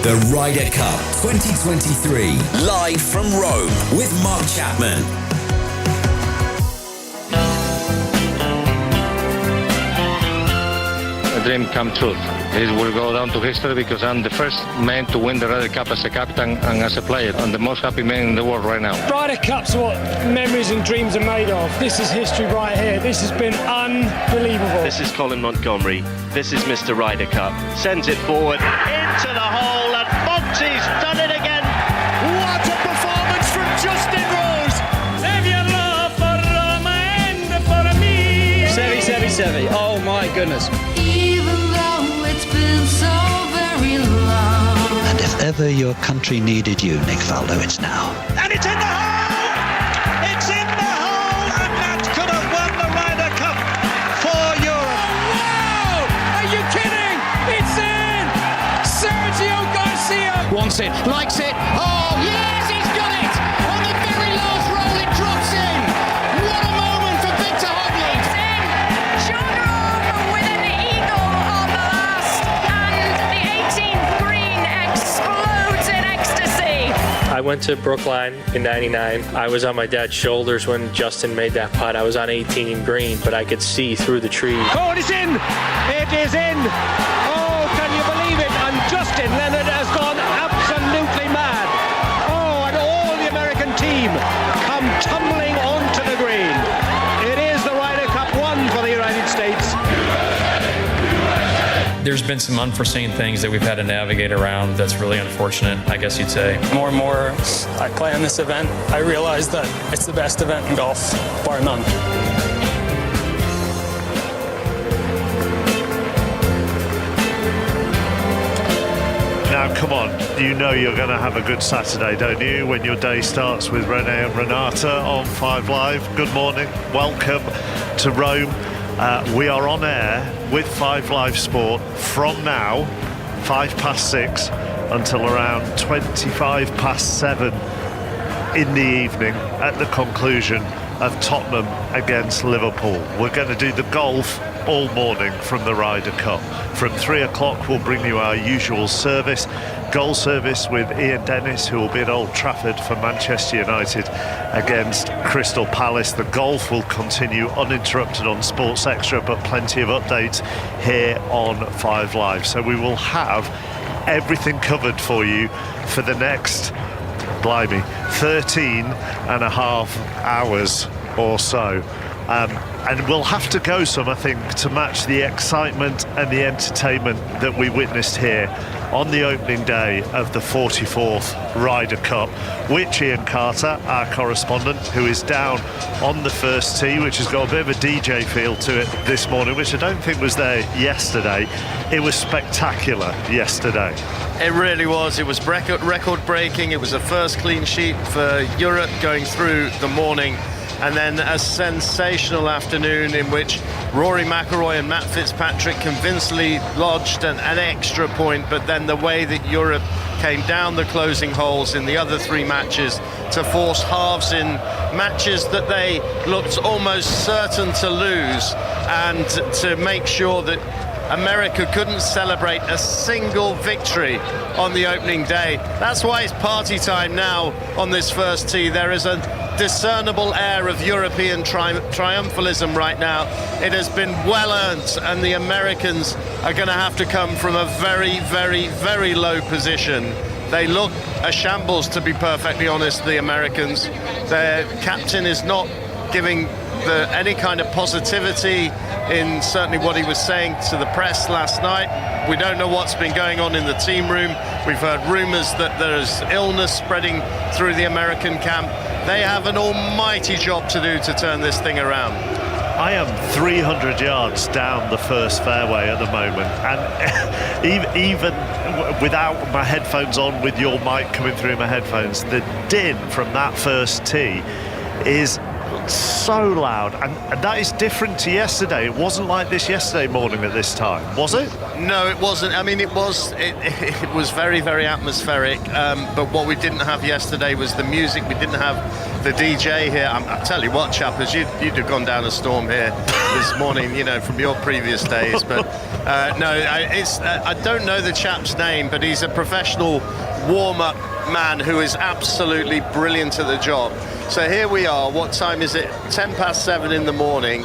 The Ryder Cup 2023, live from Rome with Mark Chapman. A dream come true. It will go down to history because I'm the first man to win the Ryder Cup as a captain and as a player. I'm the most happy man in the world right now. Ryder Cup's what memories and dreams are made of. This is history right here. This has been unbelievable. This is Colin Montgomery. This is Mr. Ryder Cup. Sends it forward into the hole and Monty's done it again. What a performance from Justin Rose. Save your love for Roma and for me. Sevi. Oh my goodness. And if ever your country needed you, Nick Faldo, it's now. And it's in the hole! It's in the hole! And that could have won the Ryder Cup for Europe. Oh, wow! Are you kidding? It's in! Sergio Garcia! Wants it, likes it. Oh, yes, he's got it! On the very last roll, it drops in. What a moment for Victor Hovland. It's in! John Rahm with an eagle on the last, and the 18th green explodes in ecstasy. I went to Brookline in '99. I was on my dad's shoulders when Justin made that putt. I was on 18 green, but I could see through the trees. Oh, it's in! It is in! Oh, can you believe it? And Justin Leonard has gone absolutely mad. Oh, and all the American team come tumbling onto the green. It is the Ryder Cup 1 for the United States. There's been some unforeseen things that we've had to navigate around that's really unfortunate, I guess you'd say. More and more I play on this event, I realize that it's the best event in golf, bar none. Now, come on, you know you're going to have a good Saturday, don't you, when your day starts with Renee and Renata on 5 Live. Good morning, welcome to Rome. We are on air with 5 Live Sport from now, 6:05, until around 7:25 in the evening at the conclusion of Tottenham against Liverpool. We're going to do the golf all morning from the Ryder Cup. From 3 o'clock we'll bring you our usual service, goal service with Ian Dennis, who will be at Old Trafford for Manchester United against Crystal Palace. The golf will continue uninterrupted on Sports Extra, but plenty of updates here on 5 Live. So we will have everything covered for you for the next, blimey, 13 and a half hours or so. And we'll have to go some, I think, to match the excitement and the entertainment that we witnessed here on the opening day of the 44th Ryder Cup, which Ian Carter, our correspondent, who is down on the first tee, which has got a bit of a DJ feel to it this morning, which I don't think was there yesterday. It was spectacular yesterday. It really was. It was record-breaking. It was a first clean sheet for Europe going through the morning. And then a sensational afternoon in which Rory McIlroy and Matt Fitzpatrick convincingly lodged an extra point, but then the way that Europe came down the closing holes in the other 3 matches to force halves in matches that they looked almost certain to lose, and to make sure that America couldn't celebrate a single victory on the opening day. That's why it's party time now on this first tee. There is a discernible air of European triumphalism right now. It has been well earned, and the Americans are going to have to come from a very, very, very low position. They look a shambles, to be perfectly honest, the Americans. Their captain is not giving any kind of positivity in certainly what he was saying to the press last night. We don't know what's been going on in the team room. We've heard rumours that there's illness spreading through the American camp. They have an almighty job to do to turn this thing around. I am 300 yards down the first fairway at the moment, and even without my headphones on, with your mic coming through my headphones, the din from that first tee is so loud, and that is different to yesterday. It wasn't like this yesterday morning at this time, was it? No, it wasn't. I mean, it was very, very atmospheric. But what we didn't have yesterday was the music. We didn't have the DJ here. I tell you what, chappers, you'd have gone down a storm here this morning, you know, from your previous days. But no, I don't know the chap's name, but he's a professional warm-up man who is absolutely brilliant at the job. So here we are. What time is it? 7:10 in the morning.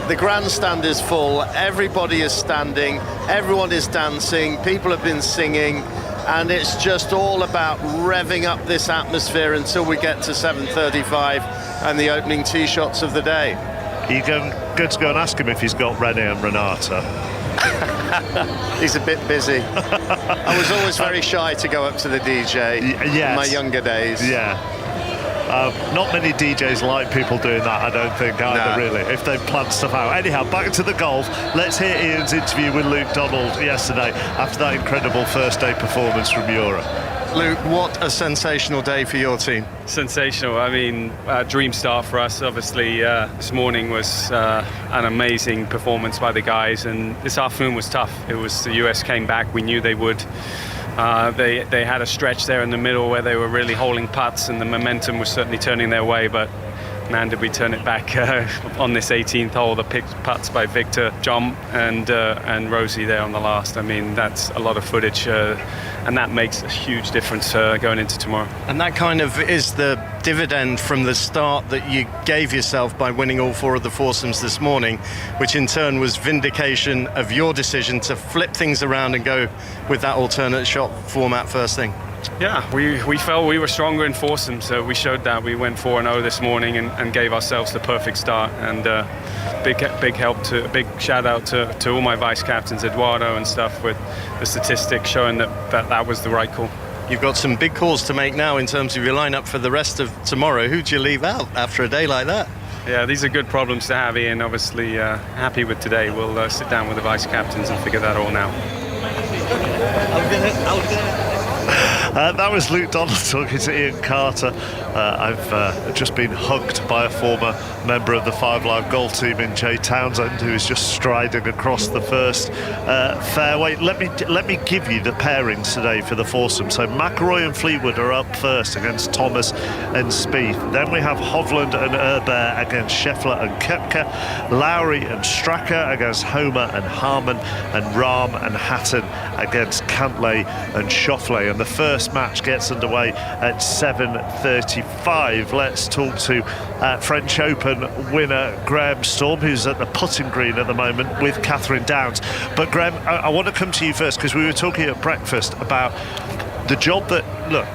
The grandstand is full, everybody is standing, everyone is dancing, people have been singing, and it's just all about revving up this atmosphere until we get to 7:35 and the opening tee shots of the day. Are you going to go and ask him if he's got Rene and Renata? He's a bit busy. I was always very shy to go up to the DJ in my younger days. Yeah. Not many DJs like people doing that, I don't think, either, really, if they plan stuff out. Anyhow, back to the golf. Let's hear Ian's interview with Luke Donald yesterday after that incredible first day performance from Europe. Luke, what a sensational day for your team. Sensational. I mean, dream start for us. Obviously, this morning was an amazing performance by the guys, and this afternoon was tough. It was the US came back. We knew they would. They had a stretch there in the middle where they were really holding putts, and the momentum was certainly turning their way, but man, did we turn it back on this 18th hole. The picked putts by Victor, John and Rosie there on the last. I mean, that's a lot of footage, and that makes a huge difference going into tomorrow. And that kind of is the dividend from the start that you gave yourself by winning all four of the foursomes this morning, which in turn was vindication of your decision to flip things around and go with that alternate shot format first thing. Yeah, we felt we were stronger in foursomes, so we showed that. We went 4-0 this morning and gave ourselves the perfect start, and big shout out to all my vice captains, Eduardo and stuff, with the statistics showing that was the right call. You've got some big calls to make now in terms of your lineup for the rest of tomorrow. Who do you leave out after a day like that? Yeah, these are good problems to have, Ian. Obviously happy with today. We'll sit down with the vice captains and figure that all out. That was Luke Donald talking to Ian Carter. I've just been hugged by a former member of the Five Live golf team in Jay Townsend, who is just striding across the first fairway. Let me give you the pairings today for the foursome. So McIlroy and Fleetwood are up first against Thomas and Spieth. Then we have Hovland and Herbert against Scheffler and Koepka. Lowry and Straka against Homer and Harman, and Rahm and Hatton against Cantlay and Schauffele. And the first match gets underway at 7:35. Let's talk to French Open winner Graham Storm, who's at the putting green at the moment with Catherine Downs. But Graham, I want to come to you first, because we were talking at breakfast about the job that, look,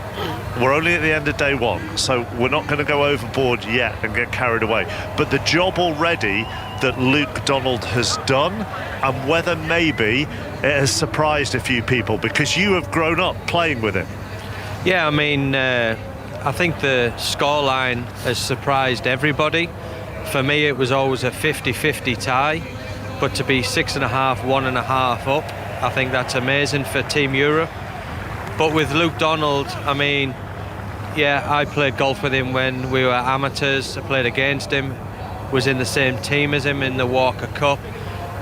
we're only at the end of day one, so we're not going to go overboard yet and get carried away. But the job already that Luke Donald has done, and whether maybe it has surprised a few people, because you have grown up playing with him. Yeah, I mean, I think the scoreline has surprised everybody. For me, it was always a 50-50 tie, but to be 6.5, 1.5 up, I think that's amazing for Team Europe. But with Luke Donald, I mean, yeah, I played golf with him when we were amateurs. I played against him, was in the same team as him in the Walker Cup.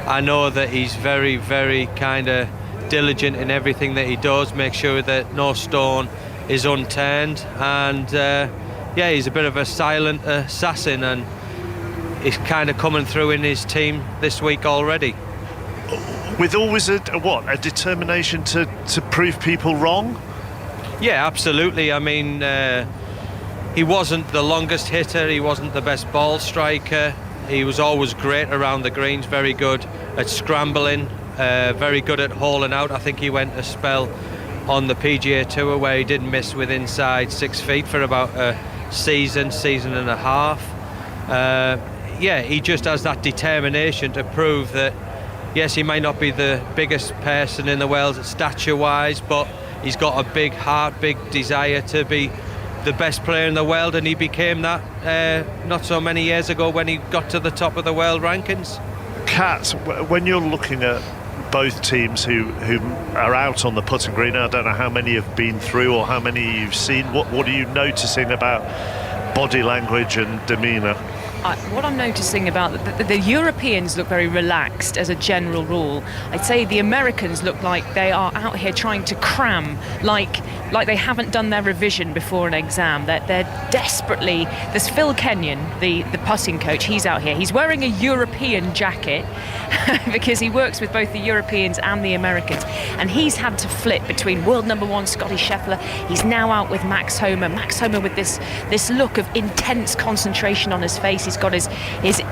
I know that he's very, very kind of diligent in everything that he does, make sure that no stone is unturned, and yeah, he's a bit of a silent assassin, and he's kind of coming through in his team this week already. With always a determination to prove people wrong? Yeah, absolutely. I mean, he wasn't the longest hitter, he wasn't the best ball striker, he was always great around the greens, very good at scrambling, very good at hauling out. I think he went a spell on the PGA Tour where he didn't miss with inside 6 feet for about a season and a half. Yeah, he just has that determination to prove that, yes, he might not be the biggest person in the world stature-wise, but he's got a big heart, big desire to be the best player in the world, and he became that not so many years ago when he got to the top of the world rankings. Kat, when you're looking at both teams who are out on the putting green, I don't know how many have been through or how many you've seen, what are you noticing about body language and demeanour? What I'm noticing about the European Europeans look very relaxed as a general rule. I'd say the Americans look like they are out here trying to cram, like they haven't done their revision before an exam. They're desperately... There's Phil Kenyon, the putting coach, he's out here. He's wearing a European jacket because he works with both the Europeans and the Americans. And he's had to flip between world number one Scotty Scheffler. He's now out with Max Homa. Max Homa with this look of intense concentration on his face. He's got his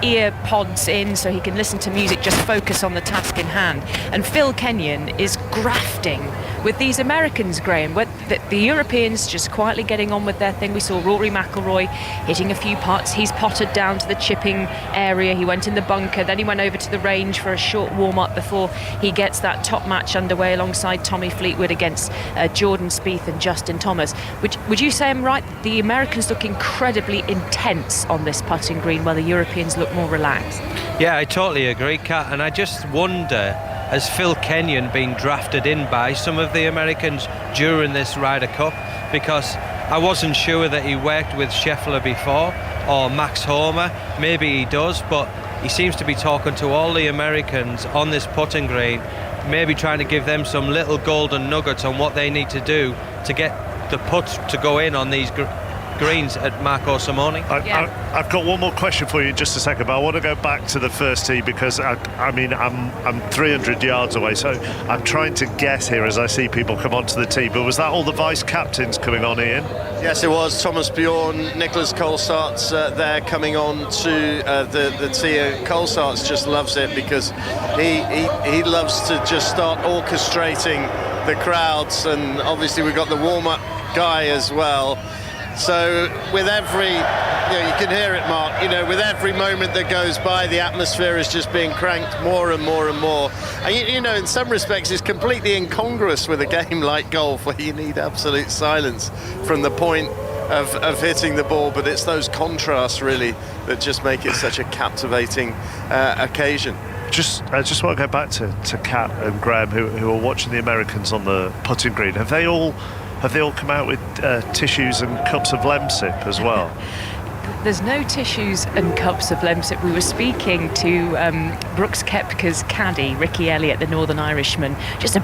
ear pods in so he can listen to music, just focus on the task in hand. And Phil Kenyon is grafting with these Americans, Graham. The Europeans just quietly getting on with their thing. We saw Rory McIlroy hitting a few putts. He's potted down to the chipping area. He went in the bunker, then he went over to the range for a short warm-up before he gets that top match underway alongside Tommy Fleetwood against Jordan Spieth and Justin Thomas. Would you say I'm right? The Americans look incredibly intense on this putting green, while the Europeans look more relaxed. Yeah, I totally agree, Kat, and I just wonder, has Phil Kenyon been drafted in by some of the Americans during this Ryder Cup? Because I wasn't sure that he worked with Scheffler before, or Max Homa. Maybe he does, but he seems to be talking to all the Americans on this putting green, maybe trying to give them some little golden nuggets on what they need to do to get the putts to go in on these greens at Marco Simone. I've got one more question for you in just a second, but I want to go back to the first tee because I'm 300 yards away, so I'm trying to guess here as I see people come onto the tee. But was that all the vice captains coming on, Ian? Yes, it was. Thomas Bjorn, Nicholas Kolstadt's there coming on to the tee. Kolstadt's just loves it because he loves to just start orchestrating the crowds, and obviously we've got the warm-up guy as well. So with every, you can hear it, Mark, with every moment that goes by, the atmosphere is just being cranked more and more and more. And, in some respects, it's completely incongruous with a game like golf where you need absolute silence from the point of hitting the ball. But it's those contrasts, really, that just make it such a captivating occasion. I just want to go back to Kat and Graham, who are watching the Americans on the putting green. Have they all come out with tissues and cups of Lemsip as well? There's no tissues and cups of Lemsip. We were speaking to Brooks Koepka's caddy, Ricky Elliott, the Northern Irishman. Just a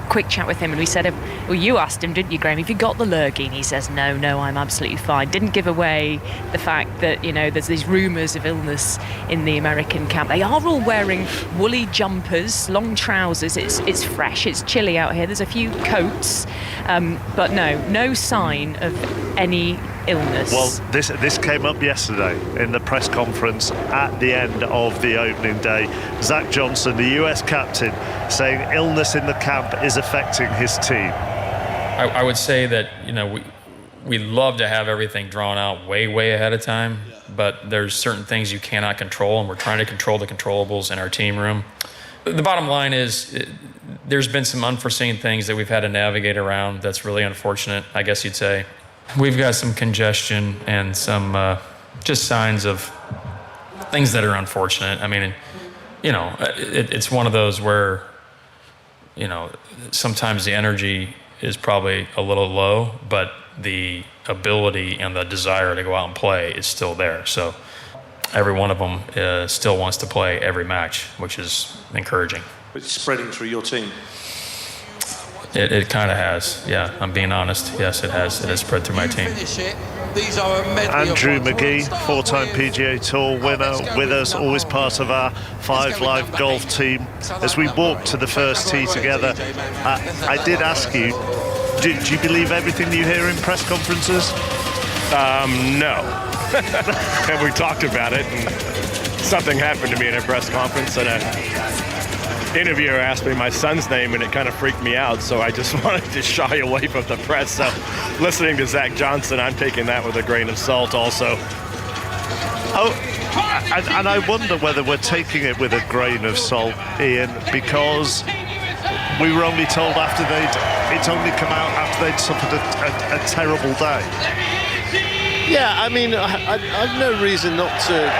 quick chat with him, and we said, well, you asked him, didn't you, Graham, if you got the lurgy? And he says, no, I'm absolutely fine. Didn't give away the fact that, there's these rumours of illness in the American camp. They are all wearing woolly jumpers, long trousers. It's fresh, it's chilly out here. There's a few coats, but no sign of any illness. Well, this came up yesterday in the press conference at the end of the opening day. Zach Johnson, the US captain, saying illness in the camp is affecting his team. I would say that we love to have everything drawn out way ahead of time, but there's certain things you cannot control, and we're trying to control the controllables in our team room. The bottom line is there's been some unforeseen things that we've had to navigate around. That's really unfortunate, I guess you'd say. We've got some congestion and some just signs of things that are unfortunate. I mean, it's one of those where, sometimes the energy is probably a little low, but the ability and the desire to go out and play is still there. So every one of them still wants to play every match, which is encouraging. It's spreading through your team. It kind of has, yeah. I'm being honest. Yes, it has. It has spread through my team. Andrew McGee, four-time PGA Tour winner, with us, always part of our Five Live golf team. As we walked to the first tee together, I did ask you, do you believe everything you hear in press conferences? No. And we talked about it, and something happened to me in a press conference, and interviewer asked me my son's name, and it kind of freaked me out, so I just wanted to shy away from the press. So listening to Zach Johnson, I'm taking that with a grain of salt also. And I wonder whether we're taking it with a grain of salt, Ian, because we were only told it's only come out after they'd suffered a terrible day. Yeah, I mean, I've no reason not to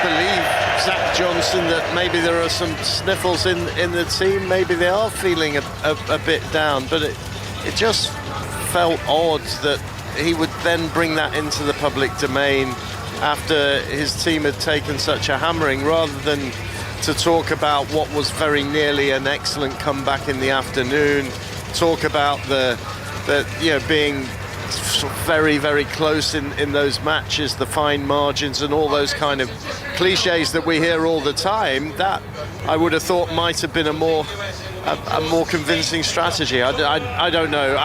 believe Zach Johnson that maybe there are some sniffles in the team. Maybe they are feeling a bit down, but it just felt odd that he would then bring that into the public domain after his team had taken such a hammering, rather than to talk about what was very nearly an excellent comeback in the afternoon, talk about the being very, very close in those matches, the fine margins and all those kind of cliches that we hear all the time. That I would have thought might have been a more convincing strategy. I don't know.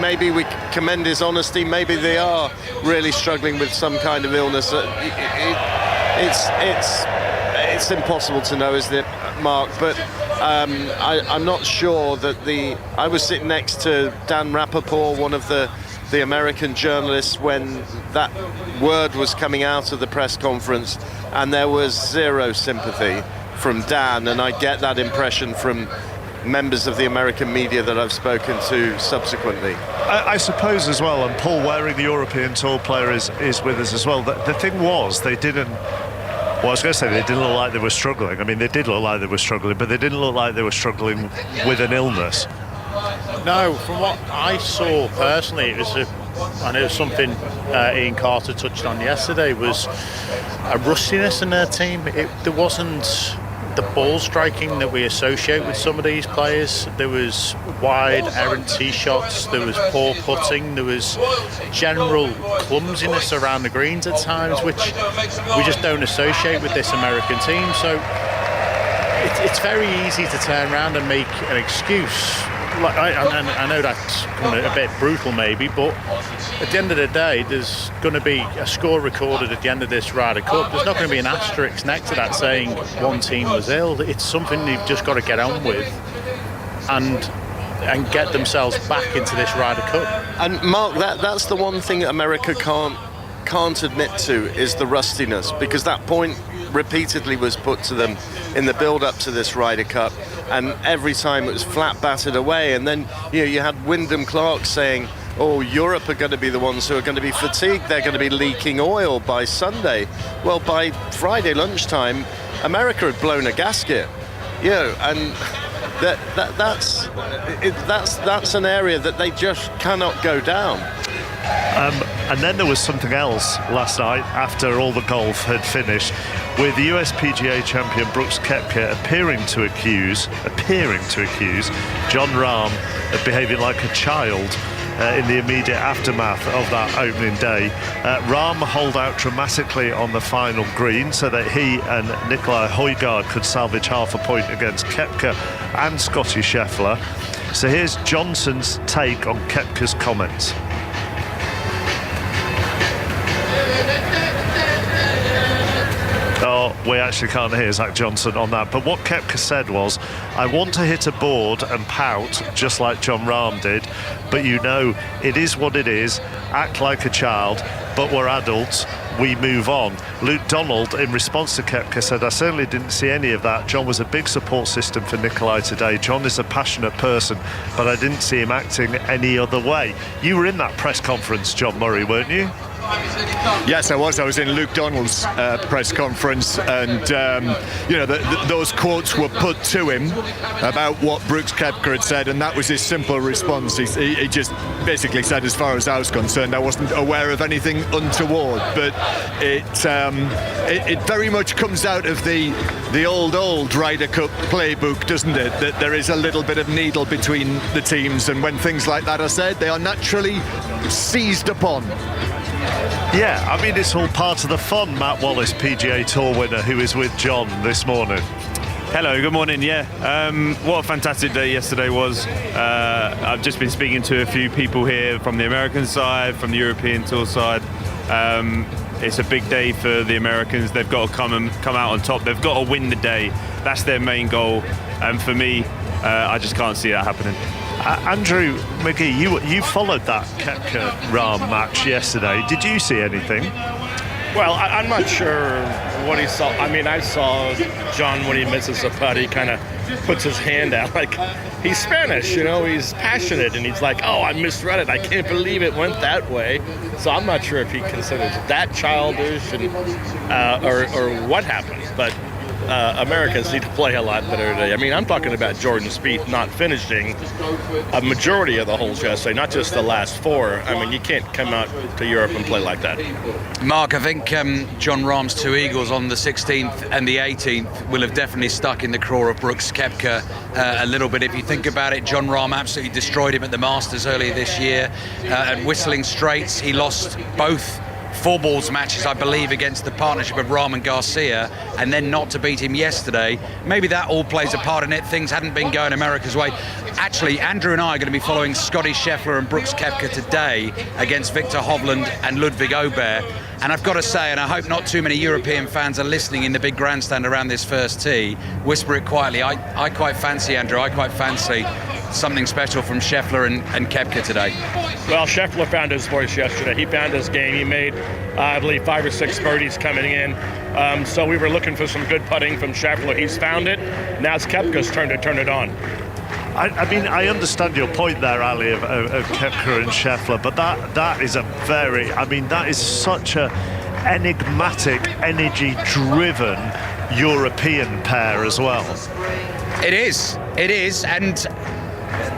Maybe we commend his honesty. Maybe they are really struggling with some kind of illness. It's impossible to know, isn't it, Mark? But I'm not sure that I was sitting next to Dan Rappaport, one of the American journalists, when that word was coming out of the press conference, and there was zero sympathy from Dan, and I get that impression from members of the American media that I've spoken to subsequently. I suppose as well, and Paul Waring, the European Tour player, is with us as well. The thing was, they didn't look like they were struggling. I mean, they did look like they were struggling, but they didn't look like they were struggling with an illness. No, from what I saw personally, I know something Ian Carter touched on yesterday, was a rustiness in their team. There wasn't the ball striking that we associate with some of these players. There was wide, errant tee shots, there was poor putting, there was general clumsiness around the greens at times, which we just don't associate with this American team. So it's very easy to turn around and make an excuse. I know that's a bit brutal maybe, but at the end of the day, there's going to be a score recorded at the end of this Ryder Cup. There's not going to be an asterisk next to that saying one team was ill. It's something they've just got to get on with and get themselves back into this Ryder Cup. And Mark, that's the one thing America can't admit to, is the rustiness, because that point repeatedly was put to them in the build-up to this Ryder Cup, and every time it was flat battered away. And then you had Wyndham Clark saying, oh, Europe are going to be the ones who are going to be fatigued, they're going to be leaking oil by Sunday. Well, by Friday lunchtime, America had blown a gasket, and that's an area that they just cannot go down. And then there was something else last night after all the golf had finished, with the US PGA champion Brooks Koepka appearing to accuse Jon Rahm of behaving like a child in the immediate aftermath of that opening day. Rahm holed out dramatically on the final green so that he and Nicolai Højgaard could salvage half a point against Koepka and Scotty Scheffler. So here's Johnson's take on Koepka's comments. Oh, we actually can't hear Zach Johnson on that. But what Koepka said was, I want to hit a board and pout just like Jon Rahm did, but it is what it is. Act like a child, but we're adults. We move on. Luke Donald, in response to Koepka, said, I certainly didn't see any of that. Jon was a big support system for Nicolai today. Jon is a passionate person, but I didn't see him acting any other way. You were in that press conference, John Murray, weren't you? Yes, I was. I was in Luke Donald's press conference, and those quotes were put to him about what Brooks Koepka had said, and that was his simple response. He just basically said, as far as I was concerned, I wasn't aware of anything untoward. But it very much comes out of the old Ryder Cup playbook, doesn't it? That there is a little bit of needle between the teams, and when things like that are said, they are naturally seized upon. Yeah, I mean, it's all part of the fun. Matt Wallace, PGA Tour winner, who is with John this morning. Hello, good morning. What a fantastic day yesterday was. I've just been speaking to a few people here from the American side, from the European Tour side. It's a big day for the Americans. They've got to come out on top. They've got to win the day. That's their main goal. And for me, I just can't see that happening. Andrew McGee, you followed that Koepka Rahm match yesterday. Did you see anything? Well, I'm not sure what he saw. I mean, I saw Jon, when he misses a putt, he kind of puts his hand out like he's Spanish, he's passionate, and he's like, oh, I misread it. I can't believe it went that way. So I'm not sure if he considers that childish or what happened. But Americans need to play a lot better today. I mean, I'm talking about Jordan Spieth not finishing a majority of the holes yesterday, not just the last 4. I mean, you can't come out to Europe and play like that. Mark, I think Jon Rahm's 2 eagles on the 16th and the 18th will have definitely stuck in the craw of Brooks Koepka a little bit. If you think about it, Jon Rahm absolutely destroyed him at the Masters earlier this year. At Whistling Straits, he lost both 4 balls matches, I believe, against the partnership of Rahm and Garcia, and then not to beat him yesterday. Maybe that all plays a part in it. Things hadn't been going America's way. Actually, Andrew and I are going to be following Scotty Scheffler and Brooks Koepka today against Victor Hovland and Ludwig Aubert. And I've got to say, and I hope not too many European fans are listening in the big grandstand around this first tee, whisper it quietly, I quite fancy, Andrew, I quite fancy something special from Scheffler and Koepka today. Well, Scheffler found his voice yesterday. He found his game. He made, I believe, 5 or 6 birdies coming in. So we were looking for some good putting from Scheffler. He's found it. Now it's Koepka's turn to turn it on. I mean, I understand your point there, Ali, of Koepka and Scheffler, but that is that is such a enigmatic, energy-driven European pair as well. It is, and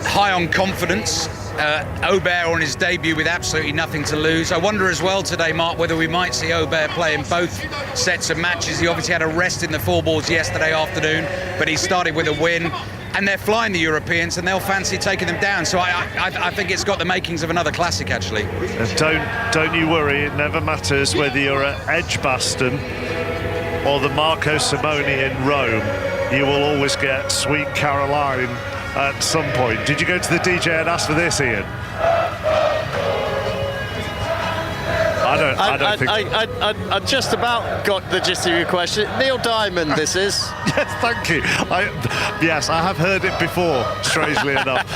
high on confidence. Aubert on his debut with absolutely nothing to lose. I wonder as well today, Mark, whether we might see Aubert play in both sets of matches. He obviously had a rest in the 4 balls yesterday afternoon, but he started with a win. And they're flying, the Europeans, and they'll fancy taking them down. So I think it's got the makings of another classic, actually. Don't you worry. It never matters whether you're at Edgbaston or the Marco Simone in Rome. You will always get Sweet Caroline at some point. Did you go to the DJ and ask for this, Ian? I just about got the gist of your question. Neil Diamond, this is. Yes, thank you. I have heard it before, strangely enough.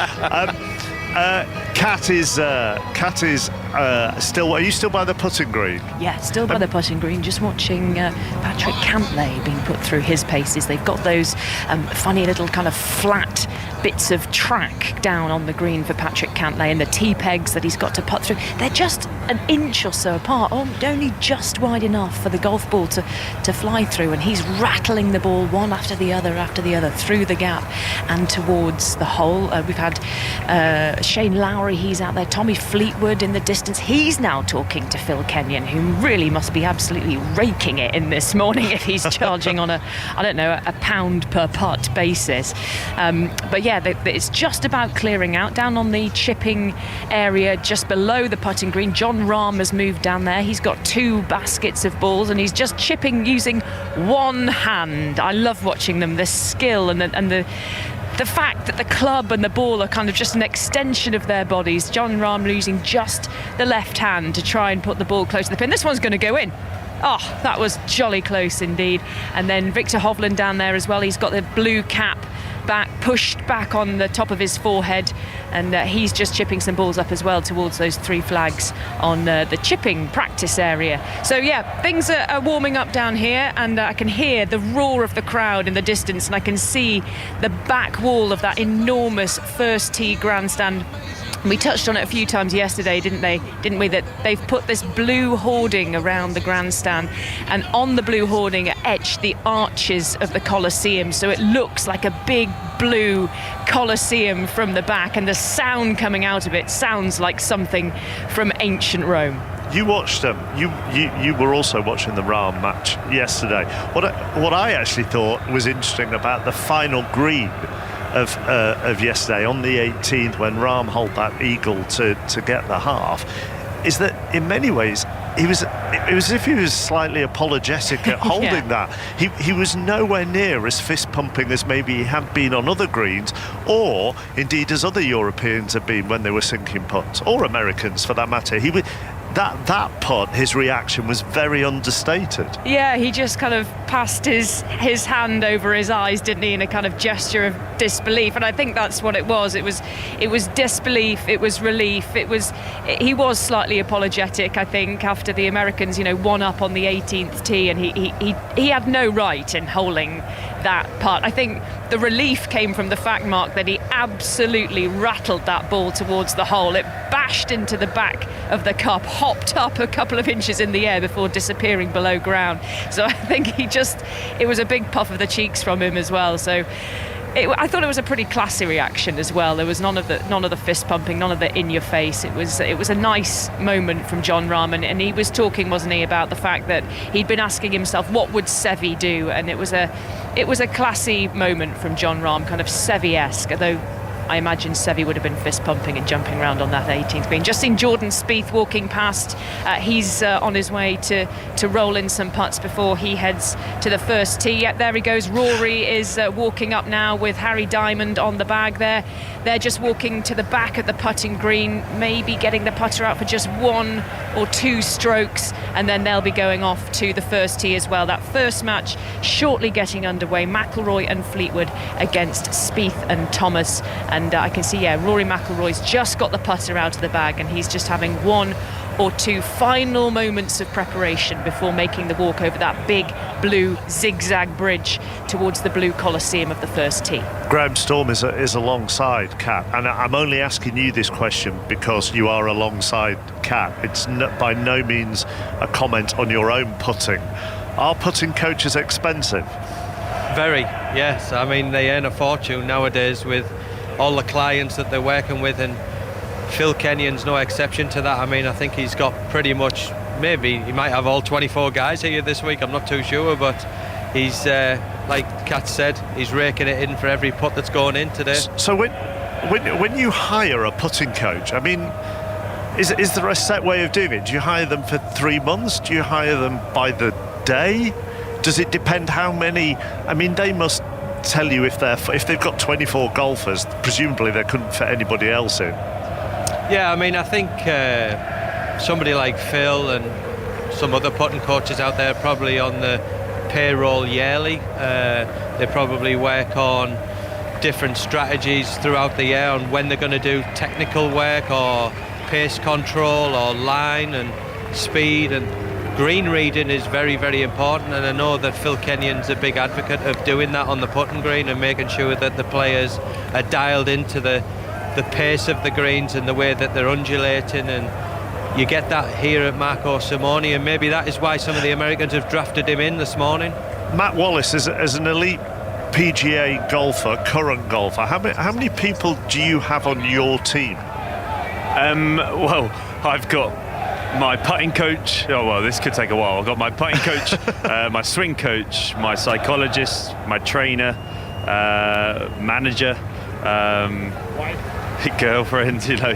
Kat is still. Are you still by the putting green? Yeah, still by the putting green. Just watching Patrick Cantlay being put through his paces. They've got those funny little kind of flat bits of track down on the green for Patrick Cantlay, and the tee pegs that he's got to putt through. They're just an inch or so apart, only just wide enough for the golf ball to fly through, and he's rattling the ball one after the other through the gap and towards the hole. We've had Shane Lowry, he's out there. Tommy Fleetwood in the distance. He's now talking to Phil Kenyon, who really must be absolutely raking it in this morning if he's charging on a £1 per putt basis. But yeah, it's just about clearing out. Down on the chipping area just below the putting green, Jon Rahm has moved down there. He's got 2 baskets of balls and he's just chipping using one hand. I love watching them, the skill and the fact that the club and the ball are kind of just an extension of their bodies. Jon Rahm using just the left hand to try and put the ball close to the pin. This one's going to go in. Oh, that was jolly close indeed. And then Victor Hovland down there as well. He's got the blue cap pushed back on the top of his forehead, and he's just chipping some balls up as well towards those 3 flags on the chipping practice area. So yeah, things are warming up down here, and I can hear the roar of the crowd in the distance, and I can see the back wall of that enormous first tee grandstand. We touched on it a few times yesterday, didn't we? That they've put this blue hoarding around the grandstand, and on the blue hoarding are etched the arches of the Colosseum, so it looks like a big blue Colosseum from the back, and the sound coming out of it sounds like something from ancient Rome. You watched them. You were also watching the Rahm match yesterday. What I actually thought was interesting about the final green of yesterday on the 18th, when Rahm held that eagle to get the half, is that in many ways it was as if he was slightly apologetic at holding that. He was nowhere near as fist pumping as maybe he had been on other greens, or indeed as other Europeans have been when they were sinking putts, or Americans for that matter. That putt, his reaction was very understated. Yeah, he just kind of passed his hand over his eyes, didn't he, in a kind of gesture of disbelief. And I think that's what it was. It was disbelief, it was relief, he was slightly apologetic, I think, after the Americans, won up on the 18th tee, and he had no right in holding that putt. I think the relief came from the fact, Mark, that he absolutely rattled that ball towards the hole. It bashed into the back of the cup, hopped up a couple of inches in the air before disappearing below ground. So I think it was a big puff of the cheeks from him as well. So I thought it was a pretty classy reaction as well. There was none of the fist pumping, none of the in your face. It was a nice moment from Jon Rahm, and he was talking, wasn't he, about the fact that he'd been asking himself, what would Seve do? And it was a classy moment from Jon Rahm, kind of Seve-esque, although I imagine Seve would have been fist pumping and jumping around on that 18th green. Just seen Jordan Spieth walking past. He's on his way to roll in some putts before he heads to the first tee. Yep, there he goes. Rory is walking up now with Harry Diamond on the bag there. They're just walking to the back of the putting green, maybe getting the putter out for just 1 or 2 strokes, and then they'll be going off to the first tee as well. That first match shortly getting underway. McIlroy and Fleetwood against Spieth and Thomas. And I can see, Rory McIlroy's just got the putter out of the bag, and he's just having 1 or 2 final moments of preparation before making the walk over that big blue zigzag bridge towards the blue Colosseum of the first tee. Graham Storm is alongside Cat, and I'm only asking you this question because you are alongside Cat. It's by no means a comment on your own putting. Are putting coaches expensive? Very, yes. I mean, they earn a fortune nowadays with all the clients that they're working with, and Phil Kenyon's no exception to that. I mean, I think he's got pretty much, maybe he might have all 24 guys here this week, I'm not too sure, but he's, like Kat said, he's raking it in for every putt that's going in today. So when you hire a putting coach, I mean, is there a set way of doing it? Do you hire them for 3 months? Do you hire them by the day? Does it depend how many? I mean, they must tell you if they've got 24 golfers, presumably they couldn't fit anybody else in. Yeah, I mean, I think somebody like Phil and some other putting coaches out there probably on the payroll yearly. They probably work on different strategies throughout the year on when they're going to do technical work or pace control or line and speed, and green reading is very, very important, and I know that Phil Kenyon's a big advocate of doing that on the putting green and making sure that the players are dialed into the pace of the greens and the way that they're undulating, and you get that here at Marco Simone, and maybe that is why some of the Americans have drafted him in this morning. Matt Wallace, as an elite PGA golfer, current golfer, how many people do you have on your team? Well, I've got my putting coach. Oh well, this could take a while. I've got my putting coach, my swing coach, my psychologist, my trainer, manager, girlfriend. You know,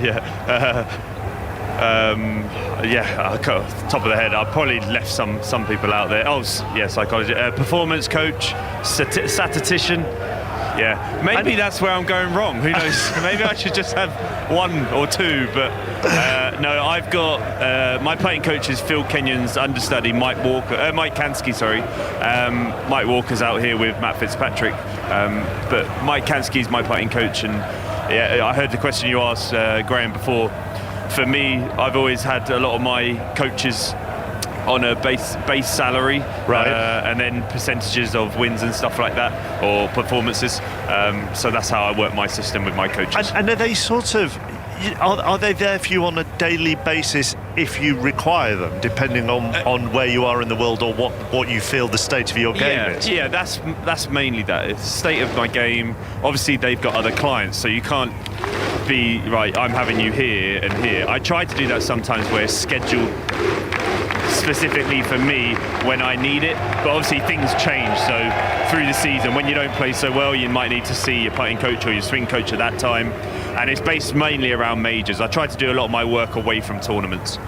top of the head. I probably left some people out there. Oh, yeah, psychologist, performance coach, statistician. Yeah, maybe that's where I'm going wrong. Who knows? Maybe I should just have 1 or 2. But no, I've got my playing coach is Phil Kenyon's understudy, Mike Kansky. Sorry, Mike Walker's out here with Matt Fitzpatrick. But Mike Kansky's my playing coach, and yeah, I heard the question you asked, Graham, before. For me, I've always had a lot of my coaches on a base salary, right, and then percentages of wins and stuff like that, or performances. So that's how I work my system with my coaches. And are they sort of, are they there for you on a daily basis if you require them, depending on where you are in the world or what you feel the state of your game is? Yeah, that's mainly that. It's the state of my game. Obviously, they've got other clients, so you can't be right. I'm having you here and here. I try to do that sometimes where it's scheduled specifically for me when I need it, but obviously things change. So through the season, when you don't play so well, you might need to see your putting coach or your swing coach at that time, and it's based mainly around majors. I try to do a lot of my work away from tournaments.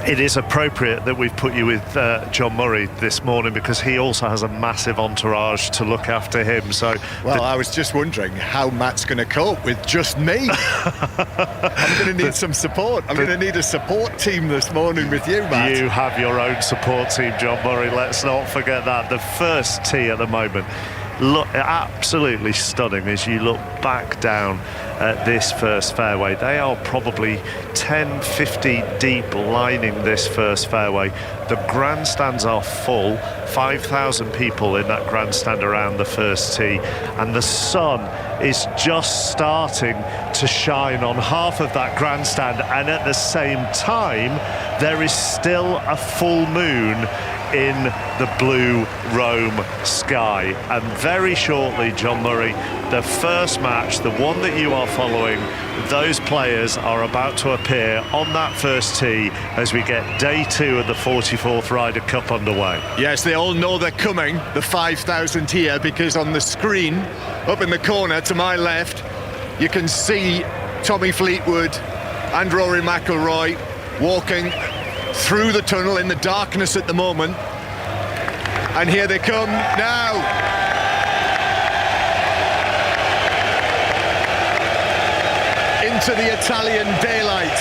It is appropriate that we've put you with John Murray this morning, because he also has a massive entourage to look after him. So, well, I was just wondering how Matt's going to cope with just me. I'm going to need some support. I'm going to need a support team this morning with you, Matt. You have your own support team, John Murray. Let's not forget that. The first tee at the moment look absolutely stunning as you look back down at this first fairway. They are probably 10, 50 deep lining this first fairway. The grandstands are full, 5,000 people in that grandstand around the first tee, and the sun is just starting to shine on half of that grandstand, and at the same time there is still a full moon in the blue Rome sky. And very shortly, John Murray, the first match, the one that you are following, those players are about to appear on that first tee as we get day 2 of the 44th Ryder Cup underway. Yes, they all know they're coming, the 5,000 here, because on the screen up in the corner to my left you can see Tommy Fleetwood and Rory McIlroy walking through the tunnel in the darkness at the moment, and here they come now. Into the Italian daylight.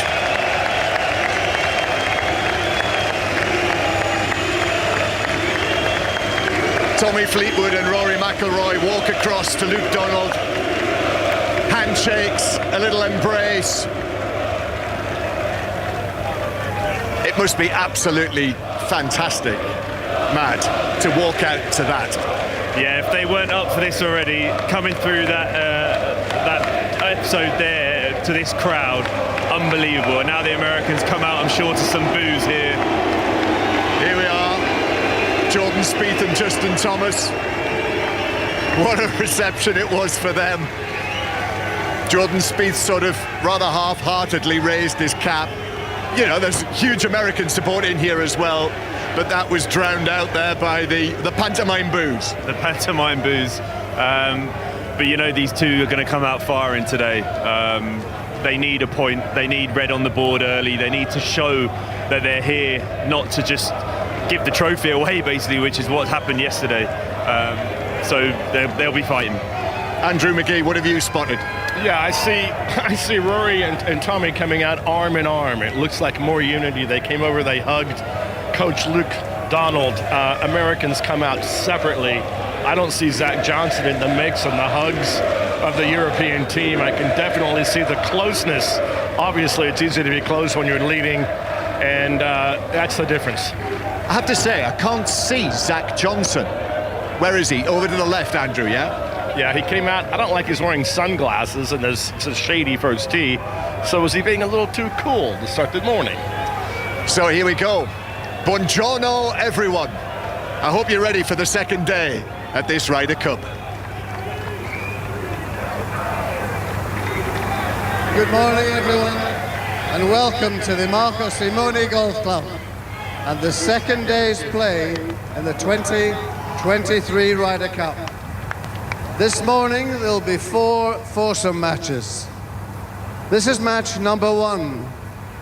Tommy Fleetwood and Rory McIlroy walk across to Luke Donald. Handshakes, a little embrace. It must be absolutely fantastic, Matt, to walk out to that. Yeah, if they weren't up for this already, coming through that episode there to this crowd, unbelievable. And now the Americans come out, I'm sure, to some boos here. Here we are, Jordan Spieth and Justin Thomas. What a reception it was for them. Jordan Spieth sort of rather half-heartedly raised his cap. You know, there's huge American support in here as well, but that was drowned out there by the pantomime boos. The pantomime boos. But you know, these two are going to come out firing today. They need a point. They need red on the board early. They need to show that they're here, not to just give the trophy away, basically, which is what happened yesterday. So they'll be fighting. Andrew McGee, what have you spotted? Yeah, I see Rory and Tommy coming out arm in arm. It looks like more unity. They came over, they hugged Coach Luke Donald. Americans come out separately. I don't see Zach Johnson in the mix and the hugs of the European team. I can definitely see the closeness. Obviously, it's easy to be close when you're leading, and that's the difference. I have to say, I can't see Zach Johnson. Where is he? Over to the left, Andrew, yeah? Yeah, he came out. I don't like he's wearing sunglasses and it's shady first tee. So was he being a little too cool to start the morning? So here we go. Buongiorno, everyone. I hope you're ready for the second day at this Ryder Cup. Good morning, everyone, and welcome to the Marco Simone Golf Club and the second day's play in the 2023 Ryder Cup. This morning there'll be 4 foursome matches. This is match number 1,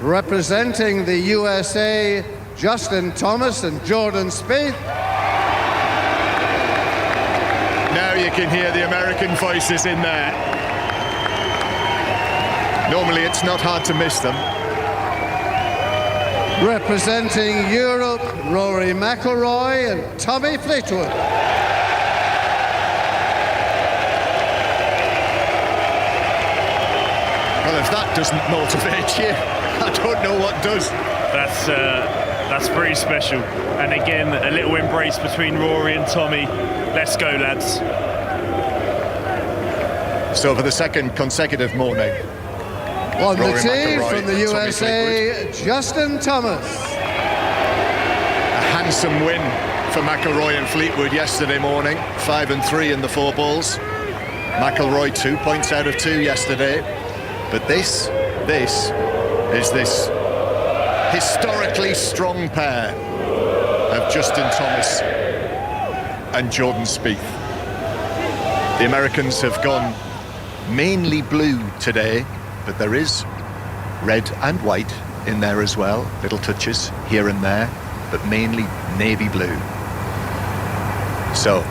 representing the USA, Justin Thomas and Jordan Spieth. Now you can hear the American voices in there. Normally it's not hard to miss them. Representing Europe, Rory McIlroy and Tommy Fleetwood. Well, if that doesn't motivate you, I don't know what does. That's pretty special. And again, a little embrace between Rory and Tommy. Let's go, lads. So for the second consecutive morning, on Rory the tee McIlroy from the USA, Justin Thomas. A handsome win for McIlroy and Fleetwood yesterday morning. 5 and 3 in the 4 balls. McIlroy 2 points out of 2 yesterday. But this is this historically strong pair of Justin Thomas and Jordan Spieth. The Americans have gone mainly blue today, but there is red and white in there as well, little touches here and there, but mainly navy blue. So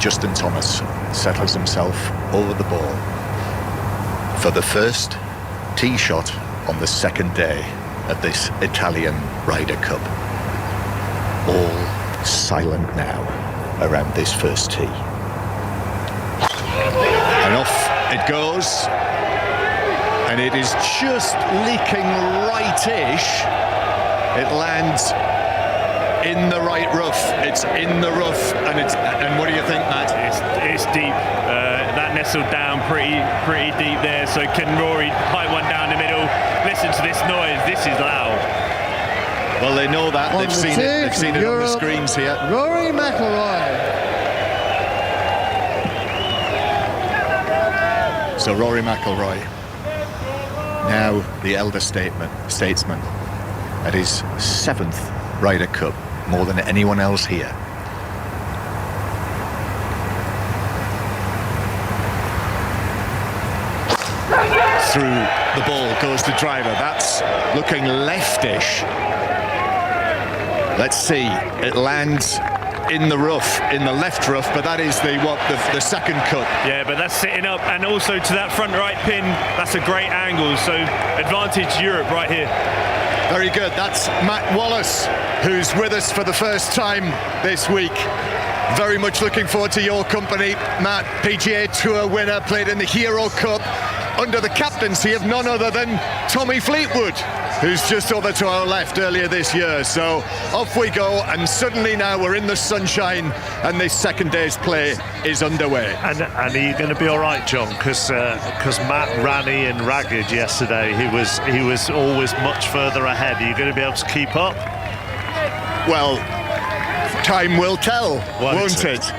Justin Thomas settles himself over the ball for the first tee shot on the second day of this Italian Ryder Cup. All silent now around this first tee. It goes, and it is just leaking right-ish. It lands in the right rough. It's in the rough, and what do you think, Matt? It's deep. That nestled down pretty deep there. So can Rory pipe one down the middle? Listen to this noise. This is loud. Well, they know that. They've seen it. They've seen it on the screens here. Rory McIlroy. So Rory McIlroy, now the elder statesman, at his 7th Ryder Cup, more than anyone else here. Through the ball goes the driver. That's looking leftish. Let's see. It lands in the rough, in the left rough, but that is the second cut. Yeah, but that's sitting up, and also to that front right pin, that's a great angle. So advantage Europe right here. Very good. That's Matt Wallace, who's with us for the first time this week. Very much looking forward to your company, Matt. PGA Tour winner, played in the Hero Cup under the captaincy of none other than Tommy Fleetwood, who's just over to our left earlier this year. So off we go, and suddenly now we're in the sunshine, and this second day's play is underway. And are you going to be all right, John? Because Matt ran in ragged yesterday. He was always much further ahead. Are you going to be able to keep up? Well, time will tell, won't it?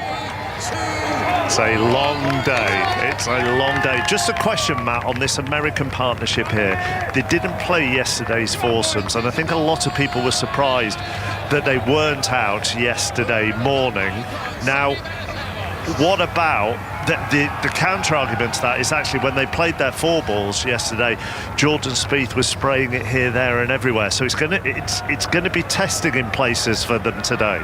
It's a long day. It's a long day. Just a question, Matt, on this American partnership here. They didn't play yesterday's foursomes, and I think a lot of people were surprised that they weren't out yesterday morning. Now, what about the counter-argument to that is actually when they played their four balls yesterday, Jordan Spieth was spraying it here, there and everywhere. So it's gonna be testing in places for them today.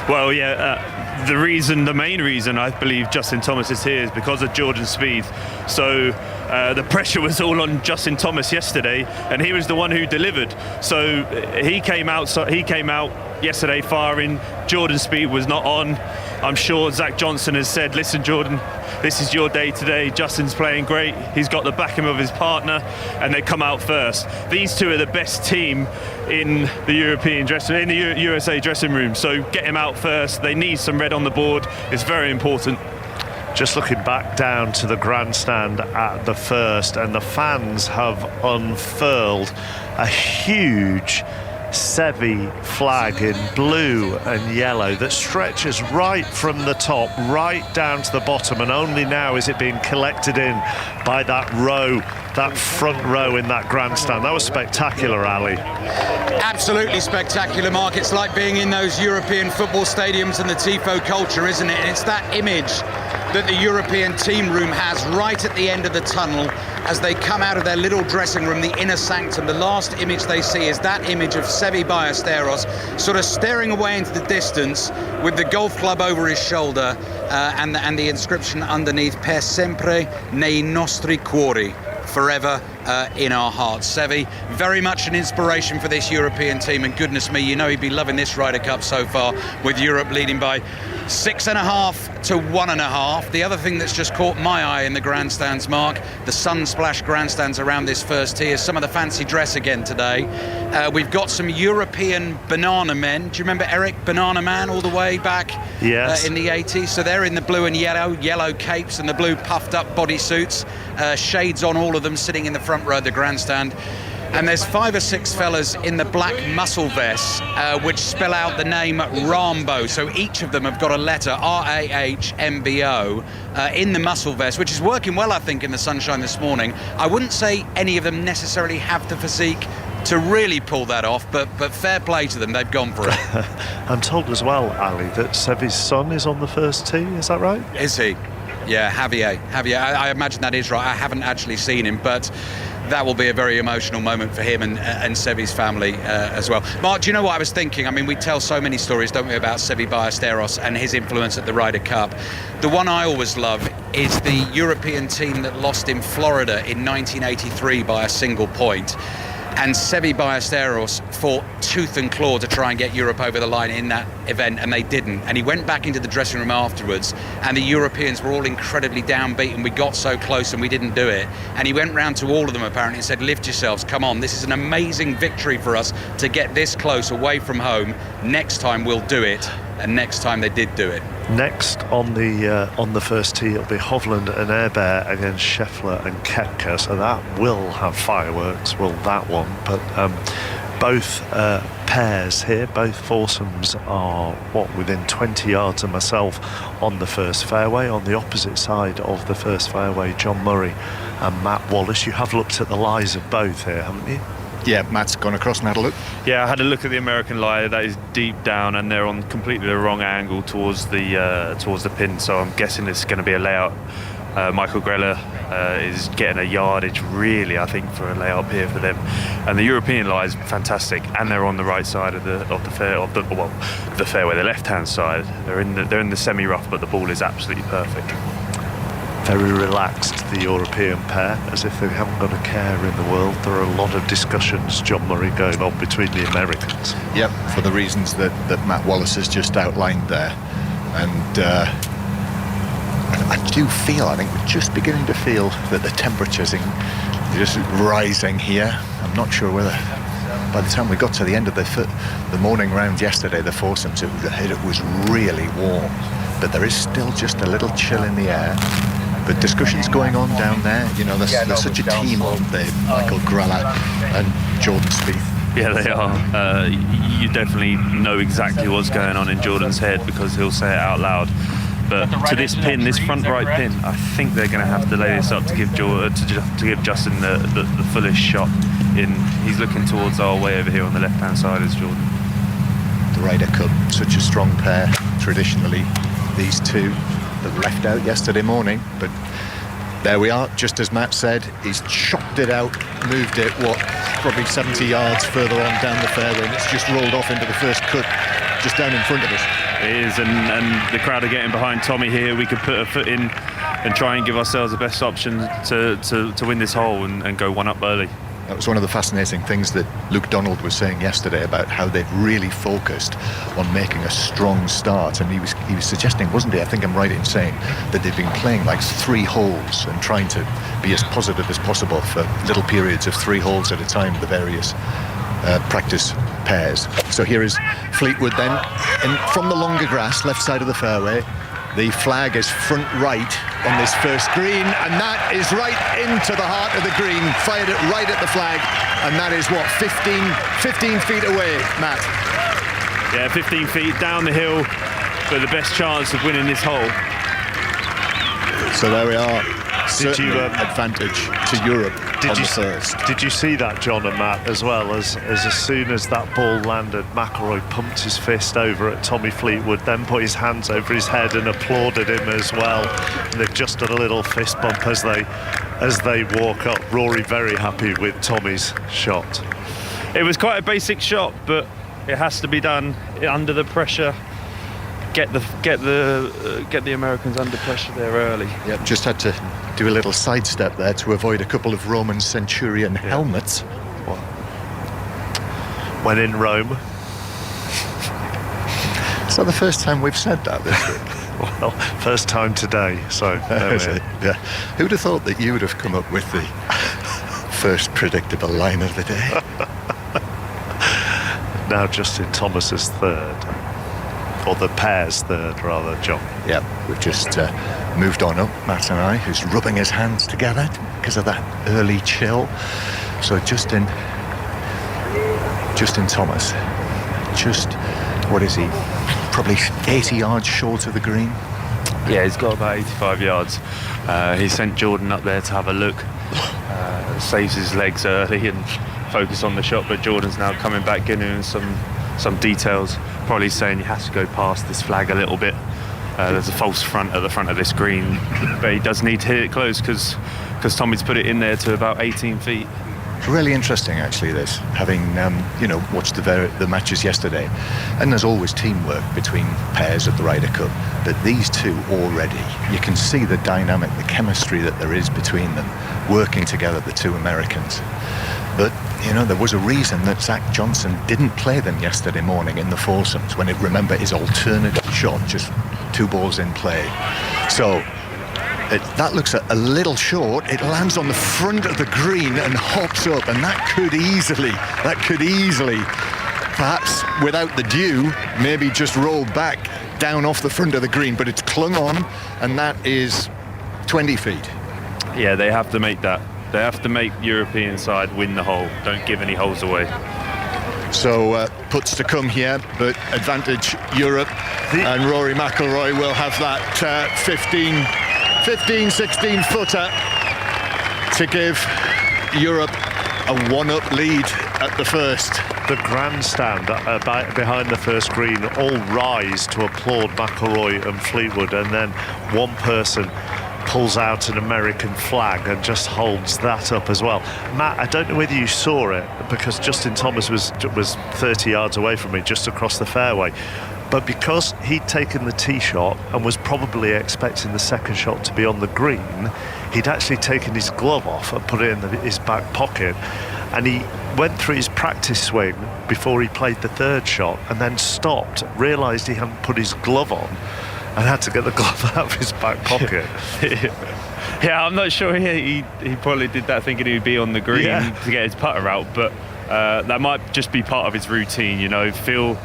Well, yeah, the main reason I believe Justin Thomas is here is because of Jordan Spieth. So the pressure was all on Justin Thomas yesterday, and he was the one who delivered. So he came out yesterday firing. Jordan Spieth was not on. I'm sure Zach Johnson has said, listen, Jordan, this is your day today. Justin's playing great. He's got the backing of his partner, and they come out first. These two are the best team in the USA dressing room. So get him out first. They need some red on the board. It's very important. Just looking back down to the grandstand at the first, and the fans have unfurled a huge Seve flag in blue and yellow that stretches right from the top right down to the bottom, and only now is it being collected in by that front row in that grandstand. That was spectacular, Ali. Absolutely spectacular, Mark. It's like being in those European football stadiums and the Tifo culture, isn't it? And it's that image that the European team room has right at the end of the tunnel as they come out of their little dressing room, the inner sanctum. The last image they see is that image of Seve Ballesteros sort of staring away into the distance with the golf club over his shoulder and the inscription underneath, Per sempre nei nostri cuori, forever in our hearts. Seve, very much an inspiration for this European team, and goodness me, you know he'd be loving this Ryder Cup so far, with Europe leading by 6.5 to 1.5. The other thing that's just caught my eye in the grandstands, Mark, the sun-splashed grandstands around this first tee, is some of the fancy dress again today. We've got some European banana men. Do you remember Eric Banana Man all the way back in the 80s? So they're in the blue and yellow capes and the blue puffed up bodysuits, shades on all of them, sitting in the front row of the grandstand. And there's 5 or 6 fellas in the black muscle vests which spell out the name Rambo. So each of them have got a letter, R-A-H-M-B-O, in the muscle vest, which is working well, I think, in the sunshine this morning. I wouldn't say any of them necessarily have the physique to really pull that off, but fair play to them, they've gone for it. I'm told as well, Ali, that Seve's son is on the first tee, is that right? Is he? Yeah, Javier. I imagine that is right. I haven't actually seen him, but that will be a very emotional moment for him and Seve's family as well. Mark, do you know what I was thinking? I mean, we tell so many stories, don't we, about Seve Ballesteros and his influence at the Ryder Cup. The one I always love is the European team that lost in Florida in 1983 by a single point. And Seve Ballesteros fought tooth and claw to try and get Europe over the line in that event, and they didn't. And he went back into the dressing room afterwards, and the Europeans were all incredibly downbeat, and we got so close and we didn't do it. And he went round to all of them apparently and said, lift yourselves, come on, this is an amazing victory for us to get this close away from home. Next time we'll do it. And next time they did do it. Next on the first tee, it'll be Hovland and Herbert against Scheffler and Koepka, so that will have fireworks, that one. But both pairs here, both foursomes are within 20 yards of myself on the first fairway. On the opposite side of the first fairway, John Murray and Matt Wallace. You have looked at the lies of both here, haven't you? Yeah, Matt's gone across and had a look. Yeah, I had a look at the American lie. That is deep down, and they're on completely the wrong angle towards the pin. So I'm guessing it's going to be a layout. Michael Greller is getting a yardage, really, I think, for a layup here for them. And the European lie is fantastic, and they're on the right side of the fairway, the left-hand side. They're in the semi-rough, but the ball is absolutely perfect. Very relaxed, the European pair, as if they haven't got a care in the world. There are a lot of discussions, John Murray, going on between the Americans. Yep, for the reasons that Matt Wallace has just outlined there. And I think we're just beginning to feel that the temperature's just rising here. I'm not sure whether by the time we got to the end of the morning round yesterday, the foursomes, it was really warm. But there is still just a little chill in the air. But discussions going on down there, you know, there's such a team on there, Michael Greller and Jordan Spieth. Yeah, they are. You definitely know exactly what's going on in Jordan's head because he'll say it out loud. But to this pin, this front right pin, I think they're going to have to lay this up to give Justin the fullest shot in. He's looking towards our way over here on the left-hand side is Jordan. The Ryder Cup, such a strong pair traditionally. These two that left out yesterday morning, but there we are, just as Matt said, he's chopped it out, moved it, probably 70 yards further on down the fairway, and it's just rolled off into the first cut just down in front of us. It is, and the crowd are getting behind Tommy here. We could put a foot in and try and give ourselves the best option to win this hole and go one up early. That was one of the fascinating things that Luke Donald was saying yesterday about how they've really focused on making a strong start, and he was suggesting, wasn't he, I think I'm right in saying, that they've been playing like 3 holes and trying to be as positive as possible for little periods of 3 holes at a time, the various practice pairs. So here is Fleetwood then, and from the longer grass, left side of the fairway. The flag is front right on this first green, and that is right into the heart of the green, fired it right at the flag, and that is 15 feet away, Matt? Yeah, 15 feet down the hill for the best chance of winning this hole. So there we are. Certainly advantage to Europe on the first. Did you see that, John and Matt, as well, as soon as that ball landed, McIlroy pumped his fist over at Tommy Fleetwood, then put his hands over his head and applauded him as well. And they've just done a little fist bump as they walk up. Rory very happy with Tommy's shot. It was quite a basic shot, but it has to be done under the pressure. Get the Americans under pressure there early. Yep, just had to do a little sidestep there to avoid a couple of Roman centurion helmets. When in Rome. Is that the first time we've said that this week? Well, first time today, so there we are. Yeah. Who'd have thought that you would have come up with the first predictable line of the day? Now Justin Thomas's third. Or the pair's third, rather, John. Yeah, we've just moved on up, Matt and I, who's rubbing his hands together because of that early chill. So Justin Thomas, just, what is he, probably 80 yards short of the green? Yeah, he's got about 85 yards. He sent Jordan up there to have a look, saves his legs early and focus on the shot, but Jordan's now coming back, getting in some details. Probably saying he has to go past this flag a little bit. There's a false front at the front of this green, but he does need to hit it close because Tommy's put it in there to about 18 feet. It's really interesting, actually, this, having watched the matches yesterday, and there's always teamwork between pairs at the Ryder Cup, but these two already, you can see the dynamic, the chemistry that there is between them, working together, the two Americans. But you know, there was a reason that Zach Johnson didn't play them yesterday morning in the foursomes when remember his alternate shot, just 2 balls in play. So that looks a little short. It lands on the front of the green and hops up, and that could easily, perhaps without the dew, maybe just roll back down off the front of the green, but it's clung on, and that is 20 feet. Yeah, they have to make that. They have to make European side win the hole. Don't give any holes away. So putts to come here, but advantage Europe, and Rory McIlroy will have that 16 footer to give Europe a 1-up lead at the first. The grandstand behind the first green all rise to applaud McIlroy and Fleetwood, and then one person pulls out an American flag and just holds that up as well. Matt, I don't know whether you saw it, because Justin Thomas was 30 yards away from me, just across the fairway. But because he'd taken the tee shot and was probably expecting the second shot to be on the green, he'd actually taken his glove off and put it in his back pocket. And he went through his practice swing before he played the third shot, and then stopped, realised he hadn't put his glove on, and had to get the glove out of his back pocket. Yeah, I'm not sure. He probably did that thinking he would be on the green to get his putter out, but that might just be part of his routine, you know. Feel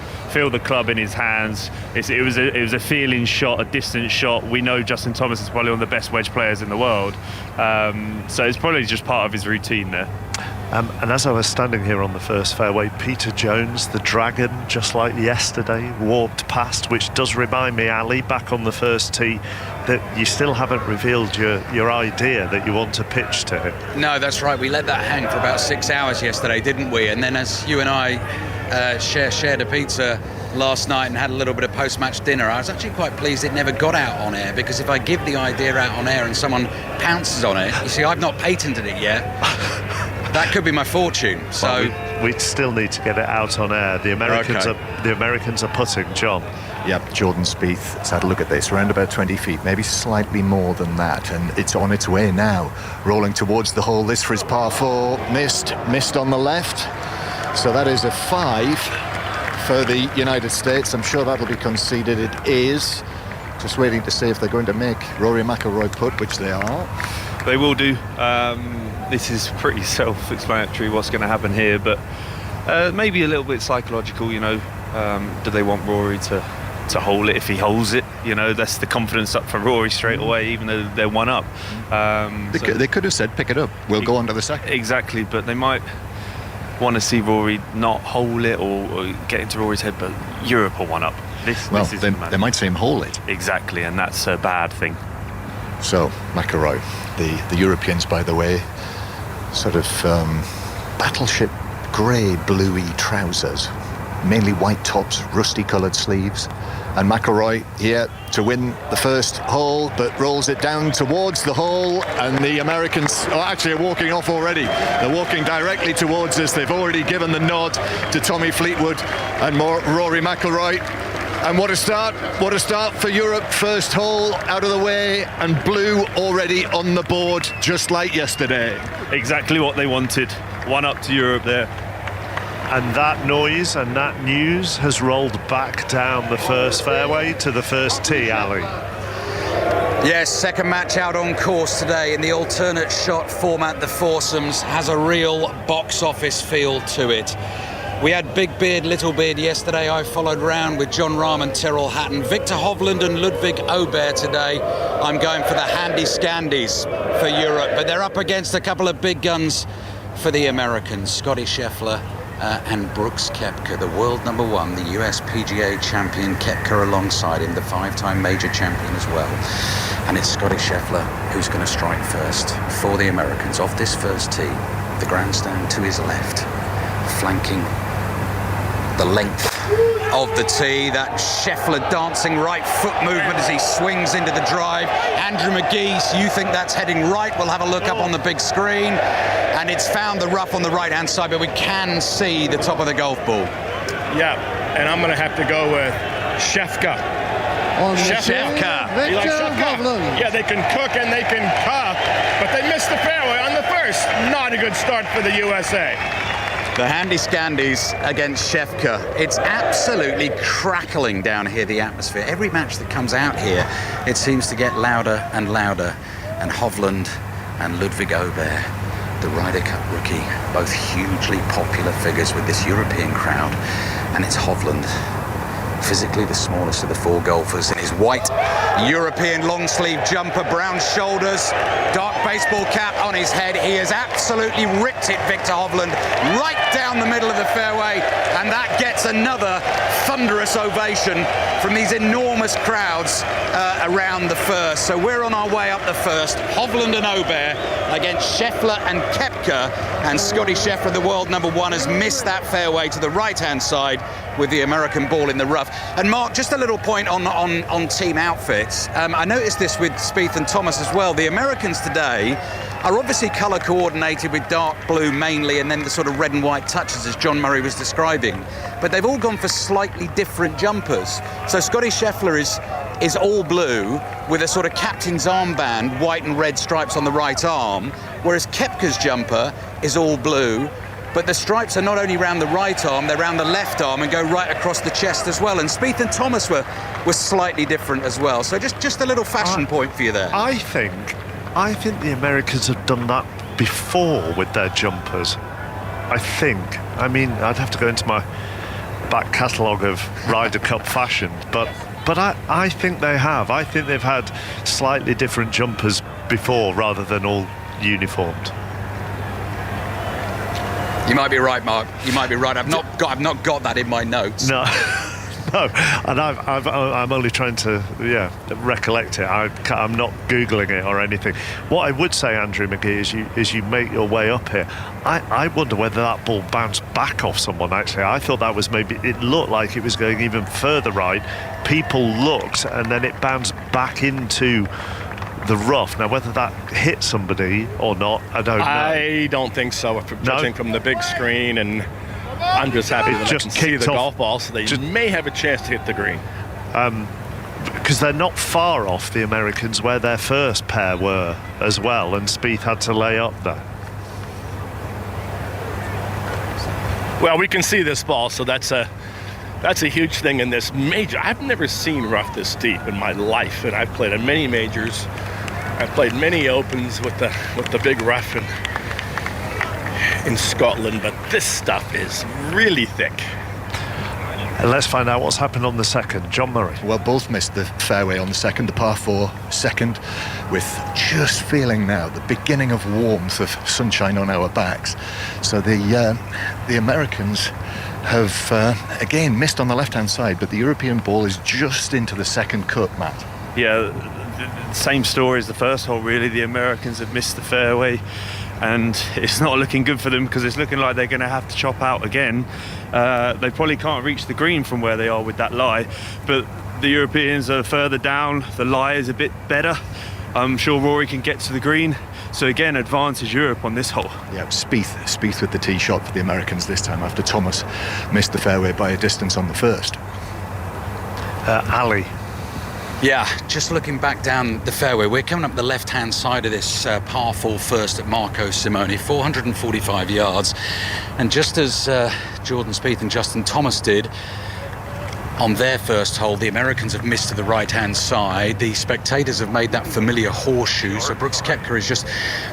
the club in his hands. It was a feeling shot, a distant shot. We know Justin Thomas is probably one of the best wedge players in the world, so it's probably just part of his routine there. And as I was standing here on the first fairway, Peter Jones, the Dragon, just like yesterday, walked past, which does remind me, Ali, back on the first tee, that you still haven't revealed your idea that you want to pitch to him. No, that's right. We let that hang for about 6 hours yesterday, didn't we? And then as you and I shared a pizza last night and had a little bit of post-match dinner, I was actually quite pleased it never got out on air, because if I give the idea out on air and someone pounces on it, you see, I've not patented it yet. That could be my fortune. So well, we still need to get it out on air. The Americans are putting, John. Yep, Jordan Spieth has had a look at this, around about 20 feet, maybe slightly more than that, and it's on its way now, rolling towards the hole. This for his par 4, missed on the left, so that is a 5 for the United States. I'm sure that'll be conceded. It is. Just waiting to see if they're going to make Rory McIlroy putt, which they are. They will do. This is pretty self-explanatory what's going to happen here, but maybe a little bit psychological, you know. Do they want Rory to hole it? If he holds it, you know, that's the confidence up for Rory straight away, even though they're 1 up. They could have said, pick it up, we'll go on to the second. Exactly, but they might want to see Rory not hole it or get into Rory's head, but Europe are 1 up. This is they might see him hole it. Exactly, and that's a bad thing. So, McIlroy, the Europeans, by the way, sort of battleship grey, bluey trousers, mainly white tops, rusty coloured sleeves. And McIlroy here to win the first hole, but rolls it down towards the hole, and the Americans actually are walking off already. They're walking directly towards us. They've already given the nod to Tommy Fleetwood and Rory McIlroy. And what a start for Europe. First hole out of the way, and blue already on the board, just like yesterday. Exactly what they wanted. 1 up to Europe there. And that noise and that news has rolled back down the first fairway to the first tee, Ali. Yes, second match out on course today in the alternate shot format. The foursomes has a real box office feel to it. We had Big Beard, Little Beard yesterday. I followed round with John Rahm and Tyrrell Hatton. Victor Hovland and Ludwig Aubert today. I'm going for the handy scandies for Europe, but they're up against a couple of big guns for the Americans. Scotty Scheffler and Brooks Koepka, the world #1, the US PGA champion. Koepka alongside him, the 5-time major champion as well. And it's Scotty Scheffler who's going to strike first for the Americans off this first tee. The grandstand to his left, flanking the length of the tee. That Scheffler dancing right foot movement as he swings into the drive. Andrew McGee, you think that's heading right? We'll have a look up on the big screen. And it's found the rough on the right-hand side, but we can see the top of the golf ball. Yeah, and I'm going to have to go with Scheffler. Scheffler. Victor Hovland. Yeah, they can cook and they can cup, but they missed the fairway on the first. Not a good start for the USA. The Handy Scandies against Shefka. It's absolutely crackling down here, the atmosphere. Every match that comes out here, it seems to get louder and louder. And Hovland and Ludwig Aubert, the Ryder Cup rookie, both hugely popular figures with this European crowd. And it's Hovland, physically the smallest of the four golfers, in his white European long sleeve jumper, brown shoulders, dark baseball cap on his head. He has absolutely ripped it, Victor Hovland, right down the middle of the fairway, and that gets another thunderous ovation from these enormous crowds around the first. So we're on our way up the first. Hovland and Aubert against Scheffler and Koepka, and Scotty Scheffler, the world #1, has missed that fairway to the right-hand side with the American ball in the rough. And Mark, just a little point on team outfits. I noticed this with Spieth and Thomas as well. The Americans today are obviously colour coordinated with dark blue mainly, and then the sort of red and white touches as John Murray was describing. But they've all gone for slightly different jumpers. So Scotty Scheffler is all blue with a sort of captain's armband, white and red stripes on the right arm, whereas Koepka's jumper is all blue. But the stripes are not only round the right arm, they're round the left arm and go right across the chest as well. And Spieth and Thomas were slightly different as well. So just a little fashion point for you there. I think the Americans have done that before with their jumpers. I mean, I'd have to go into my back catalogue of Ryder Cup fashion, but I think they have. I think they've had slightly different jumpers before rather than all uniformed. You might be right, Mark. You might be right. I've not got that in my notes. No, no. And I'm only trying to recollect it. I'm not googling it or anything. What I would say, Andrew McGee, is you make your way up here. I wonder whether that ball bounced back off someone. Actually, I thought that was it looked like it was going even further right. People looked, and then it bounced back into the rough. Now, whether that hit somebody or not, I don't know. I don't think so. Judging from the big screen, and I'm just happy that I can see the golf ball, so they may have a chance to hit the green. Because they're not far off the Americans where their first pair were as well, and Spieth had to lay up there. Well, we can see this ball, so that's a huge thing in this major. I've never seen rough this deep in my life, and I've played in many majors. I've played many opens with the big rough in Scotland, but this stuff is really thick. And let's find out what's happened on the second. John Murray. Well, both missed the fairway on the second, the par 4 second, with just feeling now the beginning of warmth of sunshine on our backs. So the Americans have again missed on the left-hand side, but the European ball is just into the second cut, Matt. Yeah, the same story as the first hole, really. The Americans have missed the fairway, and it's not looking good for them because it's looking like they're going to have to chop out again. They probably can't reach the green from where they are with that lie, but the Europeans are further down. The lie is a bit better. I'm sure Rory can get to the green. So again, advantage Europe on this hole. Yeah, Spieth with the tee shot for the Americans this time after Thomas missed the fairway by a distance on the first. Ali. Yeah, just looking back down the fairway, we're coming up the left-hand side of this par 4 first at Marco Simone, 445 yards. And just as Jordan Spieth and Justin Thomas did on their first hole, the Americans have missed to the right-hand side. The spectators have made that familiar horseshoe, so Brooks Koepka is just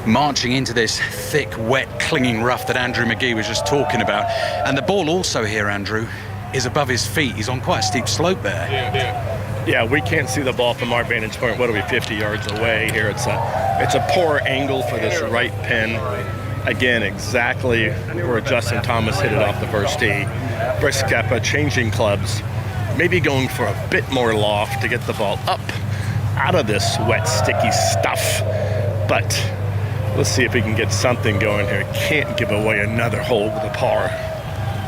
marching into this thick, wet, clinging rough that Andrew McGee was just talking about. And the ball also here, Andrew, is above his feet. He's on quite a steep slope there. Yeah, we can't see the ball from our vantage point. What are we, 50 yards away here? It's a poor angle for this right pin. Again, exactly where Justin Thomas hit it off the first tee. Brooks Koepka changing clubs, maybe going for a bit more loft to get the ball up out of this wet, sticky stuff. But let's see if we can get something going here. Can't give away another hole with a par.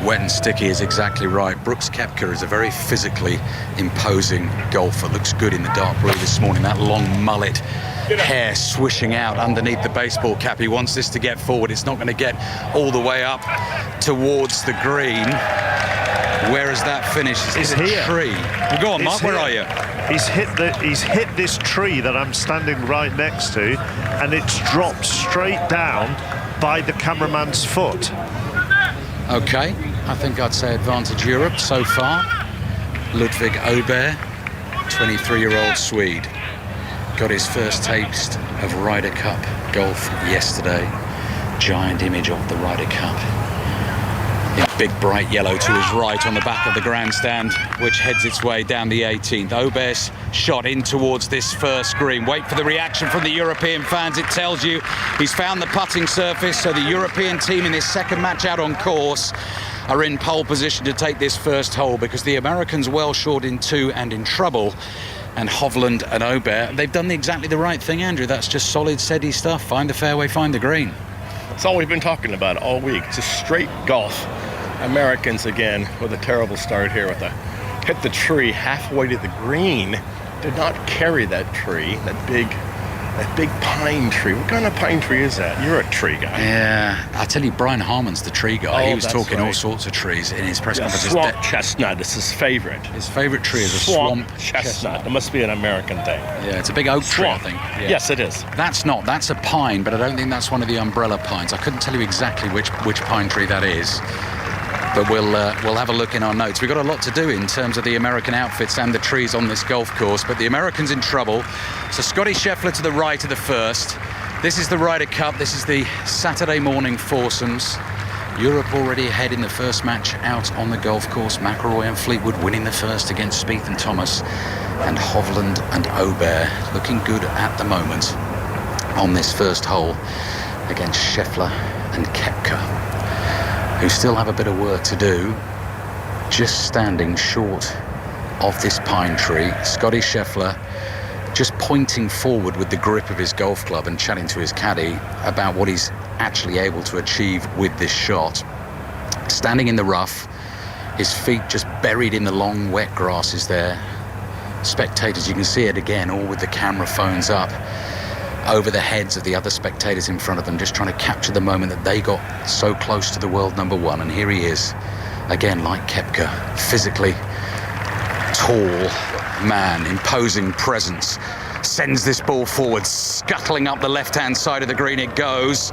Wet and sticky is exactly right. Brooks Koepka is a very physically imposing golfer. Looks good in the dark blue this morning. That long mullet, hair swishing out underneath the baseball cap. He wants this to get forward. It's not going to get all the way up towards the green. Where is that finish? It's a tree. Well, go on, Mark. Where are you? He's hit this tree that I'm standing right next to, and it's dropped straight down by the cameraman's foot. Okay, I think I'd say advantage Europe so far. Ludvig Åberg, 23-year-old Swede, got his first taste of Ryder Cup golf yesterday. Giant image of the Ryder Cup. In big bright yellow to his right on the back of the grandstand, which heads its way down the 18th. Åberg's shot in towards this first green. Wait for the reaction from the European fans. It tells you he's found the putting surface, so the European team in this second match out on course are in pole position to take this first hole, because the Americans well short in 2 and in trouble. And Hovland and Åberg, they've done exactly the right thing, Andrew. That's just solid, steady stuff. Find the fairway, find the green. That's all we've been talking about all week. Just straight golf. Americans again with a terrible start here with a hit the tree halfway to the green. Did not carry that tree, that big pine tree. What kind of pine tree is that? You're a tree guy. Yeah, I tell you, Brian Harmon's the tree guy. Oh, he was talking right. all sorts of trees in his press conference. Swamp chestnut is his favorite. His favorite tree is a swamp chestnut. It must be an American thing. Yeah, it's a big oak tree, I think. Yeah. Yes, it is. That's a pine, but I don't think that's one of the umbrella pines. I couldn't tell you exactly which pine tree that is. But we'll have a look in our notes. We've got a lot to do in terms of the American outfits and the trees on this golf course, but the Americans in trouble. So Scotty Scheffler to the right of the first. This is the Ryder Cup. This is the Saturday morning foursomes. Europe already ahead in the first match out on the golf course. McIlroy and Fleetwood winning the first against Spieth and Thomas. And Hovland and Åberg looking good at the moment on this first hole against Scheffler and Koepka, who still have a bit of work to do, just standing short of this pine tree. Scotty Scheffler just pointing forward with the grip of his golf club and chatting to his caddy about what he's actually able to achieve with this shot. Standing in the rough, his feet just buried in the long wet grasses there. Spectators, you can see it again, all with the camera phones up over the heads of the other spectators in front of them, just trying to capture the moment that they got so close to the world number one. And here he is, again, like Koepka, physically tall man, imposing presence, sends this ball forward, scuttling up the left-hand side of the green. It goes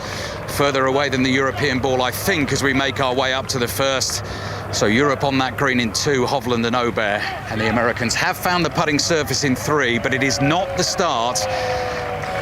further away than the European ball, I think, as we make our way up to the first. So Europe on that green in 2, Hovland and Åberg, and the Americans have found the putting surface in 3, but it is not the start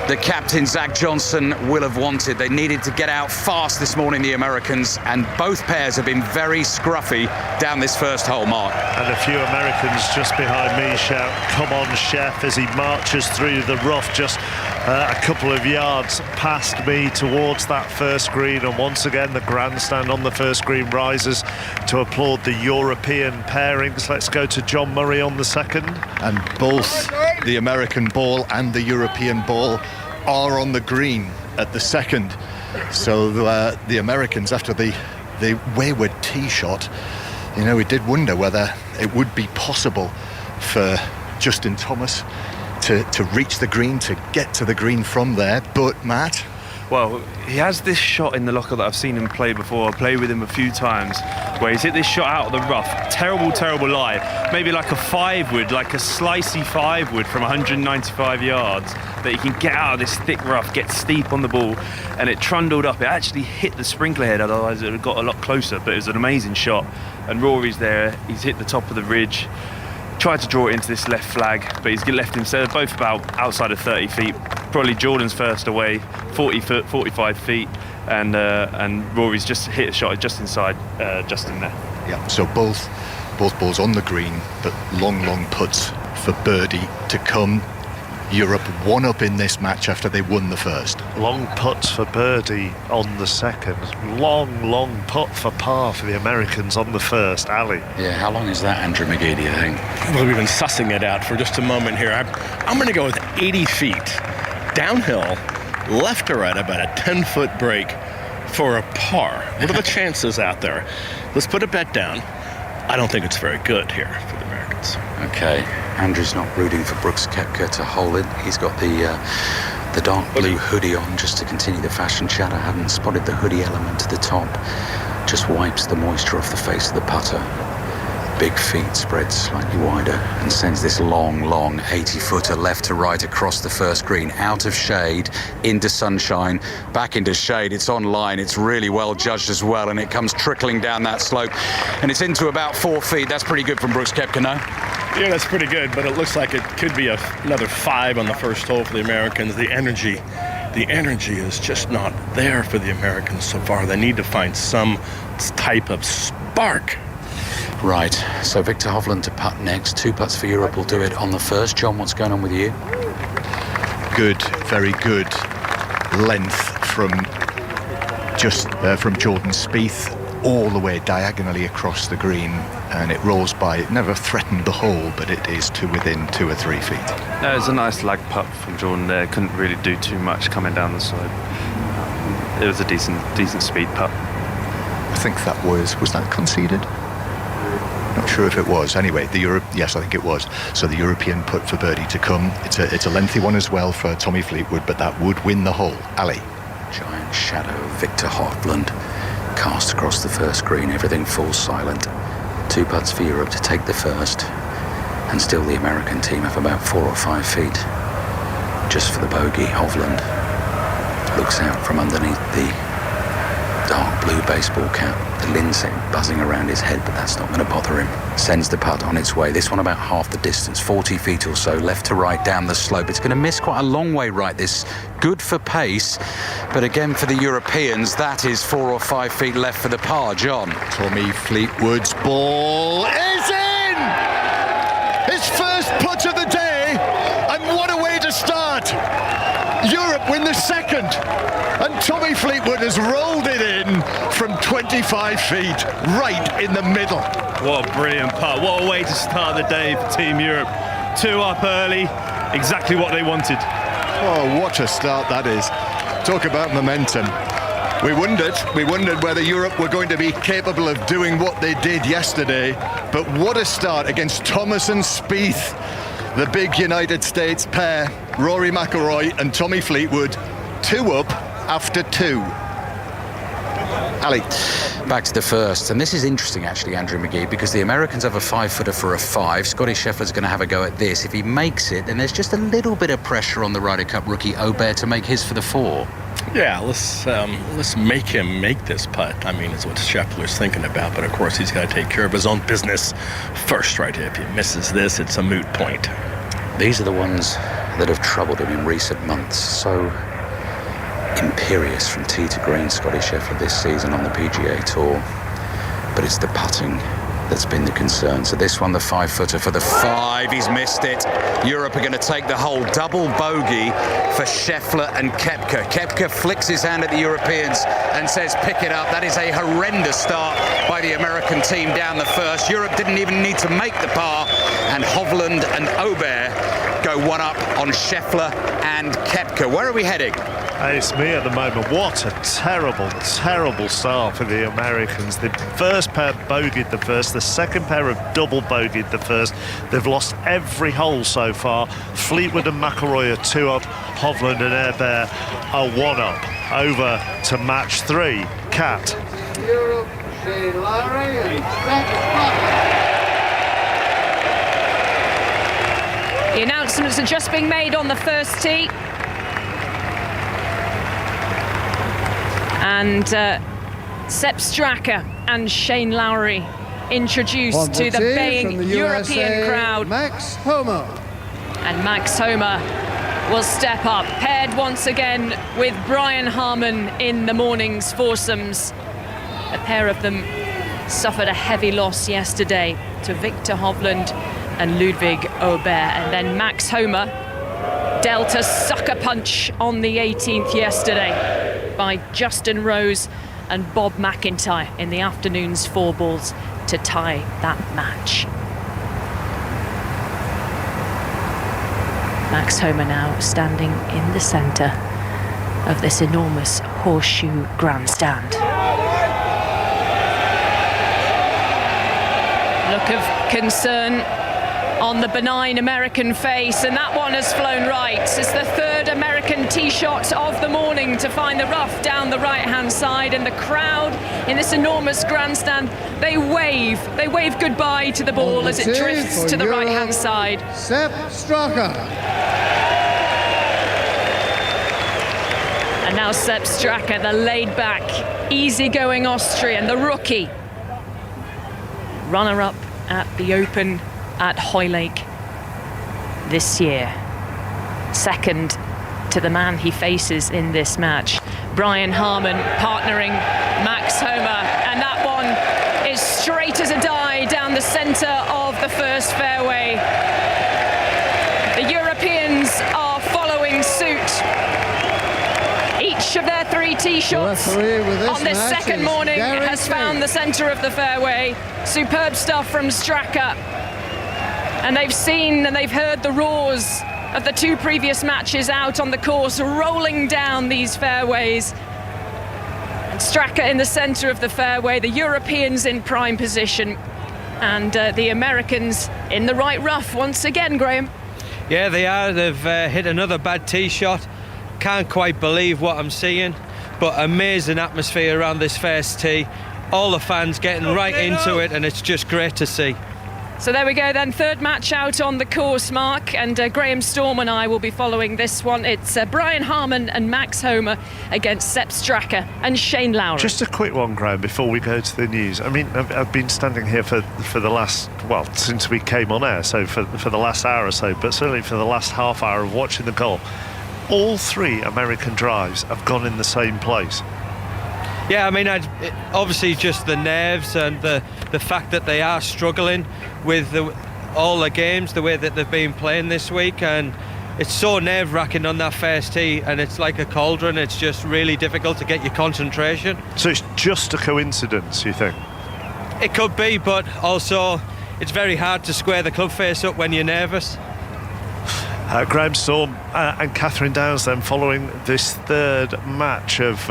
the captain, Zach Johnson, will have wanted. They needed to get out fast this morning, the Americans, and both pairs have been very scruffy down this first hole, Mark. And a few Americans just behind me shout, "Come on, Chef," as he marches through the rough just a couple of yards past me towards that first green. And once again, the grandstand on the first green rises to applaud the European pairings. Let's go to John Murray on the second. And both the American ball and the European ball are on the green at the second. So the Americans, after the wayward tee shot, you know, we did wonder whether it would be possible for Justin Thomas to reach the green, to get to the green from there. But Matt? Well, he has this shot in the locker that I've seen him play before. I played with him a few times, where he's hit this shot out of the rough. Terrible lie. Maybe like a 5-wood, like a slicey 5-wood from 195 yards, that he can get out of this thick rough, get steep on the ball, and it trundled up. It actually hit the sprinkler head, otherwise it would have got a lot closer, but it was an amazing shot. And Rory's there, he's hit the top of the ridge, tried to draw it into this left flag, but he's left himself both about outside of 30 feet. Probably Jordan's first away, 40 foot, 45 feet, and Rory's just hit a shot just inside Justin there. Yeah, so both balls on the green, but long putts for birdie to come. Europe one up in this match after they won the first. Long putts for birdie on the second. Long putt for par for the Americans on the first. Ali. Yeah, how long is that, Andrew McGee, do you think? Well, we've been sussing it out for just a moment here. I'm going to go with 80 feet. Downhill, left to right, about a 10-foot break for a par. What are the chances out there? Let's put a bet down. I don't think it's very good here for the Americans. Okay, Andrew's not rooting for Brooks Koepka to hole it. He's got the dark blue hoodie on just to continue the fashion chat. I hadn't spotted the hoodie element to the top. Just wipes the moisture off the face of the putter. big feet spread slightly wider and sends this long 80-footer left to right across the first green, out of shade, into sunshine, back into shade. It's on line. It's really well judged as well, and it comes trickling down that slope, and it's into about 4 feet. That's pretty good from Brooks Koepka, no? Yeah, that's pretty good, but it looks like it could be another 5 on the first hole for the Americans. The energy is just not there for the Americans so far. They need to find some type of spark. Right, so Victor Hovland to putt next. 2 putts for Europe will do it on the first. John, what's going on with you? Good, very good length from Jordan Spieth all the way diagonally across the green, and it rolls by. It never threatened the hole, but it is to within 2 or 3 feet. It was a nice lag putt from Jordan there. Couldn't really do too much coming down the side. It was a decent speed putt. I think that was that conceded? Not sure if it was. Anyway, yes, I think it was. So the European putt for birdie to come. It's a lengthy one as well for Tommy Fleetwood, but that would win the hole. Ali. Giant shadow of Victor Hovland cast across the first green. Everything falls silent. 2 putts for Europe to take the first, and still the American team have about 4 or 5 feet just for the bogey. Hovland looks out from underneath the dark blue baseball cap, the linset buzzing around his head, but that's not going to bother him. Sends the putt on its way. This one about half the distance, 40 feet or so, left to right down the slope. It's going to miss quite a long way right. This good for pace, but again for the Europeans, that is 4 or 5 feet left for the par. John. Tommy Fleetwood's ball is in! His first putt of the day, and what a way to start! Europe win the second, and Tommy Fleetwood has rolled it in from 25 feet, right in the middle. What a brilliant putt. What a way to start the day for Team Europe. 2 up early, exactly what they wanted. Oh, what a start that is. Talk about momentum. We wondered whether Europe were going to be capable of doing what they did yesterday, but what a start against Thomas and Spieth. The big United States pair, Rory McIlroy and Tommy Fleetwood, 2 up after 2. Ali. Back to the first, and this is interesting actually, Andrew McGee, because the Americans have a 5-footer for a 5. Scotty Scheffler's going to have a go at this. If he makes it, then there's just a little bit of pressure on the Ryder Cup rookie Aubert to make his for the 4. Yeah, let's make him make this putt. I mean, it's what Scheffler's thinking about, but of course he's got to take care of his own business first, right? If he misses this, it's a moot point. These are the ones that have troubled him in recent months. So imperious from tee to green, Scotty Scheffler this season on the PGA Tour, but it's the putting that's been the concern. So this one, the 5-footer for the 5, he's missed it. Europe are going to take the whole double bogey for Scheffler and Koepka. Koepka flicks his hand at the Europeans and says, pick it up. That is a horrendous start by the American team down the first. Europe didn't even need to make the par, and Hovland and Aubert go 1 up on Scheffler and Koepka. Where are we heading? It's me at the moment. What a terrible start for the Americans. The first pair bogeyed the first, the second pair have double bogeyed the first. They've lost every hole so far. Fleetwood and McIlroy are 2 up, Hovland and Aubert are 1 up. Over to match 3. Cat. Europe, Shane Lowry and The announcements are just being made on the first tee. And Sepp Straka and Shane Lowry introduced to the baying the European USA, crowd. Max Homa. And Max Homa will step up, paired once again with Brian Harman in the morning's foursomes. A pair of them suffered a heavy loss yesterday to Victor Hovland and Ludwig Aubert. And then Max Homa dealt a sucker punch on the 18th yesterday by Justin Rose and Bob McIntyre in the afternoon's 4 balls to tie that match. Max Homa now standing in the centre of this enormous horseshoe grandstand. Look of concern on the benign American face, and that one has flown right. It's the 3rd American second tee shot of the morning to find the rough down the right-hand side, and the crowd in this enormous grandstand, they wave goodbye to the ball as it drifts to the right-hand side. Sepp Straka. And now Sepp Straka, the laid-back, easy-going Austrian, the rookie, runner-up at the Open at Hoylake this year. Second to the man he faces in this match, Brian Harman partnering Max Homa, and that one is straight as a die down the centre of the first fairway. The Europeans are following suit. Each of their 3 tee shots on this second morning has found the centre of the fairway. Superb stuff from Straka. And they've seen and they've heard the roars of the 2 previous matches out on the course, rolling down these fairways. And Straka in the centre of the fairway, the Europeans in prime position, and the Americans in the right rough once again, Graham. Yeah, they are. They've hit another bad tee shot. Can't quite believe what I'm seeing, but amazing atmosphere around this first tee. All the fans getting right into it, and it's just great to see. So there we go then, third match out on the course, Mark, and Graham Storm and I will be following this one. It's Brian Harman and Max Homa against Sepp Straka and Shane Lowry. Just a quick one, Graham, before we go to the news. I mean, I've been standing here for the last, well, since we came on air, so for the last hour or so, but certainly for the last half hour of watching the golf. All 3 American drives have gone in the same place. Yeah, I mean, obviously just the nerves and the fact that they are struggling with all the games, the way that they've been playing this week, and it's so nerve-wracking on that first tee, and it's like a cauldron. It's just really difficult to get your concentration. So it's just a coincidence, you think? It could be, but also it's very hard to square the club face up when you're nervous. Graham Storm and Catherine Downs then following this third match of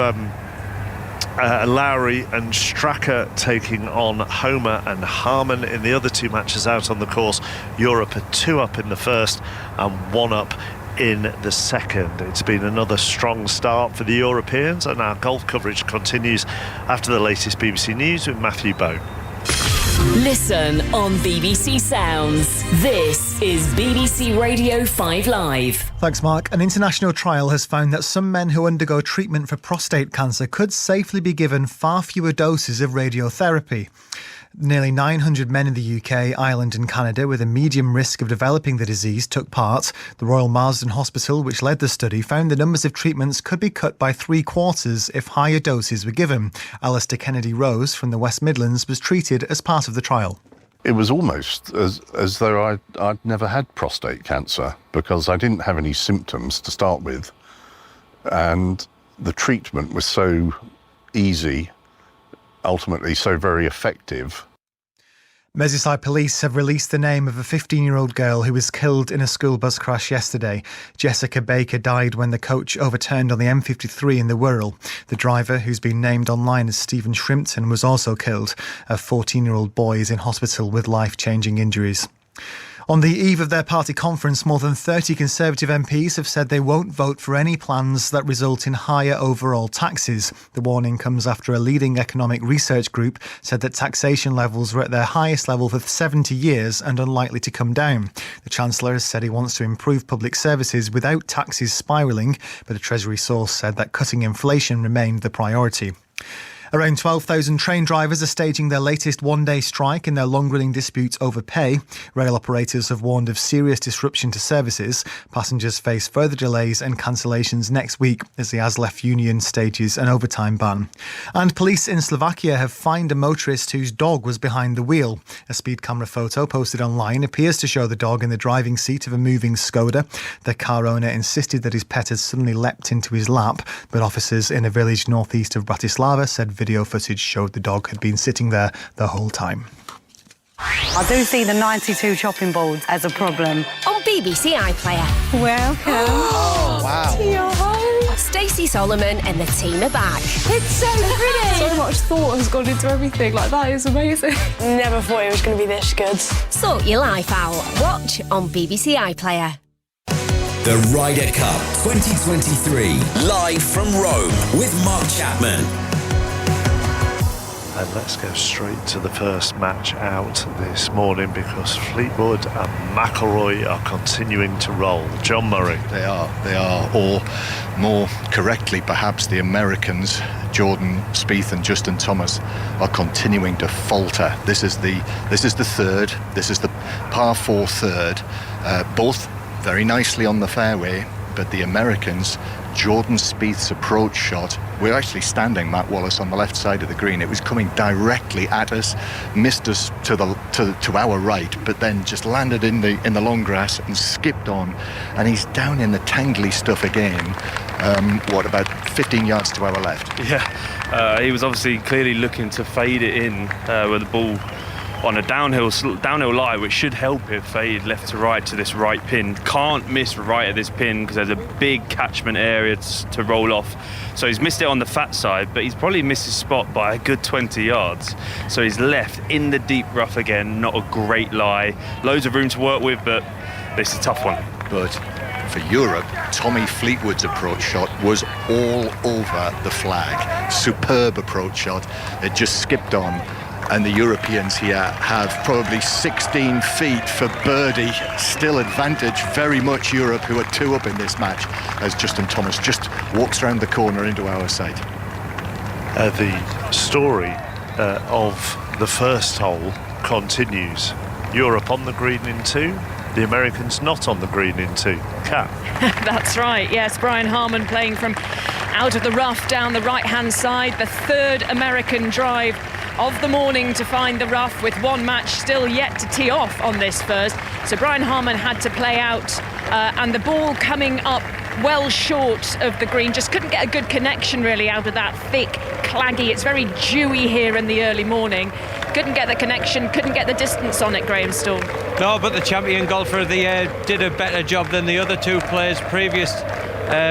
Lowry and Straka taking on Homa and Harman in the other 2 matches out on the course. Europe are 2 up in the first and 1 up in the second. It's been another strong start for the Europeans, and our golf coverage continues after the latest BBC News with Matthew Bone. Listen on BBC Sounds. This is BBC Radio 5 Live. Thanks, Mark. An international trial has found that some men who undergo treatment for prostate cancer could safely be given far fewer doses of radiotherapy. Nearly 900 men in the UK, Ireland and Canada with a medium risk of developing the disease took part. The Royal Marsden Hospital, which led the study, found the numbers of treatments could be cut by 3/4 if higher doses were given. Alistair Kennedy-Rose from the West Midlands was treated as part of the trial. It was almost as though I'd never had prostate cancer, because I didn't have any symptoms to start with. And the treatment was so easy, ultimately so very effective. Merseyside police have released the name of a 15-year-old girl who was killed in a school bus crash yesterday. Jessica Baker died when the coach overturned on the M53 in the Wirral. The driver, who's been named online as Stephen Shrimpton, was also killed. A 14-year-old boy is in hospital with life-changing injuries. On the eve of their party conference, more than 30 Conservative MPs have said they won't vote for any plans that result in higher overall taxes. The warning comes after a leading economic research group said that taxation levels were at their highest level for 70 years and unlikely to come down. The Chancellor has said he wants to improve public services without taxes spiralling, but a Treasury source said that cutting inflation remained the priority. Around 12,000 train drivers are staging their latest one-day strike in their long-running disputes over pay. Rail operators have warned of serious disruption to services. Passengers face further delays and cancellations next week as the ASLEF union stages an overtime ban. And police in Slovakia have fined a motorist whose dog was behind the wheel. A speed camera photo posted online appears to show the dog in the driving seat of a moving Skoda. The car owner insisted that his pet had suddenly leapt into his lap, but officers in a village northeast of Bratislava said video footage showed the dog had been sitting there the whole time. I do see the 92 chopping boards as a problem. On BBC iPlayer. Welcome. Oh, wow. To your home. Stacey Solomon and the team are back. It's so pretty. So much thought has gone into everything. Like, that is amazing. Never thought it was going to be this good. Sort your life out. Watch on BBC iPlayer. The Ryder Cup 2023, live from Rome with Mark Chapman. And let's go straight to the first match out this morning, because Fleetwood and McIlroy are continuing to roll. John Murray. They are, or more correctly perhaps, the Americans, Jordan Spieth and Justin Thomas, are continuing to falter. This is the third. This is the par 4 third. Both very nicely on the fairway, but the Americans, Jordan Spieth's approach shot, we're actually standing, Matt Wallace, on the left side of the green. It was coming directly at us, missed us to our right, but then just landed in the long grass and skipped on, and he's down in the tangly stuff again. About 15 yards to our left? Yeah, he was obviously clearly looking to fade it in with the ball on a downhill lie, which should help it fade left to right to this right pin. Can't miss right at this pin because there's a big catchment area to roll off. So he's missed it on the fat side, but he's probably missed his spot by a good 20 yards. So he's left in the deep rough again. Not a great lie. Loads of room to work with, but this is a tough one. But for Europe, Tommy Fleetwood's approach shot was all over the flag. Superb approach shot. It just skipped on. And the Europeans here have probably 16 feet for birdie. Still advantage, very much Europe, who are 2 up in this match, as Justin Thomas just walks around the corner into our side. The story of the first hole continues. Europe on the green in 2, the Americans not on the green in 2. Kat. That's right, yes. Brian Harman playing from out of the rough down the right-hand side. The third American drive of the morning to find the rough, with one match still yet to tee off on this first. So Brian Harman had to play out, and the ball coming up well short of the green. Just couldn't get a good connection really out of that thick, claggy. It's very dewy here in the early morning. Couldn't get the connection, couldn't get the distance on it, Graham Storm. No, but the champion golfer of the year did a better job than the other 2 players previous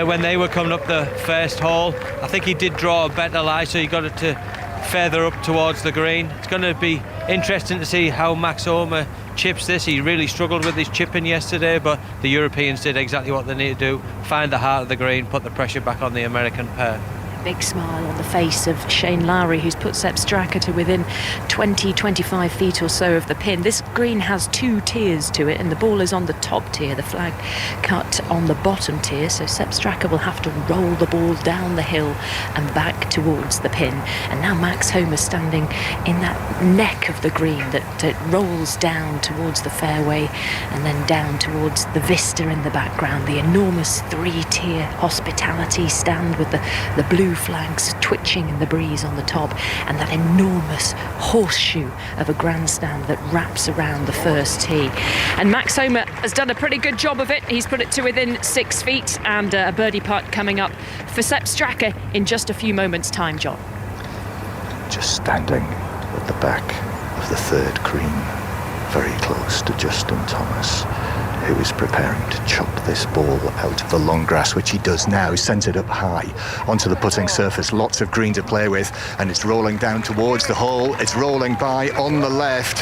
when they were coming up the first hole. I think he did draw a better lie, so he got it to further up towards the green. It's going to be interesting to see how Max Homa chips this. He really struggled with his chipping yesterday, but the Europeans did exactly what they need to do: find the heart of the green, put the pressure back on the American pair. Big smile on the face of Shane Lowry, who's put Sepp Straka to within 20-25 feet or so of the pin. This green has 2 tiers to it, and the ball is on the top tier, the flag cut on the bottom tier, so Sepp Straka will have to roll the ball down the hill and back towards the pin. And now Max Homa standing in that neck of the green that rolls down towards the fairway and then down towards the vista in the background, the enormous 3-tier hospitality stand with the blue flags twitching in the breeze on the top, and that enormous horseshoe of a grandstand that wraps around the first tee. And Max Homa has done a pretty good job of it. He's put it to within 6 feet, and a birdie putt coming up for Sepp Straka in just a few moments' time, John. Just standing at the back of the third green, very close to Justin Thomas, who is preparing to chop this ball out of the long grass, which he does now. He sends it up high onto the putting surface. Lots of green to play with, and it's rolling down towards the hole. It's rolling by on the left.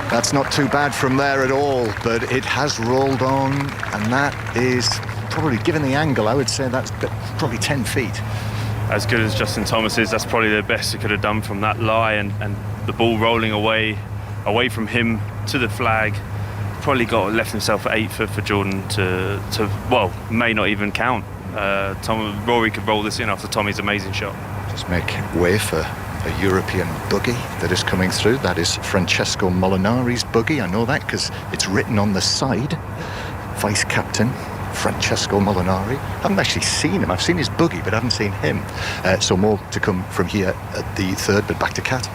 That's not too bad from there at all, but it has rolled on, and that is probably, given the angle, I would say that's probably 10 feet. As good as Justin Thomas is, that's probably the best he could have done from that lie, and the ball rolling away from him to the flag. Probably left himself at 8 for Jordan to may not even count. Rory could roll this in after Tommy's amazing shot. Just make way for a European buggy that is coming through. That is Francesco Molinari's buggy. I know that because it's written on the side. Vice captain Francesco Molinari. I haven't actually seen him. I've seen his buggy, but I haven't seen him. So more to come from here at the third, but back to Kat.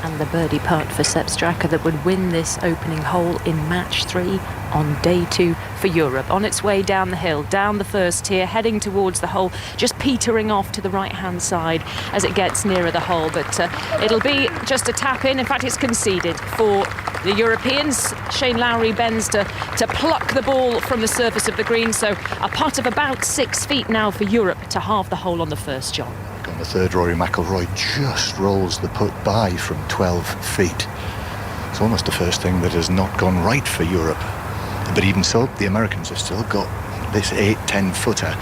And the birdie putt for Sepp Straka that would win this opening hole in match 3 on day 2 for Europe. On its way down the hill, down the first tier, heading towards the hole, just petering off to the right-hand side as it gets nearer the hole. But it'll be just a tap in. In fact, it's conceded for the Europeans. Shane Lowry bends to pluck the ball from the surface of the green. So a putt of about 6 feet now for Europe to halve the hole on the first, John. On the third, Rory McIlroy just rolls the putt by from 12 feet. It's almost the first thing that has not gone right for Europe. But even so, the Americans have still got this 8-10 footer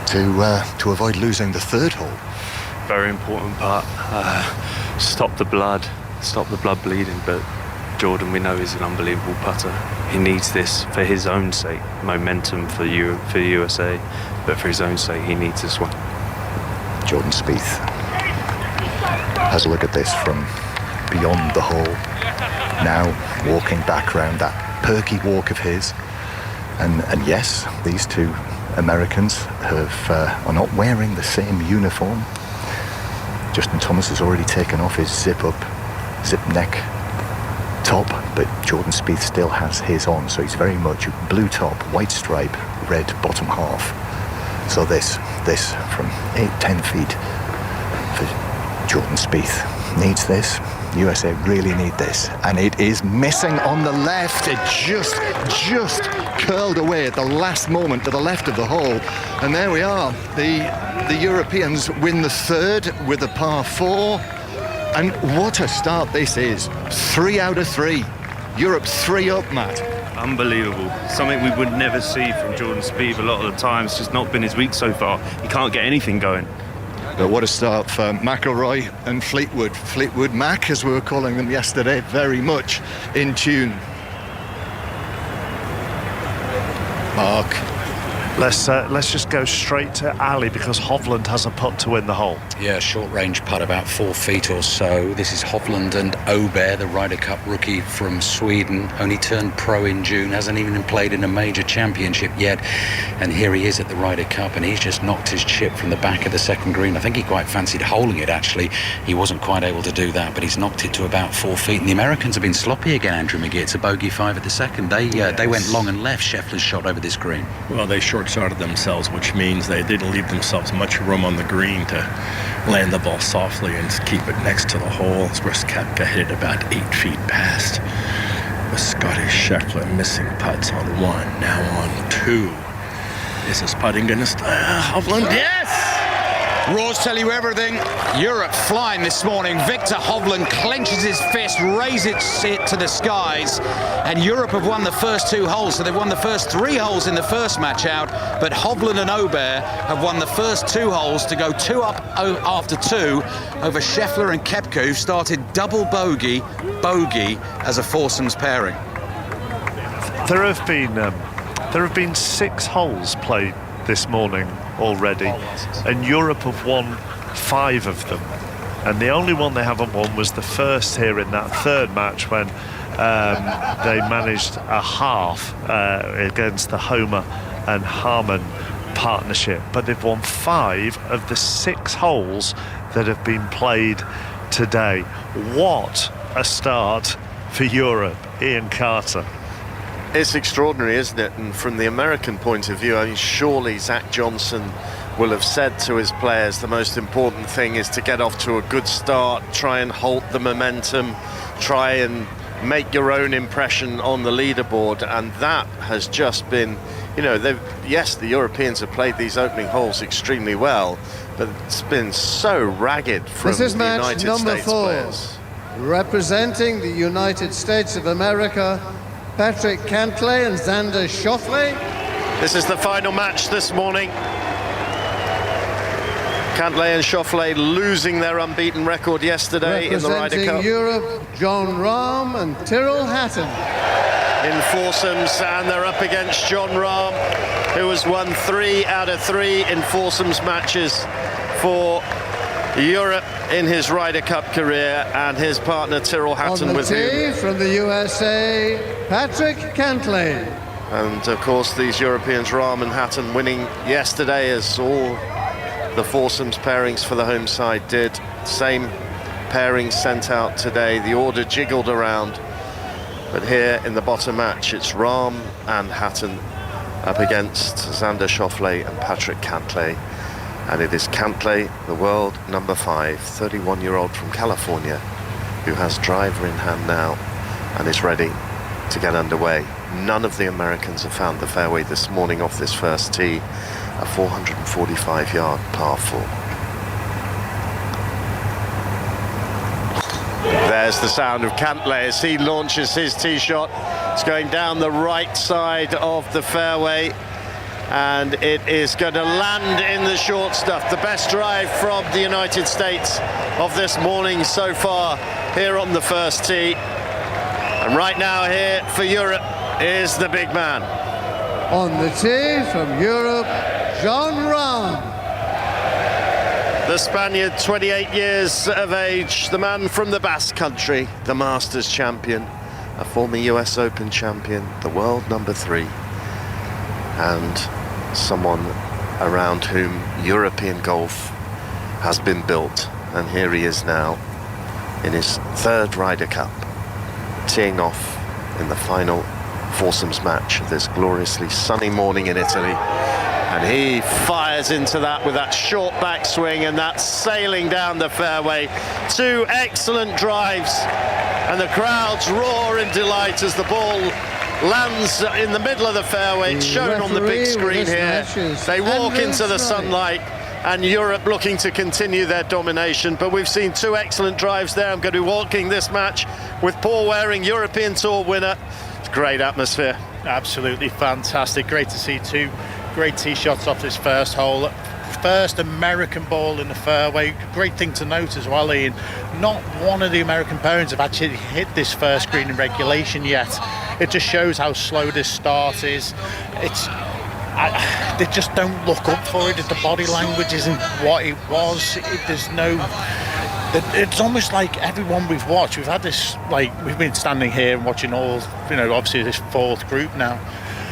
to avoid losing the third hole. Very important part. Stop the blood bleeding. But Jordan, we know, is an unbelievable putter. He needs this for his own sake. Momentum for USA, but for his own sake, he needs this one. Jordan Spieth has a look at this from beyond the hole. Now walking back round that perky walk of his. And yes, these two Americans are not wearing the same uniform. Justin Thomas has already taken off his zip neck top, but Jordan Spieth still has his on, so he's very much blue top, white stripe, red bottom half. So this from 8-10 feet for Jordan Spieth. Needs this. USA really need this, and it is missing on the left. It just curled away at the last moment to the left of the hole, and there we are. The Europeans win the third with a par 4, and what a start this is. 3 out of 3. Europe 3 up, Matt. Unbelievable. Something we would never see from Jordan Spieth a lot of the time. It's just not been his week so far. He can't get anything going. But what a start for McIlroy and Fleetwood. Fleetwood Mac, as we were calling them yesterday, very much in tune. Mark. Let's just go straight to Ali, because Hovland has a putt to win the hole. Yeah, short range putt, about 4 feet or so. This is Hovland and Oberg, the Ryder Cup rookie from Sweden. Only turned pro in June, hasn't even played in a major championship yet. And here he is at the Ryder Cup, and he's just knocked his chip from the back of the second green. I think he quite fancied holding it, actually. He wasn't quite able to do that, but he's knocked it to about 4 feet. And the Americans have been sloppy again, Andrew McGee. It's a bogey 5 at the second. They went long and left Scheffler's shot over this green. Well, they short-shotted themselves, which means they didn't leave themselves much room on the green to land the ball softly and keep it next to the hole. Whereas Koepka hit it about 8 feet past. With Scottish Scheffler missing putts on 1, now on 2. Is his putting going to Hovland? Yes! Raws tell you everything. Europe flying this morning. Victor Hovland clenches his fist, raises it to the skies, and Europe have won the first 2 holes. So they've won the first 3 holes in the first match out, but Hovland and Oberg have won the first 2 holes to go 2 up after 2 over Scheffler and Koepka, who started double bogey as a foursomes pairing. There have been 6 holes played this morning already, and Europe have won 5 of them, and the only one they haven't won was the first here in that third match, when they managed a half against the Homer and Harmon partnership. But they've won 5 of the 6 holes that have been played today. What a start for Europe. Ian Carter. It's extraordinary, isn't it? And from the American point of view, I mean, surely Zach Johnson will have said to his players the most important thing is to get off to a good start, try and halt the momentum, try and make your own impression on the leaderboard. And that has just been, you know, yes, the Europeans have played these opening holes extremely well, but it's been so ragged from the United States players. Representing the United States of America, Patrick Cantlay and Xander Schauffele. This is the final match this morning. Cantlay and Schauffele losing their unbeaten record yesterday in the Ryder Cup. Representing Europe, John Rahm and Tyrrell Hatton. In foursomes, and they're up against John Rahm, who has won 3 out of 3 in foursomes matches for Europe in his Ryder Cup career, and his partner Tyrrell Hatton on the with tee him. from the USA, Patrick Cantlay. And of course these Europeans, Rahm and Hatton, winning yesterday, as all the foursomes pairings for the home side did. Same pairings sent out today. The order jiggled around, but here in the bottom match it's Rahm and Hatton up against Xander Schauffele and Patrick Cantlay. And it is Cantlay, the world number 5, 31-year-old from California, who has driver in hand now and is ready to get underway. None of the Americans have found the fairway this morning off this first tee, a 445-yard par 4. There's the sound of Cantlay as he launches his tee shot. It's going down the right side of the fairway. and it is going to land in the short stuff. The best drive from the United States of this morning so far here on the first tee. And right now here for Europe is the big man. On the tee from Europe, Jon Rahm. The Spaniard, 28 years of age, the man from the Basque Country, the Masters champion, a former US Open champion, the world number 3, and someone around whom European golf has been built. And here he is now in his 3rd Ryder Cup, teeing off in the final foursomes match of this gloriously sunny morning in Italy. And he fires into that with that short backswing, and that's sailing down the fairway. 2 excellent drives, and the crowds roar in delight as the ball lands in the middle of the fairway. It's shown on the big screen here. They walk into the sunlight, and Europe looking to continue their domination. But we've seen 2 excellent drives there. I'm going to be walking this match with Paul Waring, European Tour winner. It's a great atmosphere. Absolutely fantastic. Great to see 2 great tee shots off this first hole. First American ball in the fairway. Great thing to note as well, Ian, not one of the American pairings have actually hit this first green in regulation yet. It just shows how slow this start is. They just don't look up for it. The body language isn't what it was. It's almost like everyone we've watched, we've had this, like, we've been standing here and watching all, obviously this 4th group now.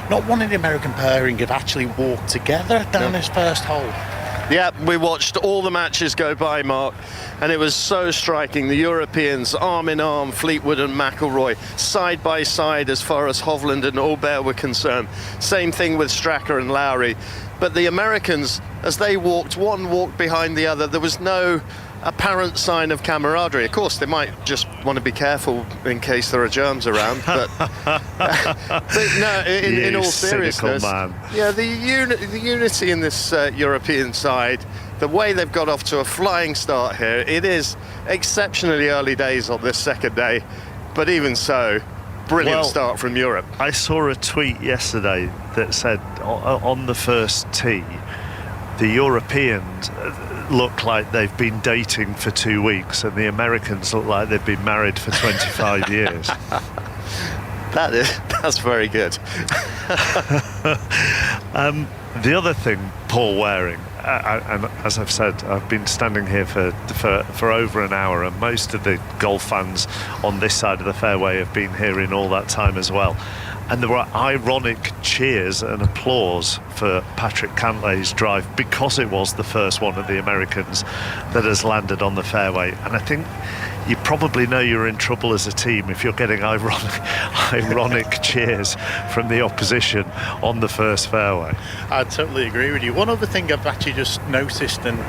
Not one of the American pairing have actually walked together down this first hole. Yeah, we watched all the matches go by, Mark, and it was so striking. The Europeans, arm in arm, Fleetwood and McIlroy, side by side as far as Hovland and Aubert were concerned. Same thing with Stracker and Lowry. But the Americans, as they walked, one walked behind the other. There was no apparent sign of camaraderie. Of course, they might just want to be careful in case there are germs around, but no, in all seriousness, man. Yeah, the unity in this European side, the way they've got off to a flying start here, it is exceptionally early days on this second day, but even so, brilliant start from Europe. I saw a tweet yesterday that said on the first tee, the Europeans look like they've been dating for 2 weeks, and the Americans look like they've been married for 25 years. That's very good. The other thing, Paul Waring, and as I've said, I've been standing here for over an hour, and most of the golf fans on this side of the fairway have been here in all that time as well. And there were ironic cheers and applause for Patrick Cantlay's drive because it was the first one of the Americans that has landed on the fairway. And I think you probably know you're in trouble as a team if you're getting ironic cheers from the opposition on the first fairway. I totally agree with you. One other thing I've actually just noticed, and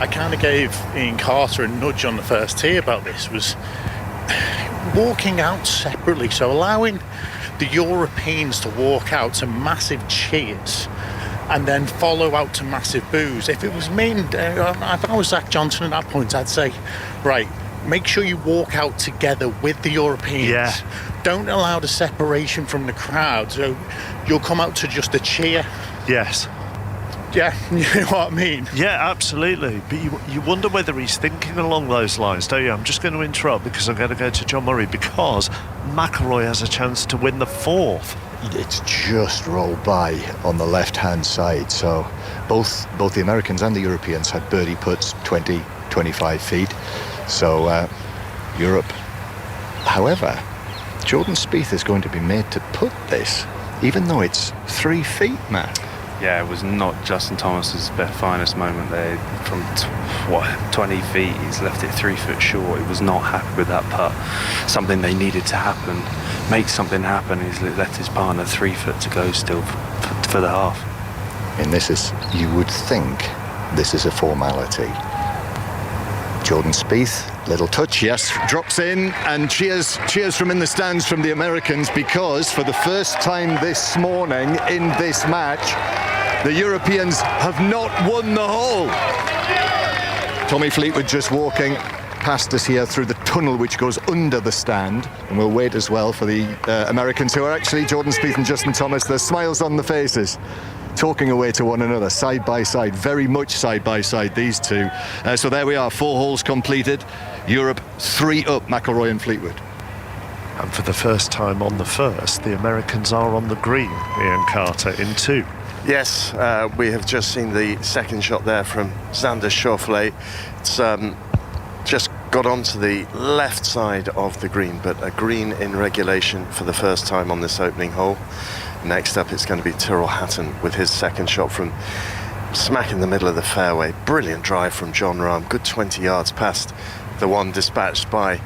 I kind of gave Ian Carter a nudge on the first tee about this, was walking out separately. So allowing the Europeans to walk out to massive cheers and then follow out to massive boos. If it was me, if I was Zach Johnson at that point, I'd say, right, make sure you walk out together with the Europeans. Yeah. Don't allow the separation from the crowd, so you'll come out to just a cheer. Yes. Yeah, you know what I mean? Yeah, absolutely. But you wonder whether he's thinking along those lines, don't you? I'm just going to interrupt because I'm going to go to John Murray, because McIlroy has a chance to win the 4th. It's just rolled by on the left-hand side. So both the Americans and the Europeans had birdie putts 20, 25 feet. So Europe. However, Jordan Spieth is going to be made to putt this, even though it's 3 feet, Matt. Yeah, it was not Justin Thomas's finest moment there. From 20 feet, he's left it 3 foot short. He was not happy with that putt. Something they needed to happen, make something happen. He's left his partner 3 foot to go still for the half. And this is, you would think, this is a formality. Jordan Spieth, little touch, yes, drops in, and cheers from in the stands from the Americans, because for the first time this morning in this match, the Europeans have not won the hole. Tommy Fleetwood just walking past us here through the tunnel which goes under the stand, and we'll wait as well for the Americans, who are actually Jordan Spieth and Justin Thomas. There's smiles on the faces. talking away to one another, side by side, very much side by side, these two. So there we are, 4 holes completed. Europe 3 up, McIlroy and Fleetwood. And for the first time on the first, the Americans are on the green, Ian Carter, in 2. Yes, we have just seen the second shot there from Xander Schauffele. It's just got onto the left side of the green, but a green in regulation for the first time on this opening hole. Next up, it's going to be Tyrrell Hatton with his second shot from smack in the middle of the fairway. Brilliant drive from Jon Rahm, good 20 yards past the one dispatched by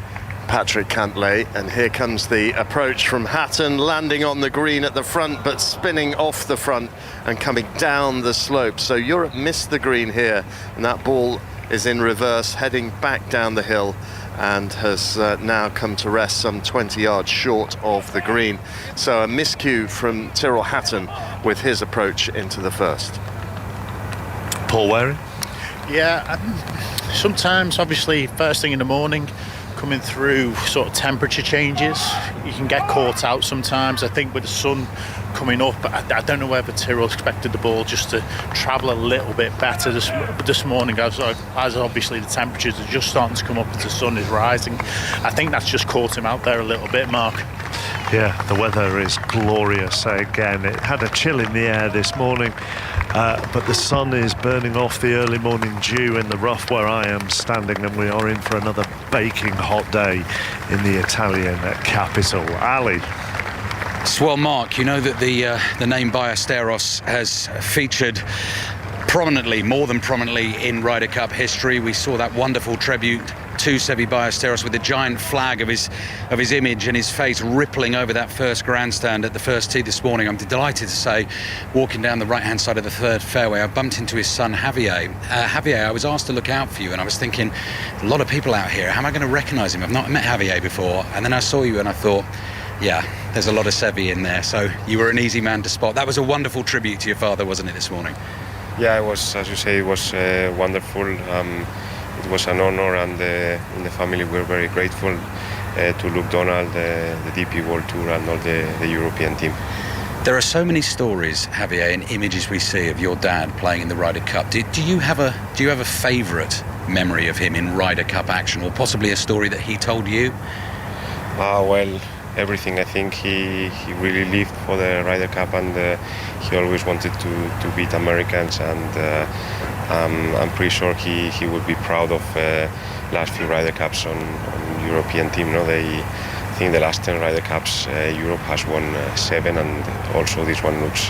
Patrick Cantlay, and here comes the approach from Hatton, landing on the green at the front but spinning off the front and coming down the slope. So Europe missed the green here, and that ball is in reverse, heading back down the hill, and has now come to rest some 20 yards short of the green. So a miscue from Tyrrell Hatton with his approach into the first. Paul Waring? Yeah, sometimes obviously first thing in the morning, coming through sort of temperature changes, you can get caught out sometimes. I think with the sun coming up, I don't know whether Tyrrell expected the ball just to travel a little bit better this morning, as obviously the temperatures are just starting to come up as the sun is rising. I think that's just caught him out there a little bit, Mark. Yeah, the weather is glorious again. It had a chill in the air this morning, but the sun is burning off the early morning dew in the rough where I am standing, and we are in for another baking hot day in the Italian capital. Ali. Well, Mark, you know that the name Ballesteros has featured prominently, more than prominently, in Ryder Cup history. We saw that wonderful tribute to Seve Ballesteros with the giant flag of his image and his face rippling over that first grandstand at the first tee this morning. I'm delighted to say, walking down the right-hand side of the third fairway, I bumped into his son, Javier. Javier, I was asked to look out for you, and I was thinking, a lot of people out here, how am I going to recognise him? I've not met Javier before. And then I saw you and I thought, yeah, there's a lot of Seve in there, so you were an easy man to spot. That was a wonderful tribute to your father, wasn't it, this morning? Yeah, it was, as you say, it was wonderful. It was an honor, and in the family we're very grateful to Luke Donald, the DP World Tour, and all the European team. There are so many stories, Javier, and images we see of your dad playing in the Ryder Cup. Do you have a favourite memory of him in Ryder Cup action, or possibly a story that he told you? Well, everything. I think he really lived for the Ryder Cup, and he always wanted to beat Americans, and I'm pretty sure he would be proud of last few Ryder Cups on European team. No, I think the last 10 Ryder Cups, Europe has won 7, and also this one looks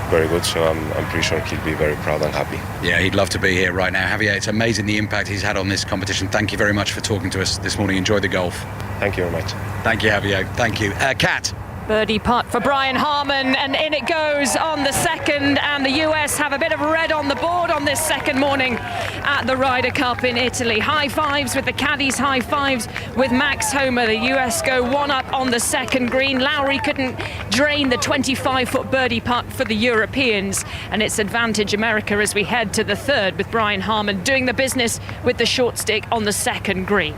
very good, so I'm pretty sure he'll be very proud and happy. Yeah, he'd love to be here right now. Javier, it's amazing the impact he's had on this competition. Thank you very much for talking to us this morning. Enjoy the golf. Thank you very much. Thank you, Javier. Thank you. Kat. Birdie putt for Brian Harman, and in it goes on the second, and the US have a bit of red on the board on this second morning at the Ryder Cup in Italy. High fives with the caddies, high fives with Max Homa. The US go one up on the second green. Lowry couldn't drain the 25-foot birdie putt for the Europeans, and it's advantage America as we head to the third, with Brian Harman doing the business with the short stick on the second green.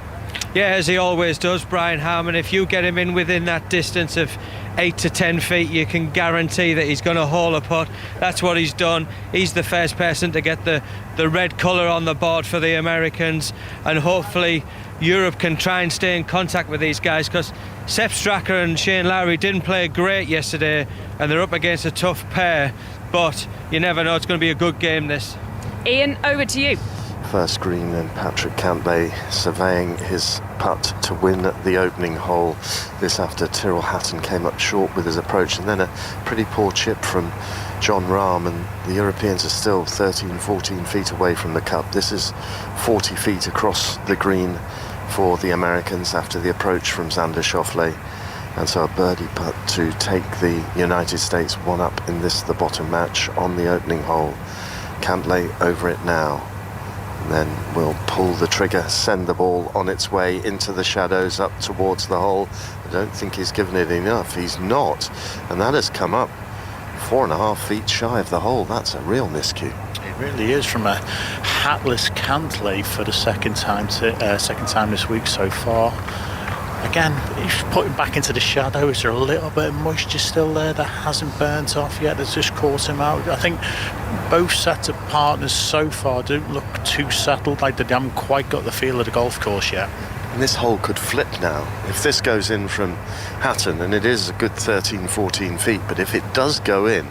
Yeah, as he always does, Brian Harman. If you get him in within that distance of 8 to 10 feet, you can guarantee that he's going to haul a putt. That's what he's done. He's the first person to get the red colour on the board for the Americans, and hopefully Europe can try and stay in contact with these guys, because Sepp Straka and Shane Lowry didn't play great yesterday, and they're up against a tough pair, but you never know, it's going to be a good game, this. Ian, over to you. First green, and Patrick Cantlay surveying his putt to win the opening hole. This after Tyrrell Hatton came up short with his approach, and then a pretty poor chip from Jon Rahm, and the Europeans are still 13-14 feet away from the cup. This is 40 feet across the green for the Americans after the approach from Xander Schauffele, and so a birdie putt to take the United States one up in this, the bottom match, on the opening hole. Cantlay over it now. And then we'll pull the trigger, send the ball on its way into the shadows up towards the hole. I don't think he's given it enough. He's not. And that has come up 4.5 feet shy of the hole. That's a real miscue. It really is, from a hatless Cantlay for the second time this week so far. again, he's putting back into the shadow. Is there a little bit of moisture still there that hasn't burnt off yet? That's just caught him out. I think both sets of partners so far don't look too settled, like they haven't quite got the feel of the golf course yet. And this hole could flip now. If this goes in from Hatton, and it is a good 13, 14 feet, but if it does go in,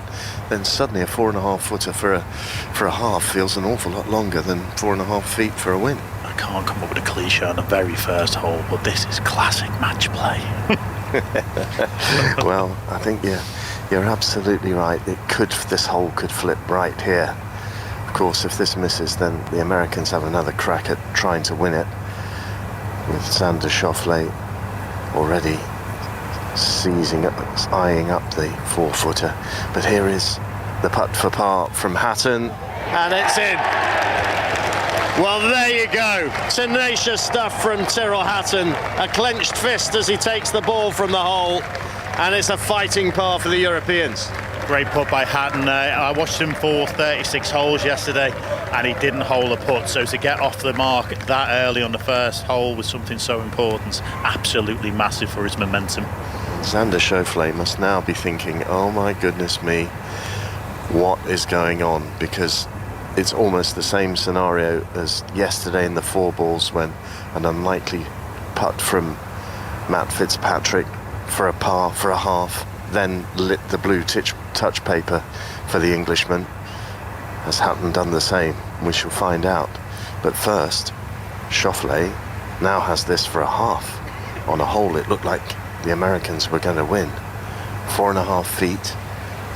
then suddenly a 4.5 footer for a half feels an awful lot longer than 4.5 feet for a win. I can't come up with a cliche on the very first hole, but this is classic match play. Well, I think you're absolutely right. This hole could flip right here. Of course, if this misses, then the Americans have another crack at trying to win it, with Xander Schauffele already eyeing up the 4-footer. But here is the putt for par from Hatton, and it's in. Well, there you go. Tenacious stuff from Tyrrell Hatton. A clenched fist as he takes the ball from the hole, and it's a fighting par for the Europeans. Great putt by Hatton. I watched him for 36 holes yesterday, and he didn't hole a putt. So to get off the mark that early on the first hole was something so important. Absolutely massive for his momentum. Xander Schauffele must now be thinking, oh my goodness me, what is going on? Because it's almost the same scenario as yesterday in the 4 balls, when an unlikely putt from Matt Fitzpatrick for a par, for a half, then lit the blue touch paper for the Englishman. Has Hatton done the same? We shall find out. But first, Schauffele now has this for a half. On a hole it looked like the Americans were going to win. 4.5 feet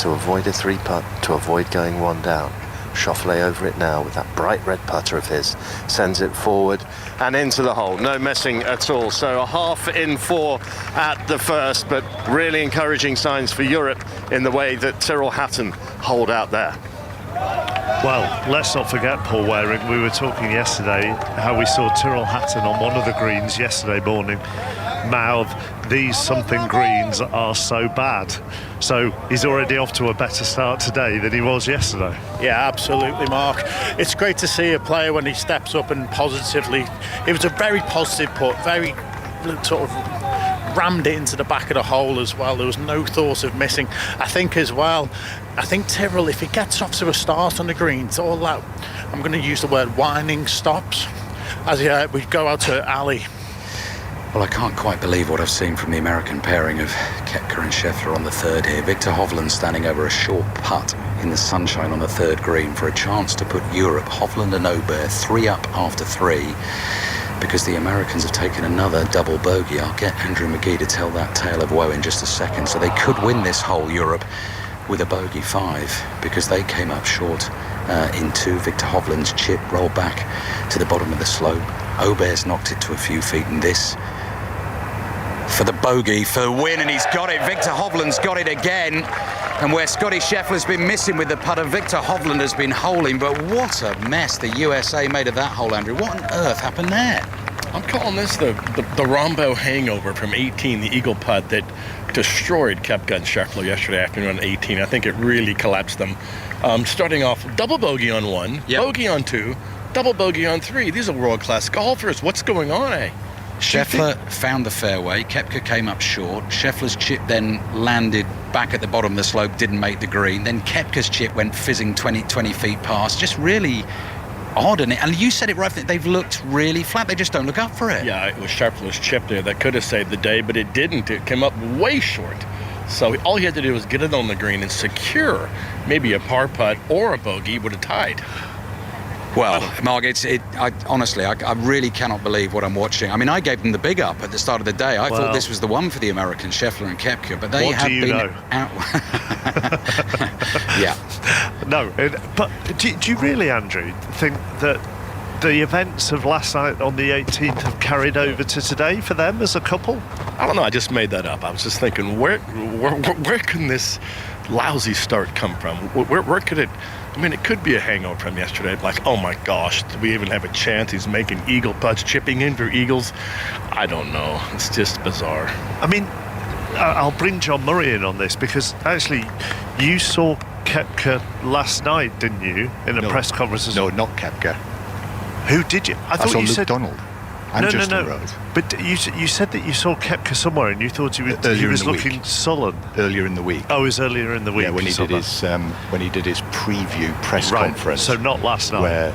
to avoid a 3-putt, to avoid going 1 down. Schauffele over it now with that bright red putter of his, sends it forward and into the hole. No messing at all. So a half in 4 at the first, but really encouraging signs for Europe in the way that Tyrrell Hatton holed out there. Well, let's not forget, Paul Waring, we were talking yesterday how we saw Tyrrell Hatton on one of the greens yesterday morning mouth, these something greens are so bad. So he's already off to a better start today than he was yesterday. Yeah, absolutely, Mark. It's great to see a player when he steps up and positively. It was a very positive putt, very sort of rammed it into the back of the hole as well. There was no thought of missing. I think as well, Tyrrell, if he gets off to a start on the greens, all that, I'm going to use the word whining, stops as we go out to alley. Well, I can't quite believe what I've seen from the American pairing of Koepka and Scheffler on the third here. Victor Hovland standing over a short putt in the sunshine on the third green for a chance to put Europe, Hovland and Aubert, 3 up after 3, because the Americans have taken another double bogey. I'll get Andrew McGee to tell that tale of woe in just a second. So they could win this whole Europe with a bogey 5, because they came up short in 2. Victor Hovland's chip rolled back to the bottom of the slope. Aubert's knocked it to a few feet, and this for the bogey, for the win, and he's got it. Victor Hovland's got it again. And where Scotty Scheffler's been missing with the putter, Victor Hovland has been holing. But what a mess the USA made of that hole, Andrew. What on earth happened there? I'm calling this the Rombo hangover from 18, the eagle putt that destroyed Koepka and Scheffler yesterday afternoon on 18. I think it really collapsed them. Starting off double bogey on 1, bogey on 2, double bogey on 3. These are world-class golfers. What's going on, eh? Scheffler found the fairway. Koepka came up short. Scheffler's chip then landed back at the bottom of the slope, didn't make the green. Then Koepka's chip went fizzing 20 feet past. Just really odd, and you said it right, they've looked really flat. They just don't look up for it. Yeah, it was Scheffler's chip there that could have saved the day, but it didn't. It came up way short. So all he had to do was get it on the green and secure maybe a par putt or a bogey would have tied. Well, Mark, honestly, I really cannot believe what I'm watching. I mean, I gave them the big up at the start of the day. I thought this was the one for the Americans, Scheffler and Koepka, but they have been out. Yeah. No, but do you really, Andrew, think that the events of last night on the 18th have carried over to today for them as a couple? I don't know. I just made that up. I was just thinking, where can this lousy start come from? Where could it? I mean, it could be a hangover from yesterday. Like, oh my gosh, do we even have a chance? He's making eagle putts, chipping in for eagles. I don't know. It's just bizarre. I mean, I'll bring John Murray in on this, because actually you saw Koepka last night, didn't you, in a press conference? No, not Koepka. Who did you? I saw Luke Donald. and Justin Rose. But you said that you saw Koepka somewhere and you thought he was looking sullen. Earlier in the week. Oh, it was earlier in the week. Yeah, when he did his preview press conference. So not last night. Where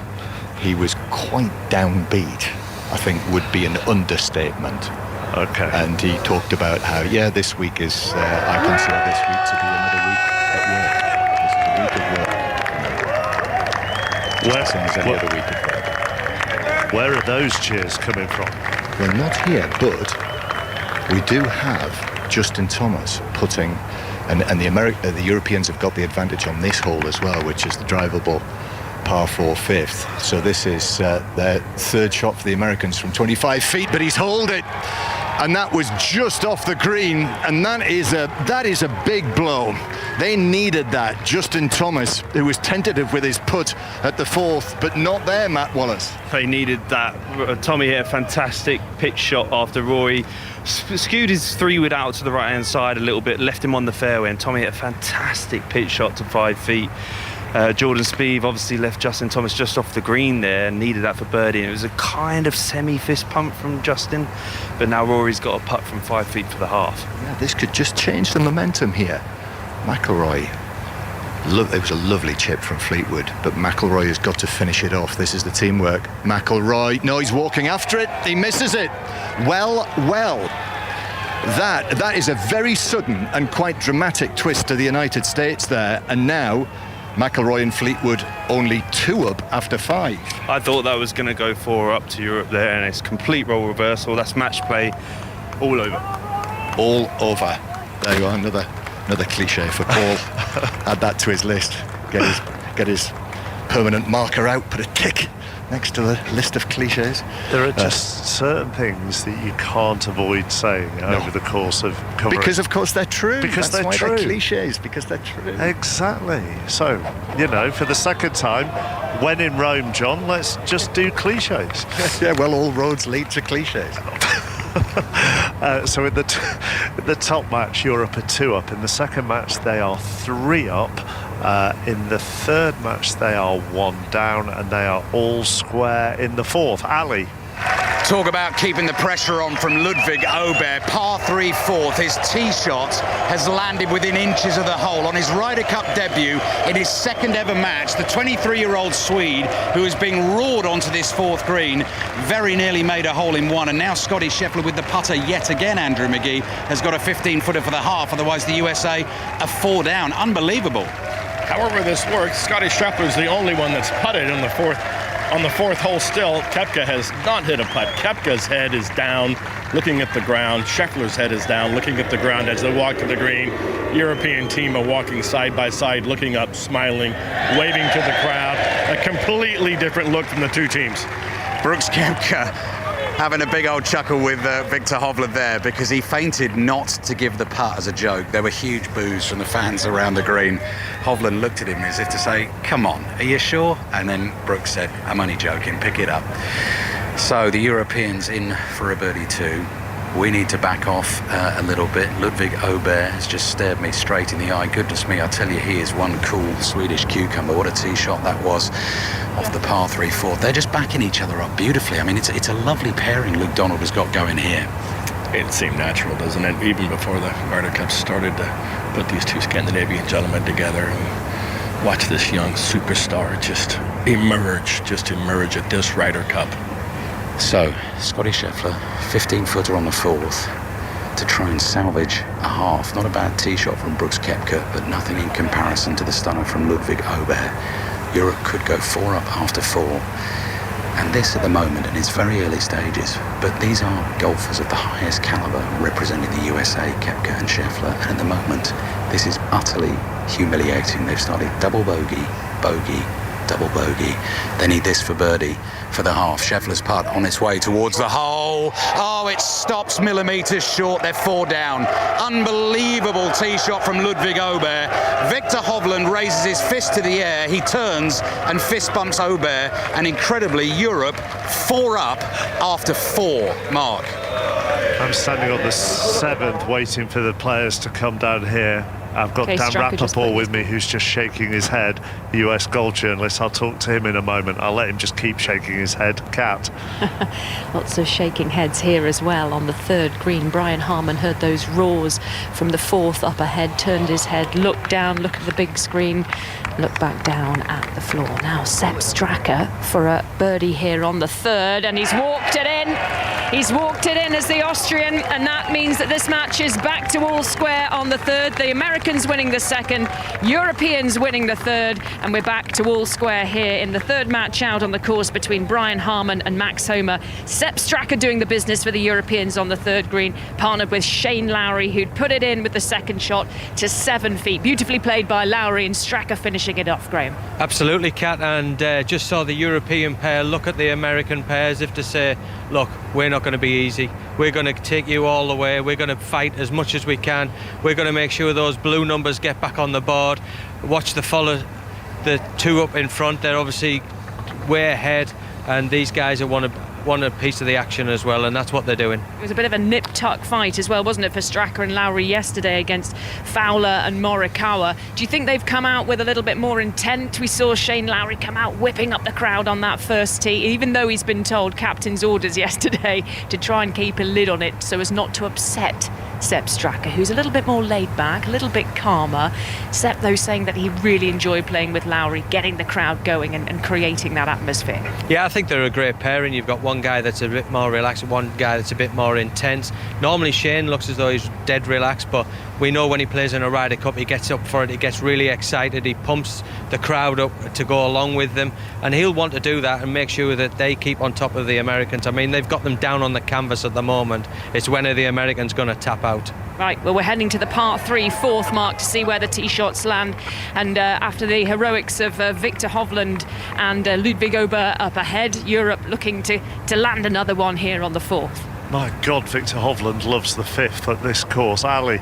he was quite downbeat, I think would be an understatement. Okay. And he talked about how, this week is, I consider this week to be another week at work. This is a week of work. Same as any other week at work. Where are those cheers coming from? Well, not here, but we do have Justin Thomas putting, and the Europeans have got the advantage on this hole as well, which is the drivable par 4 fifth. So this is their third shot for the Americans from 25 feet, but he's holed it. And that was just off the green, and that is a big blow. They needed that. Justin Thomas, who was tentative with his putt at the fourth, but not there, Matt Wallace. They needed that. Tommy hit a fantastic pitch shot after Rory skewed his 3-wood out to the right-hand side a little bit, left him on the fairway, and Tommy hit a fantastic pitch shot to 5 feet. Jordan Spieth obviously left Justin Thomas just off the green there and needed that for birdie, and it was a kind of semi-fist pump from Justin, but now Rory's got a putt from 5 feet for the half. Yeah, this could just change the momentum here. McIlroy, it was a lovely chip from Fleetwood, but McIlroy has got to finish it off. This is the teamwork. McIlroy, no, he's walking after it, he misses it. Well, that is a very sudden and quite dramatic twist to the United States there, and now McIlroy and Fleetwood only 2 up after 5. I thought that was going to go 4 up to Europe there, and it's complete role reversal. That's match play all over. All over. There you are, another cliche for Paul. Add that to his list. Get his permanent marker out, put a tick next to the list of cliches. There are just certain things that you can't avoid saying over the course of covering. Because of course they're true. Because That's they're why true. They're cliches, because they're true. Exactly. So, for the second time, when in Rome, John, let's just do cliches. Yeah, well, all roads lead to cliches. So in the top match, Europe are 2 up. In the second match, they are 3 up. In the third match, they are 1 down, and they are all square in the fourth. Ali. Talk about keeping the pressure on from Ludwig Aubert. Par 3 fourth. His tee shot has landed within inches of the hole. On his Ryder Cup debut in his second ever match, the 23-year-old Swede, who is being roared onto this fourth green, very nearly made a hole in one. And now Scotty Scheffler with the putter yet again, Andrew McGee, has got a 15-footer for the half. Otherwise, the USA are 4 down. Unbelievable. However this works, Scotty Scheffler's the only one that's putted on the fourth hole still. Koepka has not hit a putt. Koepka's head is down, looking at the ground. Scheffler's head is down, looking at the ground as they walk to the green. European team are walking side by side, looking up, smiling, waving to the crowd. A completely different look from the two teams. Brooks Koepka having a big old chuckle with Victor Hovland there, because he feinted not to give the putt as a joke. There were huge boos from the fans around the green. Hovland looked at him as if to say, come on, are you sure? And then Brooks said, I'm only joking, pick it up. So the Europeans in for a birdie 2. We need to back off a little bit. Ludwig Aubert has just stared me straight in the eye. Goodness me, I tell you, he is one cool Swedish cucumber. What a tee shot that was off the par 3 fourth. They're just backing each other up beautifully. I mean, it's a lovely pairing Luke Donald has got going here. It seemed natural, doesn't it? Even before the Ryder Cup started, to put these two Scandinavian gentlemen together and watch this young superstar just emerge at this Ryder Cup. So, Scotty Scheffler, 15-footer on the fourth to try and salvage a half. Not a bad tee shot from Brooks Koepka, but nothing in comparison to the stunner from Ludwig Aubert. Europe could go 4 up after 4. And this at the moment in its very early stages, but these are golfers of the highest caliber representing the USA, Koepka and Scheffler, and at the moment this is utterly humiliating. They've started double bogey, bogey, double bogey. They need this for birdie for the half. Scheffler's putt on its way towards the hole. Oh, it stops millimetres short. They're 4 down. Unbelievable tee shot from Ludwig Aubert. Victor Hovland raises his fist to the air. He turns and fist bumps Aubert. And incredibly, Europe 4 up after 4. Mark. I'm standing on the 7th waiting for the players to come down here. I've got Okay, Dan Straka just Rappaport with me, who's just shaking his head, US golf journalist. I'll talk to him in a moment. I'll let him just keep shaking his head. Kat. Lots of shaking heads here as well on the third green. Brian Harman heard those roars from the fourth up ahead, turned his head, looked down, looked at the big screen, looked back down at the floor. Now Sepp Straka for a birdie here on the third, and he's walked it in. He's walked it in as the Austrian, and that means that this match is back to all square on the third. The Americans winning the second, Europeans winning the third, and we're back to all square here in the third match out on the course between Brian Harman and Max Homa. Sepp Straka doing the business for the Europeans on the third green, partnered with Shane Lowry, who'd put it in with the second shot to 7 feet. Beautifully played by Lowry, and Straka finishing it off, Graham. Absolutely, Kat, and just saw the European pair look at the American pair as if to say, look, we're not going to be easy. We're going to take you all the way. We're going to fight as much as we can. We're going to make sure those blue numbers get back on the board. Watch the the two up in front. They're obviously way ahead, and these guys want a piece of the action as well, and that's what they're doing. It was a bit of a nip-tuck fight as well, wasn't it, for Straka and Lowry yesterday against Fowler and Morikawa. Do you think they've come out with a little bit more intent? We saw Shane Lowry come out whipping up the crowd on that first tee, even though he's been told captain's orders yesterday to try and keep a lid on it so as not to upset Sepp Straka, who's a little bit more laid back, a little bit calmer. Sepp, though, saying that he really enjoyed playing with Lowry, getting the crowd going and creating that atmosphere. Yeah, I think they're a great pairing. You've got one guy that's a bit more relaxed, one guy that's a bit more intense. Normally Shane looks as though he's dead relaxed, but we know when he plays in a Ryder Cup, he gets up for it, he gets really excited, he pumps the crowd up to go along with them, and he'll want to do that and make sure that they keep on top of the Americans. I mean, they've got them down on the canvas at the moment. It's when are the Americans going to tap out? Right, well, we're heading to the par 3 fourth mark to see where the tee shots land, and after the heroics of Victor Hovland and Ludwig Ober up ahead, Europe looking to land another one here on the fourth. My God, Victor Hovland loves the fifth at this course. Ali.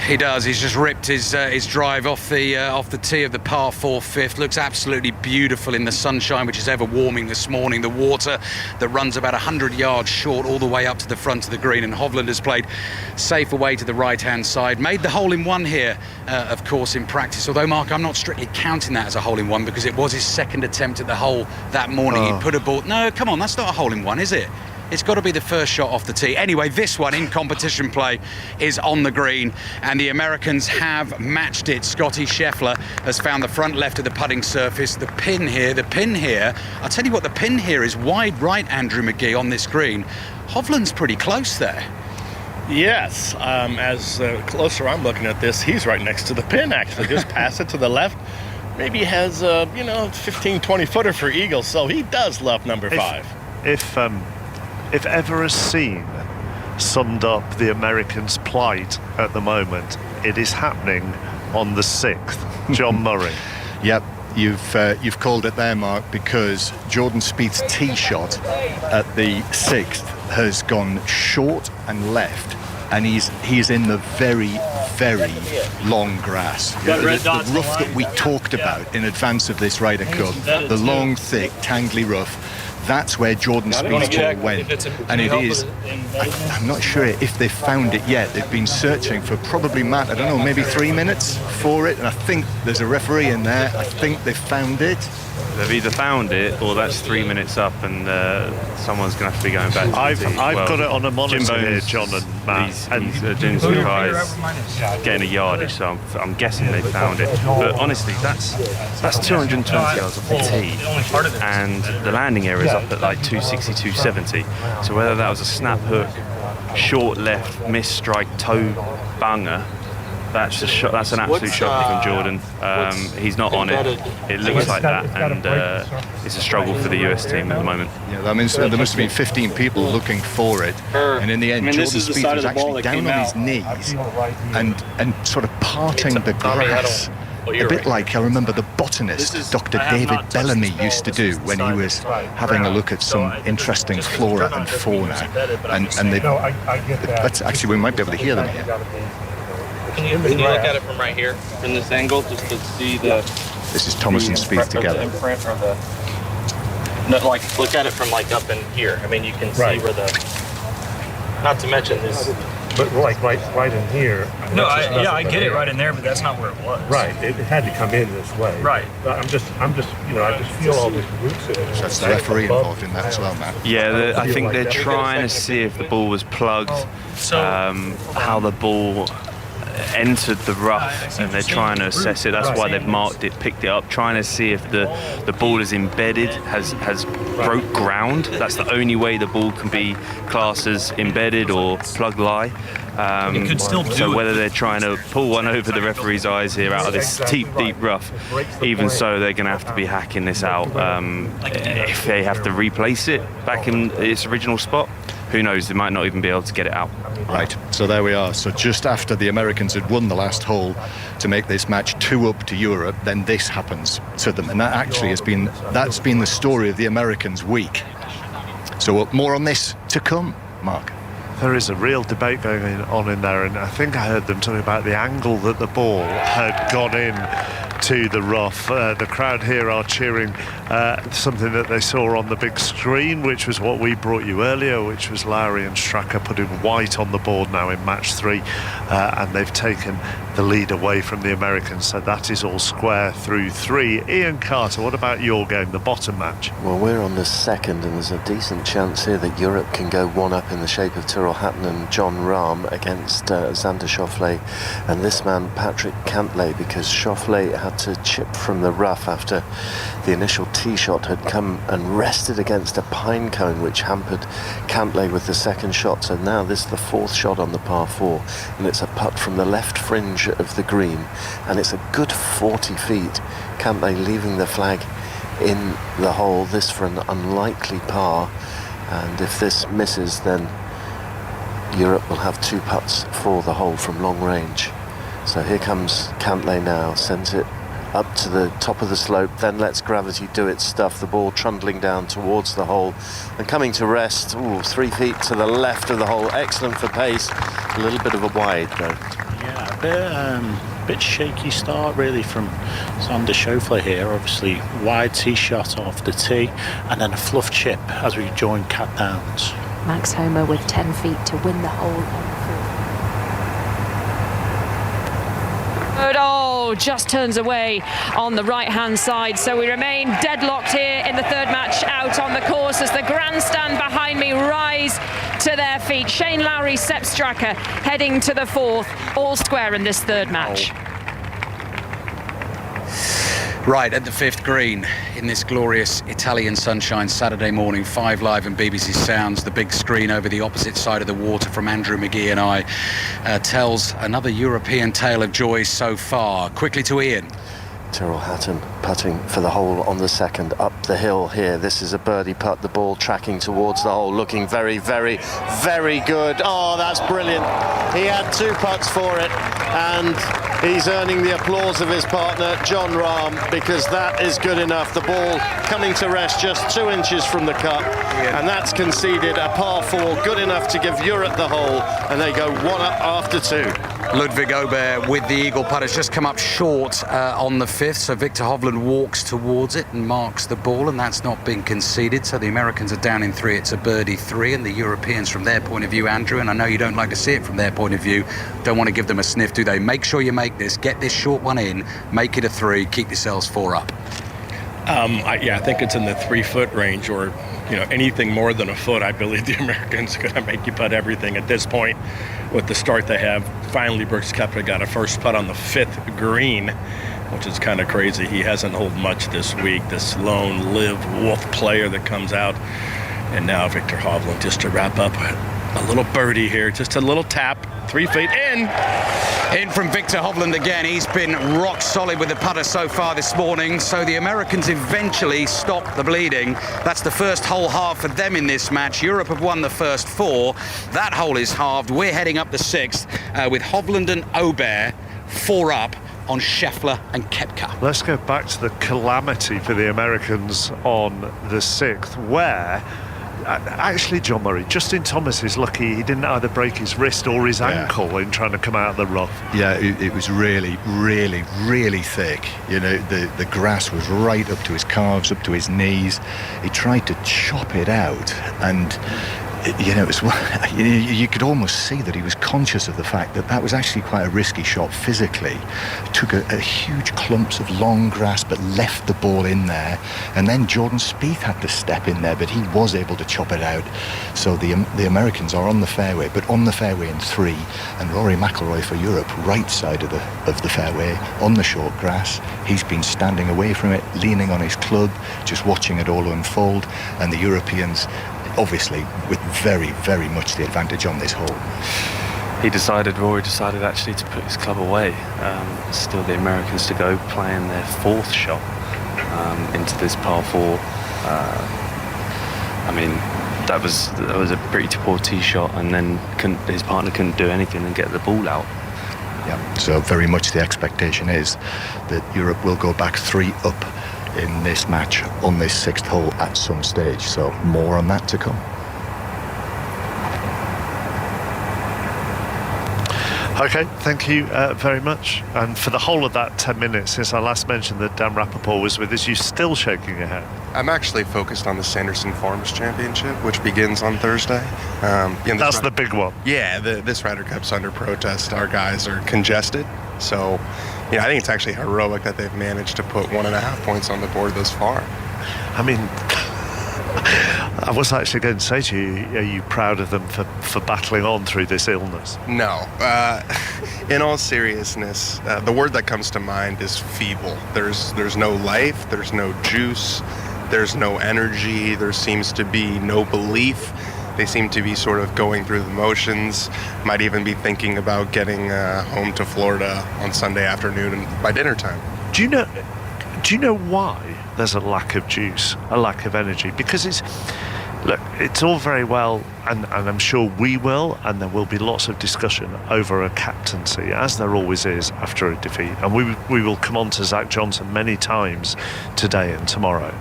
He does. He's just ripped his drive off the tee of the par 4 fifth. Looks absolutely beautiful in the sunshine, which is ever warming this morning. The water that runs about 100 yards short all the way up to the front of the green, and Hovland has played safe away to the right-hand side. Made the hole-in-one here, of course, in practice. Although, Mark, I'm not strictly counting that as a hole-in-one because it was his second attempt at the hole that morning. He put a ball... No, come on, that's not a hole-in-one, is it? It's got to be the first shot off the tee. Anyway, this one in competition play is on the green, and the Americans have matched it. Scotty Scheffler has found the front left of the putting surface. The pin here, I'll tell you what, the pin here is wide right, Andrew McGee, on this green. Hovland's pretty close there. Yes, as closer I'm looking at this, he's right next to the pin, actually. Just pass it to the left. Maybe he has, 15, 20 footer for eagle, so he does love number 5. If ever a scene summed up the Americans' plight at the moment, it is happening on the 6th. John Murray. Yep, you've called it there, Mark, because Jordan Spieth's tee shot at the 6th has gone short and left, and he's in the very, very long grass. The rough that we talked about in advance of this Ryder Cup, the long, thick, tangly rough. That's where Jordan Spieth's ball went, and it is. I'm not sure if they've found it yet. They've been searching for probably, Matt, I don't know, maybe 3 minutes for it, and I think there's a referee in there. I think they've found it. They've either found it or that's 3 minutes up, and someone's going to have to be going back to I've the tee. got it on a monitor Jim here, Bones, John and Matt. Jim Sakai getting a yardage, so I'm guessing they found it. But honestly, that's 220 yards off the tee, and the landing area is up at like 260, 270. So whether that was a snap hook, short left, miss strike, toe banger, that's a shot. That's an absolute shot from Jordan. He's not on it. It looks like that, and it's a struggle for the US team at the moment. Yeah, that means there must have been 15 people looking for it, and in the end, Jordan Spieth was actually down on his knees and sort of parting the grass. A bit like I remember the botanist Dr. David Bellamy used to do when he was having a look at some interesting flora and fauna. And let's actually, we might be able to hear them here. Can you look at it from right here, from this angle, just to see the... This is Thomas and Spieth together. The imprint or the... No, like, look at it from, like, up in here. I mean, you can see where the... Not to mention, there's But right in here. No, I get it right in there, but that's not where it was. Right, it had to come in this way. Right. But I just feel all these roots in it. So that's the referee involved in that as well, Matt. Yeah, I think they're trying to see if the ball was plugged, how the ball entered the rough, and they're trying to assess it. That's why they've marked it, picked it up, trying to see if the ball is embedded, has broke ground. That's the only way the ball can be classed as embedded or plug lie. It could still do so whether they're trying to pull one over the referee's eyes here out of this deep rough, even so they're going to have to be hacking this out. If they have to replace it back in its original spot, who knows, they might not even be able to get it out. Right, so there we are. So just after the Americans had won the last hole to make this match 2-up to Europe, then this happens to them. And that actually that's been the story of the Americans' week. So more on this to come, Mark. There is a real debate going on in there, and I think I heard them talking about the angle that the ball had gone in to the rough. The crowd here are cheering something that they saw on the big screen, which was what we brought you earlier, which was Lowry and Straka putting white on the board now in match 3, and they've taken the lead away from the Americans, so that is all square through 3. Ian Carter, what about your game, the bottom match? Well, we're on the second, and there's a decent chance here that Europe can go 1-up in the shape of Tyrrell Hatton and John Rahm against Xander Schauffele and this man Patrick Cantlay, because Schauffele had to chip from the rough after the initial tee shot had come and rested against a pine cone, which hampered Cantlay with the second shot. So now this is the 4th shot on the par 4, and it's a putt from the left fringe of the green, and it's a good 40 feet. Cantlay leaving the flag in the hole, this for an unlikely par, and if this misses, then Europe will have 2 putts for the hole from long range. So here comes Cantlay now, sends it up to the top of the slope, then lets gravity do its stuff, the ball trundling down towards the hole and coming to rest. 3 feet to the left of the hole, excellent for pace, a little bit of a wide though. Yeah, a bit shaky start really from Xander Schauffele here. Obviously wide tee shot off the tee, and then a fluff chip as we join Cat Downs. Max Homer with 10 feet to win the hole on the 4th. Oh, just turns away on the right-hand side. So we remain deadlocked here in the 3rd match out on the course as the grandstand behind me rise to their feet. Shane Lowry, Sepp Straka heading to the 4th, all square in this 3rd match. Right at the 5th green in this glorious Italian sunshine Saturday morning, 5 Live and BBC Sounds. The big screen over the opposite side of the water from Andrew McGee and I tells another European tale of joy so far. Quickly to Ian. Tyrrell Hatton putting for the hole on the 2nd up the hill here. This is a birdie putt, the ball tracking towards the hole, looking very, very, very good. Oh, that's brilliant. He had 2 putts for it, and he's earning the applause of his partner, John Rahm, because that is good enough. The ball coming to rest just 2 inches from the cup, and that's conceded a par 4, good enough to give Europe the hole, and they go 1-up after 2. Ludwig Aubert with the eagle putt has just come up short on the 5th, so Victor Hovland walks towards it and marks the ball, and that's not been conceded. So the Americans are down in 3. It's a birdie 3, and the Europeans, from their point of view, Andrew, and I know you don't like to see it from their point of view, don't want to give them a sniff, do they? Make sure you make this, get this short one in, make it a 3, keep yourselves 4 up. I think it's in the 3-foot range, or anything more than a foot. I believe the Americans are going to make you putt everything at this point with the start they have. Finally, Brooks Koepka got a first putt on the 5th green, which is kind of crazy. He hasn't held much this week, this lone live wolf player that comes out. And now Victor Hovland, just to wrap up, a little birdie here, just a little tap, 3 feet in. In from Victor Hovland again. He's been rock solid with the putter so far this morning. So the Americans eventually stop the bleeding. That's the first hole halved for them in this match. Europe have won the first 4. That hole is halved. We're heading up the 6th with Hovland and Aubert 4 up on Scheffler and Koepka. Let's go back to the calamity for the Americans on the 6th, where actually, John Murray, Justin Thomas is lucky he didn't either break his wrist or his ankle in trying to come out of the rough. Yeah, it was really, really, really thick. The grass was right up to his calves, up to his knees. He tried to chop it out, and You know, it was, you could almost see that he was conscious of the fact that that was actually quite a risky shot physically. Took a huge clumps of long grass but left the ball in there, and then Jordan Spieth had to step in there, but he was able to chop it out. So the Americans are on the fairway, but on the fairway in 3, and Rory McIlroy for Europe, right side of the fairway, on the short grass. He's been standing away from it, leaning on his club, just watching it all unfold, and the Europeans obviously with very, very much the advantage on this hole. Rory decided actually to put his club away. Still the Americans to go, playing their 4th shot into this par 4. I mean, that was a pretty poor tee shot, and then his partner couldn't do anything and get the ball out. Yeah, so very much the expectation is that Europe will go back 3 up in this match on this 6th hole at some stage, so more on that to come. Okay, thank you very much. And for the whole of that 10 minutes since I last mentioned that Dan Rappaport was with us, you're still shaking your head. I'm actually focused on the Sanderson Farms Championship, which begins on Thursday. That's the big one. Yeah, this Ryder Cup's under protest. Our guys are congested, so I think it's actually heroic that they've managed to put 1.5 points on the board thus far. I mean, I was actually going to say to you, are you proud of them for battling on through this illness? No. In all seriousness, the word that comes to mind is feeble. There's no life, there's no juice, there's no energy, there seems to be no belief. They seem to be sort of going through the motions, might even be thinking about getting home to Florida on Sunday afternoon and by dinner time. Do you know why there's a lack of juice, a lack of energy? Because it's all very well, and I'm sure we will, and there will be lots of discussion over a captaincy, as there always is after a defeat. And we will come on to Zach Johnson many times today and tomorrow.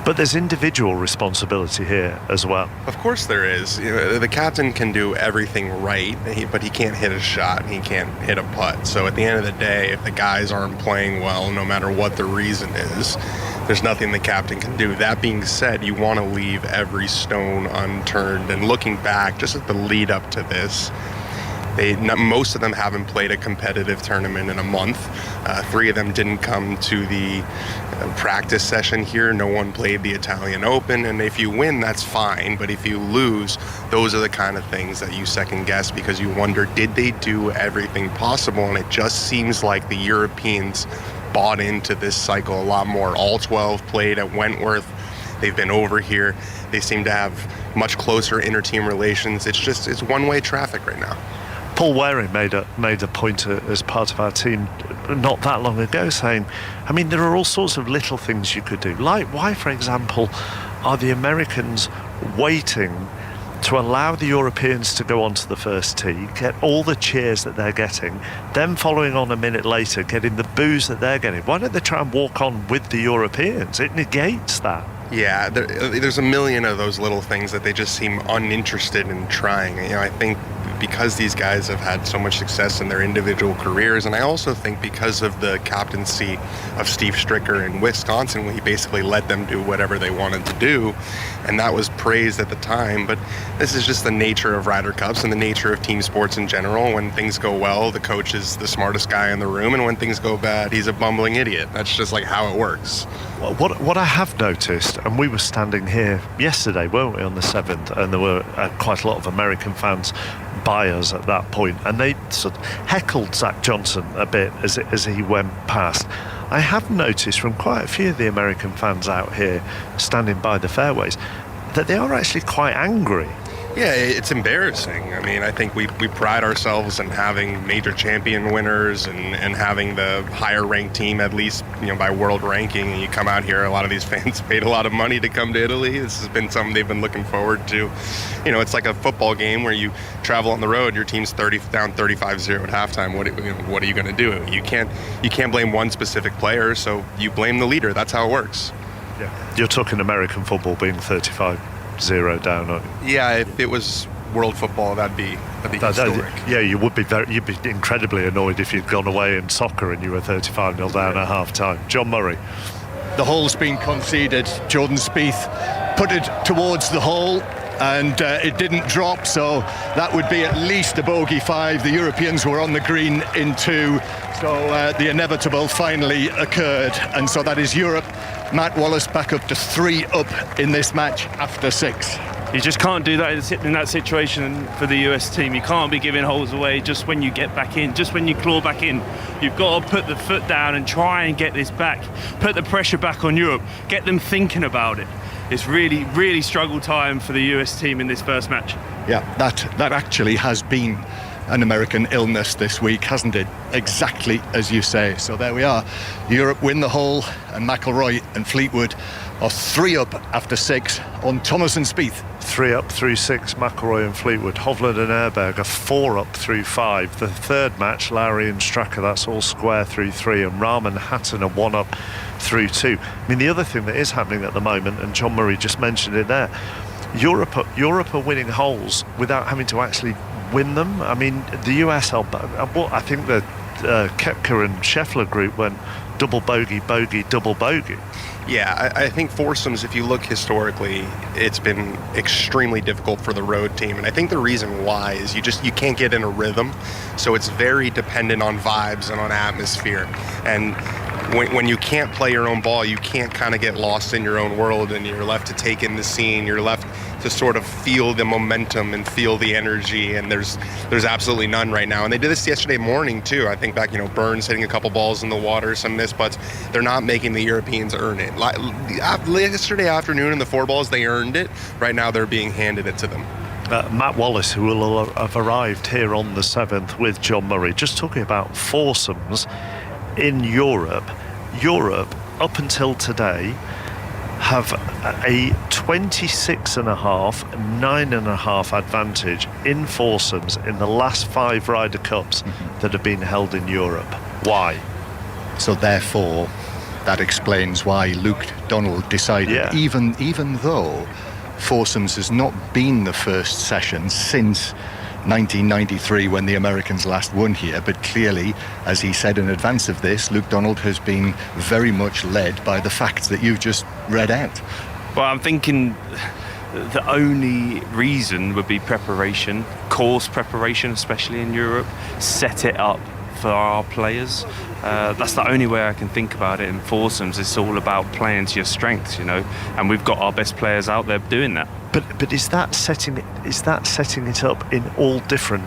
But there's individual responsibility here as well. Of course there is. The captain can do everything right, but he can't hit a shot, he can't hit a putt. So at the end of the day, if the guys aren't playing well, no matter what the reason is, there's nothing the captain can do. That being said, you want to leave every stone unturned. And looking back, just at the lead up to this, most of them haven't played a competitive tournament in a month. 3 of them didn't come to the practice session here. No one played the Italian Open, and if you win, that's fine, but if you lose, those are the kind of things that you second guess, because you wonder, did they do everything possible? And it just seems like the Europeans bought into this cycle a lot more. All 12 played at Wentworth. They've been over here. They seem to have much closer inter-team relations. It's one-way traffic right now. Paul Waring made a point as part of our team not that long ago, saying, I mean, there are all sorts of little things you could do. Like, why, for example, are the Americans waiting to allow the Europeans to go onto the first tee, get all the cheers that they're getting, then following on a minute later, getting the boos that they're getting? Why don't they try and walk on with the Europeans? It negates that. Yeah, there's a million of those little things that they just seem uninterested in trying. I think because these guys have had so much success in their individual careers, and I also think because of the captaincy of Steve Stricker in Wisconsin, he basically let them do whatever they wanted to do, and that was praised at the time. But this is just the nature of Ryder Cups and the nature of team sports in general. When things go well, the coach is the smartest guy in the room, and when things go bad, he's a bumbling idiot. That's just like how it works. What I have noticed, and we were standing here yesterday, weren't we, on the 7th, and there were quite a lot of American fans by us at that point, and they sort of heckled Zach Johnson a bit as he went past. I have noticed from quite a few of the American fans out here standing by the fairways that they are actually quite angry. Yeah, it's embarrassing. I mean, I think we pride ourselves in having major champion winners and having the higher ranked team, at least, by world ranking. And you come out here, a lot of these fans paid a lot of money to come to Italy. This has been something they've been looking forward to. It's like a football game where you travel on the road, your team's down 35-0 at halftime. What are you going to do? You can't blame one specific player, so you blame the leader. That's how it works. Yeah, you're talking American football being 35-0 down, aren't you? Yeah, if it was world football, that'd be historic. Yeah, you'd be incredibly annoyed if you'd gone away in soccer and you were 35-0 down at half time. John Murray. The hole's been conceded. Jordan Spieth put it towards the hole, and it didn't drop, so that would be at least a bogey 5. The Europeans were on the green in 2, so the inevitable finally occurred, and so that is Europe. Matt Wallace back up to 3 up in this match after 6. You just can't do that in that situation for the US team. You can't be giving holes away just when you get back in, just when you claw back in. You've got to put the foot down and try and get this back, put the pressure back on Europe, get them thinking about it. It's really, really struggle time for the US team in this first match. Yeah, that actually has been an American illness this week, hasn't it? Exactly as you say. So there we are. Europe win the hole, and McIlroy and Fleetwood are 3 up after 6 on Thomas and Spieth. 3 up through 6, McIlroy and Fleetwood. Hovland and Airberg are 4 up through 5. The third match, Lowry and Straka, that's all square through 3, and Rahm and Hatton are 1 up through 2. I mean, the other thing that is happening at the moment, and John Murray just mentioned it there, Europe are winning holes without having to actually win them. I mean, the US I think the Koepka and Scheffler group went double bogey, bogey, double bogey. Yeah, I think foursomes, if you look historically, it's been extremely difficult for the road team. And I think the reason why is you can't get in a rhythm. So it's very dependent on vibes and on atmosphere. And when you can't play your own ball, you can't kind of get lost in your own world, and you're left to take in the scene. You're left to sort of feel the momentum and feel the energy, and there's absolutely none right now. And they did this yesterday morning too. I think back, Burns hitting a couple balls in the water, some missed putts. They're not making the Europeans earn it. Yesterday afternoon in the 4 balls, they earned it. Right now they're being handed it to them. Matt Wallace, who will have arrived here on the 7th with John Murray, just talking about foursomes in Europe. Europe, up until today, have a 26.5, 9.5 advantage in foursomes in the last 5 Ryder Cups that have been held in Europe. Why? So therefore, that explains why Luke Donald decided, even though foursomes has not been the first session since 1993 when the Americans last won here, but clearly, as he said in advance of this, Luke Donald has been very much led by the facts that you've just read out. Well, I'm thinking the only reason would be preparation, course preparation, especially in Europe, set it up for our players. That's the only way I can think about it in foursomes. It's all about playing to your strengths, and we've got our best players out there doing that. But is that setting it up in all different?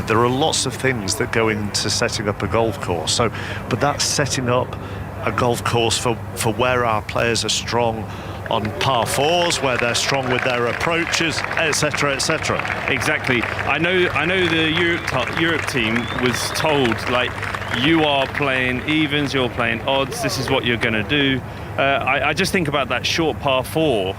There are lots of things that go into setting up a golf course. But that's setting up a golf course for where our players are strong on par 4s, where they're strong with their approaches, etc., etc. Exactly. I know the Europe team was told, you are playing evens, you're playing odds, this is what you're going to do. I just think about that short par 4,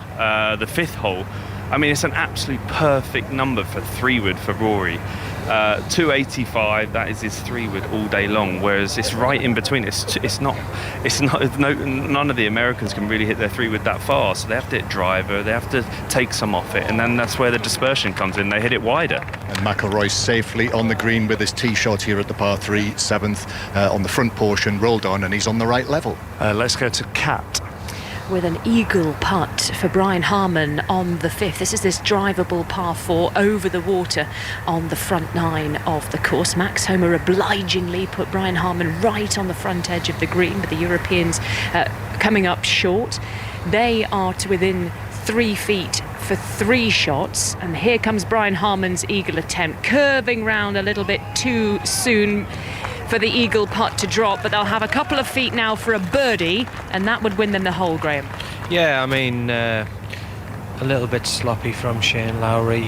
the 5th hole. I mean, it's an absolute perfect number for 3-wood for Rory. 285, that is his 3-wood all day long, whereas it's right in between. None of the Americans can really hit their 3-wood that far, so they have to hit driver, they have to take some off it, and then that's where the dispersion comes in. They hit it wider. And McIlroy safely on the green with his tee shot here at the par 3, 7th on the front portion, rolled on, and he's on the right level. Let's go to Kat. With an eagle putt for Brian Harman on the 5th. This is this drivable par 4 over the water on the front 9 of the course. Max Homer obligingly put Brian Harman right on the front edge of the green, but the Europeans coming up short. They are to within 3 feet for 3 shots, and here comes Brian Harman's eagle attempt, curving round a little bit too soon for the eagle putt to drop, but they'll have a couple of feet now for a birdie, and that would win them the hole, Graham. Yeah, I mean, a little bit sloppy from Shane Lowry,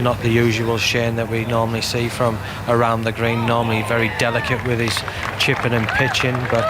not the usual Shane that we normally see from around the green, normally very delicate with his chipping and pitching, but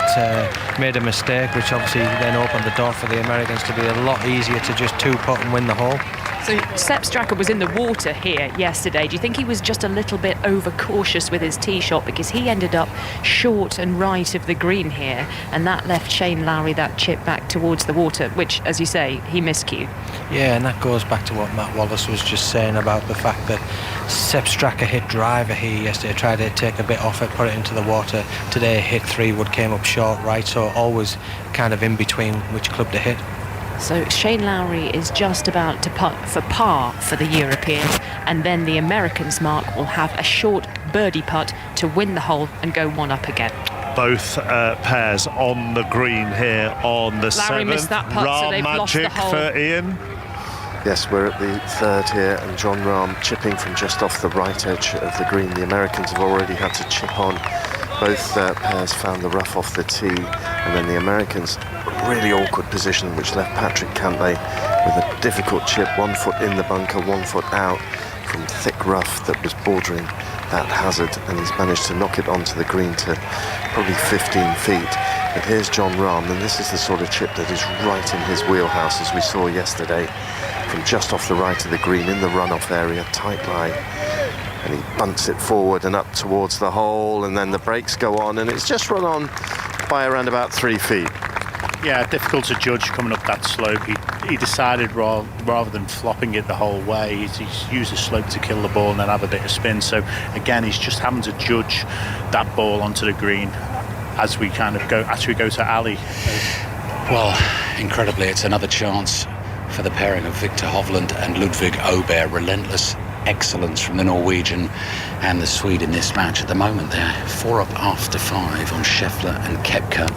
made a mistake, which obviously then opened the door for the Americans to be a lot easier to just 2-putt and win the hole. So Sepp Straka was in the water here yesterday. Do you think he was just a little bit overcautious with his tee shot, because he ended up short and right of the green here, and that left Shane Lowry that chip back towards the water, which, as you say, he miscued. Yeah, and that goes back to what Matt Wallace was just saying about the fact that Sepp Straka hit driver here yesterday, tried to take a bit off it, put it into the water. Today hit 3-wood, came up short right, so always kind of in between which club to hit. So Shane Lowry is just about to putt for par for the Europeans, and then the Americans, Mark, will have a short birdie putt to win the hole and go one up again. Both pairs on the green here on the Larry 7th. missed that putt, so they've lost the magic hole. for Ian. Yes, we're at the 3rd here, and Jon Rahm chipping from just off the right edge of the green. The Americans have already had to chip on. Both pairs found the rough off the tee, and then the Americans, a really awkward position, which left Patrick Cantlay with a difficult chip, 1 foot in the bunker, 1 foot out from thick rough that was bordering that hazard, and he's managed to knock it onto the green to probably 15 feet. But here's Jon Rahm, and this is the sort of chip that is right in his wheelhouse, as we saw yesterday, from just off the right of the green in the runoff area, tight lie. And he bunts it forward and up towards the hole, and then the brakes go on, and it's just run on by around about 3 feet. Yeah, difficult to judge coming up that slope. He decided rather than flopping it the whole way, he's used the slope to kill the ball and then have a bit of spin. So again, he's just having to judge that ball onto the green as we go to Ali. Well, incredibly, it's another chance for the pairing of Victor Hovland and Ludvig Åberg. Relentless excellence from the Norwegian and the Swede in this match. At the moment, they're 4 up after 5 on Scheffler and Koepka.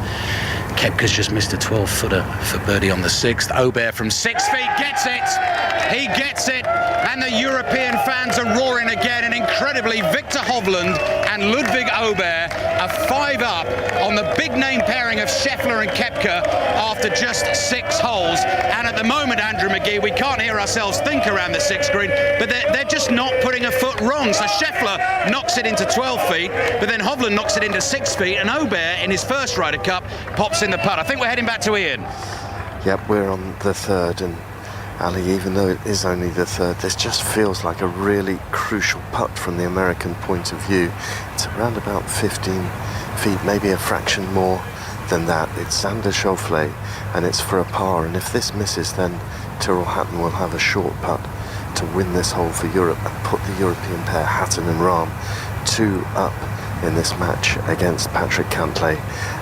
Koepka's just missed a 12-footer for birdie on the 6th. Åberg from 6 feet gets it. He gets it, and the European fans are roaring again. And incredibly, Victor Hovland and Ludvig Åberg are 5 up on the big-name pairing of Scheffler and Koepka after just 6 holes. And at the moment, Andrew McGee, we can't hear ourselves think around the 6th green, but they're just not putting a foot wrong. So Scheffler knocks it into 12 feet, but then Hovland knocks it into 6 feet, and Åberg, in his first Ryder Cup, pops in the putt. I think we're heading back to Ian. Yep, we're on the 3rd, and Ali, even though it is only the 3rd, this just feels like a really crucial putt from the American point of view. It's around about 15 feet, maybe a fraction more than that. It's Xander Schauffele, and it's for a par, and if this misses, then Tyrrell Hatton will have a short putt to win this hole for Europe and put the European pair, Hatton and Rahm, 2 up in this match against Patrick Cantlay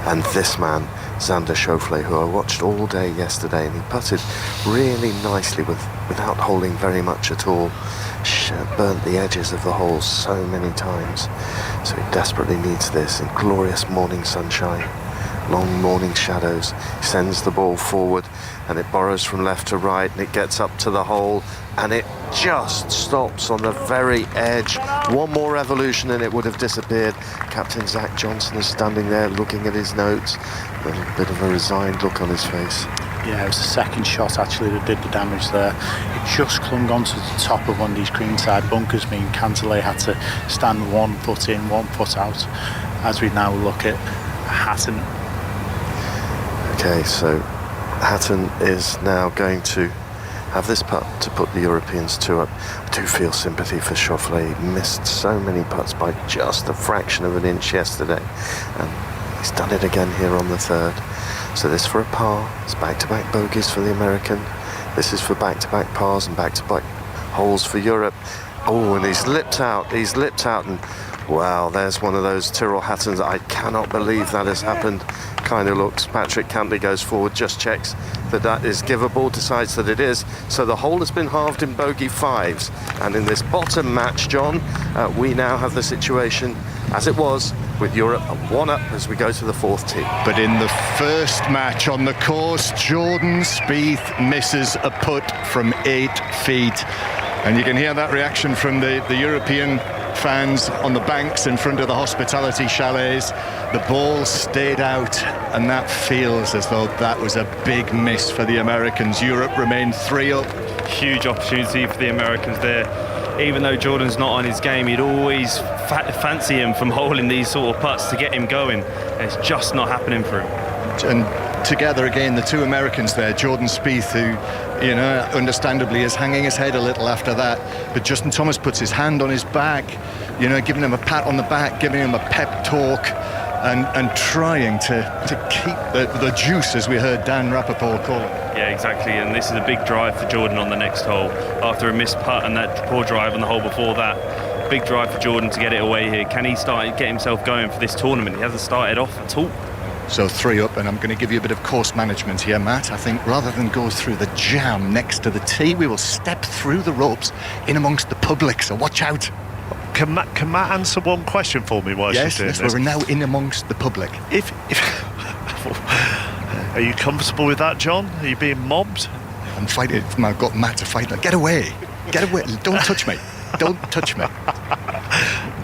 and this man, Xander Schauffele, who I watched all day yesterday, and he putted really nicely without holding very much at all. Burnt the edges of the hole so many times, so he desperately needs this in glorious morning sunshine, long morning shadows. He sends the ball forward, and it borrows from left to right, and it gets up to the hole, and it just stops on the very edge. One more revolution and it would have disappeared. Captain Zach Johnson is standing there looking at his notes, a little bit of a resigned look on his face. Yeah, it was the second shot actually that did the damage there. It just clung onto the top of one of these greenside bunkers, meaning Cantlay had to stand 1 foot in, 1 foot out, as we now look at Hatton. Okay, so Hatton is now going to have this putt to put the Europeans 2 up. I do feel sympathy for Schauffele. He missed so many putts by just a fraction of an inch yesterday, and he's done it again here on the 3rd. So this for a par. It's back-to-back bogeys for the American. This is for back-to-back pars and back-to-back holes for Europe. Oh, and he's lipped out, and wow, there's one of those Tyrrell Hattons. I cannot believe that has happened kind of looks. Patrick Cantlay goes forward, just checks that is giveable, decides that it is. So the hole has been halved in bogey 5s. And in this bottom match, John, we now have the situation as it was with Europe, a 1 up as we go to the 4th tee. But in the first match on the course, Jordan Spieth misses a putt from 8 feet. And you can hear that reaction from the European fans on the banks in front of the hospitality chalets. The ball stayed out, and that feels as though that was a big miss for the Americans. Europe remained 3 up. Huge opportunity for the Americans there. Even though Jordan's not on his game, you'd always fancy him from holding these sort of putts to get him going, and it's just not happening for him. And together again, the 2 Americans there, Jordan Spieth, who, you know, understandably is hanging his head a little after that, but Justin Thomas puts his hand on his back, you know, giving him a pat on the back, giving him a pep talk, and trying to keep the juice, as we heard Dan Rappaport call it. Yeah, exactly, and this is a big drive for Jordan on the next hole. After a missed putt and that poor drive on the hole before that, big drive for Jordan to get it away here. Can he get himself going for this tournament? He hasn't started off at all. So 3 up, and I'm going to give you a bit of course management here, Matt. I think rather than go through the jam next to the tee, we will step through the ropes in amongst the public, so watch out. Can Matt answer one question for me while she's doing yes, this? we're now in amongst the public. If Are you comfortable with that, John? Are you being mobbed? I'm fighting. I've got Matt to fight. Get away. Get away. Don't touch me. Don't touch me.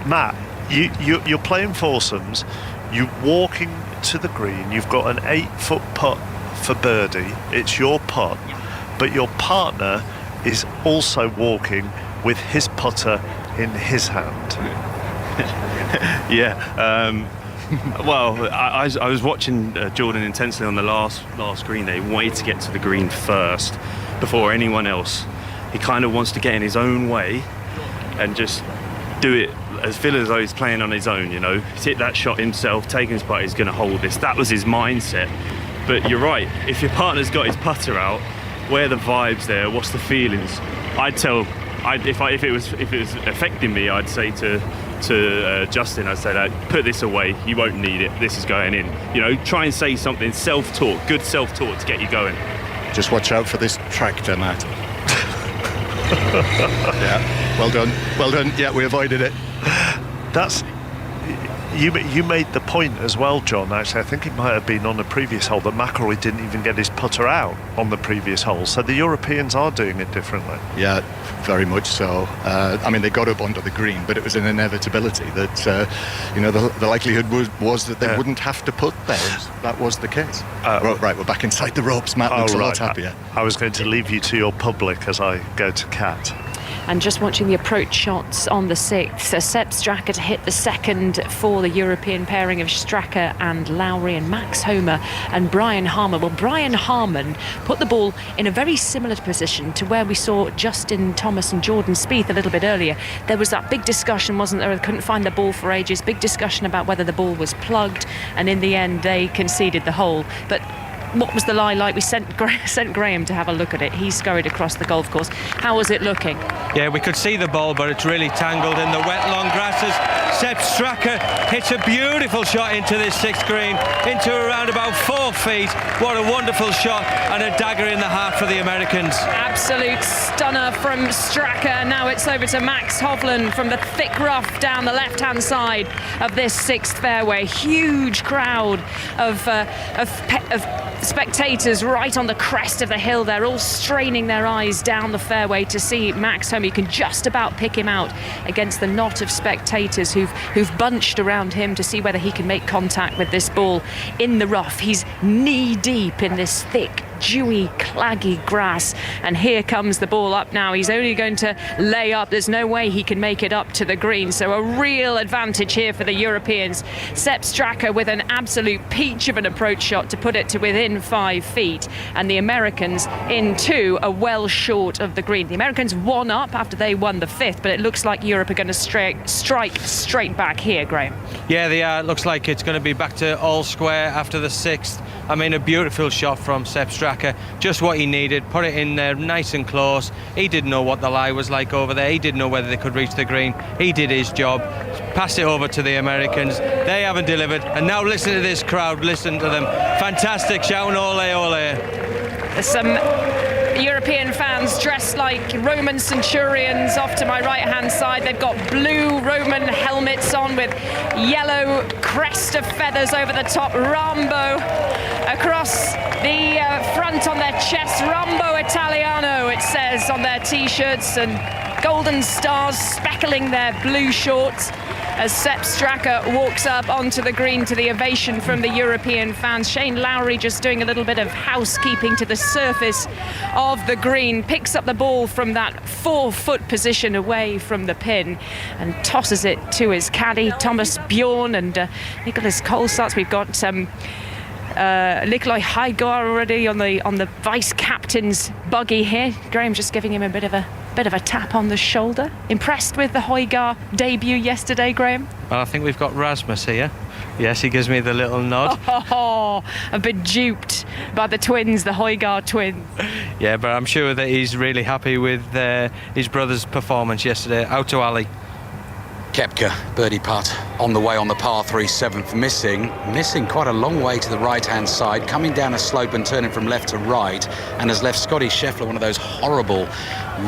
Matt, you're playing foursomes. You're walking to the green. You've got an 8-foot putt for birdie. It's your putt. But your partner is also walking with his putter in his hand. Yeah. Well, I was watching Jordan intensely on the last green there. He wanted to get to the green first before anyone else. He kind of wants to get in his own way and just do it feel as though he's playing on his own, you know. He's hit that shot himself, taking his putt, he's going to hold this. That was his mindset. But you're right, if your partner's got his putter out, where are the vibes there? What's the feelings? If it was affecting me, I'd say to Justin, I'd say that put this away, you won't need it, this is going in. You know, try and say something, self-talk, good self-talk to get you going. Just watch out for this tractor, Matt. Yeah, well done. Yeah, we avoided it. That's you made the point as well, John. Actually, I think it might have been on the previous hole that McIlroy didn't even get his putter out on the previous hole. So the Europeans are doing it differently. Yeah, very much so. I mean, they got up onto the green, but it was an inevitability that the likelihood was that they wouldn't have to putt there. That was the case. Right, we're back inside the ropes. Matt looks a lot happier. I was going to leave you to your public as I go to Cat. And just watching the approach shots on the 6th, Sepp Straka to hit the second for the European pairing of Straka and Lowry, and Max Homa and Brian Harman. Well, Brian Harman put the ball in a very similar position to where we saw Justin Thomas and Jordan Spieth a little bit earlier. There was that big discussion, wasn't there? They couldn't find the ball for ages. Big discussion about whether the ball was plugged, and in the end they conceded the hole. But what was the lie like? We sent Graham to have a look at it. He scurried across the golf course. How was it looking? Yeah, we could see the ball, but it's really tangled in the wet long grasses. Sepp Straka hits a beautiful shot into this 6th green, into around about 4 feet. What a wonderful shot, and a dagger in the heart for the Americans. Absolute stunner from Straka. Now it's over to Max Hovland from the thick rough down the left-hand side of this 6th fairway. Huge crowd of spectators right on the crest of the hill. They're all straining their eyes down the fairway to see Max Homa. You can just about pick him out against the knot of spectators who've bunched around him to see whether he can make contact with this ball in the rough. He's knee deep in this thick, dewy, claggy grass, and here comes the ball up now. He's only going to lay up. There's no way he can make it up to the green, so a real advantage here for the Europeans. Sepp Straka with an absolute peach of an approach shot to put it to within 5 feet, and the Americans in 2 are well short of the green. The Americans 1 up after they won the 5th, but it looks like Europe are going to strike straight back here, Graham. Yeah, they are. It looks like it's going to be back to all square after the 6th. I mean, a beautiful shot from Sepp Straka, just what he needed, put it in there nice and close. He didn't know what the lie was like over there. He didn't know whether they could reach the green. He did his job, passed it over to the Americans. They haven't delivered, and now listen to this crowd, listen to them. Fantastic, shouting ole, ole. There's some European fans dressed like Roman centurions off to my right-hand side. They've got blue Roman helmets on with yellow crest of feathers over the top. Rambo across the front on their chest. Rambo Italiano, it says on their T-shirts, and golden stars speckling their blue shorts as Sepp Straka walks up onto the green to the ovation from the European fans. Shane Lowry just doing a little bit of housekeeping to the surface of the green, picks up the ball from that 4-foot position away from the pin and tosses it to his caddy, Thomas Bjorn and Nicholas Kolstad. We've got Nikolai Hygar already on the vice captain's buggy here. Graham just giving him a bit of a tap on the shoulder. Impressed with the Hygar debut yesterday, Graham? Well, I think we've got Rasmus here. Yes, he gives me the little nod. Oh, a bit duped by the twins, the Hygar twins. Yeah, but I'm sure that he's really happy with his brother's performance yesterday. Out to Ali. Koepka, birdie putt on the way on the par 3, 7th, missing quite a long way to the right-hand side, coming down a slope and turning from left to right, and has left Scotty Scheffler one of those horrible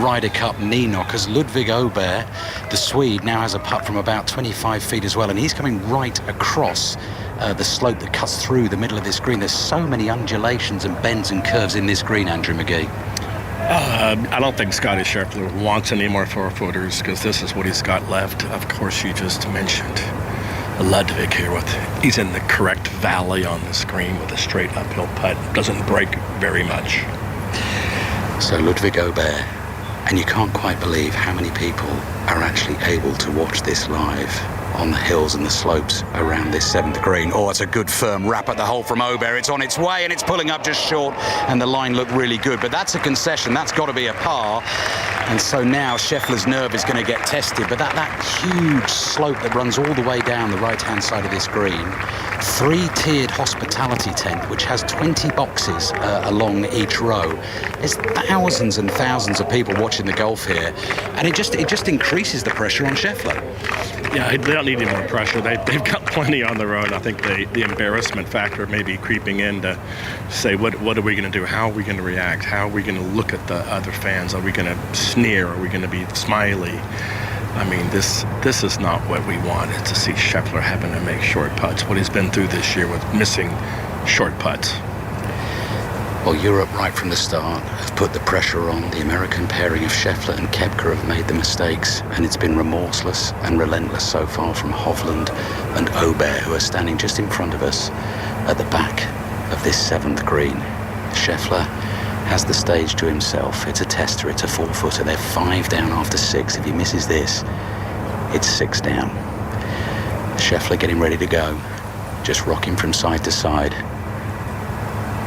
Ryder Cup knee knockers. Ludvig Åberg, the Swede, now has a putt from about 25 feet as well, and he's coming right across the slope that cuts through the middle of this green. There's so many undulations and bends and curves in this green, Andrew McGee. I don't think Scotty Scheffler wants any more 4-footers because this is what he's got left. Of course, you just mentioned Ludvig here. He's in the correct valley on the screen with a straight uphill putt. Doesn't break very much. So Ludvig Åberg, and you can't quite believe how many people are actually able to watch this live on the hills and the slopes around this 7th green. Oh, it's a good firm wrap at the hole from Åberg. It's on its way and it's pulling up just short, and the line looked really good, but that's a concession. That's got to be a par. And so now Scheffler's nerve is going to get tested, but that huge slope that runs all the way down the right-hand side of this green, 3-tiered hospitality tent, which has 20 boxes along each row. There's thousands and thousands of people watching the golf here, and it just increases the pressure on Scheffler. Yeah, they don't need any more pressure. They've got plenty on their own. I think the embarrassment factor may be creeping in to say, what are we going to do? How are we going to react? How are we going to look at the other fans? Are we going to sneer? Are we going to be smiley? I mean, this is not what we wanted to see Scheffler having to make short putts, what he's been through this year with missing short putts. Well, Europe right from the start have put the pressure on. The American pairing of Scheffler and Koepka have made the mistakes, and it's been remorseless and relentless so far from Hovland and Åberg, who are standing just in front of us at the back of this 7th green. Scheffler has the stage to himself. It's a tester, it's a 4-footer. They're 5 down after 6. If he misses this, it's 6 down. Scheffler getting ready to go, just rocking from side to side.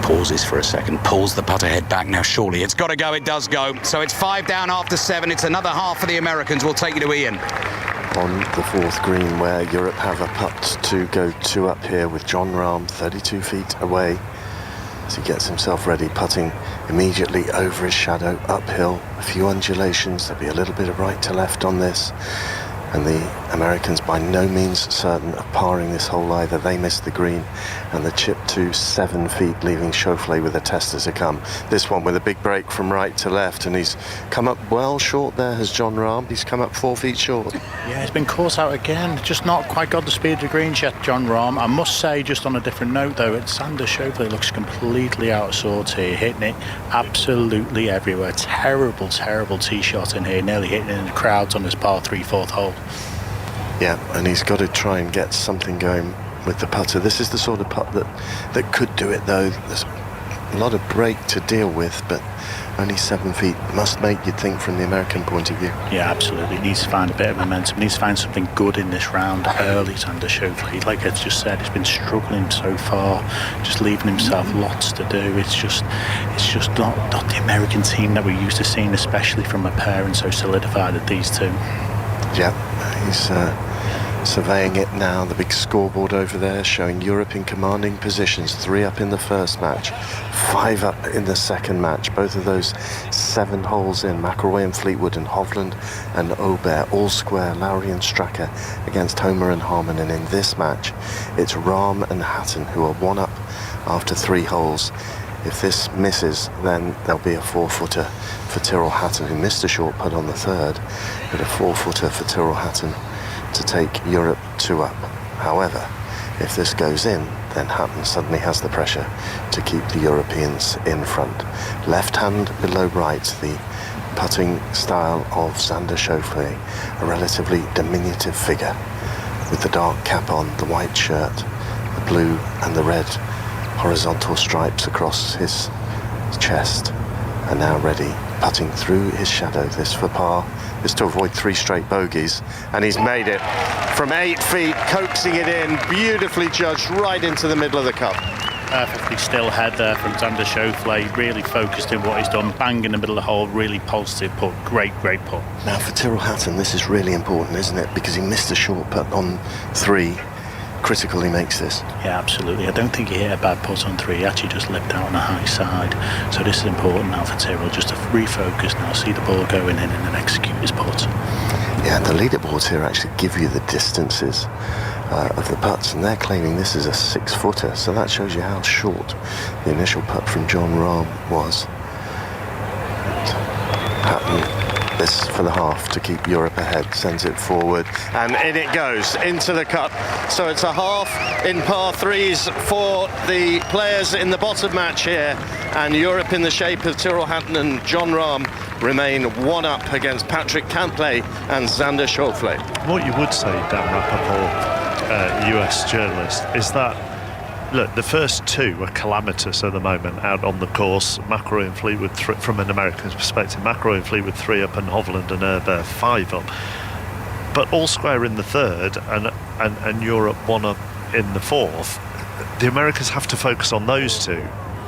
Pauses for a second, pulls the putter head back. Now surely it's got to go. It does go. So it's 5 down after 7. It's another half for the Americans. We'll take you to Ian. On the 4th green, where Europe have a putt to go 2 up here with Jon Rahm 32 feet away as he gets himself ready, putting immediately over his shadow, uphill, a few undulations. There'll be a little bit of right to left on this, and the Americans by no means certain of parring this hole either. They missed the green, and the chip to 7 feet, leaving Schauffele with a tester to come. This one with a big break from right to left, and he's come up well short there, has Jon Rahm. He's come up 4 feet short. Yeah, he's been caught out again. Just not quite got the speed of the greens yet, Jon Rahm. I must say, just on a different note though, Xander Schauffele looks completely out of sorts here, hitting it absolutely everywhere. Terrible, terrible tee shot in here, nearly hitting in the crowds on his par 3 4th hole. Yeah, and he's got to try and get something going with the putter. This is the sort of putt that could do it, though. There's a lot of break to deal with, but only 7 feet must make you think from the American point of view. Yeah, absolutely. He needs to find a bit of momentum. He needs to find something good in this round early. Xander Schauffele, like I just said, he's been struggling so far, just leaving himself lots to do. It's just not the American team that we're used to seeing, especially from a pair and so solidified at these two. Yeah, he's surveying it now. The big scoreboard over there showing Europe in commanding positions. 3 up in the first match, 5 up in the second match. Both of those 7 holes in. McIlroy and Fleetwood and Hovland and Åberg all square. Lowry and Straka against Homer and Harmon. And in this match, it's Rahm and Hatton who are 1 up after 3 holes. If this misses, then there'll be a 4-footer for Tyrrell Hatton, who missed a short putt on the 3rd, but a 4-footer for Tyrrell Hatton to take Europe 2 up. However, if this goes in, then Hatton suddenly has the pressure to keep the Europeans in front. Left hand below right, the putting style of Xander Schauffele, a relatively diminutive figure, with the dark cap on, the white shirt, the blue and the red horizontal stripes across his chest, and now ready, putting through his shadow. This for par is to avoid 3 straight bogeys, and he's made it from 8 feet, coaxing it in, beautifully judged, right into the middle of the cup. Perfectly still head there from Xander Schauffele, really focused in what he's done, bang in the middle of the hole, really positive putt, great putt. Now for Tyrrell Hatton, this is really important, isn't it? Because he missed a short putt on 3. Critical he makes this. Yeah, absolutely. I don't think he hit a bad putt on 3. He actually just lipped out on the high side. So this is important now for Tyrrell, just to refocus now, see the ball going in and then execute his putt. Yeah, the leaderboards here actually give you the distances of the putts, and they're claiming this is a 6-footer, so that shows you how short the initial putt from Jon Rahm was. Hatton, this for the half to keep Europe ahead, sends it forward. And in it goes, into the cup. So it's a half in par threes for the players in the bottom match here, and Europe in the shape of Tyrrell Hatton and Jon Rahm remain one up against Patrick Cantlay and Xander Schauffele. What you would say, Dan Rappaport, US journalist, is that, look, the first two are calamitous at the moment out on the course. McIlroy and Fleetwood, from an American's perspective, McIlroy and Fleetwood 3 up and Hovland and Herber 5 up. But all square in the third and Europe 1 up in the fourth. The Americans have to focus on those two.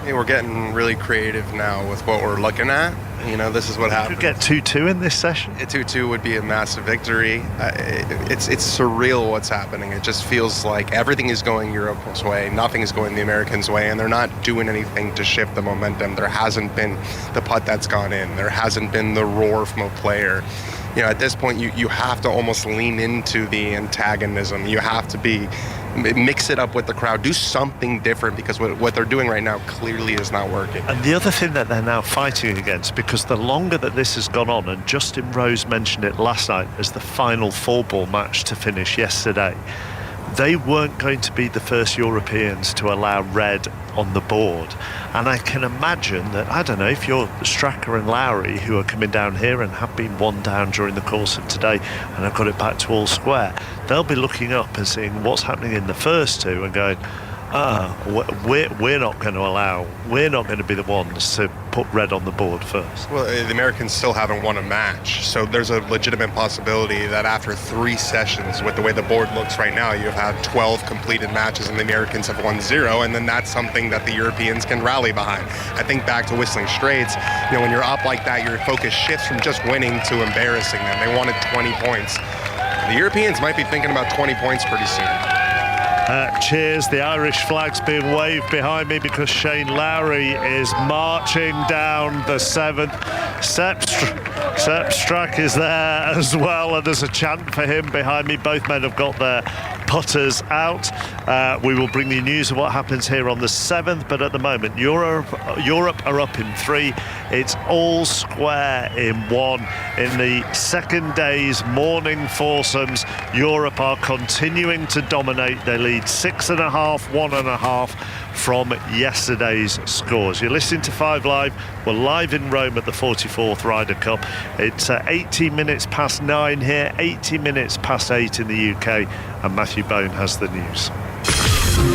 We're getting really creative now with what we're looking at. You know, this is what happens. You could get 2-2 in this session. A 2-2 would be a massive victory. It's surreal what's happening. It just feels like everything is going Europe's way, nothing is going the Americans' way, and they're not doing anything to shift the momentum. There hasn't been the putt that's gone in. There hasn't been the roar from a player. You know, at this point, you have to almost lean into the antagonism. You have to mix it up with the crowd, do something different, because what they're doing right now clearly is not working. And the other thing that they're now fighting against, because the longer that this has gone on, and Justin Rose mentioned it last night as the final 4-ball match to finish yesterday, they weren't going to be the first Europeans to allow red on the board. And I can imagine that, I don't know, if you're Straka and Lowry, who are coming down here and have been one down during the course of today and have got it back to all square, they'll be looking up and seeing what's happening in the first two and going, we're not going to be the ones to put red on the board first. Well, the Americans still haven't won a match, so there's a legitimate possibility that after 3 sessions, with the way the board looks right now, you've had 12 completed matches and the Americans have won 0, and then that's something that the Europeans can rally behind. I think back to Whistling Straits, you know, when you're up like that, your focus shifts from just winning to embarrassing them. They wanted 20 points. The Europeans might be thinking about 20 points pretty soon. Cheers, the Irish flag's being waved behind me because Shane Lowry is marching down the 7th. Sepp Strack is there as well, and there's a chant for him behind me. Both men have got their putters out. We will bring you news of what happens here on the 7th, but at the moment Europe are up in 3. It's all square in 1. In the second day's morning foursomes, Europe are continuing to dominate. They lead 6.5, 1.5 from yesterday's scores. You're listening to 5 Live. We're live in Rome at the 44th Ryder Cup. It's 18 minutes past 9 here, 18 minutes past 8 in the UK, and Matthew Bone has the news.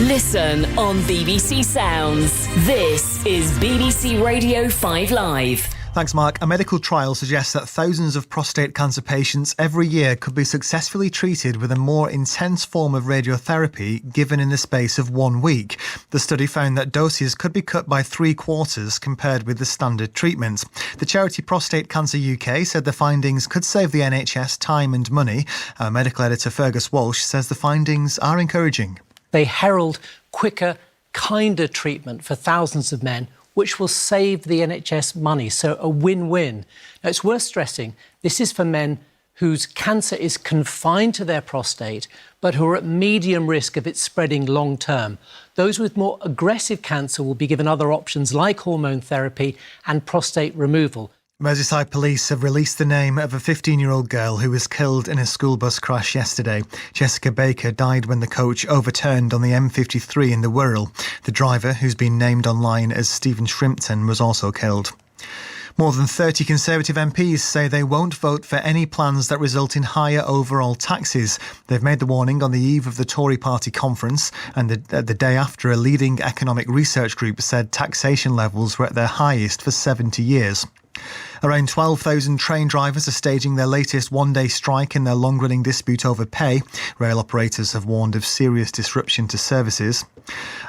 Listen on BBC Sounds. This is BBC Radio 5 Live. Thanks, Mark. A medical trial suggests that thousands of prostate cancer patients every year could be successfully treated with a more intense form of radiotherapy given in the space of 1 week. The study found that doses could be cut by 3/4 compared with the standard treatment. The charity Prostate Cancer UK said the findings could save the NHS time and money. Our medical editor Fergus Walsh says the findings are encouraging. They herald quicker, kinder treatment for thousands of men, which will save the NHS money, so a win-win. Now, it's worth stressing, this is for men whose cancer is confined to their prostate, but who are at medium risk of it spreading long-term. Those with more aggressive cancer will be given other options like hormone therapy and prostate removal. Merseyside police have released the name of a 15-year-old girl who was killed in a school bus crash yesterday. Jessica Baker died when the coach overturned on the M53 in the Wirral. The driver, who's been named online as Stephen Shrimpton, was also killed. More than 30 Conservative MPs say they won't vote for any plans that result in higher overall taxes. They've made the warning on the eve of the Tory party conference and the day after a leading economic research group said taxation levels were at their highest for 70 years. Around 12,000 train drivers are staging their latest one-day strike in their long-running dispute over pay. Rail operators have warned of serious disruption to services.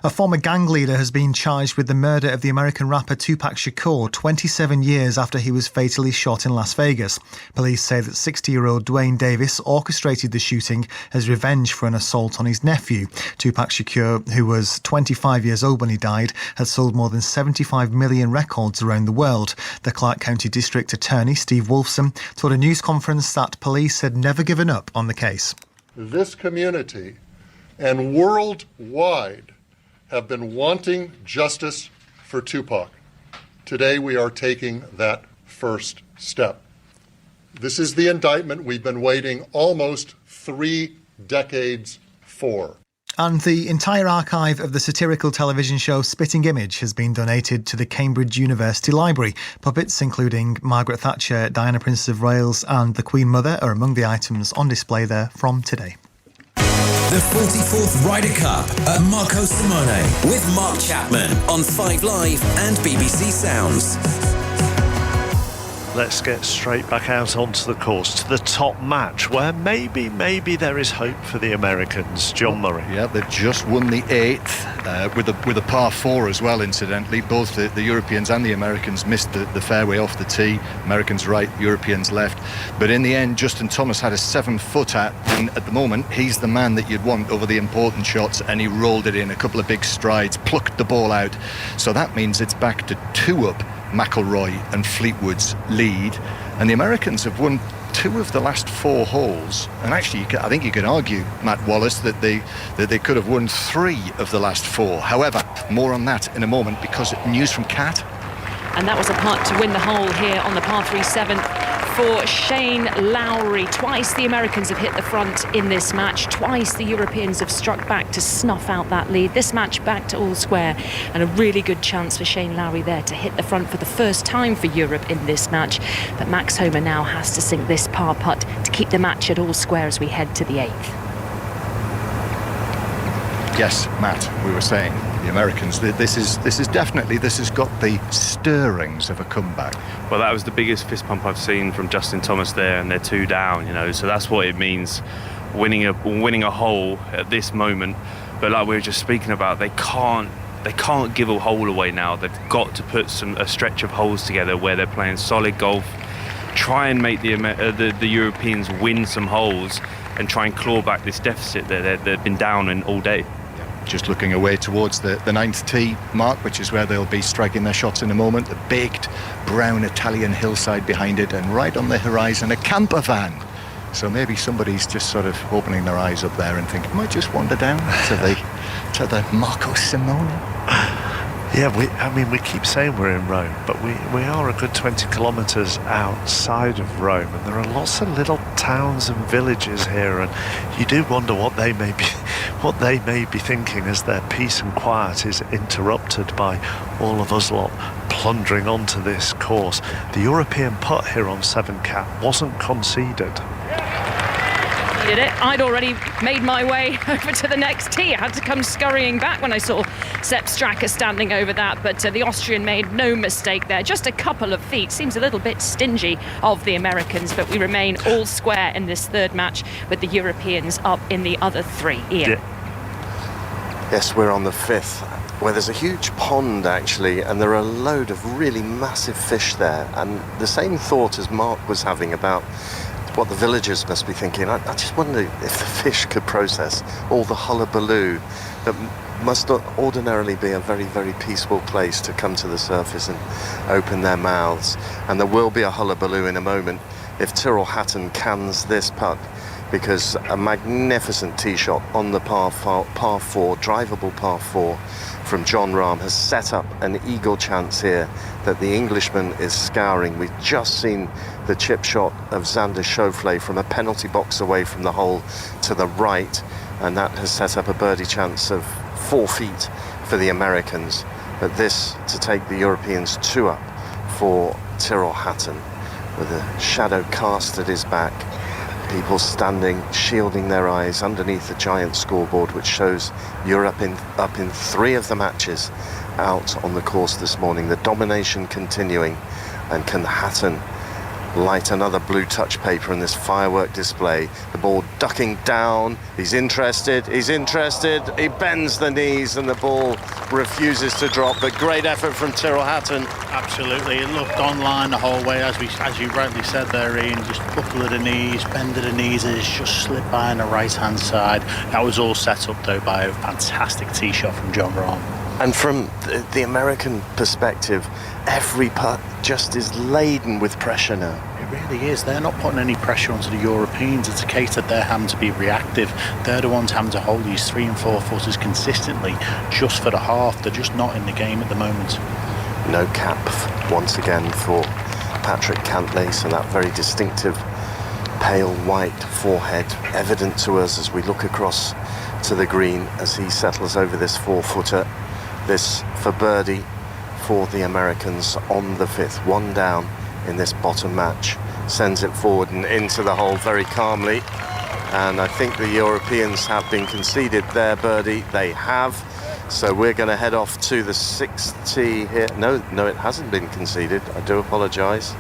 A former gang leader has been charged with the murder of the American rapper Tupac Shakur 27 years after he was fatally shot in Las Vegas. Police say that 60-year-old Dwayne Davis orchestrated the shooting as revenge for an assault on his nephew. Tupac Shakur, who was 25 years old when he died, had sold more than 75 million records around the world. The Clark County District Attorney Steve Wolfson told a news conference that police had never given up on the case. This community and worldwide have been wanting justice for Tupac. Today we are taking that first step. This is the indictment we've been waiting almost 3 decades for. And the entire archive of the satirical television show Spitting Image has been donated to the Cambridge University Library. Puppets including Margaret Thatcher, Diana Princess of Wales and the Queen Mother are among the items on display there from today. The 44th Ryder Cup at Marco Simone with Mark Chapman on 5 Live and BBC Sounds. Let's get straight back out onto the course to the top match where maybe there is hope for the Americans. John Murray. Yeah, they've just won the 8th with a par 4 as well, incidentally. Both the Europeans and the Americans missed the fairway off the tee. Americans right, Europeans left. But in the end, Justin Thomas had a 7-footer, and at the moment he's the man that you'd want over the important shots, and he rolled it in a couple of big strides, plucked the ball out. So that means it's back to 2 up McIlroy and Fleetwood's lead, and the Americans have won 2 of the last 4 holes, and actually I think you can argue, Matt Wallace, that they could have won 3 of the last 4. However, more on that in a moment, because news from Kat. And that was a putt to win the hole here on the par 3-7 for Shane Lowry. Twice the Americans have hit the front in this match. Twice the Europeans have struck back to snuff out that lead. This match back to all square, and a really good chance for Shane Lowry there to hit the front for the first time for Europe in this match. But Max Homa now has to sink this par putt to keep the match at all square as we head to the 8th. Yes, Matt, we were saying the Americans, this has got the stirrings of a comeback. Well, that was the biggest fist pump I've seen from Justin Thomas there, and they're 2 down, so that's what it means, winning a hole at this moment. But like we were just speaking about, they can't give a hole away now. They've got to put a stretch of holes together where they're playing solid golf, try and make the Europeans win some holes and try and claw back this deficit that they've been down in all day. Just looking away towards the 9th tee mark, which is where they'll be striking their shots in a moment. The baked brown Italian hillside behind it, and right on the horizon a camper van. So maybe somebody's just sort of opening their eyes up there and thinking, might just wander down to the Marco Simone. Yeah, we keep saying we're in Rome, but we are a good 20 kilometres outside of Rome, and there are lots of little towns and villages here, and you do wonder what they may be thinking as their peace and quiet is interrupted by all of us lot plundering onto this course. The European putt here on 7 Cat wasn't conceded. Did it? I'd already made my way over to the next tee. I had to come scurrying back when I saw Sepp Straka standing over that, but the Austrian made no mistake there. Just a couple of feet. Seems a little bit stingy of the Americans, but we remain all square in this 3rd match with the Europeans up in the other 3. Ian. Yes, we're on the 5th, where there's a huge pond actually, and there are a load of really massive fish there, and the same thought as Mark was having about what the villagers must be thinking. I just wonder if the fish could process all the hullabaloo that must ordinarily be a very, very peaceful place to come to the surface and open their mouths. And there will be a hullabaloo in a moment if Tyrrell Hatton cans this putt, because a magnificent tee shot on the par 4, drivable par 4 from Jon Rahm has set up an eagle chance here that the Englishman is scouring. We've just seen the chip shot of Xander Schauffele from a penalty box away from the hole to the right, and that has set up a birdie chance of 4 feet for the Americans. But this to take the Europeans 2 up for Tyrrell Hatton, with a shadow cast at his back. People standing, shielding their eyes underneath the giant scoreboard, which shows Europe up in 3 of the matches out on the course this morning. The domination continuing, and can Hatton light another blue touch paper in this firework display? The ball ducking down. He's interested. He bends the knees, and the ball refuses to drop. But great effort from Tyrrell Hatton. Absolutely. It looked online the whole way, as you rightly said there, Ian. Just buckle of the knees, bend of the knees, and it's just slipped by on the right hand side. That was all set up though by a fantastic tee shot from Jon Rahm. And from the American perspective, every putt just is laden with pressure now. It really is. They're not putting any pressure onto the Europeans. It's a case that they're having to be reactive. They're the ones having to hold these 3 and 4 footers consistently just for the half. They're just not in the game at the moment. No cap once again for Patrick Cantlay, so that very distinctive pale white forehead evident to us as we look across to the green as he settles over this 4-footer. This for birdie for the Americans on the 5th. 1 down in this bottom match. Sends it forward and into the hole very calmly. And I think the Europeans have been conceded their birdie. They have. So we're going to head off to the 6th tee here. No, it hasn't been conceded. I do apologise.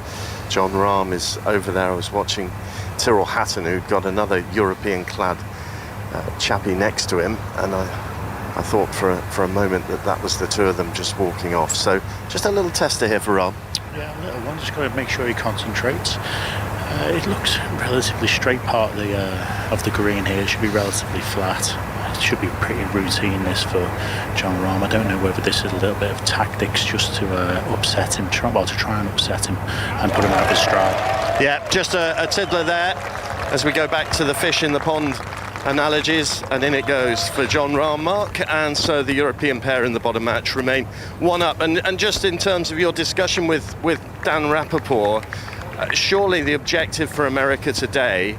John Rahm is over there. I was watching Tyrrell Hatton, who'd got another European-clad chappie next to him, and I thought for a moment that was the two of them just walking off. So just a little tester here for Rahm. Yeah, a little one. Just got to make sure he concentrates. It looks relatively straight part of the green here. It should be relatively flat. It should be pretty routine this for John Rahm. I don't know whether this is a little bit of tactics just to upset him, to try and upset him and put him out of his stride. Yeah, just a tiddler there as we go back to the fish in the pond analogies, and in it goes for John Rahm, Mark, and so the European pair in the bottom match remain 1 up. And just in terms of your discussion with Dan Rappaport, surely the objective for America today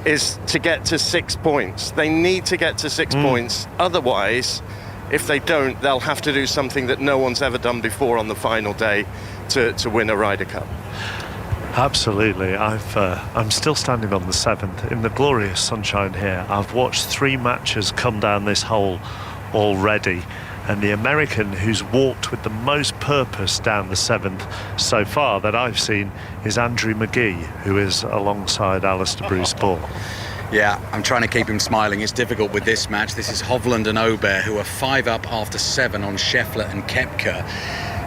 is to get to 6 points. They need to get to 6 points. Otherwise, if they don't, they'll have to do something that no one's ever done before on the final day to win a Ryder Cup. Absolutely. I'm still standing on the 7th in the glorious sunshine here. I've watched 3 matches come down this hole already, and the American who's walked with the most purpose down the 7th so far that I've seen is Andrew McGee, who is alongside Alistair Bruce-Ball. Yeah, I'm trying to keep him smiling. It's difficult with this match. This is Hovland and Aubert, who are 5 up after 7 on Scheffler and Koepka,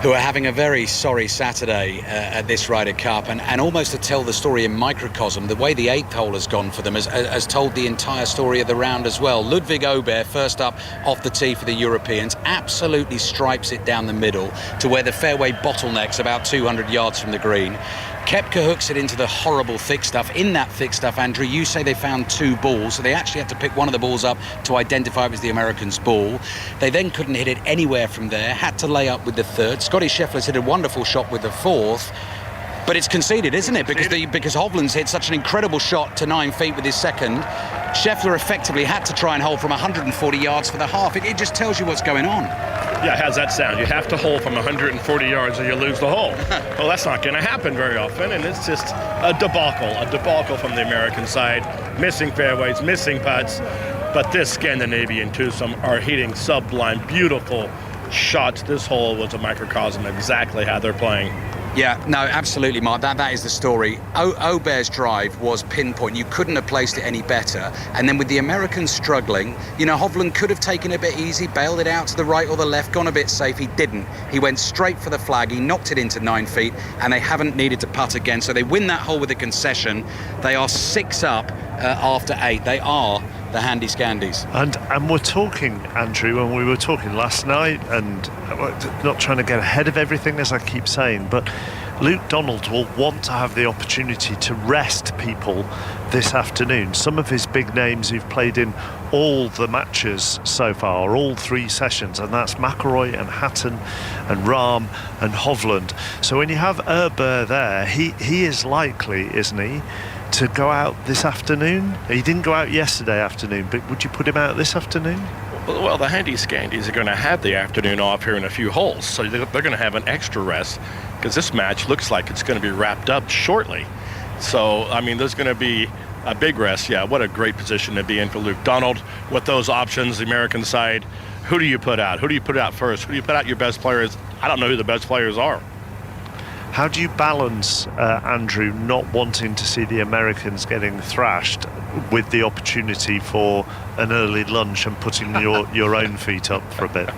who are having a very sorry Saturday at this Ryder Cup. And almost to tell the story in microcosm, the way the 8th hole has gone for them has told the entire story of the round as well. Ludwig Aubert, first up off the tee for the Europeans, absolutely stripes it down the middle to where the fairway bottlenecks about 200 yards from the green. Koepka hooks it into the horrible thick stuff. In that thick stuff, Andrew, you say they found 2 balls, so they actually had to pick one of the balls up to identify it was the Americans' ball. They then couldn't hit it anywhere from there, had to lay up with the 3rd. Scotty Scheffler's hit a wonderful shot with the 4th, but it's conceded, isn't it? Because Hovland's hit such an incredible shot to 9 feet with his 2nd. Scheffler effectively had to try and hold from 140 yards for the half. It just tells you what's going on. Yeah, how's that sound? You have to hold from 140 yards or you lose the hole. Well, that's not going to happen very often, and it's just a debacle from the American side. Missing fairways, missing putts, but this Scandinavian twosome are hitting sublime, beautiful shots. This hole was a microcosm of exactly how they're playing. Yeah, no, absolutely, Mark. That is the story. Aubert's drive was pinpoint. You couldn't have placed it any better. And then with the Americans struggling, Hovland could have taken it a bit easy, bailed it out to the right or the left, gone a bit safe. He didn't. He went straight for the flag. He knocked it into 9 feet, and they haven't needed to putt again. So they win that hole with a concession. They are 6 up after 8. They are the handy Scandies. And we're talking, Andrew, when we were talking last night, and not trying to get ahead of everything, as I keep saying, but Luke Donald will want to have the opportunity to rest people this afternoon. Some of his big names who've played in all the matches so far, all 3 sessions, and that's McIlroy and Hatton and Rahm and Hovland. So when you have Aubert there, he is likely, isn't he, to go out this afternoon? He didn't go out yesterday afternoon, but would you put him out this afternoon? Well, the handy Scandies are going to have the afternoon off here in a few holes, so they're going to have an extra rest, because this match looks like it's going to be wrapped up shortly. So, I mean, there's going to be a big rest. Yeah, what a great position to be in for Luke Donald with those options, the American side. Who do you put out? Who do you put out first? Who do you put out your best players? I don't know who the best players are. How do you balance, Andrew, not wanting to see the Americans getting thrashed with the opportunity for an early lunch and putting your own feet up for a bit?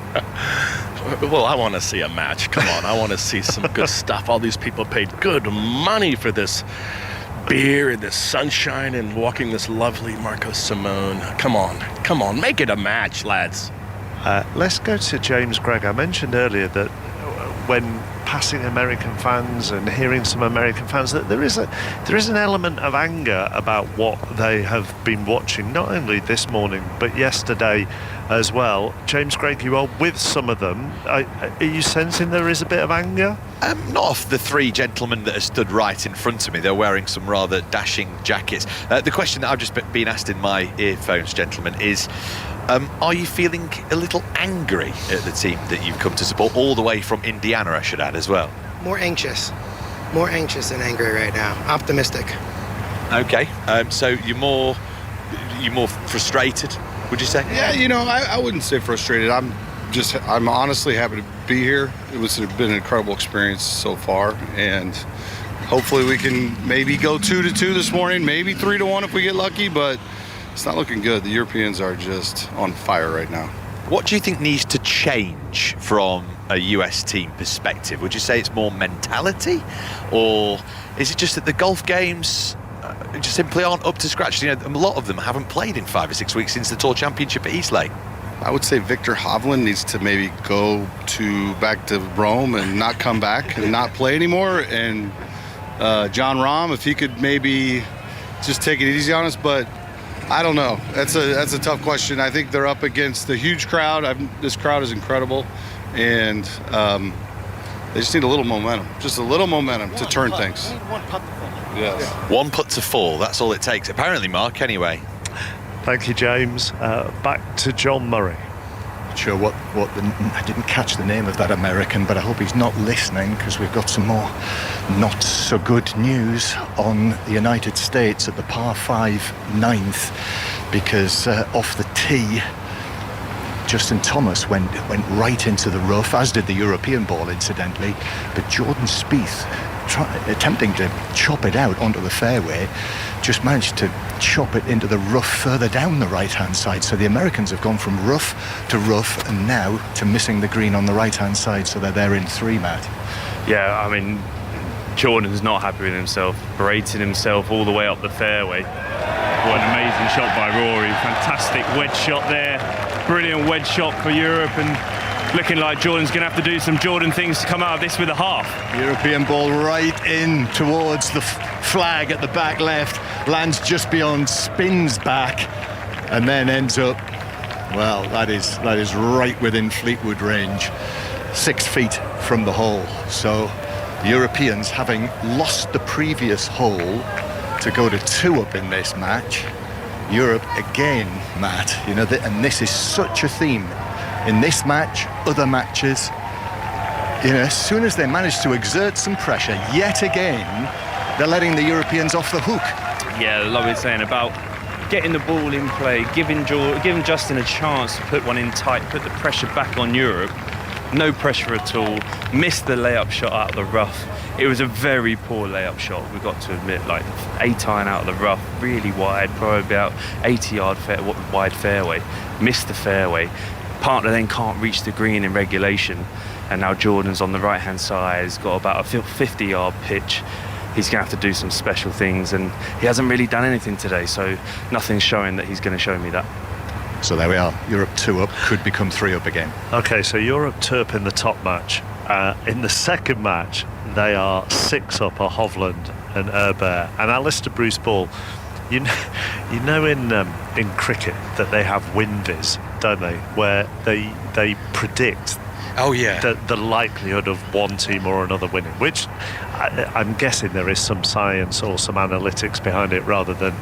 Well, I want to see a match. Come on, I want to see some good stuff. All these people paid good money for this beer and this sunshine and walking this lovely Marco Simone. Come on, make it a match, lads. Let's go to James Gregg. I mentioned earlier that when passing American fans and hearing some American fans, that there is an element of anger about what they have been watching, not only this morning but yesterday as well. James Gregg, you are with some of them. Are you sensing there is a bit of anger? Not off the three gentlemen that are stood right in front of me. They're wearing some rather dashing jackets. The question that I've just been asked in my earphones, gentlemen, is are you feeling a little angry at the team that you've come to support, all the way from Indiana, I should add, as well? More anxious than angry right now. Optimistic. Okay, so you're more frustrated, would you say? Yeah, I wouldn't say frustrated. I'm honestly happy to be here. It's been an incredible experience so far, and hopefully we can maybe go 2-2 this morning, maybe 3-1 if we get lucky, but it's not looking good. The Europeans are just on fire right now. What do you think needs to change from a US team perspective? Would you say it's more mentality, or is it just that the golf games just simply aren't up to scratch? A lot of them haven't played in 5 or 6 weeks since the Tour Championship at Eastlake. I would say Victor Hovland needs to maybe go back to Rome and not come back and not play anymore. And Jon Rahm, if he could maybe just take it easy on us, but I don't know. That's a tough question. I think they're up against the huge crowd. This crowd is incredible, and they just need a little momentum. Just a little momentum to turn things. One putt. Yes. One putt to fall. That's all it takes. Apparently, Mark. Anyway. Thank you, James. Back to John Murray. Not sure what I didn't catch the name of that American, but I hope he's not listening, because we've got some more not so good news on the United States at the par 5 9th, because off the tee Justin Thomas went right into the rough, as did the European ball incidentally, but Jordan Spieth, attempting to chop it out onto the fairway, just managed to chop it into the rough further down the right-hand side. So the Americans have gone from rough to rough and now to missing the green on the right-hand side, so they're there in 3, Matt. Yeah, I mean, Jordan's not happy with himself, berating himself all the way up the fairway. What an amazing shot by Rory. Fantastic wedge shot there. Brilliant wedge shot for Europe, and looking like Jordan's going to have to do some Jordan things to come out of this with a half. European ball right in towards the flag at the back left, lands just beyond, spins back, and then ends up, well, that is right within Fleetwood range, 6 feet from the hole. So the Europeans, having lost the previous hole to go to 2 up in this match, Europe again, Matt, and this is such a theme in this match, other matches. As soon as they manage to exert some pressure, yet again, they're letting the Europeans off the hook. Yeah, I love what you're saying about getting the ball in play, giving Justin a chance to put one in tight, put the pressure back on Europe. No pressure at all. Missed the layup shot out of the rough. It was a very poor layup shot, we've got to admit. Like 8-iron out of the rough, really wide, probably about 80-yard wide fairway. Missed the fairway. Partner then can't reach the green in regulation, and now Jordan's on the right-hand side. He's got about a 50-yard pitch. He's going to have to do some special things, and he hasn't really done anything today, so nothing's showing that he's going to show me that. So there we are. Europe 2 up, could become 3 up again. Okay, so Europe 2 up in the top match. In the second match, they are 6 up are Hovland and Herbert. And Alistair Bruce Ball, you know in cricket that they have WinViz, don't they? Where they predict the likelihood of one team or another winning, which I'm guessing there is some science or some analytics behind it, rather than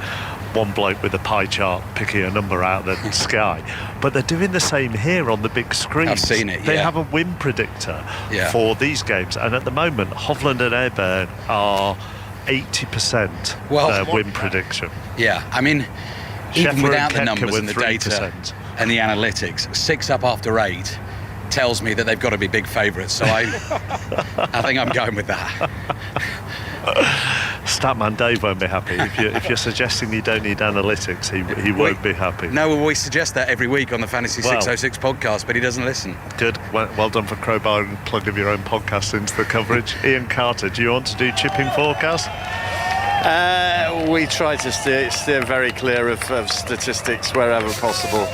one bloke with a pie chart picking a number out of the sky. But they're doing the same here on the big screen. I've seen it, They have a win predictor for these games, and at the moment Hovland and Herbert are 80% win prediction. Yeah, I mean, even Scheffler without the and Koepka numbers with and the 3%. data and the analytics, 6 up after 8 tells me that they've got to be big favourites. So I think I'm going with that. Statman Dave won't be happy. If you're suggesting you don't need analytics, he won't be happy. No, we suggest that every week on the Fantasy 606 podcast, but he doesn't listen. Good. Well done for Crowbar and plug of your own podcast into the coverage. Ian Carter, do you want to do chipping forecast? We try to steer very clear of statistics wherever possible.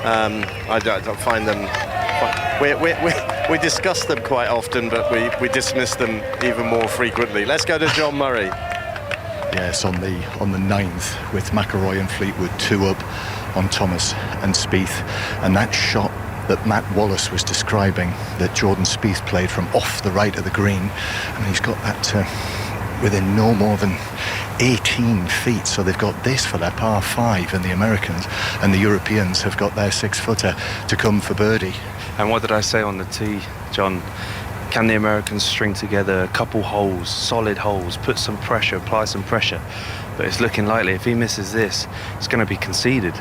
I don't find them. We discuss them quite often, but we dismiss them even more frequently. Let's go to John Murray. Yes, on the 9th with McIlroy and Fleetwood 2 up on Thomas and Spieth, and that shot that Matt Wallace was describing that Jordan Spieth played from off the right of the green, I mean, he's got that within no more than 18 feet, so they've got this for their par 5, and the Americans and the Europeans have got their 6-footer to come for birdie. And what did I say on the tee, John? Can the Americans string together a couple holes, solid holes, put some pressure, apply some pressure? But it's looking likely if he misses this, it's going to be conceded.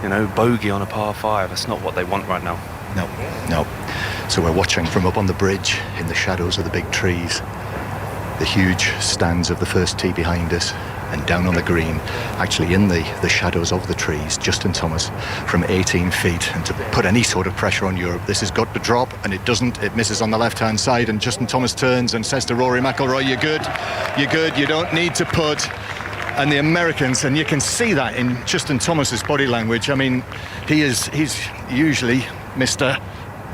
You know, bogey on a par 5, that's not what they want right now. No. So we're watching from up on the bridge in the shadows of the big trees, the huge stands of the first tee behind us, and down on the green, actually in the shadows of the trees, Justin Thomas from 18 feet. And to put any sort of pressure on Europe, this has got to drop, and it doesn't. It misses on the left-hand side, and Justin Thomas turns and says to Rory McIlroy, you're good, you don't need to putt. And the Americans, and you can see that in Justin Thomas's body language. I mean, he's usually Mr.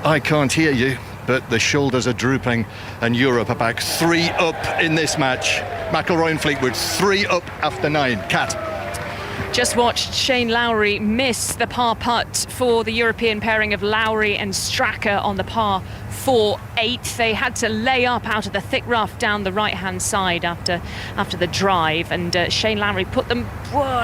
I can't hear you, but the shoulders are drooping, and Europe are back 3 up in this match. McIlroy and Fleetwood 3 up after 9. Kat. Just watched Shane Lowry miss the par putt for the European pairing of Lowry and Straka on the par 4-8. They had to lay up out of the thick rough down the right-hand side after the drive, and Shane Lowry put them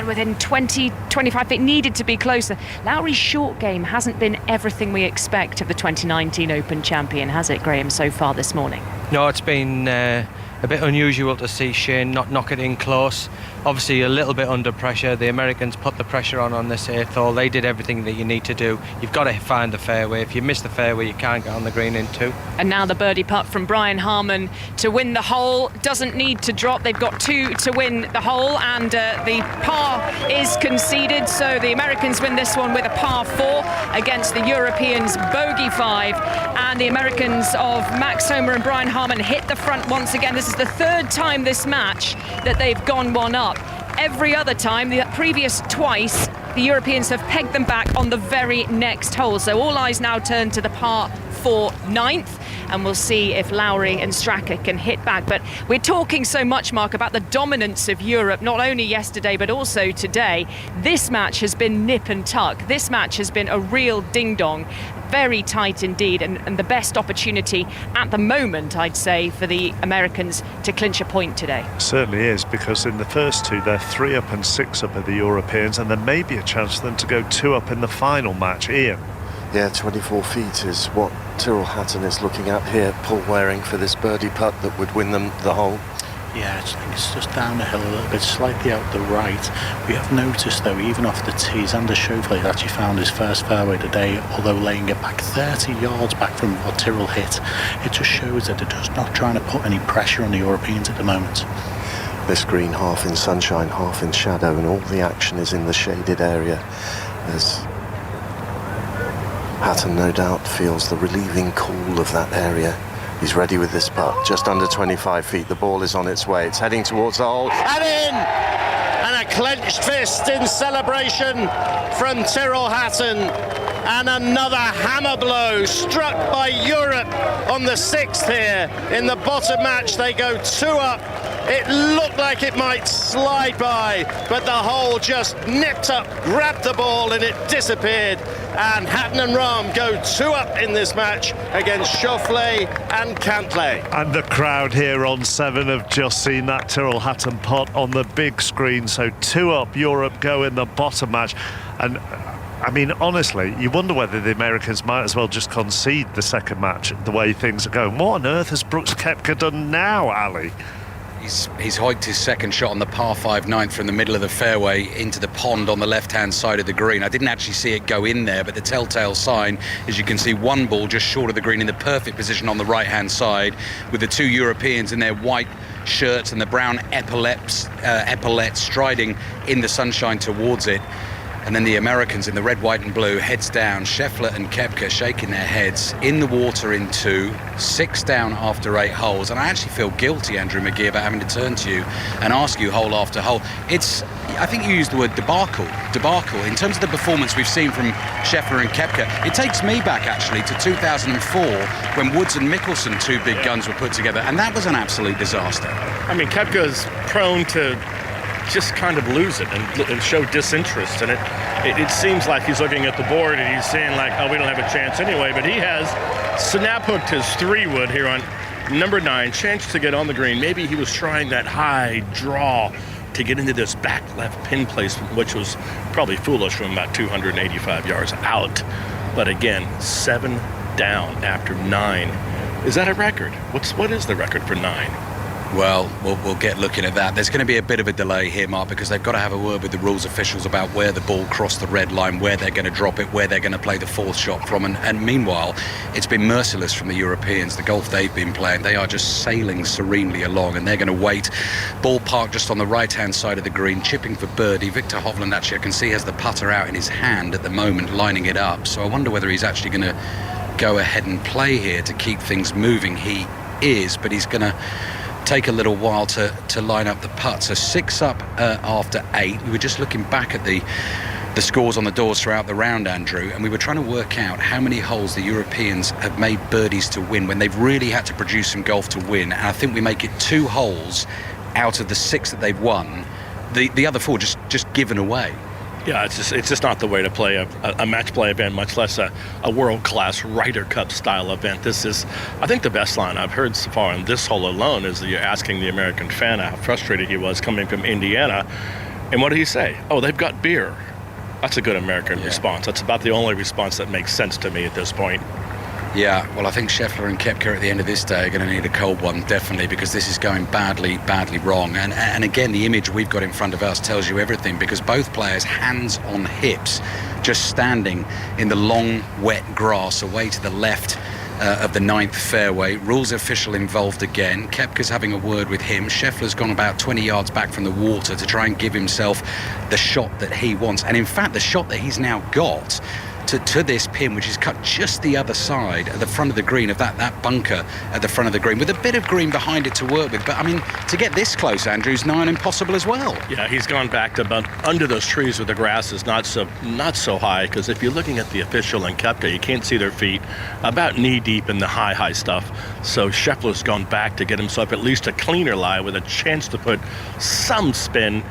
within 20-25 feet. Needed to be closer. Lowry's short game hasn't been everything we expect of the 2019 Open champion, has it, Graham, so far this morning? No, it's been a bit unusual to see Shane not knock it in close. Obviously a little bit under pressure. The Americans put the pressure on this 8th hole. They did everything that you need to do. You've got to find the fairway. If you miss the fairway, you can't get on the green in 2. And now the birdie putt from Brian Harman to win the hole. Doesn't need to drop. They've got 2 to win the hole, and the par is conceded. So the Americans win this one with a par 4 against the Europeans' bogey 5. And the Americans of Max Homa and Brian Harman hit the front once again. This is the 3rd time this match that they've gone 1 up. Every other time, the previous twice, the Europeans have pegged them back on the very next hole. So all eyes now turn to the par 4 9th, and we'll see if Lowry and Straka can hit back. But we're talking so much, Mark, about the dominance of Europe, not only yesterday but also today. This match has been nip and tuck. This match has been a real ding-dong. Very tight indeed, and the best opportunity at the moment, I'd say, for the Americans to clinch a point today. Certainly is, because in the first 2 they're 3 up and 6 up of the Europeans, and there may be a chance for them to go 2 up in the final match. Ian? Yeah, 24 feet is what Tyrrell Hatton is looking at here, Paul Waring, for this birdie putt that would win them the hole. Yeah, it's just down the hill a little bit, slightly out the right. We have noticed, though, even off the tee, Xander Schauffele actually found his first fairway today, although laying it back 30 yards back from what Tyrrell hit. It just shows that they're just not trying to put any pressure on the Europeans at the moment. This green, half in sunshine, half in shadow, and all the action is in the shaded area, as Hatton no doubt feels the relieving cool of that area. He's ready with this putt, just under 25 feet. The ball is on its way. It's heading towards the hole. And in! And a clenched fist in celebration from Tyrrell Hatton. And another hammer blow struck by Europe on the 6th here. In the bottom match, they go 2 up. It looked like it might slide by, but the hole just nipped up, grabbed the ball, and it disappeared. And Hatton and Rahm go 2 up in this match against Schauffele and Cantlay. And the crowd here on 7 have just seen that Tyrrell Hatton putt on the big screen. So 2 up, Europe go in the bottom match. And I mean, honestly, you wonder whether the Americans might as well just concede the second match the way things are going. What on earth has Brooks Koepka done now, Ali? He's hiked his second shot on the par 5 9th from the middle of the fairway into the pond on the left-hand side of the green. I didn't actually see it go in there, but the telltale sign is you can see one ball just short of the green in the perfect position on the right-hand side, with the 2 Europeans in their white shirts and the brown epaulets striding in the sunshine towards it. And then the Americans in the red, white and blue, heads down. Scheffler and Koepka shaking their heads in the water in 2, 6 down after 8 holes. And I actually feel guilty, Andrew McGee, about having to turn to you and ask you hole after hole. I think you used the word debacle. In terms of the performance we've seen from Scheffler and Koepka, it takes me back actually to 2004 when Woods and Mickelson, 2 big guns, were put together, and that was an absolute disaster. I mean, Koepka's prone to just kind of lose it and show disinterest, and it seems like he's looking at the board and he's saying like, oh, we don't have a chance anyway, but he has snap hooked his 3-wood here on number 9, chance to get on the green. Maybe he was trying that high draw to get into this back left pin placement, which was probably foolish from about 285 yards out. But again, 7 down after 9. Is that a record? What is the record for 9? Well, we'll get looking at that. There's going to be a bit of a delay here, Mark, because they've got to have a word with the rules officials about where the ball crossed the red line, where they're going to drop it, where they're going to play the 4th shot from. And meanwhile, it's been merciless from the Europeans. The golf they've been playing, they are just sailing serenely along, and they're going to wait. Ball parked just on the right-hand side of the green, chipping for birdie. Victor Hovland, actually, I can see, has the putter out in his hand at the moment, lining it up. So I wonder whether he's actually going to go ahead and play here to keep things moving. He is, but he's going to take a little while to line up the putt. So 6 up after 8. We were just looking back at the scores on the doors throughout the round, Andrew, and we were trying to work out how many holes the Europeans have made birdies to win when they've really had to produce some golf to win. And I think we make it 2 holes out of the 6 that they've won. The other 4 just given away. Yeah, it's just not the way to play a match play event, much less a world-class Ryder Cup style event. This is, I think, the best line I've heard so far on this hole alone is that you're asking the American fan how frustrated he was coming from Indiana. And what did he say? Oh, they've got beer. That's a good American response. That's about the only response that makes sense to me at this point. Yeah, well, I think Scheffler and Koepka at the end of this day are going to need a cold one, definitely, because this is going badly wrong. And again, the image we've got in front of us tells you everything, because both players, hands on hips, just standing in the long, wet grass away to the left of the 9th fairway. Rules official involved again. Koepka's having a word with him. Scheffler's gone about 20 yards back from the water to try and give himself the shot that he wants. And in fact, the shot that he's now got to this pin, which is cut just the other side at the front of the green, of that bunker at the front of the green, with a bit of green behind it to work with. But I mean, to get this close, Andrew's nigh on impossible as well. Yeah, he's gone back to about under those trees where the grass is not so high, because if you're looking at the official and Koepka, you can't see their feet, about knee deep in the high stuff. So Scheffler's gone back to get himself at least a cleaner lie with a chance to put some spin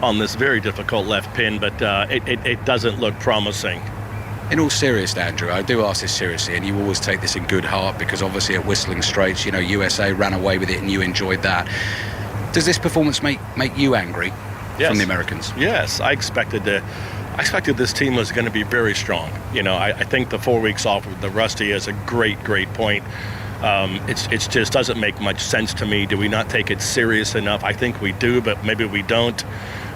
on this very difficult left pin, but it doesn't look promising. In all seriousness, Andrew, I do ask this seriously, and you always take this in good heart, because obviously at Whistling Straits, you know, USA ran away with it and you enjoyed that. Does this performance make you angry from the Americans? Yes, I expected this team was going to be very strong. You know, I think the 4 weeks off with the Rusty is a great point. It just doesn't make much sense to me. Do we not take it serious enough? I think we do, but maybe we don't.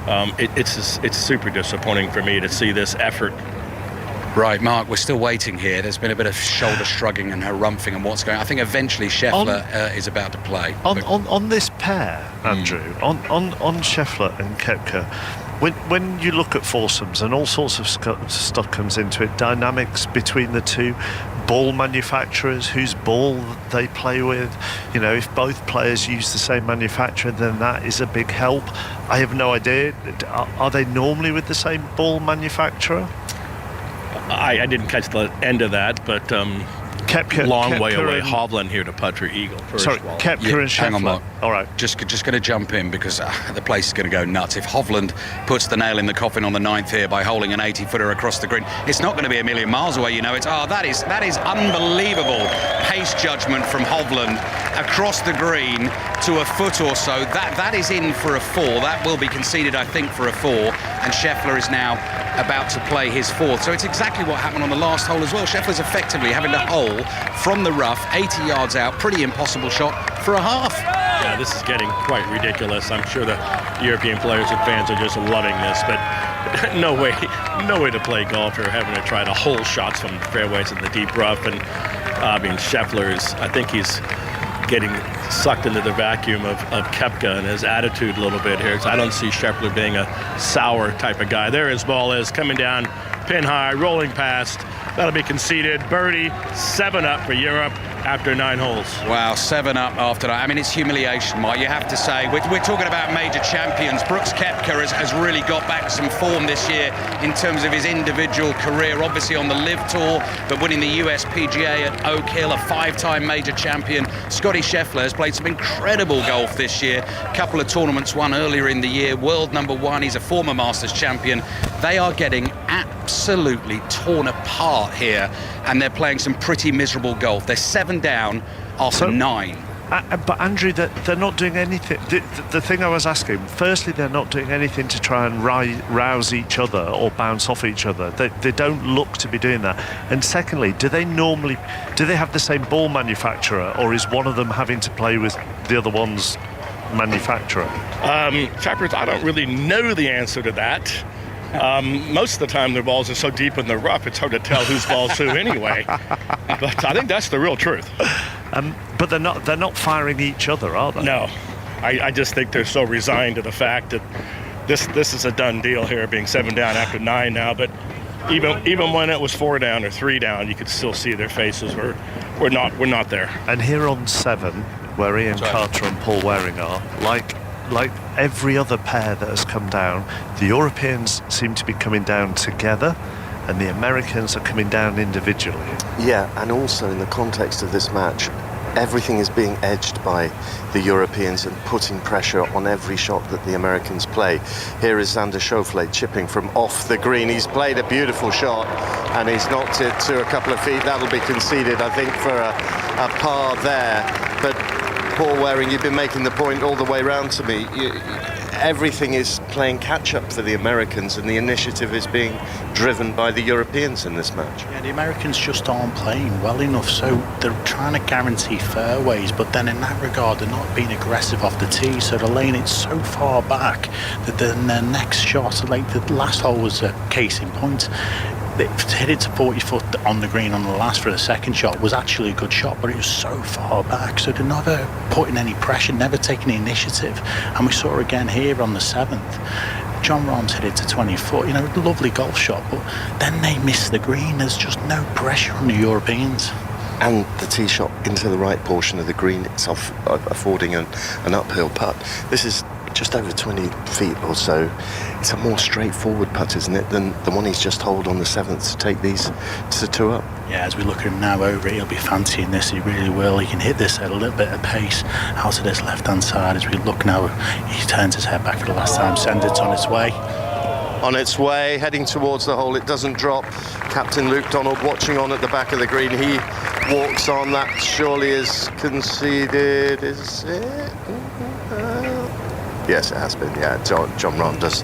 It's super disappointing for me to see this effort. Right, Mark, we're still waiting here. There's been a bit of shoulder shrugging and harumphing and what's going on. I think eventually Scheffler is about to play. On this pair, Andrew, on Scheffler and Koepka, when you look at foursomes and all sorts of stuff comes into it, dynamics between the two, ball manufacturers, whose ball they play with, you know, if both players use the same manufacturer, then that is a big help. I have no idea. Are they normally with the same ball manufacturer? I didn't catch the end of that, but Koepka, long way away. Hovland here to putt for eagle. Sorry, Koepka and Scheffler. Hang on, Mark. All right. Just going to jump in, because the place is going to go nuts. If Hovland puts the nail in the coffin on the 9th here by holding an 80-footer across the green, it's not going to be a million miles away, you know. That is unbelievable pace judgment from Hovland across the green to a foot or so. That is in for a 4. That will be conceded, I think, for a 4. And Scheffler is now about to play his 4th. So it's exactly what happened on the last hole as well. Scheffler's effectively having to hole from the rough, 80 yards out, pretty impossible shot for a half. Yeah, this is getting quite ridiculous. I'm sure the European players and fans are just loving this, but no way to play golf. You're having to try to hole shots from the fairways in the deep rough. And I mean, Scheffler I think he's getting sucked into the vacuum of Koepka and his attitude a little bit here. I don't see Scheffler being a sour type of guy. There his ball is, coming down, pin high, rolling past. That'll be conceded. Birdie, 7 up for Europe after 9 holes. Wow, 7 up after that. I mean, it's humiliation, Mike. You have to say, we're talking about major champions. Brooks Koepka has really got back some form this year in terms of his individual career, obviously on the LIV Tour, but winning the US PGA at Oak Hill, a 5-time major champion. Scotty Scheffler has played some incredible golf this year. A couple of tournaments won earlier in the year. World #1. He's a former Masters champion. They are getting absolutely torn apart here, and they're playing some pretty miserable golf. They're 7 down after 9. But Andrew, they're not doing anything. The thing I was asking, firstly, they're not doing anything to try and rouse each other or bounce off each other. They don't look to be doing that. And secondly, do they have the same ball manufacturer, or is one of them having to play with the other one's manufacturer? Chappers, I don't really know the answer to that. Most of the time their balls are so deep in the rough it's hard to tell whose ball's who anyway. But I think that's the real truth. But they're not firing each other, are they? No. I just think they're so resigned to the fact that this is a done deal here, being 7 down after 9 now. But even when it was 4 down or 3 down, you could still see their faces. We're not there. And here on 7, where Ian Carter and Paul Waring are, like every other pair that has come down, the Europeans seem to be coming down together and the Americans are coming down individually. Yeah, and also in the context of this match, everything is being edged by the Europeans and putting pressure on every shot that the Americans play. Here is Xander Schauffele chipping from off the green. He's played a beautiful shot and he's knocked it to a couple of feet. That'll be conceded, I think, for a par there. But Paul Waring, you've been making the point all the way round to me. Everything is playing catch-up for the Americans, and the initiative is being driven by the Europeans in this match. Yeah, the Americans just aren't playing well enough, so they're trying to guarantee fairways, but then in that regard, they're not being aggressive off the tee, so they're laying it so far back that then their next shot, like the last hole was a case in point. They hit it to 40 foot on the green on the last for the second shot, was actually a good shot, but it was so far back, so they're never putting any pressure, never taking the initiative. And we saw again here on the 7th. Jon Rahm's hit it to 20 foot, lovely golf shot, but then they miss the green. There's just no pressure on the Europeans. And the tee shot into the right portion of the green itself, affording an uphill putt. This is just over 20 feet or so. It's a more straightforward putt, isn't it, than the one he's just holed on the 7th to take these to 2 up. Yeah, as we look at him now over it, he'll be fancying this, he really will. He can hit this at a little bit of pace out of this left-hand side. As we look now, he turns his head back for the last time, sends it on its way. On its way, heading towards the hole, it doesn't drop. Captain Luke Donald watching on at the back of the green. He walks on, that surely is conceded, is it? Yes, it has been. Yeah, Jon Rahm does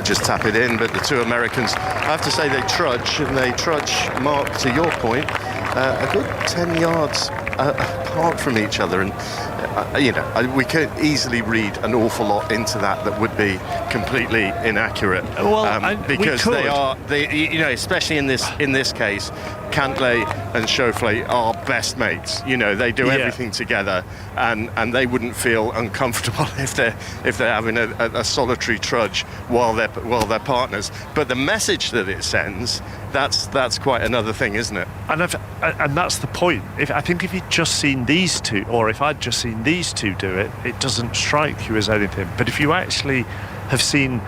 just tap it in, but the 2 Americans, I have to say, they trudge, Mark, to your point, a good 10 yards apart from each other, and we could easily read an awful lot into that would be completely inaccurate. Because especially in this case, Cantlay and Schauffele are best mates. They do everything together, and they wouldn't feel uncomfortable if they're having a solitary trudge while they're partners. But the message that it sends, that's quite another thing, isn't it? And that's the point. I think if you'd just seen these two, or if I'd just seen these two do it, it doesn't strike you as anything. But if you actually have seen,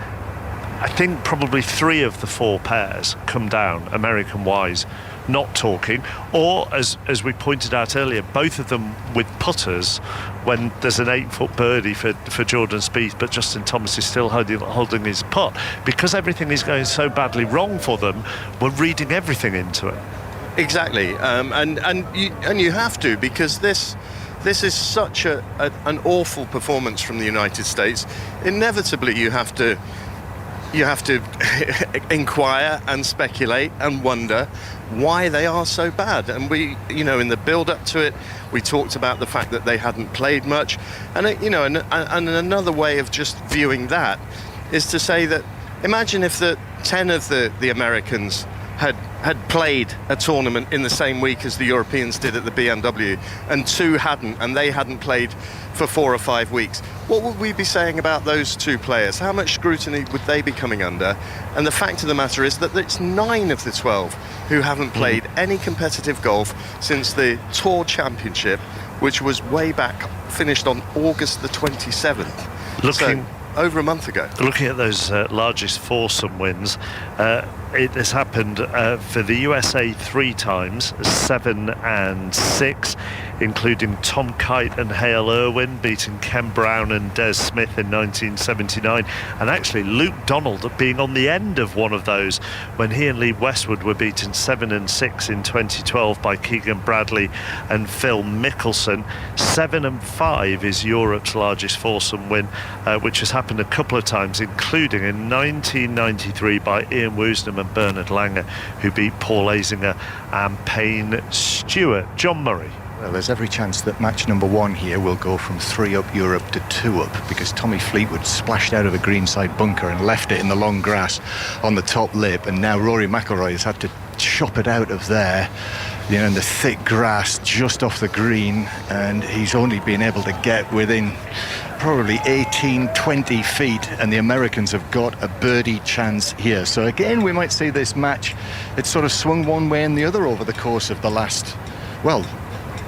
I think probably 3 of the 4 pairs come down, American-wise, not talking, or as we pointed out earlier, both of them with putters when there's an 8-foot birdie for Jordan Spieth, but Justin Thomas is still holding his putt. Because everything is going so badly wrong for them, we're reading everything into it. Exactly, and you have to, because this is such an awful performance from the United States. Inevitably, you have to inquire and speculate and wonder why they are so bad. And we, in the build-up to it, we talked about the fact that they hadn't played much, and and another way of just viewing that is to say that imagine if the 10 of the Americans had played a tournament in the same week as the Europeans did at the BMW, and 2 hadn't, and they hadn't played for 4 or 5 weeks. What would we be saying about those 2 players? How much scrutiny would they be coming under? And the fact of the matter is that it's 9 of the 12 who haven't played any competitive golf since the Tour Championship, which was way back, finished on August the 27th. Looking... over a month ago. Looking at those largest foursome wins, it has happened for the USA 3 times, 7 and 6, including Tom Kite and Hale Irwin beating Ken Brown and Des Smith in 1979, and actually Luke Donald being on the end of one of those when he and Lee Westwood were beaten 7 and 6 in 2012 by Keegan Bradley and Phil Mickelson. 7 and 5 is Europe's largest foursome win, which has happened a couple of times, including in 1993 by Ian Woosnam and Bernard Langer, who beat Paul Azinger and Payne Stewart. John Murray. Well, there's every chance that match number 1 here will go from 3 up Europe to 2 up, because Tommy Fleetwood splashed out of a greenside bunker and left it in the long grass on the top lip, and now Rory McIlroy has had to chop it out of there, you know, in the thick grass just off the green, and he's only been able to get within probably 18-20 feet, and the Americans have got a birdie chance here. So again, we might see this match, it's sort of swung one way and the other over the course of the last, well,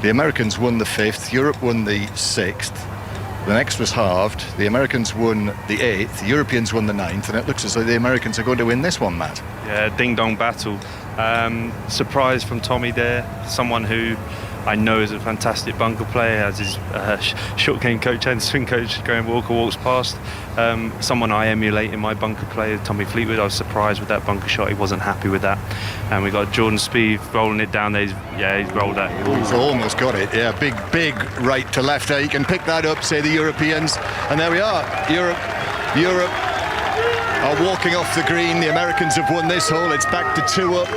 the Americans won the 5th, Europe won the 6th, the next was halved, the Americans won the 8th, the Europeans won the 9th, and it looks as though the Americans are going to win this one, Matt. Yeah, ding-dong battle. Surprise from Tommy there, someone who I know is a fantastic bunker player, as his short game coach and swing coach Graham Walker walks past. Someone I emulate in my bunker play, Tommy Fleetwood. I was surprised with that bunker shot, he wasn't happy with that. And we got Jordan Spieth rolling it down there. He's rolled that. He's almost got it, yeah, big right to left there. You can pick that up, say the Europeans, and there we are. Europe are walking off the green. The Americans have won this hole. It's back to 2 up.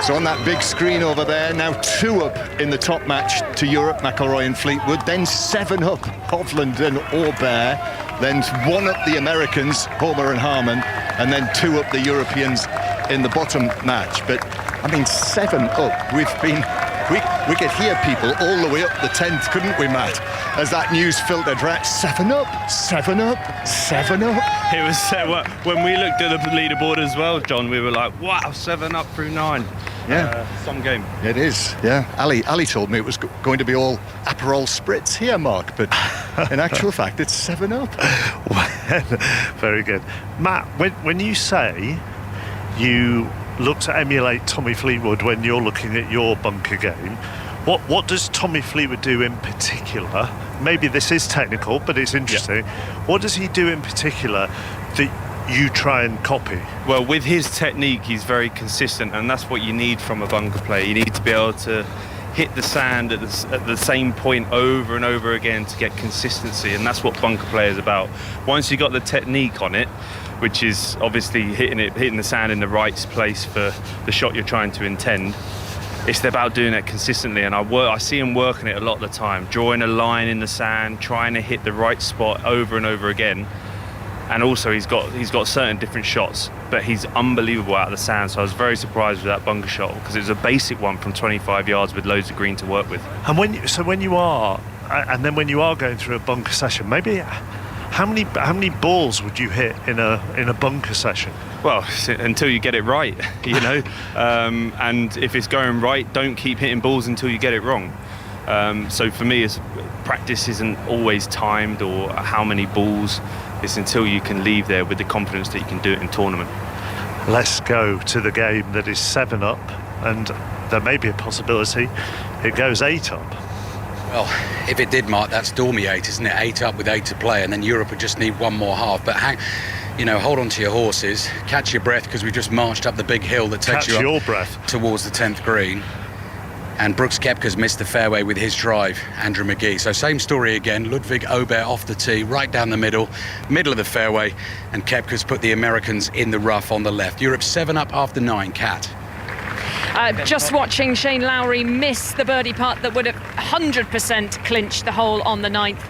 So on that big screen over there, now 2 up in the top match to Europe, McIlroy and Fleetwood, then 7 up Hovland and Aubert, then 1 up the Americans, Homer and Harmon, and then 2 up the Europeans in the bottom match. But I mean, 7 up. We could hear people all the way up the 10th, couldn't we, Matt? As that news filtered right, 7 up, 7 up, 7 up. It was when we looked at the leaderboard as well, John. We were like, wow, 7 up through 9. Yeah, some game. It is. Yeah, Ali told me it was going to be all Aperol spritz here, Mark, but in actual fact, it's 7 up. Very good, Matt. When you say you look to emulate Tommy Fleetwood when you're looking at your bunker game, what does Tommy Fleetwood do in particular? Maybe this is technical, but it's interesting. Yeah. What does he do in particular that you try and copy? Well, with his technique, he's very consistent, and that's what you need from a bunker player. You need to be able to hit the sand at the same point over and over again to get consistency, and that's what bunker play is about. Once you've got the technique on it, which is obviously hitting the sand in the right place for the shot you're trying to intend, it's about doing it consistently. And I see him working it a lot of the time, drawing a line in the sand, trying to hit the right spot over and over again. And also he's got certain different shots, but he's unbelievable out of the sand. So I was very surprised with that bunker shot, because it was a basic one from 25 yards with loads of green to work with. And when you are going through a bunker session, maybe how many balls would you hit in a bunker session? Well, until you get it right, you know. And if it's going right, don't keep hitting balls until you get it wrong. So for me, practice isn't always timed or how many balls. It's until you can leave there with the confidence that you can do it in tournament. Let's go to the game that is 7 up, and there may be a possibility it goes 8 up. Well, if it did, Mark, that's Dormy 8, isn't it? 8 up with 8 to play, and then Europe would just need one more half. But hold on to your horses, catch your breath, because we just marched up the big hill that takes you up towards the 10th green. And Brooks Koepka's missed the fairway with his drive, Andrew McGee. So same story again, Ludwig Aubert off the tee, right down the middle of the fairway, and Koepka's put the Americans in the rough on the left. Europe 7 up after 9, Kat. Just watching Shane Lowry miss the birdie putt that would have 100% clinched the hole on the 9th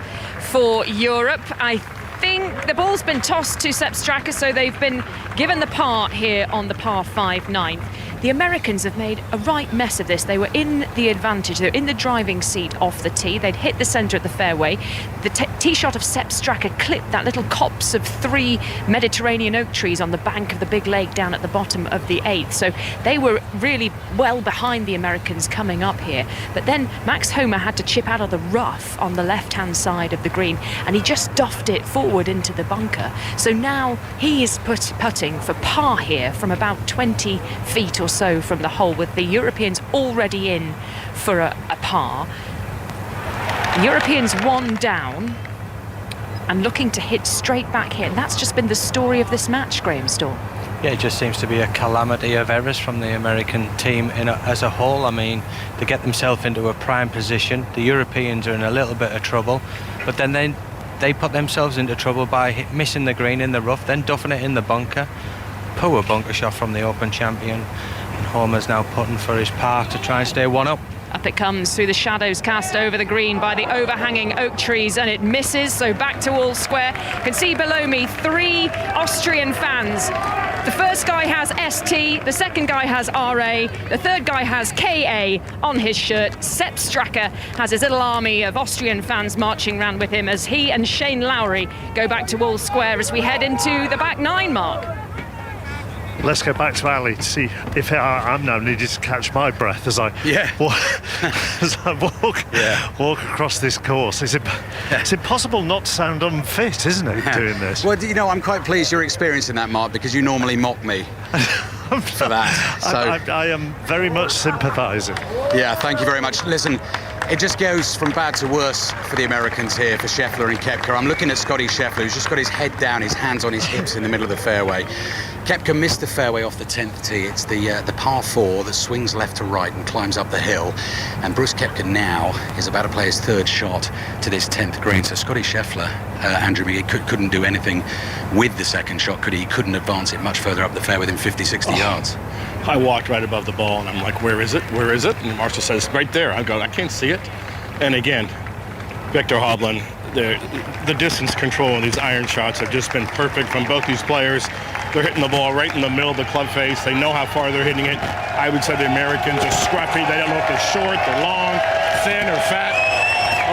for Europe. I think the ball's been tossed to Sepp Straka, so they've been given the par here on the par 5 9th. The Americans have made a right mess of this. They were in the advantage. They were in the driving seat off the tee. They'd hit the centre of the fairway. The tee shot of Sepp Straka clipped that little copse of 3 Mediterranean oak trees on the bank of the big lake down at the bottom of the 8th. So they were really well behind the Americans coming up here. But then Max Homa had to chip out of the rough on the left-hand side of the green, and he just doffed it forward into the bunker. So now he is putting for par here from about 20 feet or so from the hole, with the Europeans already in for a par. The Europeans 1 down and looking to hit straight back here. And that's just been the story of this match, Graham Storm. Yeah, it just seems to be a calamity of errors from the American team as a whole. I mean, they get themselves into a prime position. The Europeans are in a little bit of trouble, but then they put themselves into trouble by missing the green in the rough, then duffing it in the bunker. Poor bunker shot from the Open champion. And Homer's now putting for his par to try and stay 1 up. Up it comes through the shadows cast over the green by the overhanging oak trees, and it misses, so back to all square. You can see below me 3 Austrian fans. The first guy has ST, the second guy has RA, the third guy has KA on his shirt. Sepp Straka has his little army of Austrian fans marching around with him as he and Shane Lowry go back to all square as we head into the back 9 mark. Let's go back to Ali to see if I'm now needed to catch my breath as I walk across this course. It's impossible not to sound unfit, isn't it, doing this? Well, you know, I'm quite pleased you're experiencing that, Mark, because you normally mock me for that. So I am very much sympathising. Yeah, thank you very much. Listen, it just goes from bad to worse for the Americans here, for Scheffler and Koepka. I'm looking at Scotty Scheffler, who's just got his head down, his hands on his hips in the middle of the fairway. Koepka missed the fairway off the 10th tee. It's the par 4 that swings left to right and climbs up the hill. And Bruce Koepka now is about to play his 3rd shot to this 10th green. So Scotty Scheffler, Andrew McGee, couldn't do anything with the 2nd shot, could he? He couldn't advance it much further up the fairway than 50, 60 yards. I walked right above the ball, and I'm like, where is it? Where is it? And Marshall says, right there. I go, I can't see it. And again, Victor Hovland, the distance control and these iron shots have just been perfect from both these players. They're hitting the ball right in the middle of the club face. They know how far they're hitting it. I would say the Americans are scruffy. They don't know if they're short, they're long, thin, or fat.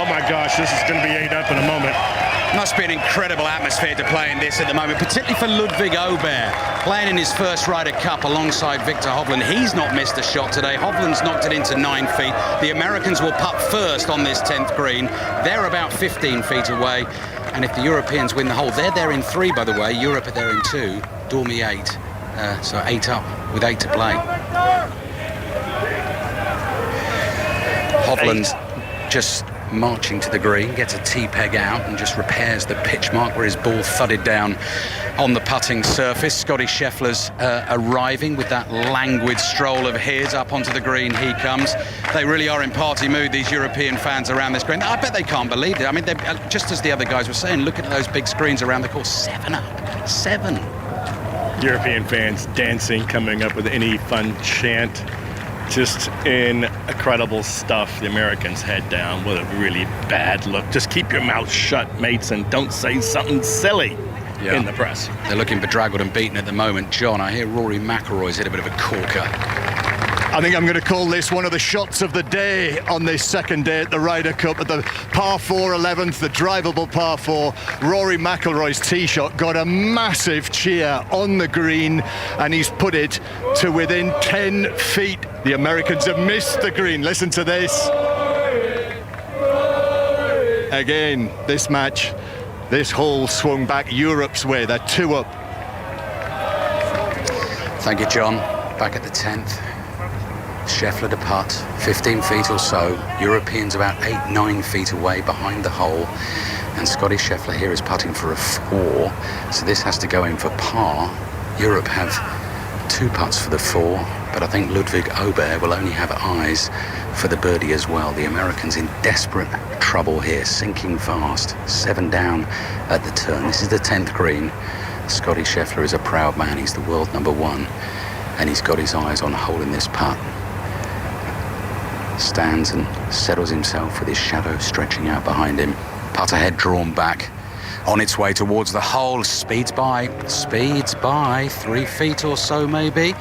Oh my gosh, this is going to be 8 up in a moment. Must be an incredible atmosphere to play in this at the moment, particularly for Ludwig Aubert, playing in his first Ryder Cup alongside Victor Hovland. He's not missed a shot today. Hovland's knocked it into 9 feet. The Americans will putt first on this 10th green. They're about 15 feet away. And if the Europeans win the hole, they're there in 3, by the way. Europe are there in 2. Dormy 8. So 8 up with 8 to play. Hovland just marching to the green, gets a tee peg out and just repairs the pitch mark where his ball thudded down on the putting surface. Scotty Scheffler's arriving with that languid stroll of his up onto the green. He comes. They really are in party mood, these European fans around this green. I bet they can't believe it. I mean, just as the other guys were saying, look at those big screens around the course. 7 up. 7. European fans dancing, coming up with any fun chant. Just incredible stuff. The Americans head down with a really bad look. Just keep your mouth shut, mates, and don't say something silly in the press. They're looking bedraggled and beaten at the moment. John, I hear Rory McIlroy's hit a bit of a corker. I think I'm going to call this one of the shots of the day on this 2nd day at the Ryder Cup. At the par 4 11th, the drivable par 4, Rory McIlroy's tee shot got a massive cheer on the green, and he's put it to within 10 feet. The Americans have missed the green. Listen to this. Again, this match, this hole swung back Europe's way. They're 2 up. Thank you, John. Back at the 10th. Scheffler to putt, 15 feet or so. Europeans about 8-9 feet away behind the hole. And Scotty Scheffler here is putting for a 4. So this has to go in for par. Europe have 2 putts for the 4. But I think Ludwig Aubert will only have eyes for the birdie as well. The Americans in desperate trouble here, sinking fast. 7 down at the turn. This is the 10th green. Scotty Scheffler is a proud man. He's the world number 1. And he's got his eyes on holding this putt. Stands and settles himself with his shadow stretching out behind him. Putter head drawn back. on its way towards the hole. Speeds by 3 feet or so maybe.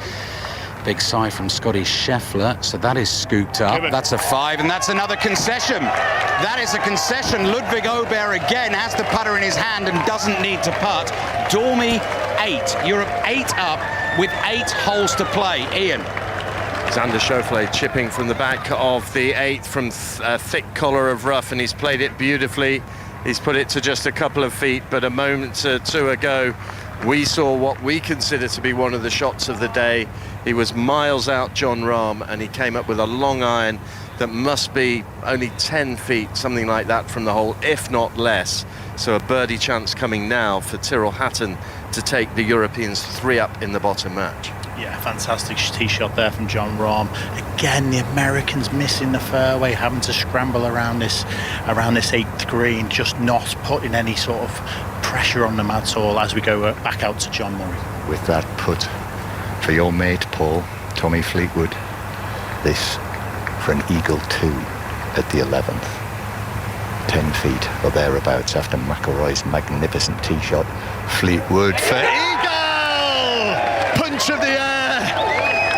Big sigh from Scotty Scheffler, so that is scooped up. That's a 5, and that's another concession. That is a concession. Ludwig Aubert again has the putter in his hand and doesn't need to putt. Dormy 8. Europe 8 up with 8 holes to play. Ian. Xander Schauffele chipping from the back of the 8th from a thick collar of rough, and he's played it beautifully. He's put it to just a couple of feet, but a moment or two ago we saw what we consider to be one of the shots of the day. He was miles out John Rahm, and he came up with a long iron that must be only 10 feet, something like that, from the hole, if not less. So a birdie chance coming now for Tyrrell Hatton to take the Europeans 3 up in the bottom match. Yeah, fantastic tee shot there from John Rahm. Again, the Americans missing the fairway, having to scramble around this 8th green, just not putting any sort of pressure on them at all as we go back out to John Murray. With that putt for your mate Paul, Tommy Fleetwood, this for an eagle 2 at the 11th. 10 feet or thereabouts after McIlroy's magnificent tee shot. Fleetwood for eagle! Punch of the air!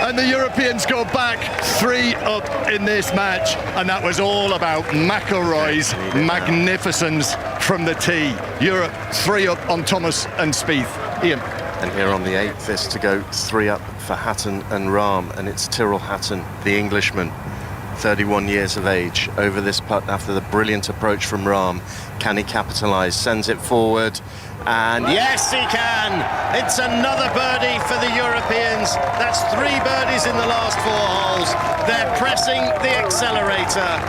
And the Europeans go back 3 up in this match, and that was all about McIlroy's magnificence from the tee. Europe 3 up on Thomas and Spieth. Ian. And here on the 8th is to go 3 up for Hatton and Rahm, and it's Tyrrell Hatton, the Englishman, 31 years of age, over this putt after the brilliant approach from Rahm. Can he capitalise? Sends it forward, and yes, he can! It's another birdie for the Europeans. That's 3 birdies in the last 4 holes. They're pressing the accelerator.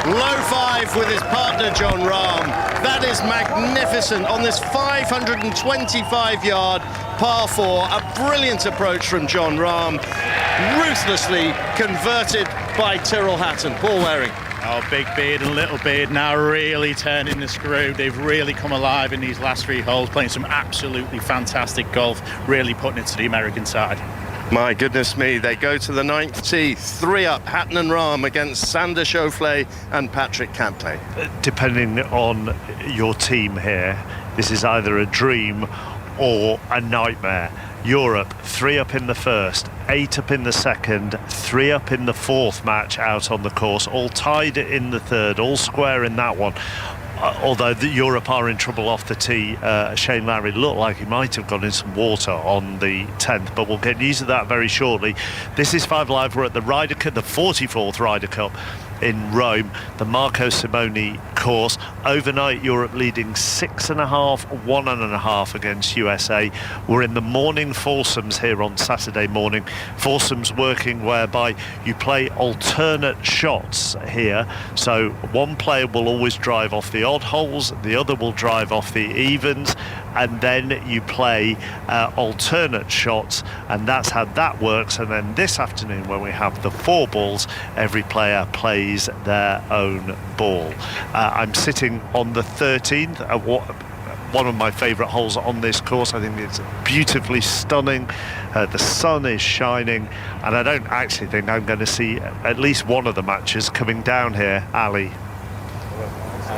Low 5 with his partner John Rahm. That is magnificent on this 525-yard par 4. A brilliant approach from John Rahm, ruthlessly converted by Tyrrell Hatton. Paul Waring. Oh, Big Beard and Little Beard now really turning the screw. They've really come alive in these last 3 holes, playing some absolutely fantastic golf, really putting it to the American side. My goodness me, they go to the 9th tee, 3 up, Hatton and Rahm against Xander Schauffele and Patrick Cantlay. Depending on your team here, this is either a dream or a nightmare. Europe 3 up in the first, 8 up in the second, 3 up in the 4th match out on the course, all tied in the 3rd, all square in that one. Although Europe are in trouble off the tee, Shane Lowry looked like he might have gone in some water on the 10th, but we'll get news of that very shortly. This is 5 Live. We're at the Ryder Cup, the 44th Ryder Cup in Rome, the Marco Simone course. Overnight, Europe leading 6.5, 1.5 against USA. We're in the morning foursomes here on Saturday morning. Foursomes working whereby you play alternate shots here. So one player will always drive off the odd holes, the other will drive off the evens, and then you play alternate shots, and that's how that works. And then this afternoon, when we have the 4 balls, every player plays their own ball. I'm sitting on the 13th at one of my favourite holes on this course. I think it's beautifully stunning. The sun is shining, and I don't actually think I'm going to see at least one of the matches coming down here. Ali.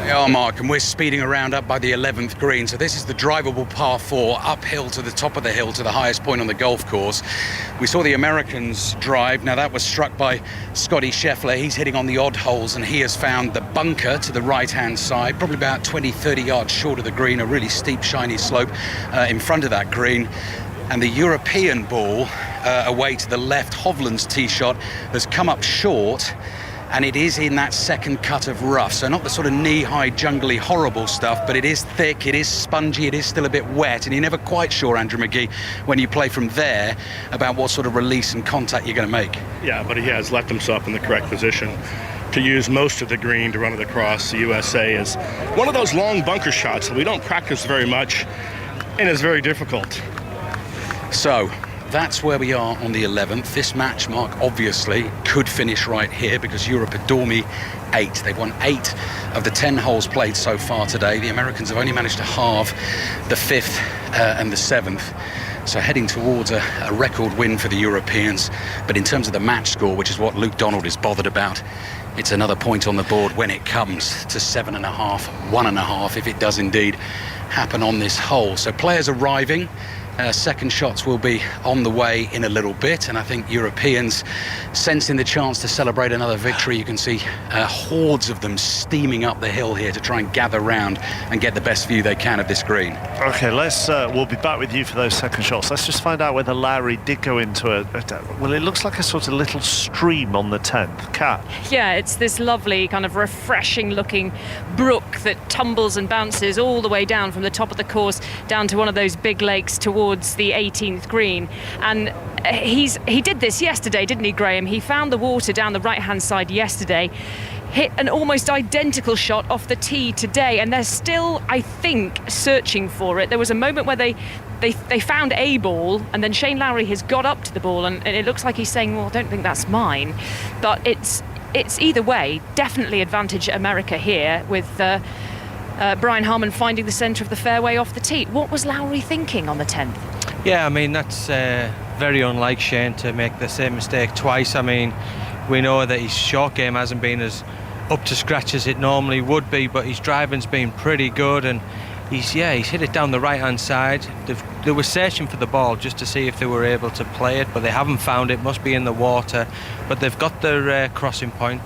We are, Mark, and we're speeding around up by the 11th green. So this is the drivable par 4, uphill to the top of the hill, to the highest point on the golf course. We saw the Americans drive. Now that was struck by Scotty Scheffler. He's hitting on the odd holes, and he has found the bunker to the right-hand side, probably about 20-30 yards short of the green, a really steep, shiny slope in front of that green. And the European ball away to the left, Hovland's tee shot, has come up short, and it is in that second cut of rough. So not the sort of knee-high, jungly, horrible stuff, but it is thick, it is spongy, it is still a bit wet, and you're never quite sure, Andrew McGee, when you play from there, about what sort of release and contact you're going to make. Yeah, but he has left himself in the correct position to use most of the green to run it across. The USA is one of those long bunker shots that we don't practice very much, and is very difficult. So that's where we are on the 11th. This match, Mark, obviously could finish right here because Europe adore me 8. They've won 8 of the 10 holes played so far today. The Americans have only managed to halve the 5th and the 7th. So heading towards a record win for the Europeans. But in terms of the match score, which is what Luke Donald is bothered about, it's another point on the board when it comes to 7.5, 1.5, if it does indeed happen on this hole. So players arriving. Second shots will be on the way in a little bit, and I think Europeans sensing the chance to celebrate another victory. You can see hordes of them steaming up the hill here to try and gather round and get the best view they can of this green. Okay, we'll be back with you for those second shots. Let's just find out whether Lowry did go into well, it looks like a sort of little stream on the 10th. Kat? Yeah, it's this lovely kind of refreshing looking brook that tumbles and bounces all the way down from the top of the course down to one of those big lakes towards the 18th green. And he did this yesterday, didn't he, Graham? He found the water down the right-hand side yesterday, hit an almost identical shot off the tee today, and they're still, I think, searching for it. There was a moment where they found a ball, and then Shane Lowry has got up to the ball, and it looks like he's saying, well, I don't think that's mine. But it's either way, definitely advantage America here with Brian Harman finding the centre of the fairway off the tee. What was Lowry thinking on the 10th? Yeah, I mean, that's very unlike Shane to make the same mistake twice. I mean, we know that his short game hasn't been as up to scratch as it normally would be, but his driving's been pretty good, and he's hit it down the right-hand side. They were searching for the ball just to see if they were able to play it, but they haven't found it. Must be in the water, but they've got their crossing point.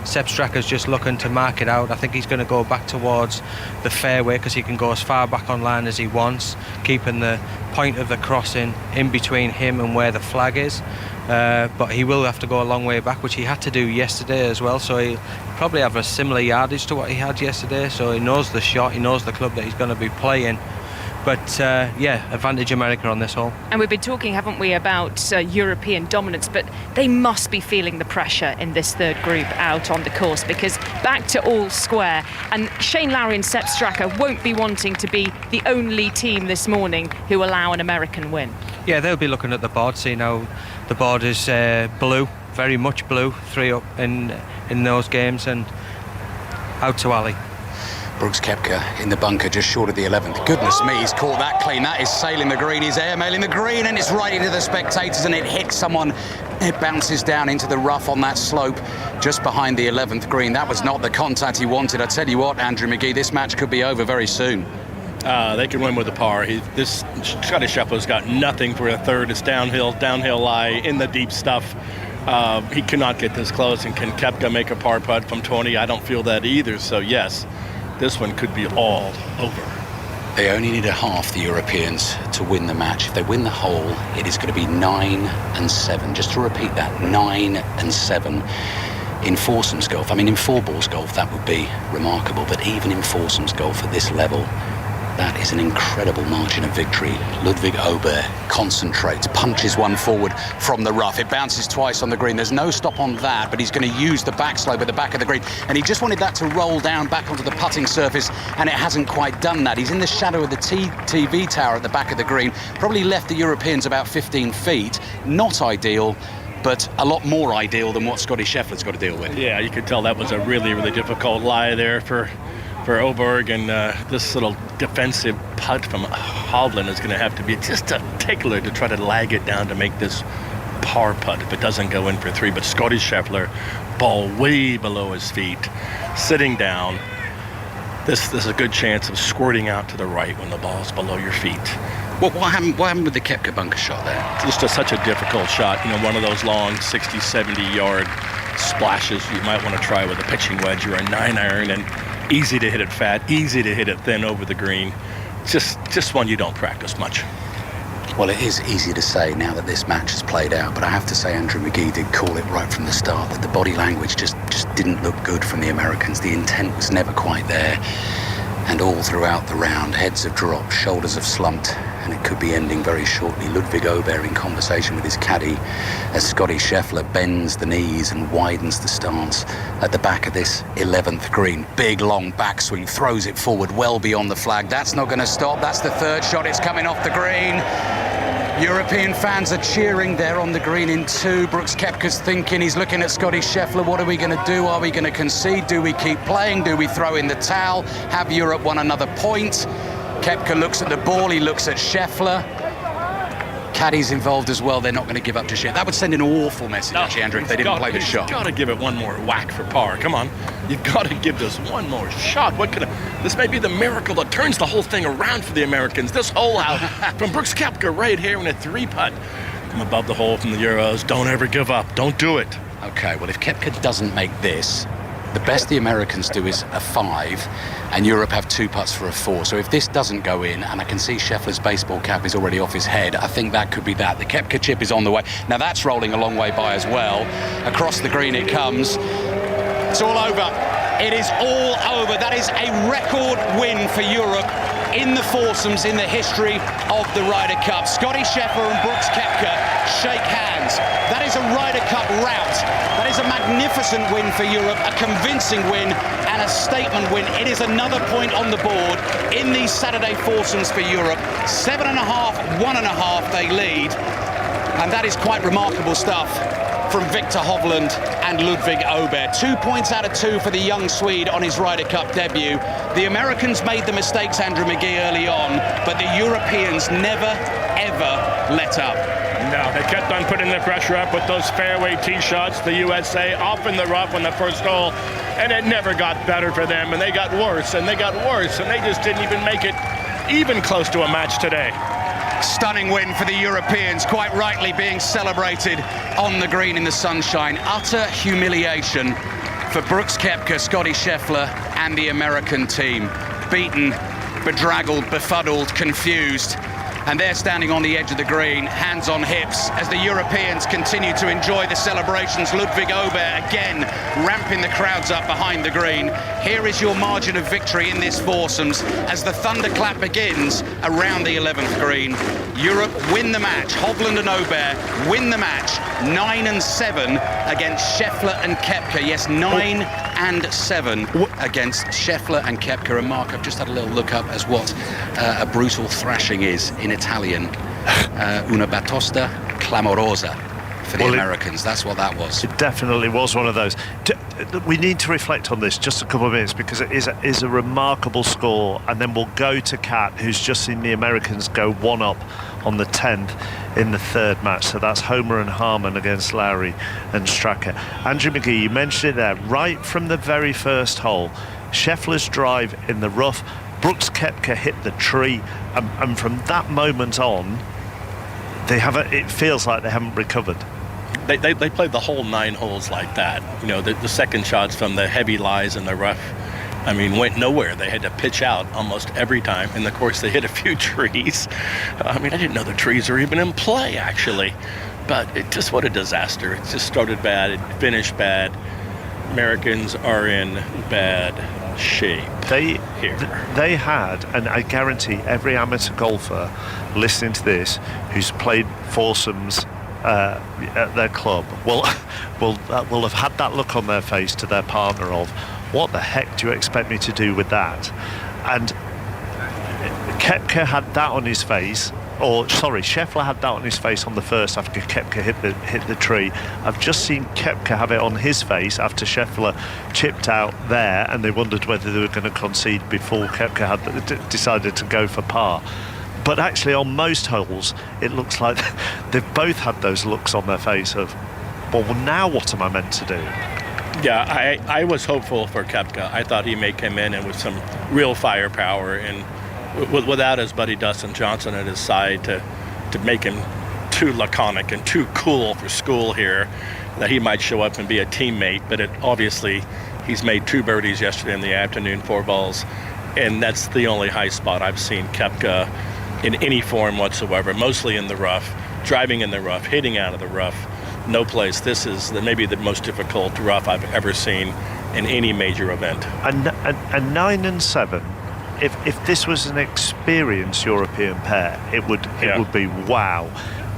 Sepp Straka's just looking to mark it out. I think he's going to go back towards the fairway because he can go as far back on line as he wants, keeping the point of the crossing in between him and where the flag is. But he will have to go a long way back, which he had to do yesterday as well, so he'll probably have a similar yardage to what he had yesterday. So he knows the shot, he knows the club that he's going to be playing. But advantage America on this hole. And we've been talking, haven't we, about European dominance, but they must be feeling the pressure in this third group out on the course, because back to all square, and Shane Lowry and Sepp Straka won't be wanting to be the only team this morning who allow an American win. Yeah, they'll be looking at the board, see now the board is blue, very much blue, 3 up in those games, and out to Ali. Brooks Koepka in the bunker just short of the 11th. Goodness me, he's caught that clean. That is sailing the green. He's airmailing the green, and it's right into the spectators, and it hits someone. It bounces down into the rough on that slope just behind the 11th green. That was not the contact he wanted. I tell you what, Andrew McGee, this match could be over very soon. They can win with a par. This Scottish Scheffler's got nothing for a third. It's downhill lie in the deep stuff. He cannot get this close. And can Koepka make a par putt from 20? I don't feel that either. So yes, this one could be all over. They only need a half, the Europeans, to win the match. If they win the hole, it is going to be 9-7. Just to repeat that, 9-7. In foursomes golf, I mean, in four balls golf, that would be remarkable. But even in foursomes golf at this level, that is an incredible margin of victory. Ludwig Ober concentrates, punches one forward from the rough. It bounces twice on the green. There's no stop on that, but he's going to use the backslope at the back of the green. And he just wanted that to roll down back onto the putting surface, and it hasn't quite done that. He's in the shadow of the TV tower at the back of the green. Probably left the Europeans about 15 feet. Not ideal, but a lot more ideal than what Scotty Scheffler's got to deal with. Yeah, you could tell that was a really, really difficult lie there for Oberg, and this little defensive putt from Hovland is going to have to be just a tickler to try to lag it down to make this par putt if it doesn't go in for 3. But Scotty Scheffler, ball way below his feet, sitting down. This is a good chance of squirting out to the right when the ball's below your feet. What happened with the Koepka bunker shot there? Just such a difficult shot. One of those long 60, 70-yard splashes you might want to try with a pitching wedge or a 9-iron, and easy to hit it fat, easy to hit it thin over the green. Just one you don't practice much. Well, it is easy to say now that this match has played out, but I have to say Andrew McGee did call it right from the start, that the body language just didn't look good from the Americans. The intent was never quite there. And all throughout the round, heads have dropped, shoulders have slumped, and it could be ending very shortly. Ludwig Ober in conversation with his caddy as Scotty Scheffler bends the knees and widens the stance at the back of this 11th green. Big, long backswing, throws it forward well beyond the flag. That's not going to stop. That's the third shot. It's coming off the green. European fans are cheering there on the green in 2. Brooks Koepka's thinking, he's looking at Scotty Scheffler. What are we going to do? Are we going to concede? Do we keep playing? Do we throw in the towel? Have Europe won another point? Koepka looks at the ball. He looks at Scheffler. caddies involved as well. They're not going to give up just yet. That would send an awful message, actually, Andrew, if they didn't play the shot. You've got to give it one more whack for par. Come on. You've got to give this one more shot. This may be the miracle that turns the whole thing around for the Americans. This hole out from Brooks Koepka right here in a 3-putt. From above the hole from the Euros. Don't ever give up. Don't do it. Okay, well, if Koepka doesn't make this, the best the Americans do is a 5, and Europe have 2 putts for a 4. So if this doesn't go in, and I can see Scheffler's baseball cap is already off his head, I think that could be that. The Koepka chip is on the way. Now that's rolling a long way by as well. Across the green it comes. It's all over. It is all over. That is a record win for Europe in the foursomes in the history of the Ryder Cup. Scotty Scheffler and Brooks Koepka shake hands. That is a Ryder Cup rout. That is a magnificent win for Europe, a convincing win and a statement win. It is another point on the board in these Saturday foursomes for Europe. 7.5, 1.5 they lead. And that is quite remarkable stuff from Victor Hovland and Ludwig Åberg. 2 points out of 2 for the young Swede on his Ryder Cup debut. The Americans made the mistakes, Andrew McGee, early on, but the Europeans never, ever let up. No, they kept on putting the pressure up with those fairway tee shots. The USA off in the rough on the first hole, and it never got better for them, and they got worse, and they got worse, and they just didn't even make it even close to a match today. Stunning win for the Europeans, quite rightly being celebrated on the green in the sunshine. Utter humiliation for Brooks Koepka, Scotty Scheffler and the American team. Beaten, bedraggled, befuddled, confused. And they're standing on the edge of the green, hands on hips, as the Europeans continue to enjoy the celebrations. Ludwig Åberg again ramping the crowds up behind the green. Here is your margin of victory in this foursomes as the thunderclap begins around the 11th green. Europe win the match. Hovland and Åberg win the match 9-7 against Scheffler and Koepka. Yes, 9-7 against Scheffler and Koepka. And Mark, I've just had a little look up as what a brutal thrashing is in Italian. Una batosta clamorosa for the Americans. That's what that was. It definitely was one of those. We need to reflect on this just a couple of minutes because it is a remarkable score, and then we'll go to Kat, who's just seen the Americans go 1-up on the 10th in the third match. So that's Homer and Harmon against Lowry and Straka. Andrew McGee, you mentioned it there, right from the very first hole. Scheffler's drive in the rough, Brooks Koepka hit the tree, and from that moment on, it feels like they haven't recovered. They played the whole 9 holes like that. You know, the second shots from the heavy lies in the rough, I mean, went nowhere. They had to pitch out almost every time. And of course, they hit a few trees. I mean, I didn't know the trees were even in play, actually. But it just, what a disaster. It just started bad, it finished bad. Americans are in bad shape. They had, and I guarantee every amateur golfer listening to this who's played foursomes at their club will have had that look on their face to their partner of, what the heck do you expect me to do with that? And Koepka had that on his face, Scheffler had that on his face on the first after Koepka hit the tree. I've just seen Koepka have it on his face after Scheffler chipped out there, and they wondered whether they were going to concede before Koepka had decided to go for par. But actually on most holes it looks like they've both had those looks on their face of, well, now what am I meant to do? Yeah, I was hopeful for Koepka. I thought he may come in and with some real firepower and without his buddy Dustin Johnson at his side to make him too laconic and too cool for school here, that he might show up and be a teammate. But obviously he's made 2 birdies yesterday in the afternoon, 4 balls, and that's the only high spot I've seen Koepka in any form whatsoever, mostly in the rough, driving in the rough, hitting out of the rough. No place. This is maybe the most difficult rough I've ever seen in any major event. And 9-7, if this was an experienced European pair, it would be wow.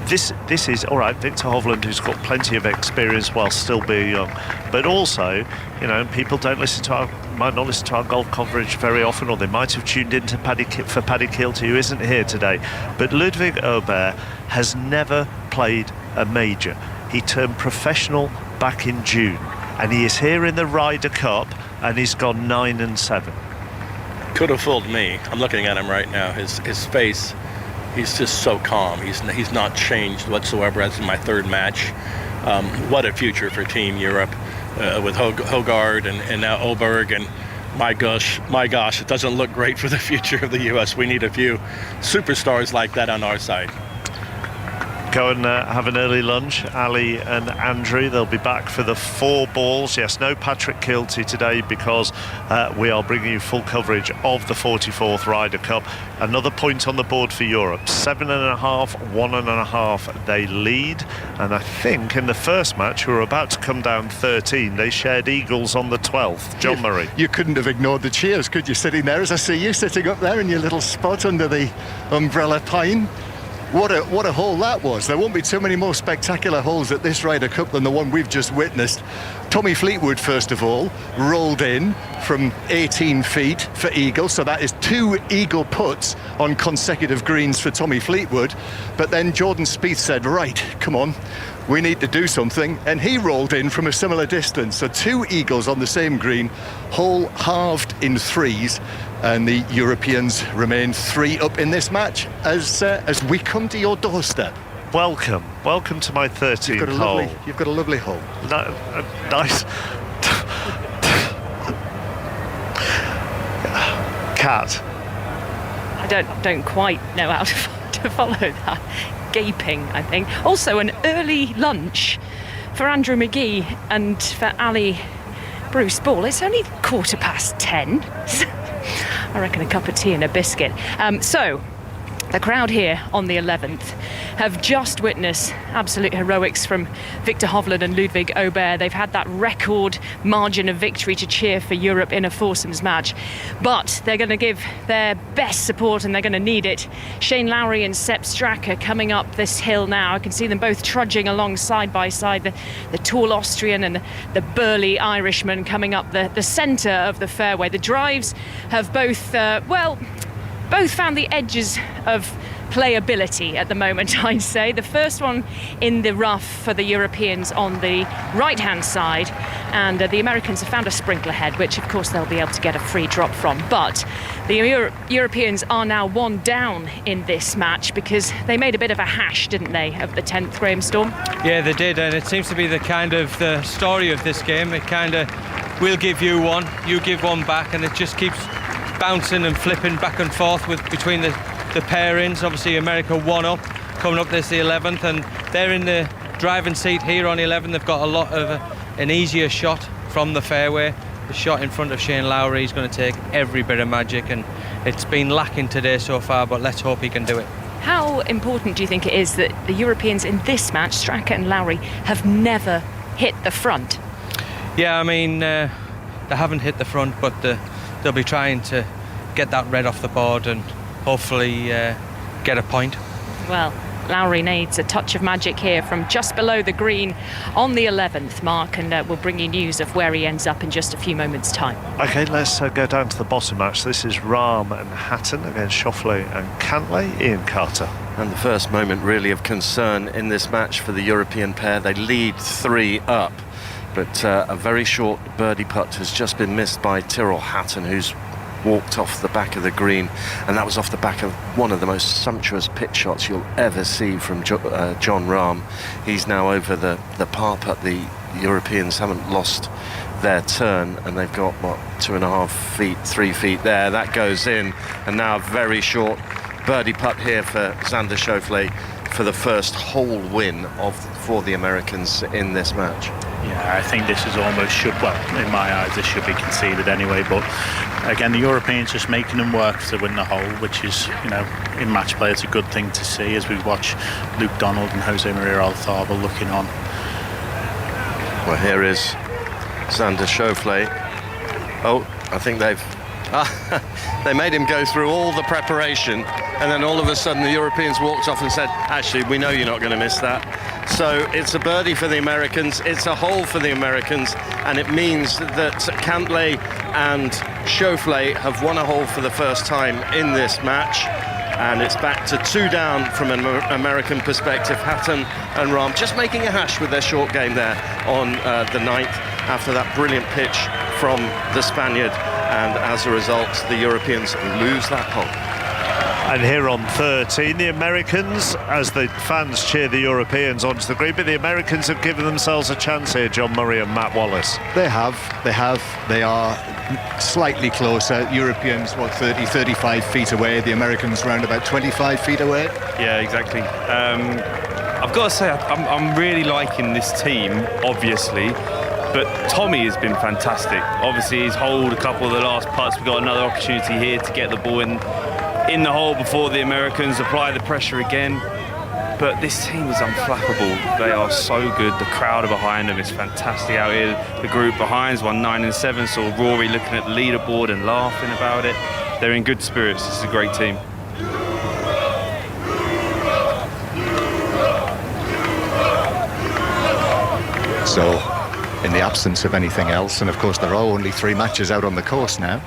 This is all right. Victor Hovland, who's got plenty of experience while still being young, but also, you know, people might not listen to our golf coverage very often, or they might have tuned into Paddy Kilty, who isn't here today. But Ludwig Åberg has never played a major. He turned professional back in June, and he is here in the Ryder Cup, and he's gone 9-7. Could have fooled me. I'm looking at him right now. His face He's just so calm. He's not changed whatsoever as in my third match. What a future for Team Europe with Hogard and now Oberg. And my gosh, it doesn't look great for the future of the US. We need a few superstars like that on our side. Go and have an early lunch, Ali and Andrew. They'll be back for the 4 balls. Yes, no Patrick Kilty today because we are bringing you full coverage of the 44th Ryder Cup. Another point on the board for Europe. 7.5, 1.5 they lead. And I think in the first match, who were about to come down 13, they shared eagles on the 12th. John Murray. You couldn't have ignored the cheers, could you, sitting there as I see you sitting up there in your little spot under the umbrella pine? What a hole that was. There won't be too many more spectacular holes at this Ryder Cup than the one we've just witnessed. Tommy Fleetwood, first of all, rolled in from 18 feet for eagle, so that is 2 eagle putts on consecutive greens for Tommy Fleetwood. But then Jordan Spieth said, right, come on, we need to do something, and he rolled in from a similar distance. So 2 eagles on the same green, hole halved in 3s. And the Europeans remain 3 up in this match as we come to your doorstep. Welcome to my 13th hole. You've got a lovely hole. Nice. Cat. I don't quite know how to follow that. Gaping, I think. Also, an early lunch for Andrew McGee and for Ali Bruce Ball. It's only 10:15. I reckon a cup of tea and a biscuit. So, the crowd here on the 11th have just witnessed absolute heroics from Victor Hovland and Ludwig Aubert. They've had that record margin of victory to cheer for Europe in a foursomes match. But they're going to give their best support, and they're going to need it. Shane Lowry and Sepp Straka coming up this hill now. I can see them both trudging along side by side. The tall Austrian and the burly Irishman coming up the centre of the fairway. The drives have both found the edges of playability at the moment, I'd say. The first one in the rough for the Europeans on the right-hand side, and the Americans have found a sprinkler head, which of course they'll be able to get a free drop from. But the Europeans are now 1 down in this match because they made a bit of a hash, didn't they, of the 10th, Graham Storm? Yeah, they did, and it seems to be the story of this game. It kind of, we'll give you one, you give one back, and it just keeps bouncing and flipping back and forth between the pairings. Obviously America 1 up, coming up this the 11th, and they're in the driving seat here on 11. They've got a lot of an easier shot from the fairway. The shot in front of Shane Lowry is going to take every bit of magic, and it's been lacking today so far, but let's hope he can do it. How important do you think it is that the Europeans in this match, Straka and Lowry, have never hit the front? Yeah, I mean, they haven't hit the front, but they'll be trying to get that red off the board and hopefully get a point. Well, Lowry needs a touch of magic here from just below the green on the 11th mark, and we'll bring you news of where he ends up in just a few moments' time. OK, let's go down to the bottom match. This is Rahm and Hatton against Schauffele and Cantlay. Ian Carter. And the first moment really of concern in this match for the European pair. They lead 3 up, but a very short birdie putt has just been missed by Tyrrell Hatton, who's walked off the back of the green, and that was off the back of one of the most sumptuous pitch shots you'll ever see from Jon Rahm. He's now over the par putt. The Europeans haven't lost their turn, and they've got 2.5 feet, 3 feet there. That goes in, and now a very short birdie putt here for Xander Schauffele for the first whole win for the Americans in this match. Yeah, I think this is almost in my eyes, this should be conceded anyway. But again, the Europeans just making them work to win the hole, which is, in match play, it's a good thing to see as we watch Luke Donald and Jose Maria Althaba looking on. Well, here is Xander Schauffele. Oh, I think they made him go through all the preparation, and then all of a sudden the Europeans walked off and said, actually, we know you're not going to miss that. So it's a birdie for the Americans, it's a hole for the Americans, and it means that Cantlay and Schauffele have won a hole for the first time in this match, and it's back to 2 down from an American perspective. Hatton and Rahm just making a hash with their short game there on the 9th after that brilliant pitch from the Spaniard, and as a result the Europeans lose that hole. And here on 13, the Americans, as the fans cheer the Europeans onto the green, but the Americans have given themselves a chance here, John Murray and Matt Wallace. They are slightly closer. Europeans, 30, 35 feet away. The Americans round about 25 feet away. Yeah, exactly. I've got to say, I'm really liking this team, obviously, but Tommy has been fantastic. Obviously, he's holed a couple of the last putts. We've got another opportunity here to get the ball in the hole before the Americans apply the pressure again. But this team is unflappable. They are so good. The crowd are behind them. It's fantastic out here. The group behind's won 9 and 7. Saw Rory looking at the leaderboard and laughing about it. They're in good spirits. This is a great team. So, in the absence of anything else, and of course there are only 3 matches out on the course now,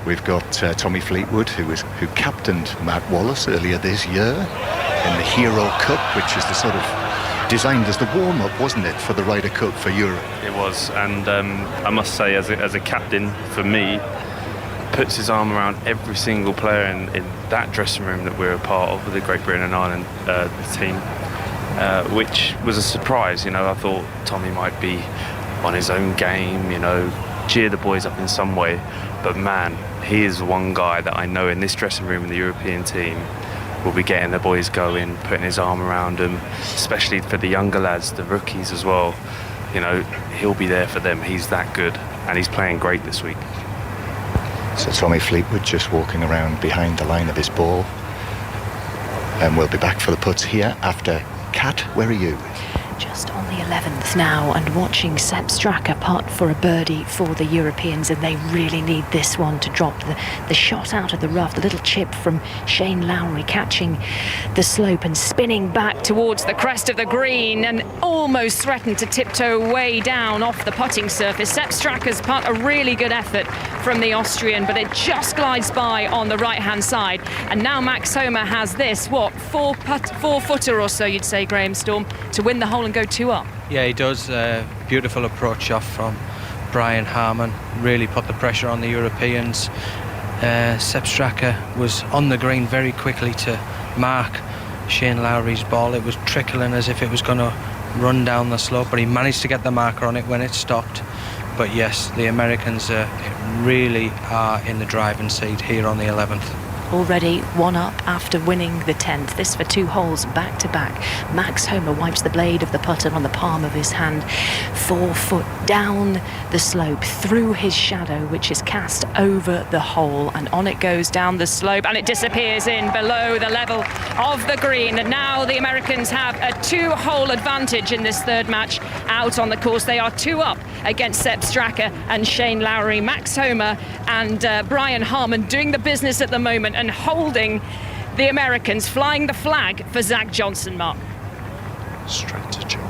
we've got Tommy Fleetwood, who captained Matt Wallace earlier this year in the Hero Cup, which is the sort of designed as the warm-up, wasn't it, for the Ryder Cup for Europe? It was, and I must say, as a captain, for me, puts his arm around every single player in that dressing room that we're a part of, with the Great Britain and Ireland team, which was a surprise. I thought Tommy might be on his own game, cheer the boys up in some way, but man, he is one guy that I know in this dressing room in the European team will be getting the boys going, putting his arm around them, especially for the younger lads, the rookies as well. He'll be there for them. He's that good, and he's playing great this week. So Tommy Fleetwood just walking around behind the line of his ball, and we'll be back for the putts here after. Kat, where are you? Just on the 11th now, and watching Sepp Straka putt for a birdie for the Europeans, and they really need this one to drop the shot out of the rough. The little chip from Shane Lowry catching the slope and spinning back towards the crest of the green, and almost threatened to tiptoe way down off the putting surface. Sepp Straka's putt, a really good effort from the Austrian, but it just glides by on the right-hand side. And now Max Homa has this, 4-footer or so, you'd say, Graham Storm, to win the hole and go 2 up. Yeah, he does. Beautiful approach off from Brian Harman. Really put the pressure on the Europeans. Sepp Straka was on the green very quickly to mark Shane Lowry's ball. It was trickling as if it was going to run down the slope, but he managed to get the marker on it when it stopped. But yes, the Americans really are in the driving seat here on the 11th. Already 1 up after winning the 10th. This for 2 holes back to back. Max Homa wipes the blade of the putter on the palm of his hand. 4 foot down the slope through his shadow, which is cast over the hole, and on it goes down the slope, and it disappears in below the level of the green. And now the Americans have a 2-hole advantage in this 3rd match out on the course. They are 2 up against Sepp Straka and Shane Lowry. Max Homa and Brian Harman doing the business at the moment and holding the Americans, flying the flag for Zach Johnson, Mark. Straight to John.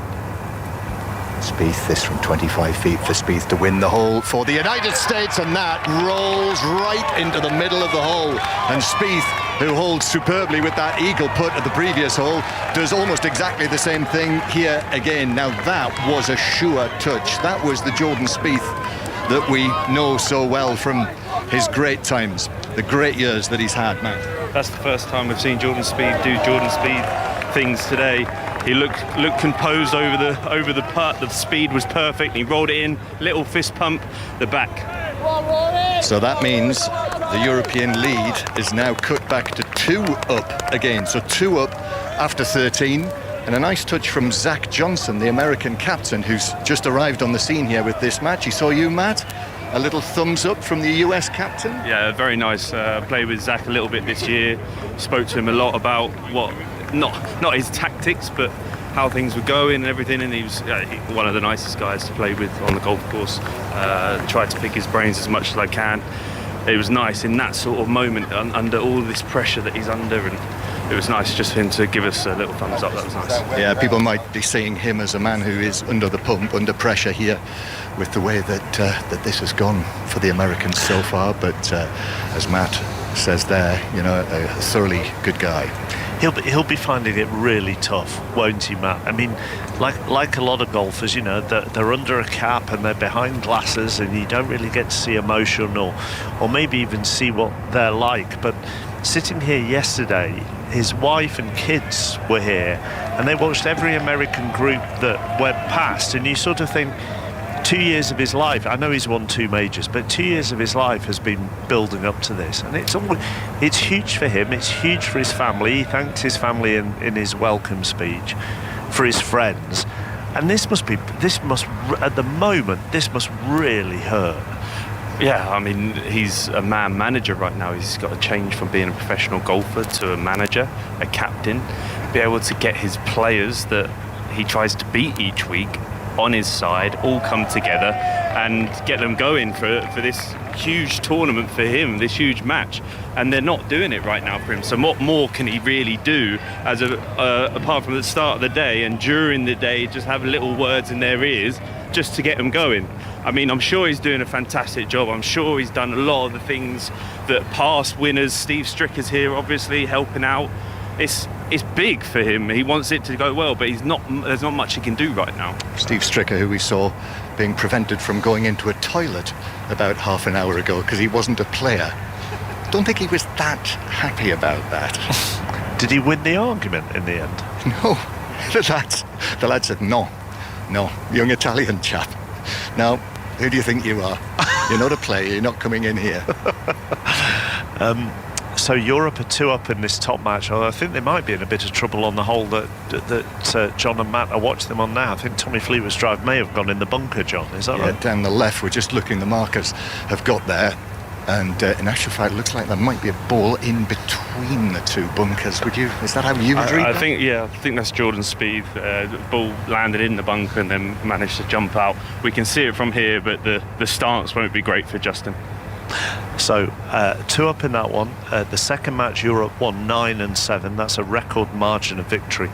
Spieth, this from 25 feet for Spieth to win the hole for the United States, and that rolls right into the middle of the hole. And Spieth, who holds superbly with that eagle putt at the previous hole, does almost exactly the same thing here again. Now that was a sure touch. That was the Jordan Spieth that we know so well from his great times, the great years that he's had, man. That's the first time we've seen Jordan Spieth do Jordan Spieth things today. He looked composed over the putt. The speed was perfect. He rolled it in, little fist pump, the back. So that means the European lead is now cut back to 2 up again. So 2 up after 13. And a nice touch from Zach Johnson, the American captain, who's just arrived on the scene here with this match. He saw you, Matt. A little thumbs up from the US captain. Yeah, very nice. Played with Zach a little bit this year. Spoke to him a lot about not his tactics, but how things were going and everything. And he was one of the nicest guys to play with on the golf course. Tried to pick his brains as much as I can. It was nice in that sort of moment, under all this pressure that he's under, and it was nice just for him to give us a little thumbs up. That was nice. Yeah, people might be seeing him as a man who is under the pump, under pressure here, with the way that this has gone for the Americans so far. But as Matt says there, a thoroughly good guy. he'll be finding it really tough, won't he, Matt? I mean, like a lot of golfers, you know, they're under a cap and they're behind glasses, and you don't really get to see emotion or maybe even see what they're like. But sitting here yesterday, his wife and kids were here, and they watched every American group that went past, and you sort of think, 2 years of his life, I know he's won 2 majors, but 2 years of his life has been building up to this, and it's huge for him, it's huge for his family. He thanked his family in his welcome speech, for his friends, and this must at the moment, this must really hurt. Yeah, I mean, he's a man manager right now. He's got to change from being a professional golfer to a manager, a captain, be able to get his players that he tries to beat each week on his side, all come together and get them going for this huge tournament for him, this huge match. And they're not doing it right now for him. So what more can he really do as apart from the start of the day and during the day, just have little words in their ears just to get them going? I mean, I'm sure he's doing a fantastic job. I'm sure he's done a lot of the things that past winners, Steve Stricker's here obviously helping out. It's big for him. He wants it to go well, but there's not much he can do right now. Steve Stricker, who we saw being prevented from going into a toilet about half an hour ago because he wasn't a player. Don't think he was that happy about that. Did he win the argument in the end? No. The lad said, no, young Italian chap. Now, who do you think you are? You're not a player, you're not coming in here. So Europe are 2 up in this top match. I think they might be in a bit of trouble on the hole that John and Matt are watching them on now. I think Tommy Fleetwood's drive may have gone in the bunker, John. Is that right? Down the left. We're just looking. The markers have got there. And in actual fact, it looks like there might be a ball in between the 2 bunkers. Is that how you would read that? I think that's Jordan Spieth. The ball landed in the bunker and then managed to jump out. We can see it from here, but the stance won't be great for Justin. So 2 up in that one. The second match, Europe won 9 and 7. That's a record margin of victory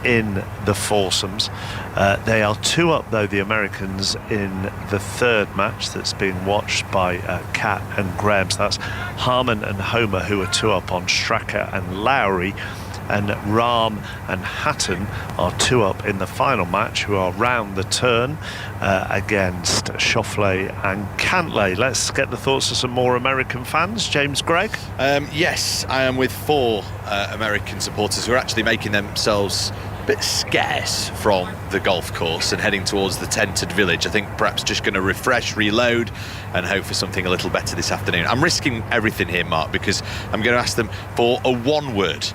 in the foursomes. They are 2 up though, the Americans, in the third match that's being watched by Kat and Graham. So that's Harman and Homer, who are 2 up on Straka and Lowry. And Rahm and Hatton are 2 up in the final match, who are round the turn against Schauffele and Cantlay. Let's get the thoughts of some more American fans. James Gregg? Yes, I am with 4 American supporters who are actually making themselves a bit scarce from the golf course and heading towards the tented village. I think perhaps just going to refresh, reload and hope for something a little better this afternoon. I'm risking everything here, Mark, because I'm going to ask them for a one-word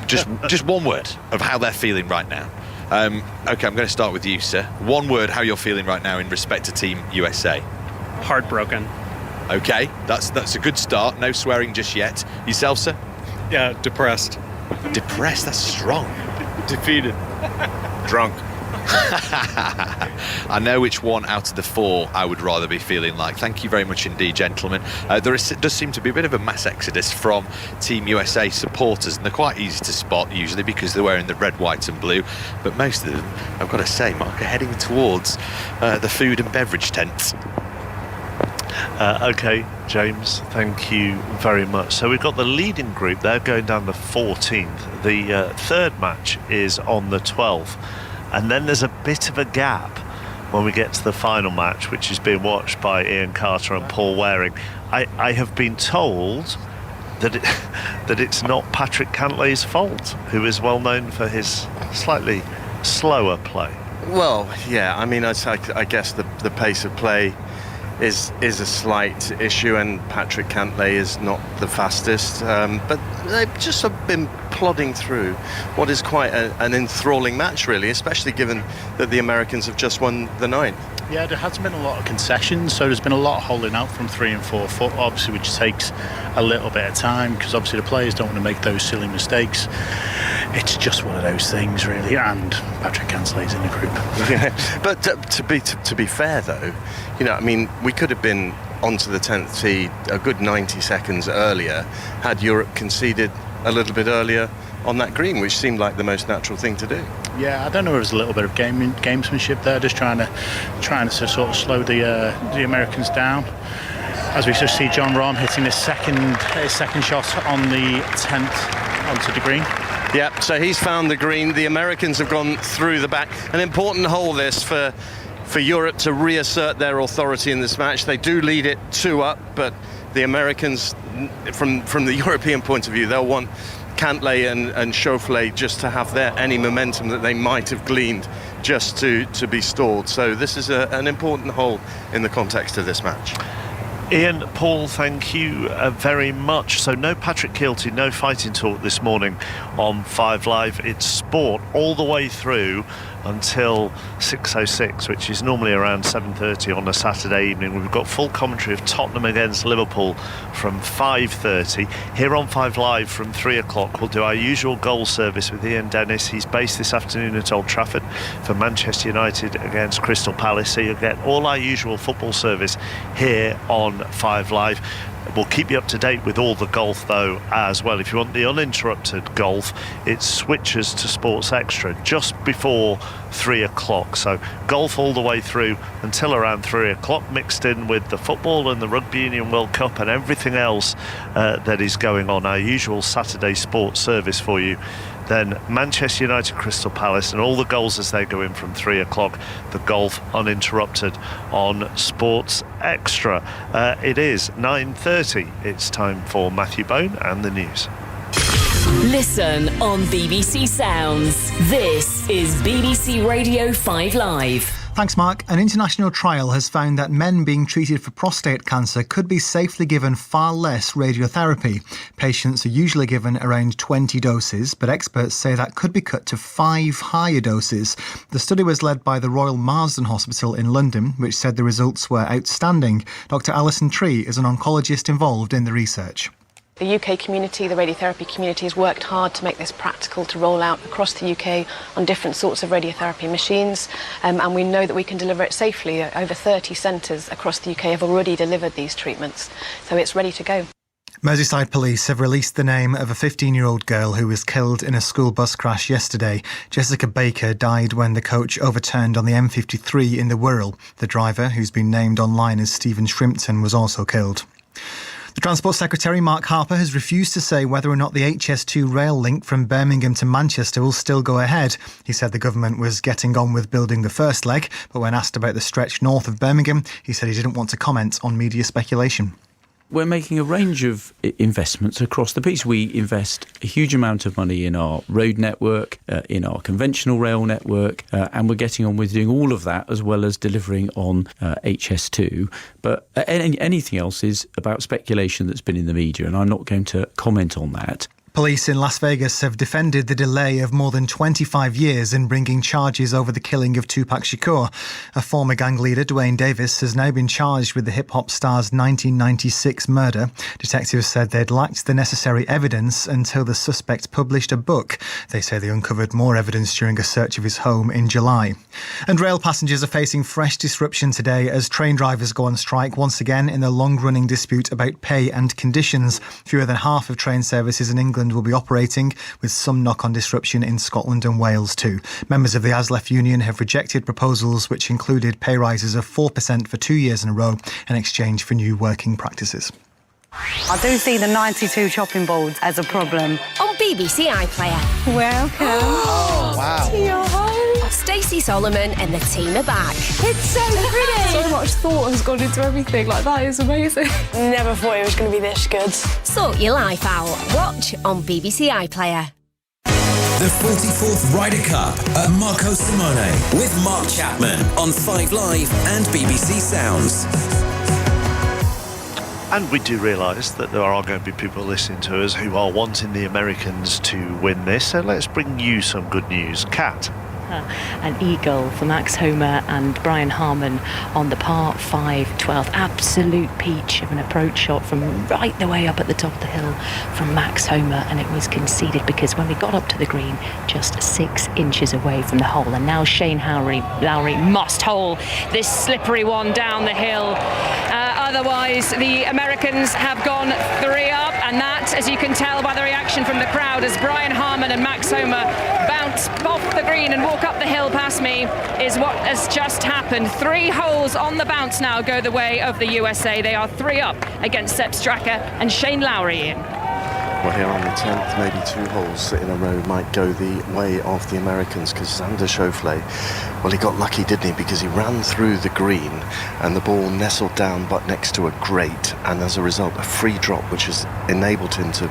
just one word of how they're feeling right now. Okay, I'm going to start with you, sir. One word how you're feeling right now in respect to Team USA. Heartbroken. Okay, that's a good start. No swearing just yet. Yourself, sir? Yeah, depressed. Depressed? That's strong. Defeated. Drunk. I know which one out of the 4 I would rather be feeling like. Thank you very much indeed, gentlemen. Does seem to be a bit of a mass exodus from Team USA supporters, and they're quite easy to spot usually because they're wearing the red, white and blue, but most of them, I've got to say, Mark, are heading towards the food and beverage tents. Okay, James, thank you very much. So we've got the leading group, they're going down the 14th. The third match is on the 12th. And then there's a bit of a gap when we get to the final match, which is being watched by Ian Carter and Paul Waring. I have been told that it's not Patrick Cantlay's fault, who is well known for his slightly slower play. Well, yeah, I mean, I guess the pace of play is a slight issue, and Patrick Cantlay is not the fastest, but they've just been plodding through what is quite an enthralling match, really, especially given that the Americans have just won the 9th. Yeah, there hasn't been a lot of concessions, so there's been a lot of holding out from 3 and 4 foot, obviously, which takes a little bit of time because obviously the players don't want to make those silly mistakes. It's just one of those things, really, and Patrick Cantlay's in the group. But to be fair, though, you know, I mean, we could have been onto the 10th tee a good 90 seconds earlier had Europe conceded a little bit earlier on that green, which seemed like the most natural thing to do. Yeah, I don't know if there's a little bit of gamesmanship there, just trying to sort of slow the Americans down. As we just see John Rahm hitting his second shot on the 10th onto the green. Yep, so he's found the green. The Americans have gone through the back. An important hole this for Europe to reassert their authority in this match. They do lead it 2-up, but the Americans, from the European point of view, they'll want Cantlay and Schauffele just to have any momentum that they might have gleaned just to be stalled. So this is an important hole in the context of this match. Ian, Paul, thank you very much. So no Patrick Keelty, no fighting talk this morning on 5 Live. It's sport all the way through until 6:06, which is normally around 7:30 on a Saturday evening. We've got full commentary of Tottenham against Liverpool from 5:30. Here on 5 Live from 3 o'clock, we'll do our usual goal service with Ian Dennis. He's based this afternoon at Old Trafford for Manchester United against Crystal Palace. So you'll get all our usual football service here on 5 Live. We'll keep you up to date with all the golf though as well. If you want the uninterrupted golf, it switches to Sports Extra just before 3 o'clock. So golf all the way through until around 3 o'clock, mixed in with the football and the Rugby Union World Cup and everything else that is going on. Our usual Saturday sports service for you. Then Manchester United, Crystal Palace, and all the goals as they go in from 3 o'clock. The golf uninterrupted on Sports Extra. It is 9:30. It's time for Matthew Bone and the news. Listen on BBC Sounds. This is BBC Radio 5 Live. Thanks, Mark. An international trial has found that men being treated for prostate cancer could be safely given far less radiotherapy. Patients are usually given around 20 doses, but experts say that could be cut to 5 higher doses. The study was led by the Royal Marsden Hospital in London, which said the results were outstanding. Dr Alison Tree is an oncologist involved in the research. The UK community, the radiotherapy community, has worked hard to make this practical to roll out across the UK on different sorts of radiotherapy machines, and we know that we can deliver it safely. Over 30 centres across the UK have already delivered these treatments, so it's ready to go. Merseyside police have released the name of a 15-year-old girl who was killed in a school bus crash yesterday. Jessica Baker died when the coach overturned on the M53 in the Wirral. The driver, who's been named online as Stephen Shrimpton, was also killed. The Transport Secretary, Mark Harper, has refused to say whether or not the HS2 rail link from Birmingham to Manchester will still go ahead. He said the government was getting on with building the first leg, but when asked about the stretch north of Birmingham, he said he didn't want to comment on media speculation. We're making a range of investments across the piece. We invest a huge amount of money in our road network, in our conventional rail network, and we're getting on with doing all of that as well as delivering on HS2. But anything else is about speculation that's been in the media, and I'm not going to comment on that. Police in Las Vegas have defended the delay of more than 25 years in bringing charges over the killing of Tupac Shakur. A former gang leader, Dwayne Davis, has now been charged with the hip-hop star's 1996 murder. Detectives said they'd lacked the necessary evidence until the suspect published a book. They say they uncovered more evidence during a search of his home in July. And rail passengers are facing fresh disruption today as train drivers go on strike once again in a long-running dispute about pay and conditions. Fewer than half of train services in England will be operating, with some knock-on disruption in Scotland and Wales too. Members of the ASLEF union have rejected proposals which included pay rises of 4% for 2 years in a row in exchange for new working practices. I do see the 92 chopping boards as a problem. On BBC iPlayer. Welcome. Oh, wow. To your home. Stacey Solomon and the team are back. It's so pretty. So much thought has gone into everything. Like, that is amazing. Never thought it was going to be this good. Sort your life out. Watch on BBC iPlayer. The 44th Ryder Cup at Marco Simone with Mark Chapman on 5 Live and BBC Sounds. And we do realise that there are going to be people listening to us who are wanting the Americans to win this, so let's bring you some good news. Kat. An eagle for Max Homer and Brian Harman on the par 5 12th. Absolute peach of an approach shot from right the way up at the top of the hill from Max Homer, and it was conceded because when we got up to the green, just 6 inches away from the hole. And now Shane Lowry must hole this slippery one down the hill. Otherwise, the Americans have gone 3 up, and that, as you can tell by the reaction from the crowd, as Brian Harman and Max Homer bounce off the green and walk up the hill past me, is what has just happened. 3 holes on the bounce now go the way of the USA. They are 3 up against Sepp Straka and Shane Lowry in. Well, here on the 10th, maybe 2 holes in a row might go the way of the Americans, because Xander Schauffele, well, he got lucky, didn't he? Because he ran through the green and the ball nestled down but next to a grate, and as a result, a free drop, which has enabled him to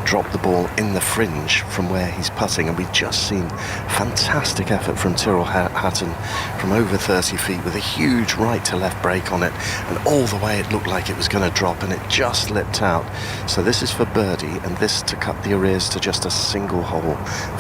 drop the ball in the fringe from where he's putting. And we've just seen fantastic effort from Tyrrell Hatton from over 30 feet with a huge right to left break on it, and all the way it looked like it was going to drop, and it just slipped out. So this is for birdie, and this to cut the arrears to just a single hole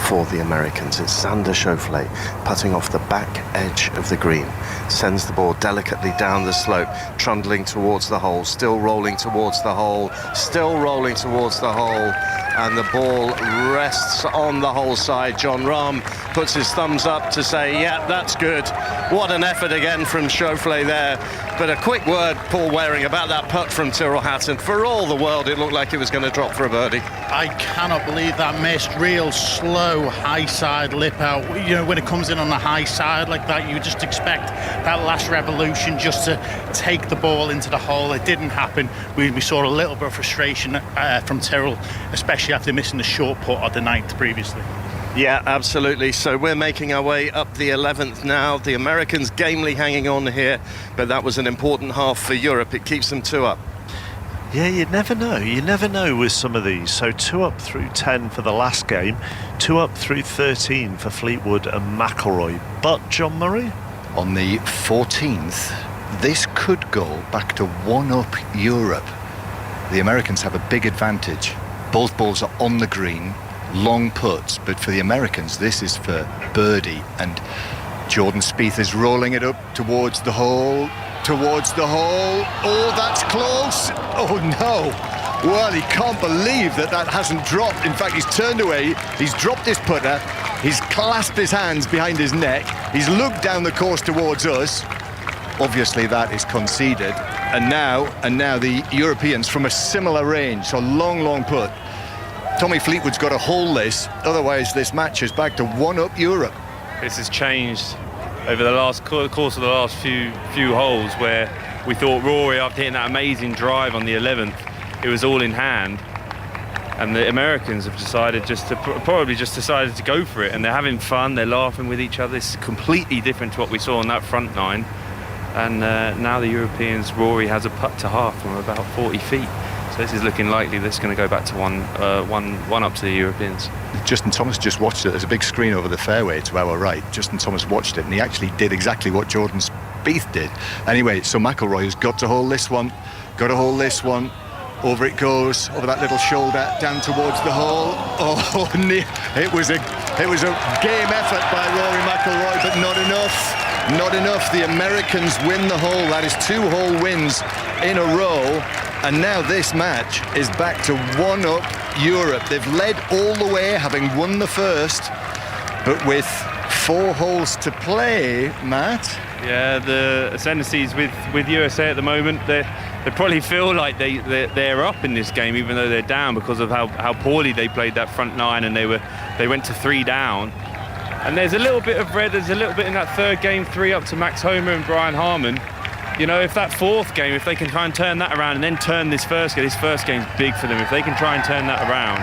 for the Americans. It's Xander Schauffele putting off the back edge of the green, sends the ball delicately down the slope, trundling towards the hole, still rolling towards the hole, still rolling towards the hole, and the ball rests on the hole side. John Rahm puts his thumbs up to say, yeah, that's good. What an effort again from Schauffele there. But a quick word, Paul Waring, about that putt from Tyrrell Hatton. For all the world, it looked like it was going to drop for a birdie. I cannot believe that missed. Real slow high side lip out. You know, when it comes in on the high side like that, you just expect that last revolution just to take the ball into the hole. It didn't happen. We saw a little bit of frustration from Tyrrell, especially after missing the short putt at the 9th previously. Yeah, absolutely. So we're making our way up the 11th now. The Americans gamely hanging on here, but that was an important half for Europe. It keeps them 2 up. Yeah, you never know. You never know with some of these. So 2 up through 10 for the last game, 2 up through 13 for Fleetwood and McIlroy. But John Murray? On the 14th, this could go back to 1-up Europe. The Americans have a big advantage. Both balls are on the green, long putts, but for the Americans, this is for birdie. And Jordan Spieth is rolling it up towards the hole. Oh, that's close. Oh no. Well, he can't believe that hasn't dropped. In fact, he's turned away, he's dropped his putter, he's clasped his hands behind his neck, he's looked down the course towards us. Obviously that is conceded. And now the Europeans from a similar range, so long putt. Tommy Fleetwood's got to hold this, otherwise this match is back to 1-up Europe. This has changed over the course of the last few holes, where we thought Rory, after hitting that amazing drive on the 11th, it was all in hand, and the Americans have decided probably just decided to go for it, and they're having fun, they're laughing with each other. It's completely different to what we saw on that front nine, and now the Europeans, Rory has a putt to half from about 40 feet. So this is looking likely this is going to go back to one up to the Europeans. Justin Thomas just watched it. There's a big screen over the fairway to our right. Justin Thomas watched it, and he actually did exactly what Jordan Spieth did. Anyway, so McIlroy has got to hold this one. Over it goes, over that little shoulder, down towards the hole. Oh, it was a game effort by Rory McIlroy, but not enough. The Americans win the hole. That is 2 hole wins in a row. And now this match is back to 1-up Europe. They've led all the way, having won the first, but with 4 holes to play, Matt. Yeah, the ascendancies with USA at the moment, they probably feel like they're up in this game, even though they're down, because of how poorly they played that front nine, and they went to 3 down. And there's a little bit of red, there's a little bit in that third game, 3 up to Max Homa and Brian Harman. You know, if that fourth game, if they can try and turn that around and then turn this first game's big for them. If they can try and turn that around,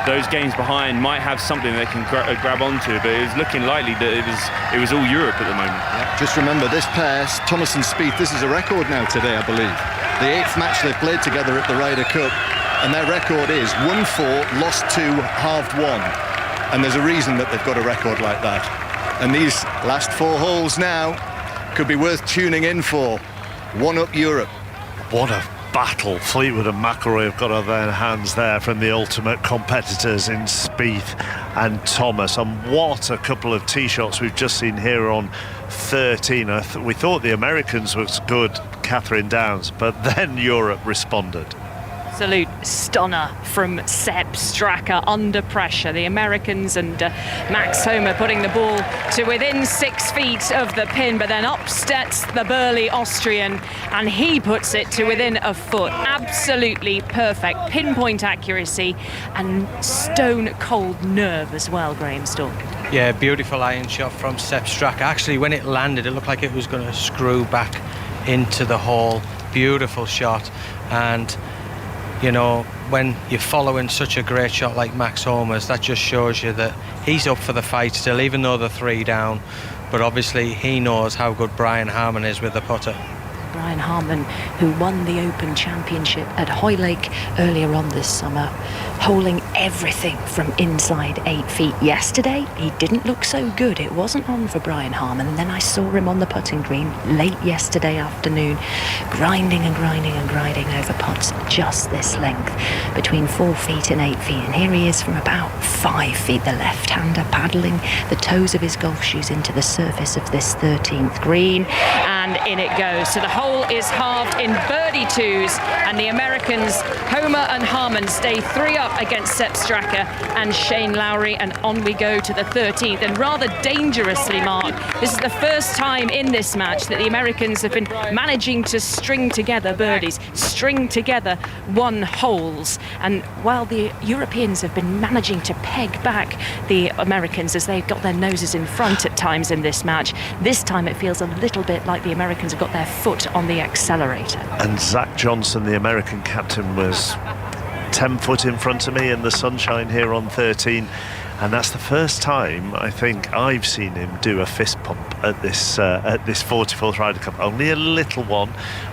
those games behind might have something they can grab onto, but it was looking likely that it was all Europe at the moment. Yeah. Just remember, this pair, Thomas and Spieth, this is a record now today, I believe. The 8th match they played together at the Ryder Cup, and their record is 1-4, lost 2, halved 1. And there's a reason that they've got a record like that. And these last 4 holes now could be worth tuning in for. 1-up Europe. What a battle Fleetwood and McIlroy have got on their hands there from the ultimate competitors in Spieth and Thomas. And what a couple of tee shots we've just seen here on 13. We thought the Americans was good, Catherine Downs, but then Europe responded. Absolute stunner from Sepp Straka under pressure. The Americans and Max Homa putting the ball to within 6 feet of the pin, but then up steps the burly Austrian and he puts it to within a foot. Absolutely perfect pinpoint accuracy and stone cold nerve as well, Graham Storm. Yeah, beautiful iron shot from Sepp Straka. Actually, when it landed, it looked like it was going to screw back into the hole. Beautiful shot, and You know, when you're following such a great shot like Max Homa's, that just shows you that he's up for the fight still, even though they're 3 down. But obviously he knows how good Brian Harman is with the putter. Brian Harman, who won the Open Championship at Hoylake earlier on this summer, holding everything from inside 8 feet. Yesterday, he didn't look so good. It wasn't on for Brian Harman. And then I saw him on the putting green late yesterday afternoon, grinding and grinding and grinding over putts just this length, between 4 feet and 8 feet. And here he is from about 5 feet, the left-hander paddling the toes of his golf shoes into the surface of this 13th green. And in it goes. So the hole is halved in birdie twos, and the Americans, Homa and Harman, stay 3 up against Sepp Straka and Shane Lowry, and on we go to the 13th. And rather dangerously, Mark, this is the first time in this match that the Americans have been managing to string together birdies, string together 1 holes. And while the Europeans have been managing to peg back the Americans as they've got their noses in front at times in this match, this time it feels a little bit like the Americans have got their foot on the accelerator. And Zach Johnson, the American captain, was 10 foot in front of me in the sunshine here on 13, and that's the first time I think I've seen him do a fist pump at this 44th Ryder Cup. Only a little one.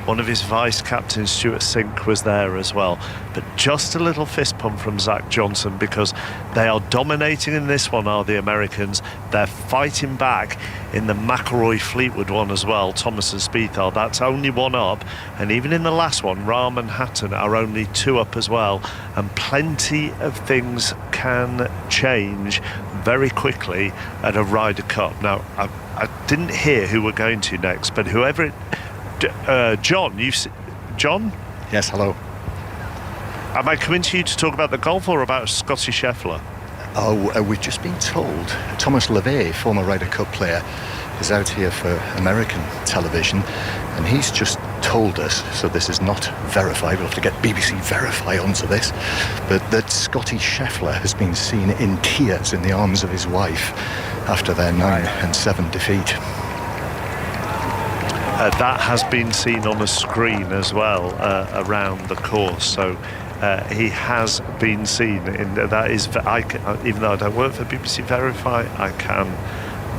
One of his vice captains, Stuart Sink, was there as well, but just a little fist pump from Zach Johnson, because they are dominating in this one, are the Americans. They're fighting back in the McIlroy Fleetwood one as well. Thomas and Spieth are. That's only 1 up, and even in the last one, Rahm and Hatton are only 2 up as well, and plenty of things can change very quickly at a Ryder Cup. Now, I didn't hear who we're going to next, but whoever it... John, John? Yes, hello. Am I coming to you to talk about the golf or about Scotty Scheffler? Oh, we've just been told Thomas LeVay, former Ryder Cup player, is out here for American television, and he's just told us, so this is not verified, we'll have to get BBC Verify onto this, but that Scotty Scheffler has been seen in tears in the arms of his wife after their 9 and 7 defeat. That has been seen on a screen as well around the course, so he has been seen in that. Is even though I don't work for BBC Verify, I can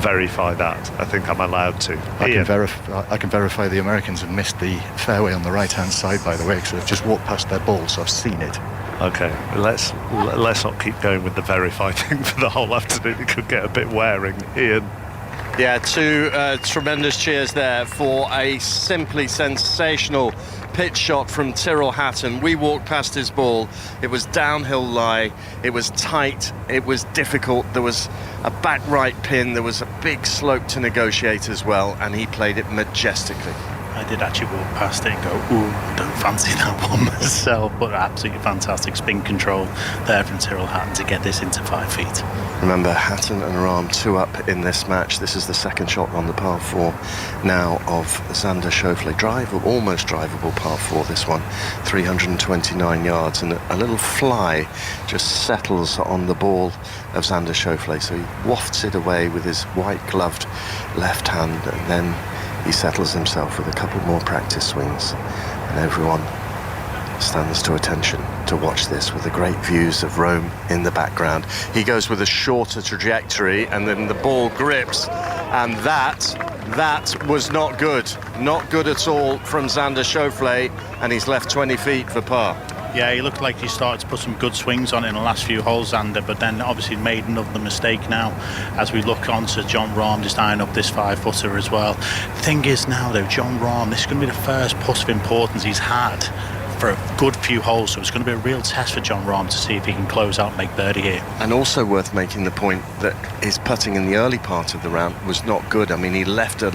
verify that. I think I'm allowed to. I can verify the Americans have missed the fairway on the right-hand side, by the way, because they've just walked past their ball, so I've seen it. Okay, let's not keep going with the verify thing for the whole afternoon. It could get a bit wearing. Ian. Yeah, 2 tremendous cheers there for a simply sensational pitch shot from Tyrrell Hatton. We walked past his ball. It was downhill lie. It was tight. It was difficult. There was a back right pin. There was a big slope to negotiate as well, and he played it majestically. I did actually walk past it and go, ooh, I don't fancy that one myself, but absolutely fantastic spin control there from Tyrrell Hatton to get this into 5 feet. Remember, Hatton and Rahm 2 up in this match. This is the second shot on the par 4 now of Xander Schauffele. Almost drivable par 4, this one, 329 yards, and a little fly just settles on the ball of Xander Schauffele, so he wafts it away with his white gloved left hand, and then he settles himself with a couple more practice swings, and everyone stands to attention to watch this with the great views of Rome in the background. He goes with a shorter trajectory, and then the ball grips, and that was not good at all from Xander Schauffele, and he's left 20 feet for par. Yeah, he looked like he started to put some good swings on in the last few holes, Xander, but then obviously made another mistake now as we look on to Jon Rahm just eyeing up this 5-footer as well. The thing is now though, Jon Rahm, this is going to be the first putt of importance he's had for a good few holes, so it's going to be a real test for Jon Rahm to see if he can close out and make birdie here. And also worth making the point that his putting in the early part of the round was not good. I mean, he left a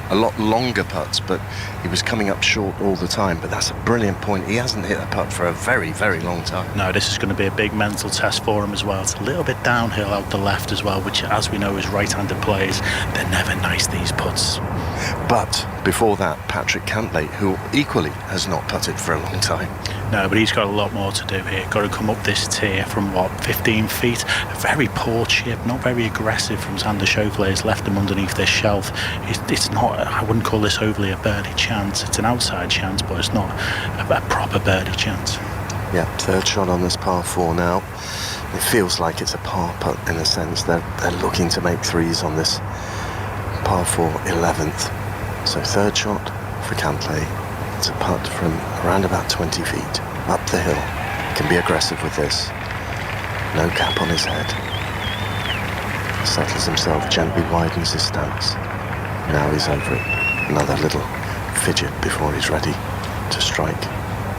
lot longer putts, but he was coming up short all the time. But that's a brilliant point. He hasn't hit a putt for a very, very long time. No, this is going to be a big mental test for him as well. It's a little bit downhill out the left as well, which, as we know, is right-handed players. They're never nice, these putts. But before that, Patrick Cantlay, who equally has not putted for a long time. No, but he's got a lot more to do here. Got to come up this tier from, 15 feet? A very poor chip, not very aggressive from Xander Schauffele. He's left him underneath this shelf. It's not, I wouldn't call this overly a birdie chance. It's an outside chance, but it's not a proper birdie chance. Yeah, third shot on this par 4 now. It feels like it's a par putt in a sense. They're looking to make threes on this par 4 11th. So third shot for Cantlay. It's a putt from around about 20 feet up the hill. Can be aggressive with this. No cap on his head. Settles himself, gently widens his stance. Now he's over it. Another little fidget before he's ready to strike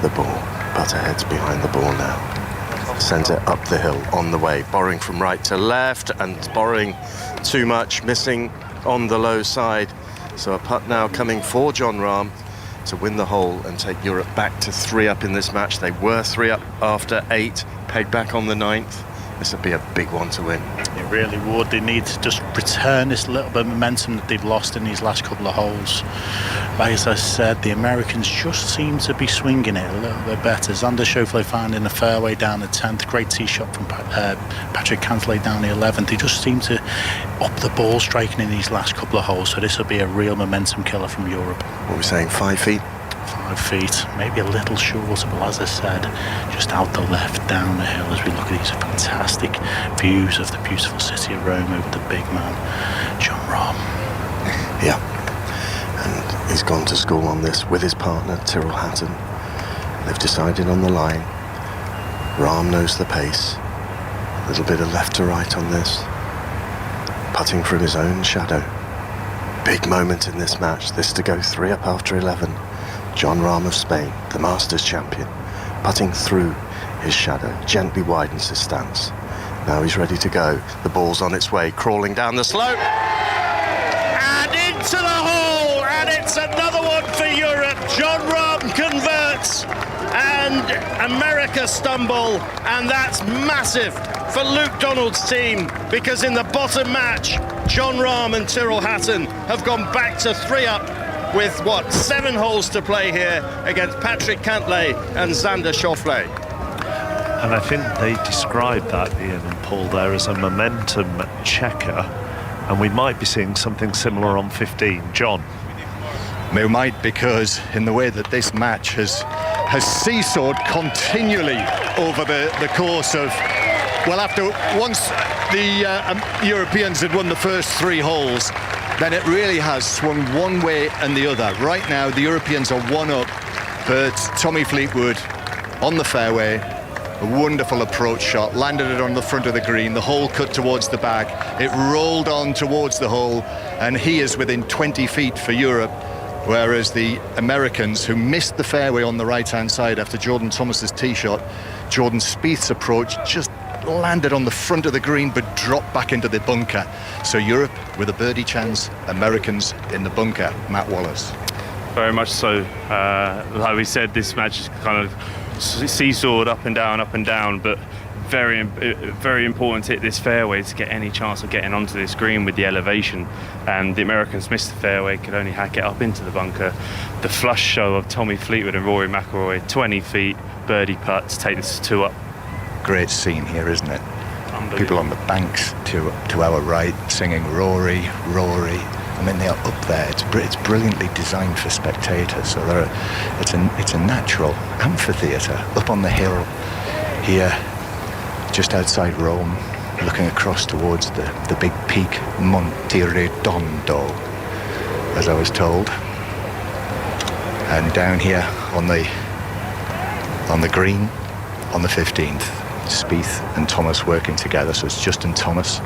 the ball. Putter heads behind the ball now. Sends it up the hill on the way, borrowing from right to left and borrowing too much, missing on the low side. So a putt now coming for Jon Rahm to win the hole and take Europe back to 3 up in this match. They were 3 up after 8, pegged back on the 9th. This would be a big one to win. It really would. They need to just return this little bit of momentum that they've lost in these last couple of holes. Like as I said, the Americans just seem to be swinging it a little bit better. Xander Schauffele finding the fairway down the 10th. Great tee shot from Patrick Cantlay down the 11th. They just seem to up the ball striking in these last couple of holes. So this will be a real momentum killer from Europe. What are we saying, 5 feet? 5 feet, maybe a little shorter, but as I said, just out the left, down the hill as we look at these fantastic views of the beautiful city of Rome over the big man, Jon Rahm. Yeah, and he's gone to school on this with his partner, Tyrrell Hatton. They've decided on the line. Rahm knows the pace. A little bit of left to right on this. Putting from his own shadow. Big moment in this match, this to go 3 up after 11. Jon Rahm of Spain, the Masters champion, putting through his shadow, gently widens his stance. Now he's ready to go. The ball's on its way, crawling down the slope. And into the hole, and it's another one for Europe. Jon Rahm converts, and America stumble, and that's massive for Luke Donald's team, because in the bottom match, Jon Rahm and Tyrrell Hatton have gone back to 3 up with 7 holes to play here against Patrick Cantlay and Xander Schauffele. And I think they described that, Ian and Paul, there as a momentum checker, and we might be seeing something similar on 15. John? We might, because in the way that this match has seesawed continually over the course of, well, once the Europeans had won the first 3 holes, then it really has swung one way and the other. Right now, the Europeans are 1 up, but Tommy Fleetwood on the fairway, a wonderful approach shot, landed it on the front of the green, the hole cut towards the back, it rolled on towards the hole, and he is within 20 feet for Europe, whereas the Americans, who missed the fairway on the right-hand side after Jordan Thomas's tee shot, Jordan Spieth's approach just landed on the front of the green but dropped back into the bunker. So Europe with a birdie chance, Americans in the bunker. Matt Wallace. Very much so. Like we said, this match is kind of seesawed up and down, but very important to hit this fairway to get any chance of getting onto this green with the elevation. And the Americans missed the fairway, could only hack it up into the bunker. The flush show of Tommy Fleetwood and Rory McIlroy, 20 feet, birdie putt to take this to 2 up. Great scene here, isn't it? People on the banks to our right singing Rory, Rory. I mean, they are up there. It's brilliantly designed for spectators. So it's a natural amphitheatre up on the hill here, just outside Rome, looking across towards the big peak Monte Redondo, as I was told. And down here on the green, on the 15th. Spieth and Thomas working together, so it's Justin Thomas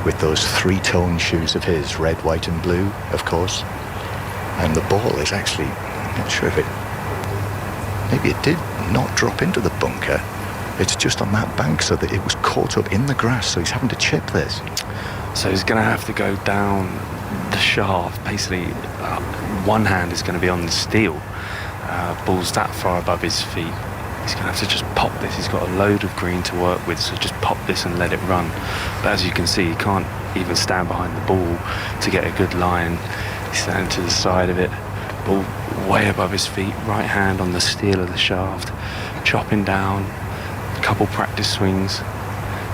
with those 3-tone shoes of his, red, white and blue, of course, and the ball is actually, I'm not sure if maybe it did not drop into the bunker, it's just on that bank so that it was caught up in the grass, so he's having to chip this. So he's going to have to go down the shaft, basically one hand is going to be on the steel, ball's that far above his feet. He's going to have to just pop this. He's got a load of green to work with, so just pop this and let it run. But as you can see, he can't even stand behind the ball to get a good line. He's standing to the side of it, ball way above his feet, right hand on the steel of the shaft, chopping down, a couple practice swings.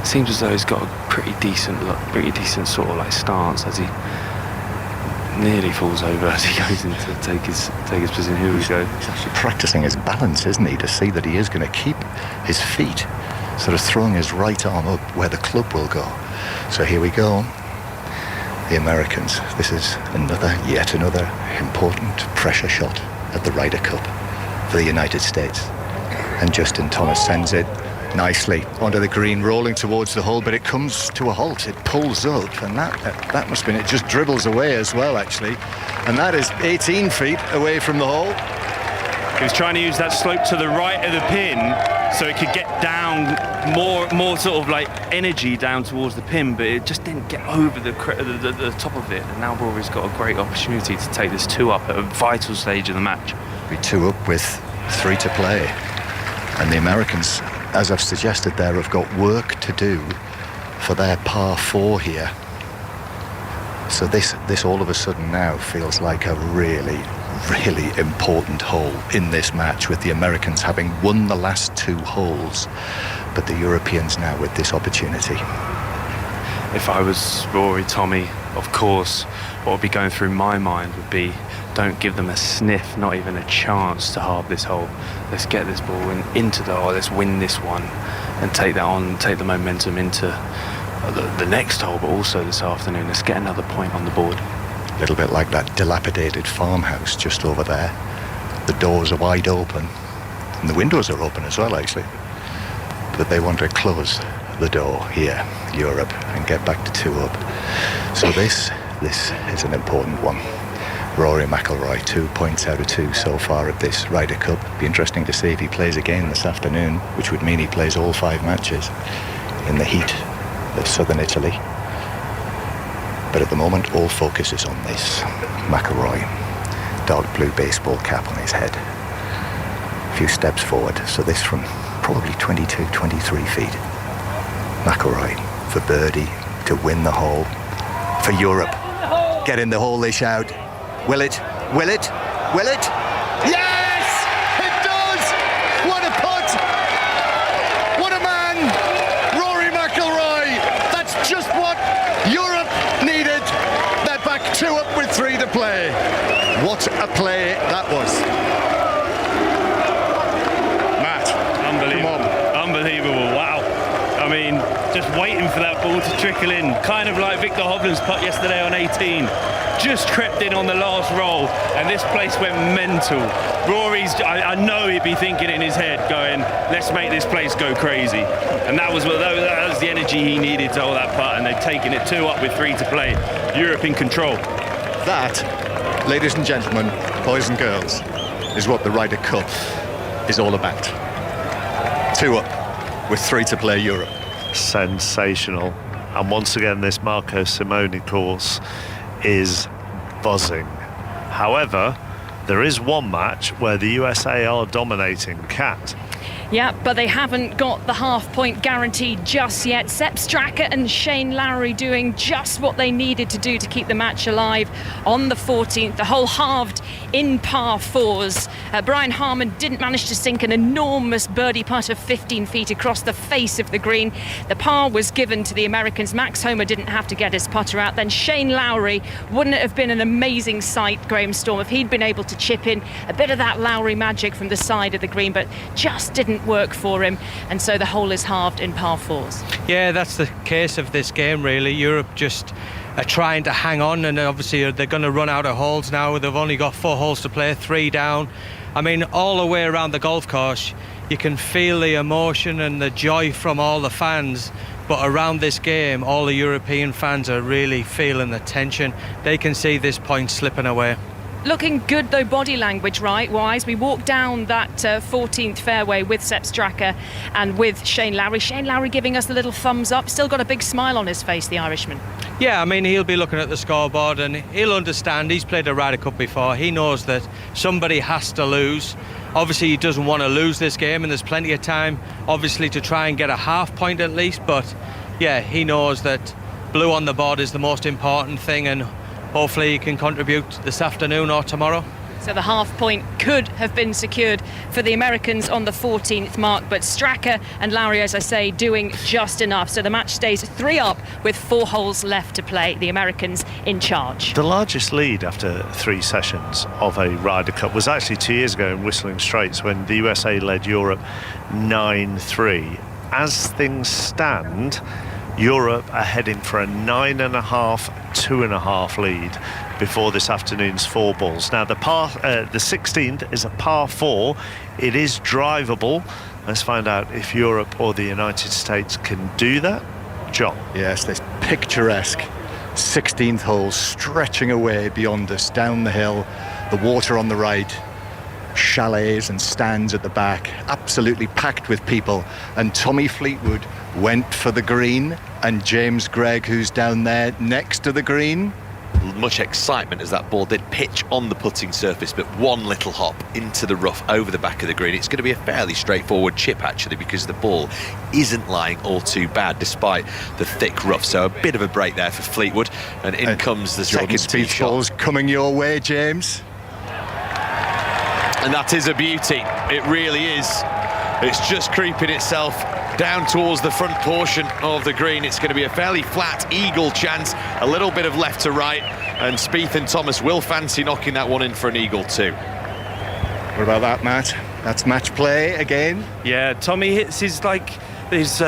Seems as though he's got a pretty decent look, pretty decent sort of like stance as he nearly falls over as he goes in to take his position. Here we go. He's actually practicing his balance, isn't he, to see that he is going to keep his feet, sort of throwing his right arm up where the club will go. So here we go. The Americans. This is yet another important pressure shot at the Ryder Cup for the United States. And Justin Thomas sends it nicely onto the green, rolling towards the hole, but it comes to a halt. It pulls up, and that must have been, it just dribbles away as well, actually. And that is 18 feet away from the hole. He was trying to use that slope to the right of the pin so it could get down more sort of like energy down towards the pin, but it just didn't get over the top of it. And now Rory's got a great opportunity to take this 2 up at a vital stage of the match. Be 2 up with 3 to play. And the Americans, as I've suggested there, have got work to do for their par 4 here. So this all of a sudden now feels like a really important hole in this match, with the Americans having won the last 2 holes, but the Europeans now with this opportunity. If I was Rory, Tommy, of course, what would be going through my mind would be, don't give them a sniff, not even a chance to halve this hole. Let's get this ball into the hole, let's win this one and take that on, take the momentum into the next hole, but also this afternoon. Let's get another point on the board. A little bit like that dilapidated farmhouse just over there. The doors are wide open, and the windows are open as well, actually. But they want to close the door here, Europe, and get back to 2 up. So this is an important one. Rory McIlroy, 2 points out of 2 so far at this Ryder Cup. Be interesting to see if he plays again this afternoon, which would mean he plays all 5 matches in the heat of southern Italy. But at the moment, all focus is on this. McIlroy, dark blue baseball cap on his head. A few steps forward, so this from probably 22, 23 feet. McIlroy for birdie to win the hole. For Europe, get in the hole, they shout. Will it? Will it? Will it? Yes! It does! What a putt! What a man! Rory McIlroy! That's just what Europe needed. They're back 2 up with 3 to play. What a play that was. Matt, unbelievable. Unbelievable, wow. I mean, just waiting for that ball to trickle in. Kind of like Victor Hovland's putt yesterday on 18. Just crept in on the last roll, and this place went mental. Rory's, I know he'd be thinking in his head, going, let's make this place go crazy. And that was the energy he needed to hold that putt, and they've taken it 2 up with 3 to play. Europe in control. That, ladies and gentlemen, boys and girls, is what the Ryder Cup is all about. 2 up with 3 to play, Europe. Sensational. And once again, this Marco Simone course is buzzing. However, there is one match where the USA are dominating. Kat. Yeah, but they haven't got the half-point guarantee just yet. Sepp Straka and Shane Lowry doing just what they needed to do to keep the match alive on the 14th. The hole halved in par 4s. Brian Harman didn't manage to sink an enormous birdie putt of 15 feet across the face of the green. The par was given to the Americans. Max Homa didn't have to get his putter out. Then Shane Lowry, wouldn't it have been an amazing sight, Graham Storm, if he'd been able to chip in a bit of that Lowry magic from the side of the green, but just didn't work for him, and so the hole is halved in par 4s. Yeah, that's the case of this game, really. Europe just are trying to hang on, and obviously they're going to run out of holes now. They've only got 4 holes to play, 3 down. I mean, all the way around the golf course you can feel the emotion and the joy from all the fans, but around this game all the European fans are really feeling the tension. They can see this point slipping away. Looking good though, body language wise. We walked down that 14th fairway with Sepp Straka and with Shane Lowry. Shane Lowry giving us a little thumbs up, still got a big smile on his face, the Irishman. Yeah, I mean, he'll be looking at the scoreboard and he'll understand. He's played a Ryder Cup before. He knows that somebody has to lose. Obviously he doesn't want to lose this game, and there's plenty of time obviously to try and get a half point at least, but yeah, he knows that blue on the board is the most important thing, and hopefully he can contribute this afternoon or tomorrow. So the half point could have been secured for the Americans on the 14th mark, but Straka and Lowry, as I say, doing just enough. So the match stays 3-up with 4 holes left to play. The Americans in charge. The largest lead after 3 sessions of a Ryder Cup was actually 2 years ago in Whistling Straits when the USA led Europe 9-3. As things stand, Europe are heading for a 9.5, 2.5 lead before this afternoon's 4 balls. Now the 16th is a par 4. It is drivable. Let's find out if Europe or the United States can do that. John. Yes, this picturesque 16th hole stretching away beyond us, down the hill, the water on the right, chalets and stands at the back, absolutely packed with people. And Tommy Fleetwood went for the green, and James Gregg, who's down there next to the green. Much excitement as that ball did pitch on the putting surface, but one little hop into the rough over the back of the green. It's going to be a fairly straightforward chip actually, because the ball isn't lying all too bad despite the thick rough. So a bit of a break there for Fleetwood, and in comes the second tee shot. Ball's coming your way, James. And that is a beauty. It really is. It's just creeping itself down towards the front portion of the green. It's going to be a fairly flat eagle chance, a little bit of left to right, and Spieth and Thomas will fancy knocking that one in for an eagle too. What about that, Matt? That's match play again. Yeah, Tommy hits his it's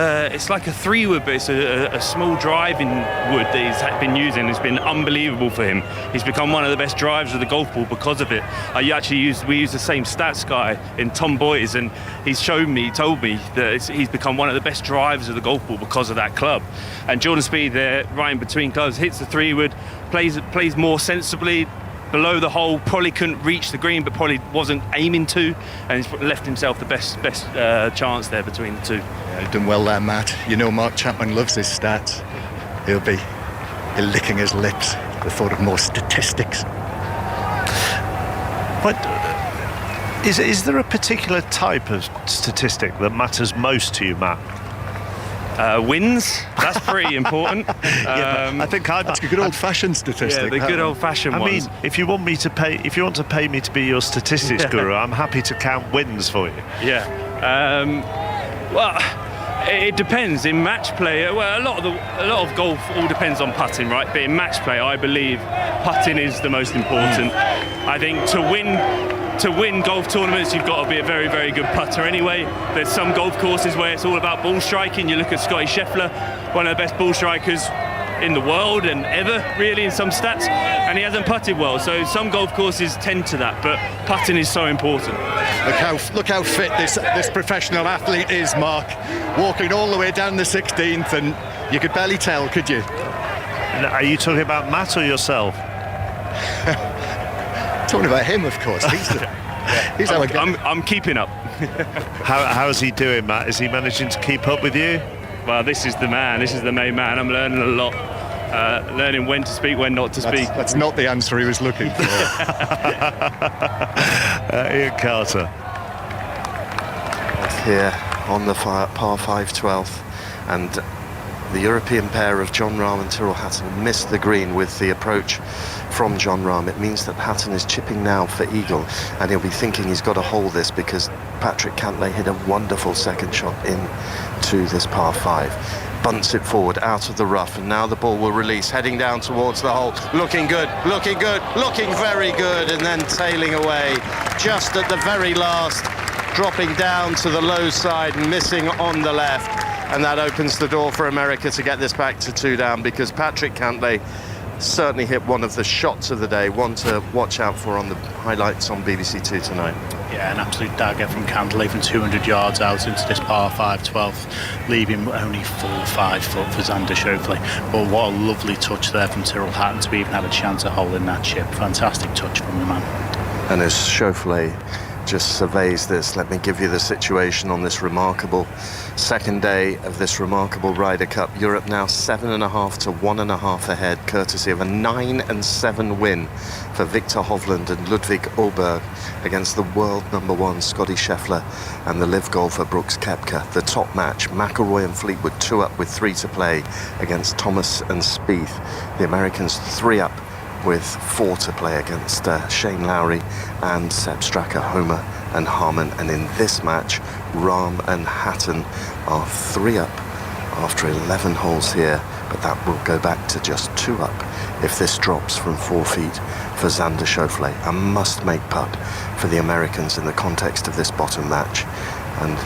like a 3-wood, but it's a small driving wood that he's been using. It's been unbelievable for him. He's become one of the best drivers of the golf ball because of it. We use the same stats guy in Tom Boyes, and he told me that he's become one of the best drivers of the golf ball because of that club. And Jordan Spieth there, right in between clubs, hits the 3-wood, plays more sensibly, below the hole, probably couldn't reach the green, but probably wasn't aiming to, and he's left himself the best chance there between the two. Yeah, you've done well there, Matt. You know Mark Chapman loves his stats. He'll be licking his lips at the thought of more statistics. But is there a particular type of statistic that matters most to you, Matt? Wins, that's pretty important. I think that's a good old-fashioned statistic. Yeah, the good old-fashioned ones. I mean, if you want to pay me to be your statistics guru, I'm happy to count wins for you. Yeah. Well, it depends. In match play, well, a lot of golf all depends on putting, right? But in match play, I believe putting is the most important. I think to win golf tournaments, you've got to be a very, very good putter anyway. There's some golf courses where it's all about ball striking. You look at Scotty Scheffler, one of the best ball strikers in the world and ever, really, in some stats, and he hasn't putted well. So some golf courses tend to that, but putting is so important. Look how fit this professional athlete is, Mark. Walking all the way down the 16th, and you could barely tell, could you? Are you talking about Matt or yourself? Talking about him, of course. He's I'm keeping up. How's he doing, Matt? Is he managing to keep up with you? Well, this is the man. This is the main man. I'm learning a lot. Learning when to speak, when not to speak. That's not the answer he was looking for. Ian Carter. Here on the par 5 12th, and the European pair of Jon Rahm and Tyrrell Hatton missed the green with the approach from Jon Rahm. It means that Hatton is chipping now for eagle, and he'll be thinking he's got to hold this because Patrick Cantlay hit a wonderful second shot into this par 5. Bunts it forward out of the rough, and now the ball will release, heading down towards the hole. Looking good, looking very good, and then tailing away just at the very last, dropping down to the low side and missing on the left. And that opens the door for America to get this back to 2 down, because Patrick Cantlay certainly hit one of the shots of the day, one to watch out for on the highlights on BBC Two tonight. Yeah, an absolute dagger from Cantlay from 200 yards out into this par 5 12th, leaving only 4-5 foot for Xander Schauffele. But what a lovely touch there from Tyrrell Hatton to even have a chance at holding that chip. Fantastic touch from the man. And as Schauffele just surveys this, let me give you the situation on this remarkable second day of this remarkable Ryder Cup. Europe now 7.5 to 1.5 ahead, courtesy of a 9-7 win for Victor Hovland and Ludwig Åberg against the world #1 Scotty Scheffler and the live golfer Brooks Koepka. The top match, McIlroy and Fleetwood 2 up with 3 to play against Thomas and Spieth. The Americans 3 up with 4 to play against Shane Lowry and Seb Straka, Homer and Harmon. And in this match, Rahm and Hatton are 3 up after 11 holes here, but that will go back to just 2 up if this drops from 4 feet for Xander Schauffele. A must-make putt for the Americans in the context of this bottom match. And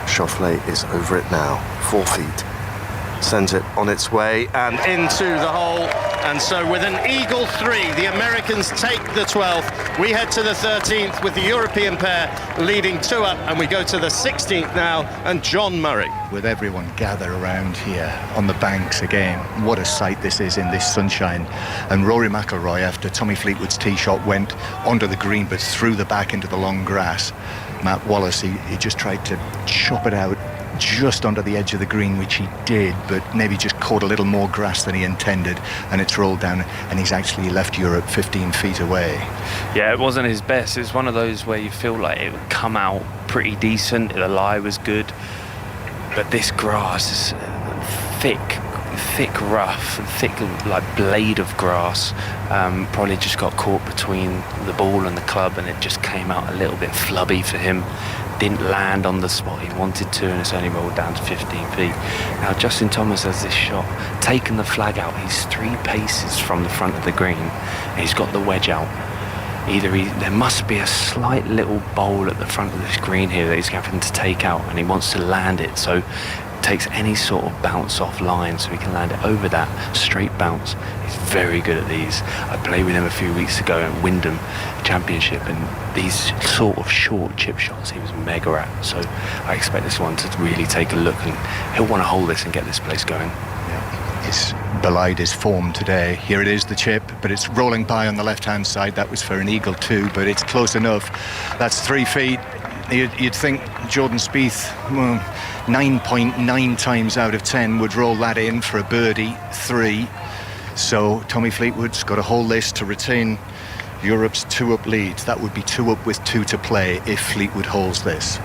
Schauffele is over it now, 4 feet. Sends it on its way and into the hole. And so with an eagle 3, the Americans take the 12th. We head to the 13th with the European pair leading 2 up, and we go to the 16th now, and John Murray. With everyone gathered around here on the banks again, what a sight this is in this sunshine. And Rory McIlroy, after Tommy Fleetwood's tee shot went onto the green but threw the back into the long grass, Matt Wallace, he just tried to chop it out just under the edge of the green, which he did, but maybe just caught a little more grass than he intended, and it's rolled down, and he's actually left Europe 15 feet away. Yeah, it wasn't his best. It's one of those where you feel like it would come out pretty decent, the lie was good, but this grass is thick rough, thick like blade of grass. Probably just got caught between the ball and the club, and it just came out a little bit flubby for him. Didn't land on the spot he wanted to, and it's only rolled down to 15 feet. Now Justin Thomas has this shot, taken the flag out. He's 3 paces from the front of the green, and he's got the wedge out. There must be a slight little bowl at the front of this green here that he's having to take out, and he wants to land it, so takes any sort of bounce off line so he can land it over that straight bounce. He's very good at these. I played with him a few weeks ago at Wyndham Championship, and these sort of short chip shots he was mega at, so I expect this one to really take a look, and he'll want to hold this and get this place going. He's belied his form today. Here it is, the chip, but it's rolling by on the left-hand side. That was for an eagle 2, but it's close enough. That's 3 feet. You'd think Jordan Spieth, 9.9 times out of 10 would roll that in for a birdie 3. So Tommy Fleetwood's got a whole list to retain Europe's 2-up lead. That would be 2 up with 2 to play if Fleetwood holds this.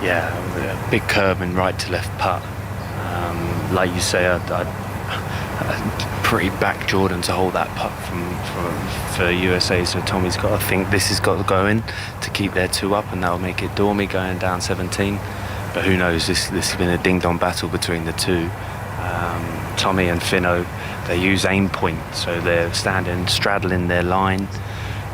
Yeah, a big curve and right to left putt. Like you say, I'd pretty back Jordan to hold that putt for USA, so Tommy's got to think this has got to go in to keep their 2 up, and that'll make it dormy going down 17. But who knows, this has been a ding-dong battle between the two. Tommy and Finno, they use aim point, so they're straddling their line,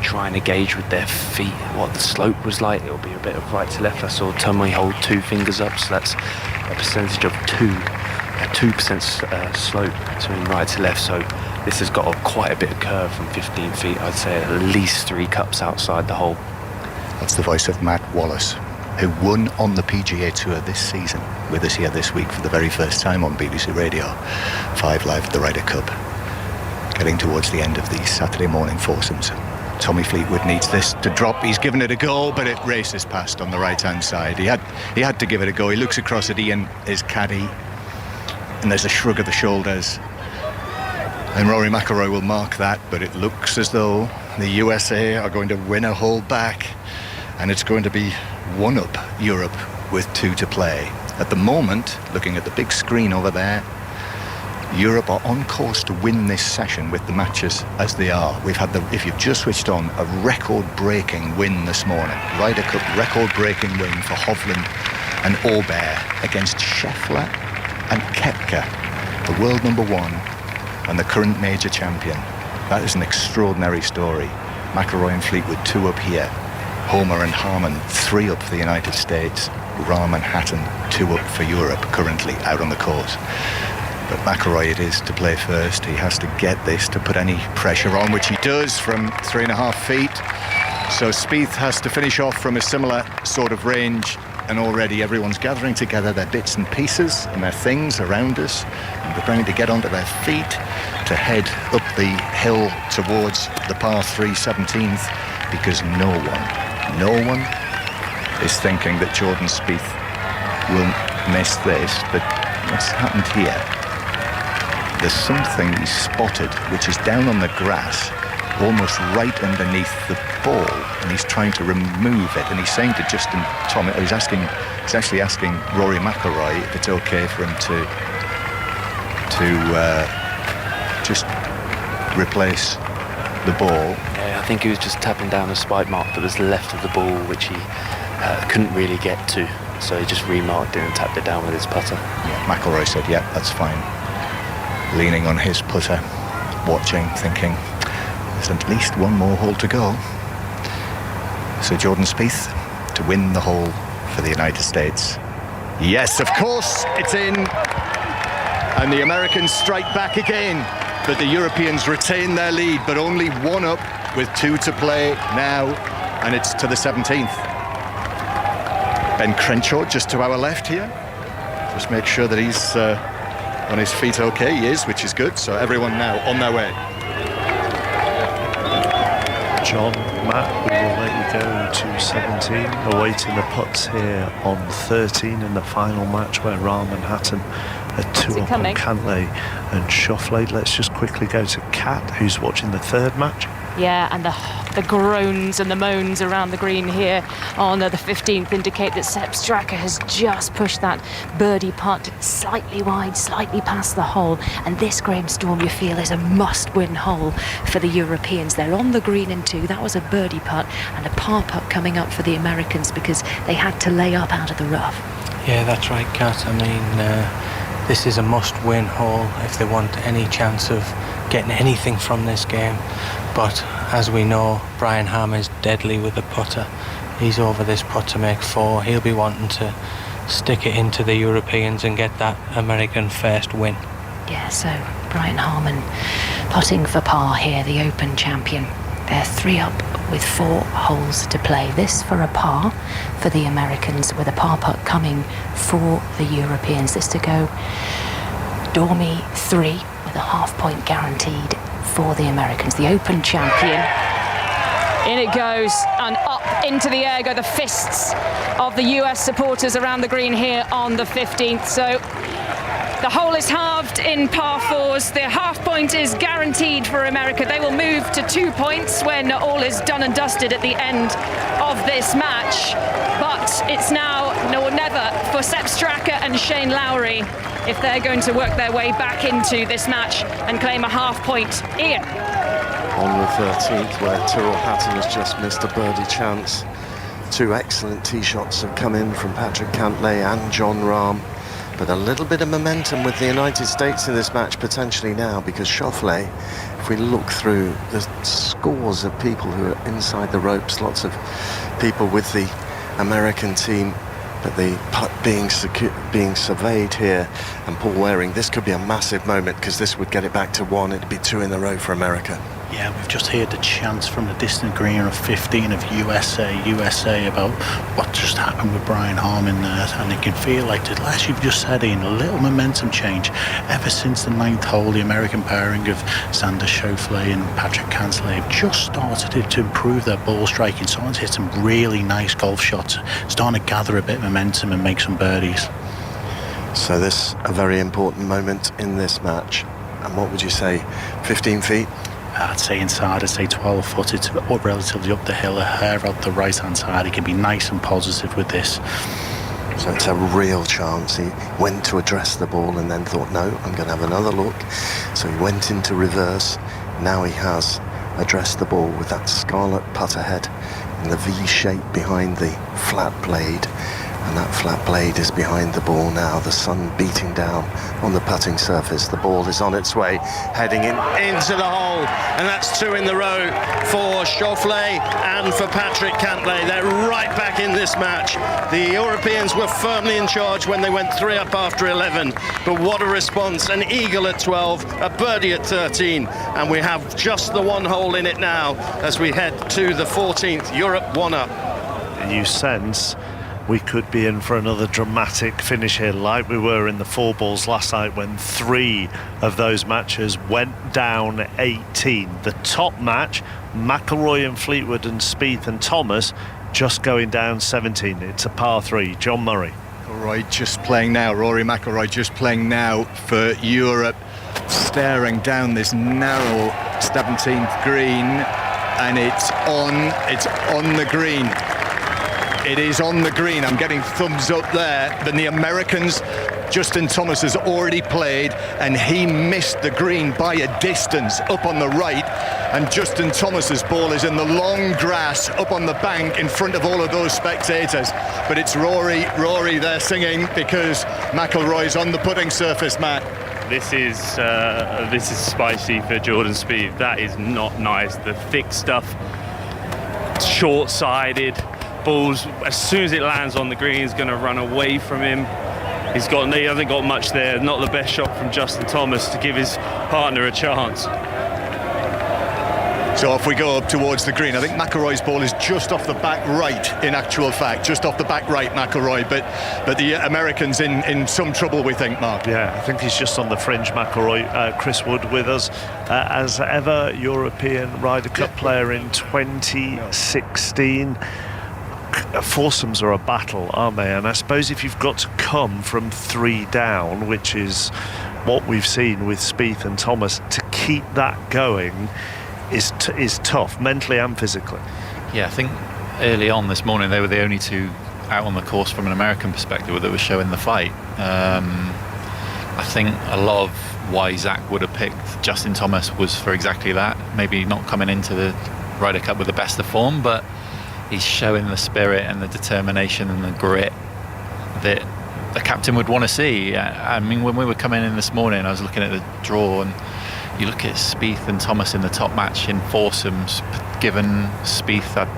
trying to gauge with their feet what the slope was like. It'll be a bit of right to left. I saw Tommy hold 2 fingers up, so that's a percentage of 2% slope between right to left, so this has got quite a bit of curve from 15 feet. I'd say at least 3 cups outside the hole. That's the voice of Matt Wallace, who won on the PGA Tour this season, with us here this week for the very first time on BBC Radio 5 Live at the Ryder Cup. Getting towards the end of the Saturday morning foursomes. Tommy Fleetwood needs this to drop. He's given it a go, but it races past on the right-hand side. He had to give it a go. He looks across at Ian, his caddy, and there's a shrug of the shoulders. And Rory McIlroy will mark that, but it looks as though the USA are going to win a hole back, and it's going to be 1 up Europe with 2 to play. At the moment, looking at the big screen over there, Europe are on course to win this session with the matches as they are. We've had, if you've just switched on, a record-breaking win this morning. Ryder Cup record-breaking win for Hovland and Aubert against Scheffler and Koepka, the world number 1 and the current major champion. That is an extraordinary story. McIlroy and Fleetwood 2 up here. Homer and Harmon 3 up for the United States. Rahm and Hatton 2 up for Europe, currently out on the course. But McIlroy it is to play first. He has to get this to put any pressure on, which he does from 3.5 feet. So Spieth has to finish off from a similar sort of range, and already everyone's gathering together their bits and pieces and their things around us and preparing to get onto their feet to head up the hill towards the par 3 17th, because no one is thinking that Jordan Spieth will miss this. But what's happened here? There's something he's spotted which is down on the grass, almost right underneath the ball, and he's trying to remove it. And he's saying to Justin Thomas, he's actually asking Rory McIlroy if it's okay for him to just replace the ball. Yeah, I think he was just tapping down a spike mark that was left of the ball, which he couldn't really get to. So he just remarked it and tapped it down with his putter. Yeah, McIlroy said, yeah, that's fine. Leaning on his putter, watching, thinking, there's at least one more hole to go. So Jordan Spieth to win the hole for the United States. Yes, of course, it's in. And the Americans strike back again. But the Europeans retain their lead, but only one up with 2 to play now. And it's to the 17th. Ben Crenshaw just to our left here. Just make sure that he's on his feet okay. He is, which is good. So everyone now on their way. John, Matt, we will let you go to 17, awaiting the putts here on 13 in the final match where Rahm and Hatton are 2 up on Cantlay and Schauffele. Let's just quickly go to Kat, who's watching the third match. Yeah, and the groans and the moans around the green here on the 15th indicate that Sepp Straka has just pushed that birdie putt slightly wide, slightly past the hole. And this, Graham Storm, you feel is a must-win hole for the Europeans. They're on the green in 2. That was a birdie putt and a par putt coming up for the Americans because they had to lay up out of the rough. Yeah, that's right, Kat. I mean, this is a must-win hole if they want any chance of getting anything from this game. But as we know, Brian Harman is deadly with the putter. He's over this putt to make 4. He'll be wanting to stick it into the Europeans and get that American first win. Yeah, so Brian Harman putting for par here, the Open champion. They're 3 up with 4 holes to play. This for a par for the Americans, with a par putt coming for the Europeans. This to go Dormy 3 with a half-point guaranteed for the Americans. The Open champion. In it goes, and up into the air go the fists of the US supporters around the green here on the 15th. So the hole is halved in par 4s. The half point is guaranteed for America. They will move to 2 points when all is done and dusted at the end of this match. But it's now or never for Sepp Straka and Shane Lowry if they're going to work their way back into this match and claim a half point. Ian. On the 13th, where Tyrrell Hatton has just missed a birdie chance. 2 excellent tee shots have come in from Patrick Cantlay and Jon Rahm. But a little bit of momentum with the United States in this match potentially now, because Schauffele, if we look through the scores of people who are inside the ropes, lots of people with the American team, but the putt being surveyed here, and Paul Waring, this could be a massive moment because this would get it back to 1. It'd be 2 in a row for America. Yeah, we've just heard the chants from the distant green of 15 of USA about what just happened with Brian Harman there, and you can feel like, as you've just said, Ian, a little momentum change. Ever since the 9th hole, the American pairing of Xander Schauffele and Patrick Cantlay have just started to improve their ball striking. Someone's hit some really nice golf shots, starting to gather a bit of momentum and make some birdies. So this a very important moment in this match. And what would you say, 15 feet? I'd say inside, I'd say 12 foot. It's relatively up the hill, a hair out the right-hand side. He can be nice and positive with this. So it's a real chance. He went to address the ball and then thought, no, I'm going to have another look. So he went into reverse. Now he has addressed the ball with that scarlet putter head in the V shape behind the flat blade. And that flat blade is behind the ball now, the sun beating down on the putting surface. The ball is on its way, heading into the hole, and that's 2 in the row for Schauffele and for Patrick Cantlay. They're right back in this match. The Europeans were firmly in charge when they went 3 up after 11, but what a response. An eagle at 12, a birdie at 13, and we have just the 1 hole in it now as we head to the 14th. Europe 1 up. And you sense we could be in for another dramatic finish here, like we were in the 4 balls last night when 3 of those matches went down 18. The top match, McIlroy and Fleetwood and Spieth and Thomas, just going down 17. It's a par 3. John Murray. Rory just playing now. Rory McIlroy just playing now for Europe, staring down this narrow 17th green, and it's on the green. It is on the green. I'm getting thumbs up there. Then the Americans Justin Thomas has already played, and he missed the green by a distance up on the right, and Justin Thomas's ball is in the long grass up on the bank in front of all of those spectators. But it's Rory they're singing because McIlroy's on the putting surface, Matt. This is spicy for Jordan Spieth. That is not nice. The thick stuff, short-sided balls. As soon as it lands on the green, it's going to run away from him. He hasn't got much there. Not the best shot from Justin Thomas to give his partner a chance. So if we go up towards the green, I think McIlroy's ball is just off the back right, in actual fact, just off the back right, McIlroy, but the American's in some trouble, we think, Mark. Yeah, I think he's just on the fringe, McIlroy. Chris Wood with us, as ever, European Ryder Cup player in 2016. Foursomes are a battle, aren't they? And I suppose if you've got to come from 3 down, which is what we've seen with Spieth and Thomas, to keep that going is tough, mentally and physically. Yeah, I think early on this morning they were the only two out on the course from an American perspective that were showing the fight. I think a lot of why Zach would have picked Justin Thomas was for exactly that. Maybe not coming into the Ryder Cup with the best of form, but he's showing the spirit and the determination and the grit that the captain would want to see. I mean, when we were coming in this morning, I was looking at the draw, and you look at Spieth and Thomas in the top match in foursomes, given Spieth had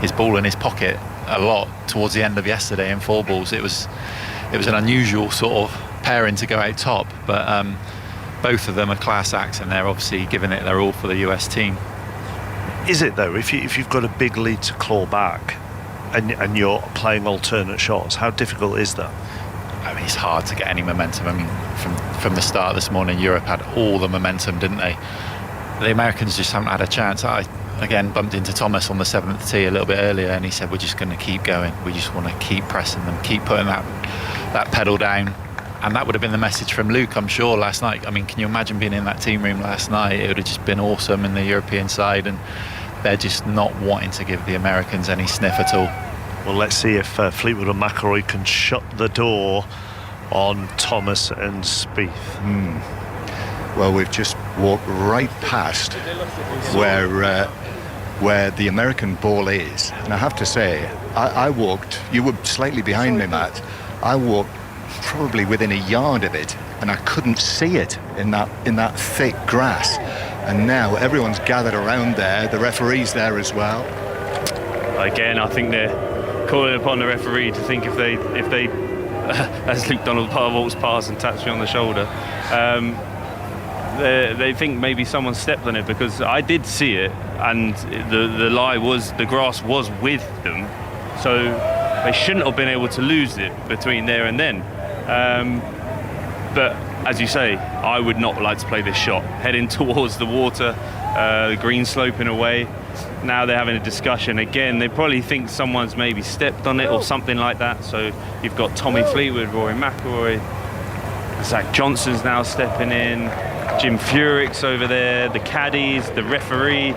his ball in his pocket a lot towards the end of yesterday in 4 balls. It was an unusual sort of pairing to go out top, but both of them are class acts, and they're obviously giving it their all for the US team. Is it though, if you've got a big lead to claw back and you're playing alternate shots, how difficult is that? I mean, it's hard to get any momentum. I mean, from the start this morning, Europe had all the momentum, didn't they? The Americans just haven't had a chance. I, again, bumped into Thomas on the 7th tee a little bit earlier, and he said, we're just going to keep going. We just want to keep pressing them, keep putting that pedal down. And that would have been the message from Luke, I'm sure, last night. I mean, can you imagine being in that team room last night? It would have just been awesome in the European side, and they're just not wanting to give the Americans any sniff at all. Well, let's see if Fleetwood and McIlroy can shut the door on Thomas and Spieth. Well, we've just walked right past where the American ball is, and I have to say, I walked. You were slightly behind me, Matt. I walked probably within a yard of it, and I couldn't see it in that thick grass. And now everyone's gathered around there. The referee's there as well. Again, I think they're calling upon the referee to think if they as Luke Donald walks past and taps me on the shoulder, they think maybe someone stepped on it, because I did see it, and the lie was the grass was with them, so they shouldn't have been able to lose it between there and then. But as you say, I would not like to play this shot heading towards the water, the green sloping away. Now they're having a discussion again. They probably think someone's maybe stepped on it or something like that. So you've got Tommy Fleetwood, Rory McIlroy, Zach Johnson's now stepping in, Jim Furyk's over there, the caddies, the referee.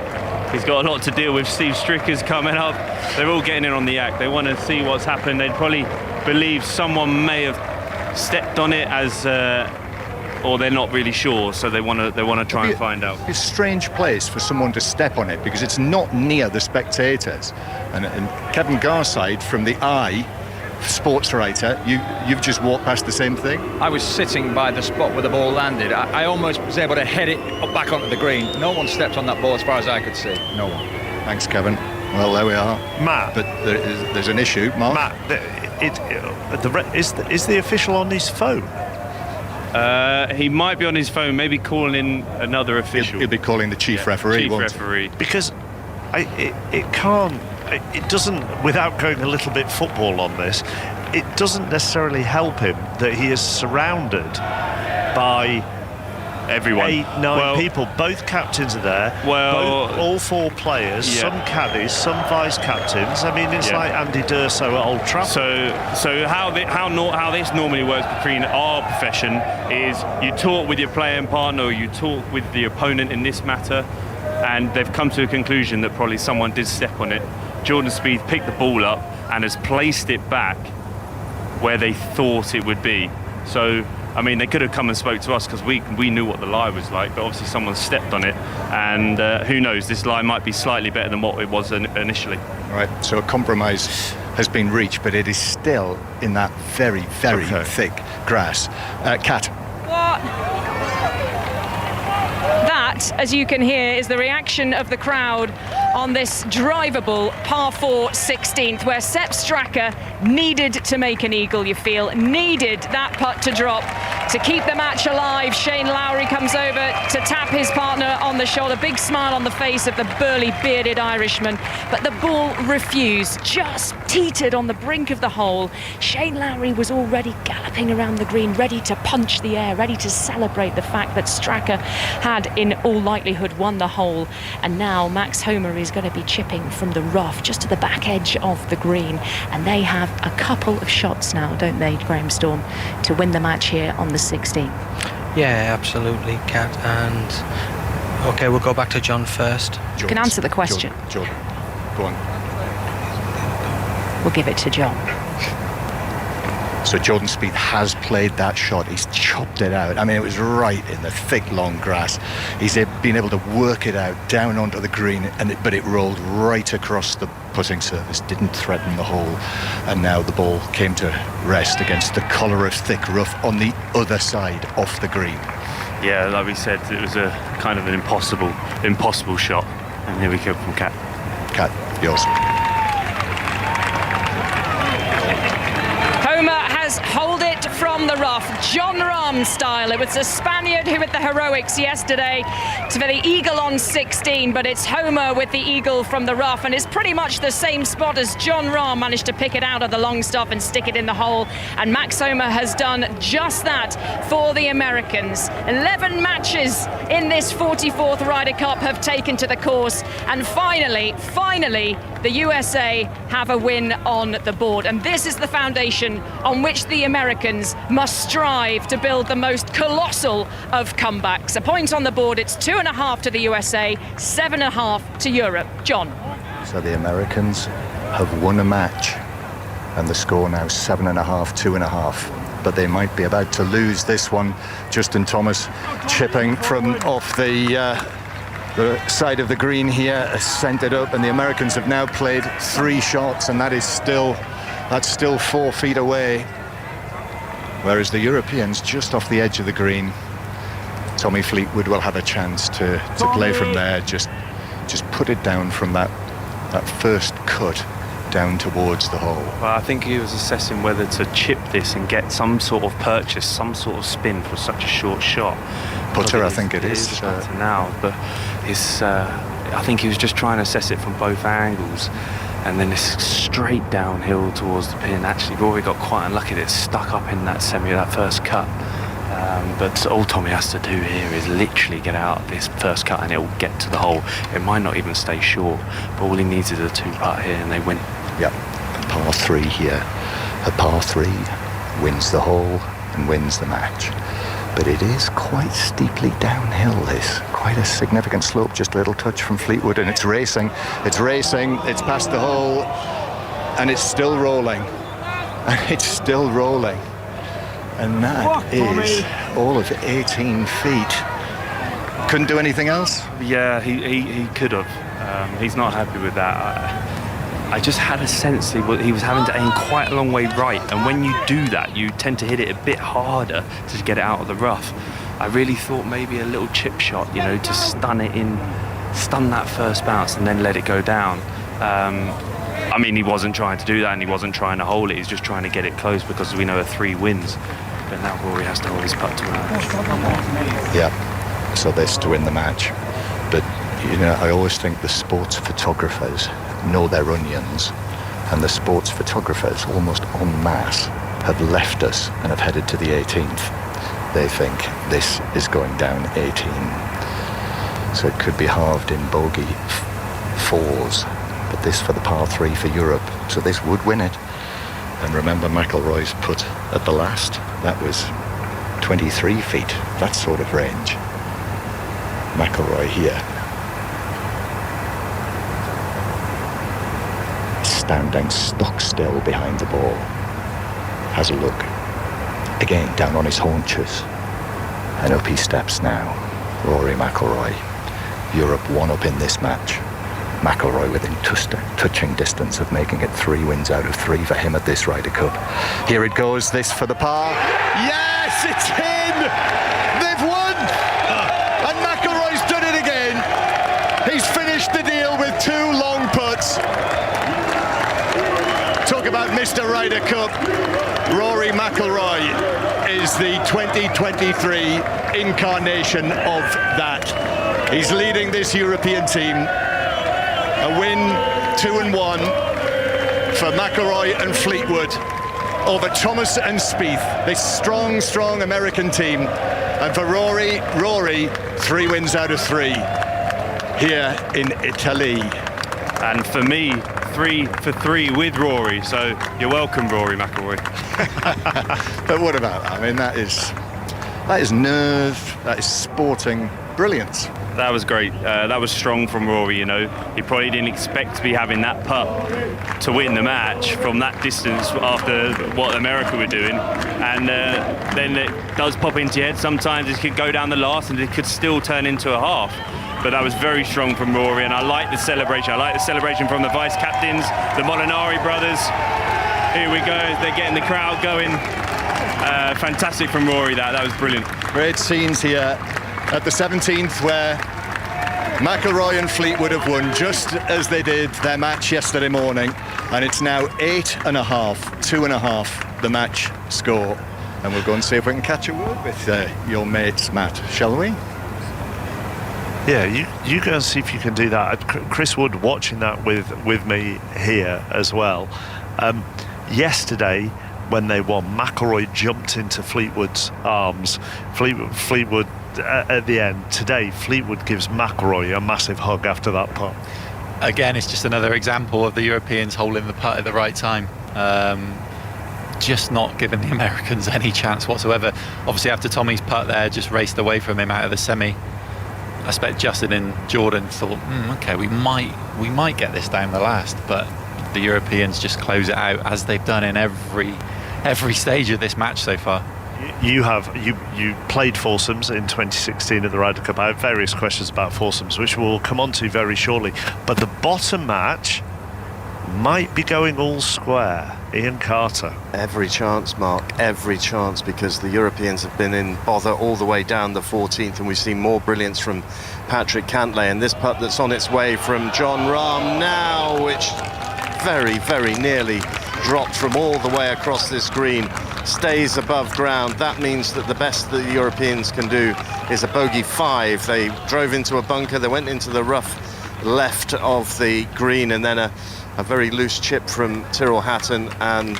He's got a lot to deal with. Steve Stricker's coming up. They're all getting in on the act. They want to see what's happened. They'd probably believe someone may have stepped on it or they're not really sure, so they want to try and find out. It's a strange place for someone to step on it, because it's not near the spectators. And Kevin Garside from the Eye, sports writer, you've just walked past the same thing? I was sitting by the spot where the ball landed. I almost was able to head it back onto the green. No one stepped on that ball as far as I could see. No one. Thanks, Kevin. Well, there we are. Matt. But there's an issue, Mark. Matt, is the official on his phone? He might be on his phone, maybe calling in another official. He'll be calling the chief referee, won't referee. Because it doesn't, without going a little bit football on this, it doesn't necessarily help him that he is surrounded by everyone. 8-9 people. Both captains are there. All 4 players, some caddies, some vice captains. I mean, it's like Andy D'Urso at Old Trafford. So how this normally works between our profession is you talk with your playing partner, or you talk with the opponent in this matter, and they've come to a conclusion that probably someone did step on it. Jordan Spieth picked the ball up and has placed it back where they thought it would be. So, I mean, they could have come and spoke to us because we knew what the lie was like, but obviously someone stepped on it, and who knows, this lie might be slightly better than what it was initially. Right, so a compromise has been reached, but it is still in that very, very thick grass. Kat. What? That, as you can hear, is the reaction of the crowd on this drivable par 4 16th, where Sepp Straka needed to make an eagle, you feel, needed that putt to drop to keep the match alive. Shane Lowry comes over to tap his partner on the shoulder, big smile on the face of the burly, bearded Irishman, but the ball refused, just teetered on the brink of the hole. Shane Lowry was already galloping around the green, ready to punch the air, ready to celebrate the fact that Straka had, in all likelihood, won the hole. And now Max Homa is going to be chipping from the rough just to the back edge of the green, and they have a couple of shots now, don't they, Graham Storm, to win the match here on the 16th. Yeah, absolutely, Kat. And okay, we'll go back to John first. You can answer the question. Jordan, go on. We'll give it to John. So Jordan Spieth has played that shot. He's chopped it out. I mean, it was right in the thick, long grass. He's been able to work it out down onto the green, but it rolled right across the putting surface, didn't threaten the hole. And now the ball came to rest against the collar of thick rough on the other side, off the green. Yeah, like we said, it was a kind of an impossible shot. And here we go from Kat. Kat, yours. Hold it from the rough, John Rahm style. It was the Spaniard who had the heroics yesterday for the eagle on 16, but it's Homa with the eagle from the rough, and it's pretty much the same spot as John Rahm managed to pick it out of the long stuff and stick it in the hole, and Max Homa has done just that for the Americans. 11 matches in this 44th Ryder Cup have taken to the course, and finally, the USA have a win on the board, and this is the foundation on which the Americans must strive to build the most colossal of comebacks. A point on the board, it's 2.5 to the USA, 7.5 to Europe. John. So the Americans have won a match, and the score now 7.5, 2.5. But they might be about to lose this one. Justin Thomas chipping from off the side of the green here, sent it up, and the Americans have now played 3 shots, and that's still 4 feet away. Whereas the Europeans, just off the edge of the green, Tommy Fleetwood will have a chance to play from there, just put it down from that first cut down towards the hole. Well, I think he was assessing whether to chip this and get some sort of purchase, some sort of spin for such a short shot. Putter, I think it is. Putter now, but I think he was just trying to assess it from both angles. And then it's straight downhill towards the pin. Actually, Rory got quite unlucky that it stuck up in that that first cut. But all Tommy has to do here is literally get out of this first cut and it will get to the hole. It might not even stay short, but all he needs is a 2-putt here and they win. Yep, par 3 here. A par 3 wins the hole and wins the match. But it is quite steeply downhill, this. Quite a significant slope, just a little touch from Fleetwood, and it's racing, it's past the hole, and it's still rolling. And it's still rolling. And that is all of 18 feet. Couldn't do anything else? Yeah, he could have. He's not happy with that. I just had a sense he was having to aim quite a long way right, and when you do that you tend to hit it a bit harder to get it out of the rough. I really thought maybe a little chip shot, to stun that first bounce and then let it go down. I mean, he wasn't trying to do that and he wasn't trying to hold it, he's just trying to get it close because we know a 3 wins. But now Rory has to hold his putt to match. Yeah, so this to win the match. But I always think the sports photographers know their onions, and the sports photographers almost en masse have left us and have headed to the 18th. They think this is going down 18, so it could be halved in bogey 4s, but this for the par 3 for Europe, so this would win it. And remember McIlroy's putt at the last, that was 23 feet, that sort of range. McIlroy here, standing stock still behind the ball. Has a look. again down on his haunches, and up he steps now. Rory McIlroy, Europe 1 up in this match. McIlroy within touching distance of making it 3 wins out of 3 for him at this Ryder Cup. Here it goes, this for the par. Yes, it's in! They've won! And McIlroy's done it again. He's finished the deal with 2 long putts. Talk about Mr. Ryder Cup. Rory McIlroy is the 2023 incarnation of that. He's leading this European team. A win, 2-1 for McIlroy and Fleetwood over Thomas and Spieth, this strong American team. And for Rory, 3 wins out of 3 here in Italy. And for me, 3 for 3 with Rory. So you're welcome, Rory McIlroy. But what about that? I mean, that is nerve, that is sporting brilliance. That was great. That was strong from Rory, you know. He probably didn't expect to be having that putt to win the match from that distance after what America were doing. And then it does pop into your head. Sometimes it could go down the last and it could still turn into a half. But that was very strong from Rory, and I like the celebration. I like the celebration from the vice-captains, the Molinari brothers. Here we go. They're getting the crowd going. Fantastic from Rory, that was brilliant. Great scenes here at the 17th, where McIlroy and Fleetwood have won just as they did their match yesterday morning, and it's now 8.5, 2.5 the match score. And we'll go and see if we can catch a word with your mates, Matt, shall we? Yeah, you go and see if you can do that. Chris Wood watching that with me here as well. Yesterday, when they won, McIlroy jumped into Fleetwood's arms. Fleetwood at the end. Today, Fleetwood gives McIlroy a massive hug after that putt. Again, it's just another example of the Europeans holding the putt at the right time. Just not giving the Americans any chance whatsoever. Obviously, after Tommy's putt there, just raced away from him out of the semi. I expect Justin and Jordan thought, okay, we might get this down the last, but the Europeans just close it out, as they've done in every stage of this match so far. You played foursomes in 2016 at the Ryder Cup. I have various questions about foursomes, which we'll come on to very shortly. But the bottom match might be going all square. Ian Carter. Every chance, Mark, every chance, because the Europeans have been in bother all the way down the 14th, and we've seen more brilliance from Patrick Cantlay, and this putt that's on its way from Jon Rahm now, which very nearly dropped from all the way across this green, stays above ground. That means that the best that the Europeans can do is a bogey 5. They drove into a bunker, they went into the rough left of the green, and then a very loose chip from Tyrrell Hatton, and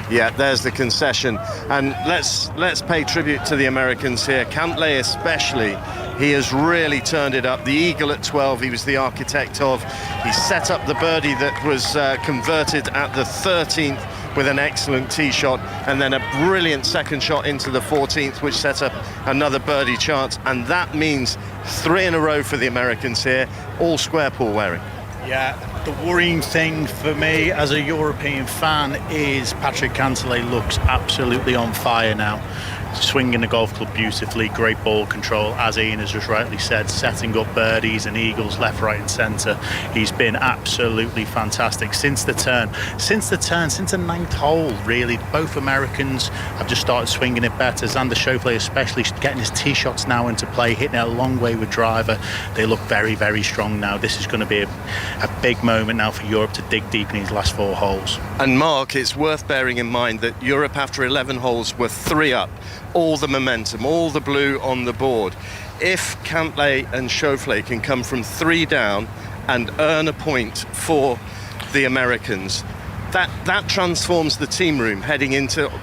yeah, there's the concession. And let's pay tribute to the Americans here. Cantlay especially, he has really turned it up. The eagle at 12 he was the architect of. He set up the birdie that was converted at the 13th with an excellent tee shot, and then a brilliant second shot into the 14th, which set up another birdie chance. And that means 3 in a row for the Americans here, all square, Paul Waring. Yeah, the worrying thing for me as a European fan is Patrick Cantlay looks absolutely on fire now. Swinging the golf club beautifully, great ball control, as Ian has just rightly said, setting up birdies and eagles left, right and centre. He's been absolutely fantastic since the 9th hole, really. Both Americans have just started swinging it better. Xander Schauffele especially getting his tee shots now into play, hitting it a long way with driver. They look very strong now. This is going to be a big moment now for Europe to dig deep in these last 4 holes. And Mark, it's worth bearing in mind that Europe after 11 holes were 3 up. All the momentum, all the blue on the board. If Cantlay and Schauffele can come from 3 down and earn a point for the Americans, that transforms the team room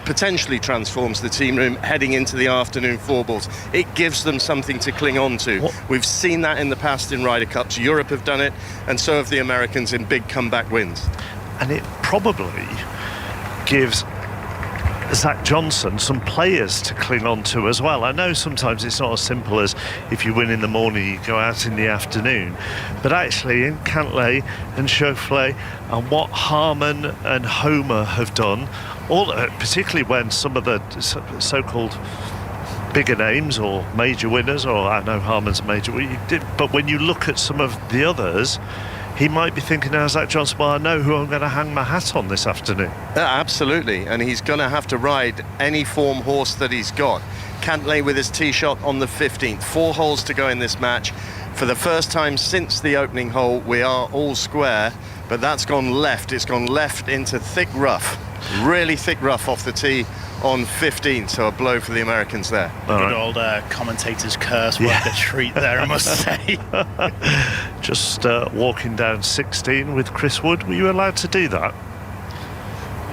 potentially transforms the team room heading into the afternoon 4 balls. It gives them something to cling on to. We've seen that in the past in Ryder Cups. Europe have done it, and so have the Americans in big comeback wins. And it probably gives Zach Johnson some players to cling on to as well. I know sometimes it's not as simple as if you win in the morning you go out in the afternoon, but actually in Cantlay and Schauffele and what Harman and Homer have done, particularly when some of the so-called bigger names or major winners, or I know Harman's a major winner, but when you look at some of the others, he might be thinking, now, Zach Johnson, well, I know who I'm going to hang my hat on this afternoon. Absolutely, and he's going to have to ride any form horse that he's got. Cantlay with his tee shot on the 15th. 4 holes to go in this match. For the first time since the opening hole, we are all square, but that's gone left. It's gone left into thick rough, really thick rough off the tee on 15, so a blow for the Americans there. Good old commentator's curse worked a treat there, I must say. Just walking down 16 with Chris Wood, were you allowed to do that?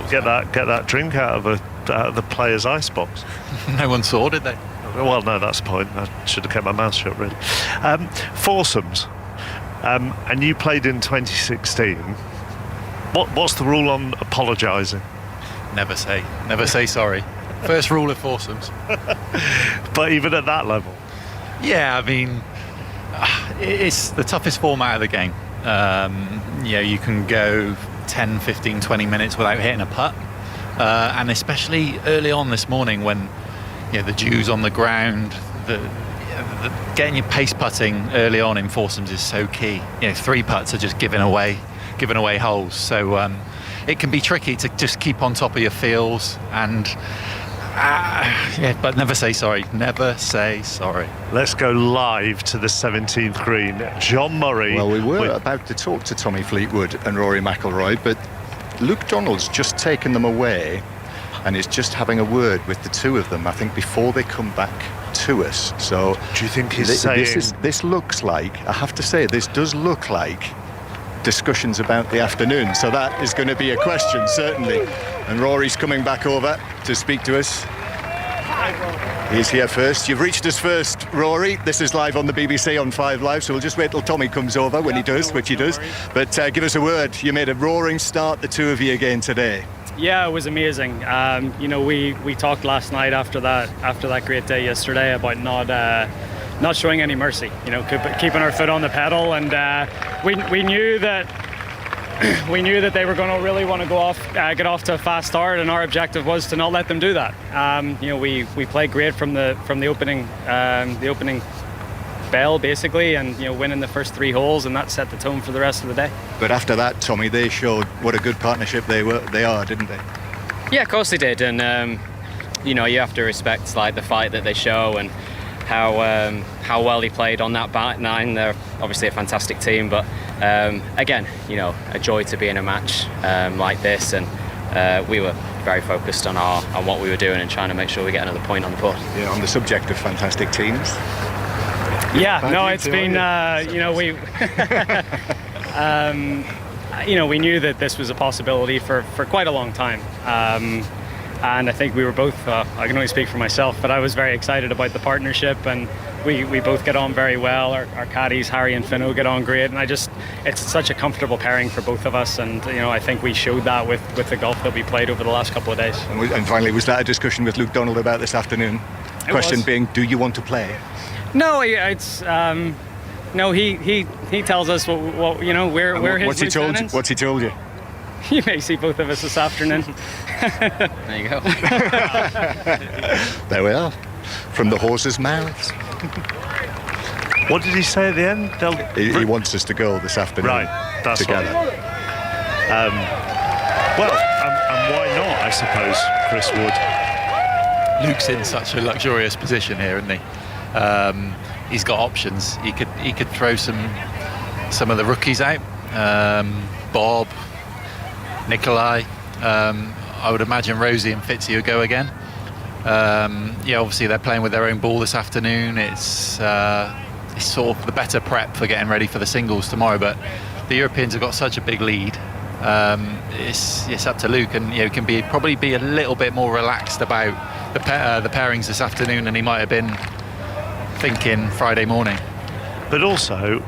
Get that drink out of the player's icebox? No one saw, did they? Well, no, that's the point. I should have kept my mouth shut, really. Foursomes, and you played in 2016. What's the rule on apologising? Never say sorry. First rule of foursomes. But even at that level? Yeah, I mean, it's the toughest format of the game. You can go 10, 15, 20 minutes without hitting a putt. And especially early on this morning when the dew's on the ground, getting your pace putting early on in foursomes is so key. 3 putts are just giving away holes. So it can be tricky to just keep on top of your feels and but never say sorry. Never say sorry. Let's go live to the 17th green. John Murray. Well, we were about to talk to Tommy Fleetwood and Rory McIlroy, but Luke Donald's just taken them away and is just having a word with the two of them, I think, before they come back to us. So do you think he's saying... This looks like, I have to say, this does look like discussions about the afternoon, so that is going to be a question, certainly. And Rory's coming back over to speak to us. He's here first. You've reached us first, Rory. This is live on the BBC on 5 Live, so we'll just wait till Tommy comes over when he does, which he does. But give us a word. You made a roaring start, the two of you again today. Yeah, it was amazing. We talked last night after that great day yesterday about not showing any mercy, keeping our foot on the pedal, and we knew that they were going to really want to get off to a fast start, and our objective was to not let them do that. We played great from the opening bell basically, and winning the first 3 holes, and that set the tone for the rest of the day. But after that, Tommy, they showed what a good partnership they are, didn't they? Yeah, of course they did, and you have to respect the fight that they show and how well he played on that back nine. They're obviously a fantastic team, but again, a joy to be in a match like this, and we were very focused on what we were doing and trying to make sure we get another point on the board. Yeah, on the subject of fantastic teams. Yeah, no, it's been we knew that this was a possibility for quite a long time. And I think we were both, I can only speak for myself, but I was very excited about the partnership, and we both get on very well. Our caddies, Harry and Finno, get on great, and it's such a comfortable pairing for both of us, and I think we showed that with the golf that we played over the last couple of days. And finally, was that a discussion with Luke Donald about this afternoon? Question being, do you want to play? No, it's no. He tells us what where his what's he told you? You may see both of us this afternoon. There you go. There we are, from the horse's mouths. What did he say at the end? He wants us to go this afternoon. Right, that's together. Right. And why not? I suppose, Chris Wood. Luke's in such a luxurious position here, isn't he? He's got options. He could throw some of the rookies out. Bob, Nikolai. I would imagine Rosie and Fitzy will go again. Obviously they're playing with their own ball this afternoon. It's sort of the better prep for getting ready for the singles tomorrow. But the Europeans have got such a big lead. It's up to Luke, and can probably be a little bit more relaxed about the pairings this afternoon than he might have been thinking Friday morning. But also,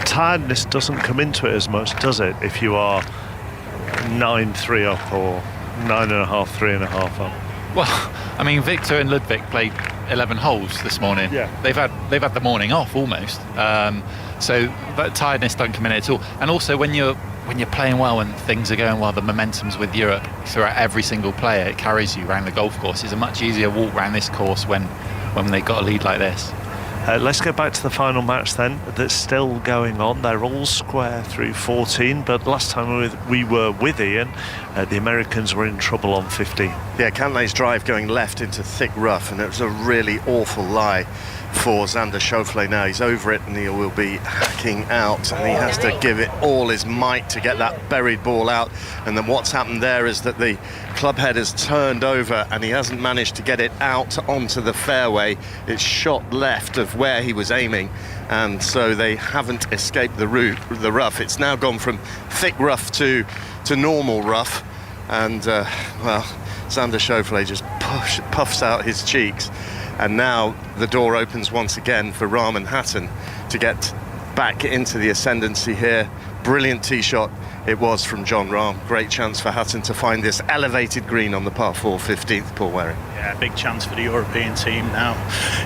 tiredness doesn't come into it as much, does it? If you are 9-3 up or 9.5, 3.5 up. Well, I mean, Victor and Ludwig played 11 holes this morning. Yeah. They've had the morning off almost. So that tiredness don't come in at all. And also when you're when you're playing well and things are going well, the momentum's with Europe throughout every single player. It carries you around the golf course. It's a much easier walk around this course when they've got a lead like this. Let's go back to the final match then, that's still going on. They're all square through 14, but last time we were with Ian, the Americans were in trouble on 15. Yeah, Cantlay's drive going left into thick rough, and it was a really awful lie for Xander Schauffele now. He's over it and he will be hacking out, and he has to give it all his might to get that buried ball out. And then what's happened there is that the club head has turned over and he hasn't managed to get it out onto the fairway. It's shot left of where he was aiming, and so they haven't escaped the rough. It's now gone from thick rough to normal rough, and well, Xander Schauffele just puffs out his cheeks. And now the door opens once again for Rahman Hatton to get back into the ascendancy here. Brilliant tee shot it was from John Rahm. Great chance for Hatton to find this elevated green on the par 4 15th, Paul Waring. Yeah, big chance for the European team now.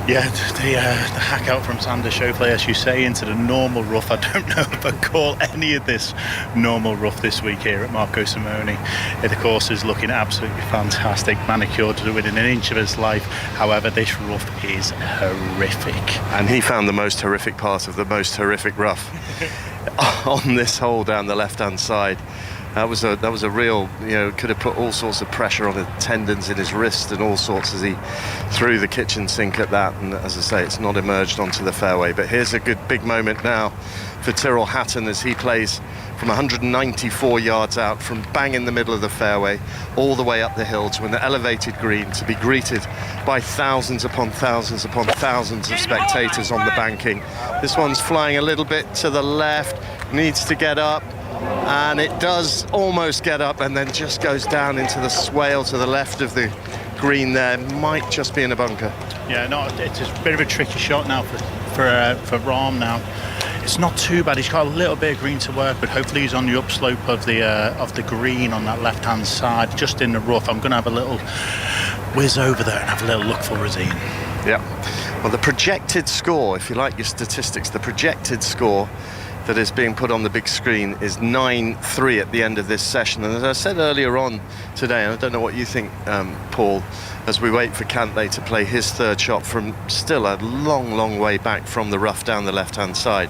Yeah, the hack out from Xander Schauffele, as you say, into the normal rough. I don't know if I'd call any of this normal rough this week here at Marco Simone. The course is looking absolutely fantastic, manicured to within an inch of his life. However, this rough is horrific. And he found the most horrific part of the most horrific rough on this hole down the left-hand side. That was a real, could have put all sorts of pressure on the tendons in his wrist and all sorts as he threw the kitchen sink at that. And as I say, it's not emerged onto the fairway. But here's a good big moment now for Tyrrell Hatton as he plays from 194 yards out, from bang in the middle of the fairway all the way up the hill to an elevated green, to be greeted by thousands upon thousands upon thousands of spectators on the banking. This one's flying a little bit to the left, needs to get up, and it does almost get up and then just goes down into the swale to the left of the green there. Might just be in a bunker. Yeah, no, it's a bit of a tricky shot now for Rahm now. It's not too bad. He's got a little bit of green to work, but hopefully he's on the upslope of the green on that left-hand side, just in the rough. I'm going to have a little whiz over there and have a little look for Razine. Yeah. Well, the projected score, if you like your statistics, the projected score that is being put on the big screen is 9-3 at the end of this session. And as I said earlier on today, and I don't know what you think, Paul, as we wait for Cantlay to play his third shot from still a long, long way back from the rough down the left-hand side,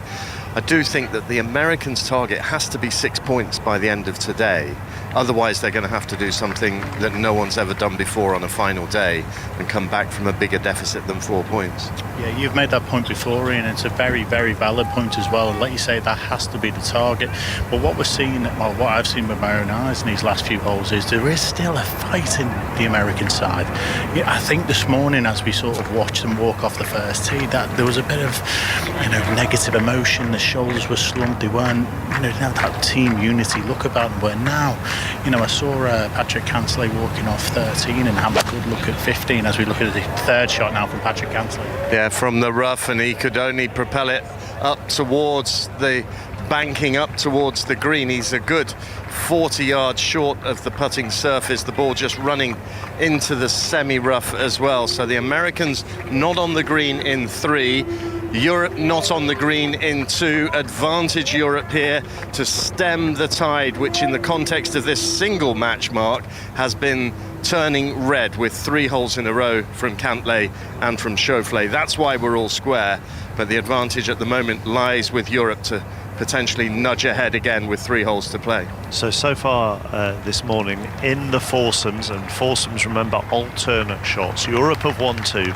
I do think that the Americans' target has to be 6 points by the end of today. Otherwise, they're going to have to do something that no one's ever done before on a final day and come back from a bigger deficit than 4 points. Yeah, you've made that point before, Ian. It's a very, very valid point as well. And like you say, that has to be the target. But what we're seeing, well, what I've seen with my own eyes in these last few holes is there is still a fight in the American side. Yeah, I think this morning, as we sort of watched them walk off the first tee, that there was a bit of, negative emotion. The shoulders were slumped. They weren't, that team unity look about them. Where now, I saw Patrick Cantlay walking off 13 and have a good look at 15 as we look at the third shot now from Patrick Cantlay. Yeah, from the rough, and he could only propel it up towards the banking, up towards the green. He's a good 40 yards short of the putting surface, the ball just running into the semi-rough as well. So the Americans not on the green in 3, Europe not on the green in 2. Advantage Europe here to stem the tide, which in the context of this single match, Mark, has been turning red with 3 holes in a row from Cantlay and from Schauffele. That's why we're all square, but the advantage at the moment lies with Europe to potentially nudge ahead again with 3 holes to play. So far this morning in the foursomes, and foursomes, remember, alternate shots. Europe have won 2,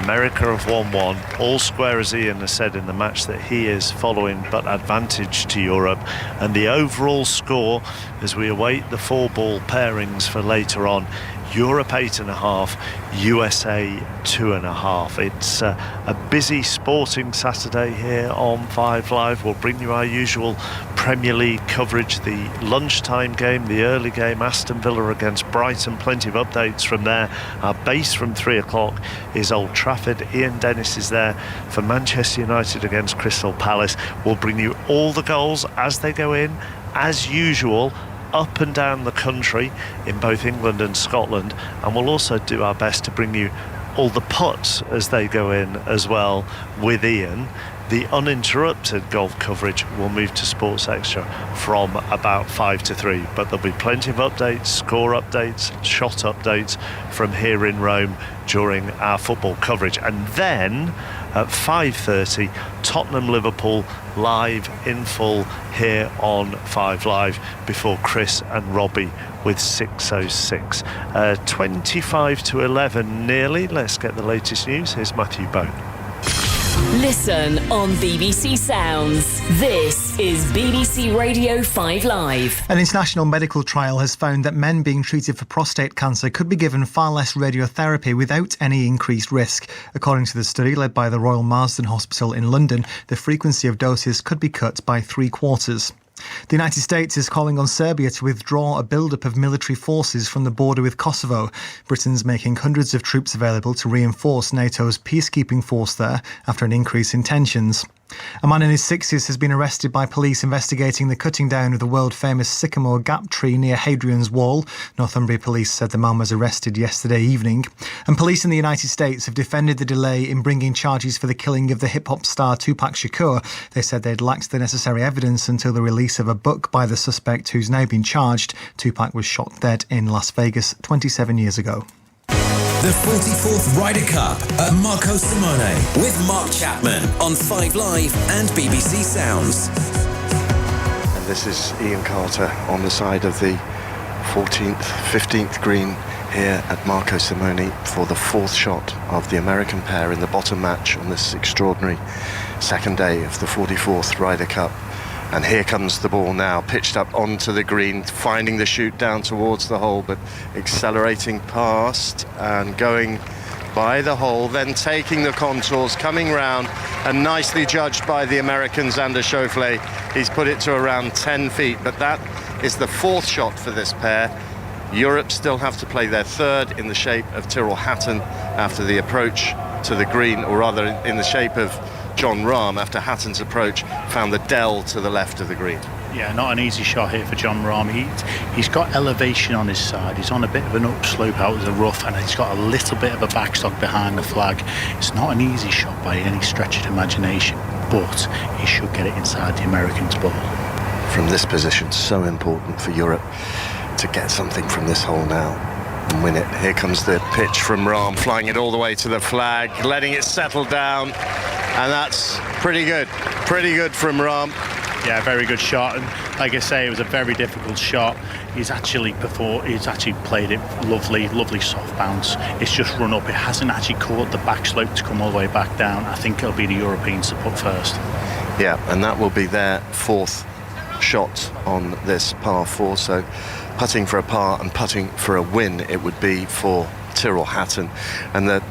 America have won 1, all square, as Ian has said in the match that he is following, but advantage to Europe. And the overall score, as we await the 4-ball pairings for later on, Europe 8.5, USA 2.5. It's a busy sporting Saturday here on 5 Live. We'll bring you our usual Premier League coverage, the lunchtime game, the early game, Aston Villa against Brighton. Plenty of updates from there. Our base from 3 o'clock is Old Trafford. Ian Dennis is there for Manchester United against Crystal Palace. We'll bring you all the goals as they go in, as usual, up and down the country in both England and Scotland, and we'll also do our best to bring you all the putts as they go in as well with Ian, the uninterrupted golf coverage will move to Sports Extra from about 5 to 3. But there'll be plenty of updates, score updates, shot updates from here in Rome during our football coverage. And then at 5:30, Tottenham-Liverpool live in full here on 5 Live before Chris and Robbie with 6:06. 25 to 11 nearly. Let's get the latest news. Here's Matthew Bone. Listen on BBC Sounds. This is BBC Radio 5 Live. An international medical trial has found that men being treated for prostate cancer could be given far less radiotherapy without any increased risk. According to the study led by the Royal Marsden Hospital in London, the frequency of doses could be cut by 3/4. The United States is calling on Serbia to withdraw a build-up of military forces from the border with Kosovo. Britain's making hundreds of troops available to reinforce NATO's peacekeeping force there after an increase in tensions. A man in his 60s has been arrested by police investigating the cutting down of the world-famous sycamore gap tree near Hadrian's Wall. Northumbria police said the man was arrested yesterday evening. And police in the United States have defended the delay in bringing charges for the killing of the hip-hop star Tupac Shakur. They said they'd lacked the necessary evidence until the release of a book by the suspect who's now been charged. Tupac was shot dead in Las Vegas 27 years ago. The 44th Ryder Cup at Marco Simone with Mark Chapman on 5 Live and BBC Sounds. And this is Ian Carter on the side of the 14th, 15th green here at Marco Simone for the 4th shot of the American pair in the bottom match on this extraordinary second day of the 44th Ryder Cup. And here comes the ball now, pitched up onto the green, finding the shoot down towards the hole, but accelerating past and going by the hole, then taking the contours, coming round, and nicely judged by the American Xander Schauffele. He's put it to around 10 feet, but that is the 4th shot for this pair. Europe still have to play their 3rd in the shape of Tyrrell Hatton after the approach to the green, or rather in the shape of John Rahm after Hatton's approach found the dell to the left of the green. Yeah, not an easy shot here for John Rahm. He's got elevation on his side. He's on a bit of an upslope out of the rough, and he's got a little bit of a backstop behind the flag. It's not an easy shot by any stretch of imagination, but he should get it inside the Americans' ball. From this position, so important for Europe to get something from this hole now and win it. Here comes the pitch from Rahm, flying it all the way to the flag, letting it settle down. And that's pretty good from Rahm. Yeah, very good shot, and like I say, it was a very difficult shot. He's actually played it lovely soft bounce. It's just run up. It hasn't actually caught the back slope to come all the way back down. I think it'll be the Europeans to put first. Yeah, and that will be their 4th shot on this par 4. So putting for a par and putting for a win, it would be for Tyrrell Hatton. And the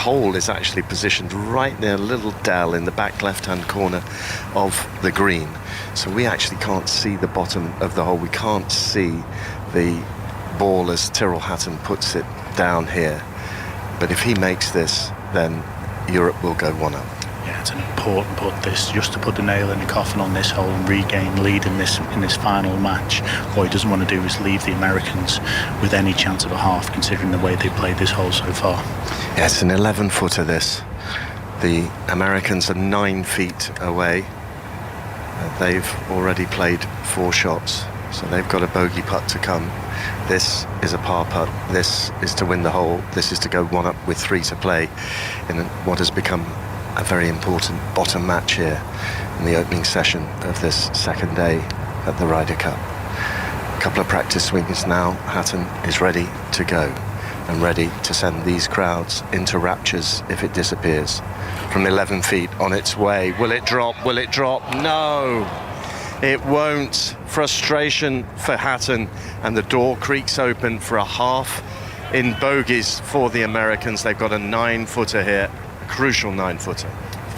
hole is actually positioned right near a little dell in the back left-hand corner of the green. So we actually can't see the bottom of the hole. We can't see the ball as Tyrrell Hatton puts it down here. But if he makes this, then Europe will go 1 up. Yeah, it's an important putt, this, just to put the nail in the coffin on this hole and regain lead in this final match. What he doesn't want to do is leave the Americans with any chance of a half, considering the way they played this hole so far. Yeah, it's an 11-footer, this. The Americans are 9 feet away. They've already played 4 shots, so they've got a bogey putt to come. This is a par putt. This is to win the hole. This is to go 1 up with 3 to play in what has become a very important bottom match here in the opening session of this second day at the Ryder Cup. A couple of practice swings now. Hatton is ready to go and ready to send these crowds into raptures if it disappears. From 11 feet on its way. Will it drop? Will it drop? No, it won't. Frustration for Hatton, and the door creaks open for a half in bogeys for the Americans. They've got a 9-footer here. Crucial 9-footer.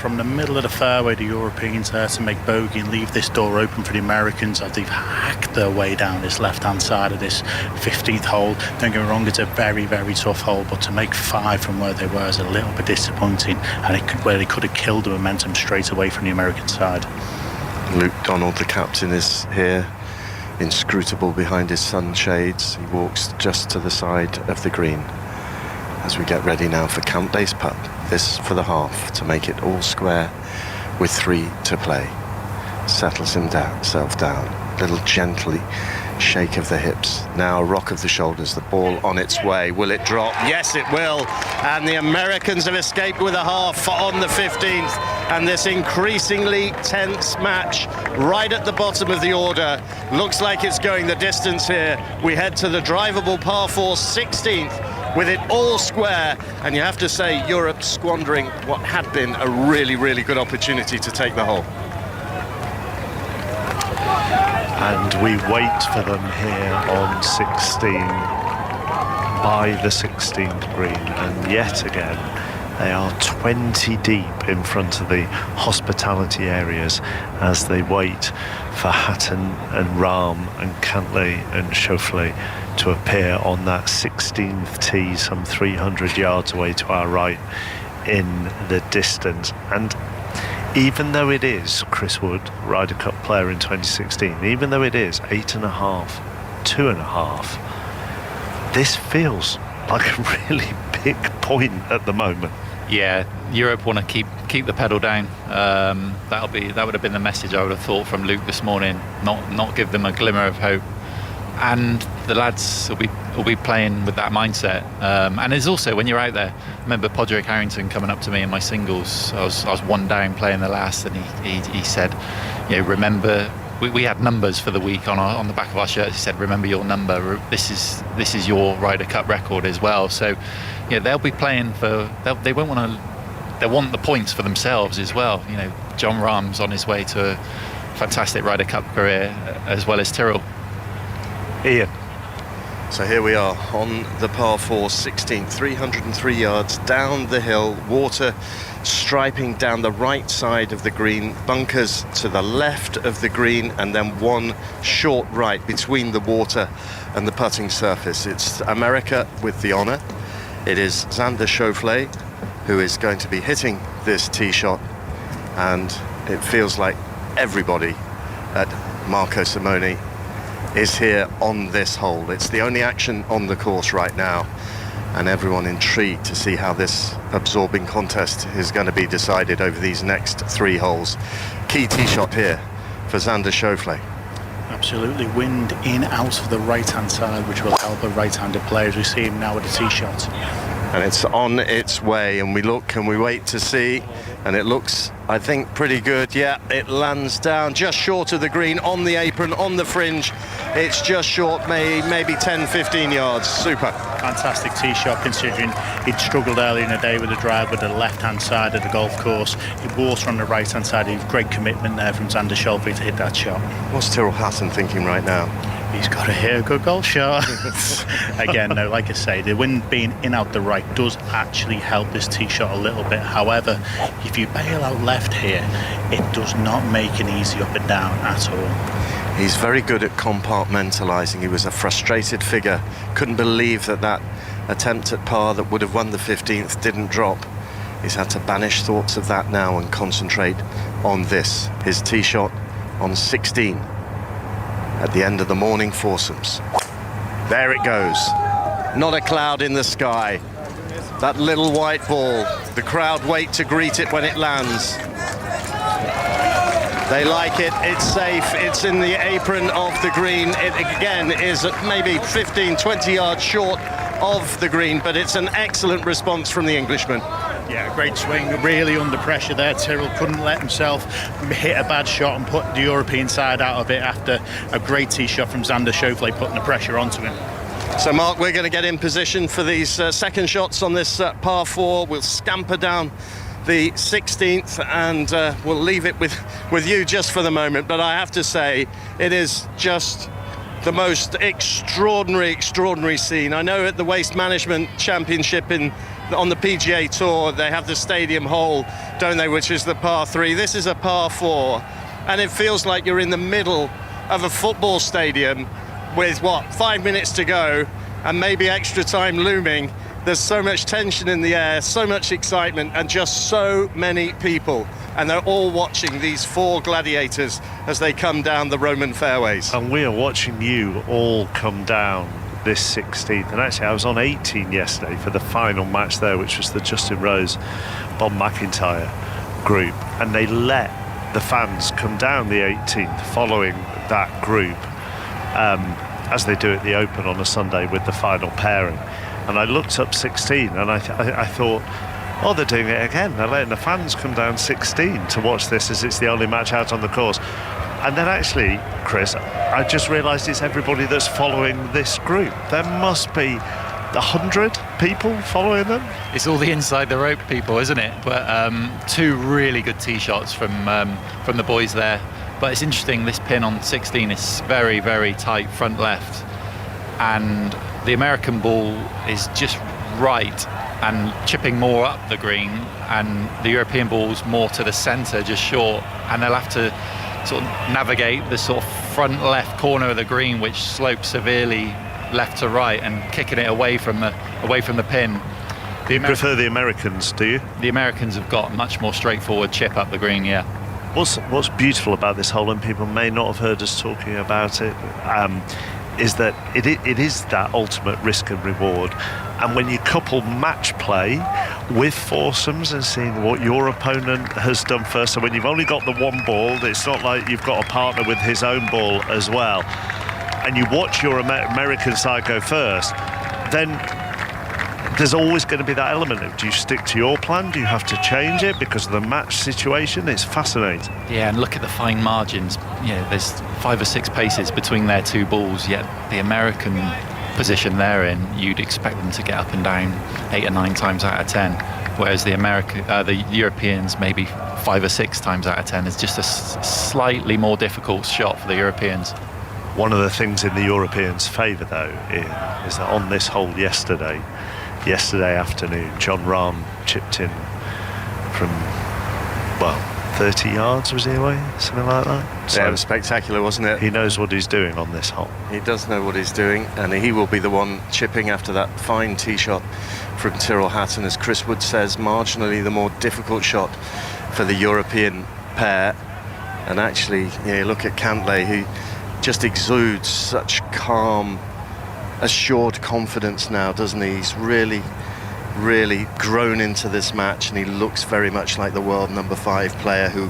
From the middle of the fairway, the Europeans there to make bogey and leave this door open for the Americans as they've hacked their way down this left-hand side of this 15th hole. Don't get me wrong, it's a very, very tough hole, but to make 5 from where they were is a little bit disappointing, and where they could have killed the momentum straight away from the American side. Luke Donald, the captain, is here, inscrutable behind his sunshades. He walks just to the side of the green. as we get ready now for Cantlay's putt. This for the half to make it all square with 3 to play. Settles himself down. Little gently shake of the hips. Now a rock of the shoulders. The ball on its way. Will it drop? Yes, it will. And the Americans have escaped with a half on the 15th. And this increasingly tense match right at the bottom of the order looks like it's going the distance here. We head to the drivable par 4 16th with it all square, and you have to say Europe squandering what had been a really, really good opportunity to take the hole. And we wait for them here on 16 by the 16th green, and yet again they are 20 deep in front of the hospitality areas as they wait for Hatton and Rahm and Cantlay and Schauffele to appear on that 16th tee, some 300 yards away to our right in the distance. And even though it is Chris Wood, Ryder Cup player in 2016, even though it is 8.5, 2.5, this feels like a really big point at the moment. Yeah, Europe want to keep the pedal down. That would have been the message I would have thought from Luke this morning. Not give them a glimmer of hope. And the lads will be playing with that mindset. And there's also, when you're out there, I remember Podrick Harrington coming up to me in my singles. I was one down playing the last, and he said, remember, we had numbers for the week on the back of our shirts. He said, remember your number. This is your Ryder Cup record as well. So they'll be playing for. They won't want to. They want the points for themselves as well. John Rahm's on his way to a fantastic Ryder Cup career, as well as Tyrrell. Ian. So here we are on the par 4 16, 303 yards down the hill, water striping down the right side of the green, bunkers to the left of the green, and then one short right between the water and the putting surface. It's America with the honour. It is Xander Schauffele who is going to be hitting this tee shot, and it feels like everybody at Marco Simone is here on this hole. It's the only action on the course right now, and everyone intrigued to see how this absorbing contest is going to be decided over these next 3 holes. Key tee shot here for Xander Schauffele. Absolutely, wind in out of the right-hand side, which will help a right-handed player as we see him now with a tee shot. And it's on its way, and we look and we wait to see, and it looks, I think, pretty good. Yeah, it lands down just short of the green, on the apron, on the fringe. It's just short, maybe 10-15 yards. Super. Fantastic tee shot, considering he'd struggled earlier in the day with the drive with the left-hand side of the golf course. It water on the right-hand side. Great commitment there from Xander Schauffele to hit that shot. What's Tyrrell Hatton thinking right now? He's got to hit a good golf shot. Again, no, like I say, the wind being in out the right does actually help this tee shot a little bit. However, if you bail out left here, it does not make an easy up and down at all. He's very good at compartmentalising. He was a frustrated figure. Couldn't believe that attempt at par that would have won the 15th didn't drop. He's had to banish thoughts of that now and concentrate on this. His tee shot on 16. At the end of the morning foursomes. There it goes. Not a cloud in the sky. That little white ball. The crowd wait to greet it when it lands. They like it. It's safe. It's in the apron of the green. It again is maybe 15-20 yards short of the green, but it's an excellent response from the Englishman. Yeah, great swing, really under pressure there. Tyrrell couldn't let himself hit a bad shot and put the European side out of it after a great tee shot from Xander Schauffele putting the pressure onto him. So Mark, we're going to get in position for these second shots on this par 4. We'll scamper down the 16th and we'll leave it with you just for the moment. But I have to say, it is just the most extraordinary scene. I know at the Waste Management Championship on the PGA Tour, they have the stadium hole, don't they, which is the par 3. This is a par 4, and it feels like you're in the middle of a football stadium with, 5 minutes to go, and maybe extra time looming. There's so much tension in the air, so much excitement, and just so many people. And they're all watching these 4 gladiators as they come down the Roman fairways. And we are watching you all come down this 16th, and actually I was on 18 yesterday for the final match there, which was the Justin Rose, Bob McIntyre group, and they let the fans come down the 18th following that group, as they do at the Open on a Sunday with the final pairing. And I looked up 16 and I thought, oh, they're doing it again. They're letting the fans come down 16 to watch this, as it's the only match out on the course. And then actually, Chris, I just realised it's everybody that's following this group. There must be 100 people following them. It's all the inside the rope people, isn't it? But two really good tee shots from the boys there. But it's interesting, this pin on 16 is very, very tight front left, and the American ball is just right and chipping more up the green, and the European ball's more to the centre, just short, and they'll have to sort of navigate the sort of front left corner of the green, which slopes severely left to right, and kicking it away from the pin. You prefer the Americans, do you? The Americans have got a much more straightforward chip up the green, yeah. What's beautiful about this hole, and people may not have heard us talking about it, is that it is that ultimate risk and reward. And when you couple match play with foursomes and seeing what your opponent has done first, so when you've only got the one ball, it's not like you've got a partner with his own ball as well, and you watch your American side go first, then there's always going to be that element of, do you stick to your plan? Do you have to change it because of the match situation? It's fascinating. Yeah, and look at the fine margins. Yeah, there's 5 or 6 paces between their two balls, yet the American position they're in, you'd expect them to get up and down 8 or 9 times out of 10, whereas the Europeans maybe 5 or 6 times out of 10. It's just a slightly more difficult shot for the Europeans. One of the things in the Europeans' favour, though, is that on this hole yesterday afternoon, John Rahm chipped in from, 30 yards, was he away? Something like that. So, yeah, it was spectacular, wasn't it? He knows what he's doing on this hole. He does know what he's doing, and he will be the one chipping after that fine tee shot from Tyrrell Hatton, as Chris Wood says, marginally the more difficult shot for the European pair. And actually, look at Cantlay, who just exudes such calm, assured confidence now, doesn't he? He's really grown into this match, and he looks very much like the world number 5 player who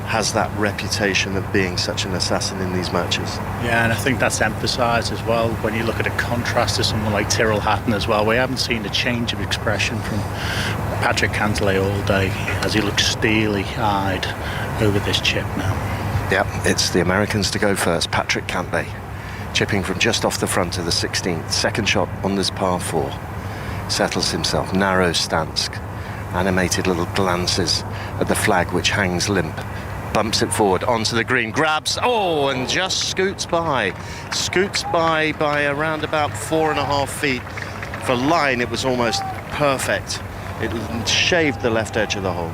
has that reputation of being such an assassin in these matches. Yeah, and I think that's emphasised as well when you look at a contrast to someone like Tyrrell Hatton as well. We haven't seen a change of expression from Patrick Cantlay all day, as he looks steely-eyed over this chip now. Yep, it's the Americans to go first. Patrick Cantlay chipping from just off the front of the 16th. Second shot on this par 4. Settles himself, narrow stance, animated little glances at the flag which hangs limp, bumps it forward onto the green, grabs, and just scoots by around about 4.5 feet. For line, it was almost perfect. It shaved the left edge of the hole.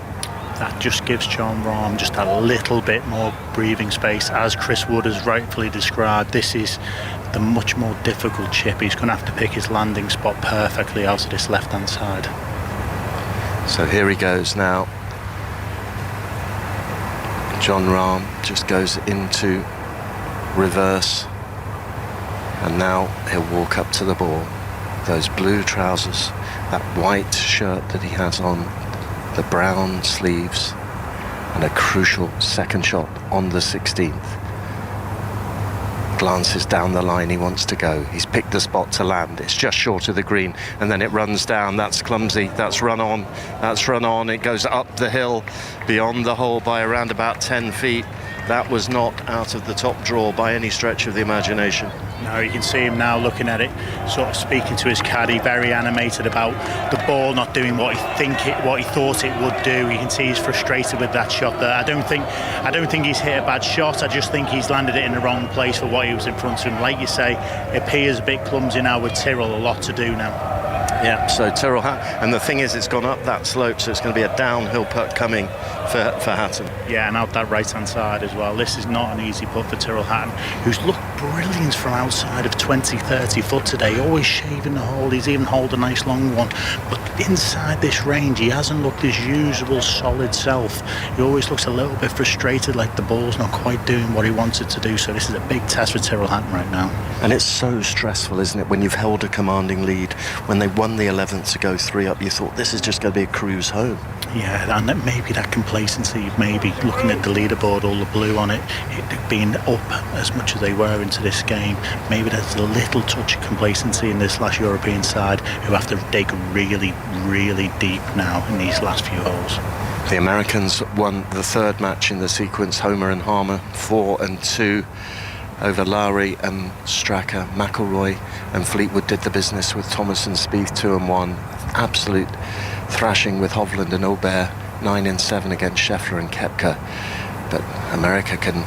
That just gives Jon Rahm just a little bit more breathing space. As Chris Wood has rightfully described, this is the much more difficult chip. He's going to have to pick his landing spot perfectly out of this left-hand side. So here he goes now. Jon Rahm just goes into reverse, and now he'll walk up to the ball. Those blue trousers, that white shirt that he has on, the brown sleeves, and a crucial second shot on the 16th. Glances down the line he wants to go. He's picked the spot to land. It's just short of the green, and then it runs down. That's clumsy. That's run on. It goes up the hill beyond the hole by around about 10 feet. That was not out of the top draw by any stretch of the imagination. No, you can see him now looking at it, sort of speaking to his caddy, very animated about the ball not doing what he thought it would do. You can see he's frustrated with that shot there. I don't think he's hit a bad shot. I just think he's landed it in the wrong place for what he was in front of him. Like you say, it appears a bit clumsy now with Tyrrell. A lot to do now. Yeah, so Tyrrell Hatton, and the thing is, it's gone up that slope, so it's going to be a downhill putt coming for Hatton. Yeah, and out that right-hand side as well. This is not an easy putt for Tyrrell Hatton, who's looked brilliant from outside of 20, 30 foot today, always shaving the hole. He's even holed a nice long one, but inside this range he hasn't looked his usual solid self. He always looks a little bit frustrated, like the ball's not quite doing what he wants it to do. So this is a big test for Tyrrell Hatton right now. And it's so stressful, isn't it, when you've held a commanding lead. When they won the 11th to go 3 up, you thought this is just going to be a cruise home. Yeah, and maybe that complacency, maybe looking at the leaderboard, all the blue on it being up as much as they were into this game, maybe there's a little touch of complacency in this last European side, who have to dig really, really deep now in these last few holes. The Americans won the 3rd match in the sequence, Homer and Harmer, 4-2 over Lowry and Straka. McIlroy and Fleetwood did the business with Thomas and Spieth, 2-1. Absolute thrashing with Hovland and Aubert, 9-7 against Scheffler and Koepka. But America can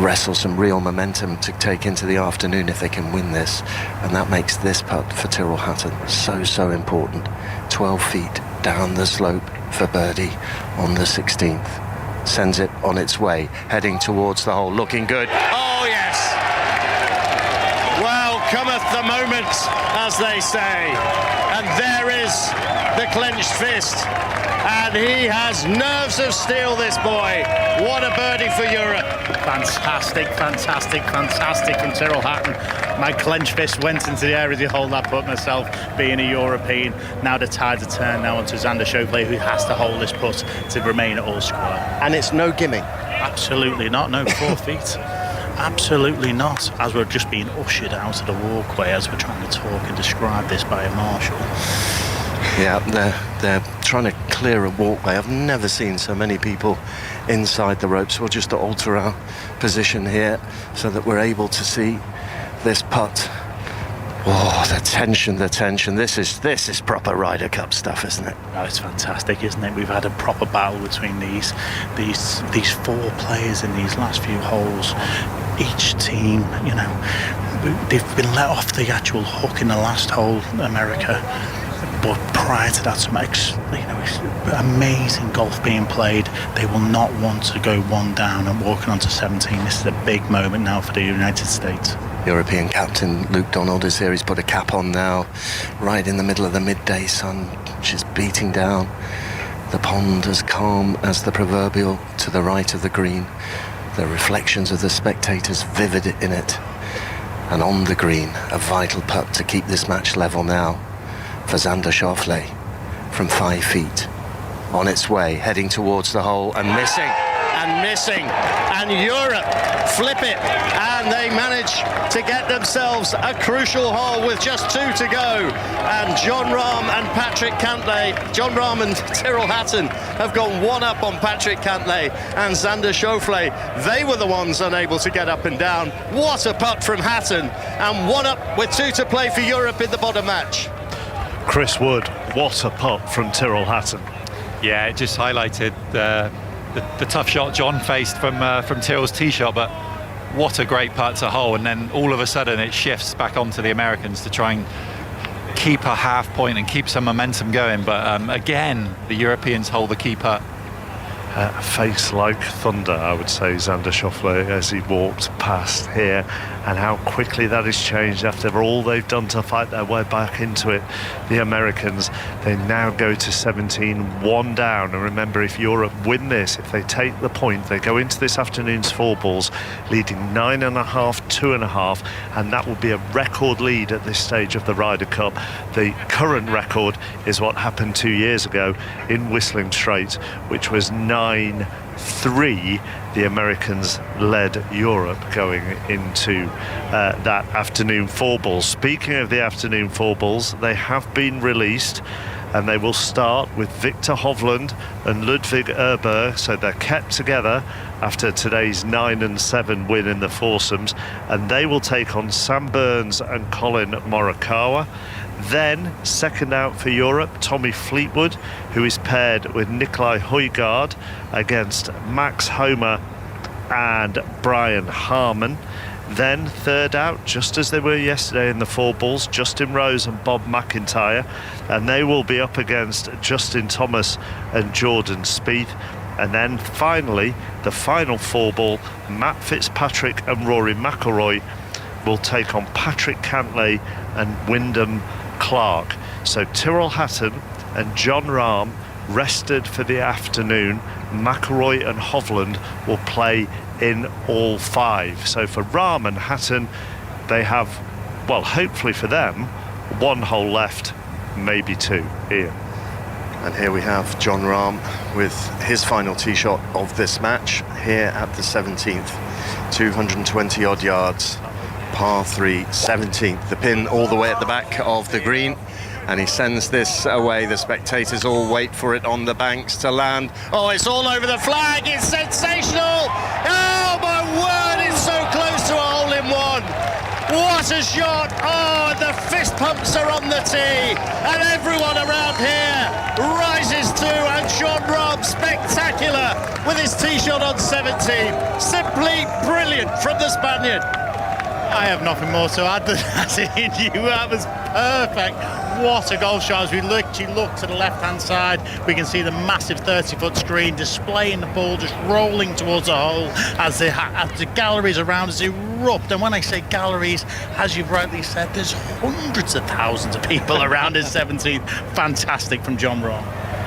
wrestle some real momentum to take into the afternoon if they can win this, and that makes this putt for Tyrrell Hatton so important. 12 feet down the slope for birdie on the 16th. Sends it on its way, heading towards the hole, looking good. Oh yes! Well, cometh the moment, as they say, and there is the clenched fist, and he has nerves of steel, this boy. What a birdie for Europe. Fantastic from Tyrrell Hatton. My clenched fist went into the air as he hold that putt myself, being a European. Now the tides are turned now onto Xander Schauffele, who has to hold this putt to remain at all square. And it's no gimme. Absolutely not, no, 4 feet. Absolutely not, as we're just being ushered out of the walkway as we're trying to talk and describe this by a marshal. Yeah, they're trying to clear a walkway. I've never seen so many people inside the ropes. We'll just alter our position here so that we're able to see this putt. Oh, the tension. This is proper Ryder Cup stuff, isn't it? Oh, it's fantastic, isn't it? We've had a proper battle between these 4 players in these last few holes. Each team, you know, they've been let off the actual hook in the last hole, America. But prior to that, some amazing golf being played. They will not want to go 1 down and walking on to 17. This is a big moment now for the United States. European captain Luke Donald is here. He's put a cap on now, right in the middle of the midday sun, which is beating down. The pond as calm as the proverbial to the right of the green. The reflections of the spectators vivid in it. And on the green, a vital putt to keep this match level now for Xander Schauffele from 5 feet. On its way, heading towards the hole and missing. And Europe flip it, and they manage to get themselves a crucial hole with just 2 to go. And Jon Rahm and Patrick Cantlay, Jon Rahm and Tyrrell Hatton have gone 1 up on Patrick Cantlay and Xander Schauffele. They were the ones unable to get up and down. What a putt from Hatton, and 1 up with 2 to play for Europe in the bottom match. Chris Wood, what a putt from Tyrrell Hatton. Yeah, it just highlighted the tough shot John faced from Tyrrell's tee shot, but what a great putt to hole, and then all of a sudden it shifts back onto the Americans to try and keep a half point and keep some momentum going. But again, the Europeans hold the key putt. Face like thunder, I would say, Xander Schauffele, as he walked past here, and how quickly that has changed after all they've done to fight their way back into it. The Americans, they now go to 17, 1 down, and remember, if Europe win this, if they take the point, they go into this afternoon's 4 balls leading 9.5, 2.5, and that will be a record lead at this stage of the Ryder Cup. The current record is what happened 2 years ago in Whistling Straits, which was 9-3. The Americans led Europe going into that afternoon 4 balls. Speaking of the afternoon 4 balls, they have been released, and they will start with Victor Hovland and Ludwig Erberg, so they're kept together after today's 9-7 win in the foursomes, and they will take on Sam Burns and Colin Morikawa. Then, second out for Europe, Tommy Fleetwood, who is paired with Nicolai Højgaard against Max Homer and Brian Harman. Then, third out, just as they were yesterday in the 4 balls, Justin Rose and Bob McIntyre, and they will be up against Justin Thomas and Jordan Spieth. And then finally, the final 4 ball, Matt Fitzpatrick and Rory McIlroy will take on Patrick Cantlay and Wyndham Clark. So Tyrrell Hatton and John Rahm rested for the afternoon. McIlroy and Hovland will play in all 5. So for Rahm and Hatton, they have, well, hopefully for them, 1 hole left, maybe 2. Ian. And here we have John Rahm with his final tee shot of this match here at the 17th, 220 odd yards, par 3, 17th. The pin all the way at the back of the green, and he sends this away. The spectators all wait for it on the banks to land. Oh, it's all over the flag. It's sensational. Oh my word, it's so close to a hole-in-one. What a shot! Oh, the fist pumps are on the tee, and everyone around here rises to, and John Rahm, spectacular with his tee shot on 17. Simply brilliant from the Spaniard. I have nothing more to add than that. That was perfect. What a golf shot. As we literally look to the left-hand side, we can see the massive 30-foot screen displaying the ball, just rolling towards the hole as the galleries around us erupt. And when I say galleries, as you've rightly said, there's hundreds of thousands of people around his 17th. Fantastic from John Rahm.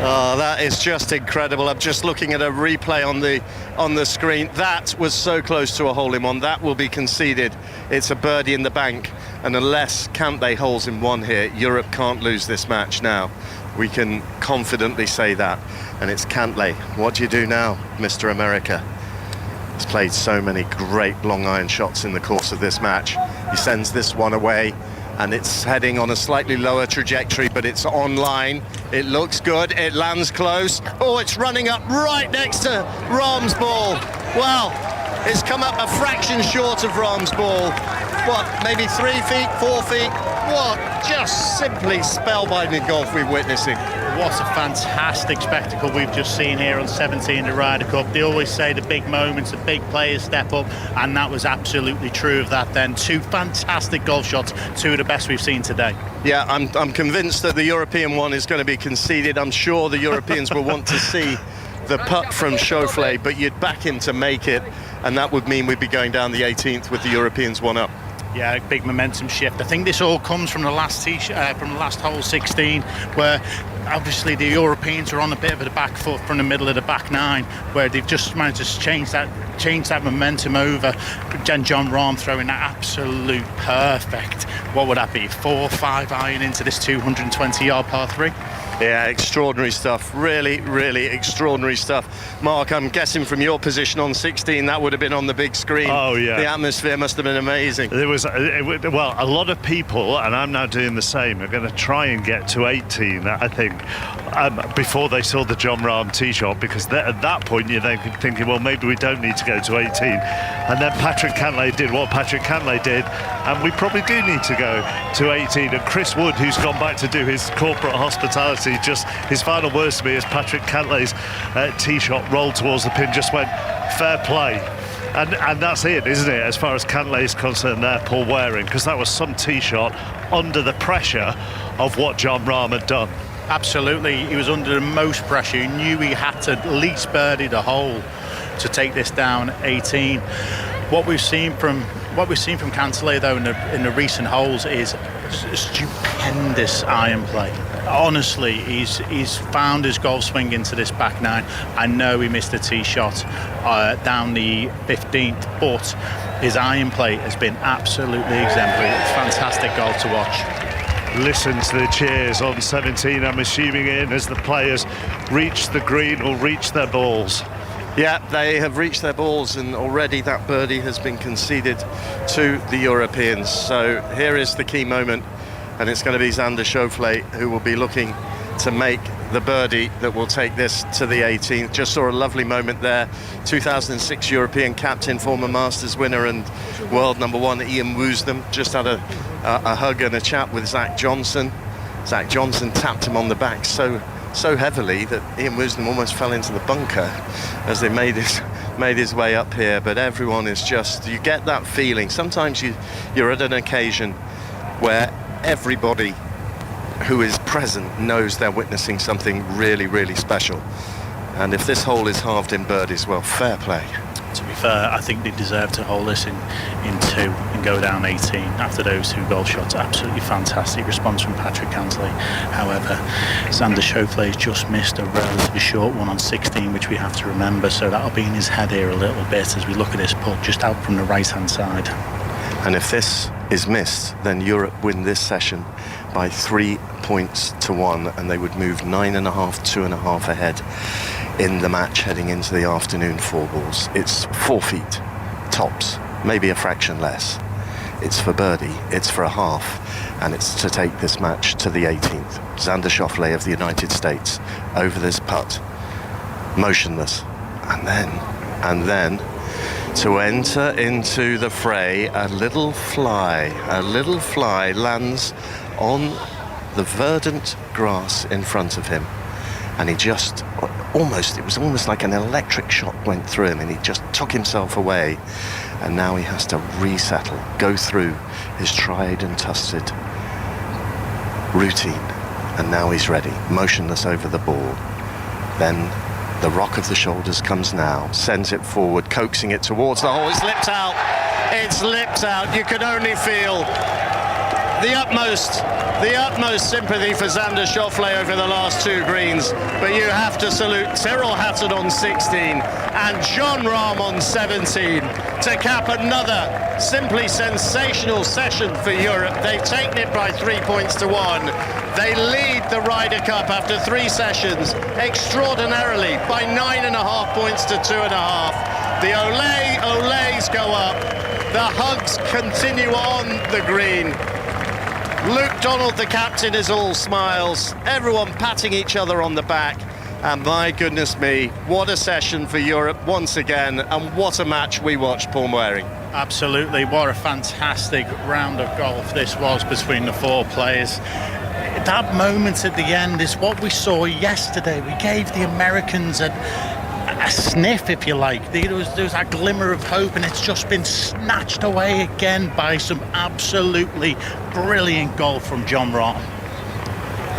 Oh, that is just incredible. I'm just looking at a replay on the screen. That was so close to a hole-in-one. That will be conceded. It's a birdie in the bank, and unless Cantlay holes in 1 here, Europe can't lose this match now. We can confidently say that. And it's Cantlay. What do you do now, Mr. America? He's played so many great long iron shots in the course of this match. He sends this one away, and it's heading on a slightly lower trajectory, but it's online. It looks good. It lands close. Oh, it's running up right next to Rahm's ball. Well, it's come up a fraction short of Rahm's ball. What, maybe 3 feet, 4 feet? What just simply spellbinding golf we're witnessing. What a fantastic spectacle we've just seen here on 17, the Ryder Cup. They always say the big moments, the big players step up, and that was absolutely true of that then. 2 fantastic golf shots, 2 of the best we've seen today. Yeah, I'm convinced that the European one is going to be conceded. I'm sure the Europeans will want to see the putt from Schauffele, but you'd back him to make it, and that would mean we'd be going down the 18th with the Europeans 1 up. Yeah, big momentum shift. I think this all comes from the last hole 16, where obviously the Europeans are on a bit of the back foot from the middle of the back 9, where they've just managed to change that momentum over. And John Rahm throwing that absolute perfect, what would that be, 4-5 iron into this 220-yard par 3. Yeah, extraordinary stuff. Really, really extraordinary stuff. Mark, I'm guessing from your position on 16, that would have been on the big screen. Oh, yeah. The atmosphere must have been amazing. There was, well, a lot of people, and I'm now doing the same, are going to try and get to 18, I think, before they saw the John Rahm tee shot, because at that point you're then thinking, well, maybe we don't need to go to 18. And then Patrick Cantlay did what Patrick Cantlay did, and we probably do need to go to 18. And Chris Wood, who's gone back to do his corporate hospitality, just his final words to me as Patrick Cantlay's tee shot rolled towards the pin, just went, fair play. And that's it, isn't it, as far as Cantlay is concerned there, Paul Waring, because that was some tee shot under the pressure of what John Rahm had done. Absolutely, he was under the most pressure. He knew he had to at least birdie the hole to take this down 18. What we've seen from Cantlay though in the recent holes is stupendous iron play. Honestly, he's found his golf swing into this back 9. I know he missed a tee shot down the 15th, but his iron play has been absolutely exemplary. It's fantastic golf to watch. Listen to the cheers on 17, I'm assuming, in as the players reach the green or reach their balls. Yeah, they have reached their balls, and already that birdie has been conceded to the Europeans. So here is the key moment, and it's going to be Xander Schauffele who will be looking to make the birdie that will take this to the 18th. Just saw a lovely moment there. 2006 European captain, former Masters winner and world #1 Ian Woosnam just had a hug and a chat with Zach Johnson. Zach Johnson tapped him on the back so heavily that Ian Woosnam almost fell into the bunker as they made his way up here. But everyone is just, you get that feeling. Sometimes you're at an occasion where everybody who is present knows they're witnessing something really, really special. And if this hole is halved in birdies, well, fair play. To be fair, I think they deserve to hold this in 2 and go down 18 after those 2 goal shots. Absolutely fantastic response from Patrick Cantley. However, Xander Schauffele's just missed a relatively short one on 16, which we have to remember, so that'll be in his head here a little bit as we look at this putt just out from the right-hand side. And if this is missed, then Europe win this session by 3 points to 1, and they would move 9.5, 2.5 ahead in the match heading into the afternoon 4 balls. It's 4 feet tops, maybe a fraction less. It's for birdie, it's for a half, and it's to take this match to the 18th. Xander Schauffele of the United States over this putt, motionless, and then to enter into the fray, a little fly lands on the verdant grass in front of him, and he just it was almost like an electric shock went through him, and he just took himself away, and now he has to resettle, go through his tried and trusted routine, and now he's ready, motionless over the ball. Then the rock of the shoulders comes now, sends it forward, coaxing it towards the hole. It's lipped out. You can only feel the utmost sympathy for Xander Schauffele over the last 2 greens, but you have to salute Tyrrell Hatton on 16 and Jon Rahm on 17 to cap another simply sensational session for Europe. They've taken it by 3 points to 1. They lead the Ryder Cup after 3 sessions extraordinarily by 9.5 points to 2.5. The olays go up. The hugs continue on the green. Luke Donald, the captain, is all smiles. Everyone patting each other on the back. And my goodness me, what a session for Europe once again, and what a match we watched, Paul Waring. Absolutely, what a fantastic round of golf this was between the 4 players. That moment at the end is what we saw yesterday. We gave the Americans a sniff, if you like. There was a glimmer of hope, and it's just been snatched away again by some absolutely brilliant golf from Jon Rahm.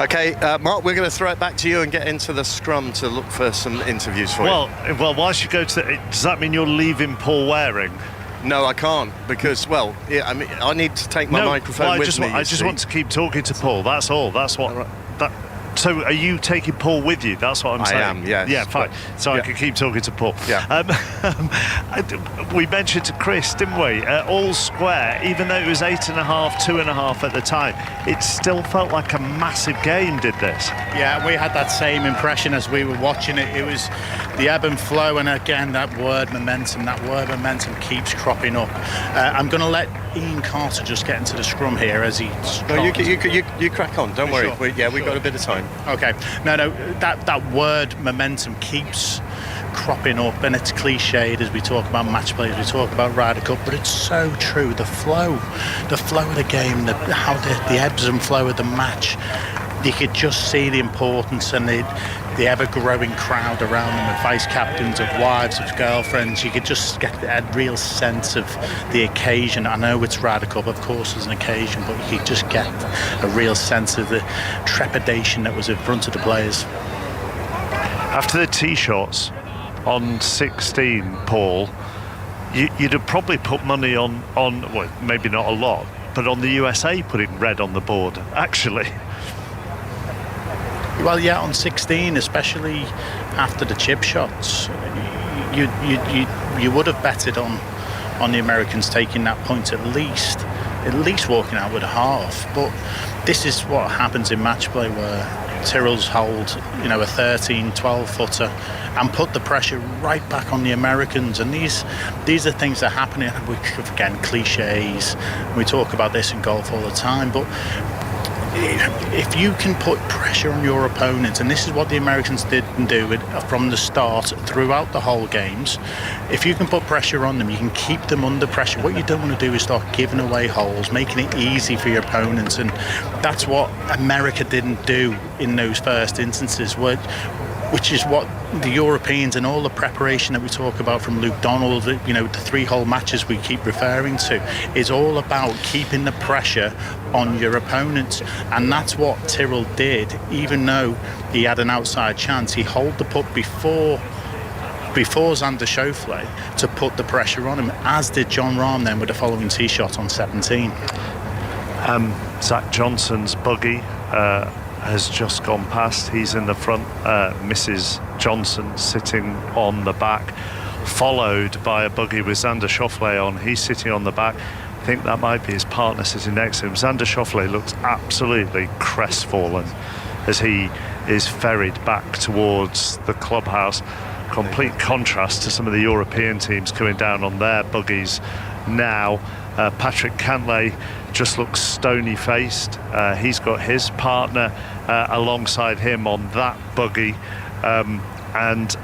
Okay, Mark, we're going to throw it back to you and get into the scrum to look for some interviews for you. Well, whilst you go to does that mean you're leaving Paul Waring? No, I can't, because, I mean, I need to take my microphone with me. I just want to keep talking to Paul, that's all. That's what... So are you taking Paul with you? That's what I'm saying. I am, yes. Yeah, fine. So I can keep talking to Paul. Yeah. We mentioned to Chris, didn't we? All square, even though it was 8.5, 2.5 at the time, it still felt like a massive game, did this? Yeah, we had that same impression as we were watching it. It was the ebb and flow, and again, that word momentum keeps cropping up. I'm going to let Ian Carter just get into the scrum here as he... No, you crack on, don't worry. Sure. We've got a bit of time. Okay. No, that word momentum keeps cropping up, and it's cliched as we talk about match play, as we talk about Ryder Cup, but it's so true. The flow of the game, how the ebbs and flow of the match, you could just see the importance and the ever-growing crowd around them of vice captains, of wives, of girlfriends. You could just get a real sense of the occasion. I know it's Ryder Cup, of course, there's an occasion, but you could just get a real sense of the trepidation that was in front of the players. After the tee shots on 16, Paul, you'd have probably put money on, well, maybe not a lot, but on the USA putting red on the board, actually. Well, yeah, on 16, especially after the chip shots, you would have betted on the Americans taking that point at least walking out with a half. But this is what happens in match play, where Tyrrell's hold, a 13, 12 footer and put the pressure right back on the Americans. And these are things that are happening. Again, cliches. We talk about this in golf all the time, but if you can put pressure on your opponent, and this is what the Americans didn't do from the start throughout the whole games, if you can put pressure on them, you can keep them under pressure. What you don't want to do is start giving away holes, making it easy for your opponents, and that's what America didn't do in those first instances, which is what the Europeans and all the preparation that we talk about from Luke Donald, the 3-hole matches we keep referring to, is all about keeping the pressure on your opponents. And that's what Tyrrell did. Even though he had an outside chance, he holed the putt before before Xander Schauffele to put the pressure on him, as did John Rahm then with the following tee shot on 17. Zach Johnson's buggy has just gone past. He's in the front. Mrs. Johnson sitting on the back, followed by a buggy with Xander Schauffele on. He's sitting on the back. I think that might be his partner sitting next to him. Xander Schauffele looks absolutely crestfallen as he is ferried back towards the clubhouse. Complete contrast to some of the European teams coming down on their buggies now. Patrick Cantlay just looks stony-faced. He's got his partner alongside him on that buggy, and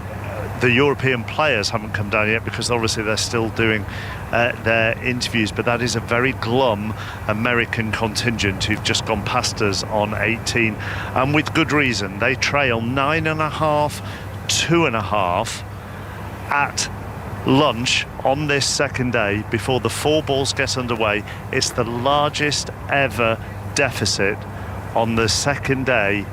the European players haven't come down yet because obviously they're still doing their interviews, but that is a very glum American contingent who've just gone past us on 18, and with good reason. They trail 9.5, 2.5 at lunch on this second day before the 4 balls get underway. It's the largest ever deficit on the second day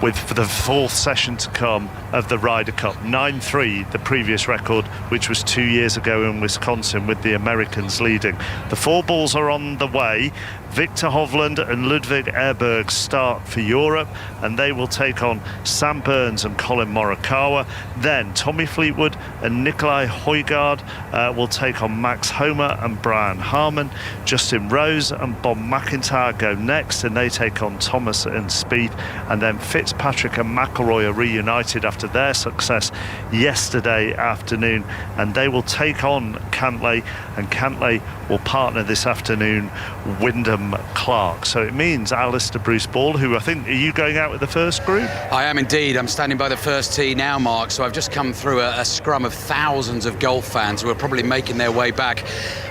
with the 4th session to come of the Ryder Cup. 9-3, the previous record, which was 2 years ago in Wisconsin, with the Americans leading. The 4 balls are on the way. Victor Hovland and Ludwig Erberg start for Europe, and they will take on Sam Burns and Colin Morikawa. Then Tommy Fleetwood and Nikolai Højgaard will take on Max Homa and Brian Harman. Justin Rose and Bob McIntyre go next, and they take on Thomas and Spieth. And then Fitzpatrick and McIlroy are reunited after their success yesterday afternoon, and they will take on Cantlay, and Cantlay will partner this afternoon Wyndham Clark. So it means Alistair Bruce Ball, who I think, are you going out with the first group? I am indeed. I'm standing by the first tee now, Mark. So I've just come through a scrum of thousands of golf fans who are probably making their way back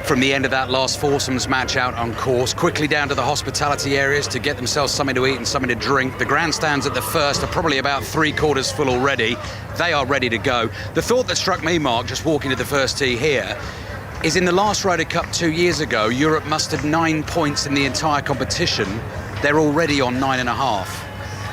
from the end of that last foursomes match out on course, quickly down to the hospitality areas to get themselves something to eat and something to drink. The grandstands at the first are probably about 3/4 full already. They are ready to go. The thought that struck me, Mark, just walking to the first tee here, is in the last Ryder Cup 2 years ago, Europe mustered 9 points in the entire competition. They're already on 9.5,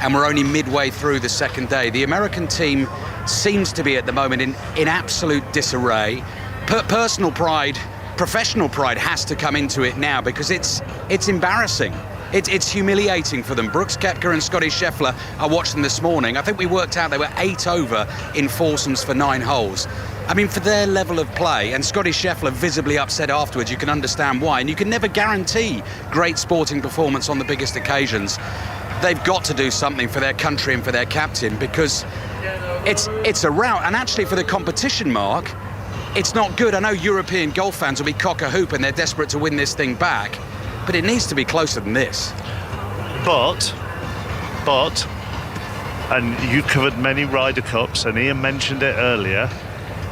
and we're only midway through the second day. The American team seems to be at the moment in absolute disarray. Personal pride, professional pride has to come into it now, because it's embarrassing. It's humiliating for them. Brooks Koepka and Scotty Scheffler, I watched them this morning. I think we worked out they were 8 over in foursomes for 9 holes. I mean, for their level of play, and Scotty Scheffler visibly upset afterwards, you can understand why. And you can never guarantee great sporting performance on the biggest occasions. They've got to do something for their country and for their captain, because it's a rout. And actually for the competition, Mark, it's not good. I know European golf fans will be cock-a-hoop and they're desperate to win this thing back, but it needs to be closer than this. But, and you covered many Ryder Cups, and Ian mentioned it earlier,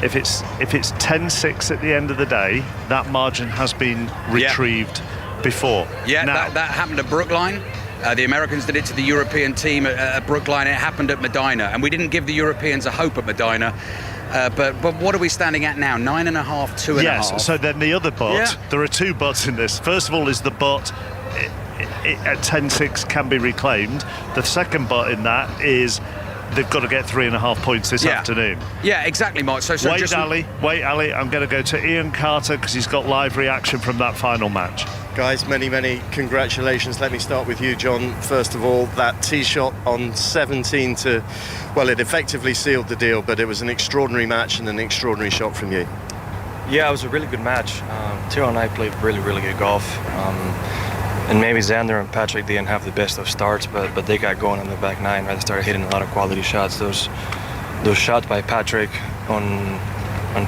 if it's 10-6 at the end of the day, that margin has been retrieved before. Yeah, now, that happened at Brookline. The Americans did it to the European team at Brookline. It happened at Medina, and we didn't give the Europeans a hope at Medina. But what are we standing at now? 9.5, 2.5. Yes, so then the other but, there are 2 buts in this. First of all is the but at 10-6 can be reclaimed. The second but in that is they've got to get 3.5 points this afternoon. Yeah, exactly, Mark. So wait, Ali, I'm going to go to Ian Carter because he's got live reaction from that final match. Guys, many congratulations. Let me start with you, John. First of all, that tee shot on 17 well, it effectively sealed the deal, but it was an extraordinary match and an extraordinary shot from you. Yeah, it was a really good match. Tyrrell and I played really good golf. And maybe Xander and Patrick didn't have the best of starts, but they got going on the back nine, right? They started hitting a lot of quality shots. Those shots by Patrick on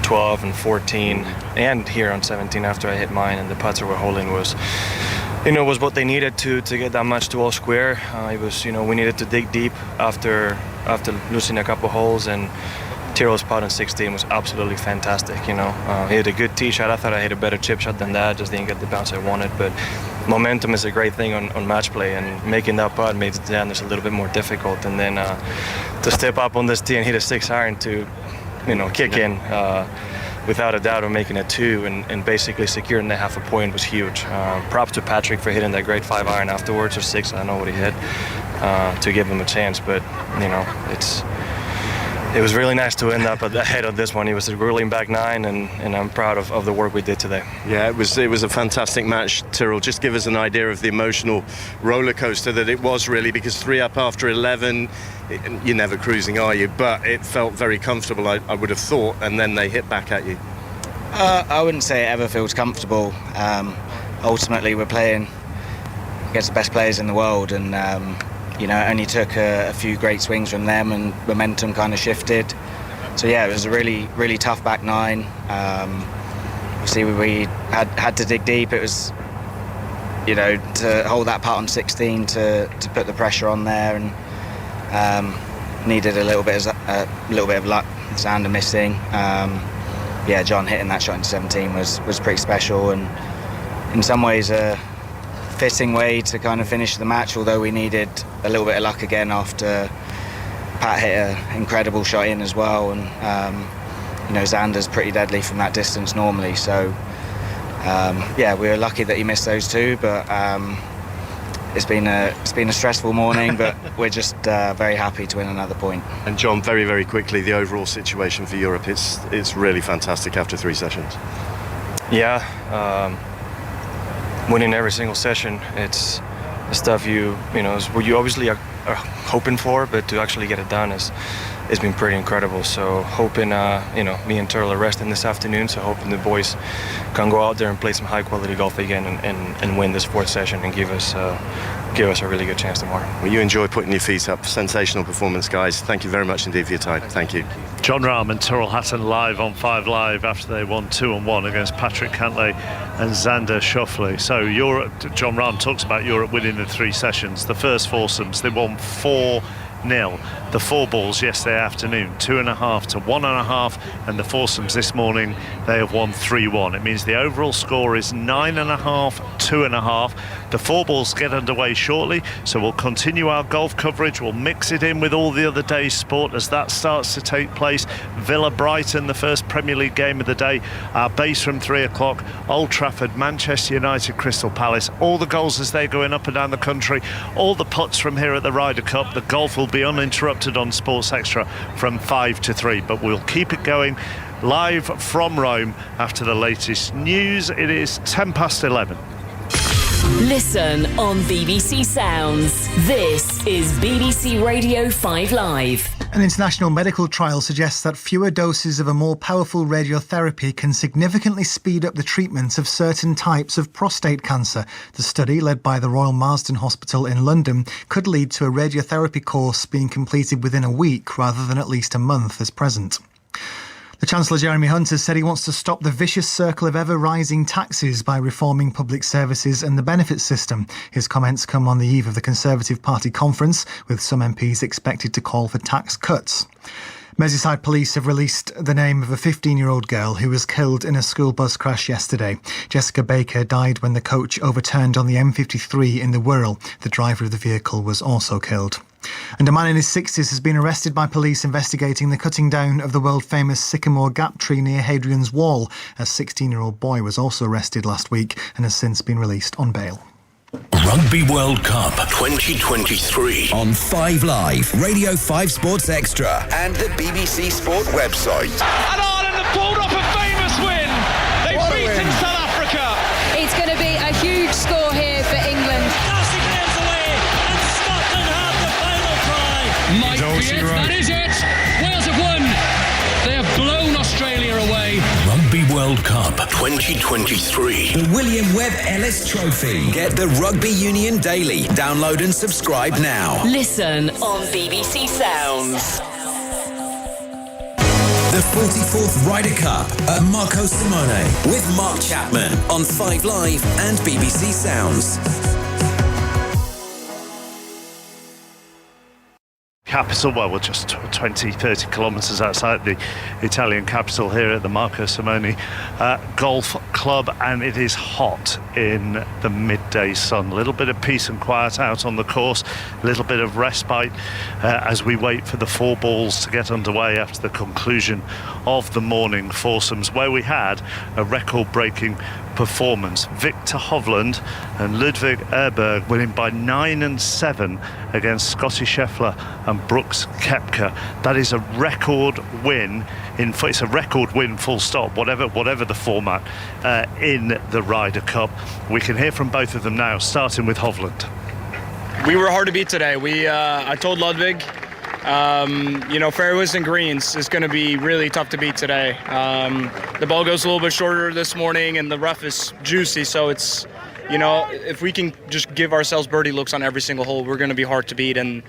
12 and 14 and here on 17 after I hit mine and the putts were holding was what they needed to get that match to all square. It was, we needed to dig deep after losing a couple holes, and Tyrrell's putt on 16 was absolutely fantastic. He hit a good tee shot. I thought I hit a better chip shot than that, just didn't get the bounce I wanted, but momentum is a great thing on match play, and making that putt made Xander's a little bit more difficult, and then to step up on this tee and hit a 6-iron to kick in without a doubt of making it 2 and basically securing the half a point was huge. Props to Patrick for hitting that great 5-iron afterwards, or 6, I don't know what he hit, to give him a chance, but it was really nice to end up ahead of this one. It was a grueling back nine, and I'm proud of the work we did today. Yeah, it was a fantastic match, Tyrrell. Just give us an idea of the emotional roller coaster that it was, really, because 3 up after 11, you're never cruising, are you? But it felt very comfortable, I would have thought, and then they hit back at you. I wouldn't say it ever feels comfortable. Ultimately, we're playing against the best players in the world, and it only took a few great swings from them, and momentum kind of shifted. So yeah, it was a really, really tough back nine. Obviously, we had to dig deep. It was, to hold that putt on 16 to put the pressure on there, and needed a little bit of luck. Xander missing. John hitting that shot in 17 was pretty special, and in some ways a fitting way to kind of finish the match, although we needed a little bit of luck again after Pat hit an incredible shot in as well, and Xander's pretty deadly from that distance normally, so we were lucky that he missed those two, but it's been a stressful morning, but we're just very happy to win another point. And John, very, very quickly, the overall situation for Europe, it's really fantastic after 3 sessions. Yeah, winning every single session, it's the stuff you obviously are hoping for, but to actually get it done it's been pretty incredible. So hoping, me and Turtle are resting this afternoon, so hoping the boys can go out there and play some high quality golf again and win this 4th session and give us a really good chance tomorrow. Well, you enjoy putting your feet up. Sensational performance, guys. Thank you very much indeed for your time. Thank you. Jon Rahm and Tyrrell Hatton live on 5 Live after they won 2-1 against Patrick Cantlay and Xander Schauffele. So Jon Rahm talks about Europe winning the 3 sessions. The first foursomes, they won 4-0. The 4 balls yesterday afternoon, 2.5 to 1.5, and the foursomes this morning, they have won 3-1. It means the overall score is 9.5, 2.5. The 4 balls get underway shortly, so we'll continue our golf coverage. We'll mix it in with all the other day's sport as that starts to take place. Villa Brighton, the first Premier League game of the day. Our base from 3 o'clock. Old Trafford, Manchester United, Crystal Palace. All the goals as they're going up and down the country. All the putts from here at the Ryder Cup. The golf will be uninterrupted on Sports Extra from 5 to 3, but we'll keep it going live from Rome after the latest news. It is 11:10. Listen on BBC Sounds. This is BBC Radio 5 Live. An international medical trial suggests that fewer doses of a more powerful radiotherapy can significantly speed up the treatment of certain types of prostate cancer. The study, led by the Royal Marsden Hospital in London, could lead to a radiotherapy course being completed within a week rather than at least a month as present. The Chancellor Jeremy Hunt has said he wants to stop the vicious circle of ever-rising taxes by reforming public services and the benefits system. His comments come on the eve of the Conservative Party conference, with some MPs expected to call for tax cuts. Merseyside police have released the name of a 15-year-old girl who was killed in a school bus crash yesterday. Jessica Baker died when the coach overturned on the M53 in the Wirral. The driver of the vehicle was also killed. And a man in his 60s has been arrested by police investigating the cutting down of the world-famous Sycamore Gap tree near Hadrian's Wall. A 16-year-old boy was also arrested last week and has since been released on bail. Rugby World Cup 2023 on 5 Live, Radio 5 Sports Extra and the BBC Sport website. And Ireland have pulled off a famous win. They've beaten South Africa. It's going to be a huge score here for England. Fantastic clears away, and Scotland have the final try. Might be it, that is it. Wales have won. They have blown Australia away. Rugby World Cup 2023. The William Webb Ellis Trophy. Get the Rugby Union Daily. Download and subscribe now. Listen on BBC Sounds. The 44th Ryder Cup at Marco Simone with Mark Chapman on 5 Live and BBC Sounds. Capital, well, we're just 20-30 kilometres outside the Italian capital here at the Marco Simone Golf Club, and it is hot in the midday sun. A little bit of peace and quiet out on the course, a little bit of respite as we wait for the 4 balls to get underway after the conclusion of the morning foursomes, where we had a record-breaking performance. Victor Hovland and Ludwig Erberg winning by 9 and 7 against Scotty Scheffler and Brooks Koepka. That is a record win. It's a record win, full stop, whatever the format in the Ryder Cup. We can hear from both of them now, starting with Hovland. We were hard to beat today. I told Ludwig, fairways and greens is going to be really tough to beat today. The ball goes a little bit shorter this morning, and the rough is juicy, so it's, if we can just give ourselves birdie looks on every single hole, we're going to be hard to beat. And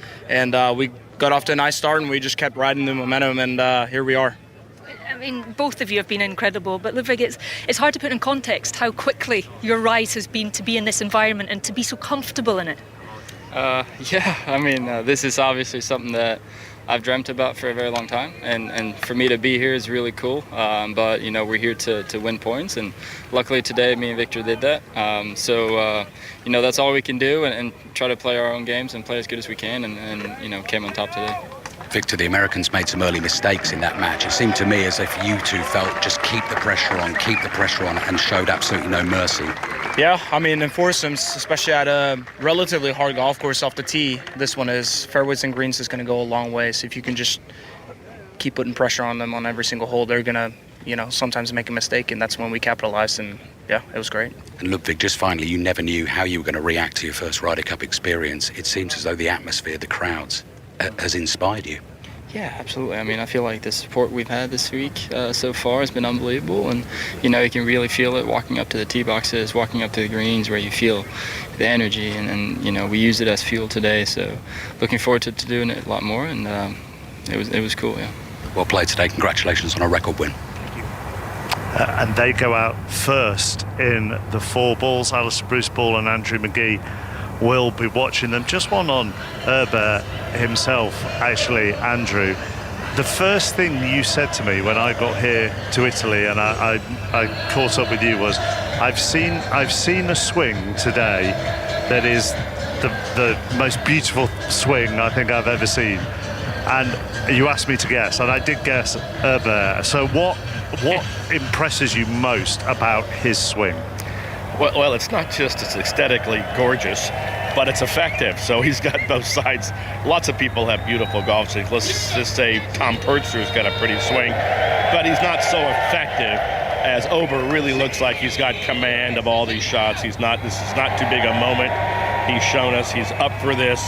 we got off to a nice start, and we just kept riding the momentum, and here we are. I mean, both of you have been incredible, but Ludwig, it's hard to put in context how quickly your rise has been to be in this environment and to be so comfortable in it. This is obviously something that I've dreamt about for a very long time, and for me to be here is really cool. But we're here to win points, and luckily today me and Victor did that. That's all we can do, and try to play our own games and play as good as we can, and came on top today. Victor, the Americans made some early mistakes in that match. It seemed to me as if you two felt just keep the pressure on, and showed absolutely no mercy. Yeah, in foursomes, especially at a relatively hard golf course off the tee, this one is fairways and greens is going to go a long way. So if you can just keep putting pressure on them on every single hole, they're going to, sometimes make a mistake, and that's when we capitalized, and yeah, it was great. And Ludwig, just finally, you never knew how you were going to react to your first Ryder Cup experience. It seems as though the atmosphere, the crowds, has inspired you. Yeah, absolutely. I feel like the support we've had this week so far has been unbelievable, and you can really feel it walking up to the tee boxes, walking up to the greens, where you feel the energy, and we used it as fuel today. So looking forward to doing it a lot more, and it was cool. Yeah. Well played today. Congratulations on a record win. And they go out first in the four balls. Alistair Bruce Ball and Andrew McGee will be watching them. Just one on Herbert himself, actually, Andrew. The first thing you said to me when I got here to Italy, and I caught up with you, was I've seen a swing today that is the most beautiful swing I think I've ever seen. And you asked me to guess, and I did guess Herbert. So what impresses you most about his swing? Well, it's not just it's aesthetically gorgeous, but it's effective. So he's got both sides. Lots of people have beautiful golf swings. Let's just say Tom Pertzer's got a pretty swing, but he's not so effective as Ober really looks like he's got command of all these shots. This is not too big a moment. He's shown us he's up for this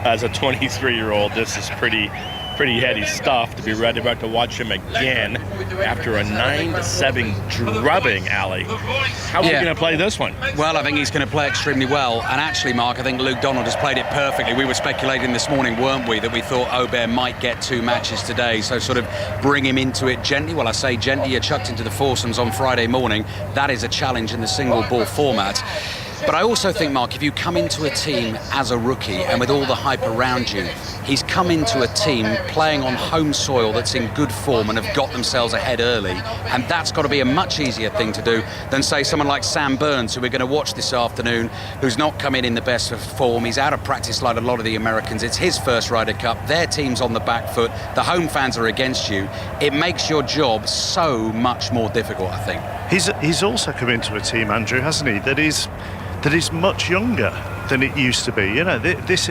as a 23-year-old. This is pretty heady stuff to be ready about to watch him again after a 9-7 drubbing, Ali. How are we going to play this one? Well, I think he's going to play extremely well. And actually, Mark, I think Luke Donald has played it perfectly. We were speculating this morning, weren't we, that we thought Aubert might get 2 matches today. So sort of bring him into it gently. Well, I say gently. You're chucked into the foursomes on Friday morning. That is a challenge in the single ball format. But I also think, Mark, if you come into a team as a rookie and with all the hype around you, he's come into a team playing on home soil that's in good form and have got themselves ahead early. And that's got to be a much easier thing to do than, say, someone like Sam Burns, who we're going to watch this afternoon, who's not come in the best of form. He's out of practice like a lot of the Americans. It's his first Ryder Cup. Their team's on the back foot. The home fans are against you. It makes your job so much more difficult, I think. He's also come into a team, Andrew, hasn't he, that is much younger than it used to be. This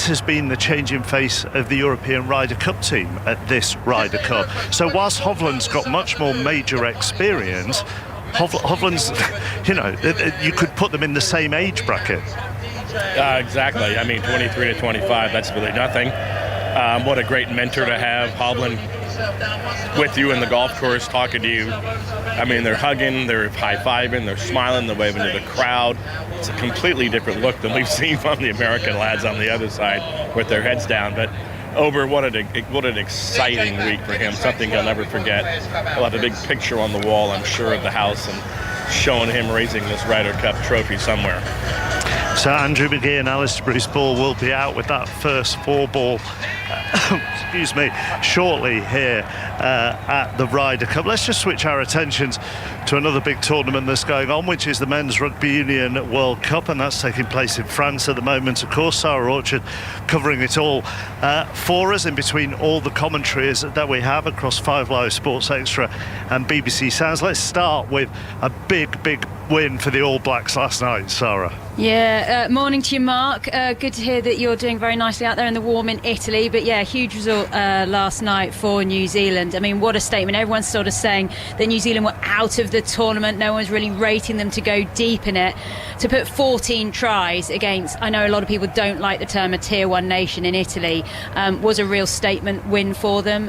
has been the changing face of the European Ryder Cup team at this Ryder Cup. So whilst Hovland's got much more major experience, Hovland's, you could put them in the same age bracket. Exactly. 23 to 25, that's really nothing. What a great mentor to have, Hovland, with you in the golf course, talking to you. They're hugging, they're high-fiving, they're smiling, they're waving to the crowd. It's a completely different look than we've seen from the American lads on the other side with their heads down. But Ober, what an exciting week for him, something he'll never forget. He'll have a big picture on the wall, I'm sure, of the house and showing him raising this Ryder Cup trophy somewhere. So Andrew McGee and Alistair Bruce-Ball will be out with that first 4-ball excuse me, shortly here at the Ryder Cup. Let's just switch our attentions to another big tournament that's going on, which is the Men's Rugby Union World Cup, and that's taking place in France at the moment. Of course, Sarah Orchard covering it all for us in between all the commentaries that we have across 5 Live, Sports Extra and BBC Sounds. Let's start with a big win for the All Blacks last night, Sarah. Yeah, morning to you, Mark. Good to hear that you're doing very nicely out there in the warm in Italy. But yeah, huge result last night for New Zealand. I mean, what a statement. Everyone's sort of saying that New Zealand were out of the tournament. No one's really rating them to go deep in it. To put 14 tries against, I know a lot of people don't like the term a tier 1 nation in Italy, was a real statement win for them.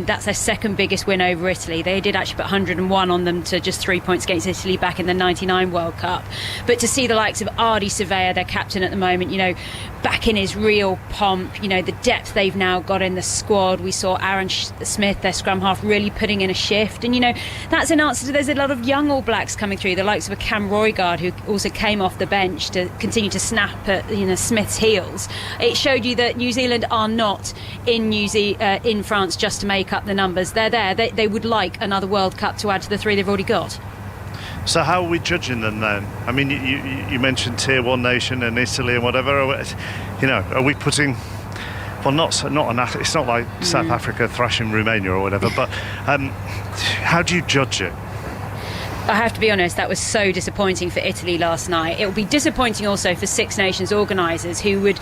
That's their second biggest win over Italy. They did actually put 101 on them to just 3 points against Italy back in the 99 World Cup. But to see the likes of Ardi Surveyor, their captain at the moment, back in his real pomp, the depth they've now got in the squad. We saw Aaron Smith, their scrum half, really putting in a shift. And, that's an answer to there's a lot of young All Blacks coming through, the likes of a Cam Roygaard, who also came off the bench to continue to snap at, Smith's heels. It showed you that New Zealand are not in France just to make up the numbers. They're there. They would like another World Cup to add to the 3 they've already got. So how are we judging them then? I mean, you mentioned tier 1 nation and Italy and whatever. Are we putting? Well, it's not like South Africa thrashing Romania or whatever. But how do you judge it? I have to be honest, that was so disappointing for Italy last night. It will be disappointing also for Six Nations organisers, who would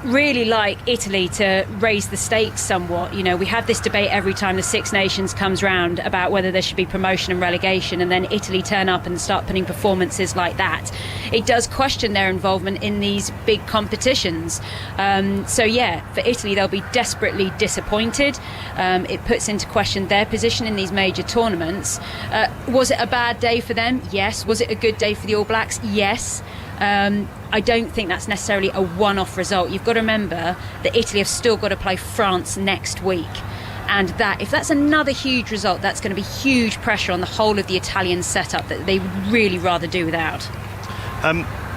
really like Italy to raise the stakes somewhat. We have this debate every time the Six Nations comes round about whether there should be promotion and relegation, and then Italy turn up and start putting performances like that. It does question their involvement in these big competitions. For Italy, they'll be desperately disappointed. It puts into question their position in these major tournaments. Was it a bad day for them? Yes. Was it a good day for the All Blacks? Yes. I don't think that's necessarily a one-off result. You've got to remember that Italy have still got to play France next week. And if that's another huge result, that's going to be huge pressure on the whole of the Italian setup that they would really rather do without.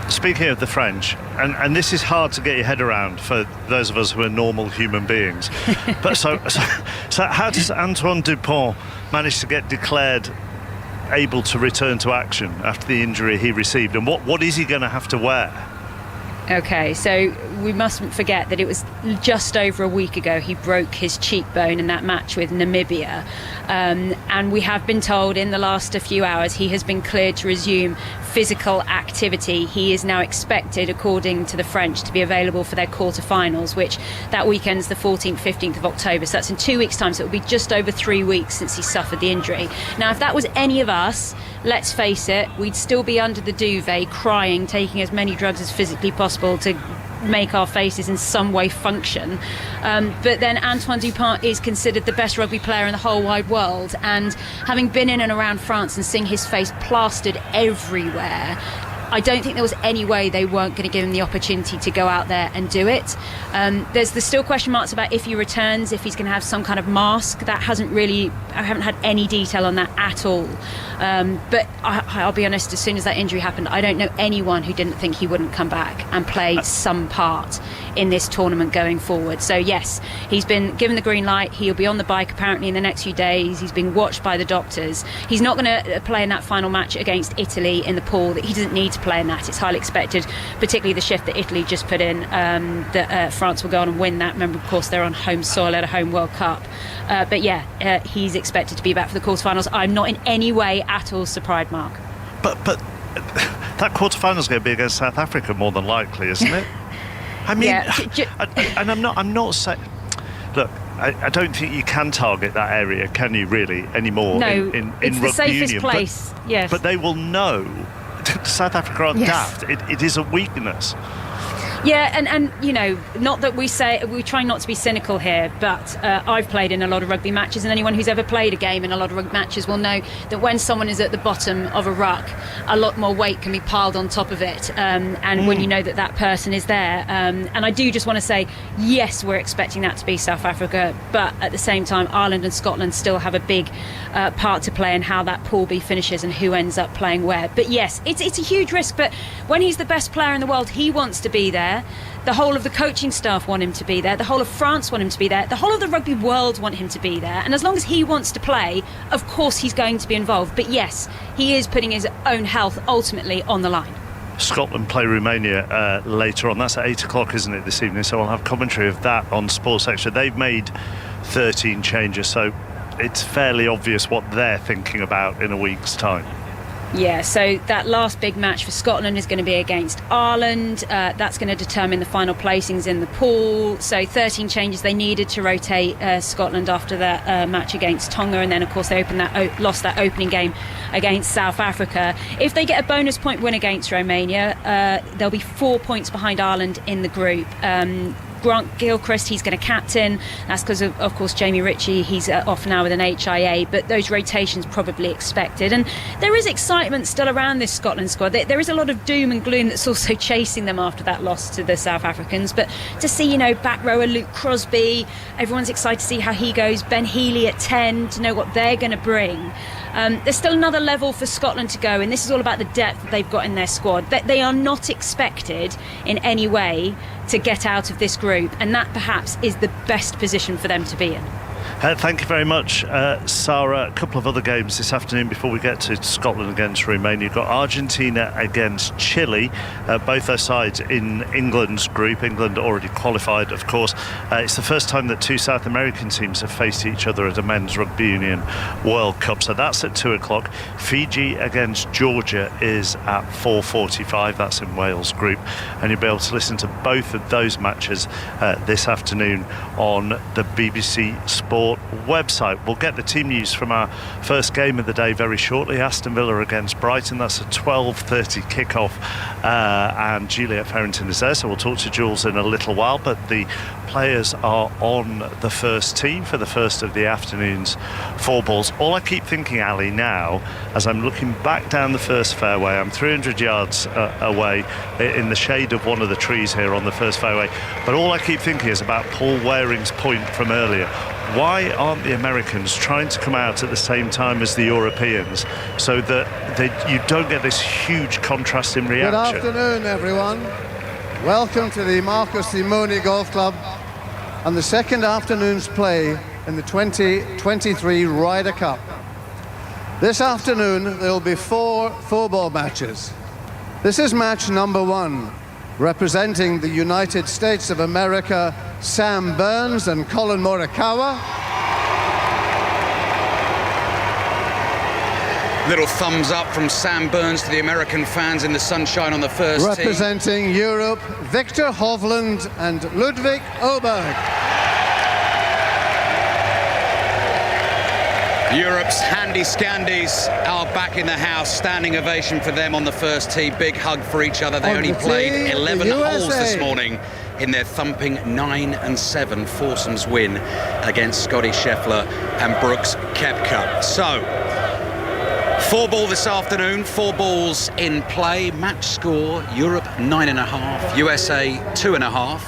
Speaking of the French, and this is hard to get your head around for those of us who are normal human beings. But so how does Antoine Dupont manage to get declared able to return to action after the injury he received, and what is he going to have to wear? Okay, so we mustn't forget that it was just over a week ago he broke his cheekbone in that match with Namibia, and we have been told in the last few hours he has been cleared to resume physical activity. He is now expected, according to the French, to be available for their quarterfinals, which that weekend's the 14th, 15th of October, so that's in 2 weeks' time, so it will be just over 3 weeks since he suffered the injury. Now, if that was any of us, let's face it, we'd still be under the duvet crying, taking as many drugs as physically possible to make our faces in some way function. But then Antoine Dupont is considered the best rugby player in the whole wide world, and having been in and around France and seeing his face plastered everywhere, I don't think there was any way they weren't going to give him the opportunity to go out there and do it. There's still question marks about if he returns, if he's going to have some kind of mask. I haven't had any detail on that at all. But I'll be honest, as soon as that injury happened, I don't know anyone who didn't think he wouldn't come back and play some part in this tournament going forward. So yes, he's been given the green light. He'll be on the bike apparently in the next few days. He's being watched by the doctors. He's not going to play in that final match against Italy in the pool. He doesn't need to play in that. It's highly expected, particularly the shift that Italy just put in, that France will go on and win that. Remember, of course, they're on home soil at a home World Cup. But he's expected to be back for the quarterfinals. I'm not in any way at all surprised, Mark. But that quarterfinal's going to be against South Africa more than likely, isn't it? I mean, and I'm not saying. Look, I don't think you can target that area, can you? Really anymore? No, in it's rugby the safest union. place. Yes, but they will know. South Africa aren't daft. It is a weakness. Yeah, and you know, not that we try not to be cynical here, but I've played in a lot of rugby matches, and anyone who's ever played a game in a lot of rugby matches will know that when someone is at the bottom of a ruck, a lot more weight can be piled on top of it, and when you know that person is there. And I do just want to say, yes, we're expecting that to be South Africa, but at the same time, Ireland and Scotland still have a big part to play in how that Pool B finishes and who ends up playing where. But yes, it's a huge risk, but when he's the best player in the world, he wants to be there. The whole of the coaching staff want him to be there. The whole of France want him to be there. The whole of the rugby world want him to be there. And as long as he wants to play, of course he's going to be involved. But yes, he is putting his own health ultimately on the line. Scotland play Romania later on. That's at 8 o'clock, isn't it, this evening? So I'll have commentary of that on Sports Extra. They've made 13 changes, so it's fairly obvious what they're thinking about in a week's time. Yeah, so that last big match for Scotland is going to be against Ireland. That's going to determine the final placings in the pool. So 13 changes they needed to rotate Scotland after that match against Tonga, and then of course they lost that opening game against South Africa. If they get a bonus point win against Romania, they'll be 4 points behind Ireland in the group. Grant Gilchrist, he's going to captain. That's because of course Jamie Ritchie, he's off now with an HIA, but those rotations probably expected. And there is excitement still around this Scotland squad. There is a lot of doom and gloom that's also chasing them after that loss to the South Africans, but to see, you know, back rower Luke Crosby, everyone's excited to see how he goes. Ben Healy at 10, to know what they're going to bring. There's still another level for Scotland to go, and this is all about the depth that they've got in their squad. They are not expected in any way to get out of this group, and that perhaps is the best position for them to be in. Thank you very much, Sarah. A couple of other games this afternoon before we get to Scotland against Romania. You've got Argentina against Chile, both their sides in England's group. England already qualified, of course. It's the first time that two South American teams have faced each other at a Men's Rugby Union World Cup, so that's at 2 o'clock. Fiji against Georgia is at 4:45. That's in Wales group, and you'll be able to listen to both of those matches this afternoon on the BBC Sport website. We'll get the team news from our first game of the day very shortly. Aston Villa against Brighton. That's a 12:30 kickoff, and Juliet Farrington is there, so we'll talk to Jules in a little while. But the players are on the first team for the first of the afternoon's four balls. All I keep thinking, Ali, now as I'm looking back down the first fairway, I'm 300 yards away in the shade of one of the trees here on the first fairway, but all I keep thinking is about Paul Waring's point from earlier. Why aren't the Americans trying to come out at the same time as the Europeans so that you don't get this huge contrast in reaction? Good afternoon, everyone. Welcome to the Marco Simone Golf Club and the second afternoon's play in the 2023 Ryder Cup. This afternoon there will be four ball matches. This is match number 1, representing the United States of America, Sam Burns and Colin Morikawa. Little thumbs up from Sam Burns to the American fans in the sunshine on the first tee. Representing Europe, Victor Hovland and Ludwig Åberg. Europe's handy scandies are back in the house. Standing ovation for them on the first tee. Big hug for each other. They only played 11 holes this morning in their thumping 9-7 foursomes win against Scotty Scheffler and Brooks Koepka. So, 4 ball this afternoon, 4 balls in play. Match score, Europe 9.5, USA 2.5.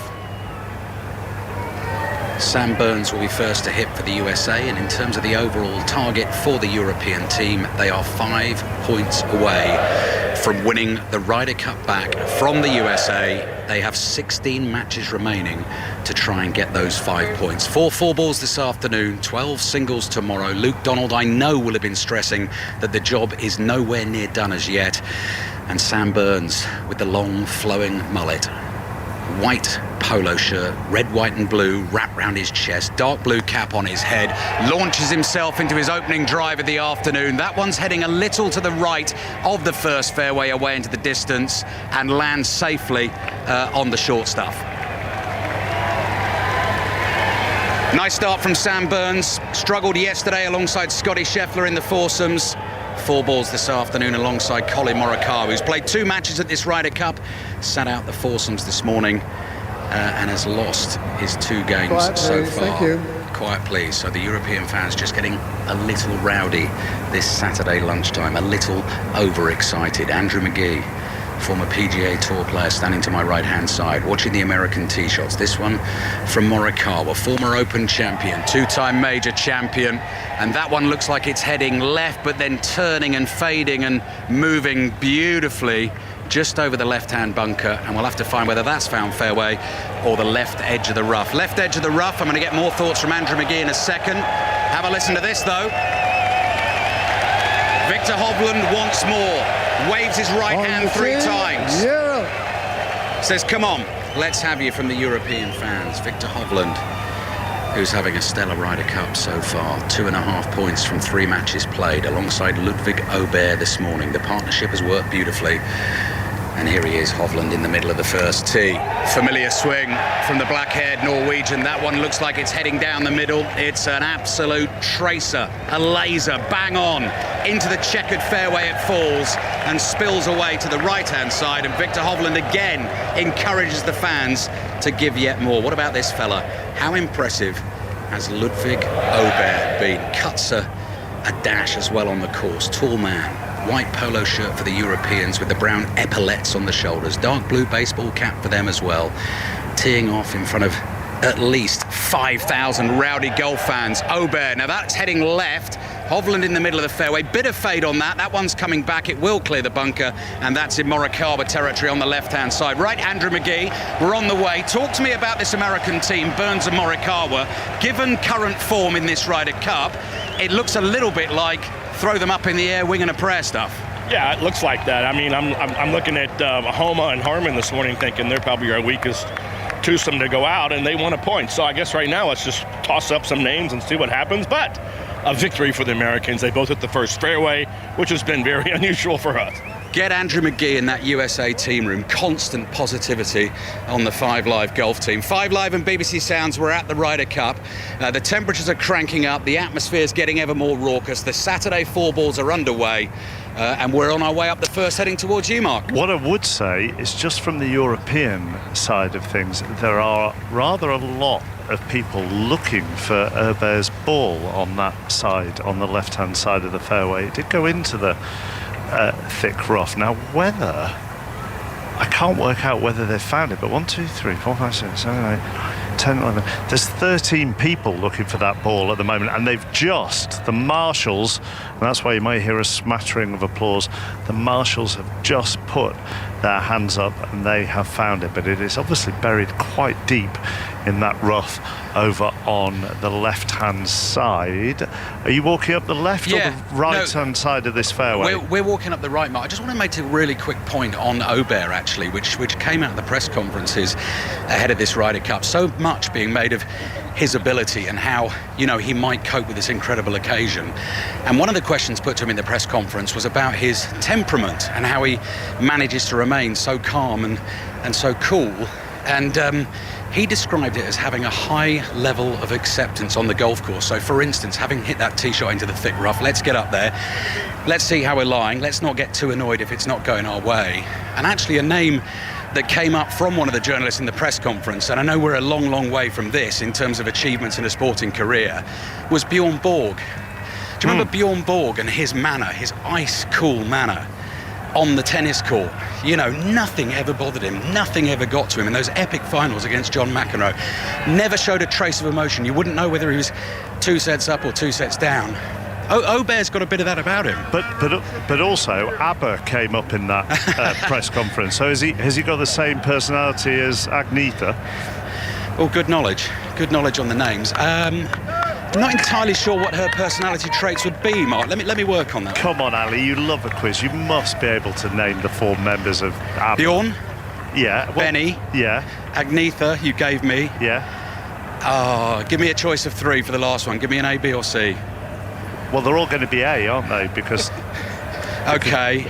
Sam Burns will be first to hit for the USA, and in terms of the overall target for the European team, they are 5 points away from winning the Ryder Cup back from the USA. They have 16 matches remaining to try and get those 5 points. 4 balls this afternoon, 12 singles tomorrow. Luke Donald, I know, will have been stressing that the job is nowhere near done as yet. And Sam Burns with the long flowing mullet, white polo shirt, red, white and blue wrapped round his chest, dark blue cap on his head, launches himself into his opening drive of the afternoon. That one's heading a little to the right of the first fairway away into the distance and lands safely on the short stuff. Nice start from Sam Burns. Struggled yesterday alongside Scotty Scheffler in the foursomes. four balls this afternoon alongside Colin Morikawa, who's played 2 matches at this Ryder Cup, sat out the foursomes this morning, and has lost his 2 games Quiet, so please. far. Thank you. Quiet, please. So the European fans just getting a little rowdy this Saturday lunchtime, a little overexcited. Andrew McGee, former PGA Tour player, standing to my right-hand side, watching the American tee shots. This one from Morikawa, former Open champion, 2-time major champion, and that one looks like it's heading left, but then turning and fading and moving beautifully just over the left-hand bunker, and we'll have to find whether that's found fairway or the left edge of the rough. Left edge of the rough. I'm going to get more thoughts from Andrew McGee in a second. Have a listen to this, though. Victor Hovland once more waves his right hand 3 times. Says, come on, let's have you from the European fans. Victor Hovland, who's having a stellar Ryder Cup so far. 2.5 points from 3 matches played alongside Ludwig Aubert this morning. The partnership has worked beautifully. And here he is, Hovland, in the middle of the first tee. Familiar swing from the black-haired Norwegian. That one looks like it's heading down the middle. It's an absolute tracer, a laser, bang on. Into the checkered fairway it falls and spills away to the right-hand side. And Victor Hovland again encourages the fans to give yet more. What about this fella? How impressive has Ludwig Aubert been? Cuts a dash as well on the course. Tall man. White polo shirt for the Europeans with the brown epaulettes on the shoulders. Dark blue baseball cap for them as well. Teeing off in front of at least 5,000 rowdy golf fans. Aubert, now that's heading left. Hovland in the middle of the fairway. Bit of fade on that. That one's coming back. It will clear the bunker. And that's in Morikawa territory on the left-hand side. Right, Andrew McGee, we're on the way. Talk to me about this American team, Burns and Morikawa. Given current form in this Ryder Cup, it looks a little bit like throw them up in the air, wing and a prayer stuff. Yeah, it looks like that. I mean, I'm looking at Homa and Harmon this morning thinking they're probably our weakest twosome to go out, and they won a point. So I guess right now let's just toss up some names and see what happens. But a victory for the Americans. They both hit the first fairway, which has been very unusual for us. Get Andrew McGee in that USA team room. Constant positivity on the 5 Live golf team. 5 Live and BBC Sounds, we're at the Ryder Cup. The temperatures are cranking up. The atmosphere's getting ever more raucous. The Saturday 4 balls are underway. And we're on our way up the first, heading towards you, Mark. What I would say is just from the European side of things, there are rather a lot of people looking for Aubert's ball on that side, on the left-hand side of the fairway. It did go into the thick rough. Now, whether I can't work out whether they've found it, but 1, 2, 3, 4, 5, 6, 7, 8, 10, 11. There's 13 people looking for that ball at the moment, and they've just, the marshals, and that's why you might hear a smattering of applause, the marshals have just put their hands up and they have found it, but it is obviously buried quite deep in that rough over on the left-hand side. Are you walking up the left or the right-hand side of this fairway? We're walking up the right, Mark. I just want to make a really quick point on Aubert, actually, which came out of the press conferences ahead of this Ryder Cup. So much being made of his ability and how, he might cope with this incredible occasion. And one of the questions put to him in the press conference was about his temperament and how he manages to remain so calm and so cool. And he described it as having a high level of acceptance on the golf course. So, for instance, having hit that tee shot into the thick rough, let's get up there. Let's see how we're lying. Let's not get too annoyed if it's not going our way. And actually a name that came up from one of the journalists in the press conference, and I know we're a long, long way from this in terms of achievements in a sporting career, was Bjorn Borg. Do you remember Bjorn Borg and his manner, his ice-cool manner on the tennis court? Nothing ever bothered him, nothing ever got to him in those epic finals against John McEnroe. Never showed a trace of emotion. You wouldn't know whether he was 2 sets up or 2 sets down. Aubert's got a bit of that about him. But also, ABBA came up in that press conference. So has he got the same personality as Agnetha? Oh, good knowledge on the names. I'm not entirely sure what her personality traits would be, Mark. Let me work on that. Come on, Ali, you love a quiz. You must be able to name the 4 members of ABBA. Bjorn? Yeah. Well, Benny? Yeah. Agnetha, you gave me? Yeah. Give me a choice of 3 for the last one. Give me an A, B or C. Well, they're all going to be A, aren't they? Because... OK.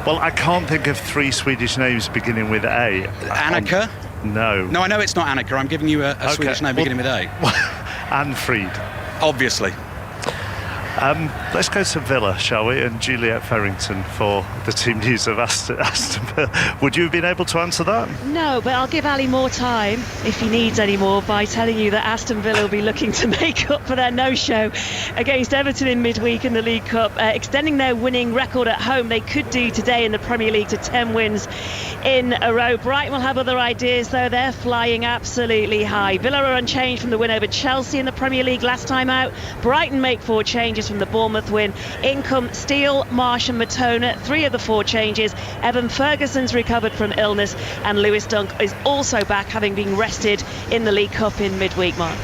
Well, I can't think of 3 Swedish names beginning with A. Annika? No. No, I know it's not Annika. I'm giving you a Swedish name beginning with A. Anfrid. Obviously. Let's go to Villa, shall we? And Juliet Farrington for the team news of Aston Villa. Would you have been able to answer that? No, but I'll give Ali more time, if he needs any more, by telling you that Aston Villa will be looking to make up for their no-show against Everton in midweek in the League Cup, extending their winning record at home. They could do today in the Premier League to 10 wins in a row. Brighton will have other ideas, though. They're flying absolutely high. Villa are unchanged from the win over Chelsea in the Premier League last time out. Brighton make 4 changes from the Bournemouth win. In come Steele, Marsh and Matona, 3 of the 4 changes. Evan Ferguson's recovered from illness, and Lewis Dunk is also back, having been rested in the League Cup in midweek, Mark.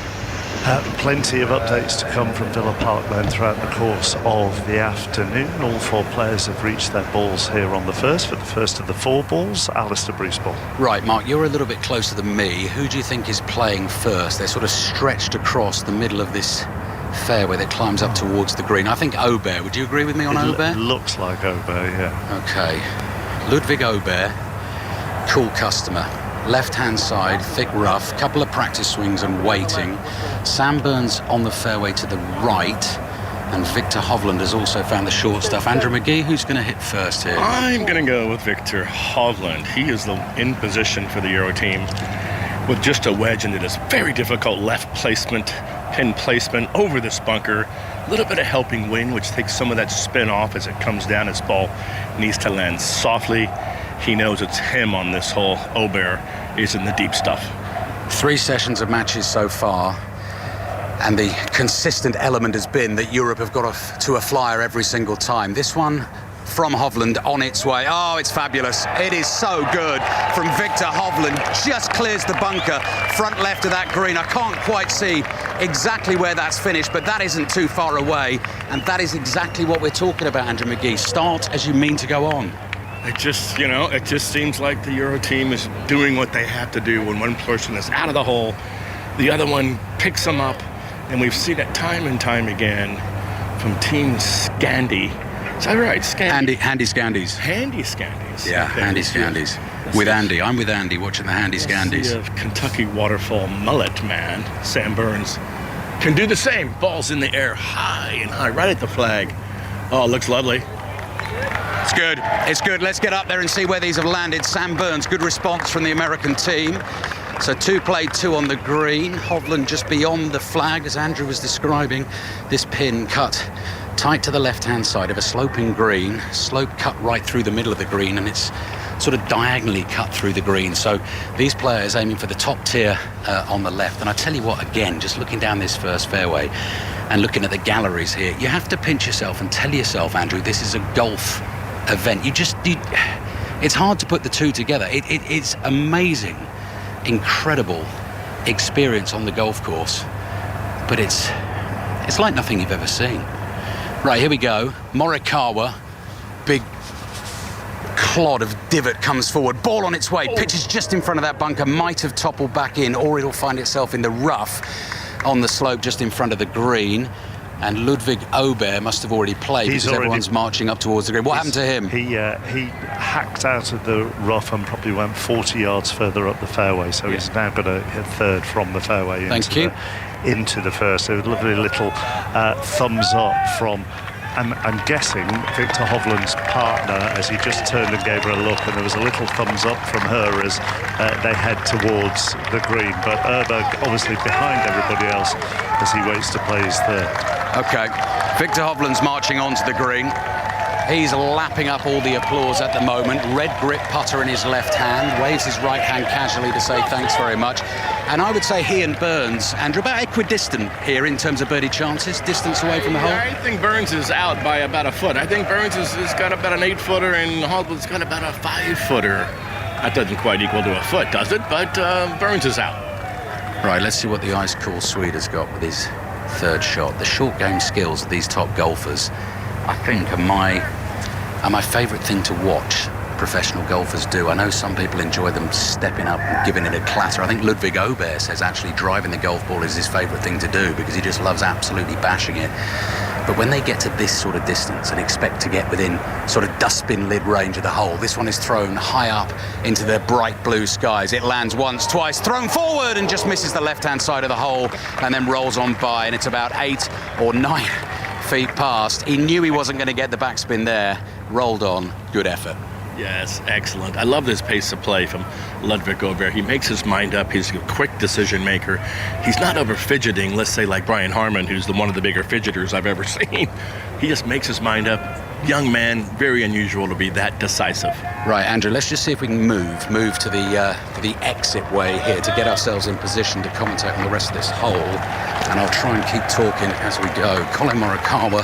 Plenty of updates to come from Villa Park then throughout the course of the afternoon. All 4 players have reached their balls here on the first, for the first of the 4 balls. Alistair Bruce ball. Right, Mark, you're a little bit closer than me. Who do you think is playing first? They're sort of stretched across the middle of this fairway that climbs up towards the green. I think Aubert. Would you agree with me on Aubert? Looks like Aubert, yeah. Okay. Ludwig Aubert, cool customer. Left-hand side, thick rough, couple of practice swings and waiting. Sam Burns on the fairway to the right, and Victor Hovland has also found the short stuff. Andrew McGee, who's going to hit first here? I'm going to go with Victor Hovland. He is in position for the Euro team with just a wedge into this very difficult left placement, pin placement over this bunker. A little bit of helping wind, which takes some of that spin off as it comes down. His ball needs to land softly. He knows it's him on this hole. Aubert is in the deep stuff. 3 sessions of matches so far, and the consistent element has been that Europe have got to a flyer every single time. This one from Hovland on its way. Oh, it's fabulous. It is so good from Victor Hovland. Just clears the bunker, front left of that green. I can't quite see exactly where that's finished, but that isn't too far away. And that is exactly what we're talking about, Andrew McGee. Start as you mean to go on. It just seems like the Euro team is doing what they have to do when one person is out of the hole, the other one picks them up, and we've seen it time and time again from Team Scandi. Is that right? Scandi? Handy Scandies. Handy Scandies. Yeah, Handy Scandies. With Andy. I'm with Andy watching the Handy Scandies. Of Kentucky Waterfall Mullet Man, Sam Burns, can do the same. Balls in the air, high and high, right at the flag. Oh, it looks lovely. It's good. It's good. Let's get up there and see where these have landed. Sam Burns, good response from the American team. So 2 played, 2 on the green. Hovland just beyond the flag, as Andrew was describing. This pin cut tight to the left-hand side of a sloping green. Slope cut right through the middle of the green, and it's sort of diagonally cut through the green. So these players aiming for the top tier on the left. And I tell you what, again, just looking down this first fairway and looking at the galleries here, you have to pinch yourself and tell yourself, Andrew, this is a golf event. It's hard to put the two together. It's amazing, incredible experience on the golf course, but it's like nothing you've ever seen. Right, here we go. Morikawa, big clod of divot comes forward, ball on its way, pitches just in front of that bunker, might have toppled back in, or it'll find itself in the rough on the slope just in front of the green. And Ludwig Aubert must have already played because everyone's marching up towards the green. What happened to him? He hacked out of the rough and probably went 40 yards further up the fairway, so he's now got a third from the fairway into the first. A lovely little thumbs up from, I'm guessing, Victor Hovland's partner, as he just turned and gave her a look, and there was a little thumbs up from her as they head towards the green. But Erberg obviously behind everybody else as he waits to play his third. Okay, Victor Hovland's marching onto the green. He's lapping up all the applause at the moment. Red grip putter in his left hand, waves his right hand casually to say thanks very much. And I would say he and Burns, Andrew, about equidistant here in terms of birdie chances, distance away from the hole. I think Burns is out by about a foot. I think Burns has got about an 8-footer and Hovland's got about a 5-footer. That doesn't quite equal to a foot, does it? But Burns is out. Right, let's see what the ice cool Swede has got with his third shot. The short game skills of these top golfers, I think, are my favourite thing to watch professional golfers do. I know some people enjoy them stepping up and giving it a clatter. I think Ludwig Aubert says actually driving the golf ball is his favourite thing to do because he just loves absolutely bashing it. But when they get to this sort of distance and expect to get within sort of dustbin lid range of the hole, this one is thrown high up into the bright blue skies. It lands once, twice, thrown forward and just misses the left-hand side of the hole and then rolls on by, and it's about 8 or 9 feet past. He knew he wasn't going to get the backspin there. Rolled on. Good effort. Yes, excellent. I love this pace of play from Ludwig Aubert. He makes his mind up. He's a quick decision maker. He's not over fidgeting, let's say like Brian Harman, who's one of the bigger fidgeters I've ever seen. He just makes his mind up. Young man, very unusual to be that decisive. Right, Andrew, let's just see if we can move to the exit way here to get ourselves in position to commentate on the rest of this hole. And I'll try and keep talking as we go. Colin Morikawa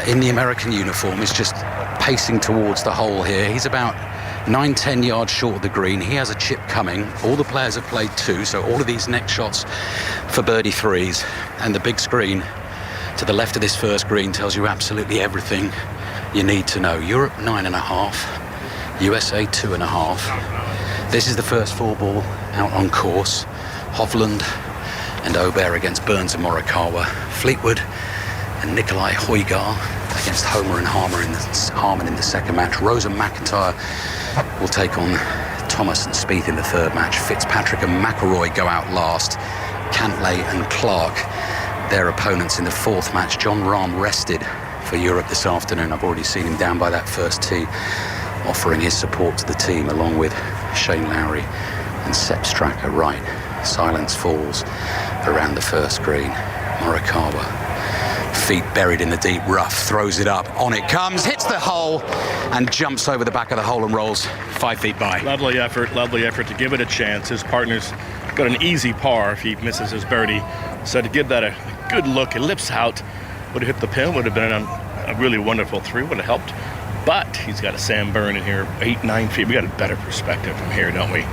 in the American uniform is just pacing towards the hole here. He's about 9-10 yards short of the green. He has a chip coming. All the players have played 2, so all of these next shots for birdie 3s. And the big screen to the left of this first green tells you absolutely everything you need to know. Europe 9.5, USA 2.5. This is the first 4-ball out on course. Hovland and Aubert against Burns and Morikawa. Fleetwood and Nikolai Højgaard against Homer and Harman in the second match. Rose and McIntyre will take on Thomas and Spieth in the third match. Fitzpatrick and McIlroy go out last. Cantlay and Clark, their opponents in the fourth match. John Rahm rested for Europe this afternoon. I've already seen him down by that first tee, offering his support to the team, along with Shane Lowry and Sepp Straka. Right, silence falls around the first green. Morikawa, feet buried in the deep rough, throws it up, on it comes, hits the hole, and jumps over the back of the hole and rolls 5 feet by. Lovely effort to give it a chance. His partner's got an easy par if he misses his birdie. So to give that a good look, it lips out, would have hit the pin, would have been a really wonderful 3, would have helped. But he's got a Sam Byrne in here, 8-9 feet. We got a better perspective from here, don't we?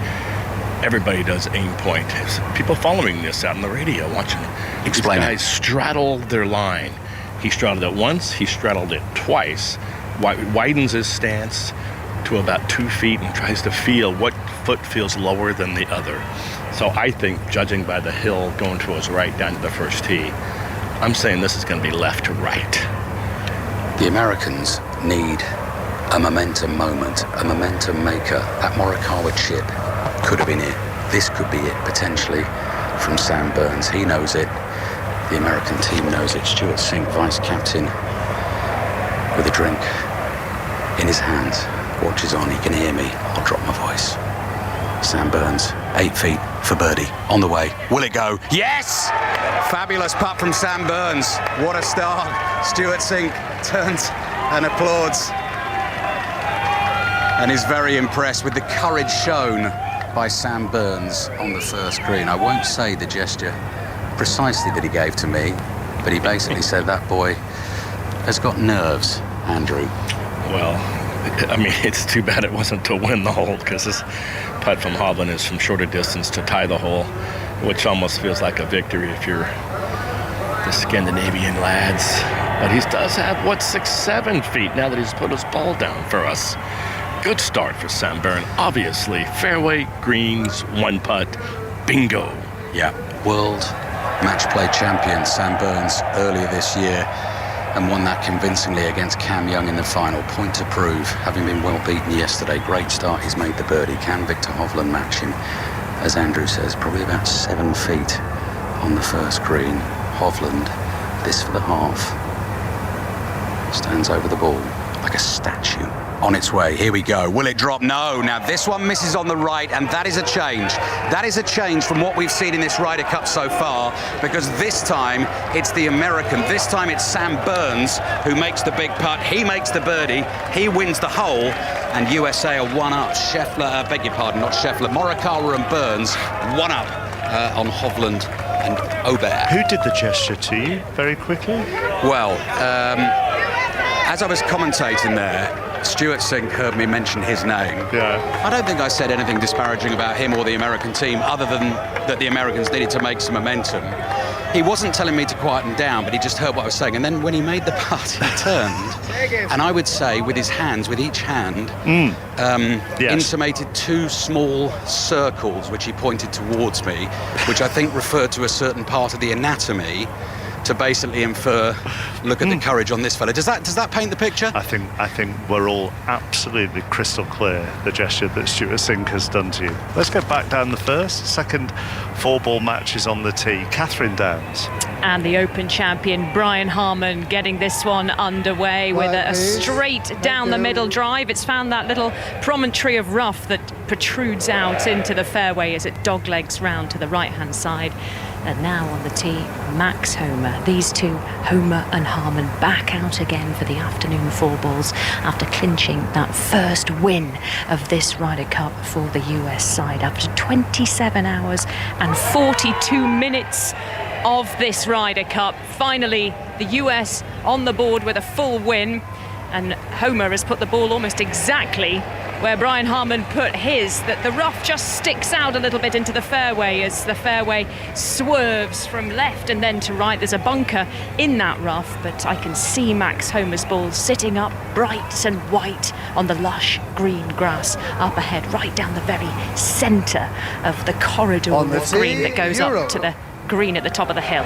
Everybody does aim point. People following this out on the radio, watching these guys straddle their line. He straddled it once, he straddled it twice, widens his stance to about 2 feet and tries to feel what foot feels lower than the other. So I think, judging by the hill going to his right down to the first tee, I'm saying this is going to be left to right. The Americans need a momentum moment, a momentum maker. That Morikawa chip could have been it. This could be it, potentially, from Sam Burns. He knows it. The American team knows it. Stuart Sink, vice captain, with a drink in his hands. Watches on, he can hear me. I'll drop my voice. Sam Burns, 8 feet for birdie, on the way. Will it go? Yes! Fabulous putt from Sam Burns. What a start. Stuart Sink turns and applauds and is very impressed with the courage shown by Sam Burns on the first green. I won't say the gesture precisely that he gave to me, but he basically said that boy has got nerves, Andrew. Well, I mean, it's too bad it wasn't to win the hole, because this putt from Hovland is from shorter distance to tie the hole, which almost feels like a victory if you're the Scandinavian lads. But he does have, 6-7 feet now that he's put his ball down for us. Good start for Sam Byrne, obviously. Fairway, greens, 1 putt, bingo. Yeah, world match play champion Sam Burns earlier this year, and won that convincingly against Cam Young in the final. Point to prove, having been well beaten yesterday. Great start, he's made the birdie. Can Victor Hovland match him? As Andrew says, probably about 7 feet on the first green. Hovland, this for the half, stands over the ball like a statue. On its way, here we go. Will it drop? No. Now this one misses on the right, and that is a change. That is a change from what we've seen in this Ryder Cup so far, because this time it's the American. This time it's Sam Burns who makes the big putt. He makes the birdie. He wins the hole, and USA are 1 up. Beg your pardon, not Scheffler. Morikawa and Burns 1 up on Hovland and Aubert. Who did the gesture to you, very quickly? Well, as I was commentating there, Stuart Sink heard me mention his name. Yeah. I don't think I said anything disparaging about him or the American team, other than that the Americans needed to make some momentum. He wasn't telling me to quieten down, but he just heard what I was saying. And then when he made the putt, he turned, and I would say with his hands, with each hand, intimated 2 small circles, which he pointed towards me, which I think referred to a certain part of the anatomy to basically infer, look at the courage on this fella. Does that paint the picture? I think we're all absolutely crystal clear the gesture that Stuart Sink has done to you. Let's get back down the first. Second 4-ball match is on the tee. Catherine Downs. And the Open champion Brian Harman getting this one underway with a straight down the middle drive. It's found that little promontory of rough that protrudes out into the fairway as it doglegs round to the right-hand side. And now on the tee, Max Homa. These two, Homa and Harman, back out again for the afternoon 4 balls after clinching that first win of this Ryder Cup for the US side after 27 hours and 42 minutes of this Ryder Cup. Finally, the US on the board with a full win, and Homa has put the ball almost exactly where Brian Harman put his, that the rough just sticks out a little bit into the fairway as the fairway swerves from left and then to right. There's a bunker in that rough, but I can see Max Homa's ball sitting up bright and white on the lush green grass up ahead, right down the very centre of the corridor of green that goes up to the green at the top of the hill.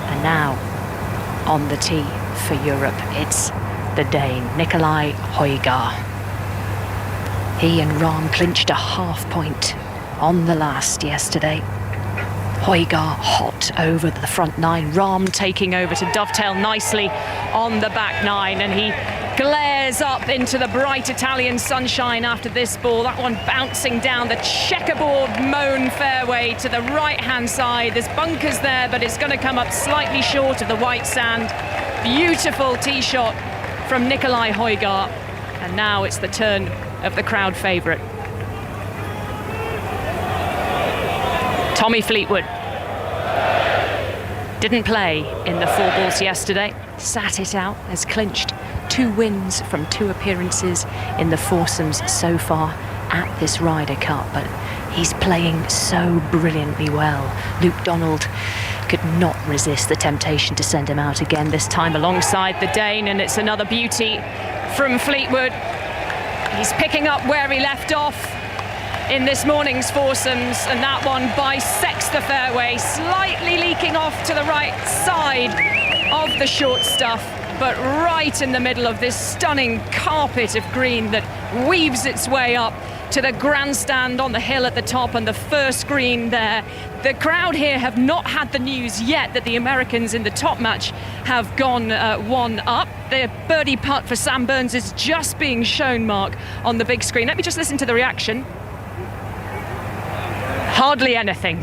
And now on the tee for Europe, it's the Dane, Nicolai Højgaard. He and Rahm clinched a half point on the last yesterday. Højgaard hot over the front 9, Rahm taking over to dovetail nicely on the back 9, and he glares up into the bright Italian sunshine after this ball. That one bouncing down the checkerboard mown fairway to the right-hand side. There's bunkers there, but it's going to come up slightly short of the white sand. Beautiful tee shot from Nicolai Højgaard. And now it's the turn of the crowd favourite. Tommy Fleetwood didn't play in the 4 balls yesterday, sat it out, has clinched 2 wins from 2 appearances in the foursomes so far at this Ryder Cup, but he's playing so brilliantly well. Luke Donald could not resist the temptation to send him out again, this time alongside the Dane, and it's another beauty from Fleetwood. He's picking up where he left off in this morning's foursomes, and that one bisects the fairway, slightly leaking off to the right side of the short stuff, but right in the middle of this stunning carpet of green that weaves its way up to the grandstand on the hill at the top and the first green there. The crowd here have not had the news yet that the Americans in the top match have gone 1 up. The birdie putt for Sam Burns is just being shown, Mark, on the big screen. Let me just listen to the reaction. Hardly anything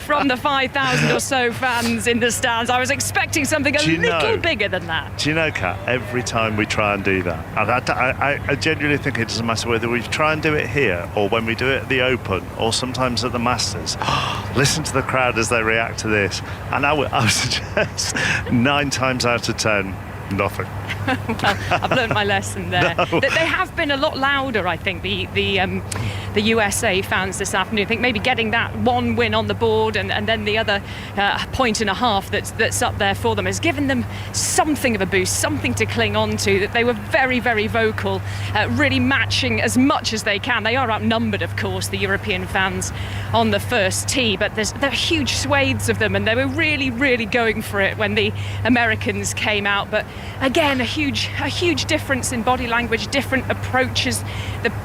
from the 5,000 or so fans in the stands. I was expecting something a little bigger than that. Do you know, Kat, every time we try and do that, and I genuinely think it doesn't matter whether we try and do it here or when we do it at the Open or sometimes at the Masters, listen to the crowd as they react to this, and I would suggest 9 times out of 10, nothing. Well, I've learned my lesson there. No. They have been a lot louder, I think, the USA fans this afternoon. I think maybe getting that 1 win on the board and then the other 1.5 points that's up there for them has given them something of a boost, something to cling on to. That they were very, very vocal, really matching as much as they can. They are outnumbered, of course, the European fans on the first tee, but there are huge swathes of them, and they were really, really going for it when the Americans came out. But again, a huge difference in body language, different approaches.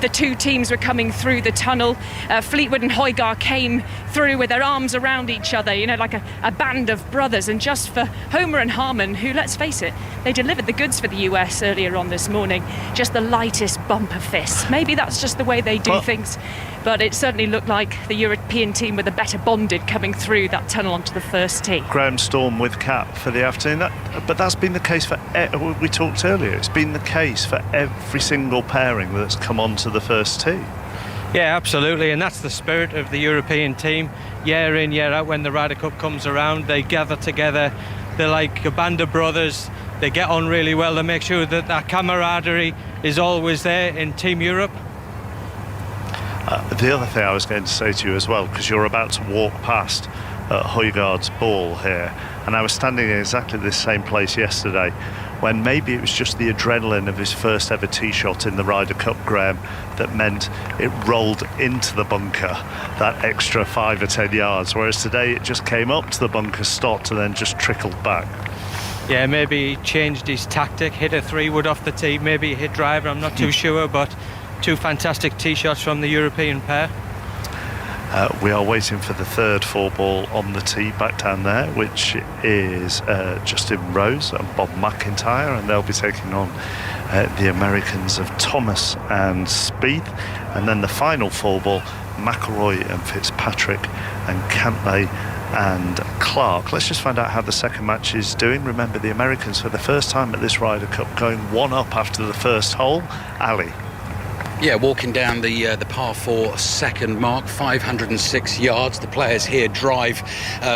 The 2 teams were coming through the tunnel. Fleetwood and Højgaard came through with their arms around each other, like a band of brothers. And just for Homa and Harman, who, let's face it, they delivered the goods for the US earlier on this morning, just the lightest bump of fists. Maybe that's just the way they do things, but it certainly looked like the European team were the better bonded coming through that tunnel onto the first tee. Graham Storm with Kat for the afternoon. But that's been the case for, we talked earlier, it's been the case for every single pairing that's come onto the first tee. Yeah, absolutely, and that's the spirit of the European team. Year in, year out, when the Ryder Cup comes around, they gather together. They're like a band of brothers. They get on really well. They make sure that that camaraderie is always there in Team Europe. The other thing I was going to say to you as well, because you're about to walk past Højgaard's ball here, and I was standing in exactly this same place yesterday when maybe it was just the adrenaline of his first ever tee shot in the Ryder Cup, Graham, that meant it rolled into the bunker that extra 5 or 10 yards, whereas today it just came up to the bunker, stopped, and then just trickled back. Yeah, maybe he changed his tactic, hit a 3-wood off the tee, maybe he hit driver, I'm not too sure, but 2 fantastic tee shots from the European pair. We are waiting for the third 4-ball on the tee back down there, which is Justin Rose and Bob McIntyre, and they'll be taking on the Americans of Thomas and Spieth. And then the final 4-ball, McIlroy and Fitzpatrick and Cantlay and Clark. Let's just find out how the second match is doing. Remember, the Americans for the first time at this Ryder Cup going 1 up after the first hole. Ali. Yeah, walking down the par 4 second mark, 506 yards. The players here drive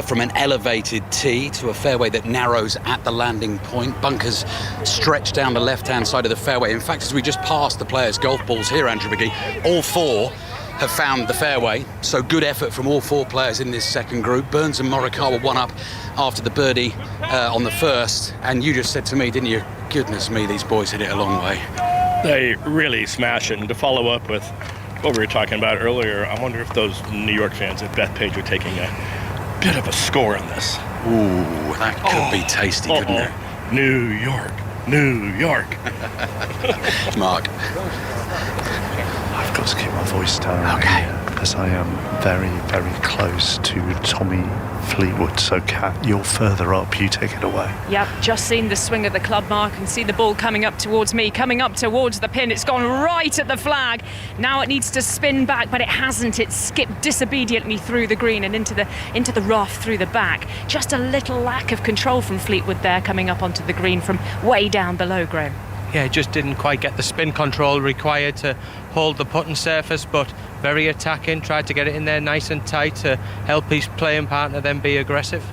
from an elevated tee to a fairway that narrows at the landing point. Bunkers stretch down the left-hand side of the fairway. In fact, as we just passed the players' golf balls here, Andrew McGee, all 4 have found the fairway. So good effort from all 4 players in this second group. Burns and Morikawa 1 up after the birdie on the first. And you just said to me, didn't you, goodness me, these boys hit it a long way. They really smash it. And to follow up with what we were talking about earlier, I wonder if those New York fans at Bethpage are taking a bit of a score on this. Ooh, that could be tasty, couldn't it? New York, New York. Mark. I've got to keep my voice down. Okay. As I am very, very close to Tommy Fleetwood. So, Kat, you're further up. You take it away. Yep, just seen the swing of the club, Mark, and see the ball coming up towards me, coming up towards the pin. It's gone right at the flag. Now it needs to spin back, but it hasn't. It skipped disobediently through the green and into the rough through the back. Just a little lack of control from Fleetwood there, coming up onto the green from way down below, Graham. Yeah, just didn't quite get the spin control required to hold the putting surface, but very attacking, tried to get it in there nice and tight to help his playing partner then be aggressive.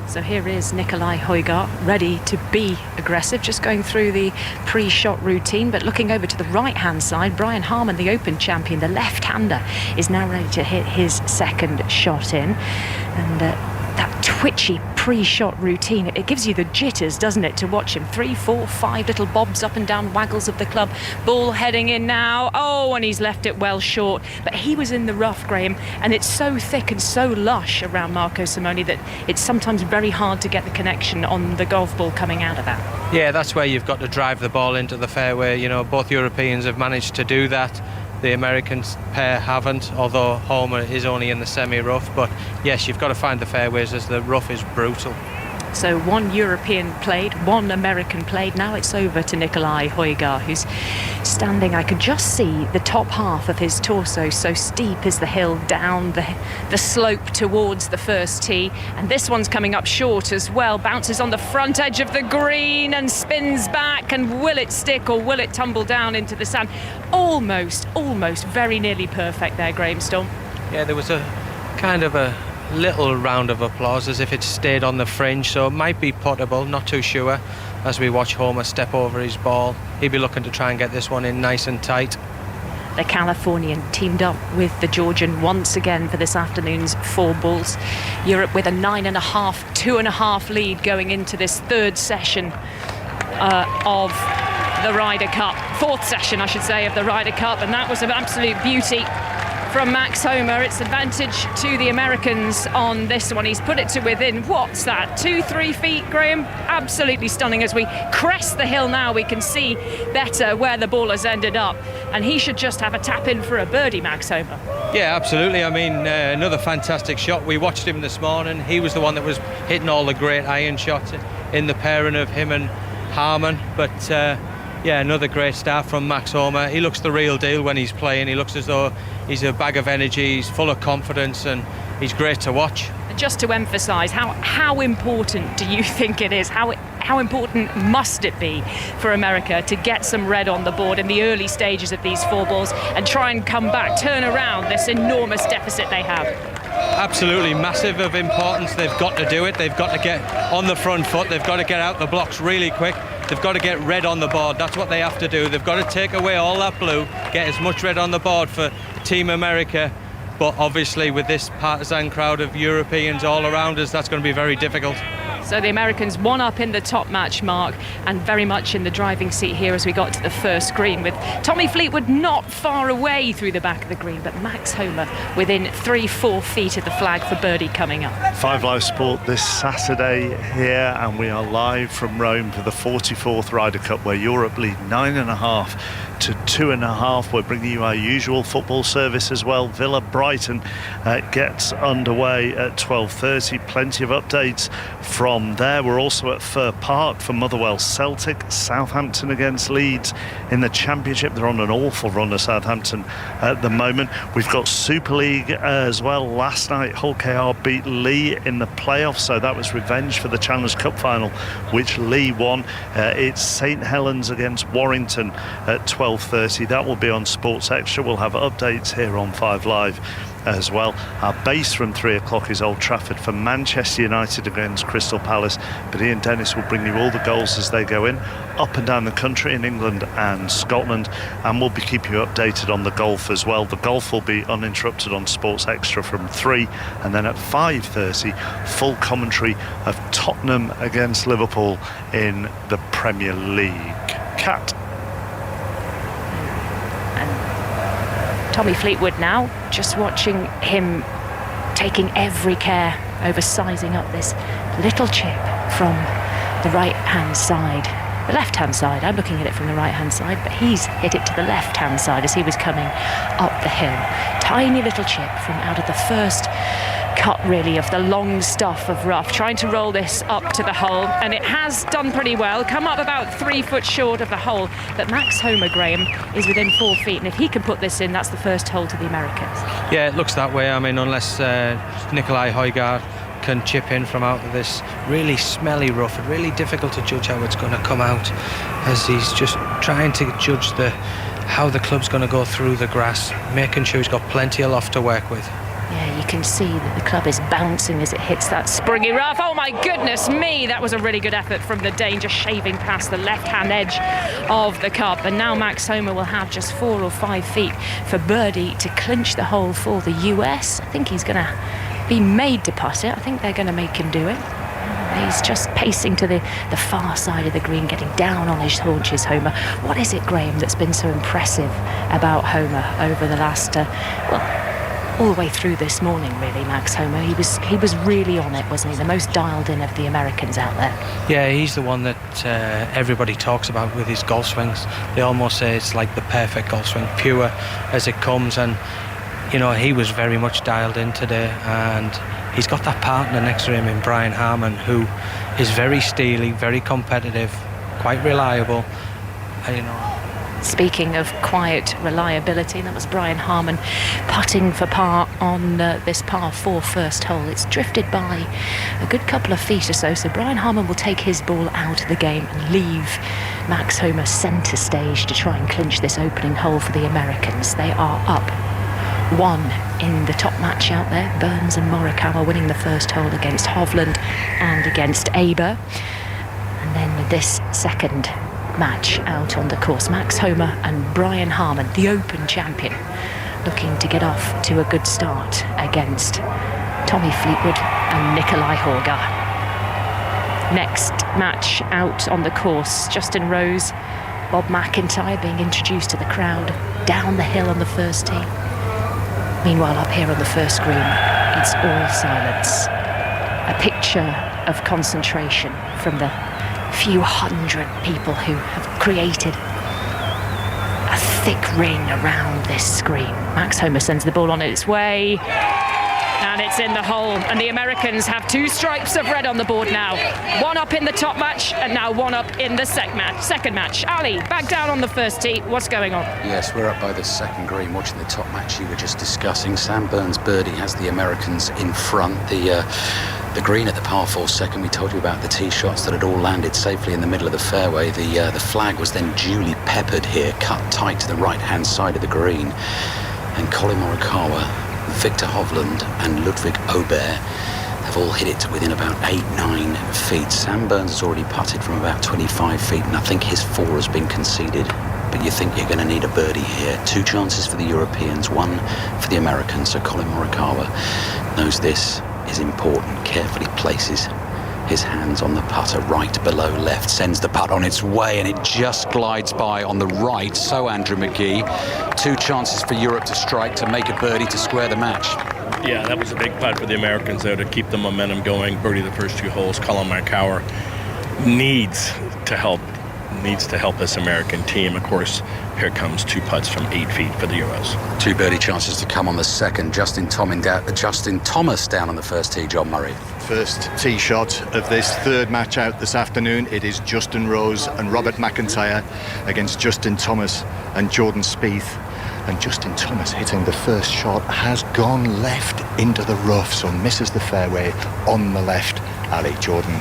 So here is Nikolai Højgaard, ready to be aggressive, just going through the pre-shot routine, but looking over to the right-hand side. Brian Harman, the Open champion, the left-hander, is now ready to hit his second shot in. And that twitchy pre-shot routine, it gives you the jitters, doesn't it, to watch him. 3, 4, 5 little bobs up and down, waggles of the club. Ball heading in now. Oh, and he's left it well short. But he was in the rough, Graham, and it's so thick and so lush around Marco Simone that it's sometimes very hard to get the connection on the golf ball coming out of that. Yeah, that's where you've got to drive the ball into the fairway. You know, both Europeans have managed to do that. The American pair haven't, although Homer is only in the semi-rough. But yes, you've got to find the fairways as the rough is brutal. So 1 European played, 1 American played. Now it's over to Nikolai Højgaard, who's standing. I could just see the top half of his torso, so steep is the hill down the slope towards the first tee. And this one's coming up short as well. Bounces on the front edge of the green and spins back. And will it stick or will it tumble down into the sand? Almost, very nearly perfect there, Graham Storm. Yeah, there was a kind of a little round of applause as if it stayed on the fringe, so it might be puttable, not too sure. As we watch Homer step over his ball, he'll be looking to try and get this one in nice and tight. The Californian teamed up with the Georgian once again for this afternoon's 4 balls. Europe with a 9.5, 2.5 lead going into this 3rd session of the Ryder Cup, 4th session I should say of the Ryder Cup, and that was an absolute beauty from Max Homer. It's advantage to the Americans on this one. He's put it to within, what's that, 2-3 feet, Graham? Absolutely stunning. As we crest the hill now, we can see better where the ball has ended up, and he should just have a tap in for a birdie, Max Homer. Yeah, absolutely. I mean, another fantastic shot. We watched him this morning. He was the one that was hitting all the great iron shots in the pairing of him and Harman, but yeah, another great start from Max Homer. He looks the real deal when he's playing. He looks as though he's a bag of energy, he's full of confidence, and he's great to watch. Just to emphasise, how important do you think it is? How important must it be for America to get some red on the board in the early stages of these 4 balls and try and come back, turn around this enormous deficit they have? Absolutely massive of importance. They've got to do it. They've got to get on the front foot. They've got to get out the blocks really quick. They've got to get red on the board. That's what they have to do. They've got to take away all that blue, get as much red on the board for Team America. But obviously with this partisan crowd of Europeans all around us, that's going to be very difficult. So the Americans one up in the top match mark and very much in the driving seat here as we got to the first green, with Tommy Fleetwood not far away through the back of the green, but Max Homa within 3-4 feet of the flag for birdie coming up. 5 Live Sport this Saturday here, and we are live from Rome for the 44th Ryder Cup, where Europe lead 9.5 to 2.5. We're bringing you our usual football service as well. Villa Brighton gets underway at 12:30. Plenty of updates from there. We're also at Fir Park for Motherwell Celtic. Southampton against Leeds in the Championship. They're on an awful run of Southampton at the moment. We've got Super League as well. Last night Hull KR beat Lee in the playoffs, so that was revenge for the Challenge Cup final, which Lee won. It's St Helens against Warrington at 12:30. That will be on Sports Extra. We'll have updates here on 5 Live as well. Our base from 3 o'clock is Old Trafford for Manchester United against Crystal Palace, but Ian Dennis will bring you all the goals as they go in, up and down the country in England and Scotland, and we'll be keeping you updated on the golf as well. The golf will be uninterrupted on Sports Extra from 3, and then at 5:30 full commentary of Tottenham against Liverpool in the Premier League. Kat. Tommy Fleetwood now, just watching him taking every care over sizing up this little chip from the right-hand side. The left-hand side, I'm looking at it from the right-hand side, but he's hit it to the left-hand side as he was coming up the hill. Tiny little chip from out of the first cut, really, of the long stuff of rough, trying to roll this up to the hole, and it has done pretty well, come up about 3 foot short of the hole, but Max Homa, Graham, is within 4 feet, and if he can put this in, that's the first hole to the Americans. Yeah, it looks that way. I mean, unless Nikolai Højgaard can chip in from out of this really smelly rough, it's really difficult to judge how it's going to come out, as he's just trying to judge how the club's going to go through the grass, making sure he's got plenty of loft to work with. Yeah, you can see that the club is bouncing as it hits that springy rough. Oh my goodness me, that was a really good effort from the Dane, just shaving past the left-hand edge of the cup. And now Max Homa will have just 4 or 5 feet for birdie to clinch the hole for the US. I think he's going to be made to putt it. I think they're going to make him do it. He's just pacing to the far side of the green, getting down on his haunches, Homa. What is it, Graham, that's been so impressive about Homa over the last, all the way through this morning, really, Max Homa? He was really on it, wasn't he? The most dialed in of the Americans out there. Yeah, he's the one that everybody talks about with his golf swings. They almost say it's like the perfect golf swing, pure as it comes, and you know, he was very much dialed in today, and he's got that partner next to him in Brian Harman, who is very steely, very competitive, quite reliable, you know. Speaking of quiet reliability, that was Brian Harman putting for par on this par 4 first hole. It's drifted by a good couple of feet or so Brian Harman will take his ball out of the game and leave Max Homa centre stage to try and clinch this opening hole for the Americans. They are up 1 in the top match out there. Burns and Morikawa winning the first hole against Hovland and against Aber. And then this second match out on the course, Max Homa and Brian Harman, the Open champion, looking to get off to a good start against Tommy Fleetwood and Nikolai Højgaard. Next match out on the course, Justin Rose, Bob McIntyre being introduced to the crowd down the hill on the first tee. Meanwhile, up here on the first green, it's all silence. A picture of concentration from the few hundred people who have created a thick ring around this green. Max Homa sends the ball on its way, and it's in the hole, and the Americans have 2 stripes of red on the board now. 1 up in the top match, and now 1 up in the second match. Ali, back down on the first tee. What's going on? Yes, we're up by the second green, watching the top match you were just discussing. Sam Burns' birdie has the Americans in front. The green at the par 4 second, we told you about the tee shots that had all landed safely in the middle of the fairway. The flag was then duly peppered here, cut tight to the right-hand side of the green. And Colin Morikawa, Victor Hovland and Ludwig Aubert have all hit it to within about 8-9 feet. Sam Burns has already putted from about 25 feet, and I think his 4 has been conceded. But you think you're going to need a birdie here. 2 chances for the Europeans, 1 for the Americans. So Colin Morikawa knows this is important, carefully places His hands on the putter, right below left, sends the putt on its way, and it just glides by on the right. So Andrew McGee, 2 chances for Europe to strike to make a birdie to square the match. Yeah, that was a big putt for the Americans there to keep the momentum going. Birdie the first 2 holes. Colin Morikawa needs to help this American team. Of course, here comes 2 putts from 8 feet for the Euros. 2 birdie chances to come on the second. Justin Thomas down on the first tee, John Murray. First tee shot of this third match out this afternoon. It is Justin Rose and Robert McIntyre against Justin Thomas and Jordan Spieth. And Justin Thomas, hitting the first shot, has gone left into the rough, so misses the fairway on the left. Ali, Jordan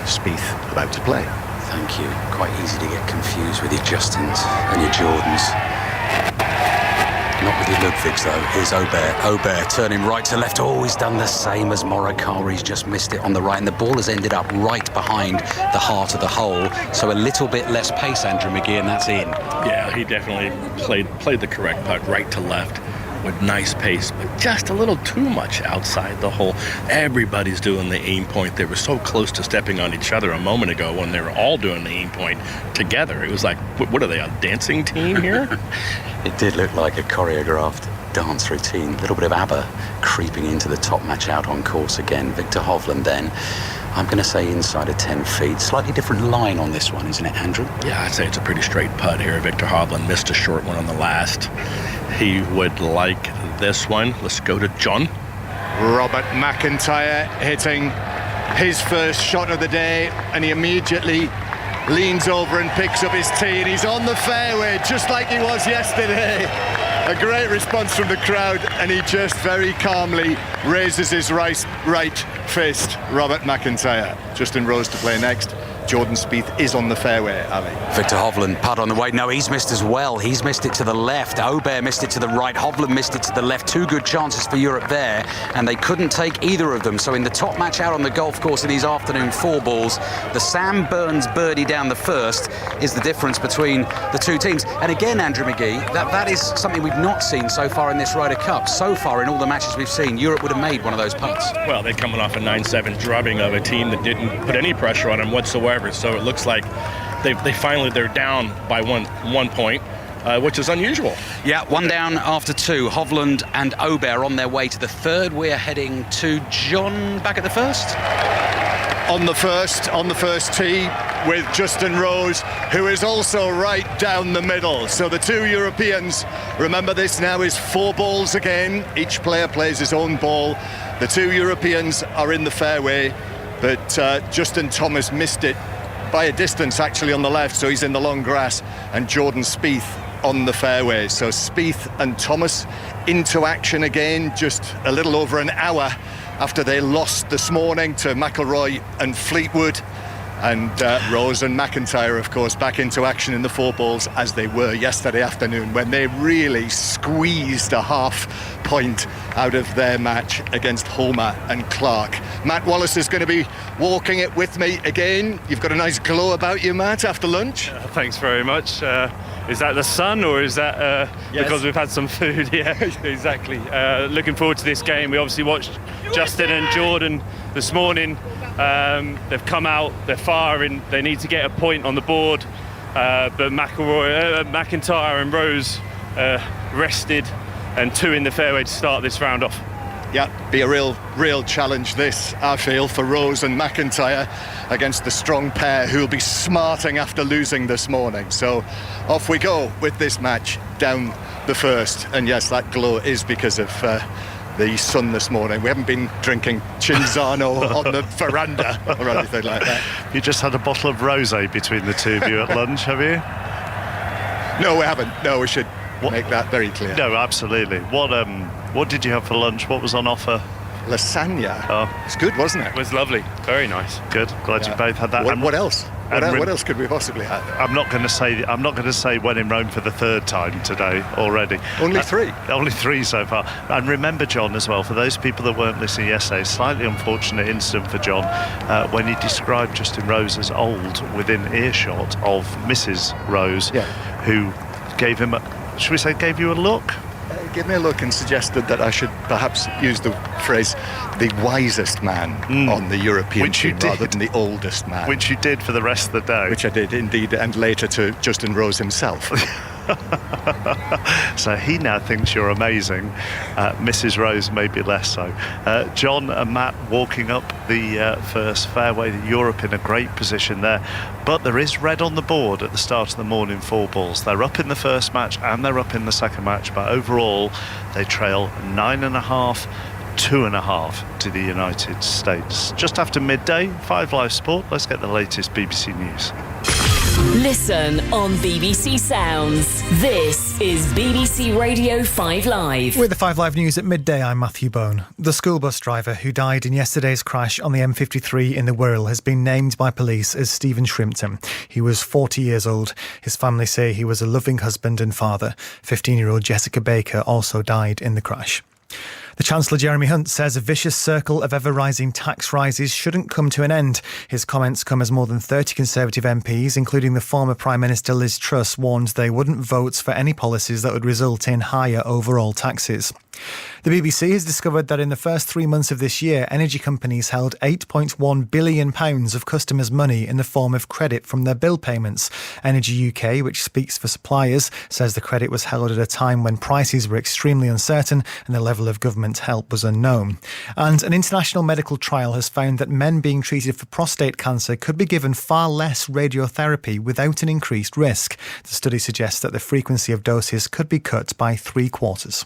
Spieth about to play. Thank you. Quite easy to get confused with your Justins and your Jordans. Not with your Ludwigs, though. Here's Aubert turning right to left. Oh, he's done the same as Morikawa. He's just missed it on the right, and the ball has ended up right behind the heart of the hole. So a little bit less pace, Andrew McGee, and that's in. Yeah, he definitely played the correct putt, right to left, with nice pace, but just a little too much outside the hole. Everybody's doing the aim point. They were so close to stepping on each other a moment ago when they were all doing the aim point together. It was like, what are they, a dancing team here? It did look like a choreographed dance routine. A little bit of ABBA creeping into the top match out on course again. Victor Hovland then, I'm going to say inside of 10 feet. Slightly different line on this one, isn't it, Andrew? Yeah, I'd say it's a pretty straight putt here. Victor Hovland missed a short one on the last. He would like this one. Let's go to John. Robert McIntyre hitting his first shot of the day, and he immediately leans over and picks up his tee, and he's on the fairway just like he was yesterday. A great response from the crowd, and he just very calmly raises his right fist. Robert McIntyre. Justin Rose to play next. Jordan Spieth is on the fairway, Ali. Victor Hovland, putt on the way. No, he's missed as well. He's missed it to the left. Aubert missed it to the right. Hovland missed it to the left. 2 good chances for Europe there, and they couldn't take either of them. So in the top match out on the golf course in these afternoon 4 balls, the Sam Burns birdie down the first is the difference between the 2 teams. And again, Andrew McGee, that is something we've not seen so far in this Ryder Cup. So far in all the matches we've seen, Europe would have made one of those putts. Well, they're coming off a 9-7 drubbing of a team that didn't put any pressure on them whatsoever. So it looks like they're down by one point, which is unusual. Yeah, 1 down after 2. Hovland and Aubert on their way to the third. We're heading to John back at the first. On the first tee with Justin Rose, who is also right down the middle. So the 2 Europeans, remember this now is 4 balls again. Each player plays his own ball. The 2 Europeans are in the fairway, but Justin Thomas missed it by a distance actually on the left, so he's in the long grass, and Jordan Spieth on the fairway. So Spieth and Thomas into action again, just a little over an hour after they lost this morning to McIlroy and Fleetwood. And Rose and McIntyre, of course, back into action in the 4 balls as they were yesterday afternoon, when they really squeezed a half point out of their match against Homer and Clark. Matt Wallace is going to be walking it with me again. You've got a nice glow about you, Matt, after lunch. Thanks very much. Is that the sun, or is that yes, because we've had some food? Yeah, exactly. Looking forward to this game. We obviously watched Justin and Jordan this morning. They've come out, they're firing, they need to get a point on the board, but McIntyre and Rose rested, and 2 in the fairway to start this round off. Yeah, be a real challenge this, I feel, for Rose and McIntyre against the strong pair who'll be smarting after losing this morning. So off we go with this match down the first. And yes, that glow is because of the sun this morning. We haven't been drinking Cinzano on the veranda or anything like that. You just had a bottle of rosé between the 2 of you at lunch, have you? No, we haven't. No, we should make that very clear. No, absolutely. What did you have for lunch? What was on offer? Lasagna. Oh, it's good, wasn't it? It was lovely. Very nice. Good. Glad you both had that. What else? What else could we possibly have? I'm not going to say when in Rome for the 3rd time today already. Only 3. Only 3 so far. And remember, John, as well, for those people that weren't listening yesterday, slightly unfortunate incident for John when he described Justin Rose as old within earshot of Mrs. Rose, who gave him gave you a look. gave me a look and suggested that I should perhaps use the phrase the wisest man on the European team rather than the oldest man. Which you did for the rest of the day. Which I did indeed, and later to Justin Rose himself. So he now thinks you're amazing. Mrs. Rose maybe less so. John and Matt walking up the first fairway. Europe in a great position there, but there is red on the board at the start of the morning four balls. They're up in the first match and they're up in the second match, but overall they trail 9.5, 2.5 to the United States. Just after midday, 5 Live Sport. Let's get the latest BBC News. Listen on BBC Sounds. This is BBC Radio 5 Live. With the 5 Live News at midday, I'm Matthew Bone. The school bus driver who died in yesterday's crash on the M53 in the Wirral has been named by police as Stephen Shrimpton. He was 40 years old. His family say he was a loving husband and father. 15-year-old Jessica Baker also died in the crash. The Chancellor Jeremy Hunt says a vicious circle of ever-rising tax rises shouldn't come to an end. His comments come as more than 30 Conservative MPs, including the former Prime Minister Liz Truss, warned they wouldn't vote for any policies that would result in higher overall taxes. The BBC has discovered that in the first 3 months of this year, energy companies held £8.1 billion of customers' money in the form of credit from their bill payments. Energy UK, which speaks for suppliers, says the credit was held at a time when prices were extremely uncertain and the level of government help was unknown. And an international medical trial has found that men being treated for prostate cancer could be given far less radiotherapy without an increased risk. The study suggests that the frequency of doses could be cut by 3/4.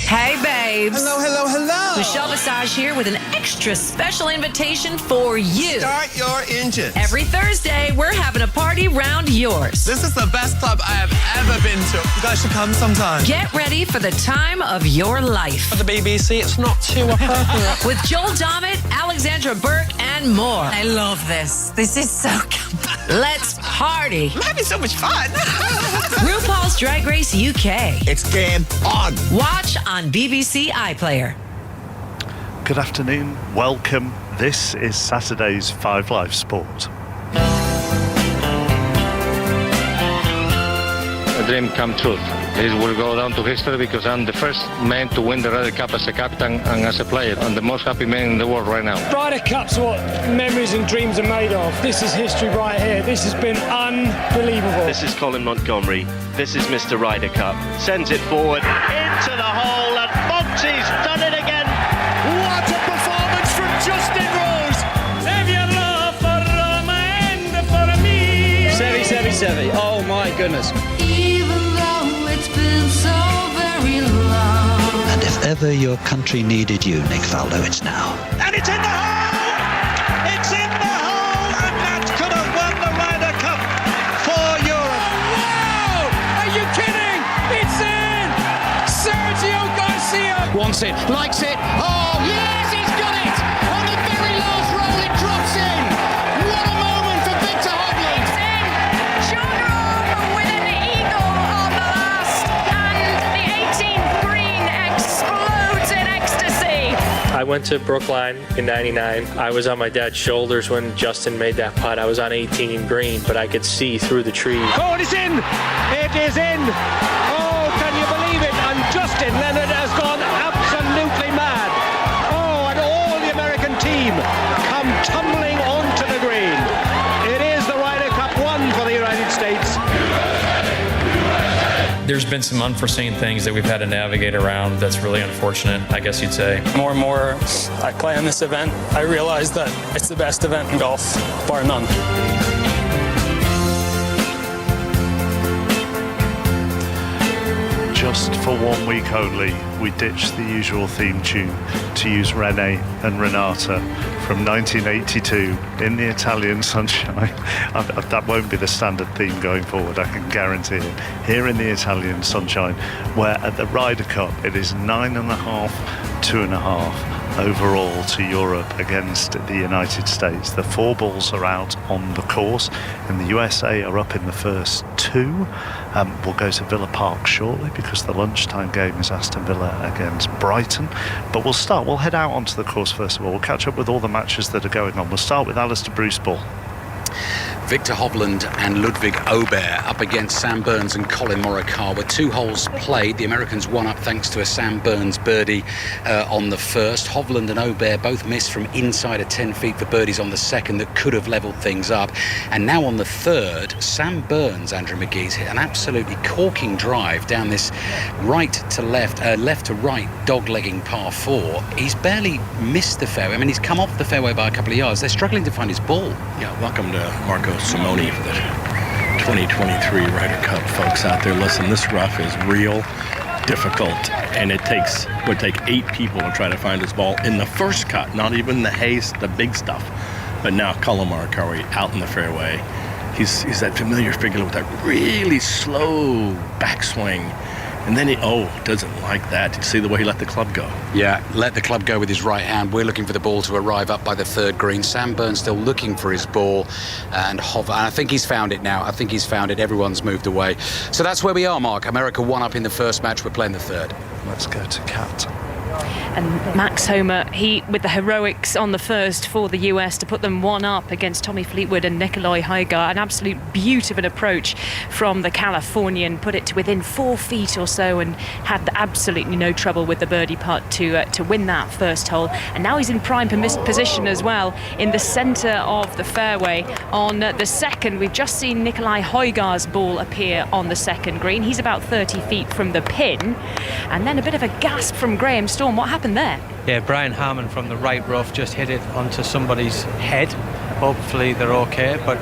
Hey, babes. Hello, hello, hello. Michelle Visage here with an extra special invitation for you. Start your engines. Every Thursday, we're having a party round yours. This is the best club I have ever been to. You guys should come sometime. Get ready for the time of your life. For the BBC, it's not too appropriate. With Joel Dommett, Alexandra Burke, and more. I love this. This is so good. Let's party. I'm having so much fun. RuPaul's Drag Race UK. It's game on. Watch on BBC iPlayer. Good afternoon. Welcome. This is Saturday's 5 Live Sport. A dream come true. This will go down to history because I'm the first man to win the Ryder Cup as a captain and as a player. I'm the most happy man in the world right now. Ryder Cup's what memories and dreams are made of. This is history right here. This has been unbelievable. This is Colin Montgomery. This is Mr. Ryder Cup. Sends it forward into the hole and Monty's done it again. What a performance from Justin Rose! Save your love for Roma and for me. Sevi. Oh my goodness. And if ever your country needed you, Nick Faldo, it's now. And it's in the hole! It's in the hole! And that could have won the Ryder Cup for Europe. Oh, wow! Are you kidding? It's in! Sergio Garcia! Wants it, likes it. Oh, yes, he's got it! On the very last roll, it drops in. What a moment for Victor Hovland. It's in! John Rahm with an eagle on the last, and the 18th green explodes in ecstasy. I went to Brookline in '99. I was on my dad's shoulders when Justin made that putt. I was on 18 green, but I could see through the trees. Oh, and it's in! It is in! Oh, can you believe it? And Justin Leonard has gone absolutely mad. Oh, and all the American team come tumbling onto the green. It is the Ryder Cup 1 for the United States. There's been some unforeseen things that we've had to navigate around that's really unfortunate, I guess you'd say. More and more I play on this event, I realize that it's the best event in golf, bar none. Just for 1 week only, we ditched the usual theme tune to use Rene and Renata from 1982 in the Italian sunshine. That won't be the standard theme going forward, I can guarantee it. Here in the Italian sunshine, where at the Ryder Cup it is 9.5, 2.5 overall to Europe against the United States. The 4 balls are out on the course, and the USA are up in the first 2. We'll go to Villa Park shortly because the lunchtime game is Aston Villa against Brighton. But we'll head out onto the course first of all. We'll catch up with all the matches that are going on. We'll start with Alistair Bruce Ball. Victor Hovland and Ludwig Aubert up against Sam Burns and Colin Morikawa. With 2 holes played, the Americans won up thanks to a Sam Burns birdie on the first. Hovland and Aubert both missed from inside of 10 feet for birdies on the second that could have levelled things up. And now on the third, Sam Burns, Andrew McGee's hit an absolutely corking drive down this right to left, left to right dog-legging par 4. He's barely missed the fairway. I mean, he's come off the fairway by a couple of yards. They're struggling to find his ball. Yeah, welcome to Marco Simone for the 2023 Ryder Cup folks out there. Listen, this rough is real difficult, and would take 8 people to try to find his ball in the first cut, not even the haze, the big stuff. But now Colin Morikawa out in the fairway. He's that familiar figure with that really slow backswing. And then he doesn't like that. Did you see the way he let the club go? Yeah, let the club go with his right hand. We're looking for the ball to arrive up by the third green. Sam Burns still looking for his ball. And I think he's found it now. I think he's found it. Everyone's moved away. So that's where we are, Mark. America won up in the first match. We're playing the third. Let's go to Kat. And Max Homer, he with the heroics on the first for the US to put them 1 up against Tommy Fleetwood and Nikolai Hygar. An absolute beauty of an approach from the Californian, put it to within 4 feet or so and had absolutely no trouble with the birdie putt to win that first hole. And now he's in prime position as well in the centre of the fairway. On the second, we've just seen Nikolai Hygar's ball appear on the second green. He's about 30 feet from the pin. And then a bit of a gasp from Graham Storm. What happened there? Yeah, Brian Harman from the right rough just hit it onto somebody's head. Hopefully they're okay, but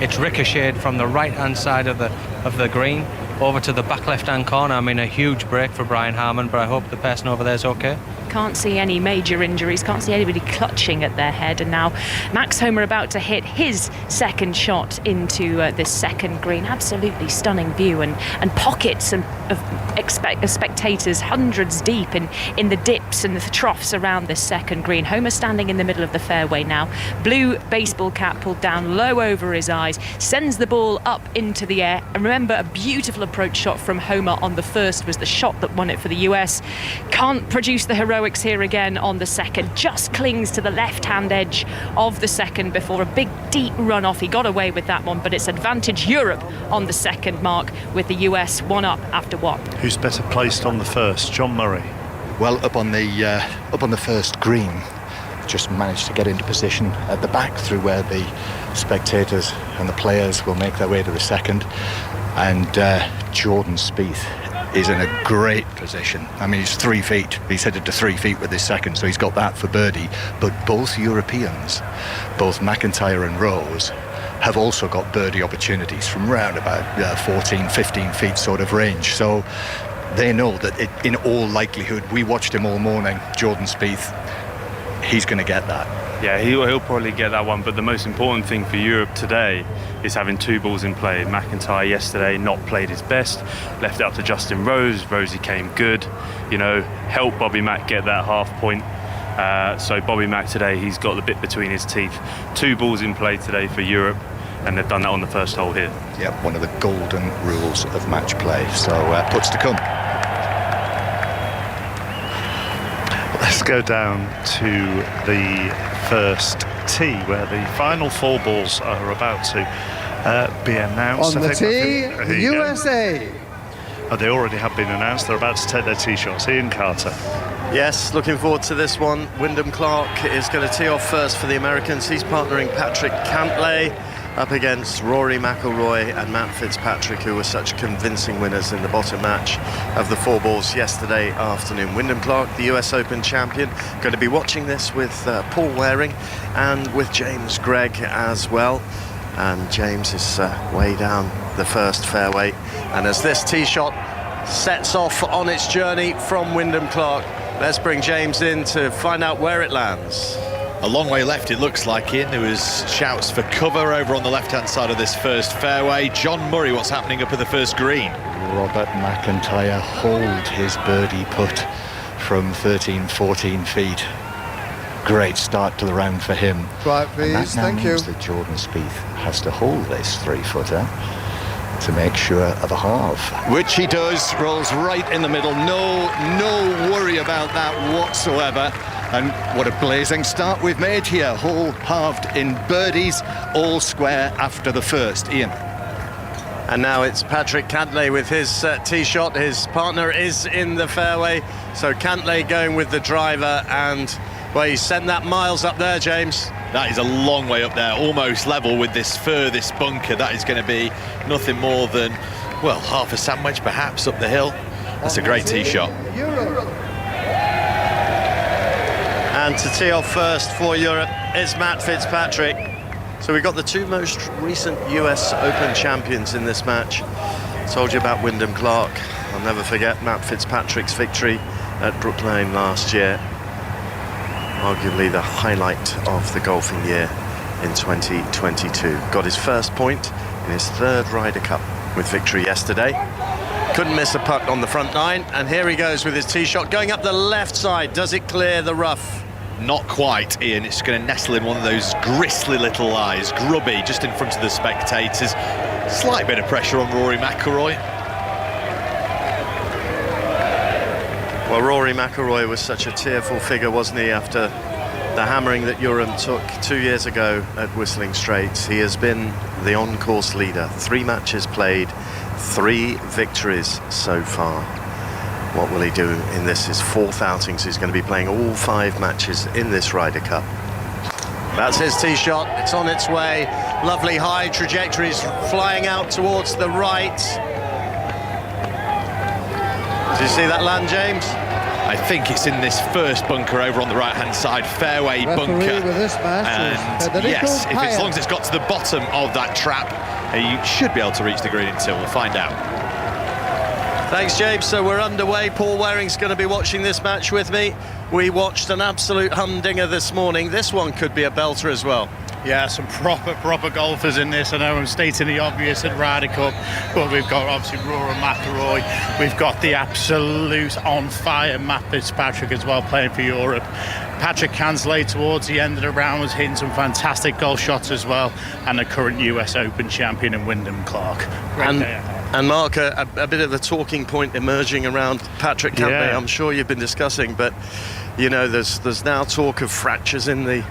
it's ricocheted from the right-hand side of the green over to the back left-hand corner. I mean, a huge break for Brian Harman, but I hope the person over there is okay. Can't see any major injuries, can't see anybody clutching at their head. And now Max Homer about to hit his second shot into this second green. Absolutely stunning view and pockets of spectators, hundreds deep in the dips and the troughs around this second green. Homer standing in the middle of the fairway now. Blue baseball cap pulled down low over his eyes, sends the ball up into the air. And remember, a beautiful approach shot from Homer on the first was the shot that won it for the US. Can't produce the heroics here again on the second, just clings to the left-hand edge of the second before a big deep run off. He got away with that one, but it's advantage Europe on the second, Mark, with the US 1 up after 1. Who's better placed on the first? John Murray. Well, up on the first green, just managed to get into position at the back through where the spectators and the players will make their way to the second. And Jordan Spieth is in a great position. I mean, he's 3 feet. He's headed to 3 feet with his second, so he's got that for birdie. But both Europeans, both McIntyre and Rose, have also got birdie opportunities from round about 14, 15 feet sort of range. So they know that in all likelihood, we watched him all morning, Jordan Spieth, he's going to get that. Yeah, he'll probably get that one, but the most important thing for Europe today is having 2 balls in play. McIntyre yesterday not played his best, left it up to Justin Rose. Rosie came good, helped Bobby Mack get that half point. So Bobby Mack today, he's got the bit between his teeth. 2 balls in play today for Europe, and they've done that on the first hole here. Yep, one of the golden rules of match play. So puts to come. Let's go down to the first tee, where the final 4 balls are about to be announced. On the tee, the USA. Oh, they already have been announced. They're about to take their tee shots. Ian Carter. Yes, looking forward to this one. Wyndham Clark is going to tee off first for the Americans. He's partnering Patrick Cantlay up against Rory McIlroy and Matt Fitzpatrick, who were such convincing winners in the bottom match of the 4 balls yesterday afternoon. Wyndham Clark, the US Open champion, going to be watching this with Paul Waring and with James Gregg as well. And James is way down the first fairway. And as this tee shot sets off on its journey from Wyndham Clark, let's bring James in to find out where it lands. A long way left, it looks like, Ian. There was shouts for cover over on the left-hand side of this first fairway. John Murray, what's happening up at the first green? Robert McIntyre holed his birdie putt from 13, 14 feet. Great start to the round for him. Right, please, thank you. And that now means that Jordan Spieth has to hold this 3-footer to make sure of a half. Which he does, rolls right in the middle. No worry about that whatsoever. And what a blazing start we've made here. Hole halved in birdies, all square after the first. Ian. And now it's Patrick Cantlay with his tee shot. His partner is in the fairway. So Cantlay going with the driver, and well, he sent that miles up there, James. That is a long way up there, almost level with this furthest bunker. That is going to be nothing more than, well, half a sandwich perhaps up the hill. That's a great tee shot. And to tee off first for Europe is Matt Fitzpatrick. So we've got the two most recent US Open champions in this match. Told you about Wyndham Clark. I'll never forget Matt Fitzpatrick's victory at Brook Lane last year. Arguably the highlight of the golfing year in 2022. Got his first point in his third Ryder Cup with victory yesterday. Couldn't miss a putt on the front nine, and here he goes with his tee shot going up the left side. Does it clear the rough? Not quite, Ian. It's going to nestle in one of those gristly little eyes, grubby, just in front of the spectators. Slight bit of pressure on Rory McIlroy. Well, Rory McIlroy was such a tearful figure, wasn't he, after the hammering that Urim took 2 years ago at Whistling Straits. He has been the on-course leader. 3 matches played, 3 victories so far. What will he do in this? His 4th outings. He's going to be playing all 5 matches in this Ryder Cup. That's his tee shot. It's on its way. Lovely high trajectories flying out towards the right. Did you see that land, James? I think it's in this first bunker over on the right-hand side, fairway bunker. With this match and yes, as long as it's got to the bottom of that trap, you should be able to reach the green in 2. We'll find out. Thanks, James. So we're underway. Paul Waring's going to be watching this match with me. We watched an absolute humdinger this morning. This one could be a belter as well. Yeah, some proper golfers in this. I know I'm stating the obvious at Ryder Cup, but we've got obviously Rory McIlroy. We've got the absolute on-fire Matt Fitzpatrick as well, playing for Europe. Patrick Cantlay towards the end of the round was hitting some fantastic golf shots as well, and the current US Open champion in Wyndham Clark. And Mark, a bit of a talking point emerging around Patrick Cantlay. I'm sure you've been discussing, but you know, there's now talk of fractures in the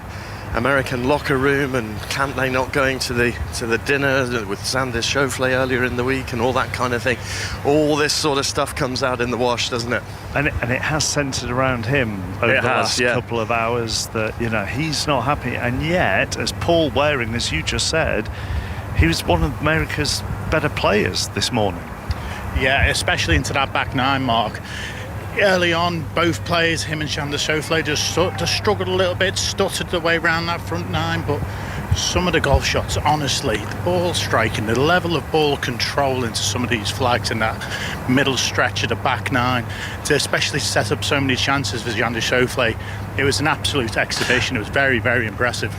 American locker room, and Cantlay not going to the dinner with Sanders Schauffele earlier in the week and all that kind of thing. All this sort of stuff comes out in the wash, doesn't it? And it has centred around him over the last couple of hours, that, you know, he's not happy. And yet, as Paul Waring, as you just said, he was one of America's better players this morning. Yeah, especially into that back nine, Mark. Early on, both players, him and Sanders Schauffele, just struggled a little bit, stuttered the way around that front nine, but some of the golf shots, honestly, the ball striking, the level of ball control into some of these flags in that middle stretch of the back nine, to especially set up so many chances for Sanders Schauffele, it was an absolute exhibition. It was very, very impressive.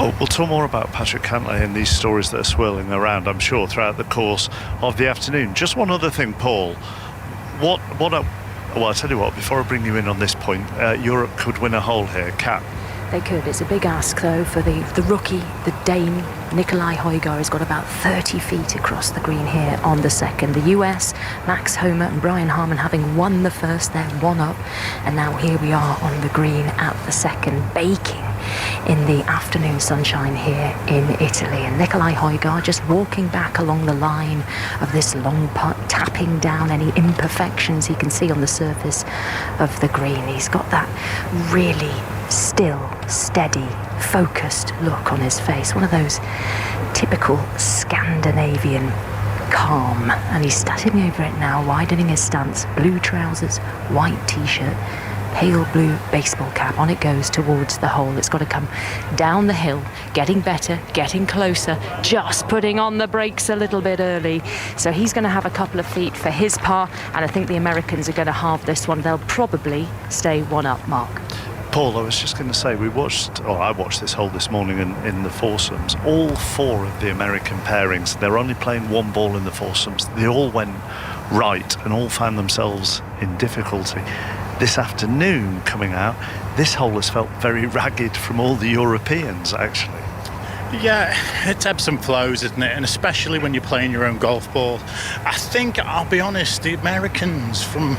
Oh, we'll talk more about Patrick Cantlay and these stories that are swirling around, I'm sure, throughout the course of the afternoon. Just one other thing, Paul. Well, I'll tell you what, before I bring you in on this point, Europe could win a hole here. Kat? They could. It's a big ask, though, for the rookie, the Dane, Nikolai Højgaard, has got about 30 feet across the green here on the second. The US, Max Homa and Brian Harman having won the first, they're 1 up. And now here we are on the green at the second, baking in the afternoon sunshine here in Italy. And Nikolai Højgaard just walking back along the line of this long putt, tapping down any imperfections he can see on the surface of the green. He's got that really still, steady, focused look on his face. One of those typical Scandinavian calm. And he's standing over it now, widening his stance. Blue trousers, white t-shirt, pale blue baseball cap. On it goes towards the hole. It's got to come down the hill, getting better, getting closer, just putting on the brakes a little bit early. So he's going to have a couple of feet for his par, and I think the Americans are going to halve this one. They'll probably stay 1 up, Mark. Paul, I was just going to say, I watched this hole this morning in the foursomes. All 4 of the American pairings, they're only playing 1 ball in the foursomes. They all went right and all found themselves in difficulty. This afternoon, coming out, this hole has felt very ragged from all the Europeans, actually. Yeah, it's ebbs and flows, isn't it? And especially when you're playing your own golf ball. I think, I'll be honest, the Americans, from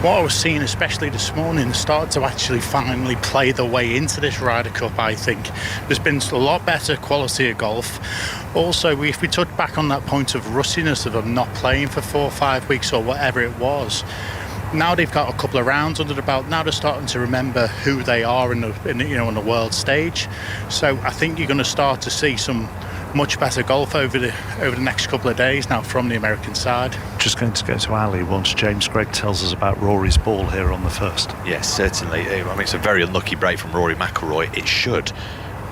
what I was seeing, especially this morning, started to actually finally play their way into this Ryder Cup, I think. There's been a lot better quality of golf. Also, if we touch back on that point of rustiness of them not playing for 4 or 5 weeks or whatever it was, now they've got a couple of rounds under the belt. Now they're starting to remember who they are on the world stage. So I think you're going to start to see some much better golf over the next couple of days now from the American side. Just going to go to Ali once James Gregg tells us about Rory's ball here on the first. Yes, certainly. I mean, it's a very unlucky break from Rory McIlroy. It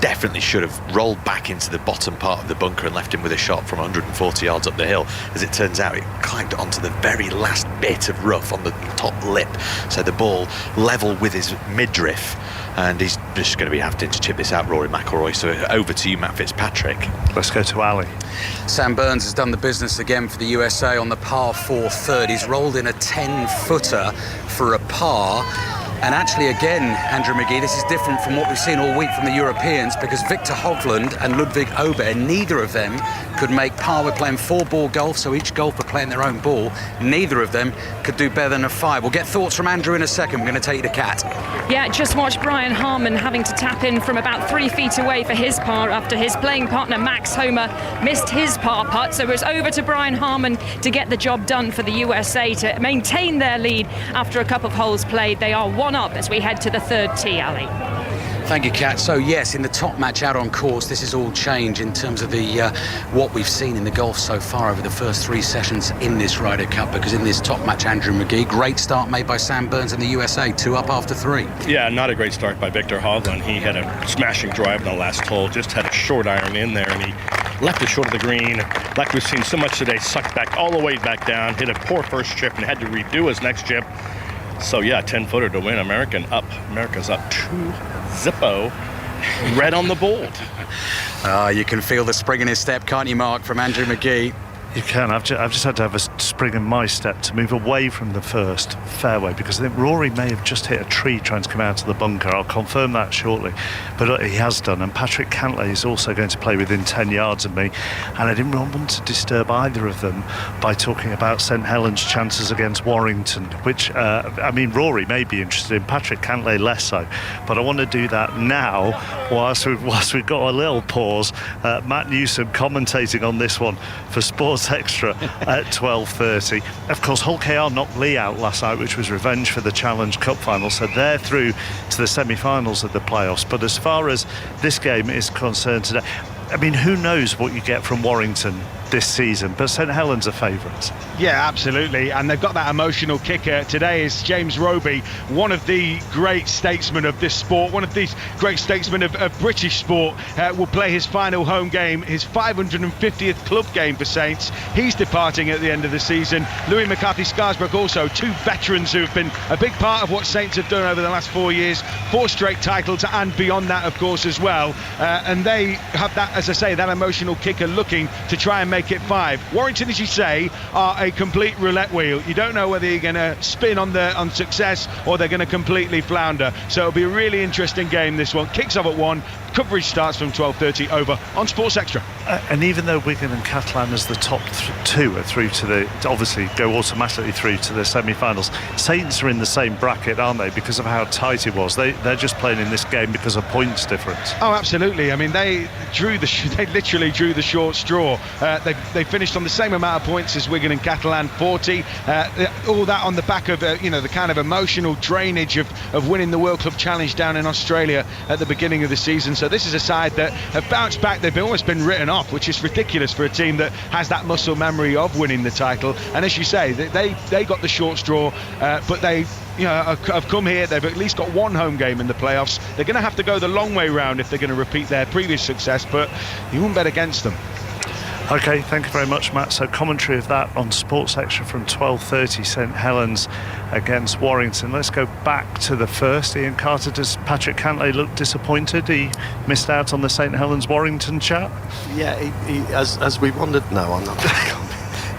definitely should have rolled back into the bottom part of the bunker and left him with a shot from 140 yards up the hill. As it turns out, it climbed onto the very last bit of rough on the top lip, so the ball level with his midriff, and he's just going to be having to chip this out, Rory McIlroy. So over to you, Matt Fitzpatrick. Let's go to Ali. Sam Burns has done the business again for the USA on the par 4 third. He's rolled in a 10-footer for a par. And actually, again, Andrew McGee, this is different from what we've seen all week from the Europeans, because Victor Hovland and Ludwig Aubert, neither of them could make par. We're playing 4-ball golf, so each golfer playing their own ball. Neither of them could do better than a 5. We'll get thoughts from Andrew in a second. We're going to take you to Kat. Yeah, just watch Brian Harman having to tap in from about 3 feet away for his par after his playing partner Max Homer missed his par putt. So it was over to Brian Harman to get the job done for the USA to maintain their lead after a couple of holes played. They are 1 up as we head to the 3rd tee, Ali. Thank you, Kat. So yes, in the top match out on course, this is all change in terms of the what we've seen in the golf so far over the first 3 sessions in this Ryder Cup, because in this top match, Andrew McGee, great start made by Sam Burns in the USA, 2 up after 3. Yeah, not a great start by Victor Hovland. He had a smashing drive in the last hole, just had a short iron in there, and he left it short of the green. Like we've seen so much today, sucked back all the way back down, hit a poor first chip and had to redo his next chip. So yeah, 10-footer to win. America's up 2-0. Red on the board. You can feel the spring in his step, can't you, Mark, from Andrew McGee? You can. I've just had to have a spring in my step to move away from the first fairway, because I think Rory may have just hit a tree trying to come out of the bunker. I'll confirm that shortly, but he has done. And Patrick Cantlay is also going to play within 10 yards of me, and I didn't want to disturb either of them by talking about St Helens' chances against Warrington, which Rory may be interested in, Patrick Cantlay less so, but I want to do that now whilst we've got a little pause. Matt Newsom commentating on this one for Sports Extra at 12:30. Of course, Hull KR knocked Lee out last night, which was revenge for the Challenge Cup final, so they're through to the semi-finals of the playoffs. But as far as this game is concerned today, I mean, who knows what you get from Warrington this season, but St Helens are favourites. Yeah, absolutely, and they've got that emotional kicker. Today is James Roby, one of the great statesmen of this sport, one of these great statesmen of British sport, will play his final home game, his 550th club game for Saints. He's departing at the end of the season. Louis McCarthy-Scarsbrook also, 2 veterans who have been a big part of what Saints have done over the last 4 years, 4 straight titles and beyond that, of course, as well, and they have that, as I say, that emotional kicker looking to try and make it 5. Warrington, as you say, are a complete roulette wheel. You don't know whether you're going to spin on success or they're going to completely flounder. So it'll be a really interesting game, this one. Kicks off at 1. Coverage starts from 12:30 over on Sports Extra. And even though Wigan and Catalan as the top 2 are through to obviously go automatically through to the semi-finals, Saints are in the same bracket, aren't they, because of how tight it was. They're just playing in this game because of points difference. Oh, absolutely. I mean, they literally drew the short straw. They finished on the same amount of points as Wigan and Catalan, 40. All that on the back of the kind of emotional drainage of winning the World Club Challenge down in Australia at the beginning of the season. So this is a side that have bounced back. They've almost been written off, which is ridiculous for a team that has that muscle memory of winning the title. And as you say, they got the short straw, but they have come here. They've at least got 1 home game in the playoffs. They're going to have to go the long way round if they're going to repeat their previous success, but you wouldn't bet against them. Okay, thank you very much, Matt. So commentary of that on Sports Extra from 12:30, St Helens against Warrington. Let's go back to the first. Ian Carter, does Patrick Cantlay look disappointed he missed out on the St Helens Warrington chat? Yeah, he as we wondered. No, I'm not.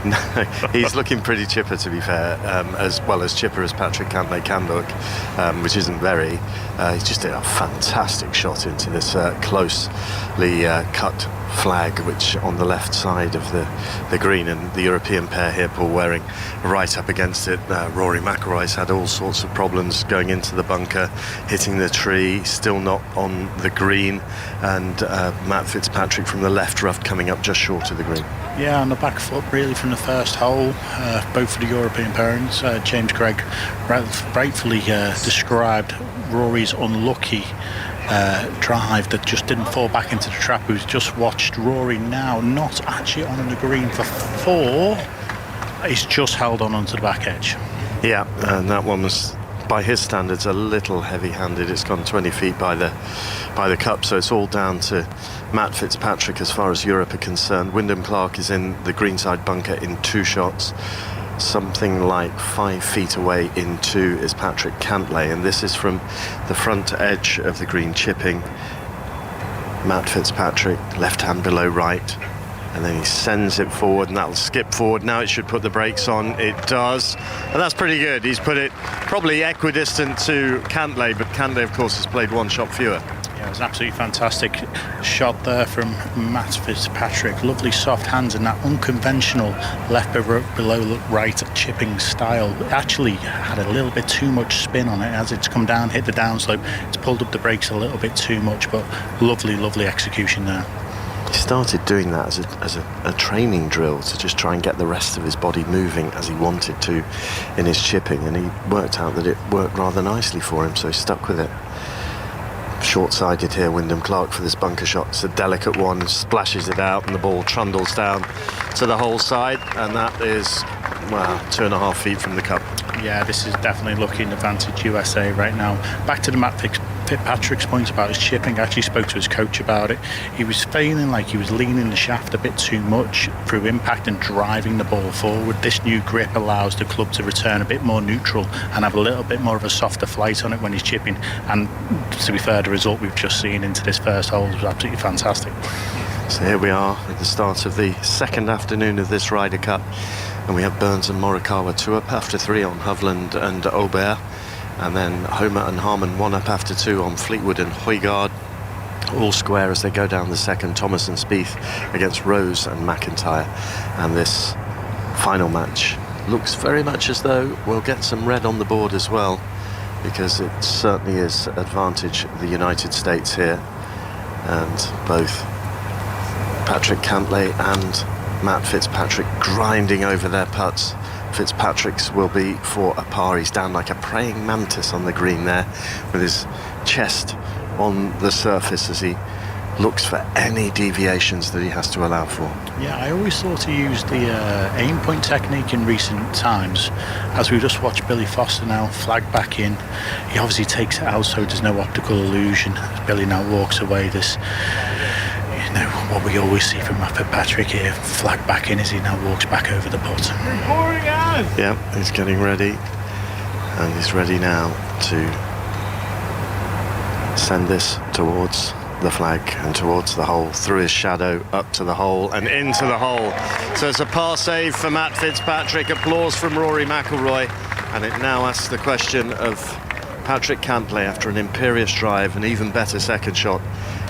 No, he's looking pretty chipper, to be fair, as well as chipper as Patrick Cantlay can look, which isn't very. He just did a fantastic shot into this closely cut flag, which on the left side of the green, and the European pair here, Paul Waring, right up against it. Rory McIlroy's had all sorts of problems going into the bunker, hitting the tree, still not on the green, and Matt Fitzpatrick from the left rough coming up just short of the green. Yeah, on the back foot really from the first hole, both for the European parents. James Gregg rightfully described Rory's unlucky drive that just didn't fall back into the trap. Who's just watched Rory now, not actually on the green for 4. He's just held on onto the back edge. Yeah, and that one was, by his standards, a little heavy-handed. It's gone 20 feet by the cup, so it's all down to Matt Fitzpatrick as far as Europe are concerned. Wyndham Clark is in the greenside bunker in 2 shots. Something like 5 feet away in 2 is Patrick Cantlay, and this is from the front edge of the green chipping. Matt Fitzpatrick, left hand below right, and then he sends it forward, and that'll skip forward. Now it should put the brakes on. It does, and that's pretty good. He's put it probably equidistant to Cantlay, but Cantlay, of course, has played 1 shot fewer. Yeah, it was an absolutely fantastic shot there from Matt Fitzpatrick. Lovely soft hands and that unconventional left below right chipping style. It actually had a little bit too much spin on it as it's come down, hit the downslope. It's pulled up the brakes a little bit too much, but lovely execution there. He started doing that as a training drill to just try and get the rest of his body moving as he wanted to in his chipping, and he worked out that it worked rather nicely for him, so he stuck with it. Short-sided here, Wyndham Clark, for this bunker shot. It's a delicate one, splashes it out, and the ball trundles down to the hole side, and that is, well, 2.5 feet from the cup. Yeah, this is definitely looking advantage USA right now. Back to the Matt Fitzpatrick's point about his chipping. I actually spoke to his coach about it. He was feeling like he was leaning the shaft a bit too much through impact and driving the ball forward. This new grip allows the club to return a bit more neutral and have a little bit more of a softer flight on it when he's chipping. And to be fair, the result we've just seen into this first hole was absolutely fantastic. So here we are at the start of the second afternoon of this Ryder Cup, and we have Burns and Morikawa 2 up after 3 on Hovland and Aubert, and then Homer and Harman 1 up after 2 on Fleetwood and Højgaard. All square as they go down the second. Thomas and Spieth against Rose and McIntyre, and this final match looks very much as though we'll get some red on the board as well, because it certainly is advantage the United States here, and both Patrick Cantlay and Matt Fitzpatrick grinding over their putts. Fitzpatrick's will be for a par. He's down like a praying mantis on the green there, with his chest on the surface as he looks for any deviations that he has to allow for. Yeah, I always thought he used the aim point technique in recent times. As we just watched Billy Foster now flag back in, he obviously takes it out so there's no optical illusion. As Billy now walks away, this, you know, what we always see from Matt Fitzpatrick here, flag back in as he now walks back over the putt. Yeah, he's getting ready, and he's ready now to send this towards the flag and towards the hole, through his shadow, up to the hole and into the hole. So it's a par save for Matt Fitzpatrick. Applause from Rory McIlroy, and it now asks the question of Patrick Cantlay, after an imperious drive, an even better second shot,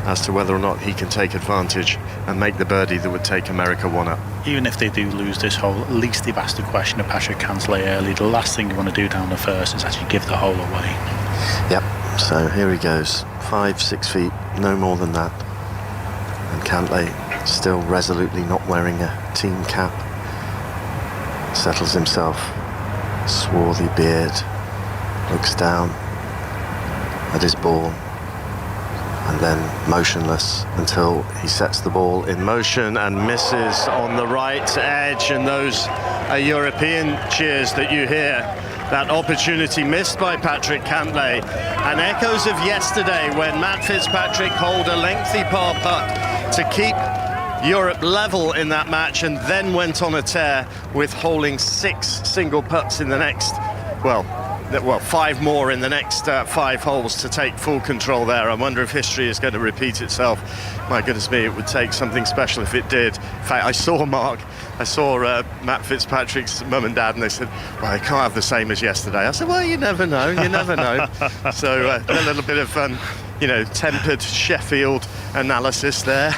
as to whether or not he can take advantage and make the birdie that would take America 1 up. Even if they do lose this hole, at least they've asked the question of Patrick Cantlay early. The last thing you want to do down the first is actually give the hole away. Yep, so here he goes, 5-6 feet, no more than that, and Cantlay still resolutely not wearing a team cap, settles himself, swarthy beard, looks down at his ball, and then motionless until he sets the ball in motion and misses on the right edge. And those are European cheers that you hear. That opportunity missed by Patrick Cantlay, and echoes of yesterday when Matt Fitzpatrick holed a lengthy par putt to keep Europe level in that match, and then went on a tear with holing 6 single putts in the next, well, 5 more in the next 5 holes to take full control there. I wonder if history is going to repeat itself. My goodness me, it would take something special if it did. In fact, I saw Matt Fitzpatrick's mum and dad, and they said, well, it can't have the same as yesterday. I said, well, you never know, you never know. So a little bit of, tempered Sheffield analysis there.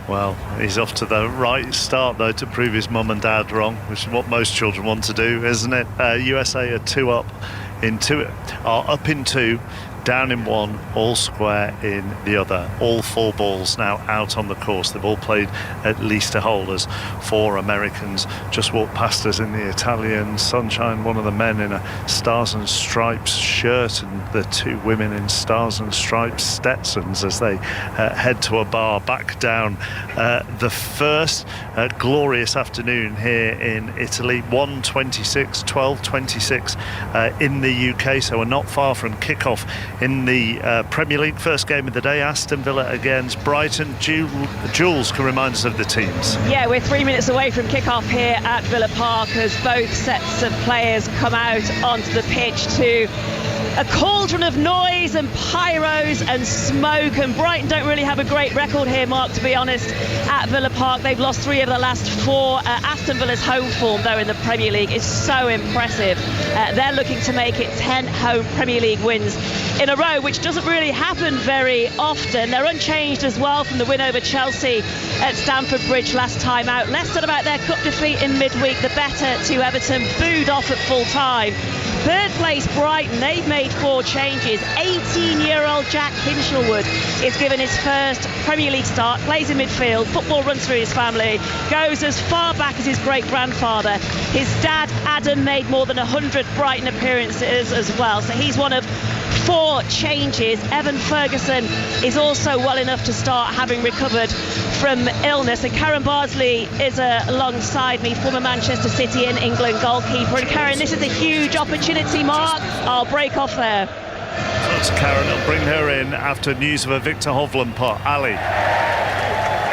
Well, he's off to the right start, though, to prove his mum and dad wrong, which is what most children want to do, isn't it? USA are up in 2, down in 1, all square in the other. All 4 balls now out on the course. They've all played at least a hole, as 4 Americans just walked past us in the Italian sunshine. One of the men in a Stars and Stripes shirt, and the 2 women in Stars and Stripes Stetsons as they head to a bar back down the first. Glorious afternoon here in Italy. 1:26, 12:26 in the UK, so we're not far from kick-off in the Premier League. First game of the day, Aston Villa against Brighton. Jules can remind us of the teams. Yeah, we're 3 minutes away from kick-off here at Villa Park as both sets of players come out onto the pitch to a cauldron of noise and pyros and smoke, and Brighton don't really have a great record here, Mark, to be honest, at Villa Park. They've lost 3 of the last 4. Aston Villa's home form, though, in the Premier League is so impressive. They're looking to make it 10 home Premier League wins in a row, which doesn't really happen very often. They're unchanged as well from the win over Chelsea at Stamford Bridge last time out. Less said about their cup defeat in midweek. The better to Everton, booed off at full time. Third place Brighton, they've made 4 changes. 18-year-old Jack Hinchelwood is given his first Premier League start, plays in midfield, football runs through his family, goes as far back as his great-grandfather. His dad, Adam, made more than 100 Brighton appearances as well, so he's one of 4 changes. Evan Ferguson is also well enough to start, having recovered from illness, and Karen Bardsley is alongside me, former Manchester City and England goalkeeper. And Karen, this is a huge opportunity, Mark. I'll break off there. That's Karen. I'll bring her in after news of a Victor Hovland putt. Ali.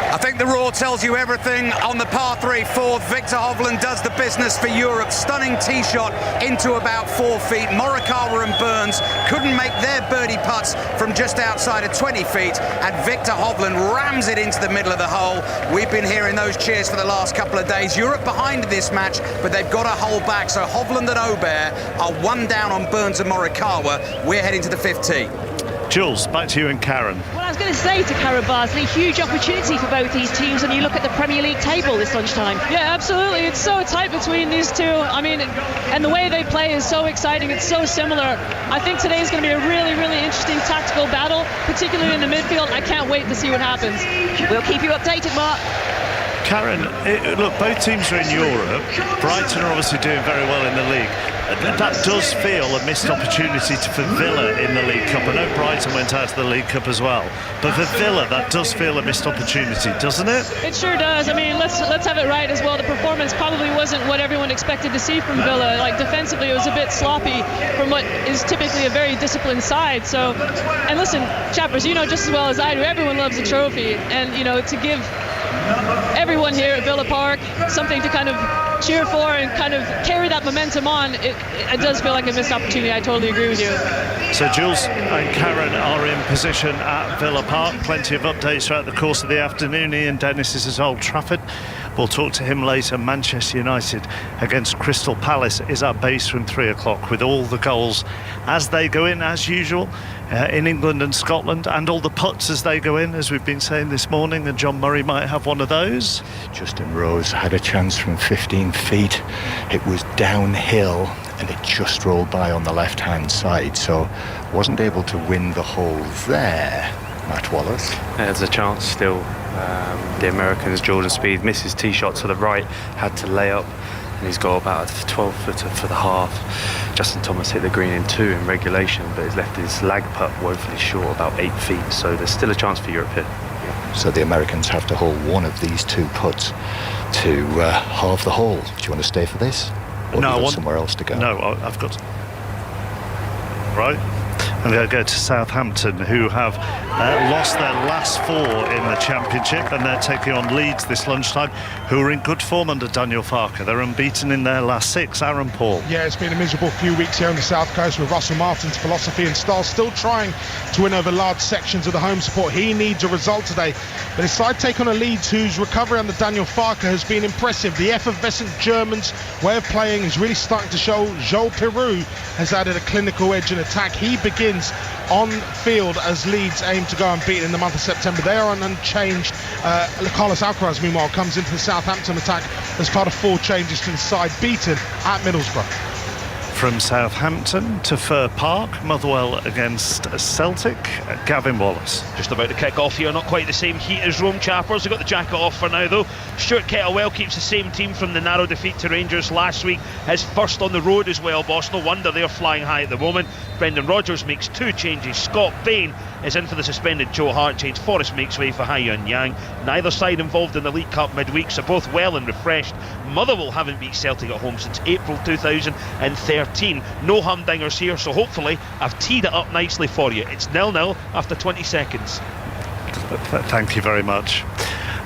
I think the Raw tells you everything on the par 3 fourth. Victor Hovland does the business for Europe. Stunning tee shot into about 4 feet. Morikawa and Burns couldn't make their birdie putts from just outside of 20 feet, and Victor Hovland rams it into the middle of the hole. We've been hearing those cheers for the last couple of days. Europe behind this match, but they've got a hole back, so Hovland and Aubert are 1 down on Burns and Morikawa. We're heading to the 5th tee. Jules, back to you and Karen. Well, I was going to say to Karen Bardsley, huge opportunity for both these teams, and you look at the Premier League table this lunchtime. Yeah, absolutely. It's so tight between these two. I mean, and the way they play is so exciting. It's so similar. I think today is going to be a really, really interesting tactical battle, particularly in the midfield. I can't wait to see what happens. We'll keep you updated, Mark. Karen, look, both teams are in Europe. Brighton are obviously doing very well in the league. That does feel a missed opportunity for Villa in the League Cup. I know Brighton went out of the League Cup as well, but for Villa, that does feel a missed opportunity, doesn't it? It sure does. I mean, let's have it right as well. The performance probably wasn't what everyone expected to see from Villa. Like, defensively, it was a bit sloppy from what is typically a very disciplined side. So, and listen, chappers, you know just as well as I do, everyone loves a trophy, and to give everyone here at Villa Park something to kind of cheer for and kind of carry that momentum on, it does feel like a missed opportunity. I totally agree with you. So Jules and Karen are in position at Villa Park. Plenty of updates throughout the course of the afternoon. Ian Dennis is at Old Trafford. We'll talk to him later. Manchester United against Crystal Palace is at base from 3 o'clock, with all the goals as they go in, as usual, in England and Scotland, and all the putts as they go in, as we've been saying this morning, and John Murray might have one of those. Justin Rose had a chance from 15 feet. It was downhill and it just rolled by on the left-hand side, so wasn't able to win the hole there. Matt Wallace. There's a chance still. The Americans, Jordan Spieth, misses tee shot to the right, had to lay up, and he's got about a 12-footer for the half. Justin Thomas hit the green in 2 in regulation, but he's left his lag putt woefully short, about 8 feet, so there's still a chance for Europe here. So the Americans have to hold one of these 2 putts to halve the hole. Do you want to stay for this? Or no, do you want somewhere else to go? No, I've got... Right. And they'll go to Southampton, who have lost their last 4 in the Championship, and they're taking on Leeds this lunchtime, who are in good form under Daniel Farke. They're unbeaten in their last 6. Aaron Paul. Yeah, it's been a miserable few weeks here on the South Coast with Russell Martin's philosophy and style still trying to win over large sections of the home support. He needs a result today, but his side take on a Leeds whose recovery under Daniel Farke has been impressive. The effervescent Germans' way of playing is really starting to show. Joel Peru has added a clinical edge in attack. He begins on field as Leeds aim to go unbeaten in the month of September. They are unchanged. Carlos Alcaraz, meanwhile, comes into the Southampton attack as part of 4 changes to the side, beaten at Middlesbrough. From Southampton to Fir Park, Motherwell against Celtic, Gavin Wallace. Just about to kick off here, not quite the same heat as Rome Chappers. They've got the jacket off for now though. Stuart Kettlewell keeps the same team from the narrow defeat to Rangers last week. His first on the road as well, boss. No wonder they're flying high at the moment. Brendan Rodgers makes 2 changes. Scott Bain is in for the suspended Joe Hart change. Forrest makes way for Haiyun Yang. Neither side involved in the League Cup midweek, so both well and refreshed. Motherwell haven't beat Celtic at home since April 2013. No humdingers here, so hopefully I've teed it up nicely for you. It's 0-0 after 20 seconds. Thank you very much.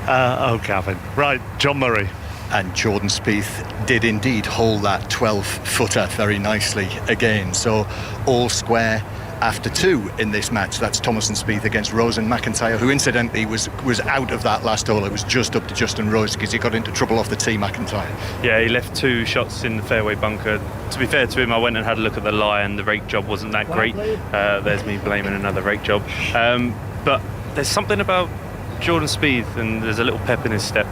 Gavin. Right, John Murray. And Jordan Spieth did indeed hold that 12-footer very nicely again. So all square after 2 in this match. That's Thomas and Spieth against Rose and McIntyre, who incidentally was out of that last hole. It was just up to Justin Rose because he got into trouble off the tee, McIntyre. Yeah, he left 2 shots in the fairway bunker. To be fair to him, I went and had a look at the lie, and the rake job wasn't that great. There's me blaming another rake job. But there's something about Jordan Spieth, and there's a little pep in his step.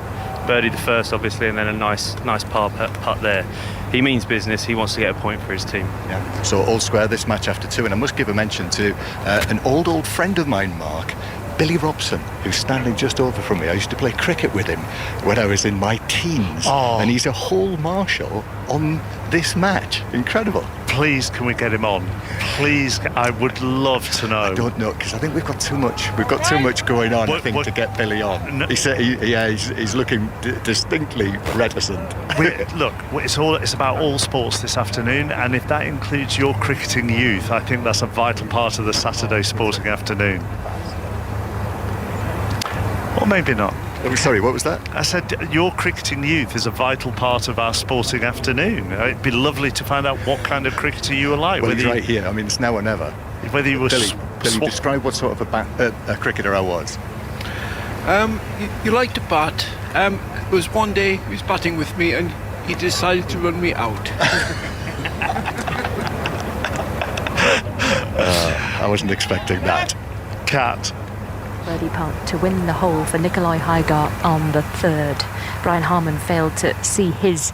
Birdie the first, obviously, and then a nice par putt there. He means business. He wants to get a point for his team. Yeah. So all square this match after 2, and I must give a mention to an old friend of mine, Mark, Billy Robson, who's standing just over from me. I used to play cricket with him when I was in my teens, and he's a hole marshal on this match. Incredible. Please, can we get him on? Please, I would love to know. I don't know, because I think we've got too much going on. I think to get Billy on. No. He's looking distinctly reticent. Look, it's about all sports this afternoon, and if that includes your cricketing youth, I think that's a vital part of the Saturday sporting afternoon. Or maybe not. Sorry, what was that? I said your cricketing youth is a vital part of our sporting afternoon. It'd be lovely to find out what kind of cricketer you were like. Well, he's right here. I mean, it's now or never. Whether you were Billy, describe what sort of a cricketer I was. You like to bat. It was one day he was batting with me and he decided to run me out. I wasn't expecting that. Cat. Birdie putt to win the hole for Nicolai Højgaard on the 3rd. Brian Harman failed to see his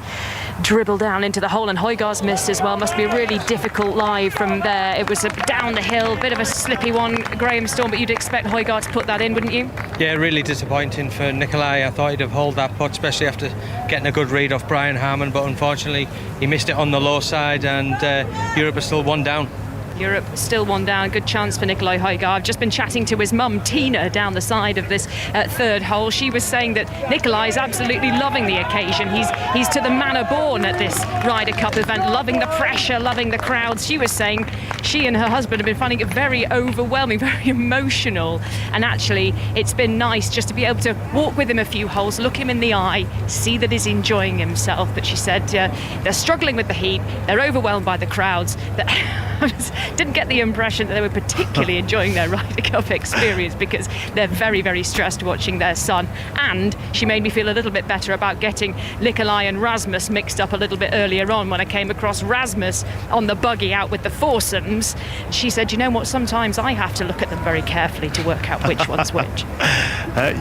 dribble down into the hole, and Højgaard's missed as well. Must be a really difficult lie from there. It was down the hill, bit of a slippy one, Graham Storm, but you'd expect Højgaard to put that in, wouldn't you? Yeah, really disappointing for Nicolai. I thought he'd have held that putt, especially after getting a good read off Brian Harman, but unfortunately he missed it on the low side, and Europe is still 1 down. Europe still 1 down. Good chance for Nicolai Højgaard. I've just been chatting to his mum, Tina, down the side of this 3rd hole. She was saying that Nicolai is absolutely loving the occasion. He's to the manner born at this Ryder Cup event, loving the pressure, loving the crowds. She was saying she and her husband have been finding it very overwhelming, very emotional. And actually, it's been nice just to be able to walk with him a few holes, look him in the eye, see that he's enjoying himself. But she said they're struggling with the heat, they're overwhelmed by the crowds. Didn't get the impression that they were particularly enjoying their Ryder Cup experience, because they're very, very stressed watching their son. And she made me feel a little bit better about getting Nicolai and Rasmus mixed up a little bit earlier on when I came across Rasmus on the buggy out with the foursomes. She said, you know what, sometimes I have to look at them very carefully to work out which one's which.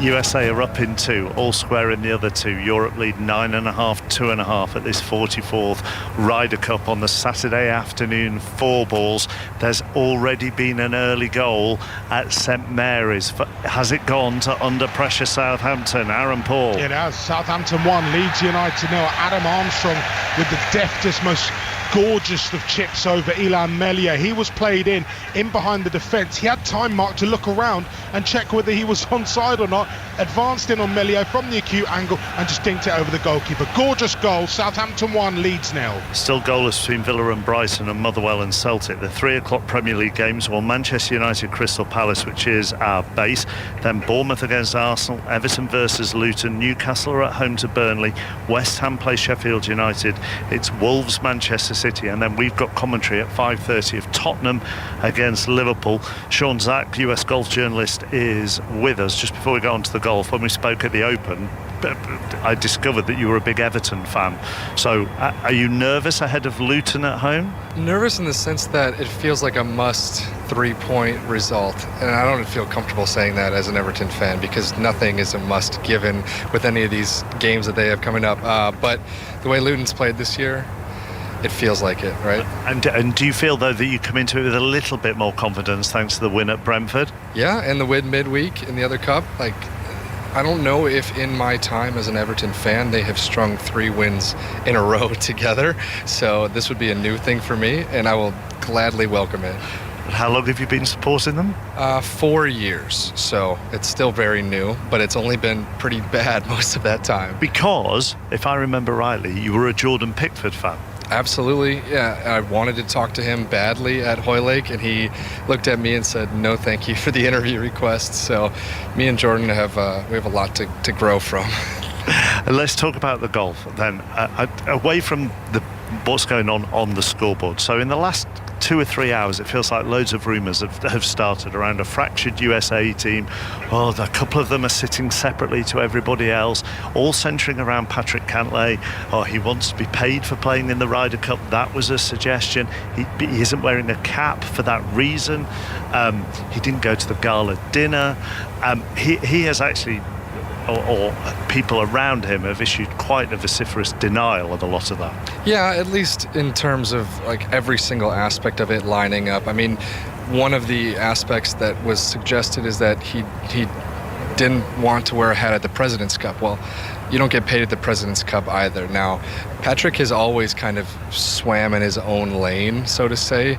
USA are up in 2, all square in the other 2. Europe lead 9.5, 2.5 at this 44th Ryder Cup on the Saturday afternoon 4 balls. There's already been an early goal at St Mary's. Has it gone to under pressure Southampton? Aaron Paul. It has. Southampton 1, Leeds United 0. Adam Armstrong with the deftest, most gorgeous of chips over Ilan Melia. He was played in behind the defence. He had time, Mark, to look around and check whether he was onside or not. Advanced in on Melia from the acute angle and just dinked it over the goalkeeper. Gorgeous goal. Southampton 1, Leeds 0. Still goalless between Villa and Brighton and Motherwell and Celtic. The 3 o'clock Premier League games, well, Manchester United Crystal Palace, which is our base, then Bournemouth against Arsenal, Everton versus Luton, Newcastle are at home to Burnley, West Ham play Sheffield United, it's Wolves Manchester City, and then we've got commentary at 5:30 of Tottenham against Liverpool. Sean Zack, US golf journalist, is with us. Just before we go on to the golf, when we spoke at the Open, I discovered that you were a big Everton fan. So are you nervous ahead of Luton at home? Nervous in the sense that it feels like a must 3-point result, and I don't feel comfortable saying that as an Everton fan because nothing is a must given with any of these games that they have coming up. But the way Luton's played this year, it feels like it, right? And do you feel, though, that you come into it with a little bit more confidence thanks to the win at Brentford? Yeah, and the win midweek in the other cup. Like, I don't know if in my time as an Everton fan they have strung 3 wins in a row together. So this would be a new thing for me, and I will gladly welcome it. How long have you been supporting them? 4 years, so it's still very new, but it's only been pretty bad most of that time. Because, if I remember rightly, you were a Jordan Pickford fan. Absolutely, yeah. I wanted to talk to him badly at Hoylake, and he looked at me and said, no thank you for the interview request. So me and Jordan have a lot to grow from. Let's talk about the golf then, away from what's going on the scoreboard. So in the last 2 or 3 hours, it feels like loads of rumours have started around a fractured USA team. Oh, a couple of them are sitting separately to everybody else, all centring around Patrick Cantlay. Oh, he wants to be paid for playing in the Ryder Cup. That was a suggestion. He isn't wearing a cap for that reason. He didn't go to the gala dinner. He has actually, or people around him have issued quite a vociferous denial of a lot of that. Yeah, at least in terms of like every single aspect of it lining up. I mean, one of the aspects that was suggested is that he didn't want to wear a hat at the President's Cup. Well, you don't get paid at the President's Cup either. Now, Patrick has always kind of swam in his own lane, so to say.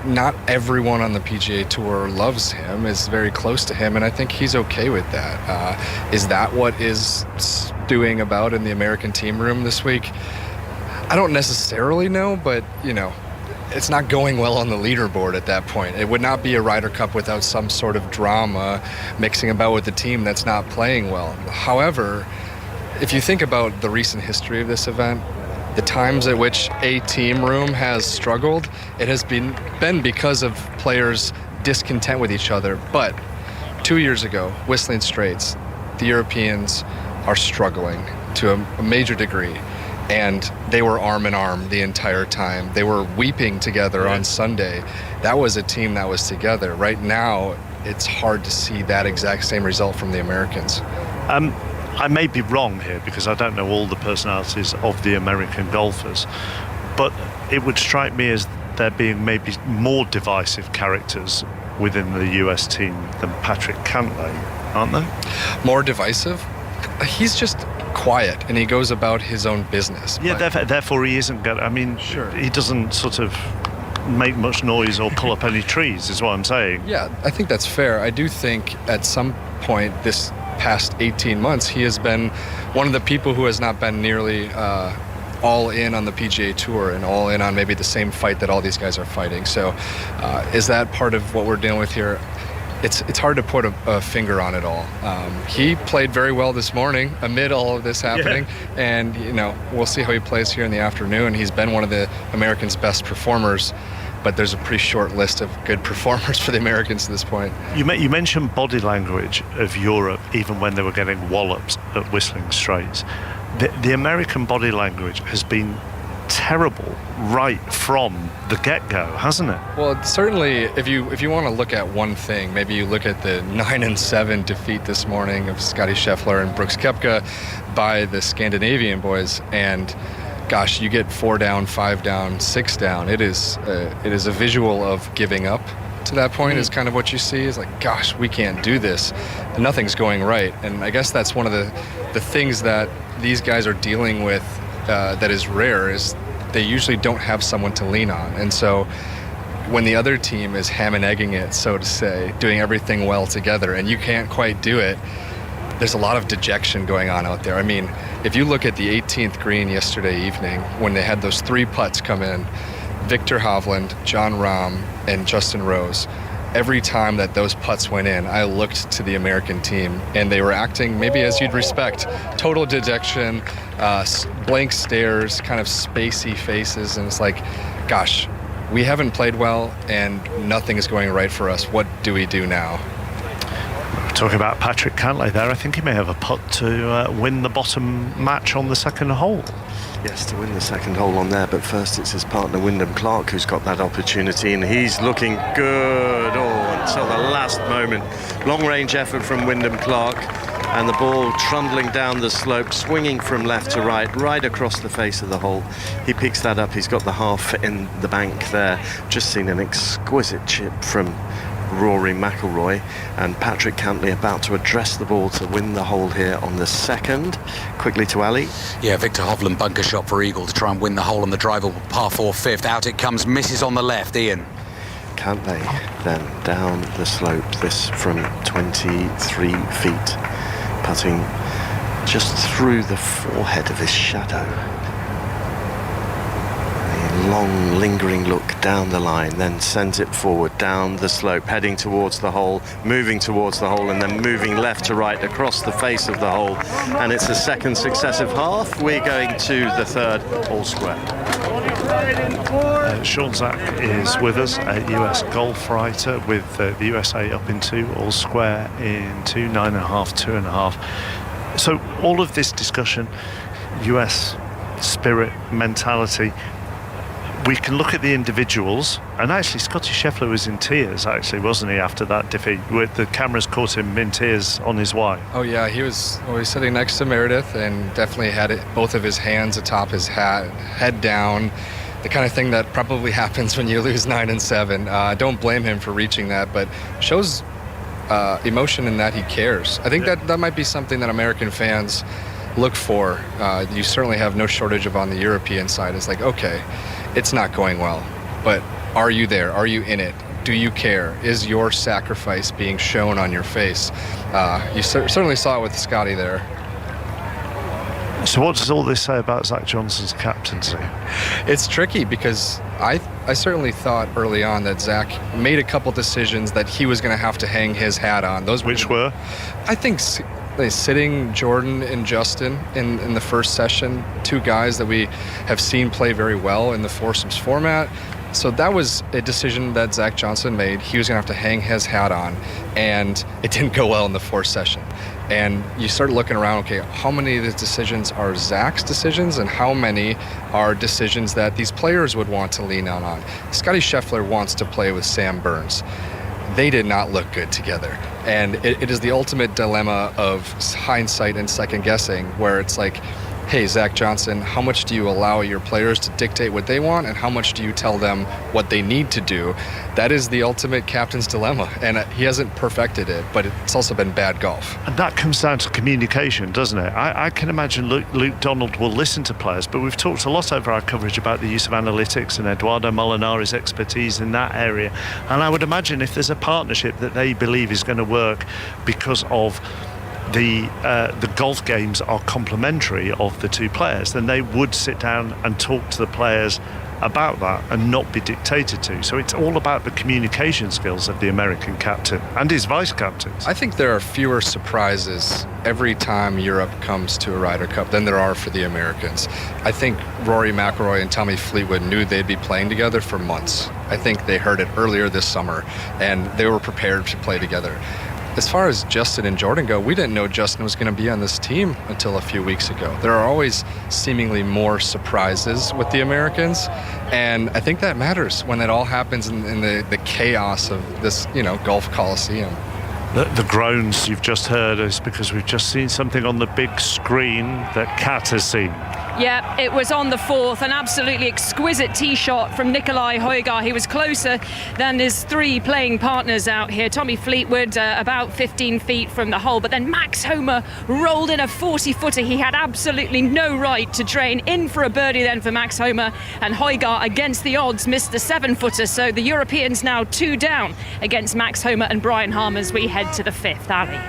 Not everyone on the PGA Tour loves him, is very close to him, and I think he's okay with that. Is that what is stewing about in the American team room this week? I don't necessarily know, but, you know, it's not going well on the leaderboard at that point. It would not be a Ryder Cup without some sort of drama mixing about with the team that's not playing well. However, if you think about the recent history of this event, the times at which a team room has struggled, it has been because of players discontent with each other. But 2 years ago, Whistling Straits, the Europeans are struggling to a major degree, and they were arm in arm the entire time. They were weeping together on Sunday. That was a team that was together. Right now, it's hard to see that exact same result from the Americans. I may be wrong here because I don't know all the personalities of the American golfers, but it would strike me as there being maybe more divisive characters within the US team than Patrick Cantlay, aren't there? More divisive? He's just quiet and he goes about his own business. Yeah, therefore he isn't good. I mean, sure. He doesn't sort of make much noise or pull up any trees, is what I'm saying. Yeah, I think that's fair. I do think at some point this past 18 months, he has been one of the people who has not been nearly all in on the PGA Tour and all in on maybe the same fight that all these guys are fighting. So is that part of what we're dealing with here? It's hard to put a finger on it all. He played very well this morning amid all of this happening, and you know, we'll see how he plays here in the afternoon. He's been one of the Americans' best performers, but there's a pretty short list of good performers for the Americans at this point. You mentioned body language of Europe, even when they were getting walloped at Whistling Straits. The American body language has been terrible right from the get-go, hasn't it? Well, certainly, if you want to look at one thing, maybe you look at the 9-7 defeat this morning of Scotty Scheffler and Brooks Koepka by the Scandinavian boys, and gosh, you get 4 down, 5 down, 6 down. It is a visual of giving up to that point is kind of what you see. Is like, gosh, we can't do this. And nothing's going right. And I guess that's one of the things that these guys are dealing with that is rare, is they usually don't have someone to lean on. And so when the other team is ham and egging it, so to say, doing everything well together, and you can't quite do it, there's a lot of dejection going on out there. I mean, if you look at the 18th green yesterday evening, when they had those 3 putts come in, Victor Hovland, Jon Rahm, and Justin Rose, every time that those putts went in, I looked to the American team, and they were acting maybe as you'd respect. Total dejection, blank stares, kind of spacey faces, and it's like, gosh, we haven't played well, and nothing is going right for us. What do we do now? Talking about Patrick Cantlay there, I think he may have a putt to win the bottom match on the second hole. Yes, to win the second hole on there, but first it's his partner Wyndham Clark who's got that opportunity, and he's looking good until the last moment. Long-range effort from Wyndham Clark, and the ball trundling down the slope, swinging from left to right across the face of the hole. He picks that up. He's got the half in the bank there. Just seen an exquisite chip from Rory McIlroy, and Patrick Cantlay about to address the ball to win the hole here on the second. Quickly to Ali. Yeah, Victor Hovland bunker shot for eagle to try and win the hole on the driver, par 4 fifth. Out it comes, misses on the left. Ian. Cantlay then down the slope, this from 23 feet, putting just through the forehead of his shadow. Long lingering look down the line, then sends it forward down the slope, heading towards the hole, moving towards the hole, and then moving left to right across the face of the hole. And it's a second successive half. We're going to the third, all square. Sean Zak is with us, a US golf writer, with the USA up in 2, all square in 2, 9.5, 2.5. So all of this discussion, US spirit, mentality, we can look at the individuals, and actually Scottie Scheffler was in tears, actually, wasn't he, after that defeat? With the cameras caught him in tears on his way. Oh yeah, he was sitting next to Meredith, and definitely had both of his hands atop his hat, head down, the kind of thing that probably happens when you lose 9 and 7. Don't blame him for reaching that, but shows emotion in that he cares. I think that might be something that American fans look for. You certainly have no shortage of on the European side. It's like, okay, it's not going well, but are you there? Are you in it? Do you care? Is your sacrifice being shown on your face? You certainly saw it with Scotty there. So what does all this say about Zach Johnson's captaincy? It's tricky because I certainly thought early on that Zach made a couple decisions that he was going to have to hang his hat on. Which were? I think sitting Jordan and Justin in the first session, 2 guys that we have seen play very well in the foursomes format. So that was a decision that Zach Johnson made. He was going to have to hang his hat on, and it didn't go well in the 4th session. And you start looking around, okay, how many of these decisions are Zach's decisions and how many are decisions that these players would want to lean on? Scottie Scheffler wants to play with Sam Burns. They did not look good together. And it is the ultimate dilemma of hindsight and second guessing, where it's like, hey, Zach Johnson, how much do you allow your players to dictate what they want, and how much do you tell them what they need to do? That is the ultimate captain's dilemma, and he hasn't perfected it, but it's also been bad golf. And that comes down to communication, doesn't it? I can imagine Luke Donald will listen to players, but we've talked a lot over our coverage about the use of analytics and Eduardo Molinari's expertise in that area. And I would imagine if there's a partnership that they believe is going to work because of the golf games are complementary of the 2 players, then they would sit down and talk to the players about that and not be dictated to. So it's all about the communication skills of the American captain and his vice captains. I think there are fewer surprises every time Europe comes to a Ryder Cup than there are for the Americans. I think Rory McIlroy and Tommy Fleetwood knew they'd be playing together for months. I think they heard it earlier this summer, and they were prepared to play together. As far as Justin and Jordan go, we didn't know Justin was going to be on this team until a few weeks ago. There are always seemingly more surprises with the Americans, and I think that matters when it all happens in the chaos of this, golf coliseum. The groans you've just heard is because we've just seen something on the big screen that Kat has seen. Yeah, it was on the fourth, an absolutely exquisite tee shot from Nikolai Højgaard. He was closer than his three playing partners out here. Tommy Fleetwood about 15 feet from the hole, but then Max Homa rolled in a 40-footer. He had absolutely no right to drain in for a birdie then for Max Homa, and Højgaard against the odds missed the 7-footer. So the Europeans now 2 down against Max Homa and Brian Harman as we head to the 5th. Ali.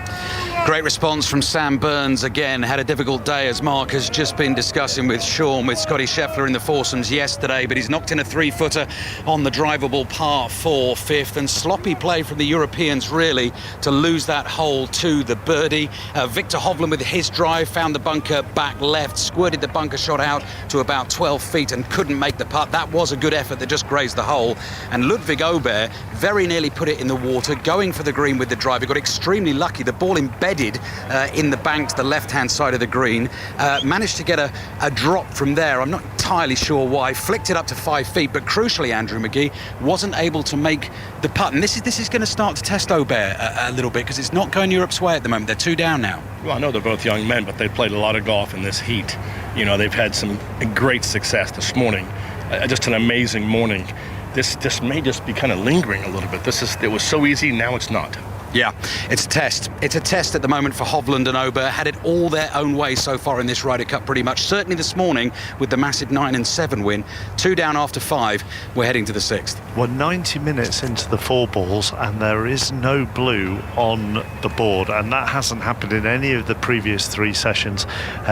Great response from Sam Burns again. Had a difficult day, as Mark has just been discussing with Sean, with Scotty Scheffler in the foursomes yesterday, but he's knocked in a 3-footer on the drivable par 4 fifth, and sloppy play from the Europeans really to lose that hole to the birdie. Victor Hovland with his drive found the bunker back left, squirted the bunker shot out to about 12 feet and couldn't make the putt. That was a good effort that just grazed the hole. And Ludwig Aubert very nearly put it in the water, going for the green with the drive. He got extremely lucky. The ball embedded in the bank to the left-hand side of the green. Managed to get a drop from there. I'm not entirely sure why. Flicked it up to 5 feet, but crucially, Andrew McGee wasn't able to make the putt. And this is going to start to test Aubert a little bit, because it's not going Europe's way at the moment. They're 2 down now. Well, I know they're both young men, but they've played a lot of golf in this heat. You know, they've had some great success this morning. Just an amazing morning. This may just be kind of lingering a little bit. It was so easy, now it's not. Yeah, it's a test. It's a test at the moment for Hovland and Aubert. Had it all their own way so far in this Ryder Cup, pretty much. Certainly this morning with the massive 9 and 7 win. 2 down after 5. We're heading to the 6th. We're 90 minutes into the 4 balls and there is no blue on the board, and that hasn't happened in any of the previous 3 sessions.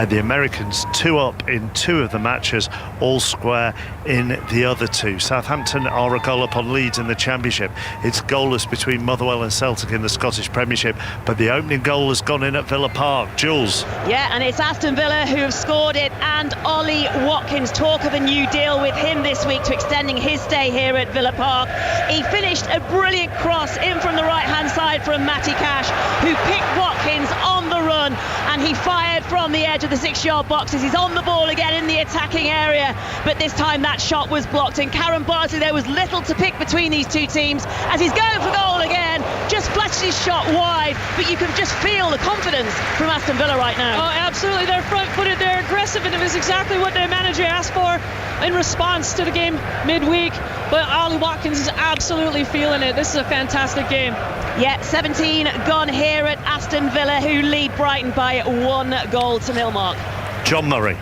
The Americans 2 up in 2 of the matches, all square in the other 2. Southampton are a goal up on Leeds in the Championship. It's goalless between Motherwell and Celtic in the Scottish Premiership, but the opening goal has gone in at Villa Park. Jules. Yeah, and it's Aston Villa who have scored it, and Ollie Watkins. Talk of a new deal with him this week to extending his stay here at Villa Park. He finished a brilliant cross in from the right-hand side from Matty Cash, who picked Watkins on the run, and he fired from the edge of the 6-yard boxes. He's on the ball again in the attacking area, but this time that shot was blocked. And Karen Bartley, there was little to pick between these two teams as he's going for goal again. Just flashed his shot wide, but you can just feel the confidence from Aston Villa right now. Oh, absolutely. They're front-footed, they're aggressive, and it was exactly what their manager asked for in response to the game midweek. But Ollie Watkins is absolutely feeling it. This is a fantastic game. Yeah, 17 gone here at Aston Villa, who lead Brighton by 1-0 Mark. John Murray.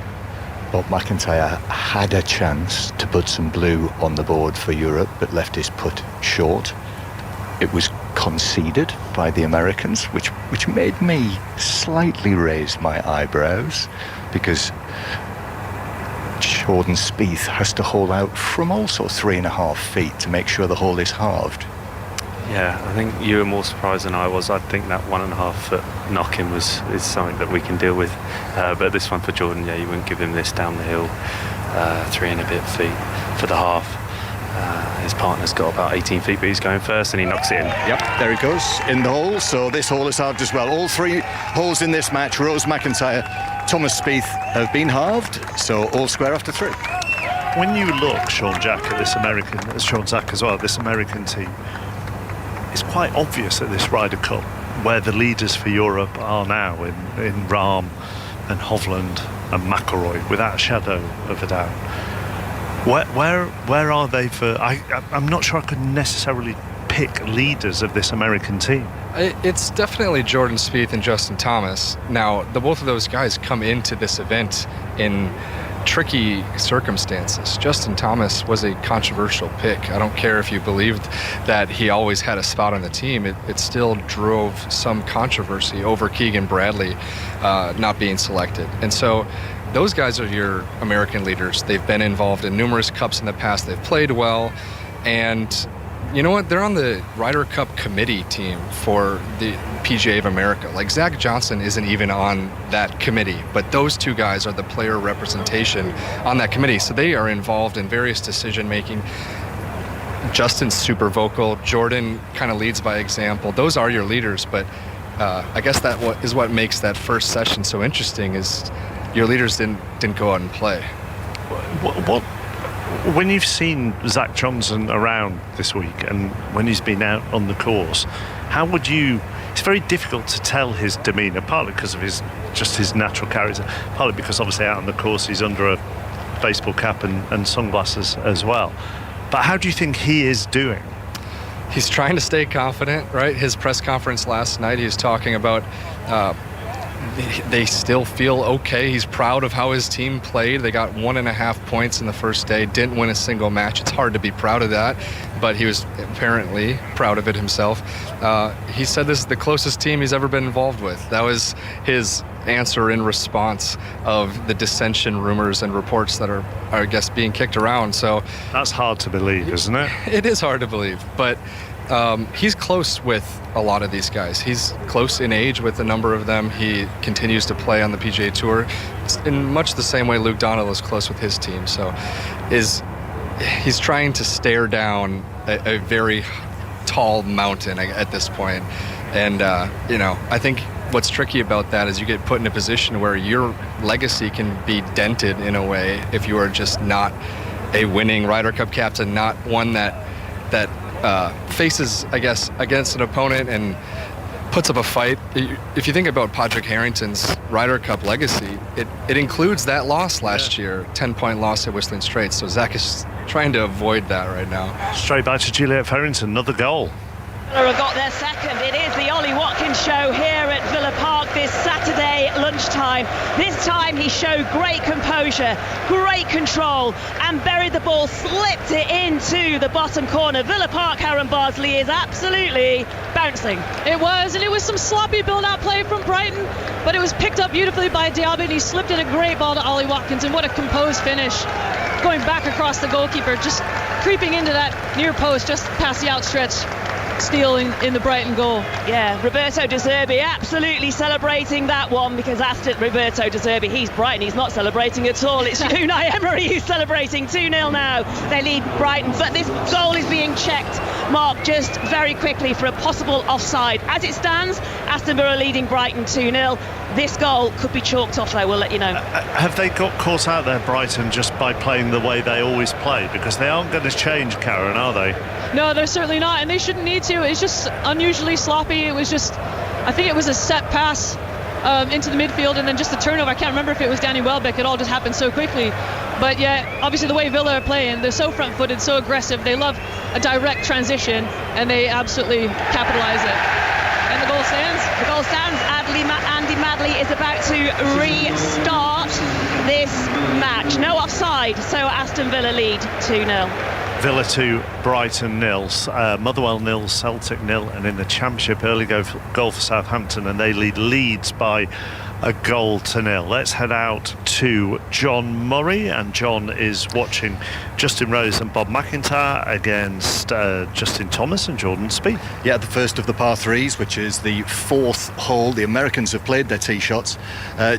Bob McIntyre had a chance to put some blue on the board for Europe, but left his putt short. It was conceded by the Americans, which made me slightly raise my eyebrows, because Jordan Spieth has to hole out from also 3.5 feet to make sure the hole is halved. Yeah, I think you were more surprised than I was. I think that 1.5 foot knock-in is something that we can deal with. But this one for Jordan, yeah, you wouldn't give him this down the hill, 3 and a bit feet for the half. His partner's got about 18 feet, but he's going first and he knocks it in. Yep, there he goes in the hole. So this hole is halved as well. All 3 holes in this match, Rose McIntyre, Thomas Spieth, have been halved. So all square after 3. When you look, Sean Jack, at this American, Sean Zach as well, this American team, it's quite obvious at this Ryder Cup where the leaders for Europe are now in Rahm and Hovland and McIlroy, without a shadow of a doubt. Where are they for? I'm not sure I could necessarily pick leaders of this American team. It's definitely Jordan Spieth and Justin Thomas. Now, both of those guys come into this event in tricky circumstances. Justin Thomas was a controversial pick. I don't care if you believed that he always had a spot on the team. It still drove some controversy over Keegan Bradley not being selected. And so those guys are your American leaders. They've been involved in numerous cups in the past. They've played well. And you know what? They're on the Ryder Cup committee team for the PGA of America. Like, Zach Johnson isn't even on that committee, but those 2 guys are the player representation on that committee. So they are involved in various decision-making. Justin's super vocal. Jordan kind of leads by example. Those are your leaders, but I guess that is what makes that first session so interesting, is your leaders didn't go out and play. What when you've seen Zach Johnson around this week and when he's been out on the course, how would you it's very difficult to tell his demeanour, partly because of his natural character, partly because obviously out on the course he's under a baseball cap and sunglasses as well. But how do you think he is doing? He's trying to stay confident, right? His press conference last night, he was talking about they still feel okay. He's proud of how his team played. They got 1.5 points in the first day, didn't win a single match. It's hard to be proud of that, but he was apparently proud of it himself. He said this is the closest team he's ever been involved with. That was his answer in response of the dissension rumors and reports that are I guess, being kicked around. So that's hard to believe, isn't it? It is hard to believe, but he's close with a lot of these guys. He's close in age with a number of them. He continues to play on the PGA Tour in much the same way Luke Donald is close with his team. So he's trying to stare down a very tall mountain at this point. And, I think what's tricky about that is you get put in a position where your legacy can be dented in a way if you are just not a winning Ryder Cup captain, not one that faces, I guess, against an opponent and puts up a fight. If you think about Padraig Harrington's Ryder Cup legacy, it includes that loss last year, 10-point loss at Whistling Straits. So Zach is trying to avoid that right now. Straight back to Juliet Farrington, another goal. Villa got their second. It is the Ollie Watkins show here at Villa Park this Saturday lunchtime. This time he showed great composure, great control, and buried the ball, slipped it into the bottom corner. Villa Park, Aaron Bardsley, is absolutely bouncing. It was, and it was some sloppy build-out play from Brighton, but it was picked up beautifully by Diaby, and he slipped in a great ball to Ollie Watkins, and what a composed finish. Going back across the goalkeeper, just creeping into that near post, just past the outstretched steal in the Brighton goal. Yeah, Roberto De Zerbi absolutely celebrating that one, because Roberto De Zerbi, he's Brighton, he's not celebrating at all. It's Unai Emery who's celebrating. 2-0 now. They lead Brighton, but this goal is being checked, Mark, just very quickly for a possible offside. As it stands, Aston Villa leading Brighton 2-0. This goal could be chalked off, though, we'll let you know. Have they got caught out there, Brighton, just by playing the way they always play? Because they aren't going to change, Karen, are they? No, they're certainly not, and they shouldn't need to. It's just unusually sloppy. It was just, I think it was a set pass into the midfield and then just a turnover. I can't remember if it was Danny Welbeck. It all just happened so quickly. But yeah, obviously the way Villa are playing, they're so front-footed, so aggressive. They love a direct transition, and they absolutely capitalize it. And the goal stands. The goal stands. Andy Madley is about to restart this match. No offside, so Aston Villa lead 2-0. Villa 2, Brighton 0, Motherwell 0, Celtic 0, and in the Championship, early goal for Southampton, and they lead Leeds by a 1-0. Let's head out to John Murray, and John is watching Justin Rose and Bob McIntyre against Justin Thomas and Jordan Spieth. Yeah, the first of the par threes, which is the fourth hole. The Americans have played their tee shots.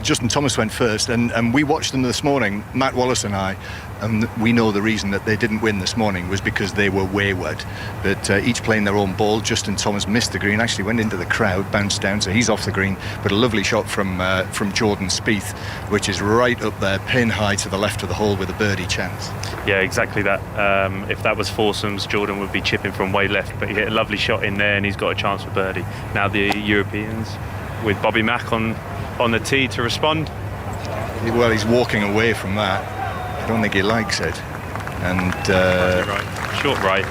Justin Thomas went first, and we watched them this morning, Matt Wallace and I, and we know the reason that they didn't win this morning was because they were wayward. But each playing their own ball. Justin Thomas missed the green, actually went into the crowd, bounced down, so he's off the green. But a lovely shot from Jordan Spieth, which is right up there, pin high to the left of the hole with a birdie chance. Yeah, exactly that. If that was foursomes, Jordan would be chipping from way left, but he hit a lovely shot in there and he's got a chance for birdie. Now the Europeans with Bobby Mack on the tee to respond. Well, he's walking away from that. I don't think he likes it. And right. Short right.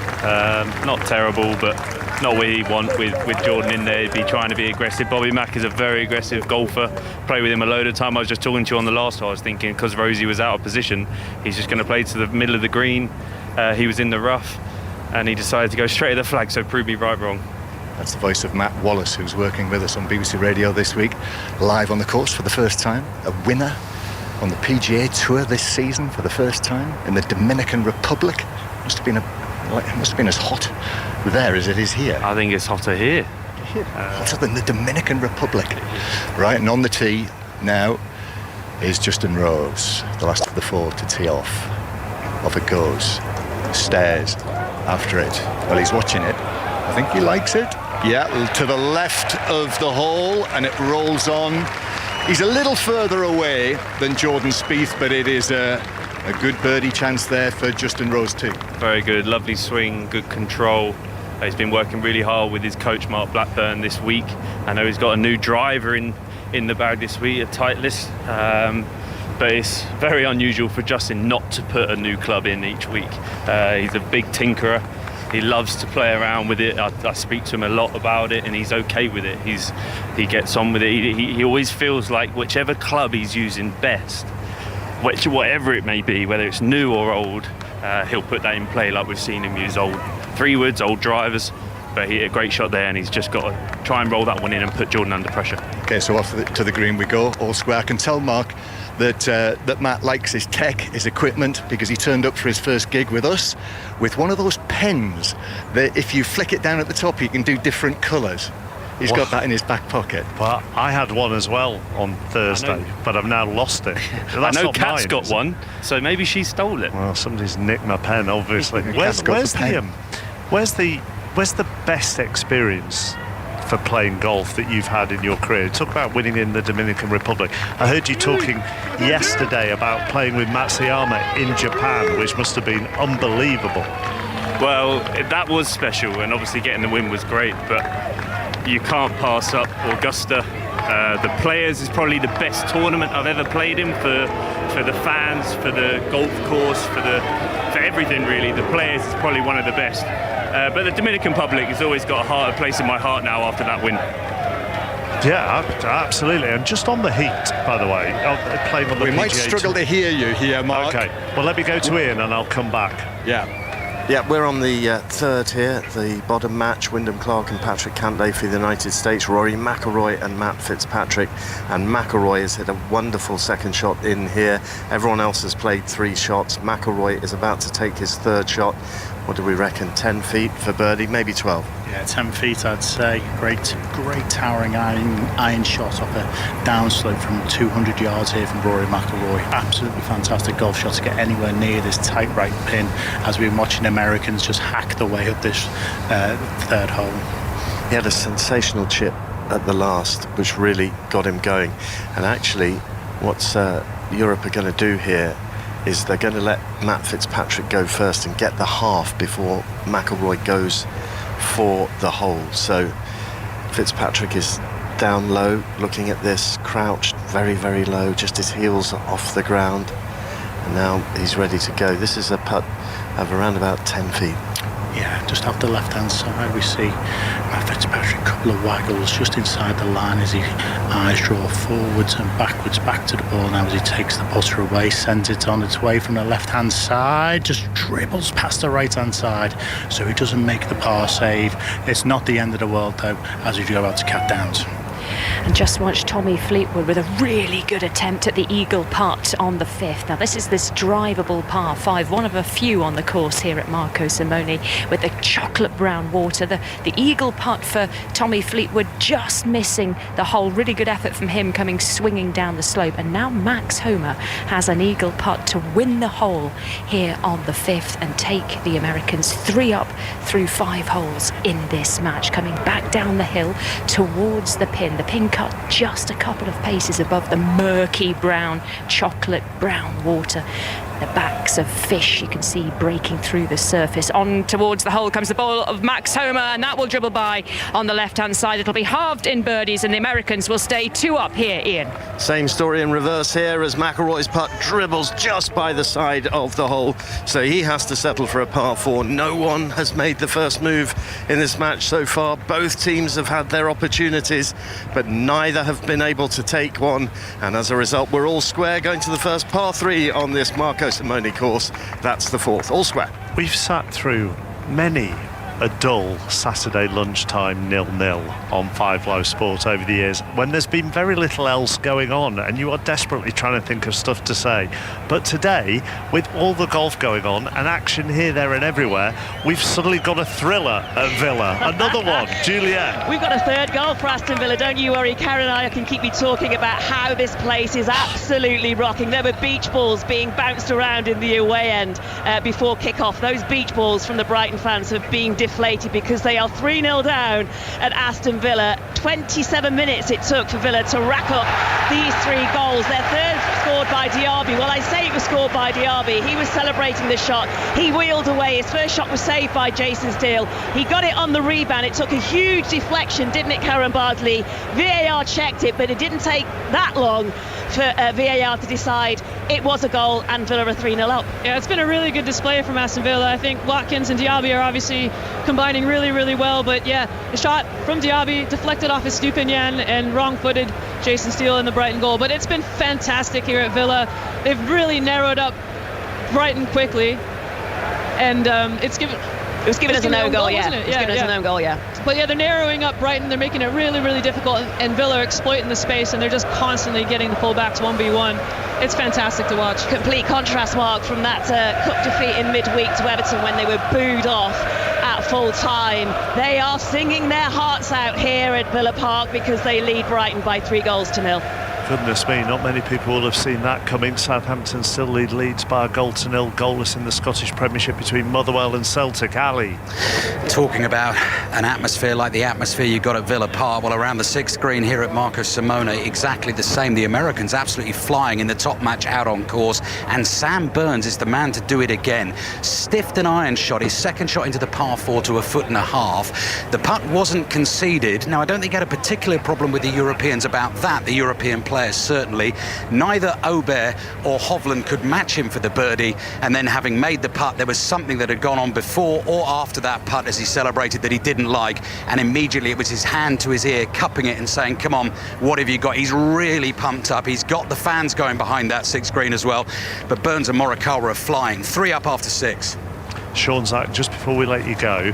Not terrible, but not what he'd want with Jordan in there. He'd be trying to be aggressive. Bobby Mack is a very aggressive golfer. Play with him a load of time. I was just talking to you on the last hole. I was thinking because Rosie was out of position, he's just going to play to the middle of the green. He was in the rough and he decided to go straight at the flag, so prove me right wrong. That's the voice of Matt Wallace, who's working with us on BBC Radio this week, live on the course for the first time, a winner on the PGA Tour this season for the first time in the Dominican Republic. It must have been as hot there as it is here. I think it's hotter here. Hotter than the Dominican Republic. Right, and on the tee now is Justin Rose, the last of the four to tee off. Off it goes. Stares after it. Well, he's watching it. I think he likes it. Yeah, to the left of the hole, and it rolls on. He's a little further away than Jordan Spieth, but it is a good birdie chance there for Justin Rose too. Very good, lovely swing, good control. He's been working really hard with his coach Mark Blackburn this week. I know he's got a new driver in the bag this week, a Titleist. But it's very unusual for Justin not to put a new club in each week. He's a big tinkerer. He loves to play around with it. I speak to him a lot about it, and he's okay with it. He gets on with it. He always feels like whichever club he's using best, whatever it may be, whether it's new or old, he'll put that in play, like we've seen him use old 3-woods, old drivers. But he hit a great shot there, and he's just got to try and roll that one in and put Jordan under pressure. Okay, so off to the green we go, all square. I can tell, Mark, that Matt likes his tech, his equipment, because he turned up for his first gig with us with one of those pens that if you flick it down at the top, you can do different colours. He's got that in his back pocket. Well, I had one as well on Thursday, but I've now lost it. I know Kat's got one, so maybe she stole it. Well, somebody's nicked my pen, obviously. Where's the best experience for playing golf that you've had in your career? Talk about winning in the Dominican Republic. I heard you talking yesterday about playing with Matsuyama in Japan, which must have been unbelievable. Well, that was special, and obviously getting the win was great, but you can't pass up Augusta. The Players is probably the best tournament I've ever played in for the fans, for the golf course, for everything really. The Players is probably one of the best. But the Dominican Republic has always got a place in my heart now after that win. Yeah, absolutely. And just on the heat, by the way, playing on the PGA might struggle to hear you here, Mark. Okay, well, let me go to Ian and I'll come back. Yeah, we're on the third here, the bottom match. Wyndham Clark and Patrick Cantlay for the United States, Rory McIlroy and Matt Fitzpatrick. And McIlroy has hit a wonderful second shot in here. Everyone else has played 3 shots. McIlroy is about to take his third shot. What do we reckon, 10 feet for birdie, maybe 12? Yeah, 10 feet I'd say. Great towering iron shot off a downslope from 200 yards here from Rory McIlroy. Absolutely fantastic golf shot to get anywhere near this tight right pin, as we've been watching Americans just hack their way up this third hole. He had a sensational chip at the last, which really got him going. And actually, what Europe are going to do here is they're going to let Matt Fitzpatrick go first and get the half before McIlroy goes for the hole. So Fitzpatrick is down low, looking at this, crouched very, very low, just his heels off the ground. And now he's ready to go. This is a putt of around about 10 feet. Yeah, just off the left-hand side we see Matt Fitzpatrick, a couple of waggles just inside the line as he eyes draw forwards and backwards back to the ball now as he takes the putter away, sends it on its way from the left-hand side, just dribbles past the right-hand side, so he doesn't make the par save. It's not the end of the world though as we go out to Cat Downs. And just watch Tommy Fleetwood with a really good attempt at the eagle putt on the 5th. Now this is this drivable par 5, one of a few on the course here at Marco Simone, with the chocolate brown water. The eagle putt for Tommy Fleetwood just missing the hole. Really good effort from him coming swinging down the slope. And now Max Homa has an eagle putt to win the hole here on the 5th and take the Americans 3 up through 5 holes in this match, coming back down the hill towards the pin. The pin cut just a couple of paces above the murky brown, chocolate brown water. The backs of fish you can see breaking through the surface. On towards the hole comes the ball of Max Homa, and that will dribble by on the left-hand side. It'll be halved in birdies, and the Americans will stay 2 up here, Ian. Same story in reverse here as McIlroy's putt dribbles just by the side of the hole, so he has to settle for a par 4. No one has made the first move in this match so far. Both teams have had their opportunities, but neither have been able to take one, and as a result we're all square going to the first par 3 on this Marco Simone course. That's the 4th, all square. We've sat through many a dull Saturday lunchtime 0-0 on 5 Live Sport over the years, when there's been very little else going on and you are desperately trying to think of stuff to say. But today, with all the golf going on and action here, there and everywhere, we've suddenly got a thriller at Villa. Another one, Juliet. We've got a third goal for Aston Villa, don't you worry. Karen and I can keep you talking about how this place is absolutely rocking. There were beach balls being bounced around in the away end before kick-off. Those beach balls from the Brighton fans have been deflated because they are 3-0 down at Aston Villa. 27 minutes it took for Villa to rack up these 3 goals. Their third scored by Diaby. Well, I say it was scored by Diaby. He was celebrating the shot. He wheeled away. His first shot was saved by Jason Steele. He got it on the rebound. It took a huge deflection, didn't it, Karen Bardley? VAR checked it, but it didn't take that long for VAR to decide it was a goal, and Villa are 3-0 up. Yeah, it's been a really good display from Aston Villa. I think Watkins and Diaby are obviously combining really, really well, but yeah, the shot from Diaby deflected off his Stupinian and wrong-footed Jason Steele in the Brighton goal. But it's been fantastic here at Villa. They've really narrowed up Brighton quickly, and it was given as a no-goal, yeah. It was given as a no-goal, yeah. But yeah, they're narrowing up Brighton. They're making it really, really difficult, and Villa are exploiting the space, and they're just constantly getting the fullbacks 1v1. It's fantastic to watch. Complete contrast, Mark, from that cup defeat in midweek to Everton when they were booed off at full time. They are singing their hearts out here at Villa Park because they lead Brighton by 3-0. Goodness me, not many people will have seen that coming. Southampton still lead Leeds by 1-0, goalless in the Scottish Premiership between Motherwell and Celtic. Ali. Talking about an atmosphere like the atmosphere you got at Villa Park, well, around the 6th green here at Marco Simone, exactly the same. The Americans absolutely flying in the top match out on course, and Sam Burns is the man to do it again. Stiffed an iron shot, his second shot into the par 4 to 1.5 feet. The putt wasn't conceded. Now, I don't think he had a particular problem with the Europeans about that, the European players certainly. Neither Aubert or Hovland could match him for the birdie, and then having made the putt, there was something that had gone on before or after that putt as he celebrated that he didn't like, and immediately it was his hand to his ear, cupping it and saying, come on, what have you got? He's really pumped up. He's got the fans going behind that 6th green as well. But Burns and Morikawa are flying. 3 up after 6. Sean, Zach, just before we let you go,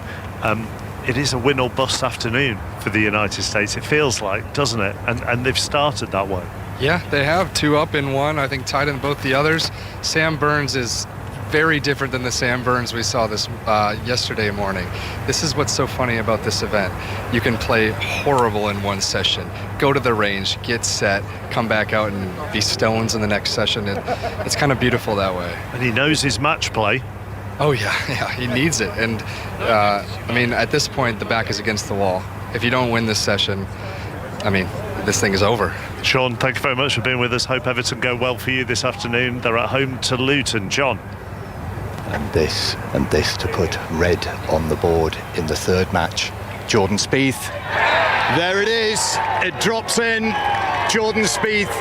it is a win or bust afternoon for the United States. It feels like, doesn't it? And they've started that way. Yeah, they have. 2 up in 1, I think tied in both the others. Sam Burns is very different than the Sam Burns we saw this yesterday morning. This is what's so funny about this event. You can play horrible in one session, go to the range, get set, come back out and be stones in the next session. It's kind of beautiful that way. And he knows his match play. Oh, yeah, he needs it. And, I mean, at this point, the back is against the wall. If you don't win this session, I mean, this thing is over. Sean, thank you very much for being with us. Hope Everton go well for you this afternoon. They're at home to Luton. John. And this to put red on the board in the 3rd match. Jordan Spieth. There it is. It drops in. Jordan Spieth,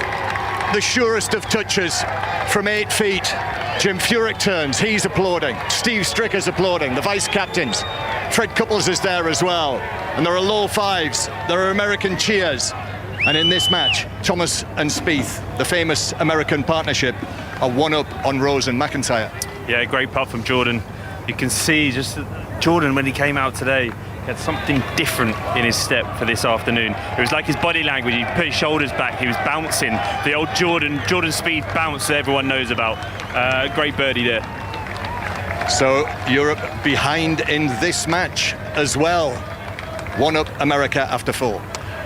the surest of touches from 8 feet. Jim Furyk turns, he's applauding. Steve Stricker's applauding, the vice-captains. Fred Couples is there as well. And there are low fives, there are American cheers. And in this match, Thomas and Spieth, the famous American partnership, are 1 up on Rose and McIntyre. Yeah, great putt from Jordan. You can see just Jordan, when he came out today, he had something different in his step for this afternoon. It was like his body language. He put his shoulders back. He was bouncing. The old Jordan Spieth bounce that everyone knows about. Great birdie there. So Europe behind in this match as well. 1 up America after 4.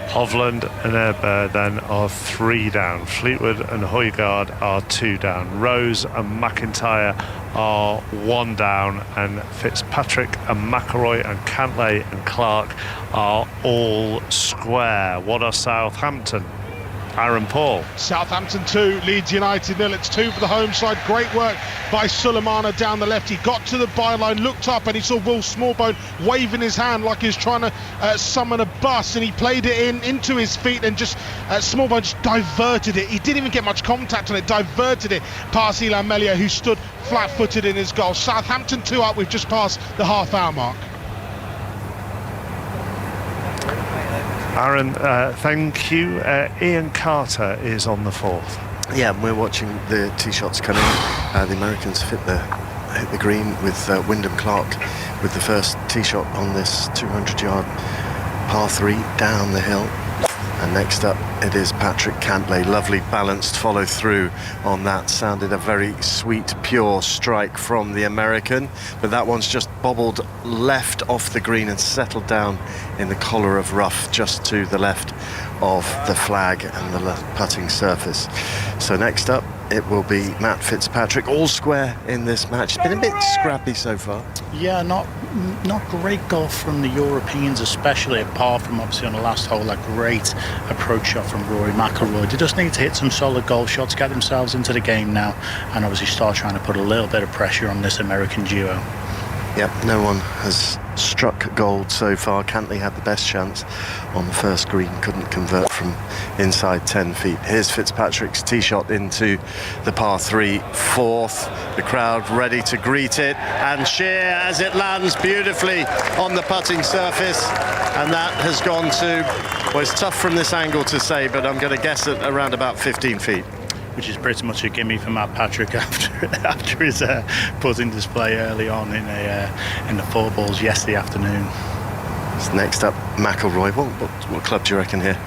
Hovland and Herbert then are 3 down. Fleetwood and Højgaard are 2 down. Rose and McIntyre are 1 down, and Fitzpatrick and McIlroy and Cantlay and Clark are all square. What are Southampton? Aaron Paul. Southampton 2, Leeds United 0. It's 2 for the home side. Great work by Sulemana down the left. He got to the byline, looked up, and he saw Will Smallbone waving his hand like he was trying to summon a bus, and he played it into his feet, and just Smallbone just diverted it. He didn't even get much contact on it, diverted it past Ilan Melia, who stood flat-footed in his goal. Southampton 2 up. We've just passed the half-hour mark. Aaron, thank you. Ian Carter is on the 4th. Yeah, we're watching the tee shots coming. The Americans hit the green with Wyndham Clark with the first tee shot on this 200-yard par 3 down the hill. And next up, it is Patrick Cantlay. Lovely balanced follow through on that. Sounded a very sweet, pure strike from the American, but that one's just bobbled left off the green and settled down in the collar of rough just to the left of the flag and the putting surface. So next up, it will be Matt Fitzpatrick, all square in this match. It's been a bit scrappy so far. Yeah, not great golf from the Europeans, especially apart from obviously on the last hole, a great approach shot from Rory McIlroy. They just need to hit some solid golf shots, get themselves into the game now, and obviously start trying to put a little bit of pressure on this American duo. Yep, no one has struck gold so far. Cantlay had the best chance on the first green, couldn't convert from inside 10 feet. Here's Fitzpatrick's tee shot into the par 3 fourth. The crowd ready to greet it and cheer as it lands beautifully on the putting surface. And that has gone to, well, it's tough from this angle to say, but I'm going to guess at around about 15 feet. Which is pretty much a gimme for Matt Patrick after his putting display early on in the four balls yesterday afternoon. So next up, McIlroy. What club do you reckon here?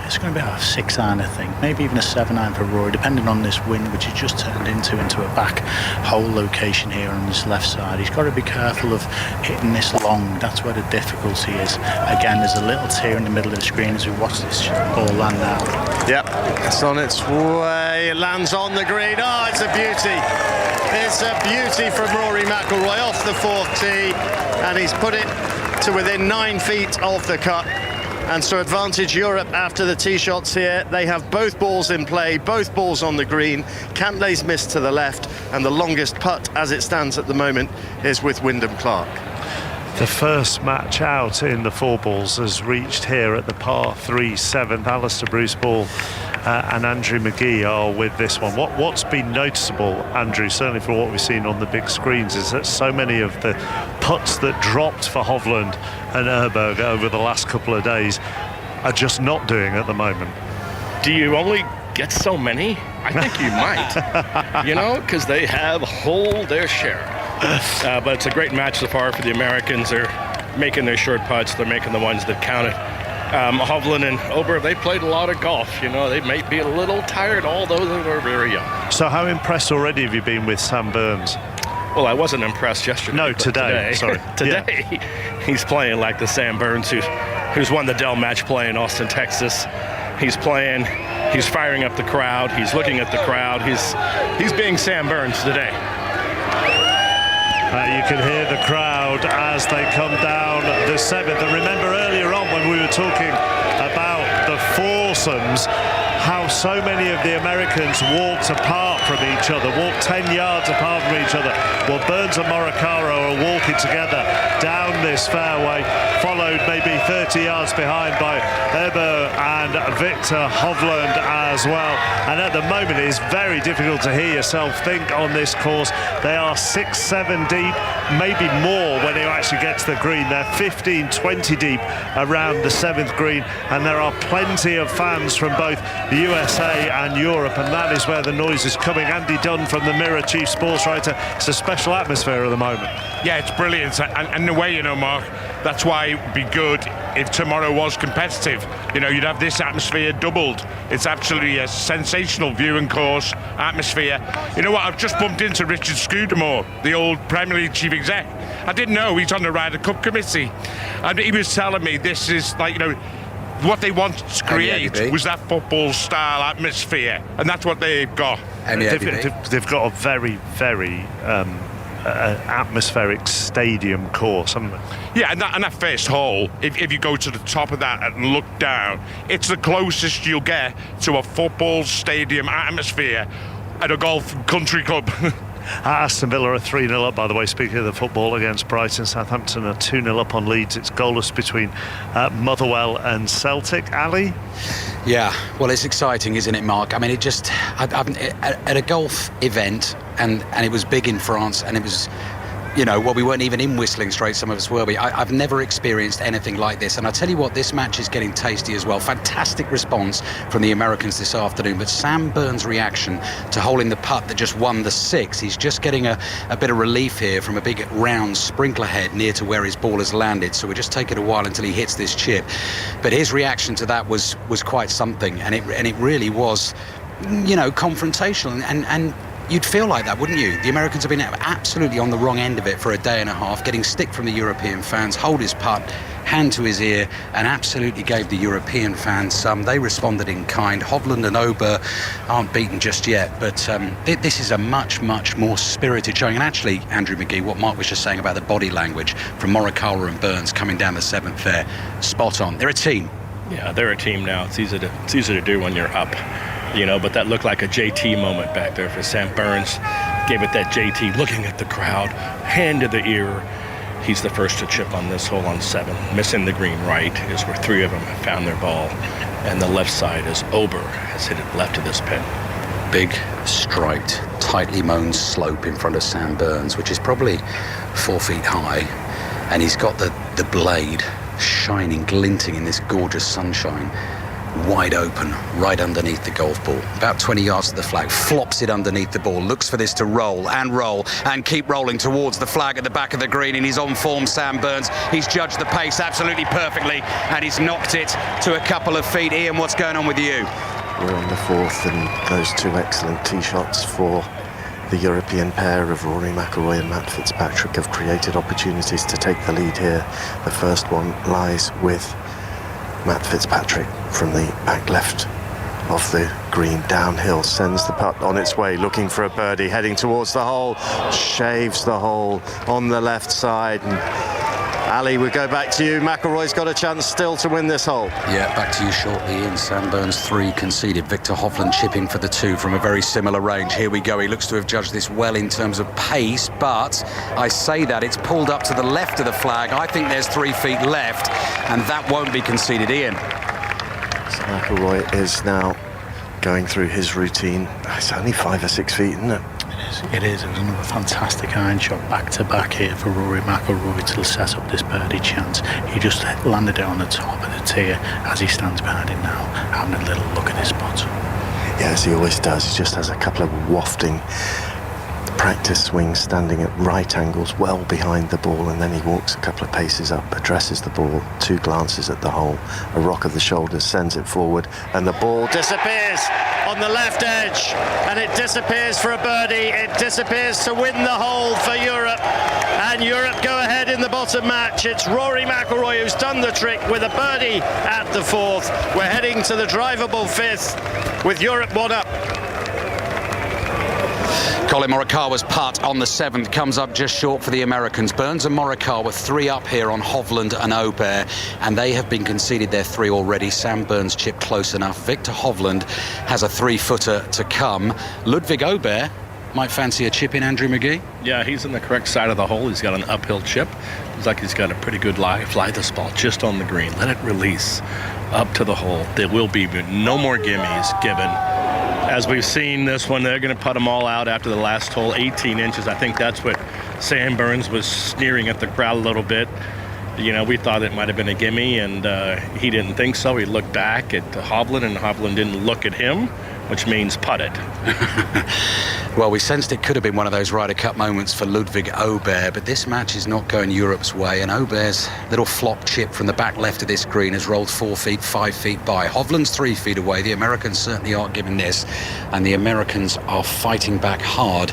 It's going to be a 6-iron, I think, maybe even a 7-iron for Rory, depending on this wind, which he's just turned into a back hole location here on this left side. He's got to be careful of hitting this long. That's where the difficulty is. Again, there's a little tear in the middle of the screen as we watch this ball land out. Yep, it's on its way. It lands on the green. Oh, it's a beauty. It's a beauty from Rory McIlroy off the fourth tee, and he's put it to within 9 feet of the cup. And so advantage Europe after the tee shots here. They have both balls in play, both balls on the green. Cantlay's missed to the left, and the longest putt as it stands at the moment is with Wyndham Clark. The first match out in the four balls has reached here at the par 3 7th. Alistair Bruce Ball and Andrew McGee are with this one. What's been noticeable, Andrew, certainly for what we've seen on the big screens, is that so many of the putts that dropped for Hovland and Erberg over the last couple of days are just not doing at the moment. Do you only get so many? I think you might, you know, because they have hold their share. But it's a great match so far for the Americans. They're making their short putts. They're making the ones that counted. Hovland and Ober, they played a lot of golf. You know, they may be a little tired, although they were very young. So how impressed already have you been with Sam Burns? Well, I wasn't impressed yesterday. No, today. Sorry. Today, he's playing like the Sam Burns who's won the Dell match play in Austin, Texas. He's playing, he's firing up the crowd, he's looking at the crowd, he's being Sam Burns today. You can hear the crowd as they come down the 7th. And remember earlier on when we were talking about the foursomes, how so many of the Americans walked apart from each other, walked 10 yards apart from each other. Well, Burns and Morikawa are walking together down this fairway, followed maybe 30 yards behind by Eber and Victor Hovland as well. And at the moment, it is very difficult to hear yourself think on this course. They are 6-7 deep, maybe more when you actually get to the green. They're 15-20 deep around the 7th green, and there are plenty of fans from both the USA and Europe, and that is where the noise is coming. Andy Dunn from the Mirror, chief sports writer. It's a special atmosphere at the moment. Yeah, it's brilliant, and in a way, you know, Mark, that's why it would be good if tomorrow was competitive. You know, you'd have this atmosphere doubled. It's absolutely a sensational viewing course, atmosphere. You know what, I've just bumped into Richard Scudamore, the old Premier League chief exec. I didn't know he's on the Ryder Cup committee, and he was telling me this is like, you know, what they wanted to create was that football style atmosphere, and that's what they've got. They've got a very, very atmospheric stadium course, haven't they? Yeah, and that first hole, if you go to the top of that and look down, it's the closest you'll get to a football stadium atmosphere at a golf country club. Aston Villa are 3-0 up, by the way, speaking of the football, against Brighton. Southampton are 2-0 up on Leeds. It's goalless between Motherwell and Celtic. Ali? Yeah, well, it's exciting, isn't it, Mark? I mean, it just... at a golf event, and it was big in France, and it was we weren't even in Whistling Straits, some of us were. I've never experienced anything like this. And I tell you what, this match is getting tasty as well. Fantastic response from the Americans this afternoon. But Sam Burns' reaction to holding the putt that just won the 6, he's just getting a bit of relief here from a big round sprinkler head near to where his ball has landed. So we're just taking a while until he hits this chip. But his reaction to that was quite something. And it really was, confrontational. And you'd feel like that, wouldn't you? The Americans have been absolutely on the wrong end of it for a day and a half, getting stick from the European fans, hold his putt, hand to his ear, and absolutely gave the European fans some. They responded in kind. Hovland and Ober aren't beaten just yet, but this is a much, much more spirited showing. And actually, Andrew McGee, what Mark was just saying about the body language from Morikawa and Burns coming down the 7th there, spot on. They're a team. Yeah, they're a team now. It's easy to do when you're up. But that looked like a JT moment back there for Sam Burns. Gave it that JT, looking at the crowd, hand to the ear. He's the first to chip on this hole on 7. Missing the green right is where 3 of them have found their ball. And the left side is Ober has hit it left of this pin. Big, striped, tightly mown slope in front of Sam Burns, which is probably 4 feet high. And he's got the blade shining, glinting in this gorgeous sunshine. Wide open, right underneath the golf ball. About 20 yards to the flag, flops it underneath the ball, looks for this to roll and keep rolling towards the flag at the back of the green. And he's on form, Sam Burns. He's judged the pace absolutely perfectly, and he's knocked it to a couple of feet. Ian, what's going on with you? We're on the 4th, and those 2 excellent tee shots for the European pair of Rory McIlroy and Matt Fitzpatrick have created opportunities to take the lead here. The first one lies with Matt Fitzpatrick from the back left of the green, downhill, sends the putt on its way, looking for a birdie, heading towards the hole, shaves the hole on the left side. And Ali, we go back to you. McIlroy's got a chance still to win this hole. Yeah, back to you shortly. Ian, Sam Burns 3 conceded. Victor Hovland chipping for the 2 from a very similar range. Here we go. He looks to have judged this well in terms of pace, but I say that it's pulled up to the left of the flag. I think there's 3 feet left, and that won't be conceded. Ian. So McIlroy is now going through his routine. It's only 5 or 6 feet, isn't it? It is. It was another fantastic iron shot back-to-back here for Rory McIlroy to set up this birdie chance. He just landed it on the top of the tier as he stands behind it now, having a little look at his spot. Yeah, as he always does. He just has a couple of wafting practice swings, standing at right angles well behind the ball, and then he walks a couple of paces up, addresses the ball, 2 glances at the hole, a rock of the shoulders, sends it forward, and the ball disappears on the left edge, and it disappears for a birdie. It disappears to win the hole for Europe, and Europe go ahead in the bottom match. It's Rory McIlroy who's done the trick with a birdie at the 4th. We're heading to the drivable 5th with Europe 1 up. Colin Morikawa's putt on the 7th comes up just short for the Americans. Burns and Morikawa 3 up here on Hovland and Ober, and they have been conceded their 3 already. Sam Burns chipped close enough. Victor Hovland has a 3-footer to come. Ludwig Ober might fancy a chip in, Andrew McGee? Yeah, he's in the correct side of the hole. He's got an uphill chip. Looks like he's got a pretty good fly this ball just on the green. Let it release up to the hole. There will be no more gimmies given. As we've seen this one, they're going to put them all out after the last hole, 18 inches. I think that's what Sam Burns was sneering at the crowd a little bit. We thought it might have been a gimme, and he didn't think so. He looked back at Hovland, and Hovland didn't look at him, which means putt it. Well, we sensed it could have been one of those Ryder Cup moments for Ludwig Ober, but this match is not going Europe's way, and Ober's little flop chip from the back left of this green has rolled 4 feet, 5 feet by. Hovland's 3 feet away. The Americans certainly aren't giving this, and the Americans are fighting back hard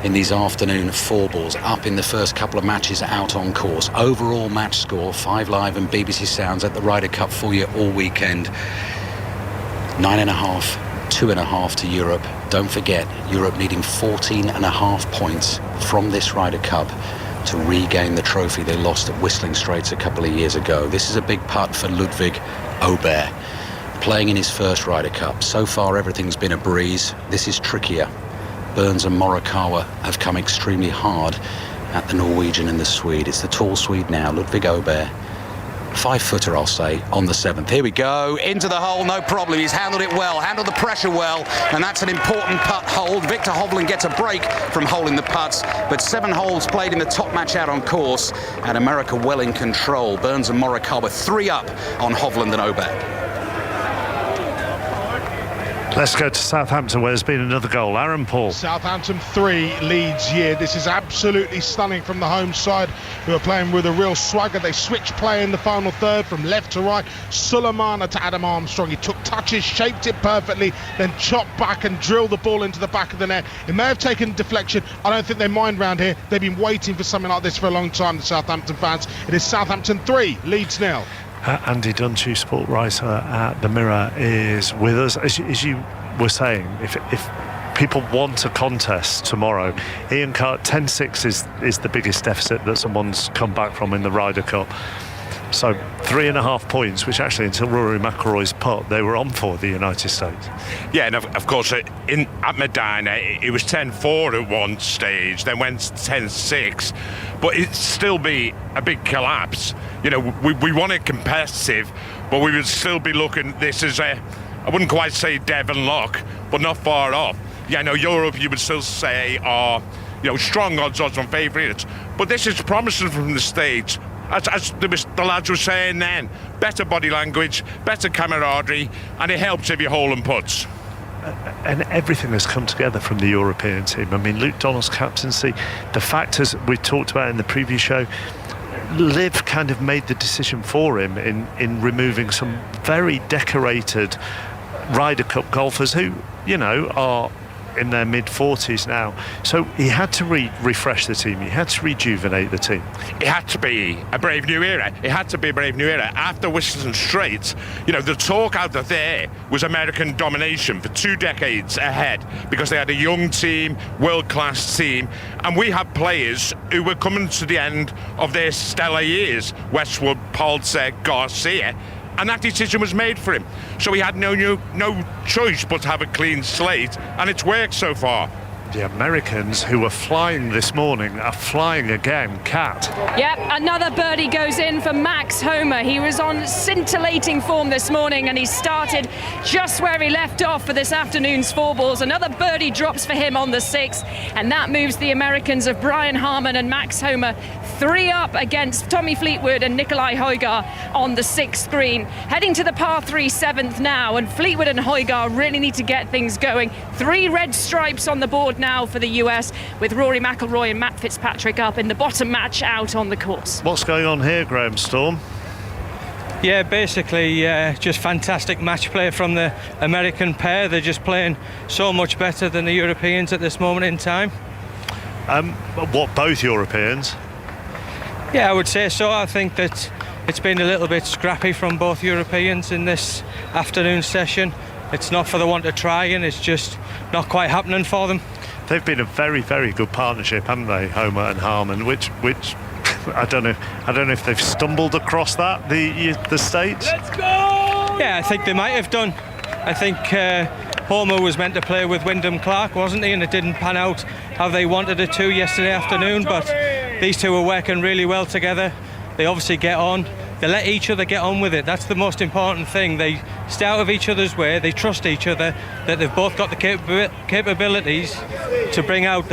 in these afternoon 4 balls, up in the first couple of matches out on course. Overall match score, 5 Live and BBC Sounds at the Ryder Cup for you all weekend. 9.5. 2.5 to Europe. Don't forget, Europe needing 14.5 points from this Ryder Cup to regain the trophy they lost at Whistling Straits a couple of years ago. This is a big putt for Ludwig Ober, playing in his first Ryder Cup. So far, everything's been a breeze. This is trickier. Burns and Morikawa have come extremely hard at the Norwegian and the Swede. It's the tall Swede now, Ludwig Ober, 5-footer, I'll say, on the 7th. Here we go, into the hole, no problem. He's handled it well, handled the pressure well, and that's an important putt hold. Victor Hovland gets a break from holding the putts, but 7 holes played in the top match out on course, and America well in control. Burns and Morikawa 3 up on Hovland and Obed. Let's go to Southampton, where there's been another goal. Aaron Paul. Southampton 3, Leeds year. This is absolutely stunning from the home side, who are playing with a real swagger. They switched play in the final third from left to right. Suleimana to Adam Armstrong. He took touches, shaped it perfectly, then chopped back and drilled the ball into the back of the net. It may have taken deflection. I don't think they mind round here. They've been waiting for something like this for a long time, the Southampton fans. It is Southampton 3, Leeds 0. Andy Dunchu, sport writer at The Mirror, is with us. As you were saying, if people want a contest tomorrow, Ian Carr, 10-6 is the biggest deficit that someone's come back from in the Ryder Cup. So 3.5 points, which actually until Rory McIlroy's putt, they were on for the United States. Yeah, and of course, at Medina, it was 10-4 at one stage, then went 10-6, but it'd still be a big collapse. You know, we want it competitive, but we would still be looking at this as I wouldn't quite say Devon Lock, but not far off. Yeah, I know Europe, you would still say are, strong odds on favourites, but this is promising from the States. As the lads were saying then, better body language, better camaraderie, and it helps if you hole and putts. And everything has come together from the European team. I mean, Luke Donald's captaincy, the factors we talked about in the previous show, Liv kind of made the decision for him in removing some very decorated Ryder Cup golfers who, are in their mid-40s now. So he had to refresh the team. He had to rejuvenate the team. It had to be a brave new era. It had to be a brave new era. After Whistling Straits, the talk out there was American domination for 2 decades ahead, because they had a young team, world-class team, and we had players who were coming to the end of their stellar years. Westwood, Poulter, Garcia. And that decision was made for him. So he had no choice but to have a clean slate, and it's worked so far. The Americans, who were flying this morning, are flying again. Kat. Yep, another birdie goes in for Max Homa. He was on scintillating form this morning, and he started just where he left off for this afternoon's 4 balls. Another birdie drops for him on the 6th, and that moves the Americans of Brian Harman and Max Homa 3 up against Tommy Fleetwood and Nikolai Højgaard on the 6th green. Heading to the par 3 7th now, and Fleetwood and Højgaard really need to get things going. 3 red stripes on the board now for the US, with Rory McIlroy and Matt Fitzpatrick up in the bottom match out on the course. What's going on here, Graham Storm? Yeah, basically just fantastic match play from the American pair. They're just playing so much better than the Europeans at this moment in time. Both Europeans? Yeah, I would say so. I think that it's been a little bit scrappy from both Europeans in this afternoon session. It's not for the want of trying, it's just not quite happening for them. They've been a very, very good partnership, haven't they, Homa and Harman, which I don't know if they've stumbled across that, the States. Let's go! Yeah, I think they might have done. I think Homa was meant to play with Wyndham Clark, wasn't he? And it didn't pan out how they wanted it to yesterday afternoon, but these two were working really well together. They obviously get on. They let each other get on with it. That's the most important thing. They stay out of each other's way. They trust each other, that they've both got the capabilities to bring out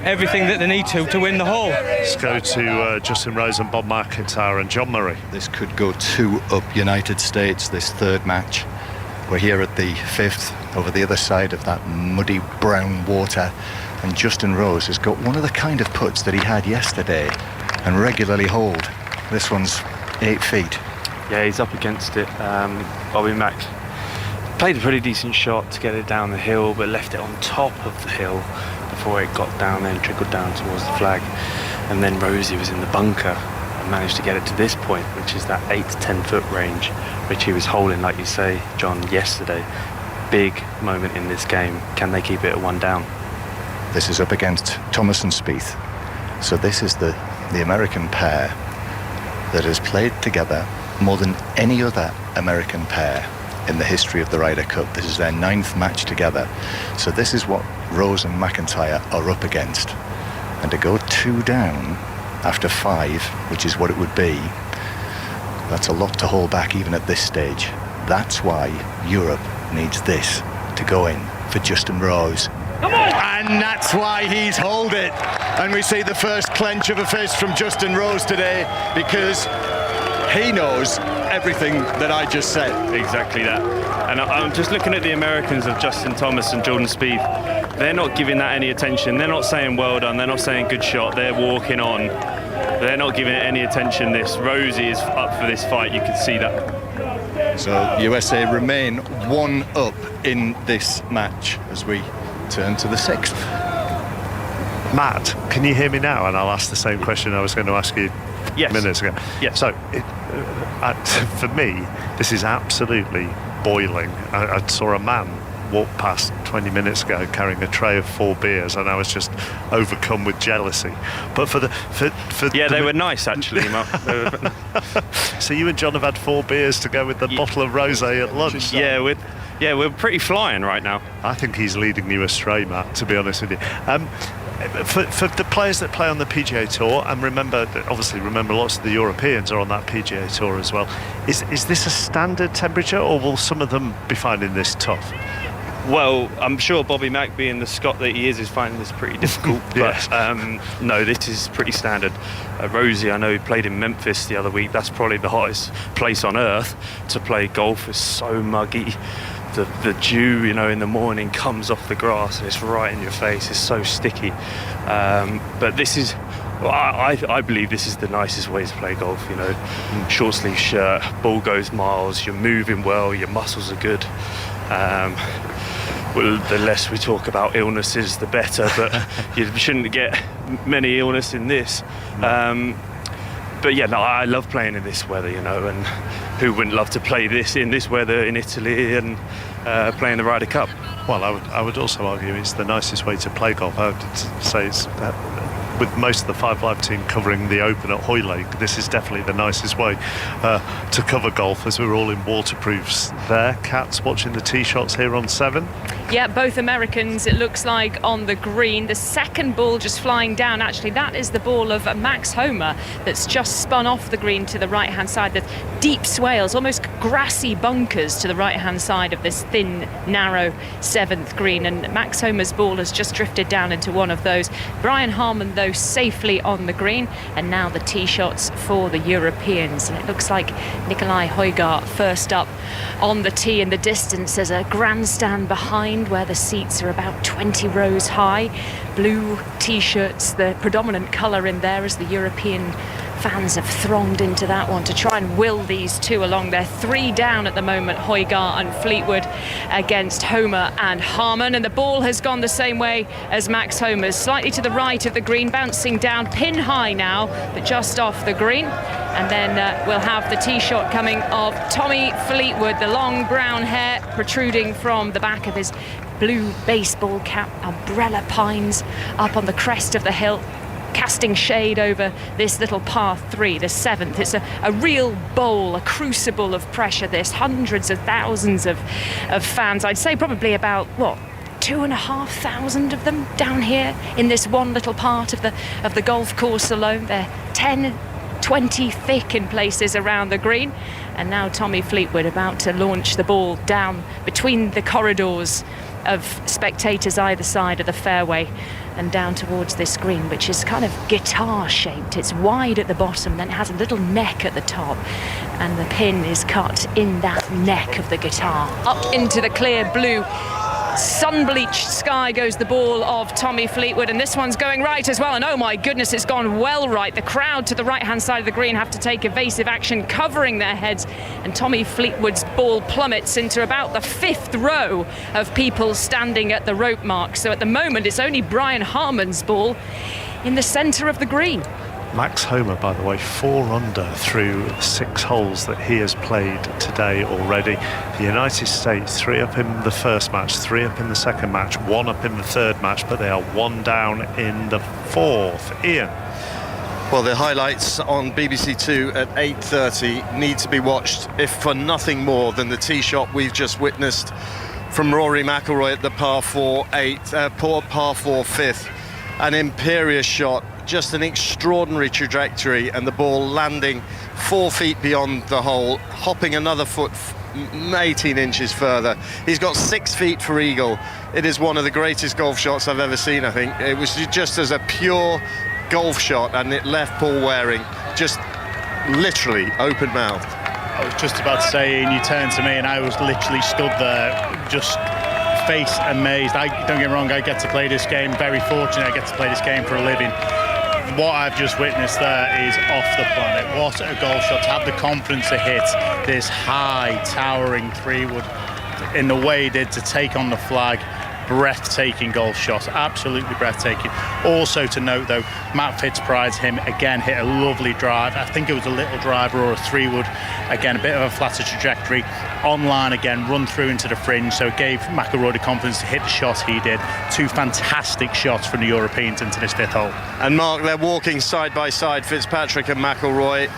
everything that they need to win the hole. Let's go to Justin Rose and Bob McIntyre and John Murray. This could go 2 up United States, this 3rd match. We're here at the 5th, over the other side of that muddy brown water, and Justin Rose has got one of the kind of putts that he had yesterday and regularly hold. This one's 8 feet. Yeah, he's up against it. Bobby Mack played a pretty decent shot to get it down the hill, but left it on top of the hill before it got down there and trickled down towards the flag. And then Rosie was in the bunker and managed to get it to this point, which is that 8 to 10 foot range, which he was holding, like you say, John, yesterday. Big moment in this game. Can they keep it at 1 down? This is up against Thomas and Spieth. So this is the American pair that has played together more than any other American pair in the history of the Ryder Cup. This is their 9th match together. So this is what Rose and McIntyre are up against. And to go 2 down after 5, which is what it would be, That's a lot to hold back even at this stage. That's why Europe needs this to go in for Justin Rose. And that's why he's hold it. And we see the first clench of a fist from Justin Rose today, because he knows everything that I just said. Exactly that. And I'm just looking at the Americans of Justin Thomas and Jordan Spieth. They're not giving that any attention. They're not saying well done. They're not saying good shot. They're walking on. They're not giving it any attention. This Rosie is up for this fight. You can see that. So USA remain 1 up in this match as we turn to the 6th. Matt, can you hear me now? And I'll ask the same question I was going to ask you minutes ago. Yes. So, for me, this is absolutely boiling. I saw a man walk past 20 minutes ago carrying a tray of 4 beers, and I was just overcome with jealousy. But they were nice actually, Mark. So you and John have had 4 beers to go with the bottle of rosé at lunch. We're pretty flying right now. I think he's leading you astray, Matt, to be honest with you. For the players that play on the PGA Tour, and remember lots of the Europeans are on that PGA Tour as well, is this a standard temperature, or will some of them be finding this tough? Well, I'm sure Bobby Mack, being the Scot that he is finding this pretty difficult. Yes. But no, this is pretty standard. Rosie, I know he played in Memphis the other week. That's probably the hottest place on earth to play golf. It's so muggy. The dew, in the morning comes off the grass and it's right in your face. It's so sticky. But this is, I believe this is the nicest way to play golf. Short sleeve shirt, ball goes miles. You're moving well. Your muscles are good. Well, the less we talk about illnesses, the better. But you shouldn't get many illness in this. But yeah, no, I love playing in this weather, and who wouldn't love to play this in this weather in Italy and playing the Ryder Cup? Well, I would also argue it's the nicest way to play golf. I would say it's with most of the 5 Live team covering the Open at Hoylake, this is definitely the nicest way to cover golf, as we're all in waterproofs there. Kat's watching the tee shots here on 7. Yeah, both Americans, it looks like, on the green. The second ball just flying down, actually, that is the ball of Max Homa that's just spun off the green to the right-hand side. The deep swales, almost grassy bunkers to the right-hand side of this thin, narrow 7th green. And Max Homa's ball has just drifted down into one of those. Brian Harman, though, safely on the green. And now the tee shots for the Europeans. And it looks like Nicolai Højgaard first up on the tee in the distance. There's a grandstand behind where the seats are about 20 rows high. Blue t-shirts, the predominant colour in there, as the European fans have thronged into that one to try and will these two along. They're 3 down at the moment, Højgaard and Fleetwood against Homa and Harman, and the ball has gone the same way as Max Homa's, slightly to the right of the green, bouncing down pin high now, but just off the green. And then we'll have the tee shot coming of Tommy Fleetwood, the long brown hair protruding from the back of his blue baseball cap, umbrella pines up on the crest of the hill, casting shade over this little par 3, the 7th. It's a real bowl, a crucible of pressure, this. Hundreds of thousands of fans. I'd say probably about, 2,500 of them down here in this one little part of the golf course alone. They're 10-20 thick in places around the green. And now Tommy Fleetwood about to launch the ball down between the corridors of spectators either side of the fairway and down towards this green, which is kind of guitar shaped. It's wide at the bottom, then it has a little neck at the top, and the pin is cut in that neck of the guitar. Up into the clear blue sun-bleached sky goes the ball of Tommy Fleetwood, and this one's going right as well, and oh my goodness, it's gone well right. The crowd to the right-hand side of the green have to take evasive action, covering their heads, and Tommy Fleetwood's ball plummets into about the 5th row of people standing at the rope mark. So at the moment, it's only Brian Harman's ball in the centre of the green. Max Homa, by the way, 4 under through 6 holes that he has played today already. The United States, 3 up in the first match, 3 up in the second match, 1 up in the third match, but they are 1 down in the 4th. Ian? Well, the highlights on BBC Two at 8:30 need to be watched, if for nothing more than the tee shot we've just witnessed from Rory McIlroy at the par 4 5th. An imperious shot. just an extraordinary trajectory, and the ball landing 4 feet beyond the hole, hopping another foot 18 inches further. He's got 6 feet for eagle. It is one of the greatest golf shots I've ever seen, I think. It was just as a pure golf shot, and it left Paul Waring just literally open mouthed. I was just about to say, Ian, you turned to me and I was literally stood there just face amazed. Don't get me wrong, I get to play this game, very fortunate I get to play this game for a living. What I've just witnessed there is off the planet. What a golf shot, to have the confidence to hit this high towering 3-wood in the way he did, to take on the flag. Breathtaking golf shot, absolutely breathtaking. Also to note though, Matt Fitzpride's hit a lovely drive. I think it was a little driver or a 3-wood. Again, a bit of a flatter trajectory. Online again, run through into the fringe, so it gave McIlroy the confidence to hit the shot he did. 2 fantastic shots from the Europeans into this 5th hole. And Mark, they're walking side by side, Fitzpatrick and McIlroy,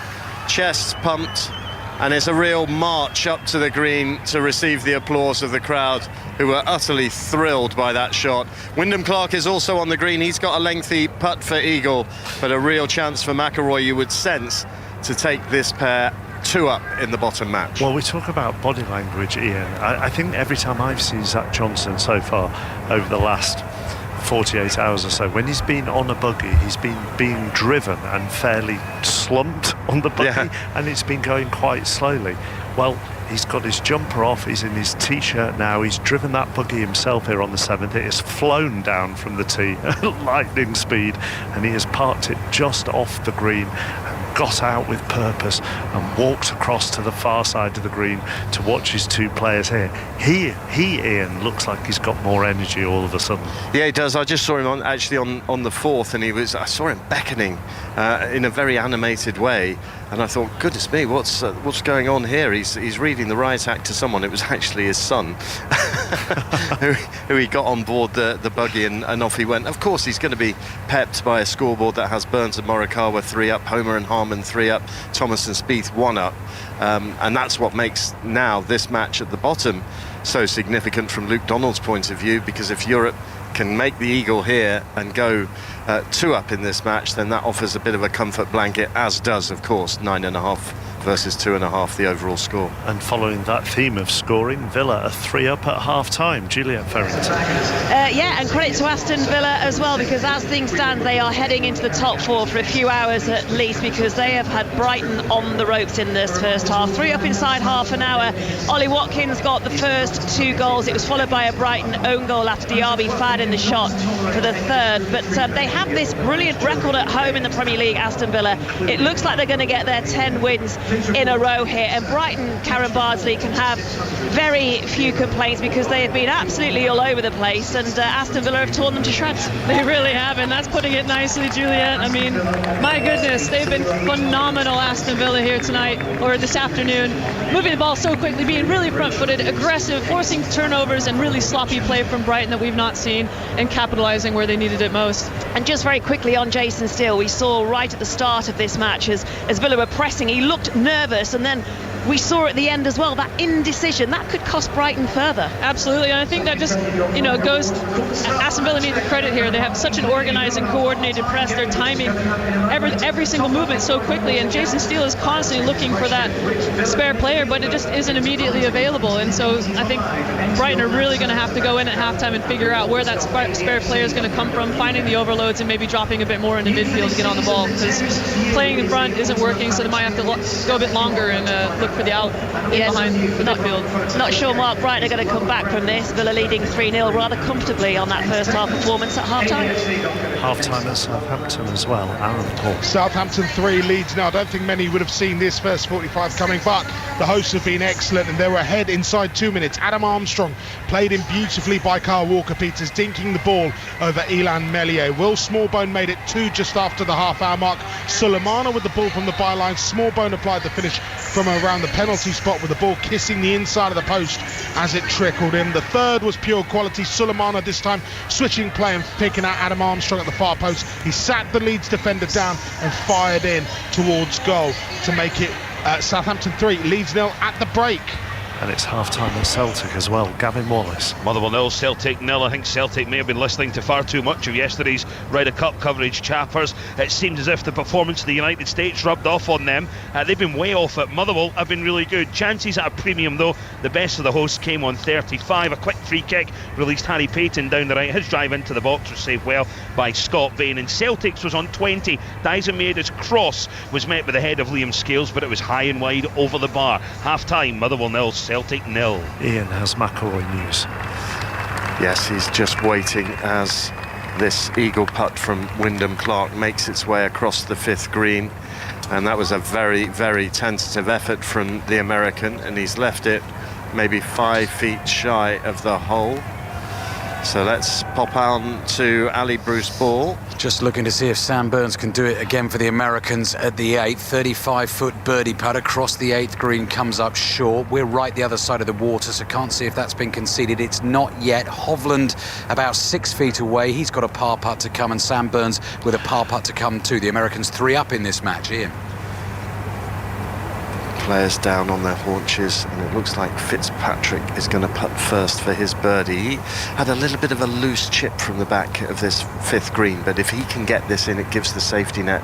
chests pumped, and it's a real march up to the green to receive the applause of the crowd, who were utterly thrilled by that shot. Wyndham Clark is also on the green. He's got a lengthy putt for eagle, but a real chance for McIlroy, you would sense, to take this pair 2 up in the bottom match. Well, we talk about body language, Ian. I think every time I've seen Zach Johnson so far over the last 48 hours or so, when he's been on a buggy, he's been being driven and fairly slumped on the buggy, and it's been going quite slowly. Well, he's got his jumper off, he's in his t-shirt now, he's driven that buggy himself here on the 7th. It has flown down from the tee at lightning speed, and he has parked it just off the green and got out with purpose and walked across to the far side of the green to watch his 2 players here. He Ian, looks like he's got more energy all of a sudden. Yeah, he does. I just saw him on the 4th, and I saw him beckoning in a very animated way, and I thought, goodness me, what's going on here? He's reading the riot act to someone. It was actually his son who he got on board the buggy, and off he went. Of course, he's going to be pepped by a scoreboard that has Burns and Morikawa 3 up, Homer and Harman 3 up, Thomas and Spieth 1 up, and that's what makes now this match at the bottom so significant from Luke Donald's point of view, because if Europe can make the eagle here and go 2 up in this match, then that offers a bit of a comfort blanket, as does, of course, 9.5 versus 2.5, the overall score. And following that theme of scoring, Villa are 3 up at half-time. Juliet Ferrington. Yeah, and credit to Aston Villa as well, because as things stand, they are heading into the top 4 for a few hours at least, because they have had Brighton on the ropes in this first half. 3 up inside half an hour. Ollie Watkins got the first 2 goals. It was followed by a Brighton own goal after Diaby fired in the shot for the 3rd. But they have this brilliant record at home in the Premier League, Aston Villa. It looks like they're going to get their 10 wins in a row here, and Brighton, Karen Bardsley, can have very few complaints, because they have been absolutely all over the place, and Aston Villa have torn them to shreds. They really have, and that's putting it nicely, Juliet. I mean, my goodness, they've been phenomenal, Aston Villa, here tonight, or this afternoon, moving the ball so quickly, being really front-footed, aggressive, forcing turnovers, and really sloppy play from Brighton that we've not seen, and capitalising where they needed it most. And just very quickly on Jason Steele, we saw right at the start of this match, as Villa were pressing, he looked nervous, and then we saw at the end as well that indecision that could cost Brighton further. Absolutely, and I think that just goes. Aston Villa need the credit here. They have such an organised and coordinated press. They're timing every single movement so quickly, and Jason Steele is constantly looking for that spare player, but it just isn't immediately available. And so I think Brighton are really going to have to go in at halftime and figure out where that spare player is going to come from, finding the overloads and maybe dropping a bit more into midfield to get on the ball, because playing in front isn't working, so they might have to go a bit longer and look for the out behind the midfield. Not sure Mark Brighton are going to come back from this. Villa leading 3-0 rather comfortably on that first half performance at half-time. Half-time at Southampton as well. Aaron Paul. Southampton 3 leads now. I don't think many would have seen this first 45 coming, but the hosts have been excellent, and they were ahead inside 2 minutes. Adam Armstrong played in beautifully by Kyle Walker-Peters, dinking the ball over Elan Meslier. Will Smallbone made it 2 just after the half-hour mark. Sulemana with the ball from the byline. Smallbone applied the finish from around the penalty spot, with the ball kissing the inside of the post as it trickled in. The 3rd was pure quality. Sulemana this time switching play and picking out Adam Armstrong at the far post. He sat the Leeds defender down and fired in towards goal to make it Southampton 3, Leeds 0 at the break. And it's half-time at Celtic as well. Gavin Wallace. Motherwell 0, Celtic 0. I think Celtic may have been listening to far too much of yesterday's Ryder Cup coverage, chappers. It seemed as if the performance of the United States rubbed off on them. They've been way off it. Motherwell have been really good. Chances at a premium though. The best of the hosts came on 35. A quick free kick released Harry Payton down the right. His drive into the box was saved well by Scott Vane. And Celtic's was on 20. Dyson Maeda's cross was met with the head of Liam Scales, but it was high and wide over the bar. Half-time, Motherwell 0, Celtic 0. Ian has McIlroy news. Yes, he's just waiting as this eagle putt from Wyndham Clark makes its way across the 5th green, and that was a very, very tentative effort from the American, and he's left it maybe 5 feet shy of the hole. So let's pop on to Ali Bruce Ball. Just looking to see if Sam Burns can do it again for the Americans at the 8th. 35-foot birdie putt across the 8th green, comes up short. We're right the other side of the water, so can't see if that's been conceded. It's not yet. Hovland about 6 feet away. He's got a par putt to come, and Sam Burns with a par putt to come too. The Americans 3 up in this match. Ian. Players down on their haunches, and it looks like Fitzpatrick is going to putt first for his birdie. He had a little bit of a loose chip from the back of this 5th green, but if he can get this in, it gives the safety net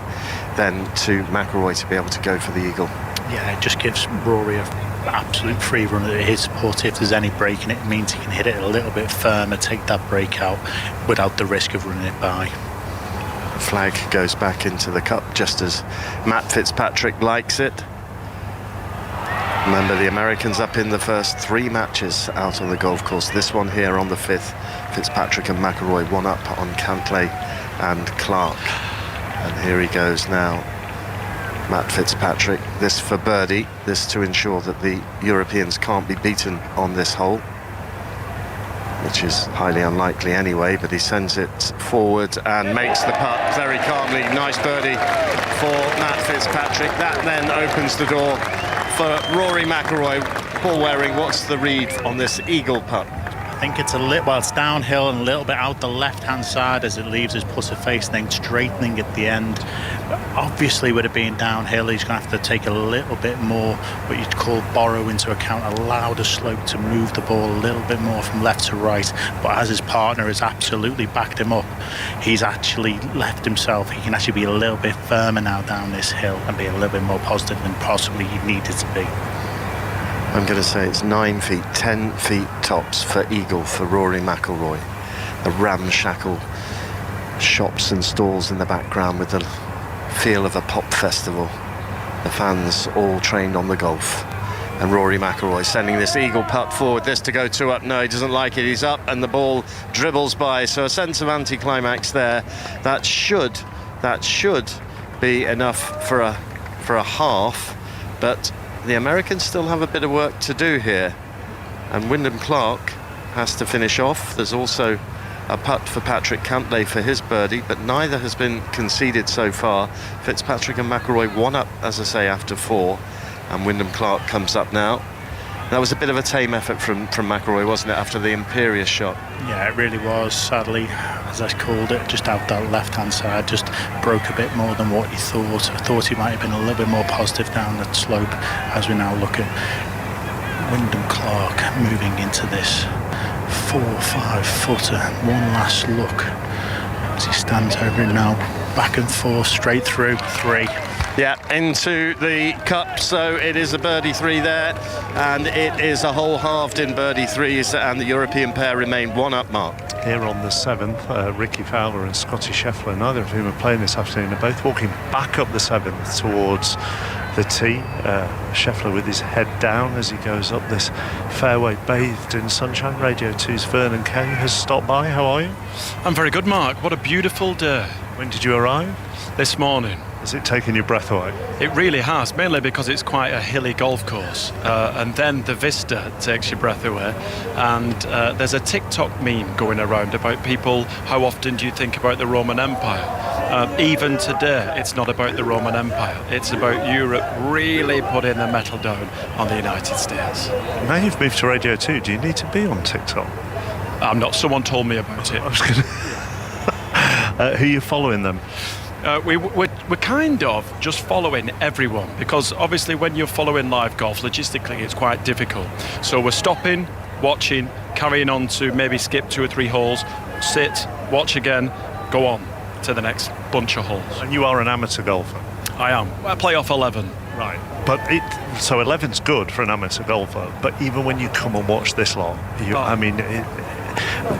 then to McIlroy to be able to go for the eagle. Yeah, it just gives Rory an absolute free run at his putt. If there's any break in it, it means he can hit it a little bit firmer, take that break out without the risk of running it by. The flag goes back into the cup just as Matt Fitzpatrick likes it. Remember, the Americans up in the first 3 matches out on the golf course. This one here on the 5th, Fitzpatrick and McIlroy 1 up on Cantlay and Clark. And here he goes now, Matt Fitzpatrick. This for birdie, this to ensure that the Europeans can't be beaten on this hole, which is highly unlikely anyway, but he sends it forward and makes the putt very calmly. Nice birdie for Matt Fitzpatrick. That then opens the door for Rory McIlroy. Paul Waring, what's the read on this eagle putt? I think it's it's downhill and a little bit out the left-hand side as it leaves his putter face, then straightening at the end. But obviously, with it being downhill, he's going to have to take a little bit more, what you'd call borrow into account, allow the slope to move the ball a little bit more from left to right. But as his partner has absolutely backed him up, he's actually left himself. He can actually be a little bit firmer now down this hill and be a little bit more positive than possibly he needed to be. I'm going to say it's 9 feet, 10 feet tops for eagle for Rory McIlroy. The ramshackle shops and stalls in the background with the feel of a pop festival. The fans all trained on the golf. And Rory McIlroy sending this eagle putt forward. This to go 2 up. No, he doesn't like it. He's up and the ball dribbles by. So a sense of anticlimax there. That should be enough for a half. But the Americans still have a bit of work to do here, and Wyndham Clark has to finish off. There's also a putt for Patrick Cantlay for his birdie, but neither has been conceded so far. Fitzpatrick and McIlroy 1 up, as I say, after 4, and Wyndham Clark comes up now. That was a bit of a tame effort from McIlroy, wasn't it, after the imperious shot? Yeah, it really was. Sadly, as I called it, just out that left-hand side, just broke a bit more than what he thought. I thought he might have been a little bit more positive down that slope as we now look at Wyndham Clark moving into this 4-5 footer. One last look as he stands over it now, back and forth, straight through, 3. Yeah, into the cup, so it is a birdie 3 there, and it is a hole halved in birdie 3s, and the European pair remain 1 up, Mark. Here on the 7th, Ricky Fowler and Scotty Scheffler, neither of whom are playing this afternoon, are both walking back up the 7th towards the tee. Scheffler with his head down as he goes up this fairway bathed in sunshine. Radio 2's Vernon Kay has stopped by. How are you? I'm very good, Mark. What a beautiful day. When did you arrive? This morning. Has it taken your breath away? It really has, mainly because it's quite a hilly golf course, and then the vista takes your breath away. And there's a TikTok meme going around about people, how often do you think about the Roman Empire? Even today, it's not about the Roman Empire. It's about Europe really putting the metal down on the United States. Now you've moved to Radio 2, do you need to be on TikTok? I'm not. Someone told me about it. I was going to... who are you following them? We're kind of just following everyone, because obviously when you're following live golf, logistically it's quite difficult. So we're stopping, watching, carrying on to maybe skip 2 or 3 holes, sit, watch again, go on to the next bunch of holes. And you are an amateur golfer? I am. I play off 11. Right. But so 11's good for an amateur golfer, but even when you come and watch this lot,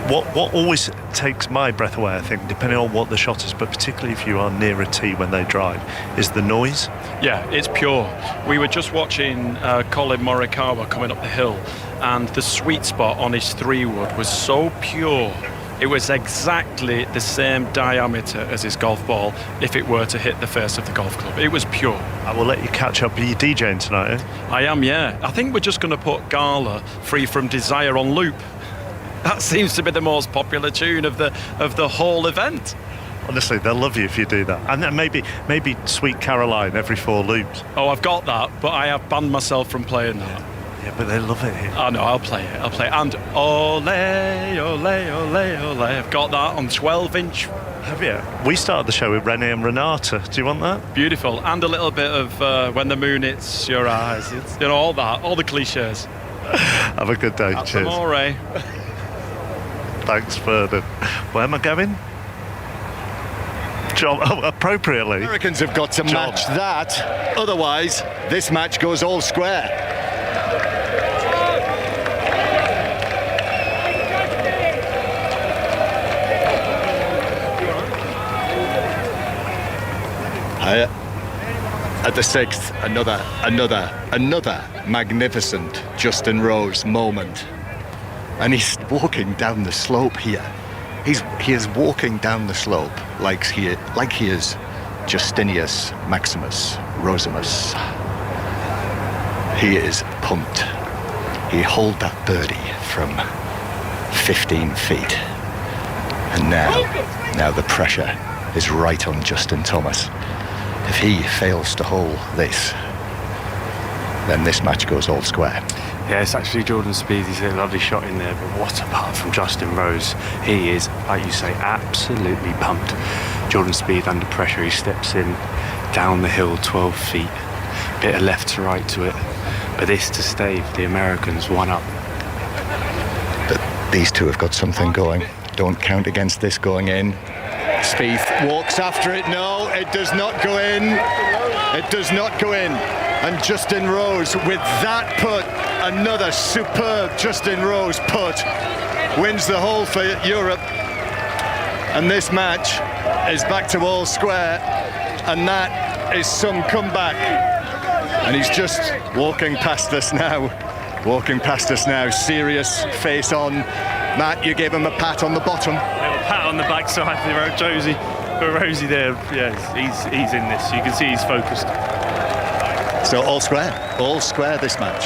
what always takes my breath away, I think, depending on what the shot is, but particularly if you are near a tee when they drive, is the noise. Yeah, it's pure. We were just watching Colin Morikawa coming up the hill, and the sweet spot on his 3-wood was so pure. It was exactly the same diameter as his golf ball if it were to hit the face of the golf club. It was pure. I will let you catch up. Are you DJing tonight, eh? I am, yeah. I think we're just going to put Gala Free From Desire on loop. That seems to be the most popular tune of the whole event. Honestly, they'll love you if you do that. And then maybe Sweet Caroline every 4 loops. Oh, I've got that, but I have banned myself from playing that. Yeah, but they love it here. Oh no, I'll play it. And ole, ole, ole, ole. I've got that on 12-inch. Have you? We started the show with Renee and Renata. Do you want that? Beautiful. And a little bit of When the Moon Hits Your Eyes. It's, all that, all the cliches. Have a good day. That's Cheers. Amore. Thanks, Vernon. Where am I going? John, appropriately. Americans have got to match that. Otherwise, this match goes all square. At the 6th, another magnificent Justin Rose moment. And he's walking down the slope here. He is walking down the slope like he is Justinius Maximus Rosimus. He is pumped. He holed that birdie from 15 feet. And now the pressure is right on Justin Thomas. If he fails to hole this, then this match goes all square. Yeah, it's actually Jordan Spieth. He's hit a lovely shot in there, but what a putt from Justin Rose. He is, like you say, absolutely pumped. Jordan Spieth under pressure. He steps in down the hill 12 feet, bit of left to right to it. But this to stave the Americans 1 up. But these two have got something going. Don't count against this going in. Spieth walks after it. No, it does not go in. It does not go in. And Justin Rose with that putt, another superb Justin Rose putt, wins the hole for Europe. And this match is back to all square. And that is some comeback. And he's just walking past us now. Serious face on. Matt, you gave him a pat on the bottom. A pat on the backside for Rosie there. Yeah, he's in this. You can see he's focused. So all square this match.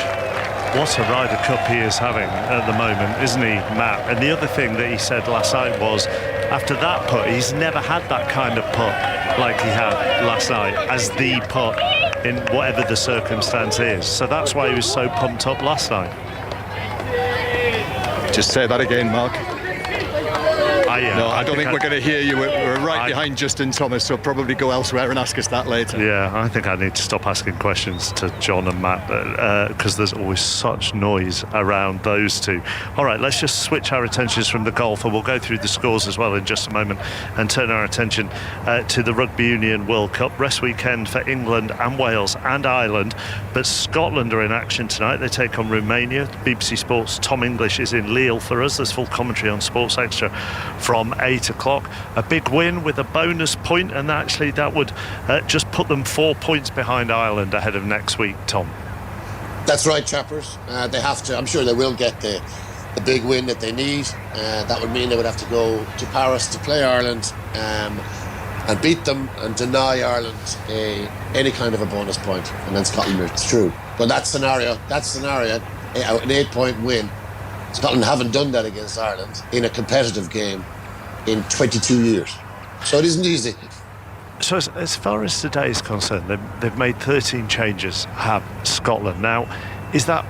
What a Ryder Cup he is having at the moment, isn't he, Matt? And the other thing that he said last night was, after that putt, he's never had that kind of putt like he had last night, as the putt in whatever the circumstance is. So that's why he was so pumped up last night. Just say that again, Mark. I don't think we're going to hear you. We're right behind Justin Thomas, so probably go elsewhere and ask us that later. Yeah, I think I need to stop asking questions to John and Matt because there's always such noise around those two. All right, let's just switch our attentions from the golf, and we'll go through the scores as well in just a moment and turn our attention to the Rugby Union World Cup. Rest weekend for England and Wales and Ireland, but Scotland are in action tonight. They take on Romania. BBC Sports' Tom English is in Lille for us. There's full commentary on Sports Extra from 8 o'clock. A big win with a bonus point, and actually that would just put them 4 points behind Ireland ahead of next week, Tom. That's right, chappers. They have to, I'm sure they will get the big win that they need. That would mean they would have to go to Paris to play Ireland and beat them and deny Ireland any kind of a bonus point, and then Scotland are through. But that scenario, an 8-point win, Scotland haven't done that against Ireland in a competitive game in 22 years. So it isn't easy. So as far as today is concerned, they've made 13 changes, have Scotland. Now, is that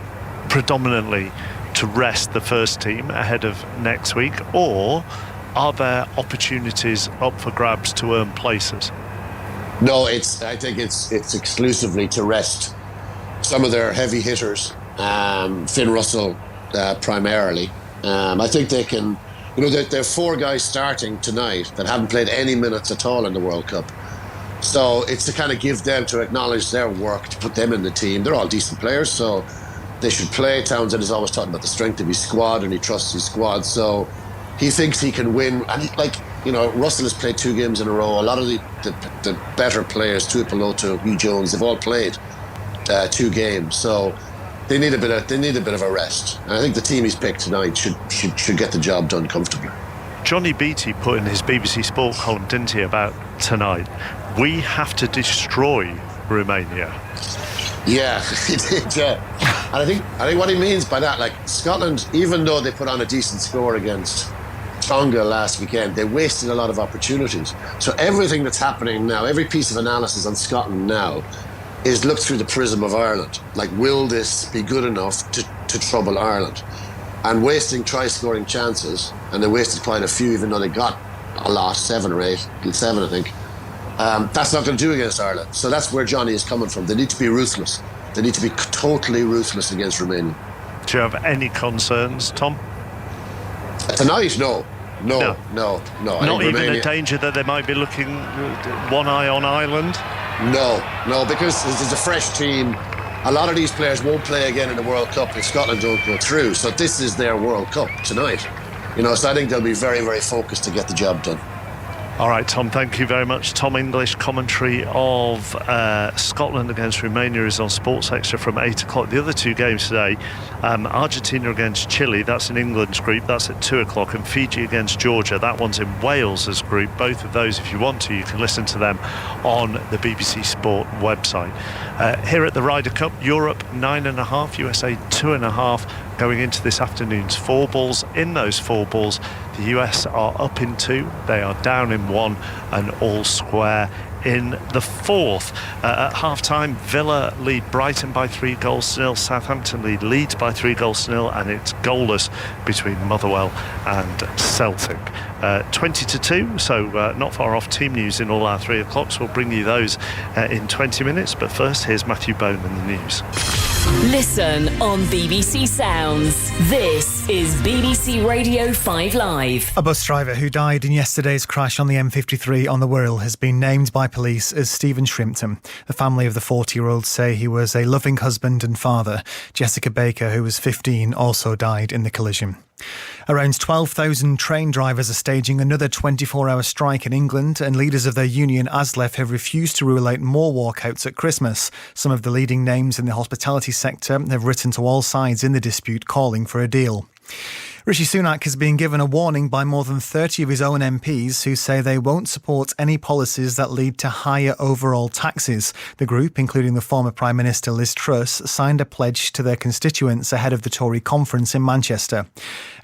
predominantly to rest the first team ahead of next week, or are there opportunities up for grabs to earn places? No, I think it's exclusively to rest some of their heavy hitters, Finn Russell primarily. I think they can, there are 4 guys starting tonight that haven't played any minutes at all in the World Cup. So it's to kind of give them, to acknowledge their work, to put them in the team. They're all decent players, so they should play. Townsend is always talking about the strength of his squad, and he trusts his squad, so he thinks he can win. And Russell has played 2 games in a row. A lot of the better players, Tuipulotu, Hugh Jones, they've all played 2 games, so they need a bit of a rest. And I think the team he's picked tonight should get the job done comfortably. Johnny Beattie put in his BBC Sport column, didn't he, about tonight? We have to destroy Romania. Yeah, he did. Yeah, and I think what he means by that, like Scotland, even though they put on a decent score against Tonga last weekend, they wasted a lot of opportunities. So everything that's happening now, every piece of analysis on Scotland now, is looked through the prism of Ireland. Like, will this be good enough to trouble Ireland? And wasting try-scoring chances, and they wasted quite a few, even though they got a lot, 7 or 8, 7 I think. That's not going to do against Ireland. So that's where Johnny is coming from. They need to be ruthless. They need to be totally ruthless against Romania. Do you have any concerns, Tom? Tonight, no. No. Not even a danger that they might be looking one eye on Ireland? No, because this is a fresh team. A lot of these players won't play again in the World Cup if Scotland don't go through. So this is their World Cup tonight. So I think they'll be very, very focused to get the job done. All right, Tom, thank you very much. Tom English, commentary of Scotland against Romania is on Sports Extra from 8 o'clock. The other 2 games today, Argentina against Chile, that's in England's group, that's at 2 o'clock, and Fiji against Georgia, that one's in Wales's group. Both of those, if you want to, you can listen to them on the BBC Sport website. Here at the Ryder Cup, Europe 9.5, USA 2.5. Going into this afternoon's 4 balls. In those 4 balls, the US are up in 2, they are down in 1, and all square in the 4th. At half-time, Villa lead Brighton by 3-0. Southampton lead Leeds by 3-0, and it's goalless between Motherwell and Celtic. 20-2, so not far off team news in all our 3 o'clocks. We'll bring you those in 20 minutes, but first, here's Matthew Bone in the news. Listen on BBC Sounds. This is BBC Radio 5 Live. A bus driver who died in yesterday's crash on the M53 on the Wirral has been named by police as Stephen Shrimpton. The family of the 40-year-old say he was a loving husband and father. Jessica Baker, who was 15, also died in the collision. Around 12,000 train drivers are staging another 24-hour strike in England, and leaders of their union ASLEF have refused to rule out more walkouts at Christmas. Some of the leading names in the hospitality sector have written to all sides in the dispute calling for a deal. Rishi Sunak has been given a warning by more than 30 of his own MPs who say they won't support any policies that lead to higher overall taxes. The group, including the former Prime Minister Liz Truss, signed a pledge to their constituents ahead of the Tory conference in Manchester.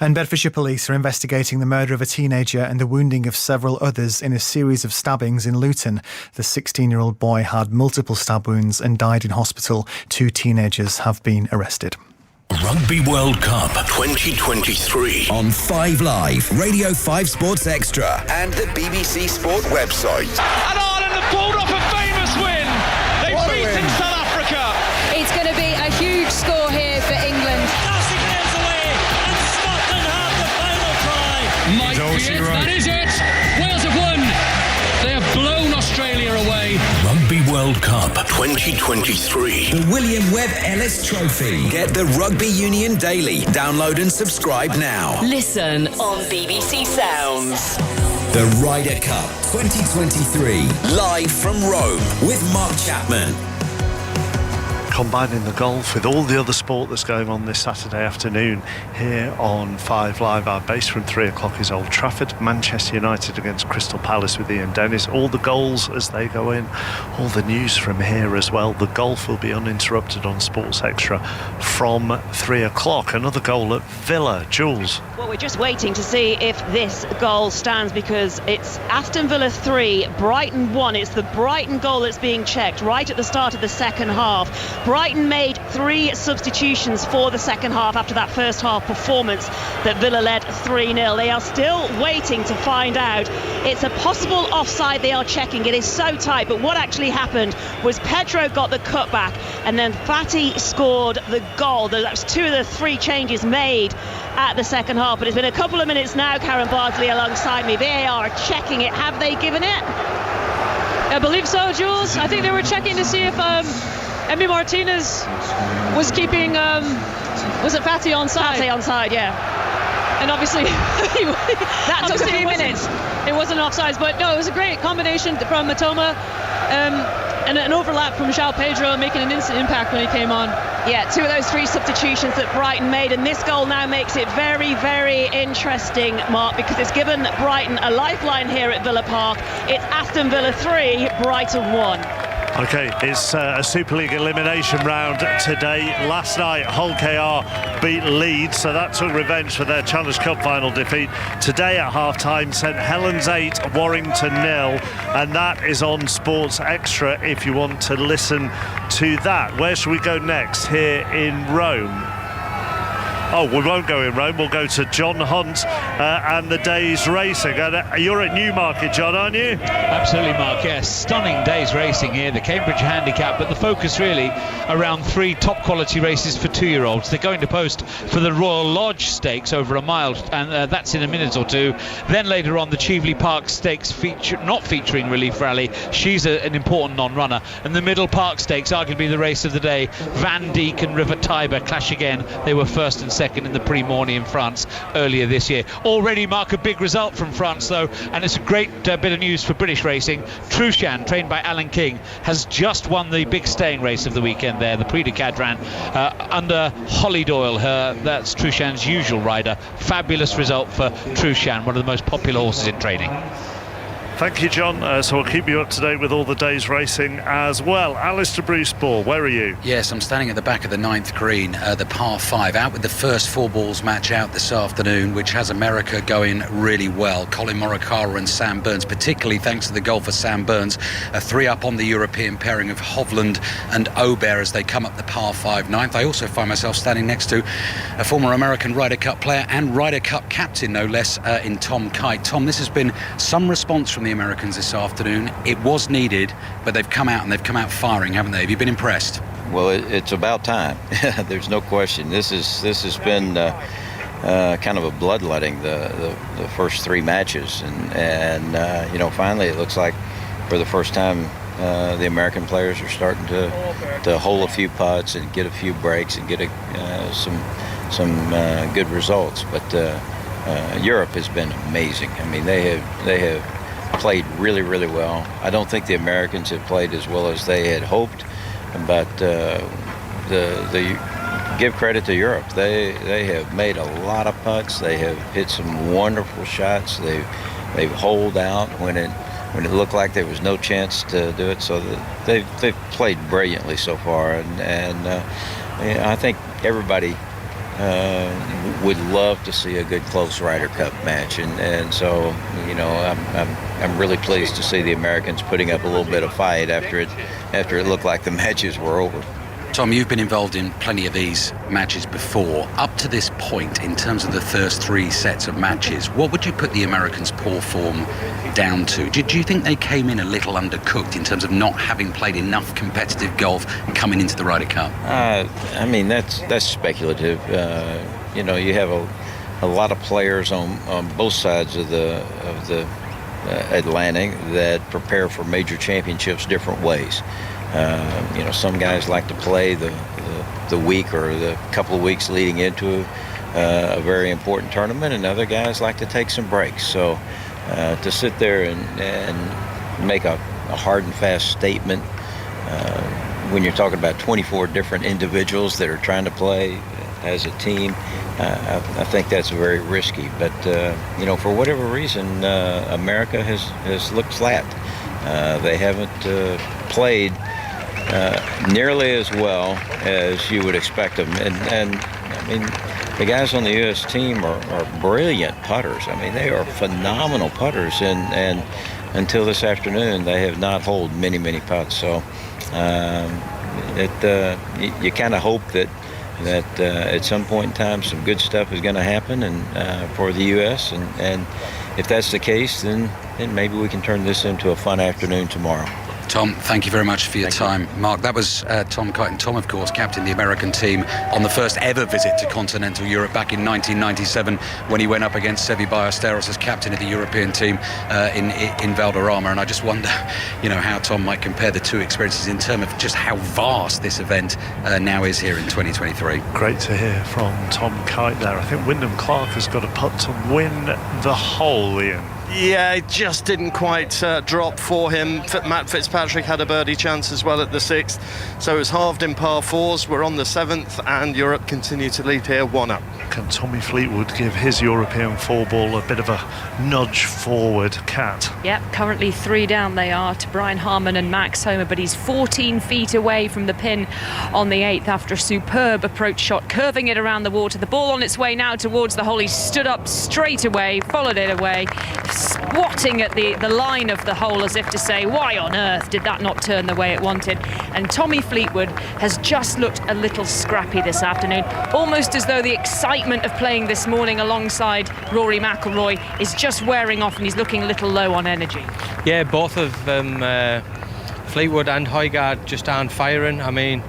And Bedfordshire police are investigating the murder of a teenager and the wounding of several others in a series of stabbings in Luton. The 16-year-old boy had multiple stab wounds and died in hospital. 2 teenagers have been arrested. Rugby World Cup 2023 on 5 Live, Radio 5 Sports Extra and the BBC Sport website. And Ireland have pulled off a famous win. They've beaten South Africa. It's going to be a huge score here for England. Fantastic nails away, and Scotland have the final try. Might be it, that is it. Wales have won. They have blown Australia away. Rugby World Cup 2023. The William Webb Ellis Trophy. Get the Rugby Union Daily. Download and subscribe now. Listen on BBC Sounds. The Ryder Cup 2023. Live from Rome with Mark Chapman. Combining the golf with all the other sport that's going on this Saturday afternoon here on 5 Live. Our base from 3 o'clock is Old Trafford. Manchester United against Crystal Palace with Ian Dennis. All the goals as they go in, all the news from here as well. The golf will be uninterrupted on Sports Extra from 3 o'clock. Another goal at Villa. Jules. Well, we're just waiting to see if this goal stands, because it's Aston Villa 3, Brighton 1. It's the Brighton goal that's being checked right at the start of the second half. Brighton made 3 substitutions for the second half after that first half performance that Villa led 3-0. They are still waiting to find out. It's a possible offside they are checking. It is so tight, but what actually happened was Pedro got the cutback and then Fati scored the goal. That was 2 of the 3 changes made at the second half, but it's been a couple of minutes now. Karen Bardsley alongside me. VAR are checking it. Have they given it? I believe so, Jules. I think they were checking to see if Emi Martinez was keeping, was it Fati onside? Fati onside, yeah. And obviously, that took a few minutes. It wasn't offsides, but no, it was a great combination from Matoma and an overlap from João Pedro, making an instant impact when he came on. Yeah, 2 of those 3 substitutions that Brighton made, and this goal now makes it very, very interesting, Mark, because it's given Brighton a lifeline here at Villa Park. It's Aston Villa 3, Brighton 1. Okay, it's a Super League elimination round today. Last night, Hull KR beat Leeds, so that took revenge for their Challenge Cup final defeat. Today at half-time, St Helens 8, Warrington 0, and that is on Sports Extra if you want to listen to that. Where should we go next? Here in Rome. Oh, we won't go in Rome. We'll go to John Hunt and the day's racing. And you're at Newmarket, John, aren't you? Absolutely, Mark. Yes, stunning day's racing here. The Cambridge Handicap, but the focus really around 3 top-quality races for 2-year-olds. They're going to post for the Royal Lodge Stakes over a mile, and that's in a minute or 2. Then later on, the Cheveley Park Stakes not featuring Relief Rally. She's an important non-runner. And the Middle Park Stakes, arguably the race of the day. Van Dijk and River Tiber clash again. They were first and second in the Prix-Morny in France earlier this year. Already, Mark, a big result from France though, and it's a great bit of news for British racing. Trushan, trained by Alan King, has just won the big staying race of the weekend there, the Prix de Cadran, under Holly Doyle. That's Trushan's usual rider. Fabulous result for Trushan, one of the most popular horses in training. Thank you, John. So we'll keep you up to date with all the day's racing as well. Alistair Bruce-Ball, where are you? Yes, I'm standing at the back of the 9th green, the par 5, out with the first 4 balls match out this afternoon, which has America going really well. Colin Morikawa and Sam Burns, particularly thanks to the golfer Sam Burns, 3 up on the European pairing of Hovland and Aubert as they come up the par 5 9th. I also find myself standing next to a former American Ryder Cup player and Ryder Cup captain, no less, in Tom Kite. Tom, this has been some response from the Americans this afternoon. It was needed, but they've come out and they've come out firing, haven't they? Have you been impressed? Well, it's about time. There's no question. This has been kind of a bloodletting the first 3 matches, and you know, finally it looks like for the first time the American players are starting to hole a few putts and get a few breaks and get some good results. But Europe has been amazing. I mean, they have played really, really well. I don't think the Americans have played as well as they had hoped, but give credit to Europe. They have made a lot of putts. They have hit some wonderful shots. They've holed out when it looked like there was no chance to do it. So they've played brilliantly so far, and I think everybody would love to see a good close Ryder Cup match, and so, you know, I'm really pleased to see the Americans putting up a little bit of fight after it looked like the matches were over. Tom, you've been involved in plenty of these matches before. Up to this point, in terms of the first 3 sets of matches, what would you put the Americans' poor form down to? Do you think they came in a little undercooked in terms of not having played enough competitive golf coming into the Ryder Cup? I mean, that's speculative. You know, you have a lot of players on both sides of the Atlantic that prepare for major championships different ways. You know, some guys like to play the week or the couple of weeks leading into a very important tournament, and other guys like to take some breaks. So to sit there and make a hard and fast statement when you're talking about 24 different individuals that are trying to play as a team, I think that's very risky. But you know, for whatever reason, America has looked flat. They haven't played nearly as well as you would expect them, and I mean, the guys on the U.S. team are brilliant putters. I mean, they are phenomenal putters, and until this afternoon, they have not holed many putts. So, you kind of hope that at some point in time some good stuff is going to happen and for the U.S. and if that's the case, then maybe we can turn this into a fun afternoon tomorrow. Tom, thank you very much for your time. Mark, that was Tom Kite. Tom, of course, captain the American team on the first ever visit to continental Europe back in 1997 when he went up against Sevi Ballesteros as captain of the European team in Valderrama. And I just wonder, how Tom might compare the two experiences in terms of just how vast this event now is here in 2023. Great to hear from Tom Kite there. I think Wyndham Clark has got a putt to win the hole, Ian. Yeah, it just didn't quite drop for him. Matt Fitzpatrick had a birdie chance as well at the 6th, so it was halved in par 4s. We're on the 7th, and Europe continue to lead here 1 up. Can Tommy Fleetwood give his European 4-ball a bit of a nudge forward, Kat? Yep, currently 3 down they are to Brian Harman and Max Homa, but he's 14 feet away from the pin on the 8th after a superb approach shot, curving it around the water. The ball on its way now towards the hole. He stood up straight away, followed it away, swatting at the line of the hole as if to say, why on earth did that not turn the way it wanted? And Tommy Fleetwood has just looked a little scrappy this afternoon, almost as though the excitement of playing this morning alongside Rory McIlroy is just wearing off and he's looking a little low on energy. Yeah, both of them, Fleetwood and Højgaard, just aren't firing. I mean,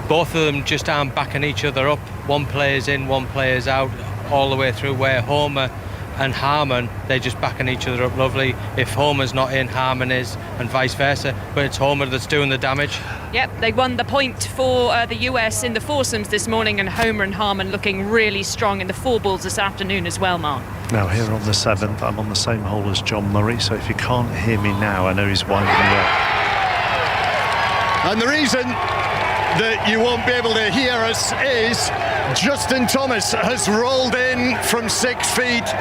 both of them just aren't backing each other up. One player's in, one player's out, all the way through, where Homa and Harman, they're just backing each other up lovely. If Homer's not in, Harman is, and vice versa, but it's Homer that's doing the damage. Yep, they won the point for the US in the foursomes this morning, and Homer and Harman looking really strong in the 4-balls this afternoon as well, Mark. Now here on the 7th, I'm on the same hole as John Murray, so if you can't hear me now, I know he's winding me up. And the reason that you won't be able to hear us is Justin Thomas has rolled in from 6 feet,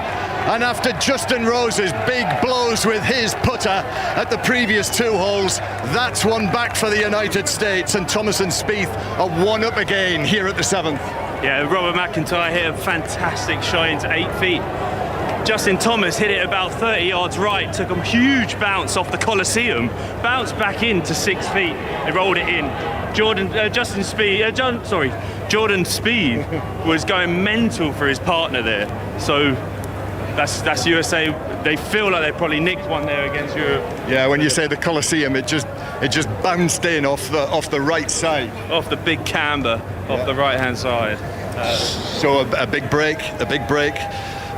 and after Justin Rose's big blows with his putter at the previous 2 holes, that's one back for the United States, and Thomas and Spieth are 1 up again here at the 7th. Yeah, Robert McIntyre hit a fantastic shot into 8 feet. Justin Thomas hit it about 30 yards right, took a huge bounce off the Coliseum, bounced back into 6 feet, and rolled it in. Jordan Spieth was going mental for his partner there. So that's USA. They feel like they probably nicked one there against Europe. Yeah, when you say the Coliseum, it just bounced in off the right side, off the big camber, off the right hand side. So a big break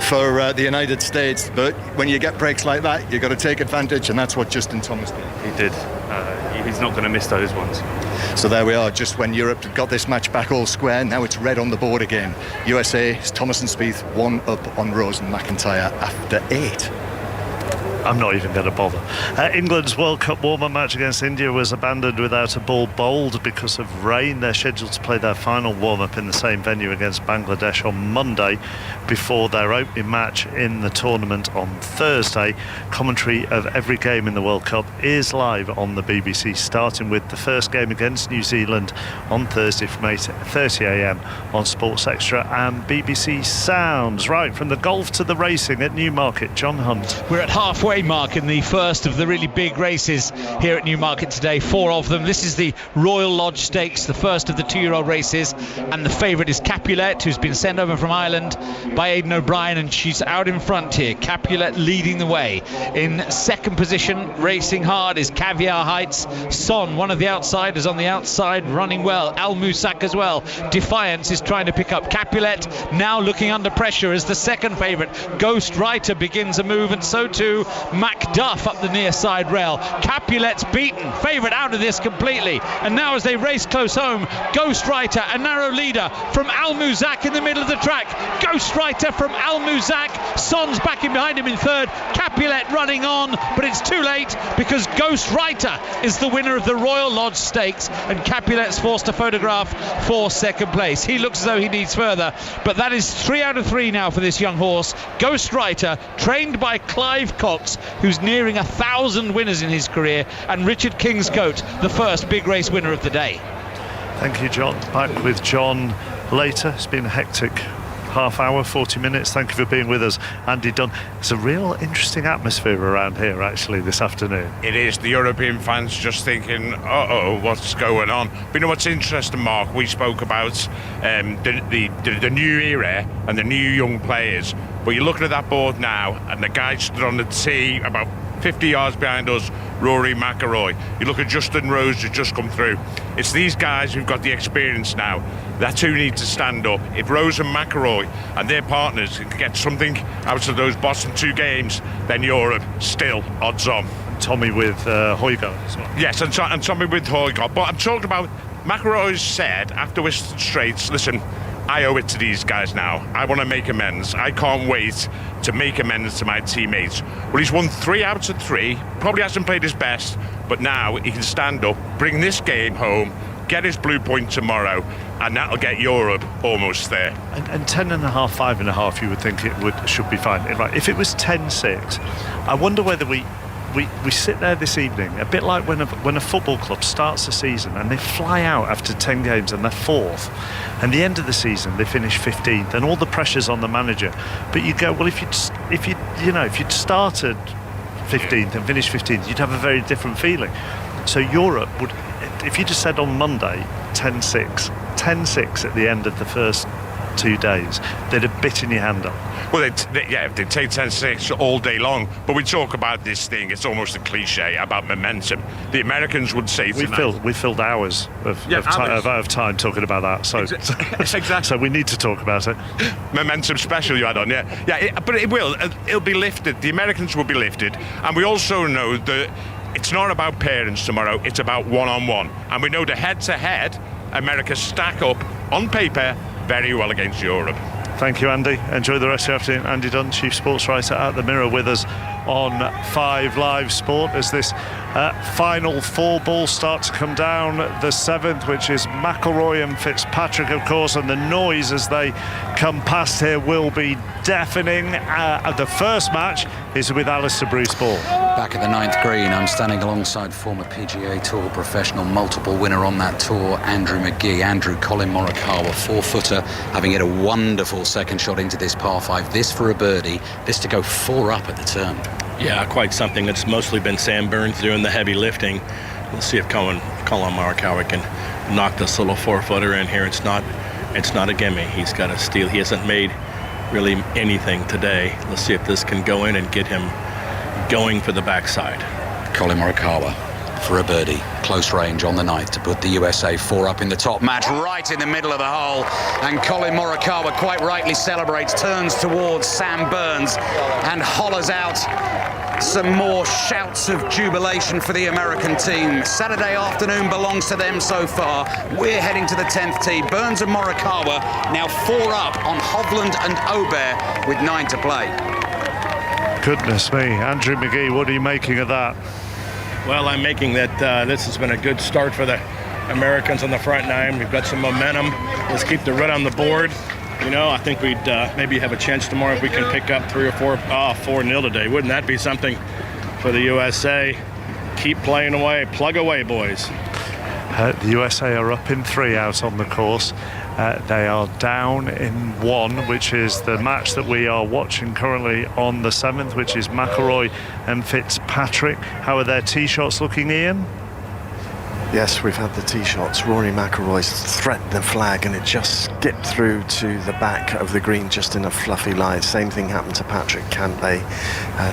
for the United States, but when you get breaks like that, you've got to take advantage, and that's what Justin Thomas did. He did. He's not going to miss those ones. So there we are, just when Europe got this match back all square, now it's red on the board again. USA, Thomas and Spieth 1 up on Rose and McIntyre after 8. I'm not even going to bother. England's World Cup warm-up match against India was abandoned without a ball bowled because of rain. They're scheduled to play their final warm-up in the same venue against Bangladesh on Monday before their opening match in the tournament on Thursday. Commentary of every game in the World Cup is live on the BBC, starting with the first game against New Zealand on Thursday from 8:30 a.m. on Sports Extra and BBC Sounds. Right, from the golf to the racing at Newmarket, John Hunt. We're at halfway mark in the first of the really big races here at Newmarket today, 4 of them. This is the Royal Lodge Stakes, the first of the 2-year-old races, and the favourite is Capulet, who's been sent over from Ireland by Aidan O'Brien, and she's out in front here. Capulet leading the way. In second position, racing hard, is Caviar Heights. Son, one of the outsiders on the outside, running well. Al Musak as well. Defiance is trying to pick up. Capulet now looking under pressure as the second favourite. Ghost Writer begins a move, and so too Macduff up the near side rail. Capulet's beaten, favourite out of this completely, and now as they race close home, Ghost Writer, a narrow leader from Al Musak in the middle of the track. Ghost Writer from Al Musak. Son's back in behind him in third. Capulet running on, but it's too late because Ghost Writer is the winner of the Royal Lodge Stakes, and Capulet's forced to photograph for second place. He looks as though he needs further, but that is 3 out of 3 now for this young horse. Ghost Writer, trained by Clive Cox, who's nearing 1,000 winners in his career, and Richard Kingscote, the first big race winner of the day. Thank you, John. Back with John later. It's been a hectic half hour, 40 minutes. Thank you for being with us, Andy Dunn. It's a real interesting atmosphere around here, actually, this afternoon. It is. The European fans just thinking, uh-oh, what's going on? But you know what's interesting, Mark? We spoke about the new era and the new young players. But you're looking at that board now, and the guy stood on the tee about 50 yards behind us, Rory McIlroy. You look at Justin Rose, who's just come through. It's these guys who've got the experience now. That's who need to stand up. If Rose and McIlroy and their partners can get something out of those bottom 2 games, then Europe still odds on. And Tommy with Højgaard as well. Yes, and Tommy with Højgaard. But I'm talking about McIlroy said after Western Straits, listen, I owe it to these guys now. I want to make amends. I can't wait to make amends to my teammates. Well, he's won 3 out of 3. Probably hasn't played his best, but now he can stand up, bring this game home, get his blue point tomorrow, and that'll get Europe almost there. And 10.5, 5.5, you would think should be fine. If it was 10-6, I wonder whether we sit there this evening, a bit like when a football club starts the season and they fly out after 10 games and they're 4th, and the end of the season they finish 15th, and all the pressure's on the manager. But you go, well, if you'd started 15th and finished 15th, you'd have a very different feeling. So Europe would, if you just said on Monday 10-6 at the end of the first 2 days, they'd have bitten your hand off. Well, they'd take 10-6 all day long. But we talk about this thing, it's almost a cliche about momentum. The Americans would say tonight. We filled hours of time talking about that. So, exactly. So we need to talk about it. Momentum special you had on, but it'll be lifted. The Americans will be lifted. And we also know that it's not about parents tomorrow, it's about one-on-one. And we know the head-to-head, America stack up, on paper, very well against Europe. Thank you, Andy. Enjoy the rest of the afternoon. Andy Dunn, Chief Sports Writer at The Mirror, with us on 5 Live Sport as this final 4 balls start to come down the 7th, which is McIlroy and Fitzpatrick, of course, and the noise as they come past here will be deafening. The first match is with Alistair Bruce Ball. Back at the 9th green, I'm standing alongside former PGA Tour professional, multiple winner on that tour, Andrew McGee. Andrew, Colin Morikawa, 4-footer, having hit a wonderful second shot into this par 5. This for a birdie, this to go 4 up at the turn. Yeah, quite something. It's mostly been Sam Burns doing the heavy lifting. We'll see if Colin Morikawa can knock this little 4-footer in here. It's not a gimme. He's got to steal. He hasn't made really anything today. Let's see if this can go in and get him going for the backside. Colin Morikawa for a birdie, close range on the 9th to put the USA 4 up in the top match, right in the middle of the hole. And Colin Morikawa quite rightly celebrates, turns towards Sam Burns and hollers out some more shouts of jubilation for the American team. Saturday afternoon belongs to them so far. We're heading to the 10th tee. Burns and Morikawa now 4 up on Hovland and Aubert with 9 to play. Goodness me. Andrew McGee, what are you making of that? Well, I'm making that this has been a good start for the Americans on the front 9. We've got some momentum. Let's keep the red on the board. You know, I think we'd maybe have a chance tomorrow if we can pick up 3 or 4, 4-0 today. Wouldn't that be something for the USA? Keep playing away. Plug away, boys. The USA are up in 3 out on the course. They are down in 1, which is the match that we are watching currently on the 7th, which is McIlroy and Fitzpatrick. How are their tee shots looking, Ian? Yes, we've had the tee shots. Rory McIlroy's threatened the flag and it just skipped through to the back of the green just in a fluffy line. Same thing happened to Patrick Cantlay.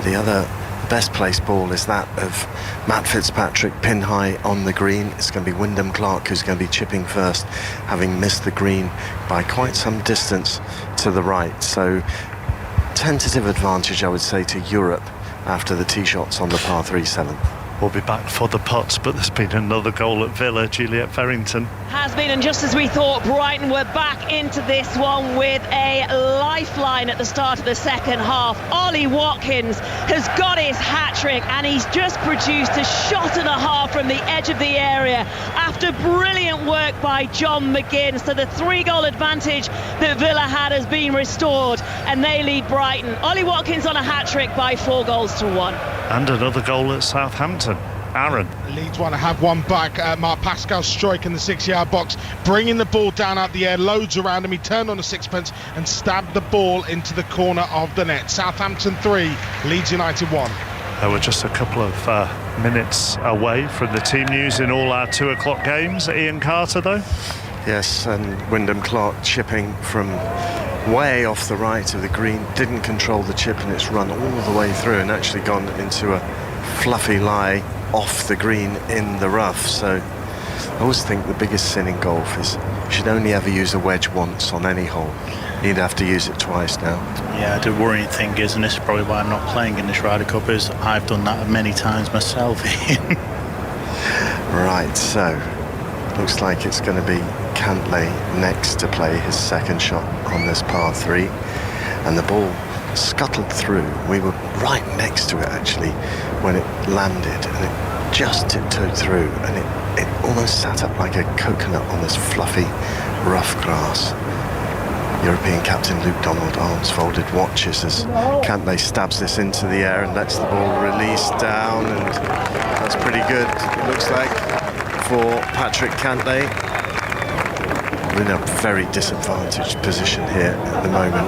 The other best placed ball is that of Matt Fitzpatrick, pin high on the green. It's going to be Wyndham Clark who's going to be chipping first, having missed the green by quite some distance to the right. So tentative advantage, I would say, to Europe after the tee shots on the par 3 7th. We'll be back for the putts, but there's been another goal at Villa. Juliet Farrington. Has been, and just as we thought, Brighton were back into this one with a lifeline at the start of the second half. Ollie Watkins has got his hat-trick, and he's just produced a shot and a half from the edge of the area after brilliant work by John McGinn. So the 3-goal advantage that Villa had has been restored, and they lead Brighton. Ollie Watkins on a hat-trick by 4 goals to 1. And another goal at Southampton. Aaron. Leeds want to have one back. Mark Pascal striking the 6-yard box, bringing the ball down out the air, loads around him. He turned on a sixpence and stabbed the ball into the corner of the net. Southampton 3, Leeds United 1. We're just a couple of minutes away from the team news in all our 2 o'clock games. Ian Carter, though. Yes, and Wyndham Clark chipping from way off the right of the green, didn't control the chip, and it's run all the way through and actually gone into a fluffy lie off the green in the rough. So I always think the biggest sin in golf is you should only ever use a wedge once on any hole. You'd have to use it twice now. Yeah, the worrying thing is, and this is probably why I'm not playing in this Ryder Cup, is I've done that many times myself. Right, so looks like it's going to be Cantlay next to play his second shot on this par 3, and the ball scuttled through. We were right next to it actually when it landed, and it just tiptoed through, and it almost sat up like a coconut on this fluffy rough grass. European captain Luke Donald, arms folded, watches as Cantlay stabs this into the air and lets the ball release down, and that's pretty good, it looks like, for Patrick Cantlay. We're in a very disadvantaged position here at the moment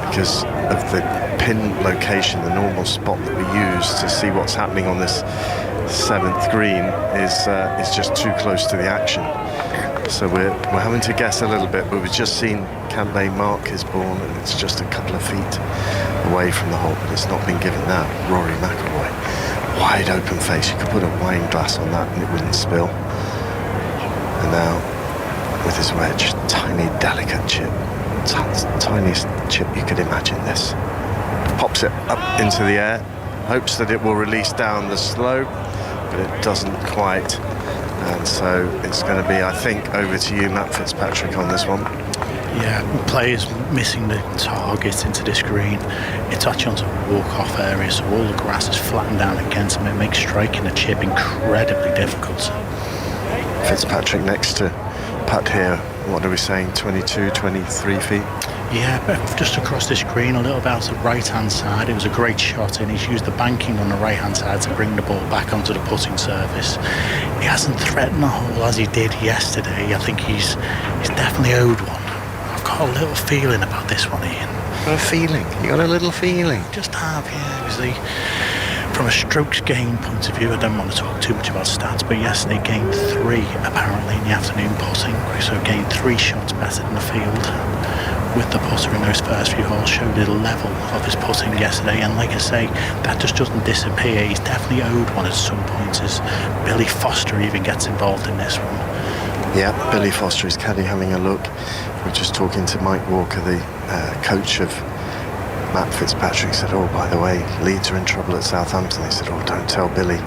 because of the pin location. The normal spot that we use to see what's happening on this 7th green is just too close to the action. So we're having to guess a little bit, but we've just seen Cantlay mark his ball, and it's just a couple of feet away from the hole, but it's not been given that. Rory McIlroy, wide open face. You could put a wine glass on that and it wouldn't spill. And now, with his wedge, tiny, delicate chip, tiniest chip you could imagine this. Pops it up into the air, hopes that it will release down the slope, but it doesn't quite. And so it's going to be, I think, over to you, Matt Fitzpatrick, on this one. Yeah, players missing the target into this green. It's actually onto a walk-off area, so all the grass is flattened down against him. It makes striking a chip incredibly difficult. Fitzpatrick next to putt here, what are we saying, 22, 23 feet? Yeah, but just across this green, a little bit out to the right-hand side. It was a great shot, and he's used the banking on the right-hand side to bring the ball back onto the putting surface. He hasn't threatened the hole as he did yesterday. I think he's definitely owed one. I've got a little feeling about this one, Ian. A feeling? You got a little feeling? Just have, yeah. From a strokes gain point of view, I don't want to talk too much about stats, but yesterday gained 3 apparently in the afternoon putting, so gained 3 shots better than the field with the putter in those first few holes. Showed the level of his putting yesterday, and like I say, that just doesn't disappear. He's definitely owed one at some points, as Billy Foster even gets involved in this one. Yeah, Billy Foster is caddy having a look. We're just talking to Mike Walker, the coach of Matt Fitzpatrick. Said, oh, by the way, Leeds are in trouble at Southampton. He said, oh, don't tell Billy.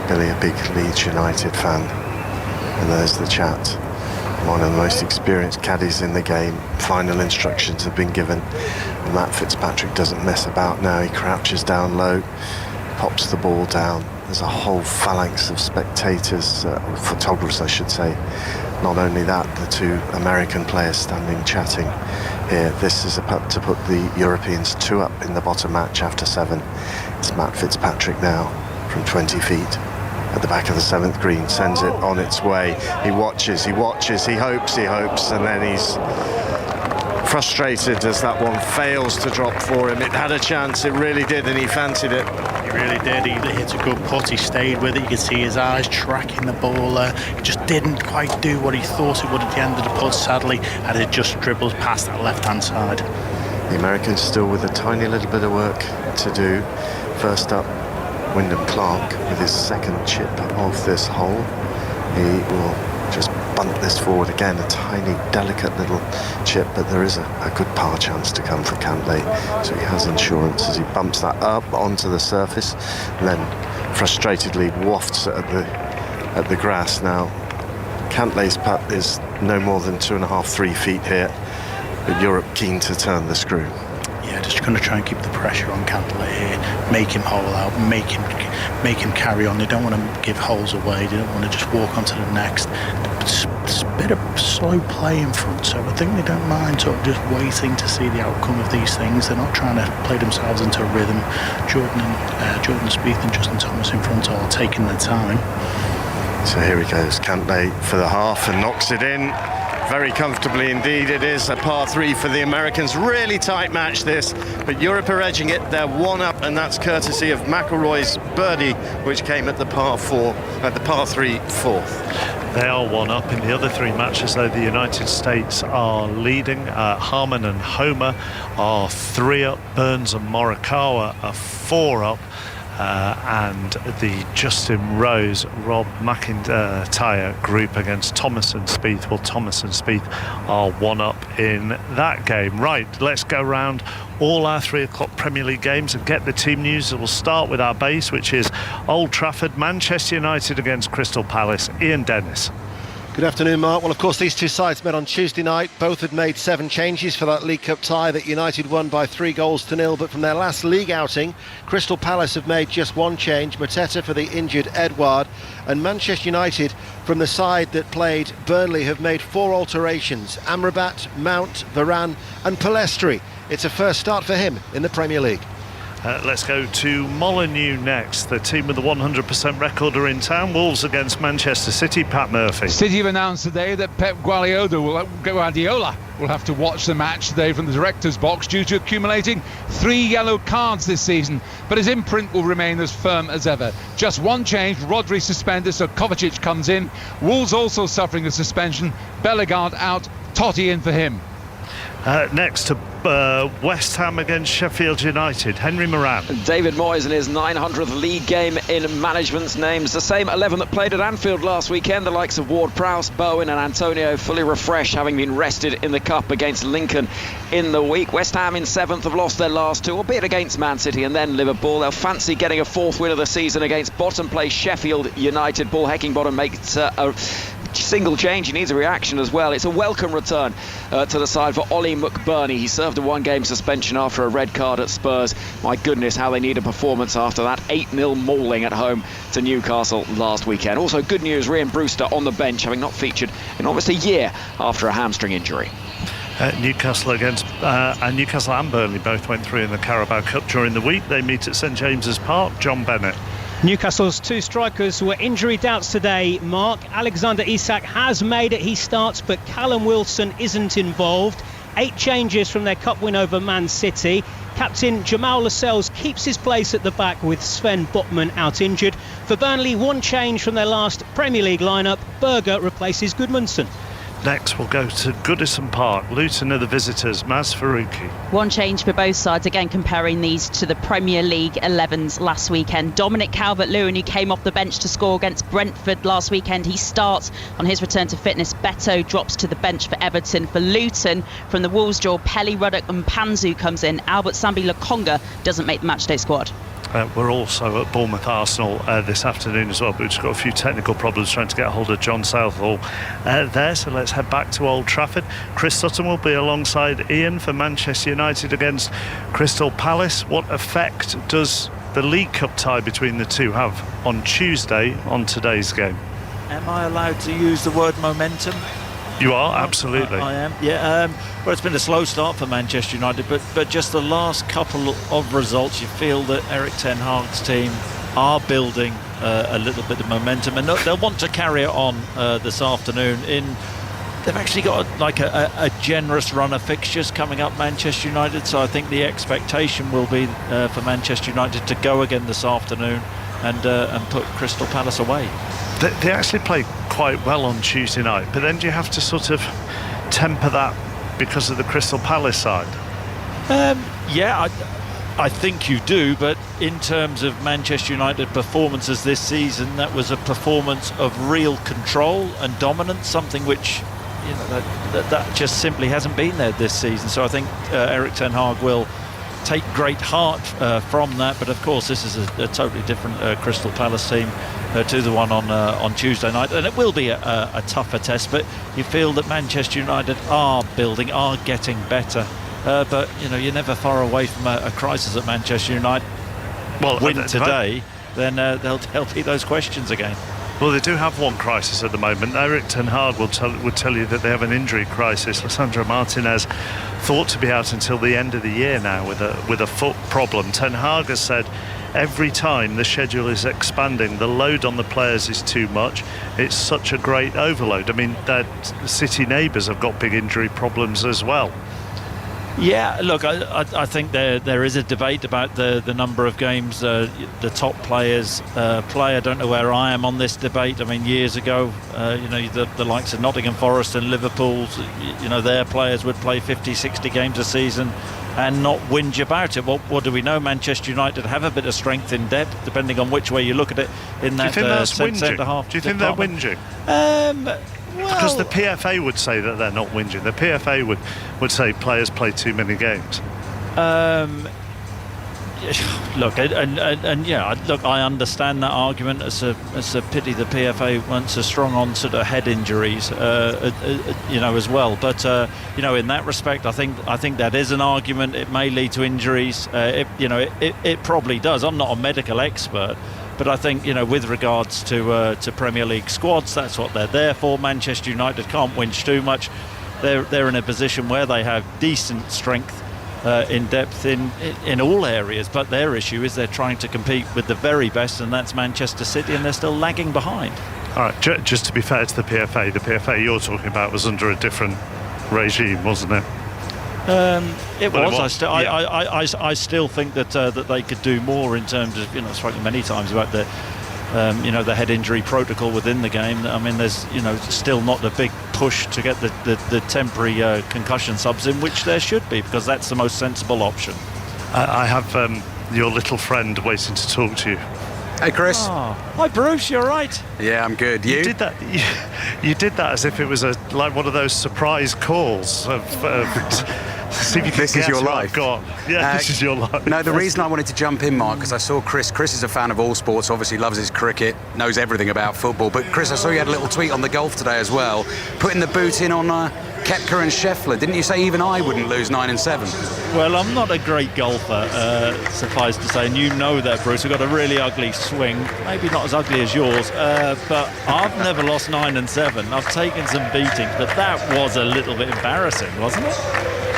Billy, a big Leeds United fan. And there's the chat. One of the most experienced caddies in the game. Final instructions have been given. And Matt Fitzpatrick doesn't mess about now. He crouches down low, pops the ball down. There's a whole phalanx of spectators, photographers I should say. Not only that, the 2 American players standing chatting here. This is a putt to put the Europeans 2 up in the bottom match after 7. It's Matt Fitzpatrick now from 20 feet at the back of the 7th green, sends it on its way. He watches, he hopes, and then he's frustrated as that one fails to drop for him. It had a chance, it really did, and he fancied it. He really did. He hit a good putt. He stayed with it. You could see his eyes tracking the ball. He just didn't quite do what he thought it would at the end of the putt, sadly, and it just dribbled past that left-hand side. The Americans still with a tiny little bit of work to do. First up, Wyndham Clark with his second chip of this hole. He will just bunt this forward again, a tiny, delicate little chip, but there is a good par chance to come for Cantlay, so he has insurance as he bumps that up onto the surface, and then frustratedly wafts it at the grass. Now, Cantlay's putt is no more than 2.5, 3 feet here, but Europe keen to turn the screw. just going to try and keep the pressure on Cantley here, make him hole out, make him carry on. They don't want to give holes away. They don't want to just walk on to the next. There's a bit of slow play in front, so I think they don't mind sort of just waiting to see the outcome of these things. They're not trying to play themselves into a rhythm. Jordan Spieth and Justin Thomas in front are taking their time. So here he goes, Cantley for the half and knocks it in. Very comfortably indeed. It is a par 3 for the Americans. Really tight match this, but Europe are edging it. They're one up, and that's courtesy of McIlroy's birdie, which came at the par 3 fourth. They are one up in the other 3 matches, though. The United States are leading. Harman and Homer are 3 up. Burns and Morikawa are 4 up. And the Justin Rose, Rob McIntyre group against Thomas and Spieth. Well, Thomas and Spieth are 1 up in that game. Right, let's go round all our 3 o'clock Premier League games and get the team news. We'll start with our base, which is Old Trafford, Manchester United against Crystal Palace. Ian Dennis. Good afternoon, Mark. Well, of course, these two sides met on Tuesday night. Both had made 7 changes for that League Cup tie that United won by 3-0. But from their last league outing, Crystal Palace have made just 1 change. Mateta for the injured Edouard. And Manchester United, from the side that played Burnley, have made 4 alterations. Amrabat, Mount, Varane and Pellistri. It's a first start for him in the Premier League. Let's go to Molineux next. The team with the 100% record are in town. Wolves against Manchester City. Pat Murphy. City have announced today that Pep Guardiola will have to watch the match today from the director's box due to accumulating 3 yellow cards this season. But his imprint will remain as firm as ever. Just 1 change. Rodri suspended, so Kovacic comes in. Wolves also suffering a suspension. Bellegarde out. Totti in for him. Next to West Ham against Sheffield United. Henry Moran. David Moyes in his 900th league game in management's names. The same 11 that played at Anfield last weekend. The likes of Ward-Prowse, Bowen and Antonio fully refreshed, having been rested in the Cup against Lincoln in the week. West Ham in 7th have lost their last 2, albeit against Man City and then Liverpool. They'll fancy getting a 4th win of the season against bottom place Sheffield United. Paul Heckingbottom makes a single change. He needs a reaction as well. It's a welcome return to the side for Ollie McBurney. He served a 1-game suspension after a red card at Spurs. My goodness, how they need a performance after that 8-0 mauling at home to Newcastle last weekend. Also good news, Ryan Brewster on the bench, having not featured in almost a year after a hamstring injury. Newcastle and Burnley both went through in the Carabao Cup during the week. They meet at St James's Park. John Bennett. Newcastle's 2 strikers were injury doubts today, Mark. Alexander Isak has made it, he starts, but Callum Wilson isn't involved. 8 changes from their cup win over Man City. Captain Jamal Lascelles keeps his place at the back with Sven Botman out injured. For Burnley, 1 change from their last Premier League lineup. Berger replaces Gudmundsson. Next, we'll go to Goodison Park. Luton are the visitors. Maz Faruqi. 1 change for both sides, again comparing these to the Premier League 11s last weekend. Dominic Calvert-Lewin, who came off the bench to score against Brentford last weekend, he starts on his return to fitness. Beto drops to the bench for Everton. For Luton, from the Wolves draw, Pelly, Ruddock and Panzu comes in. Albert Sambi-Lokonga doesn't make the matchday squad. We're also at Bournemouth Arsenal this afternoon as well, but we've just got a few technical problems trying to get a hold of John Southall there, so let's head back to Old Trafford. Chris Sutton will be alongside Ian for Manchester United against Crystal Palace. What effect does the League Cup tie between the two have on Tuesday on today's game? Am I allowed to use the word momentum? You are, absolutely. I am, yeah. Well, it's been a slow start for Manchester United, but just the last couple of results, you feel that Erik ten Hag's team are building a little bit of momentum, and they'll want to carry it on this afternoon. They've actually got a generous run of fixtures coming up, Manchester United, so I think the expectation will be for Manchester United to go again this afternoon and put Crystal Palace away. They actually played quite well on Tuesday night, but then do you have to sort of temper that because of the Crystal Palace side? Yeah, I think you do, but in terms of Manchester United performances this season, that was a performance of real control and dominance, something which that just simply hasn't been there this season. So I think Erik ten Hag will take great heart from that, but of course this is a totally different Crystal Palace team to the one on Tuesday night, and it will be a tougher test, but you feel that Manchester United are building, are getting better, but you're never far away from a crisis at Manchester United. Well, win today, then there'll be those questions again. Well, they do have one crisis at the moment. Eric Ten Hag would tell you that they have an injury crisis. Lisandro Martinez thought to be out until the end of the year now with a foot problem. Ten Hag has said every time the schedule is expanding, the load on the players is too much. It's such a great overload. I mean, their City neighbours have got big injury problems as well. Yeah, look, I think there is a debate about the number of games the top players play. I don't know where I am on this debate. I mean, years ago, the likes of Nottingham Forest and Liverpool, their players would play 50, 60 games a season and not whinge about it. What do we know? Manchester United have a bit of strength in depth, depending on which way you look at it. In that, do you think that's centre half. Do you think they're whinging? Because the PFA would say that they're not whinging. The PFA would say players play too many games. Look, I understand that argument. It's a pity the PFA weren't so strong on sort of head injuries, as well. But in that respect, I think that is an argument. It may lead to injuries. It probably does. I'm not a medical expert. But I think, with regards to Premier League squads, that's what they're there for. Manchester United can't whinge too much. They're in a position where they have decent strength in depth in all areas. But their issue is they're trying to compete with the very best, and that's Manchester City, and they're still lagging behind. All right, just to be fair to the PFA you're talking about was under a different regime, wasn't it? It was. I still think that they could do more in terms of, I've spoken many times about the head injury protocol within the game. I mean, there's still not a big push to get the temporary concussion subs in, which there should be, because that's the most sensible option. I have your little friend waiting to talk to you. Hey, Chris. Oh. Hi, Bruce. You're right. Yeah, I'm good. You did that. You did that as if it was like one of those surprise calls of see if you can this is your life. This is your life. No, the reason I wanted to jump in, Mark, because I saw Chris. Chris is a fan of all sports, obviously loves his cricket, knows everything about football. But Chris, I saw you had a little tweet on the golf today as well, putting the boot in on Koepka and Scheffler. Didn't you say even I wouldn't lose 9 and 7? Well, I'm not a great golfer, suffice to say, and you know that, Bruce. I've got a really ugly swing, maybe not as ugly as yours, but I've never lost 9 and 7. I've taken some beatings, but that was a little bit embarrassing, wasn't it?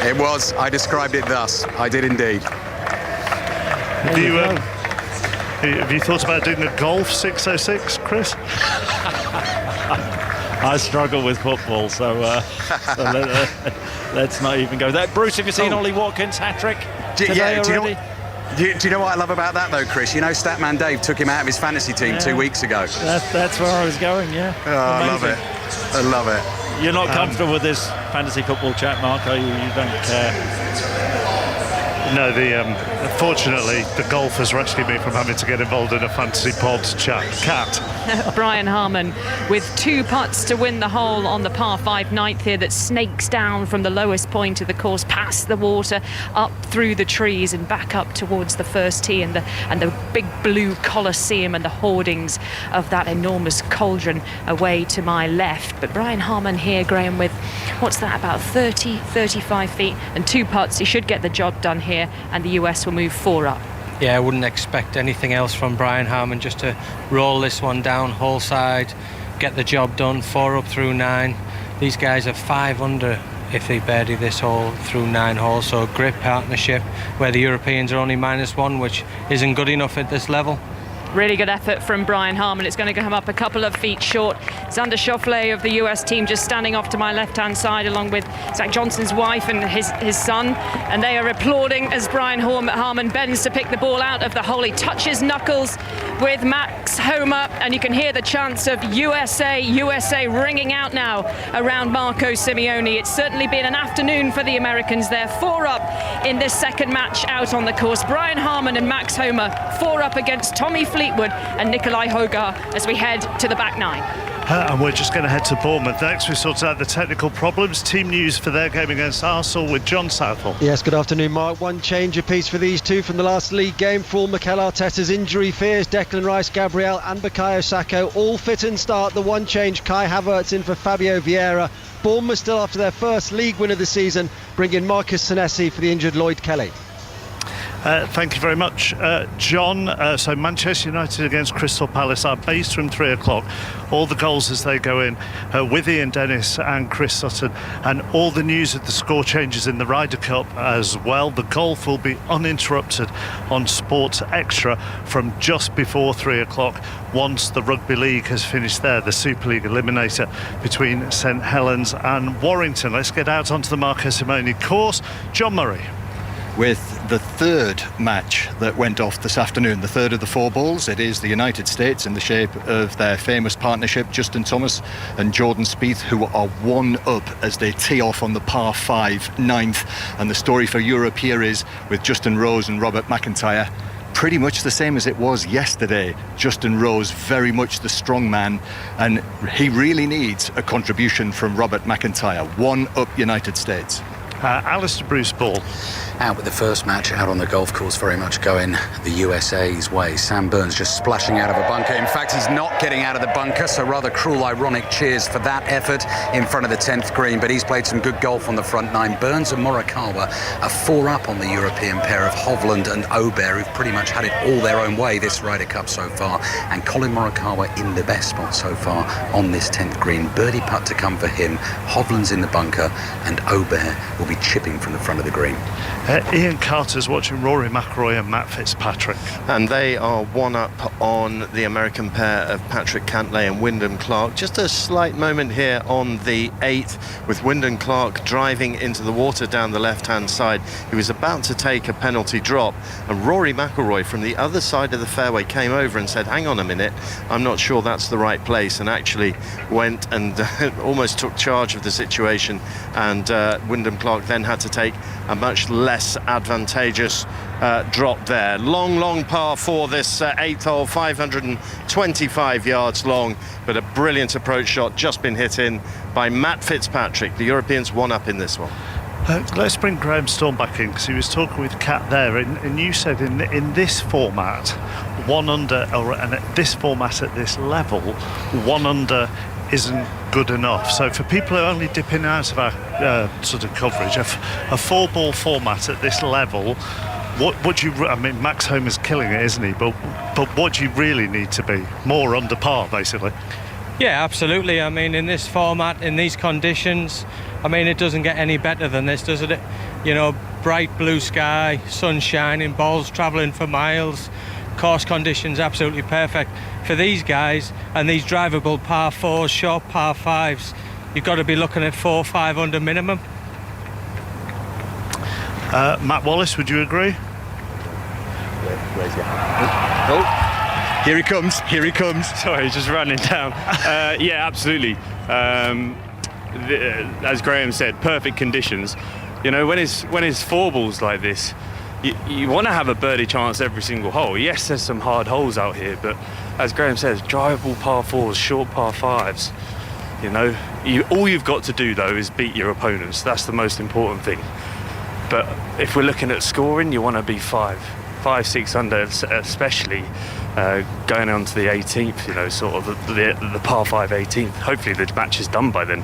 It was. I described it thus. I did indeed. Have you thought about doing a golf 606, Chris? I struggle with football, so let's not even go there. Bruce, have you seen Ollie Watkins' hat-trick today already? Do you know what I love about that, though, Chris? Statman Dave took him out of his fantasy team 2 weeks ago. That's where I was going, yeah. Oh, I love it. I love it. You're not comfortable with this fantasy football chat, Mark, are you? You don't care? No, fortunately, the golf has rescued me from having to get involved in a fantasy pod chat. Cat. Brian Harman with 2 putts to win the hole on the par 5 ninth here that snakes down from the lowest point of the course, past the water, up through the trees and back up towards the first tee and the big blue Colosseum and the hoardings of that enormous cauldron away to my left. But Brian Harman here, Graham, with what's that, about 35 feet and 2 putts. He should get the job done here, and the US will move 4 up. Yeah, I wouldn't expect anything else from Brian Harman, just to roll this one down hole side, get the job done, 4 up through 9. These guys are 5 under if they birdie this hole through 9 holes, so a great partnership where the Europeans are only -1, which isn't good enough at this level. Really good effort from Brian Harman. It's going to come up a couple of feet short. Xander Schauffele of the US team just standing off to my left-hand side, along with Zach Johnson's wife and his son. And they are applauding as Brian Harman bends to pick the ball out of the hole. He touches knuckles with Max Homa, and you can hear the chants of USA, USA ringing out now around Marco Simeone. It's certainly been an afternoon for the Americans. They're 4 up in this second match out on the course. Brian Harman and Max Homa 4 up against Tommy Fleetwood and Nikolai Hogar as we head to the back 9. And we're just going to head to Bournemouth next. We sorted out the technical problems. Team news for their game against Arsenal with John Southall. Yes, good afternoon, Mark. One change apiece for these two from the last league game. For all Mikel Arteta's injury fears, Declan Rice, Gabriel and Bukayo Saka all fit and start. The one change, Kai Havertz in for Fabio Vieira. Bournemouth still after their first league win of the season, bring in Marcus Senesi for the injured Lloyd Kelly. Thank you very much, John. So Manchester United against Crystal Palace are based from 3 o'clock. All the goals as they go in with Ian Dennis and Chris Sutton, and all the news of the score changes in the Ryder Cup as well. The golf will be uninterrupted on Sports Extra from just before 3 o'clock once the Rugby League has finished there, the Super League eliminator between St Helens and Warrington. Let's get out onto the Marco Simone course. John Murray. With the third match that went off this afternoon, the third of the 4 balls, it is the United States in the shape of their famous partnership, Justin Thomas and Jordan Spieth, who are 1 up as they tee off on the par 5 ninth. And the story for Europe here is, with Justin Rose and Robert McIntyre, pretty much the same as it was yesterday. Justin Rose very much the strong man, and he really needs a contribution from Robert McIntyre. 1 up United States. Alistair Bruce Ball. Out with the first match out on the golf course, very much going the USA's way. Sam Burns just splashing out of a bunker. In fact, he's not getting out of the bunker, so rather cruel, ironic cheers for that effort in front of the 10th green. But he's played some good golf on the front 9. Burns and Morikawa are 4 up on the European pair of Hovland and Aubert, who've pretty much had it all their own way this Ryder Cup so far. And Colin Morikawa in the best spot so far on this 10th green. Birdie putt to come for him. Hovland's in the bunker, and Aubert will be chipping from the front of the green. Ian Carter's watching Rory McIlroy and Matt Fitzpatrick. And they are 1 up on the American pair of Patrick Cantlay and Wyndham Clark. Just a slight moment here on the 8th with Wyndham Clark driving into the water down the left-hand side. He was about to take a penalty drop, and Rory McIlroy from the other side of the fairway came over and said, hang on a minute, I'm not sure that's the right place, and actually went and almost took charge of the situation, and Wyndham Clark then had to take a much less advantageous drop there. Long par 4 this 8th hole, 525 yards long, but a brilliant approach shot just been hit in by Matt Fitzpatrick. The Europeans 1 up in this one. Let's bring Graham Storm back in, because he was talking with Kat there, and you said in this format, 1 under, or this format at this level, 1 under isn't good enough. So for people who are only dipping out of our sort of coverage, a 4-ball format at this level, what do you? I mean, Max Homer's killing it, isn't he? But what do you really need to be? More under par, basically. Yeah, absolutely. I mean, in this format, in these conditions, I mean, it doesn't get any better than this, does it? You know, bright blue sky, sun shining, balls travelling for miles, course conditions absolutely perfect for these guys, and these drivable par 4s, short par 5s, you've got to be looking at 4-5 under minimum. Matt Wallace, would you agree? Where's your hand? Oh, here he comes. Sorry, just running down. Yeah, absolutely. As Graham said, perfect conditions. You know, when it's 4 balls like this, you want to have a birdie chance every single hole. Yes, there's some hard holes out here, but as Graham says, drivable par 4s, short par 5s. You know, all you've got to do though is beat your opponents. That's the most important thing. But if we're looking at scoring, you want to be 5-6 under, especially going on to the 18th. You know, sort of the par 5 18th. Hopefully the match is done by then.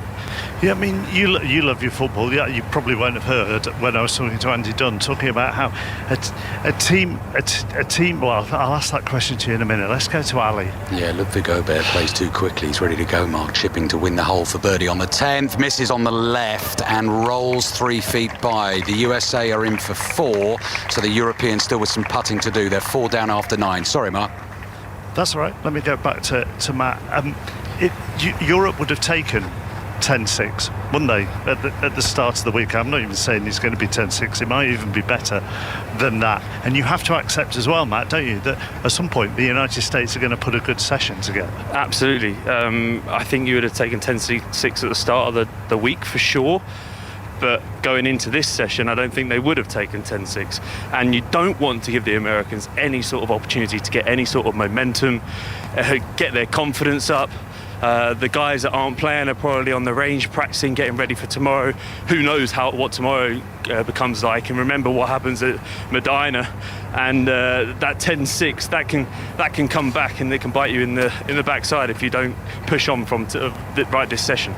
Yeah, I mean, you love your football. Yeah, you probably won't have heard when I was talking to Andy Dunn, talking about how a team. Well, I'll ask that question to you in a minute. Let's go to Ali. Yeah, Ludwig Aubert plays too quickly. He's ready to go, Mark, chipping to win the hole for birdie on the 10th. Misses on the left and rolls 3 feet by. The USA are in for 4, so the Europeans still with some putting to do. They're 4 down after 9. Sorry, Mark. That's all right. Let me go back to Matt. Europe would have taken 10-6, wouldn't they, at the start of the week? I'm not even saying he's going to be 10-6. It might even be better than that. And you have to accept as well, Matt, don't you, that at some point the United States are going to put a good session together? Absolutely. I think you would have taken 10-6 at the start of the week for sure. But going into this session, I don't think they would have taken 10-6. And you don't want to give the Americans any sort of opportunity to get any sort of momentum, get their confidence up. The guys that aren't playing are probably on the range practicing, getting ready for tomorrow. Who knows what tomorrow becomes like? And remember what happens at Medina, and that 10-6 that can come back and it can bite you in the backside if you don't push on from right this session.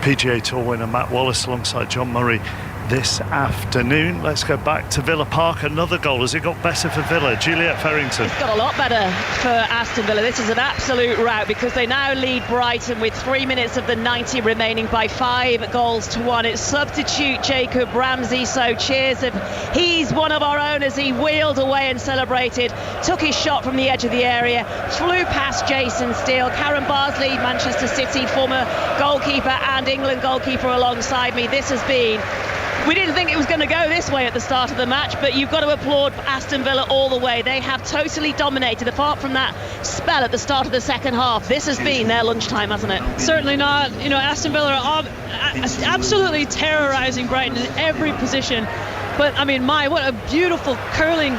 PGA Tour winner Matt Wallace alongside John Murray this afternoon. Let's go back to Villa Park. Another goal. Has it got better for Villa? Juliet Farrington. It's got a lot better for Aston Villa. This is an absolute rout because they now lead Brighton with 3 minutes of the 90 remaining by 5 goals to 1. It's substitute Jacob Ramsey, so cheers if he's one of our own as he wheeled away and celebrated, took his shot from the edge of the area, flew past Jason Steele. Karen Barsley, Manchester City former goalkeeper and England goalkeeper alongside me. This has been... We didn't think it was going to go this way at the start of the match, but you've got to applaud Aston Villa all the way. They have totally dominated, apart from that spell at the start of the second half. This has been their lunchtime, hasn't it? Certainly not. You know, Aston Villa are absolutely terrorising Brighton in every position. But, I mean, what a beautiful curling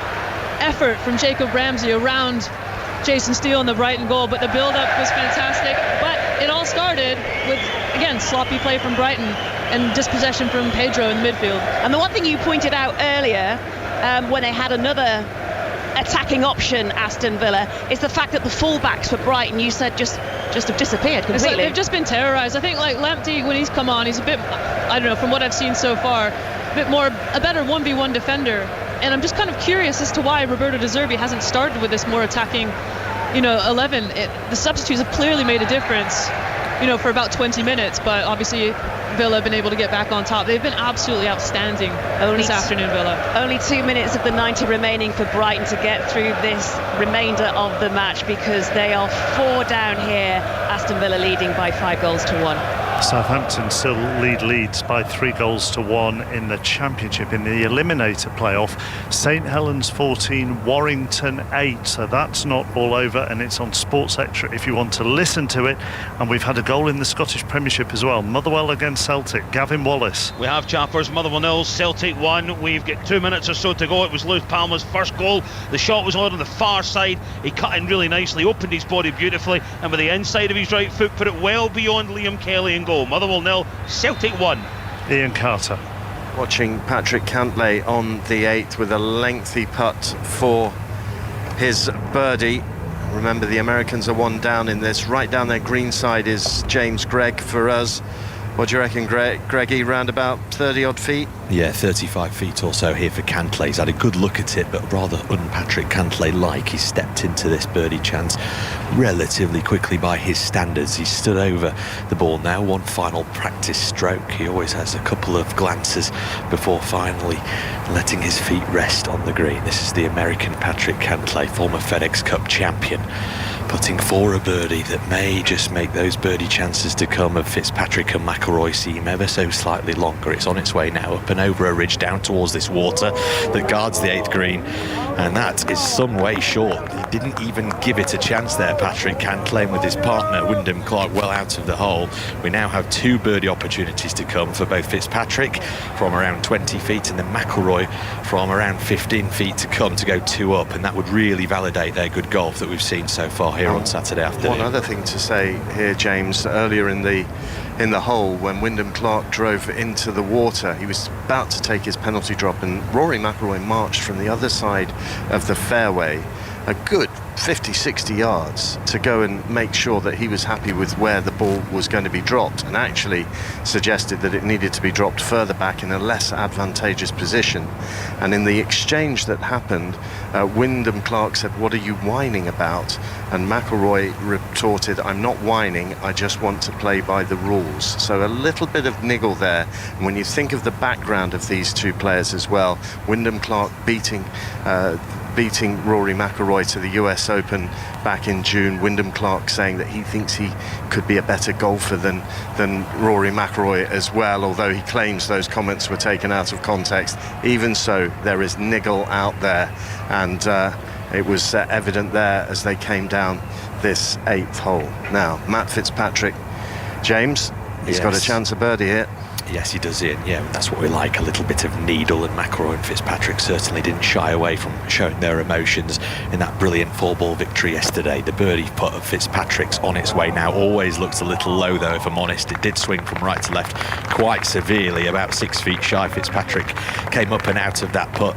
effort from Jacob Ramsey around Jason Steele in the Brighton goal. But the build-up was fantastic. But it all started with, again, sloppy play from Brighton and dispossession from Pedro in the midfield. And the one thing you pointed out earlier, when they had another attacking option, Aston Villa, is the fact that the fullbacks for Brighton, you said, just have disappeared completely. They've just been terrorised. I think like Lamptey, when he's come on, he's a bit, I don't know, from what I've seen so far, a better 1v1 defender. And I'm just kind of curious as to why Roberto De Zerbi hasn't started with this more attacking, 11. The substitutes have clearly made a difference, for about 20 minutes, but obviously Villa have been able to get back on top. They've been absolutely outstanding this afternoon, Villa. Only 2 minutes of the 90 remaining for Brighton to get through this remainder of the match because they are 4 down here. Aston Villa leading by 5 goals to 1. Southampton still lead Leeds by 3 goals to 1 in the Championship. In the Eliminator playoff, St Helens 14, Warrington 8. So that's not all over, and it's on Sports Extra if you want to listen to it. And we've had a goal in the Scottish Premiership as well. Motherwell against Celtic. Gavin Wallace. We have Chappers, Motherwell 0, Celtic 1. We've got 2 minutes or so to go. It was Lewis Palmer's first goal. The shot was on the far side. He cut in really nicely, opened his body beautifully, and with the inside of his right foot put it well beyond Liam Kelly and goal. Motherwell 0, Celtic 1. Ian Carter. Watching Patrick Cantlay on the 8th with a lengthy putt for his birdie. Remember, the Americans are 1 down in this. Right down their green side is James Gregg for us. What do you reckon, Greggy? Round about 30-odd feet? Yeah, 35 feet or so here for Cantlay. He's had a good look at it, but rather un-Patrick Cantlay-like. He stepped into this birdie chance relatively quickly by his standards. He's stood over the ball now, one final practice stroke. He always has a couple of glances before finally letting his feet rest on the green. This is the American Patrick Cantlay, former FedEx Cup champion, putting for a birdie that may just make those birdie chances to come of Fitzpatrick and McIlroy seem ever so slightly longer. It's on its way now up and over a ridge down towards this water that guards the 8th green, and that is some way short. He didn't even give it a chance there, Patrick Cantlay, with his partner Wyndham Clark well out of the hole. We now have 2 birdie opportunities to come for both Fitzpatrick from around 20 feet and then McIlroy from around 15 feet to come to go 2 up, and that would really validate their good golf that we've seen so far here on Saturday afternoon. One other thing to say here, James, earlier in the hole when Wyndham Clark drove into the water, he was about to take his penalty drop and Rory McIlroy marched from the other side of the fairway a good 50-60 yards to go and make sure that he was happy with where the ball was going to be dropped, and actually suggested that it needed to be dropped further back in a less advantageous position. And in the exchange that happened, Wyndham Clark said, "What are you whining about?" And McIlroy retorted, "I'm not whining, I just want to play by the rules." So a little bit of niggle there. And when you think of the background of these 2 players as well, Wyndham Clark beating Rory McIlroy to the US Open back in June. Wyndham Clark saying that he thinks he could be a better golfer than Rory McIlroy as well, although he claims those comments were taken out of context. Even so, there is niggle out there, and it was evident there as they came down this 8th hole. Now, Matt Fitzpatrick, James, he's got a chance of birdie here. Yes, he does, Ian. Yeah, that's what we like, a little bit of needle, and McIlroy and Fitzpatrick certainly didn't shy away from showing their emotions in that brilliant 4-ball victory yesterday. The birdie putt of Fitzpatrick's on its way now. Always looks a little low, though, if I'm honest. It did swing from right to left quite severely, about 6 feet shy. Fitzpatrick came up and out of that putt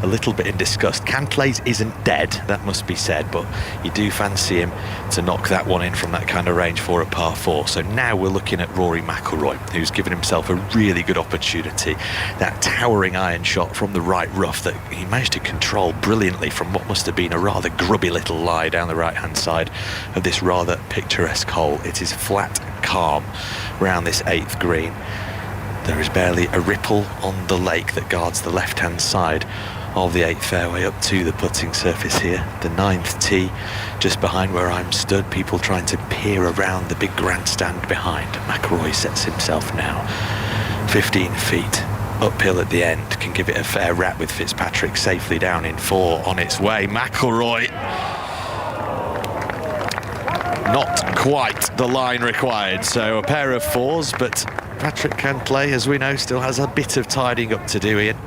a little bit in disgust. Cantlay's isn't dead, that must be said, but you do fancy him to knock that one in from that kind of range for a par 4. So now we're looking at Rory McIlroy, who's given himself a really good opportunity. That towering iron shot from the right rough that he managed to control brilliantly from what must have been a rather grubby little lie down the right-hand side of this rather picturesque hole. It is flat calm round this 8th green. There is barely a ripple on the lake that guards the left-hand side of the 8th fairway up to the putting surface here. The 9th tee just behind where I'm stood, people trying to peer around the big grandstand behind. McIlroy sets himself now 15 feet uphill at the end, can give it a fair rap with Fitzpatrick safely down in 4 on its way. McIlroy, not quite the line required, so a pair of 4s, but Patrick Cantlay, as we know, still has a bit of tidying up to do, Ian.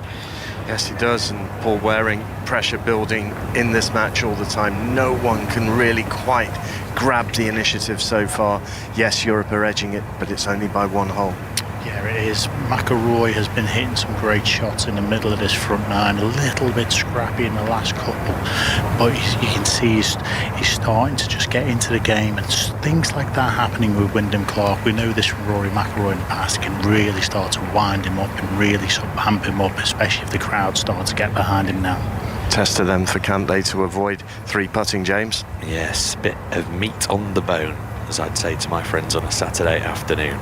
Yes, he does, and Paul Waring, pressure building in this match all the time. No one can really quite grab the initiative so far. Yes, Europe are edging it, but it's only by 1 hole. Yeah, it is. McIlroy has been hitting some great shots in the middle of this front 9, a little bit scrappy in the last couple, but you can see he's starting to just get into the game, and things like that happening with Wyndham Clark. We know this from Rory McIlroy in the past, can really start to wind him up and really sort of amp him up, especially if the crowd starts to get behind him now. Tester then for Cantlay to avoid 3 putting, James. Yes, bit of meat on the bone, as I'd say to my friends on a Saturday afternoon.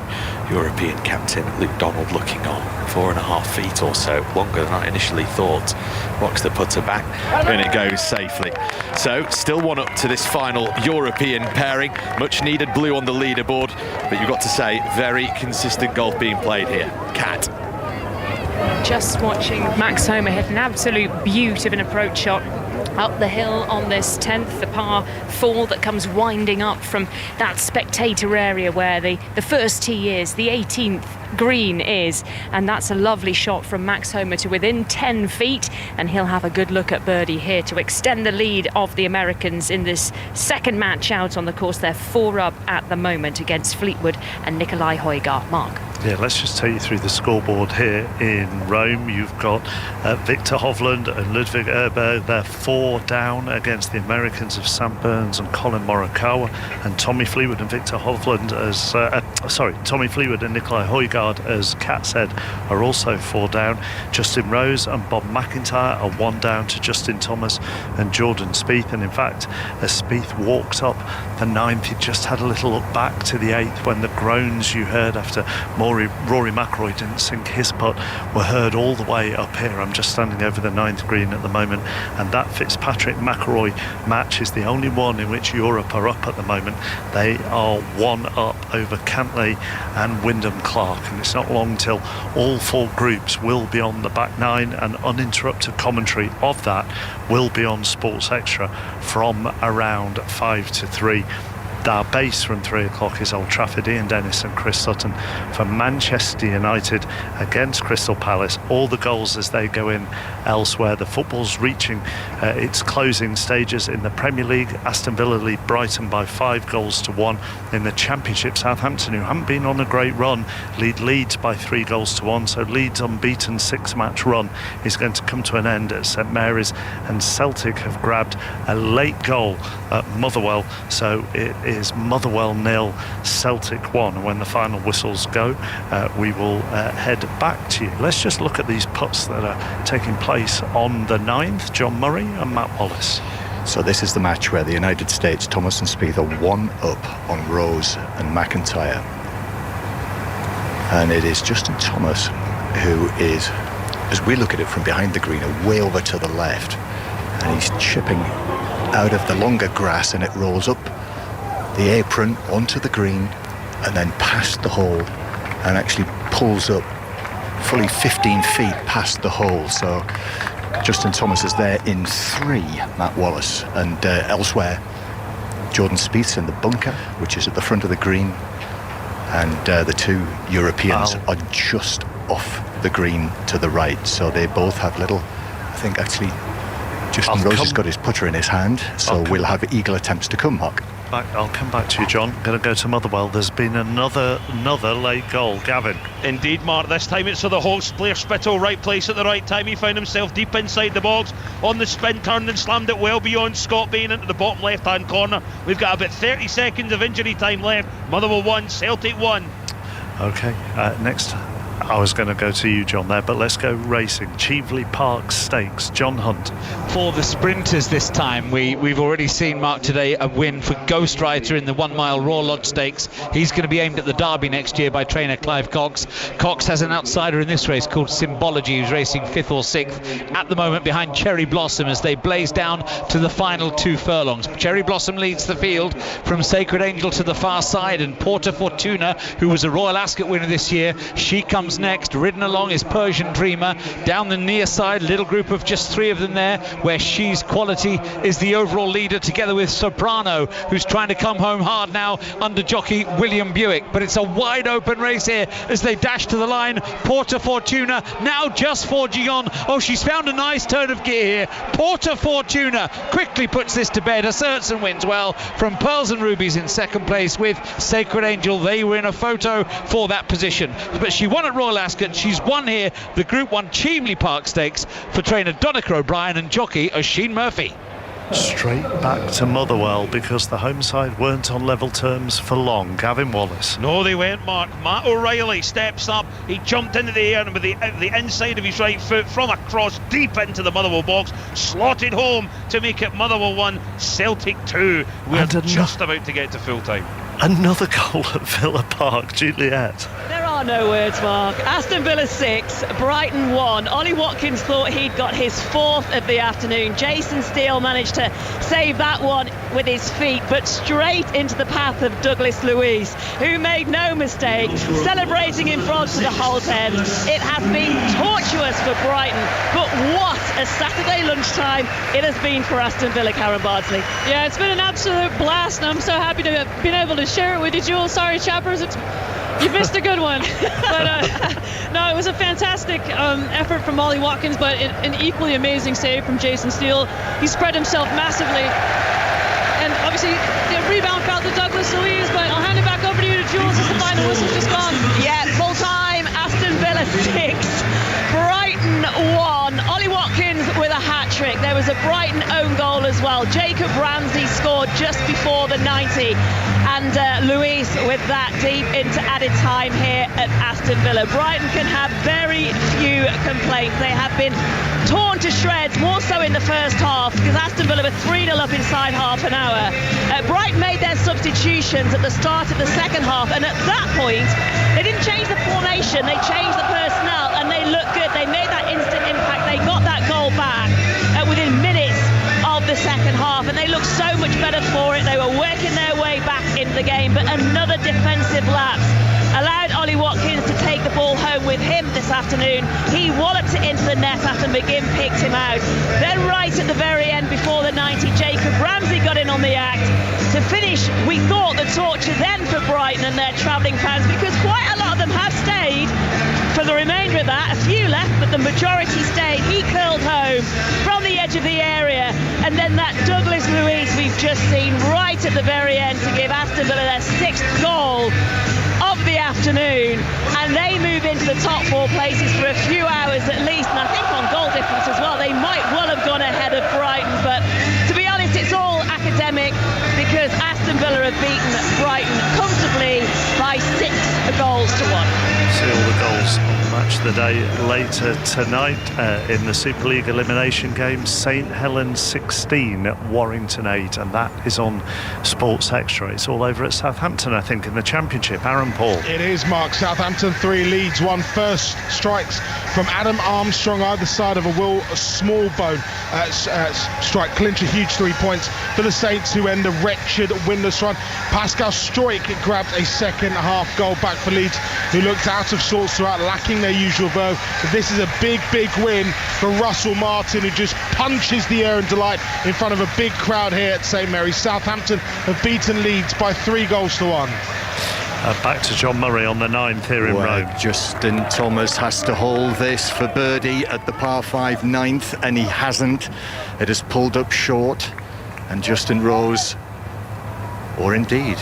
European captain Luke Donald looking on, 4.5 feet or so, longer than I initially thought. Rocks the putter back, and it goes safely. So, still 1 up to this final European pairing. Much needed blue on the leaderboard, but you've got to say, very consistent golf being played here. Cat. Just watching Max Homa hit an absolute beaut of an approach shot up the hill on this 10th, the par 4 that comes winding up from that spectator area where the first tee is, the 18th green is, and that's a lovely shot from Max Homa to within 10 feet, and he'll have a good look at birdie here to extend the lead of the Americans in this second match out on the course. They're 4 up at the moment against Fleetwood and Nicolai Højgaard. Mark. Yeah, let's just take you through the scoreboard here in Rome. You've got Victor Hovland and Ludwig Erberg. They're 4 down against the Americans of Sam Burns and Colin Morikawa, and Tommy Fleetwood and Victor Hovland Tommy Fleetwood and Nicolai Højgaard, as Kat said, are also 4 down. Justin Rose and Bob McIntyre are 1 down to Justin Thomas and Jordan Spieth. And in fact, as Spieth walked up the 9th, he just had a little look back to the 8th when the groans you heard after Rory McIlroy didn't sink his putt were heard all the way up here. I'm just standing over the 9th green at the moment, and that Fitzpatrick McIlroy match is the only one in which Europe are up at the moment. They are 1 up over Cantlay and Wyndham Clark, and it's not long till all 4 groups will be on the back 9, and uninterrupted commentary of that will be on Sports Extra from around 5 to 3. Our base from 3 o'clock is Old Trafford. Ian Dennis and Chris Sutton for Manchester United against Crystal Palace. All the goals as they go in elsewhere. The football's reaching its closing stages in the Premier League. Aston Villa lead Brighton by 5 goals to 1. In the Championship, Southampton, who haven't been on a great run, lead Leeds by 3 goals to 1. So Leeds' unbeaten 6-match run is going to come to an end at St Mary's, and Celtic have grabbed a late goal at Motherwell. So it is Motherwell 0, Celtic 1. And when the final whistles go, we will head back to you. Let's just look at these putts that are taking place on the 9th. John Murray and Matt Wallace. So this is the match where the United States, Thomas and Spieth, are 1 up on Rose and McIntyre. And it is Justin Thomas who is, as we look at it from behind the green, way over to the left. And he's chipping out of the longer grass, and it rolls up the apron onto the green and then past the hole, and actually pulls up fully 15 feet past the hole. So Justin Thomas is there in 3, Matt Wallace, and elsewhere Jordan Spieth's in the bunker, which is at the front of the green, and the 2 Europeans are just off the green to the right. So they both have little, I think actually Justin Rose has got his putter in his hand, so we'll have eagle attempts to come, Mark. I'll come back to you, John. Going to go to Motherwell. There's been another late goal. Gavin. Indeed, Mark. This time it's for the Hawks. Blair Spittle, right place at the right time. He found himself deep inside the box on the spin, turned and slammed it well beyond Scott Bain into the bottom left-hand corner. We've got about 30 seconds of injury time left. Motherwell 1, Celtic 1. Okay, next I was going to go to you, John, there, but let's go racing. Cheveley Park Stakes, John Hunt. For the sprinters this time, we've already seen, Mark, today a win for Ghostwriter in the 1 mile Raw Lodge Stakes. He's going to be aimed at the Derby next year by trainer Clive Cox. Cox has an outsider in this race called Symbology, who's racing 5th or 6th at the moment behind Cherry Blossom as they blaze down to the final 2 furlongs. Cherry Blossom leads the field from Sacred Angel to the far side, and Porta Fortuna, who was a Royal Ascot winner this year, she comes next. Ridden along is Persian Dreamer. Down the near side, little group of just 3 of them there, where She's Quality is the overall leader, together with Soprano, who's trying to come home hard now under jockey William Buick. But it's a wide open race here as they dash to the line. Porta Fortuna now just forging on. Oh, she's found a nice turn of gear here. Porta Fortuna quickly puts this to bed, asserts and wins well from Pearls and Rubies in second place with Sacred Angel. They were in a photo for that position, but she won at Royal Ascot. She's won here the Group 1 Cheveley Park Stakes for trainer Donica O'Brien and jockey Oisin Murphy. Straight back to Motherwell because the home side weren't on level terms for long. Gavin Wallace. No, they weren't, Mark. Matt O'Reilly steps up. He jumped into the air and with the inside of his right foot from across deep into the Motherwell box, slotted home to make it Motherwell 1, Celtic 2. We're just about to get to full time. Another goal at Villa Park, Juliet. There are no words, Mark. Aston Villa 6, Brighton 1. Ollie Watkins thought he'd got his 4th of the afternoon. Jason Steele managed to save that one with his feet, but straight into the path of Douglas Luiz, who made no mistake, celebrating in front of the Holt end. It has been tortuous for Brighton, but what a Saturday lunchtime it has been for Aston Villa, Karen Bardsley. Yeah, it's been an absolute blast, and I'm so happy to have been able to share it with you, Jules. Sorry, chappers, you missed a good one. But no, it was a fantastic effort from Ollie Watkins, but an equally amazing save from Jason Steele. He spread himself massively, and obviously the rebound fell to Douglas Luiz, but I'll hand it back over to you, Jules, as the final whistle's just gone. Yeah, full time, Aston Villa 6, Brighton 1. Ollie Watkins with a hat-trick. There was a Brighton own goal as well. Jacob Ramsey scored just before the 90, and Luiz with that deep into added time here at Aston Villa. Brighton can have very few complaints. They have been torn to shreds, more so in the first half, because Aston Villa were 3-0 up inside half an hour. Brighton made their substitutions at the start of the second half, and at that point they didn't change the formation, they changed the personnel, and they looked good. They made that instant impact. They got that goal back within minutes of the second half, and they looked so much better for it. They were working their way back in the game, but another defensive lapse allowed Ollie Watkins to take the ball home with him this afternoon. He walloped it into the net after McGinn picked him out. Then right at the very end, before the 90, Jacob Ramsey got in on the act to finish. We thought the torture then for Brighton and their travelling fans, because quite a lot of them have stayed for the remainder of that. A few left, but the majority stayed. He curled home from the edge of the area, and then that Douglas Luiz we've just seen right at the very end to give Aston Villa their 6th goal of the afternoon, and they move into the top 4 places for a few hours at least, and I think on goal difference as well. They might well have gone ahead of Brighton, but to be honest, it's all academic, because Aston Villa have beaten Brighton comfortably by 6 goals to 1. See all the goals on the match of the day later tonight in the Super League elimination game. St Helens 16, Warrington 8, and that is on Sports Extra. It's all over at Southampton, I think, in the Championship. Aaron Paul. It is, Mark. Southampton 3, Leeds 1. First strikes from Adam Armstrong either side of a Will Smallbone strike. Clinch a huge 3 points for the Saints, who end a wretched winless run. Pascal Struijk grabbed a second half goal back for Leeds, who looked out of sorts throughout, lacking their usual verve. This is a big win for Russell Martin, who just punches the air in delight in front of a big crowd here at St Mary's. Southampton have beaten Leeds by 3 goals to 1. Back to John Murray on the 9th here in Rome. Justin Thomas has to hold this for birdie at the par 5 9th, and he hasn't. It has pulled up short, and Justin Rose or indeed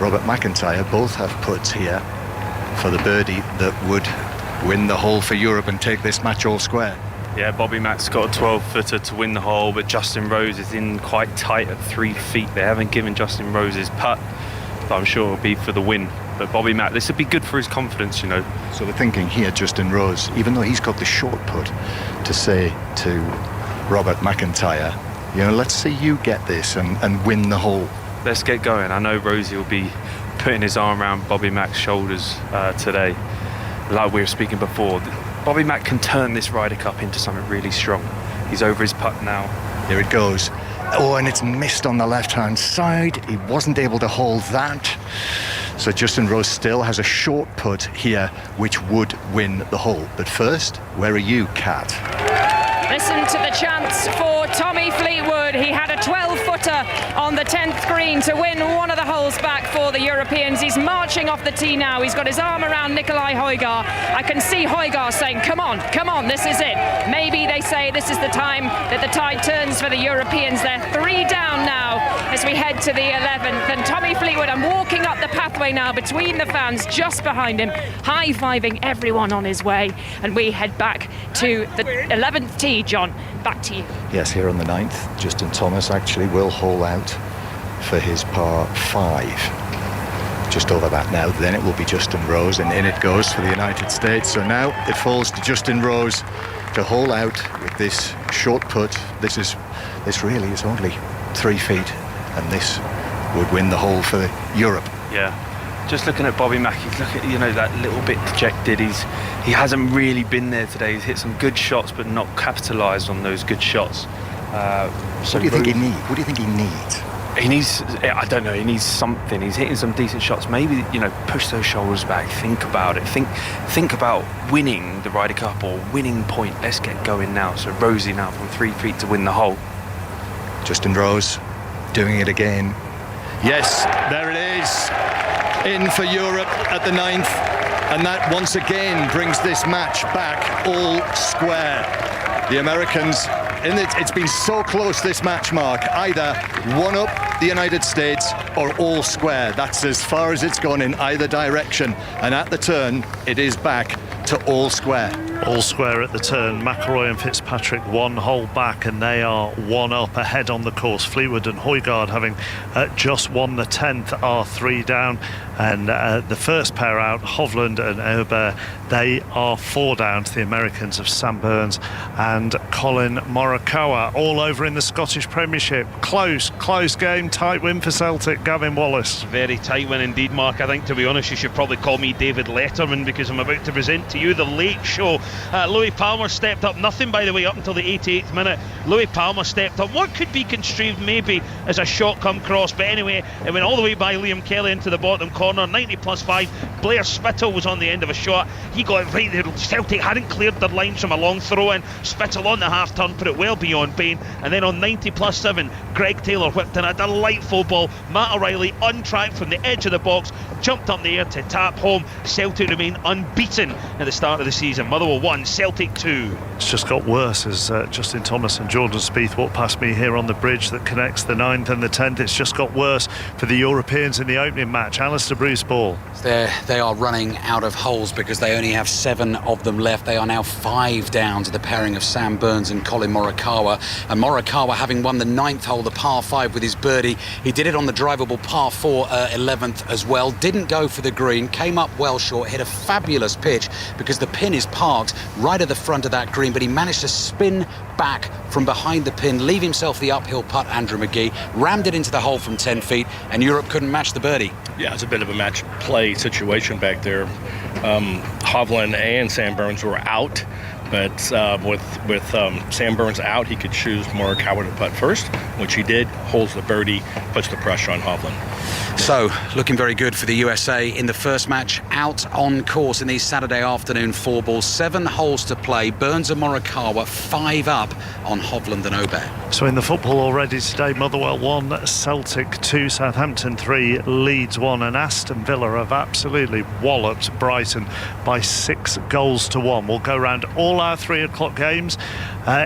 Robert McIntyre, both have puts here for the birdie that would win the hole for Europe and take this match all square. Yeah, Bobby Mack's got a 12-footer to win the hole, but Justin Rose is in quite tight at 3 feet. They haven't given Justin Rose his putt, but I'm sure it'll be for the win. But Bobby Mack, this would be good for his confidence, you know. So the thinking here, Justin Rose, even though he's got the short putt, to say to Robert McIntyre, you know, let's see you get this and win the hole. Let's get going. I know Rosie will be putting his arm around Bobby Mack's shoulders today. Like we were speaking before, Bobby Mack can turn this Ryder Cup into something really strong. He's over his putt now. Here it goes. Oh, and it's missed on the left-hand side. He wasn't able to hold that. So Justin Rose still has a short putt here, which would win the hole. But first, where are you, Kat? Listen to the chants for Tommy Fleetwood. He had a 12-footer on the 10th green to win one of the holes back for the Europeans. He's marching off the tee now. He's got his arm around Nikolai Højgaard. I can see Højgaard saying, come on, this is it. Maybe they say this is the time that the tide turns for the Europeans. They're 3 down now as we head to the 11th. And Tommy Fleetwood, I'm walking up the pathway now between the fans just behind him, high-fiving everyone on his way. And we head back to the 11th tee. John, back to you. Yes, here on the 9th, Justin Thomas actually will hole out for his par 5. Just over that now. Then it will be Justin Rose, and in it goes for the United States. So now it falls to Justin Rose to hole out with this short putt. This really is only 3 feet, and this would win the hole for Europe. Yeah. Just looking at Bobby Mack, he's looking, you know, that little bit dejected. He hasn't really been there today. He's hit some good shots, but not capitalised on those good shots. What do you think he needs? What do you think he needs? He needs, I don't know, he needs something. He's hitting some decent shots. Maybe, you know, push those shoulders back. Think about it. Think about winning the Ryder Cup or winning point. Let's get going now. So Rosie now from 3 feet to win the hole. Justin Rose doing it again. Yes, there it is. In for Europe at the 9th, and that once again brings this match back all square. The Americans, it's been so close, this match, Mark, either one up the United States or all square. That's as far as it's gone in either direction, and at the turn it is back to all square. All square at the turn. McIlroy and Fitzpatrick 1 hole back, and they are 1 up ahead on the course. Fleetwood and Højgaard, having just won the 10th, are 3 down, and the first pair out, Hovland and Aubert, they are 4 down to the Americans of Sam Burns and Colin Morikawa. All over in the Scottish Premiership. Close game, tight win for Celtic. Gavin Wallace. Very tight win indeed, Mark. I think, to be honest, you should probably call me David Letterman, because I'm about to present to you the late show. Louis Palmer stepped up, nothing by the way up until the 88th minute. Louis Palmer stepped up what could be construed maybe as a shot come cross, but anyway it went all the way by Liam Kelly into the bottom corner. 90 plus 5. Blair Spittle was on the end of a shot. He got it right there. Celtic hadn't cleared their lines from a long throw in. Spittle on the half turn put it well beyond Bain, and then on 90 plus 7 Greg Taylor whipped in a delightful ball. Matt O'Reilly untracked from the edge of the box, jumped up the air to tap home. Celtic remain unbeaten at the start of the season. Motherwell 1, Celtic 2. It's just got worse as Justin Thomas and Jordan Spieth walk past me here on the bridge that connects the 9th and the 10th. It's just got worse for the Europeans in the opening match. Alistair Bruce Ball. They are running out of holes because they only have 7 of them left. They are now 5 down to the pairing of Sam Burns and Colin Morikawa. And Morikawa, having won the 9th hole, the par 5 with his birdie, he did it on the drivable par 4 11th as well. Didn't go for the green, came up well short, hit a fabulous pitch because the pin is parked right at the front of that green, but he managed to spin back from behind the pin, leave himself the uphill putt, Andrew McGee, rammed it into the hole from 10 feet, and Europe couldn't match the birdie. Yeah, it's a bit of a match play situation back there. Hovland and Sam Burns were out, but with Sam Burns out, he could choose Morikawa to putt first, which he did, holds the birdie, puts the pressure on Hovland. So, looking very good for the USA in the first match out on course in these Saturday afternoon 4 balls. 7 holes to play. Burns and Morikawa 5 up on Hovland and Aubert. So in the football already today, Motherwell 1, Celtic 2, Southampton 3, Leeds 1, and Aston Villa have absolutely walloped Brighton by 6 goals to 1. We'll go round all all our 3 o'clock games.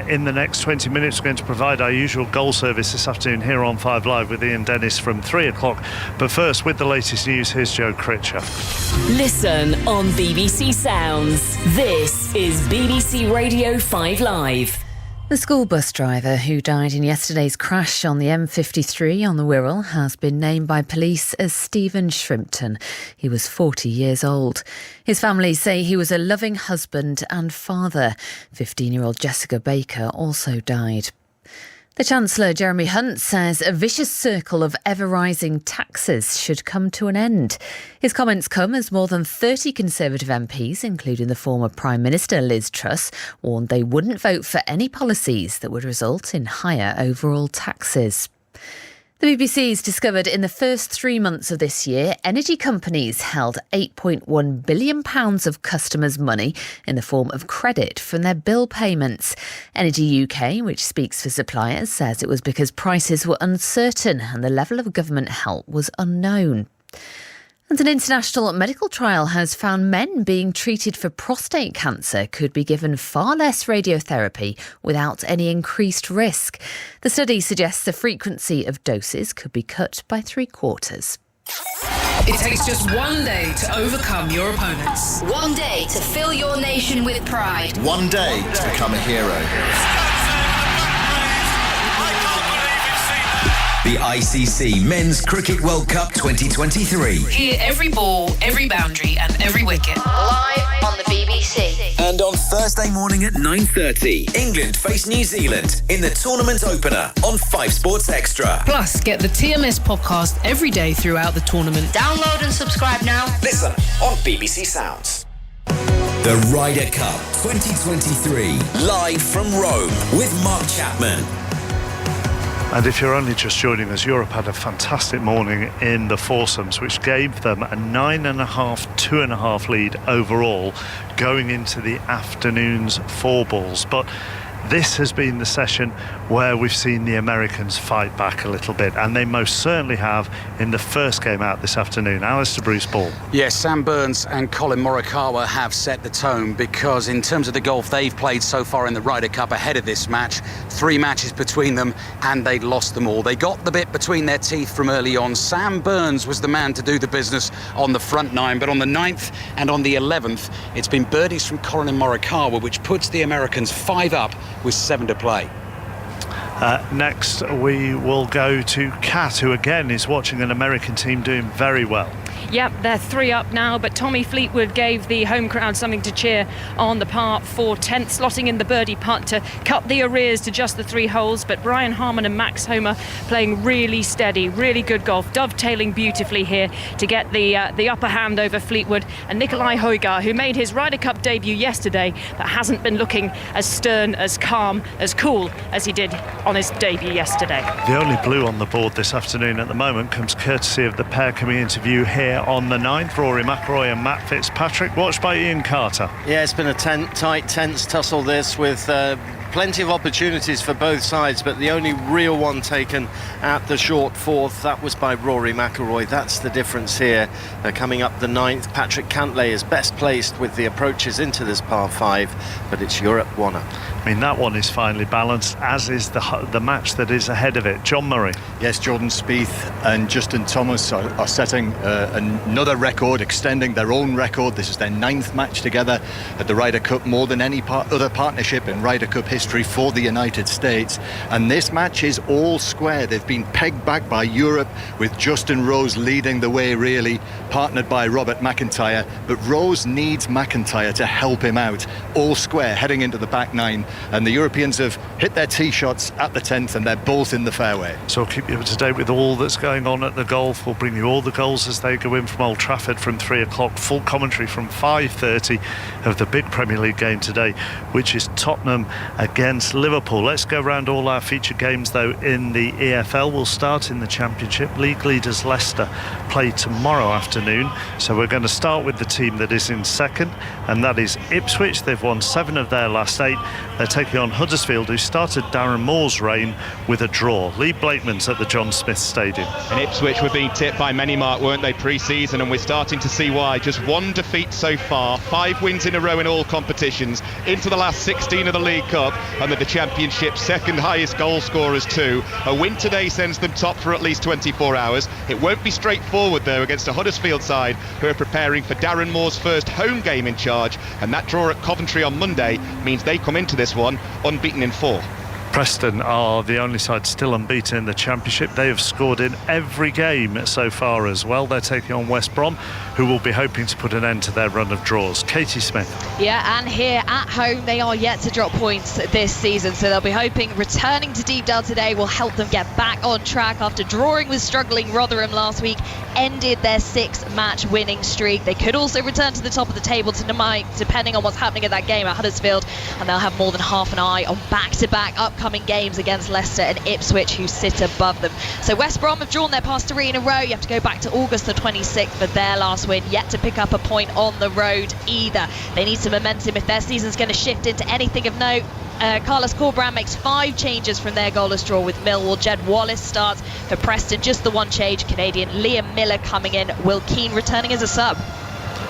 In the next 20 minutes, we're going to provide our usual goal service this afternoon here on 5 Live with Ian Dennis from 3 o'clock. But first, with the latest news, here's Joe Critcher. Listen on BBC Sounds. This is BBC Radio 5 Live. The school bus driver who died in yesterday's crash on the M53 on the Wirral has been named by police as Stephen Shrimpton. He was 40 years old. His family say he was a loving husband and father. 15-year-old Jessica Baker also died. The Chancellor, Jeremy Hunt, says a vicious circle of ever-rising taxes should come to an end. His comments come as more than 30 Conservative MPs, including the former Prime Minister Liz Truss, warned they wouldn't vote for any policies that would result in higher overall taxes. The BBC's discovered in the first 3 months of this year, energy companies held £8.1 billion of customers' money in the form of credit from their bill payments. Energy UK, which speaks for suppliers, says it was because prices were uncertain and the level of government help was unknown. And an international medical trial has found men being treated for prostate cancer could be given far less radiotherapy without any increased risk. The study suggests the frequency of doses could be cut by 3/4. It takes just one day to overcome your opponents. One day to fill your nation with pride. One day to become a hero. The ICC Men's Cricket World Cup 2023. Hear every ball, every boundary and every wicket. Live on the BBC. And on Thursday morning at 9:30, England face New Zealand in the tournament opener on 5 Sports Extra. Plus, get the TMS podcast every day throughout the tournament. Download and subscribe now. Listen on BBC Sounds. The Ryder Cup 2023, live from Rome with Mark Chapman. And if you're only just joining us, Europe had a fantastic morning in the foursomes, which gave them a 9.5, 2.5 lead overall going into the afternoon's 4 balls. But this has been the session where we've seen the Americans fight back a little bit, and they most certainly have in the first game out this afternoon. Alistair Bruce Ball. Yes, Sam Burns and Colin Morikawa have set the tone, because in terms of the golf they've played so far in the Ryder Cup ahead of this match, 3 matches between them and they'd lost them all. They got the bit between their teeth from early on. Sam Burns was the man to do the business on the front 9, but on the 9th and on the 11th it's been birdies from Colin and Morikawa, which puts the Americans 5 up with 7 to play. Next we will go to Kat, who again is watching an American team doing very well. Yep, they're 3 up now, but Tommy Fleetwood gave the home crowd something to cheer on the par 4 10th, slotting in the birdie putt to cut the arrears to just the 3 holes. But Brian Harman and Max Homa playing really steady, really good golf, dovetailing beautifully here to get the upper hand over Fleetwood. And Nikolai Højgaard, who made his Ryder Cup debut yesterday, but hasn't been looking as stern, as calm, as cool as he did on his debut yesterday. The only blue on the board this afternoon at the moment comes courtesy of the pair coming into view here on the 9th, Rory McIlroy and Matt Fitzpatrick, watched by Ian Carter. Yeah, it's been a tight, tense tussle this, with plenty of opportunities for both sides, but the only real one taken at the short 4th, that was by Rory McIlroy. That's the difference here. Coming up the 9th, Patrick Cantlay is best placed with the approaches into this par 5, but it's Europe 1 up. I mean, that one is finely balanced, as is the match that is ahead of it. John Murray. Yes, Jordan Spieth and Justin Thomas are setting another record, extending their own record. This is their 9th match together at the Ryder Cup, more than any other partnership in Ryder Cup history for the United States. And this match is all square. They've been pegged back by Europe, with Justin Rose leading the way, really, partnered by Robert McIntyre. But Rose needs McIntyre to help him out. All square, heading into the back 9. And the Europeans have hit their tee shots at the 10th, and they're both in the fairway. So I'll keep you up to date with all that's going on at the golf. We'll bring you all the goals as they go in from Old Trafford from 3 o'clock. Full commentary from 5:30 of the big Premier League game today, which is Tottenham against Liverpool. Let's go round all our featured games though in the EFL. We'll start in the Championship. League leaders Leicester play tomorrow afternoon, so we're going to start with the team that is in second, and that is Ipswich. They've won 7 of their last 8. They're taking on Huddersfield, who started Darren Moore's reign with a draw. Lee Blakeman's at the John Smith Stadium. And Ipswich were being tipped by many, Mark, weren't they, pre-season, and we're starting to see why. Just 1 defeat so far, 5 wins in a row in all competitions, into the last 16 of the League Cup, and the Championship's second highest goal scorers too. A win today sends them top for at least 24 hours. It won't be straightforward though against a Huddersfield side who are preparing for Darren Moore's first home game in charge, and that draw at Coventry on Monday means they come into this one unbeaten in 4. Preston are the only side still unbeaten in the Championship. They have scored in every game so far as well. They're taking on West Brom, who will be hoping to put an end to their run of draws. Katie Smith. Yeah, and here at home they are yet to drop points this season, so they'll be hoping returning to Deepdale today will help them get back on track after drawing with struggling Rotherham last week, ended their 6-match winning streak. They could also return to the top of the table tonight, depending on what's happening at that game at Huddersfield, and they'll have more than half an eye on back-to-back upcoming games against Leicester and Ipswich, who sit above them. So West Brom have drawn their past 3 in a row. You have to go back to August the 26th for their last win, yet to pick up a point on the road either. They need some momentum if their season's going to shift into anything of note. Carlos Corberán makes 5 changes from their goalless draw with Millwall. Jed Wallace starts for Preston, just the 1 change. Canadian Liam Miller coming in, Will Keane returning as a sub.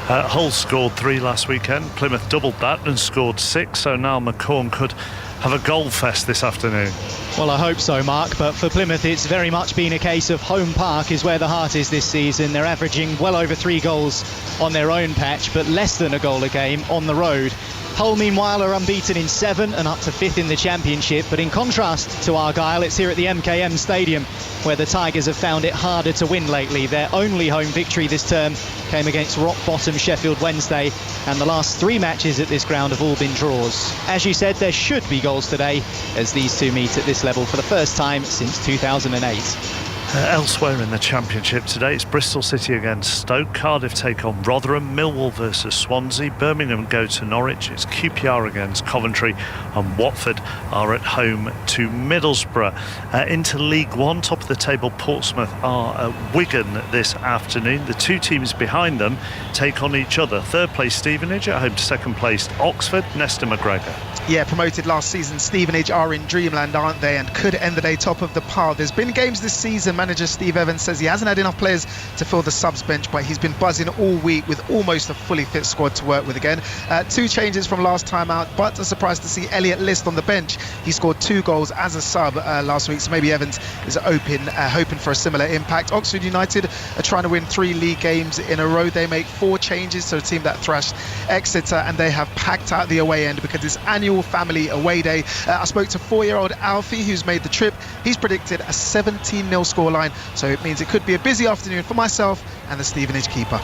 Hull scored 3 last weekend. Plymouth doubled that and scored 6, so Niall McCorn could have a goal fest this afternoon. Well, I hope so, Mark, but for Plymouth it's very much been a case of home park is where the heart is this season. They're averaging well over 3 goals on their own patch, but less than a goal a game on the road. Hull, meanwhile, are unbeaten in 7 and up to 5th in the Championship. But in contrast to Argyle, it's here at the MKM Stadium where the Tigers have found it harder to win lately. Their only home victory this term came against rock-bottom Sheffield Wednesday, and the last 3 matches at this ground have all been draws. As you said, there should be goals today as these two meet at this level for the first time since 2008. Elsewhere in the Championship today, it's Bristol City against Stoke, Cardiff take on Rotherham, Millwall versus Swansea, Birmingham go to Norwich, it's QPR against Coventry, and Watford are at home to Middlesbrough. Into League One, top of the table, Portsmouth are at Wigan this afternoon. The 2 teams behind them take on each other. 3rd place Stevenage at home to 2nd place Oxford. Nesta McGregor. Yeah, promoted last season, Stevenage are in dreamland, aren't they, and could end the day top of the pile. There's been games this season. Manager Steve Evans says he hasn't had enough players to fill the subs bench, but he's been buzzing all week with almost a fully fit squad to work with again. 2 changes from last time out, but a surprise to see Elliot List on the bench. He scored 2 goals as a sub last week, so maybe Evans is hoping for a similar impact. Oxford United are trying to win 3 league games in a row. They make 4 changes to a team that thrashed Exeter, and they have packed out the away end because it's annual family away day. I spoke to 4-year-old Alfie, who's made the trip. He's predicted a 17-0 scoreline, so it means it could be a busy afternoon for myself and the Stevenage keeper.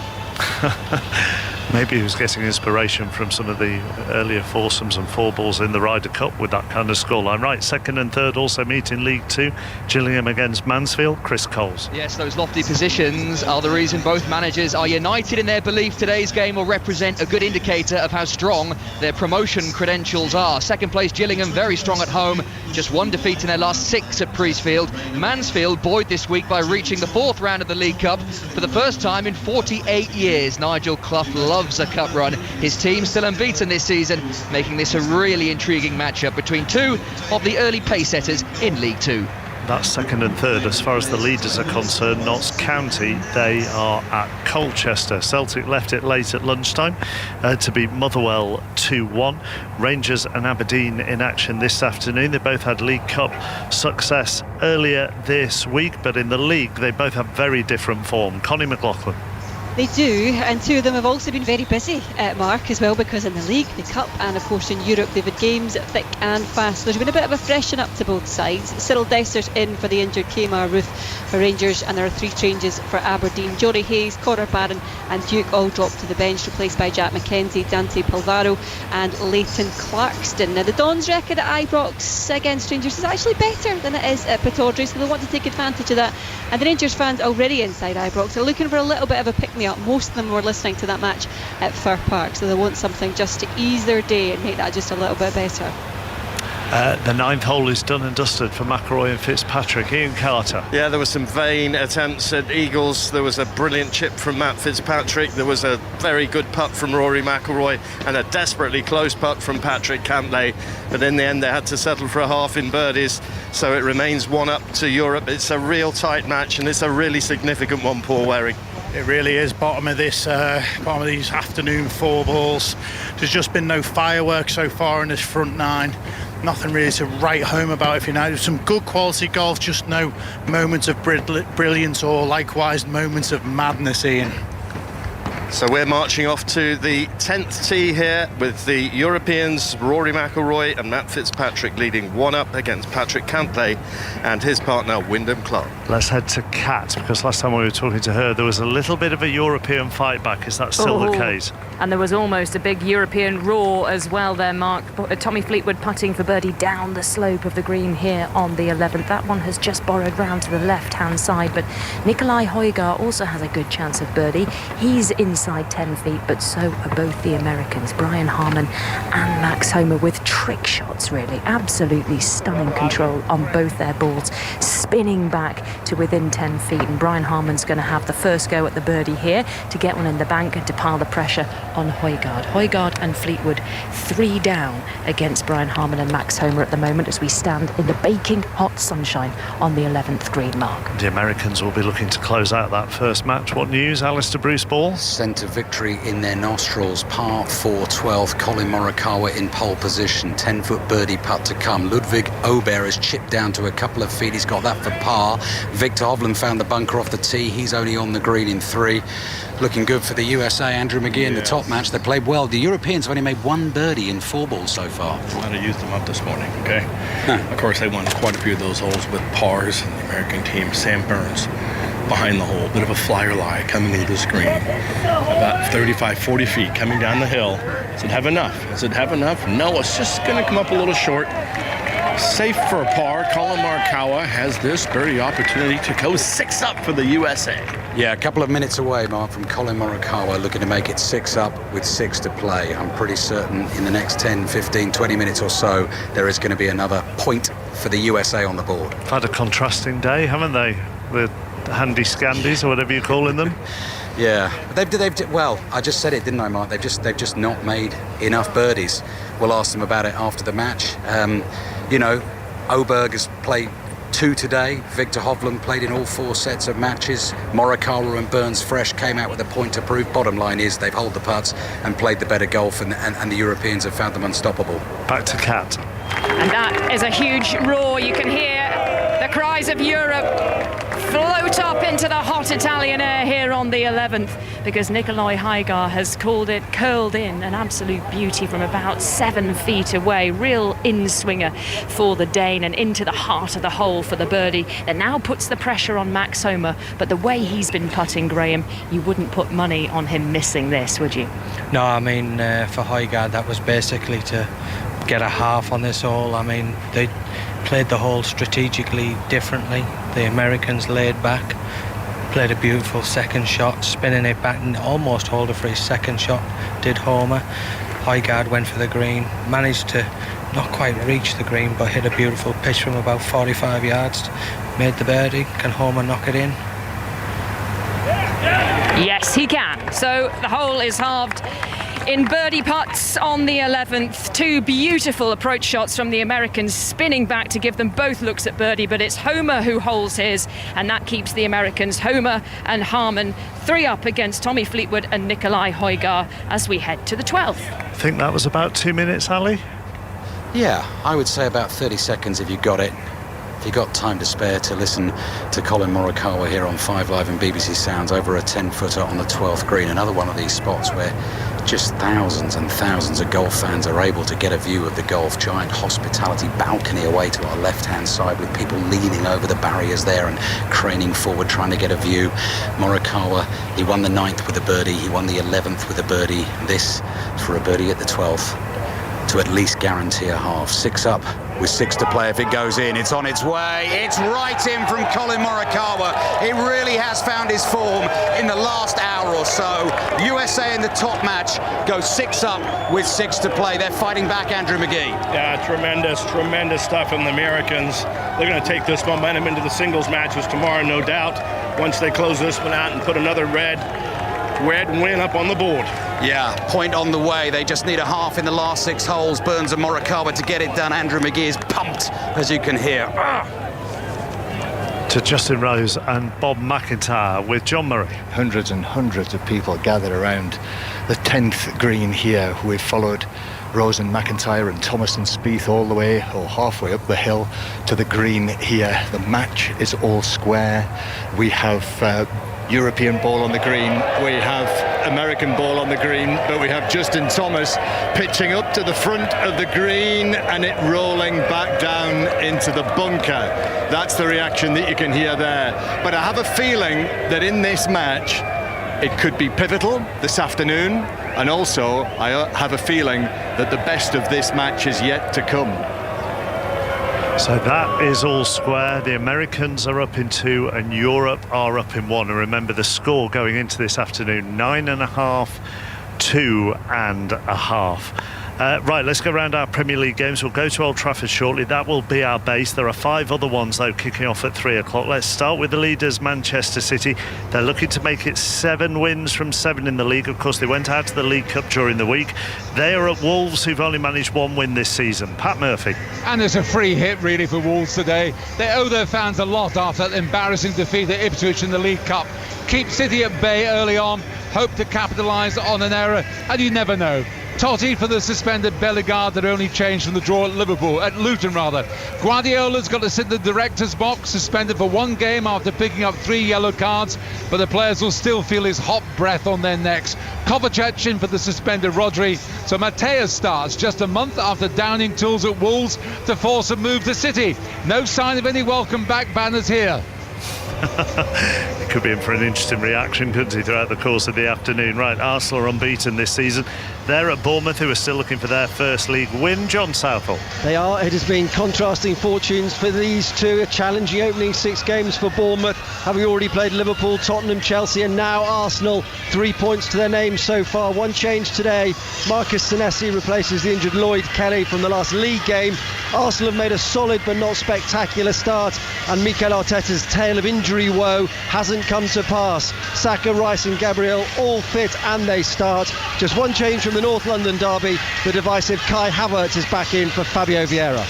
Maybe he was getting inspiration from some of the earlier foursomes and 4-balls in the Ryder Cup with that kind of scoreline. Right, 2nd and 3rd also meet in League 2. Gillingham against Mansfield. Chris Coles. Yes, those lofty positions are the reason both managers are united in their belief today's game will represent a good indicator of how strong their promotion credentials are. 2nd place Gillingham, very strong at home, just 1 defeat in their last 6 at Priestfield. Mansfield buoyed this week by reaching the 4th round of the League Cup for the first time in 48 years. Nigel Clough loves a cup run. His team still unbeaten this season, making this a really intriguing matchup between 2 of the early pace setters in League 2. That's 2nd and 3rd. As far as the leaders are concerned, Notts County, they are at Colchester. Celtic left it late at lunchtime to beat Motherwell 2-1. Rangers and Aberdeen in action this afternoon. They both had League Cup success earlier this week, but in the league they both have very different form. Connie McLaughlin. They do, and 2 of them have also been very busy, Mark, as well, because in the league, the cup, and of course in Europe, they've had games thick and fast. There's been a bit of a freshen up to both sides. Cyril Desser's in for the injured Kemar Ruth for Rangers, and there are 3 changes for Aberdeen. Johnny Hayes, Conor Barron and Duke all dropped to the bench, replaced by Jack McKenzie, Dante Palvaro and Leighton Clarkston. Now the Dons' record at Ibrox against Rangers is actually better than it is at Pittodrie, so they want to take advantage of that. And the Rangers fans already inside Ibrox are looking for a little bit of a pick-me-up. Most of them were listening to that match at Fir Park, so they want something just to ease their day and make that just a little bit better. The 9th hole is done and dusted for McIlroy and Fitzpatrick. Ian Carter. Yeah, there were some vain attempts at eagles. There was a brilliant chip from Matt Fitzpatrick. There was a very good putt from Rory McIlroy and a desperately close putt from Patrick Cantlay. But in the end, they had to settle for a half in birdies. So it remains 1-up to Europe. It's a real tight match, and it's a really significant one, Paul Waring. It really is. Bottom of these afternoon 4 balls. There's just been no fireworks so far in this front 9. Nothing really to write home about, if you know. Some good quality golf, just no moments of brilliance or likewise moments of madness, Ian. So we're marching off to the 10th tee here with the Europeans Rory McIlroy and Matt Fitzpatrick leading 1-up against Patrick Cantlay and his partner Wyndham Clark. Let's head to Kat, because last time we were talking to her there was a little bit of a European fight back. Is that still the case? And there was almost a big European roar as well there, Mark. Tommy Fleetwood putting for birdie down the slope of the green here on the 11th. That one has just borrowed round to the left-hand side, but Nicolai Højgaard also has a good chance of birdie. He's inside 10 feet, but so are both the Americans, Brian Harman and Max Homa, with trick shots, really. Absolutely stunning control on both their balls, spinning back to within 10 feet. And Brian Harman's going to have the first go at the birdie here to get one in the bank and to pile the pressure on Højgaard. Højgaard and Fleetwood 3 down against Brian Harman and Max Homa at the moment as we stand in the baking hot sunshine on the 11th green, Mark. The Americans will be looking to close out that first match. What news, Alistair Bruce Ball? Centre victory in their nostrils. Par 4 12th. Colin Morikawa in pole position. 10-foot birdie putt to come. Ludwig Åberg has chipped down to a couple of feet. He's got that for par. Victor Hovland found the bunker off the tee. He's only on the green in 3. Looking good for the USA. Andrew McGee in the top match. They played well. The Europeans have only made 1 birdie in 4 balls so far. I'm going to use them up this morning, okay? Of course, they won quite a few of those holes with pars. And the American team, Sam Burns, behind the hole. Bit of a flyer lie coming into the screen. About 35, 40 feet coming down the hill. Does it have enough? Does it have enough? No, it's just going to come up a little short. Safe for a par. Colin Morikawa has this birdie opportunity to go 6 up for the USA. Yeah, a couple of minutes away, Mark, from Colin Morikawa, looking to make it 6 up with 6 to play. I'm pretty certain in the next 10, 15, 20 minutes or so, there is going to be another point for the USA on the board. Had a contrasting day, haven't they? With handy scandies or whatever you're calling them. Yeah, they've well, I just said it, didn't I, Mark? They've just not made enough birdies. We'll ask them about it after the match. You know, Åberg has played 2 today. Victor Hovland played in all 4 sets of matches. Morikawa and Burns fresh came out with a point to prove. Bottom line is they've held the putts and played the better golf, and the Europeans have found them unstoppable. Back to Kat. And that is a huge roar. You can hear the cries of Europe float up into the hot Italian air here on the 11th, because Nicolai Højgaard has curled in an absolute beauty from about 7 feet away. Real in-swinger for the Dane and into the heart of the hole for the birdie that now puts the pressure on Max Homa. But the way he's been putting, Graham, you wouldn't put money on him missing this, would you? No, I mean, for Højgaard, that was basically to get a half on this hole. I mean, they played the hole strategically differently. The Americans laid back, played a beautiful second shot, spinning it back and almost hold it for his second shot, did Homa. Højgaard went for the green, managed to not quite reach the green, but hit a beautiful pitch from about 45 yards, made the birdie. Can Homa knock it in? Yes, he can. So the hole is halved in birdie putts on the 11th. 2 beautiful approach shots from the Americans, spinning back to give them both looks at birdie, but it's Homa who holds his, and that keeps the Americans, Homa and Harman, 3 up against Tommy Fleetwood and Nicolai Højgaard as we head to the 12th. I think that was about 2 minutes, Ali. Yeah, I would say about 30 seconds if you got it. If you got time to spare to listen to Colin Morikawa here on 5 Live and BBC Sounds over a 10-footer on the 12th green. Another one of these spots where just thousands and thousands of golf fans are able to get a view of the golf. Giant hospitality balcony away to our left-hand side with people leaning over the barriers there and craning forward trying to get a view. Morikawa, he won the 9th with a birdie. He won the 11th with a birdie. This for a birdie at the 12th to at least guarantee a half. 6 up with 6 to play. If it goes in, it's on its way. It's right in from Colin Morikawa. It really has found his form in the last hour or so. USA in the top match goes 6 up with 6 to play. They're fighting back, Andrew McGee. Yeah, tremendous stuff from the Americans. They're going to take this momentum into the singles matches tomorrow, no doubt, once they close this one out and put another red win up on the board. Yeah, point on the way. They just need a half in the last 6 holes. Burns and Morikawa to get it done. Andrew McGee is pumped, as you can hear. To Justin Rose and Bob McIntyre with John Murray. Hundreds and hundreds of people gathered around the 10th green here. We've followed Rose and McIntyre and Thomas and Spieth all the way or halfway up the hill to the green here. The match is all square. We have European ball on the green, we have American ball on the green, but we have Justin Thomas pitching up to the front of the green and it rolling back down into the bunker. That's the reaction that you can hear there. But I have a feeling that in this match it could be pivotal this afternoon, and also I have a feeling that the best of this match is yet to come. So that is all square. The Americans are up in 2 and Europe are up in 1. And remember the score going into this afternoon, 9.5, 2.5. Right, let's go around our Premier League games. We'll go to Old Trafford shortly. That will be our base. There are 5 other ones, though, kicking off at 3 o'clock. Let's start with the leaders, Manchester City. They're looking to make it 7 wins from 7 in the league. Of course, they went out to the League Cup during the week. They are at Wolves, who've only managed 1 win this season. Pat Murphy. And there's a free hit, really, for Wolves today. They owe their fans a lot after that embarrassing defeat at Ipswich in the League Cup. Keep City at bay early on, hope to capitalise on an error, and you never know. Totti for the suspended Bellegarde that only changed from the draw at Luton. Guardiola's got to sit in the director's box, suspended for 1 game after picking up 3 yellow cards, but the players will still feel his hot breath on their necks. Kovacic in for the suspended Rodri. So Mateus starts just a month after downing tools at Wolves to force a move to City. No sign of any welcome back banners here. It could be in for an interesting reaction, couldn't he, throughout the course of the afternoon. Right, Arsenal are unbeaten this season. They're at Bournemouth, who are still looking for their first league win. John Southall. They are. It has been contrasting fortunes for these two. A challenging opening 6 games for Bournemouth, having already played Liverpool, Tottenham, Chelsea and now Arsenal. 3 points to their name so far. 1 change today. Marcus Senesi replaces the injured Lloyd Kelly from the last league game. Arsenal have made a solid but not spectacular start, and Mikel Arteta's tale of injury woe hasn't come to pass. Saka, Rice and Gabriel all fit and they start. Just 1 change from the North London derby. The divisive Kai Havertz is back in for Fabio Vieira.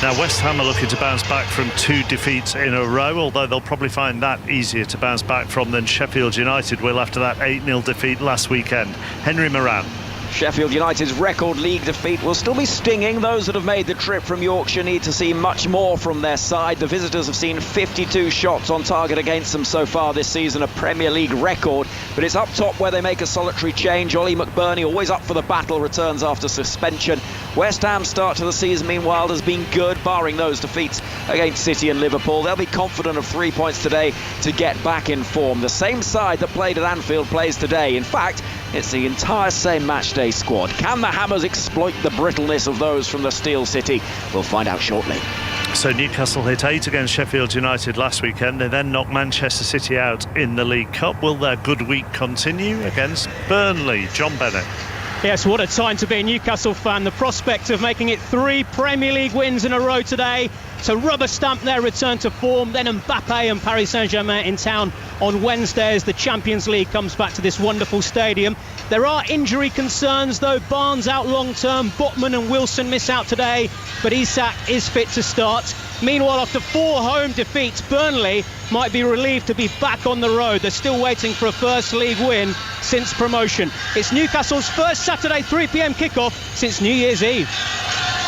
Now West Ham are looking to bounce back from 2 defeats in a row, although they'll probably find that easier to bounce back from than Sheffield United will after that 8-0 defeat last weekend. Henry Moran. Sheffield United's record league defeat will still be stinging. Those that have made the trip from Yorkshire need to see much more from their side. The visitors have seen 52 shots on target against them so far this season, a Premier League record. But it's up top where they make a solitary change. Ollie McBurney, always up for the battle, returns after suspension. West Ham's start to the season, meanwhile, has been good, barring those defeats against City and Liverpool. They'll be confident of 3 points today to get back in form. The same side that played at Anfield plays today. In fact, it's the entire same matchday squad. Can the Hammers exploit the brittleness of those from the Steel City? We'll find out shortly. So Newcastle hit 8 against Sheffield United last weekend. They then knocked Manchester City out in the League Cup. Will their good week continue against Burnley? John Bennett. Yes, what a time to be a Newcastle fan. The prospect of making it 3 Premier League wins in a row today to rubber stamp their return to form. Then Mbappe and Paris Saint-Germain in town on Wednesday as the Champions League comes back to this wonderful stadium. There are injury concerns though. Barnes out long term, Botman and Wilson miss out today, but Isak is fit to start. Meanwhile, after 4 home defeats, Burnley might be relieved to be back on the road. They're still waiting for a first league win since promotion. It's Newcastle's first Saturday 3 p.m. kickoff since New Year's Eve.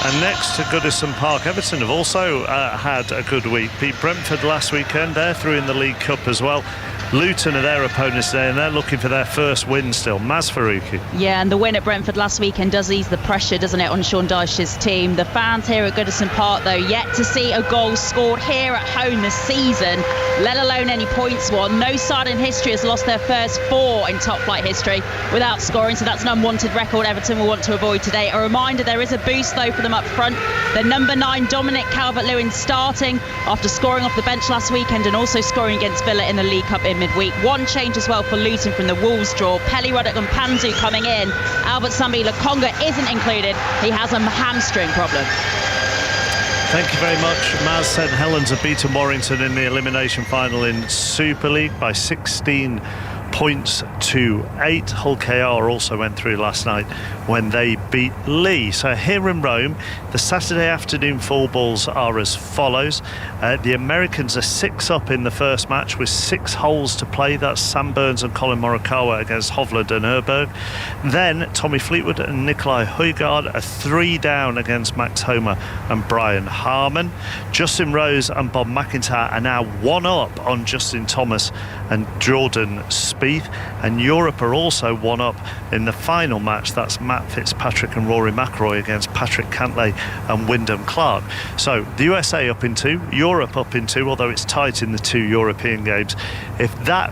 And next to Goodison Park, Everton have also had a good week. Beat Brentford last weekend. They're through in the League Cup as well. Luton are their opponents today, and they're looking for their first win still. Maz Faruqi. Yeah, and the win at Brentford last weekend does ease the pressure, doesn't it, on Sean Dyche's team. The fans here at Goodison Park, though, yet to see a goal scored here at home this season, let alone any points won. No side in history has lost their first 4 in top flight history without scoring, so that's an unwanted record Everton will want to avoid today. A reminder, there is a boost, though, for them up front. The number 9, Dominic Calvert-Lewin, starting after scoring off the bench last weekend and also scoring against Villa in the League Cup in midweek. One change as well for Luton from the Wolves draw. Pelly Ruddock and Panzu coming in. Albert Sambi Lokonga isn't included. He has a hamstring problem. Thank you very much. Maz St Helens have beaten Warrington in the elimination final in Super League by 16 points to 8. Hull KR also went through last night when they beat Lee. So here in Rome, the Saturday afternoon 4 balls are as follows. The Americans are 6 up in the first match with 6 holes to play. That's Sam Burns and Colin Morikawa against Hovland and Herberg. Then Tommy Fleetwood and Nikolai Højgaard are 3 down against Max Homa and Brian Harman. Justin Rose and Bob McIntyre are now 1 up on Justin Thomas and Jordan Spieth. And Europe are also 1 up in the final match. That's Matt Fitzpatrick and Rory McIlroy against Patrick Cantlay and Wyndham Clark. So the USA up in 2, Europe up in 2, although it's tight in the 2 European games. If that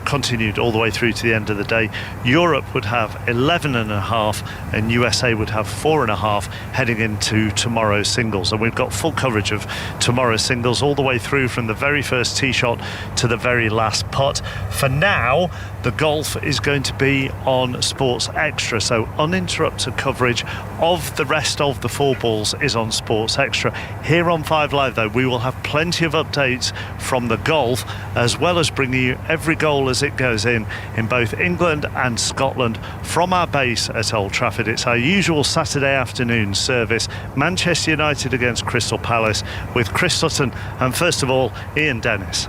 continued all the way through to the end of the day, Europe would have 11.5 and USA would have 4.5 heading into tomorrow's singles. And we've got full coverage of tomorrow's singles all the way through from the very first tee shot to the very last putt. For now, the golf is going to be on Sports Extra, so uninterrupted coverage of the rest of the 4 balls is on Sports Extra. Here on 5 Live, though, we will have plenty of updates from the golf, as well as bringing you every goal as it goes in both England and Scotland from our base at Old Trafford. It's our usual Saturday afternoon service. Manchester United against Crystal Palace with Chris Sutton and, first of all, Ian Dennis.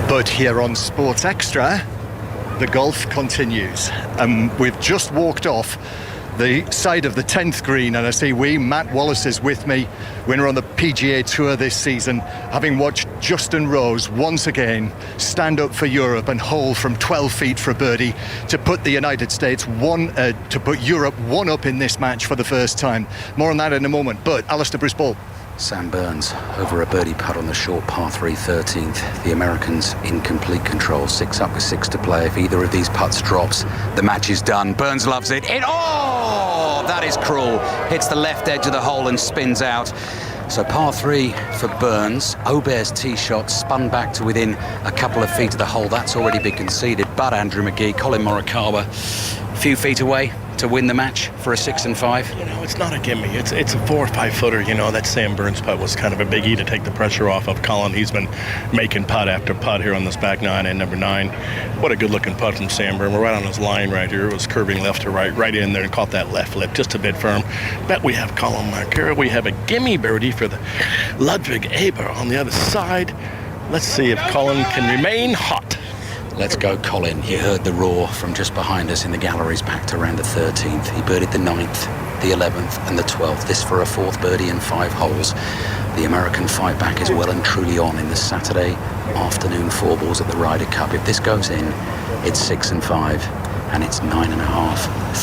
But here on Sports Extra, the golf continues. We've just walked off the side of the 10th green, and I see Matt Wallace is with me, winner on the PGA Tour this season, having watched Justin Rose once again stand up for Europe and hole from 12 feet for a birdie to put the United States to put Europe 1 up in this match for the first time. More on that in a moment. But Alistair Brisball. Sam Burns over a birdie putt on the short par 3 13th. The Americans in complete control, 6 up with 6 to play. If either of these putts drops, the match is done. Burns loves it. That is cruel. Hits the left edge of the hole and spins out. So par 3 for Burns. Aubert's tee shot spun back to within a couple of feet of the hole. That's already been conceded. But Andrew McGee, Colin Morikawa, a few feet away to win the match for a 6 and 5. You know, it's not a gimme. It's a 4 or 5 footer. You know, that Sam Burns putt was kind of a biggie to take the pressure off of Colin. He's been making putt after putt here on this back 9 and number 9. What a good looking putt from Sam Burns. We're right on his line right here. It was curving left to right in there and caught that left lip just a bit firm. Bet we have Colin Markera. We have a gimme birdie for the Ludwig Aber on the other side. Let's see if Colin can remain hot. Let's go, Colin. You heard the roar from just behind us in the galleries back to around the 13th. He birdied the 9th, the 11th and the 12th. This for a 4th birdie in 5 holes. The American fight back is well and truly on in the Saturday afternoon 4 balls at the Ryder Cup. If this goes in, it's 6 and 5 and it's 9.5,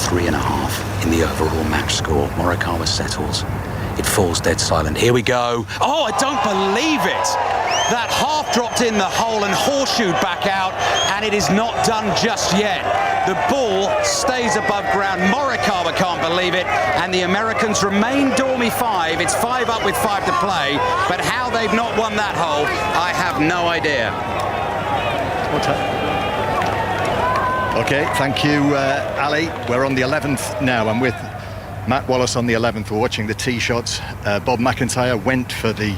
3.5 in the overall match score. Morikawa settles. It falls dead silent. Here we go. Oh, I don't believe it. That half dropped in the hole and horseshoed back out, and it is not done just yet. The ball stays above ground. Morikawa can't believe it, and the Americans remain dormy 5. It's 5 up with 5 to play, but how they've not won that hole, I have no idea. What's up? Okay, thank you, Ali. We're on the 11th now. I'm with Matt Wallace on the 11th. We're watching the tee shots. Bob McIntyre went for the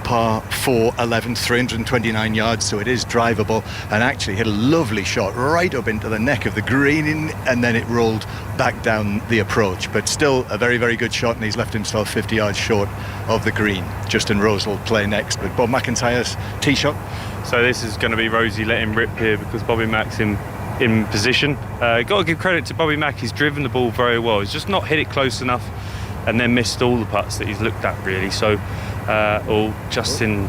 par 4 11, 329 yards, so it is drivable, and actually hit a lovely shot right up into the neck of the green, and then it rolled back down the approach. But still a very, very good shot, and he's left himself 50 yards short of the green. Justin Rose will play next, but Bob McIntyre's tee shot. So this is going to be Rosie let him rip here because Bobby Mack's in position. Got to give credit to Bobby Mack. He's driven the ball very well. He's just not hit it close enough and then missed all the putts that he's looked at, really. So Justin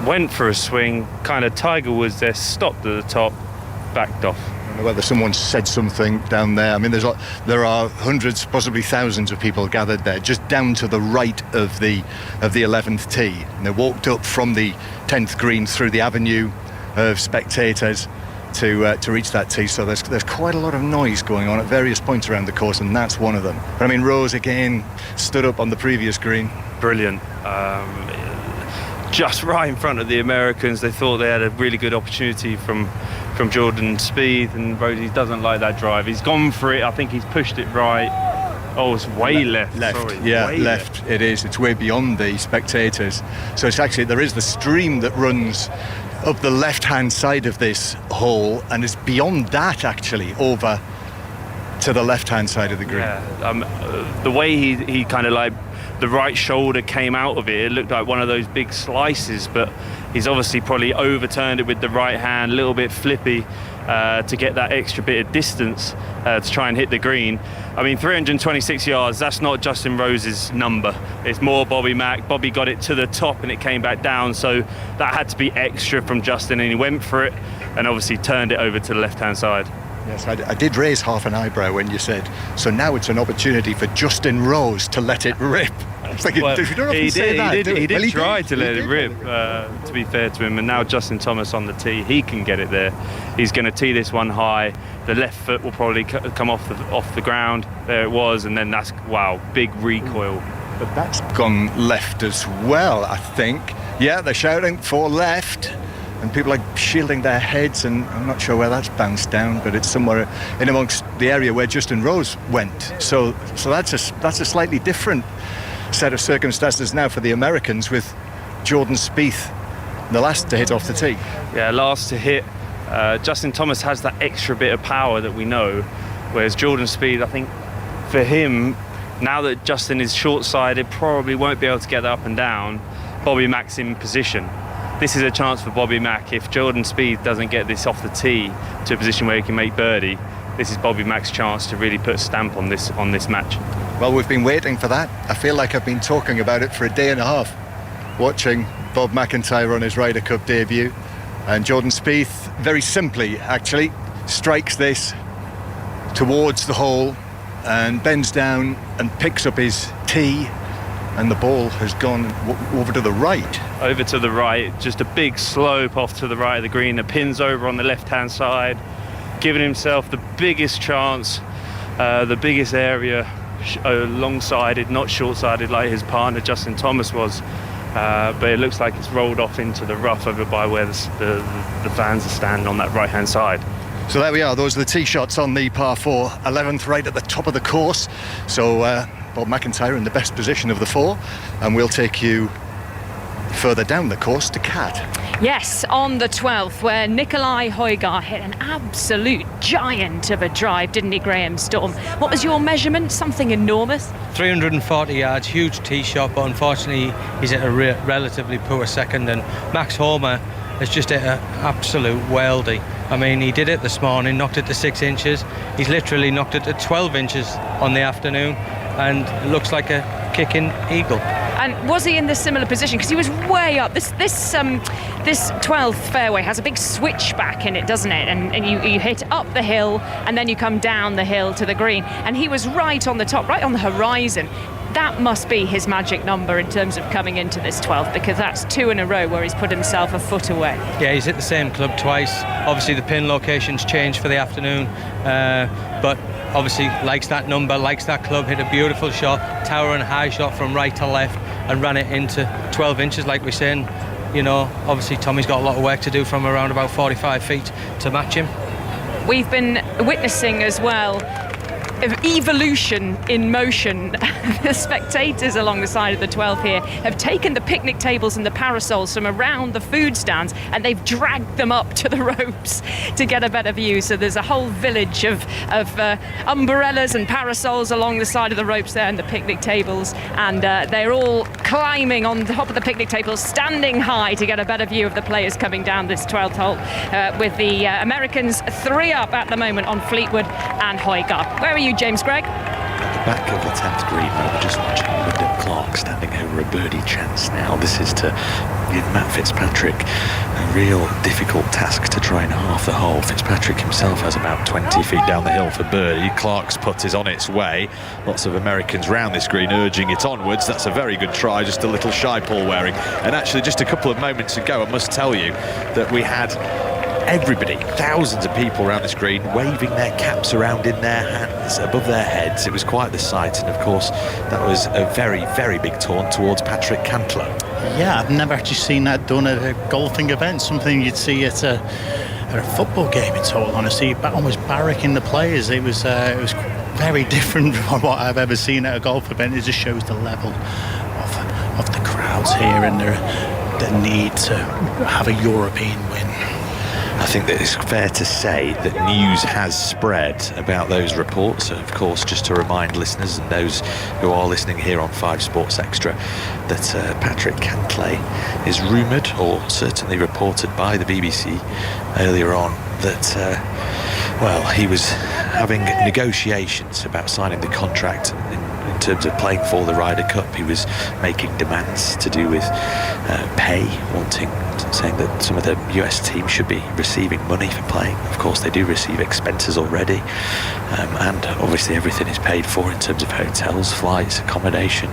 went for a swing, kind of Tiger was there, stopped at the top, backed off. I don't know whether someone said something down there. I mean, there are hundreds, possibly thousands of people gathered there, just down to the right of the 11th tee. And they walked up from the 10th green through the avenue of spectators to reach that tee. So there's quite a lot of noise going on at various points around the course, and that's one of them. But I mean, Rose again stood up on the previous green. Brilliant. Just right in front of the Americans. They thought they had a really good opportunity from Jordan Spieth, and Rosie doesn't like that drive. He's gone for it. I think he's pushed it right. Oh, it's way left. Sorry, yeah, way left. It is. It's way beyond the spectators. So it's actually, there is the stream that runs up the left-hand side of this hole, and it's beyond that, actually, over to the left-hand side of the green. Yeah, the way he kind of like, the right shoulder came out of it, it looked like one of those big slices, but he's obviously probably overturned it with the right hand, a little bit flippy, to get that extra bit of distance to try and hit the green. I mean, 326 yards, that's not Justin Rose's number. It's more Bobby Mack. Bobby got it to the top and it came back down, so that had to be extra from Justin, and he went for it and obviously turned it over to the left-hand side. Yes, I did raise half an eyebrow when you said, so now it's an opportunity for Justin Rose to let it rip. It's like, Well, you don't often say that, do you? he did Well, try to let it rip, to be fair to him, and now Justin Thomas on the tee, he can get it there. He's going to tee this one high. The left foot will probably come off the ground. There it was, and then that's, wow, big recoil. But that's gone left as well, I think. Yeah, they're shouting for left, and people are shielding their heads, and I'm not sure where that's bounced down, but it's somewhere in amongst the area where Justin Rose went. So that's a slightly different set of circumstances now for the Americans, with Jordan Spieth the last to hit off the tee. Yeah, last to hit. Justin Thomas has that extra bit of power that we know, whereas Jordan Spieth, I think for him, now that Justin is short-sided, probably won't be able to get that up and down. Bobby Mack's in position. This is a chance for Bobby Mack. If Jordan Spieth doesn't get this off the tee to a position where he can make birdie, this is Bobby Mack's chance to really put a stamp on this match. Well, we've been waiting for that. I feel like I've been talking about it for a day and a half, watching Bob McIntyre on his Ryder Cup debut. And Jordan Spieth, very simply, actually, strikes this towards the hole and bends down and picks up his tee, and the ball has gone over to the right. Over to the right, just a big slope off to the right of the green. The pin's over on the left-hand side, giving himself the biggest chance, the biggest area, long-sided, not short-sided like his partner Justin Thomas was. But it looks like it's rolled off into the rough over by where the fans are standing on that right-hand side. So there we are, those are the tee shots on the par 4, 11th right at the top of the course. So Bob McIntyre in the best position of the four, and we'll take you further down the course to Cat. Yes, on the 12th, where Nikolai Højgaard hit an absolute giant of a drive, didn't he, Graham Storm? What was your measurement? Something enormous? 340 yards, huge tee shot, but unfortunately he's at a relatively poor second, and Max Homa has just hit an absolute weldy. I mean, he did it this morning, knocked it to 6 inches. He's literally knocked it to 12 inches on the afternoon, and it looks like a kicking eagle. And was he in this similar position? Because he was way up. This 12th fairway has a big switchback in it, doesn't it? And you hit up the hill, and then you come down the hill to the green. And he was right on the top, right on the horizon. That must be his magic number in terms of coming into this 12th, because that's 2 in a row where he's put himself a foot away. Yeah, he's hit the same club twice. Obviously the pin location's changed for the afternoon, but obviously likes that number, likes that club, hit a beautiful shot, towering high shot from right to left, and ran it into 12 inches like we're saying. You know, obviously Tommy's got a lot of work to do from around about 45 feet to match him. We've been witnessing as well of evolution in motion. The spectators along the side of the 12th here have taken the picnic tables and the parasols from around the food stands, and they've dragged them up to the ropes to get a better view. So there's a whole village of umbrellas and parasols along the side of the ropes there and the picnic tables, and they're all climbing on top of the picnic tables, standing high to get a better view of the players coming down this 12th hole, with the Americans 3 up at the moment on Fleetwood and Højgaard. Where are you, James Gregg? back of the 10th green where we're just watching Wyndham Clark standing over a birdie chance now. This is to give Matt Fitzpatrick a real difficult task to try and half the hole. Fitzpatrick himself has about 20 feet down the hill for birdie. Clark's putt is on its way. Lots of Americans round this green urging it onwards. That's a very good try, just a little shy Paul Waring. And actually just a couple of moments ago, I must tell you that we had everybody, thousands of people around this green waving their caps around in their hands above their heads. It was quite the sight, and of course that was a very, very big taunt towards Patrick Cantlay. Yeah, I've never actually seen that done at a golfing event, something you'd see at a football game, in total honesty, almost barracking the players. It was very different from what I've ever seen at a golf event. It just shows the level of the crowds here and the need to have a European win. I think that it's fair to say that news has spread about those reports. Of course, just to remind listeners and those who are listening here on 5 Sports Extra, that Patrick Cantlay is rumoured, or certainly reported by the BBC earlier on, that well, he was having negotiations about signing the contract in terms of playing for the Ryder Cup. He was making demands to do with pay, saying that some of the US teams should be receiving money for playing. Of course, they do receive expenses already, and obviously everything is paid for in terms of hotels, flights, accommodation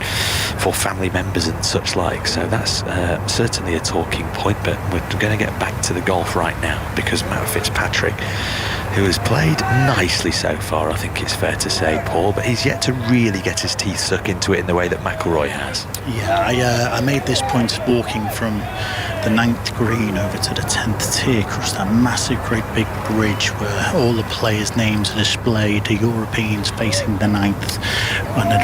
for family members and such like. So that's certainly a talking point, but we're going to get back to the golf right now, because Matt Fitzpatrick, who has played nicely so far, I think it's fair to say, Paul, but he's yet to really get his teeth stuck into it in the way that McIlroy has. Yeah, I made this point walking from the 9th green over to the 10th tee across that massive, great big bridge where all the players' names are displayed, the Europeans facing the 9th and the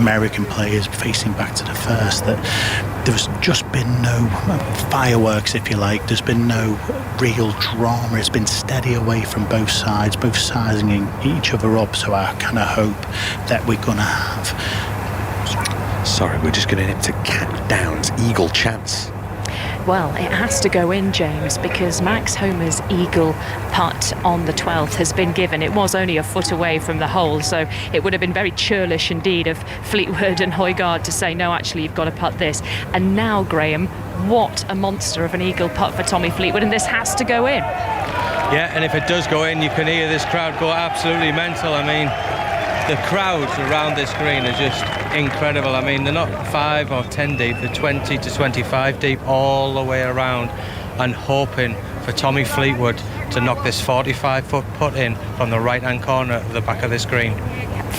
American players facing back to the 1st, that there's just been no fireworks, if you like. There's been no real drama. It's been steady away from both sides, both sizing each other up. So I kind of hope that we're going to have... Sorry, we're just going to into Cat Downs' eagle chance. Well, it has to go in, James, because Max Homa's eagle putt on the 12th has been given. It was only a foot away from the hole, so it would have been very churlish indeed of Fleetwood and Højgaard to say, no, actually, you've got to putt this. And now, Graham, what a monster of an eagle putt for Tommy Fleetwood, and this has to go in. Yeah, and if it does go in, you can hear this crowd go absolutely mental. I mean, the crowds around this green are just incredible. I mean, they're not 5 or 10 deep, they're 20 to 25 deep all the way around, and hoping for Tommy Fleetwood to knock this 45-foot putt in from the right-hand corner of the back of this green.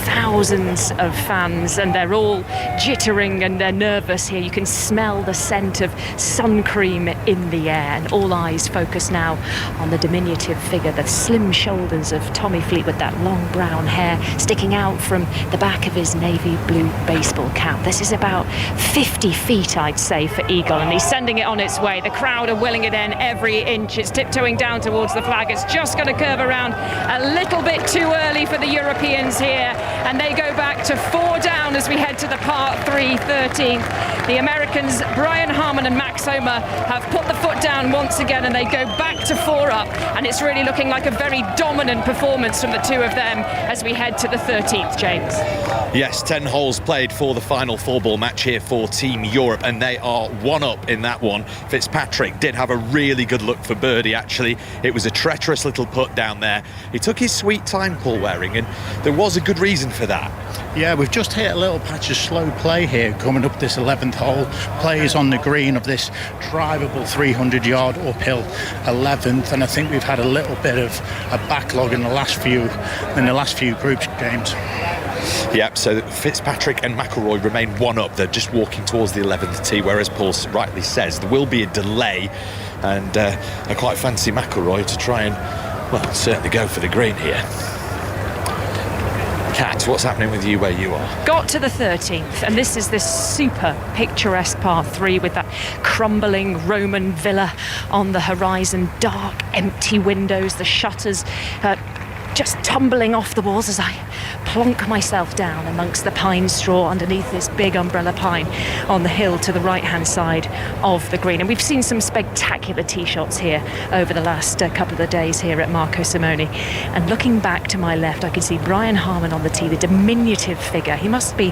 Thousands of fans, and they're all jittering and they're nervous here. You can smell the scent of sun cream in the air, and all eyes focus now on the diminutive figure, the slim shoulders of Tommy Fleetwood, that long brown hair sticking out from the back of his navy blue baseball cap. This is about 50 feet, I'd say, for eagle, and he's sending it on its way. The crowd are willing it in every inch. It's tiptoeing down towards the flag. It's just going to curve around a little bit too early for the Europeans here, and they go back to 4 down as we head to the par 3 13th. The Americans, Brian Harman and Max Homa, have put the foot down once again, and they go back to 4 up, and it's really looking like a very dominant performance from the two of them as we head to the 13th, James. Yes, 10 holes played for the final 4-ball match here for Team Europe, and they are 1 up in that one. Fitzpatrick did have a really good look for birdie, actually. It was a treacherous little putt down there. He took his sweet time, Paul Waring, and there was a good reason for that. Yeah, we've just hit a little patch of slow play here coming up this 11th hole. Players on the green of this drivable 300-yard uphill 11th, and I think we've had a little bit of a backlog in the last few groups games. Yep, so Fitzpatrick and McIlroy remain 1 up. They're just walking towards the 11th tee, whereas Paul rightly says there will be a delay, and I quite fancy McIlroy to try and, well, certainly go for the green here. Kat, what's happening with you where you are? Got to the 13th, and this is this super picturesque par 3 with that crumbling Roman villa on the horizon, dark, empty windows, the shutters just tumbling off the walls as I plonk myself down amongst the pine straw underneath this big umbrella pine on the hill to the right-hand side of the green. And we've seen some spectacular tee shots here over the last couple of days here at Marco Simone. And looking back to my left, I can see Brian Harman on the tee, the diminutive figure. He must be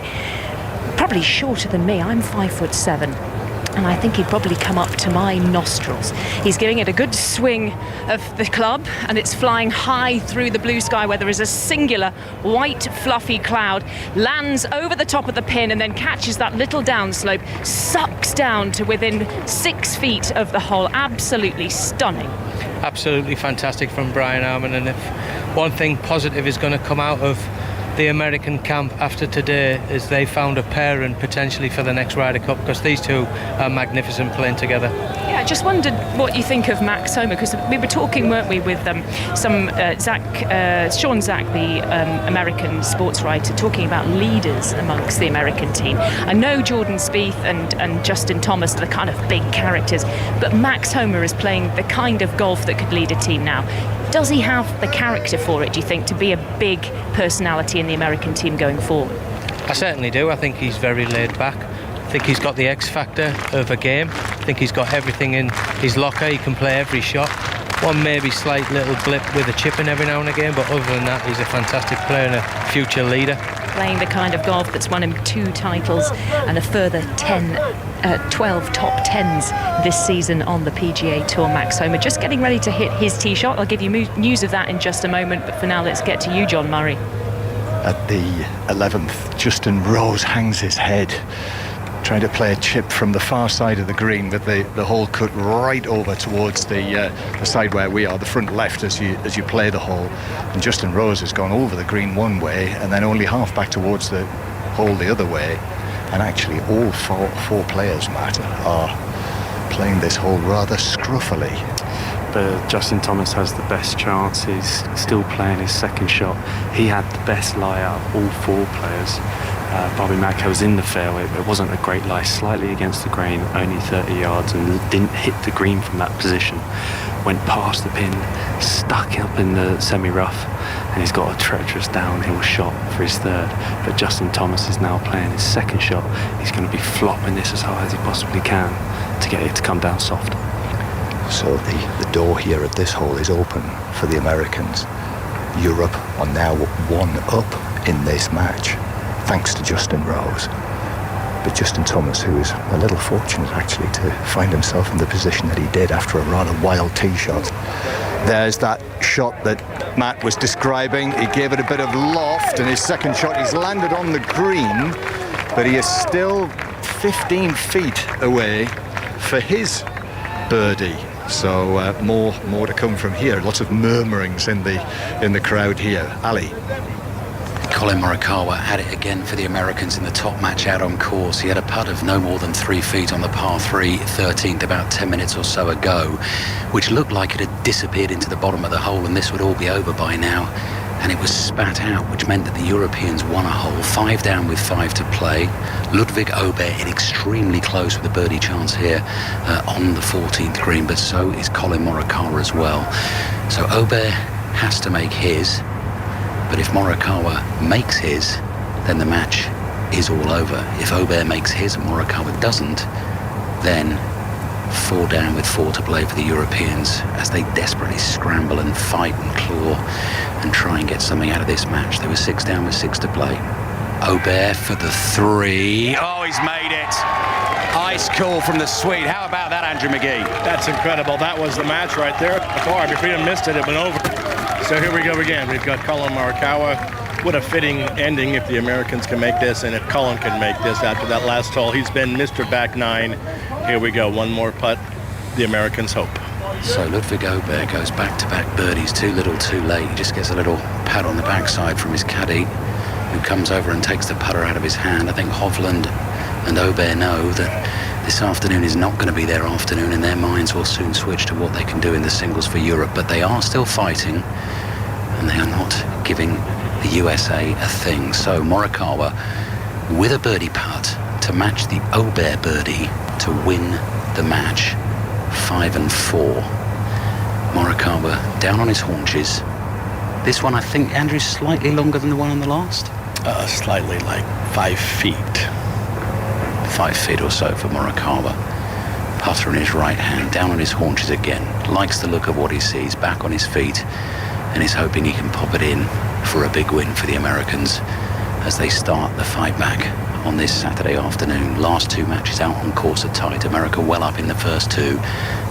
probably shorter than me. I'm 5'7". And I think he'd probably come up to my nostrils. He's giving it a good swing of the club, and it's flying high through the blue sky where there is a singular white fluffy cloud, lands over the top of the pin and then catches that little downslope, sucks down to within 6 feet of the hole. Absolutely stunning. Absolutely fantastic from Brian Harman, and if one thing positive is going to come out of the American camp after today is they found a pairing potentially for the next Ryder Cup, because these two are magnificent playing together. Yeah, I just wondered what you think of Max Homer, because we were talking, weren't we, with Sean Zach, the American sports writer, talking about leaders amongst the American team. I know Jordan Spieth and Justin Thomas are the kind of big characters, but Max Homer is playing the kind of golf that could lead a team now. Does he have the character for it, do you think, to be a big personality in the American team going forward? I certainly do. I think he's very laid back. I think he's got the X factor of a game. I think he's got everything in his locker. He can play every shot. One maybe slight little blip with a chip in every now and again, but other than that, he's a fantastic player and a future leader. Playing the kind of golf that's won him 2 titles and a further 12 top 10s this season on the PGA Tour. Max Homer just getting ready to hit his tee shot. I'll give you news of that in just a moment, but for now let's get to you, John Murray. At the 11th, Justin Rose hangs his head, trying to play a chip from the far side of the green, with the hole cut right over towards the side where we are, the front left, as you play the hole. And Justin Rose has gone over the green one way and then only half back towards the hole the other way. And actually all four players, Matt, are playing this hole rather scruffily. But Justin Thomas has the best chance. He's still playing his second shot. He had the best lie out of all 4 players. Bobby Mack was in the fairway, but it wasn't a great lie, slightly against the grain, only 30 yards, and didn't hit the green from that position. Went past the pin, stuck up in the semi-rough, and he's got a treacherous downhill shot for his third. But Justin Thomas is now playing his second shot. He's going to be flopping this as high as he possibly can to get it to come down soft. So the door here at this hole is open for the Americans. Europe are now 1 up in this match, thanks to Justin Rose. But Justin Thomas, who is a little fortunate actually to find himself in the position that he did after a rather wild tee shot. There's that shot that Matt was describing. He gave it a bit of loft, and his second shot, he's landed on the green, but he is still 15 feet away for his birdie. So more to come from here. Lots of murmurings in the crowd here. Ali. Colin Morikawa had it again for the Americans in the top match out on course. He had a putt of no more than 3 feet on the par 3 13th about 10 minutes or so ago, which looked like it had disappeared into the bottom of the hole and this would all be over by now. And it was spat out, which meant that the Europeans won a hole, 5 down with 5 to play. Ludwig Aubert in extremely close with a birdie chance here on the 14th green, but so is Colin Morikawa as well. So Aubert has to make his. But if Morikawa makes his, then the match is all over. If Aubert makes his and Morikawa doesn't, then 4 down with 4 to play for the Europeans as they desperately scramble and fight and claw and try and get something out of this match. They were 6 down with 6 to play. Aubert for the 3. Oh, he's made it. Ice cool from the Swede. How about that, Andrew McGee? That's incredible. That was the match right there. Far, if we had missed it, it went over. So here we go again. We've got Colin Morikawa. What a fitting ending if the Americans can make this, and if Colin can make this after that last hole. He's been Mr. Back 9. Here we go. One more putt. The Americans hope. So Ludwig Aubert goes back-to-back birdies, too little, too late. He just gets a little pat on the backside from his caddy, who comes over and takes the putter out of his hand. I think Hovland and Aubert know that this afternoon is not going to be their afternoon, and their minds will soon switch to what they can do in the singles for Europe. But they are still fighting, and they are not giving the USA a thing. So Morikawa with a birdie putt to match the Aubert birdie to win the match, 5 and 4. Morikawa down on his haunches, This one, I think, Andrew, slightly longer than the one on the last? Slightly, like 5 feet. 5 feet or so for Morikawa. Putter in his right hand, down on his haunches again. Likes the look of what he sees, back on his feet, and is hoping he can pop it in for a big win for the Americans as they start the fight back on this Saturday afternoon. Last 2 matches out on course are tight. America well up in the first 2.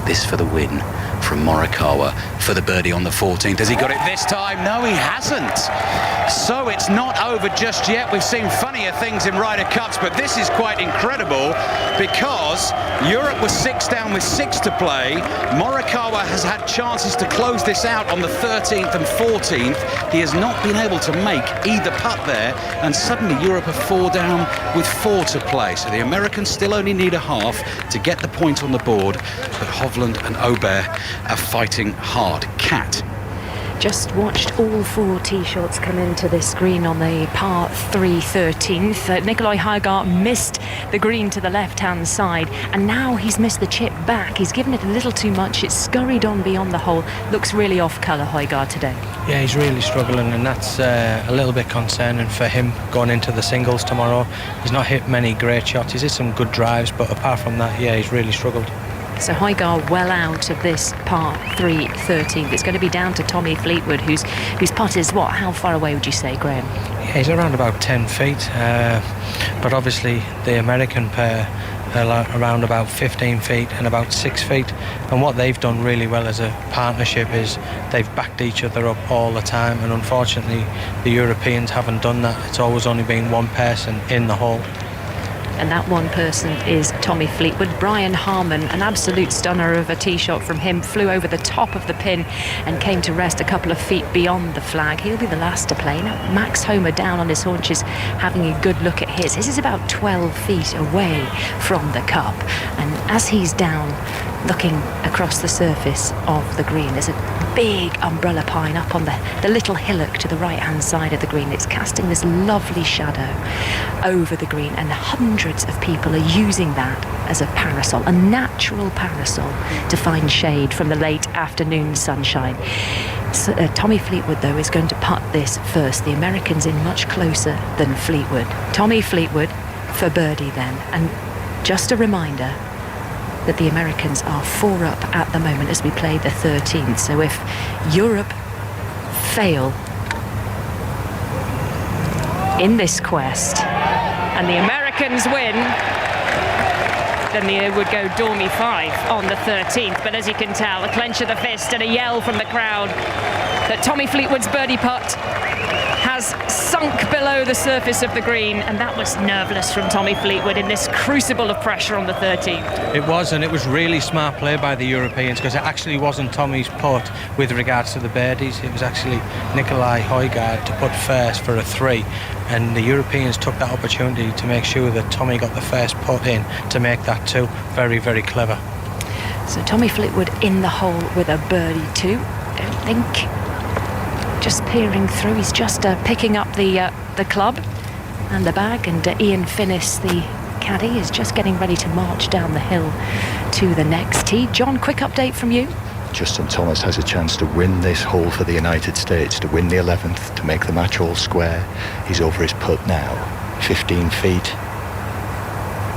This for the win from Morikawa for the birdie on the 14th. Has he got it this time? No, he hasn't. So it's not over just yet. We've seen funnier things in Ryder Cups, but this is quite incredible because Europe was 6 down with 6 to play. Morikawa has had chances to close this out on the 13th and 14th. He has not been able to make either putt there, and suddenly Europe are 4 down with 4 to play. So the Americans still only need a half to get the point on the board, but Hovland and Aubert are fighting hard. Cat. Just watched all 4 tee shots come into this green on the par 3 13th. Nicolai Højgaard missed the green to the left-hand side, and now he's missed the chip back. He's given it a little too much. It's scurried on beyond the hole. Looks really off-colour, Højgaard, today. Yeah, he's really struggling, and that's a little bit concerning for him going into the singles tomorrow. He's not hit many great shots. He's hit some good drives, but apart from that, yeah, he's really struggled. So Højgaard well out of this par 3 13th. It's going to be down to Tommy Fleetwood, whose putt is what? How far away would you say, Graham? Yeah, he's around about 10 feet, but obviously the American pair are around about 15 feet and about 6 feet, and what they've done really well as a partnership is they've backed each other up all the time, and unfortunately the Europeans haven't done that. It's always only been one person in the hole. And that one person is Tommy Fleetwood. Brian Harman, an absolute stunner of a tee shot from him, flew over the top of the pin and came to rest a couple of feet beyond the flag. He'll be the last to play. Now, Max Homer down on his haunches, having a good look at his. His is about 12 feet away from the cup. And as he's down, looking across the surface of the green, there's a big umbrella pine up on the little hillock to the right-hand side of the green. It's casting this lovely shadow over the green, and hundreds of people are using that as a parasol, a natural parasol, to find shade from the late afternoon sunshine. So, Tommy Fleetwood, though, is going to putt this first. The American's in much closer than Fleetwood. Tommy Fleetwood for birdie then, and just a reminder that the Americans are 4 up at the moment as we play the 13th. So if Europe fail in this quest and the Americans win, then they would go Dormy 5 on the 13th. But as you can tell, a clench of the fist and a yell from the crowd that Tommy Fleetwood's birdie putt has sunk below the surface of the green, and that was nerveless from Tommy Fleetwood in this crucible of pressure on the 13th. It was, and it was really smart play by the Europeans, because it actually wasn't Tommy's putt with regards to the birdies. It was actually Nicolai Højgaard to putt first for a 3, and the Europeans took that opportunity to make sure that Tommy got the first putt in to make that 2. Very, very clever. So Tommy Fleetwood in the hole with a birdie 2. Don't think. Just peering through, he's just picking up the club and the bag, and Ian Finnis, the caddy, is just getting ready to march down the hill to the next tee. John, quick update from you. Justin Thomas has a chance to win this hole for the United States, to win the 11th, to make the match all square. He's over his putt now, 15 feet.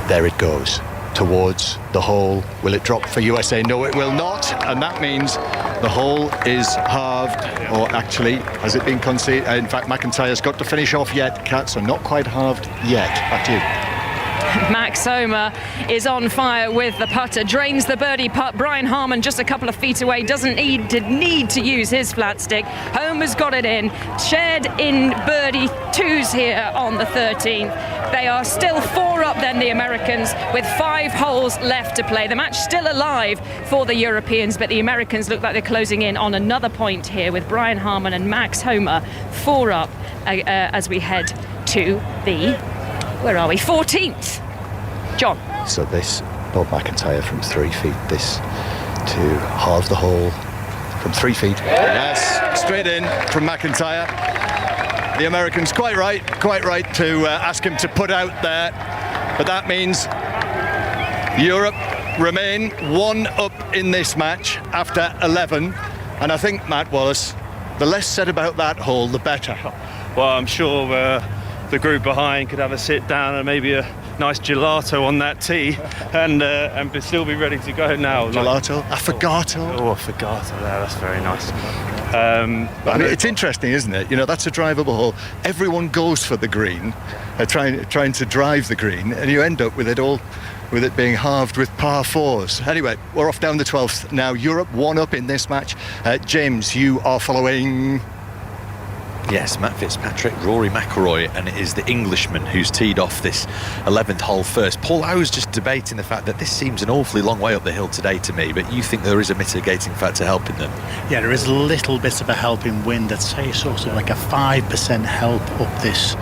There it goes, towards the hole. Will it drop for USA? No, it will not, and that means the hole is halved, or actually, has it been conceded? In fact, McIntyre's got to finish off yet. Cats are not quite halved yet. Back to you. Max Homer is on fire with the putter, drains the birdie putt. Brian Harman just a couple of feet away, doesn't need to use his flat stick. Homer's got it in, shared in birdie 2s here on the 13th. They are still 4 up then, the Americans, with 5 holes left to play. The match still alive for the Europeans, but the Americans look like they're closing in on another point here with Brian Harman and Max Homer 4 up as we head to the, where are we, 14th. John. So this, Bob McIntyre from 3 feet, this to halve the hole from 3 feet. Yes, straight in from McIntyre. The Americans quite right to ask him to put out there, but that means Europe remain 1 up in this match after 11, and I think, Matt Wallace, the less said about that hole, the better. Well, I'm sure the group behind could have a sit down and maybe a nice gelato on that tee and still be ready to go now. Gelato? Affogato? Oh, affogato, that's very nice. It's interesting, isn't it? That's a drivable hole. Everyone goes for the green, trying to drive the green, and you end up with it being halved with par fours. Anyway, we're off down the 12th now. Europe 1 up in this match. James, you are following... Yes, Matt Fitzpatrick, Rory McIlroy, and it is the Englishman who's teed off this 11th hole first. Paul, I was just debating the fact that this seems an awfully long way up the hill today to me, but you think there is a mitigating factor helping them? Yeah, there is a little bit of a helping wind. I'd say sort of like a 5% help up this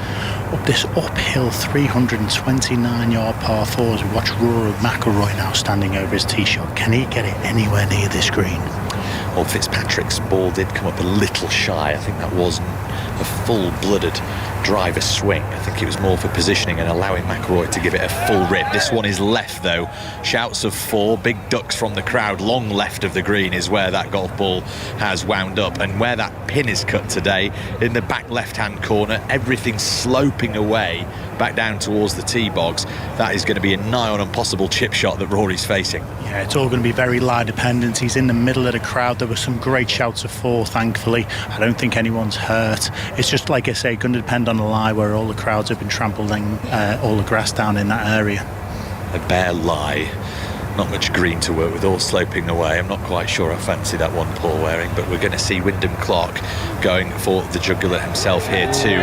uphill 329-yard par 4s. We watch Rory McIlroy now standing over his tee shot. Can he get it anywhere near this green? Well, Fitzpatrick's ball did come up a little shy. I think that wasn't a full-blooded driver swing. I think it was more for positioning and allowing McIlroy to give it a full rip. This one is left, though. Shouts of 4, big ducks from the crowd. Long left of the green is where that golf ball has wound up, and where that pin is cut today, in the back left-hand corner, everything's sloping away back down towards the tee box. That is going to be a nigh on impossible chip shot that Rory's facing. Yeah, it's all going to be very lie dependent. He's in the middle of the crowd. There were some great shouts of 4, thankfully. I don't think anyone's hurt. It's just, like I say, going to depend on the lie where all the crowds have been trampling all the grass down in that area. A bare lie. Not much green to work with, all sloping away. I'm not quite sure I fancy that one, Paul Waring, but we're going to see Wyndham Clark going for the jugular himself here too.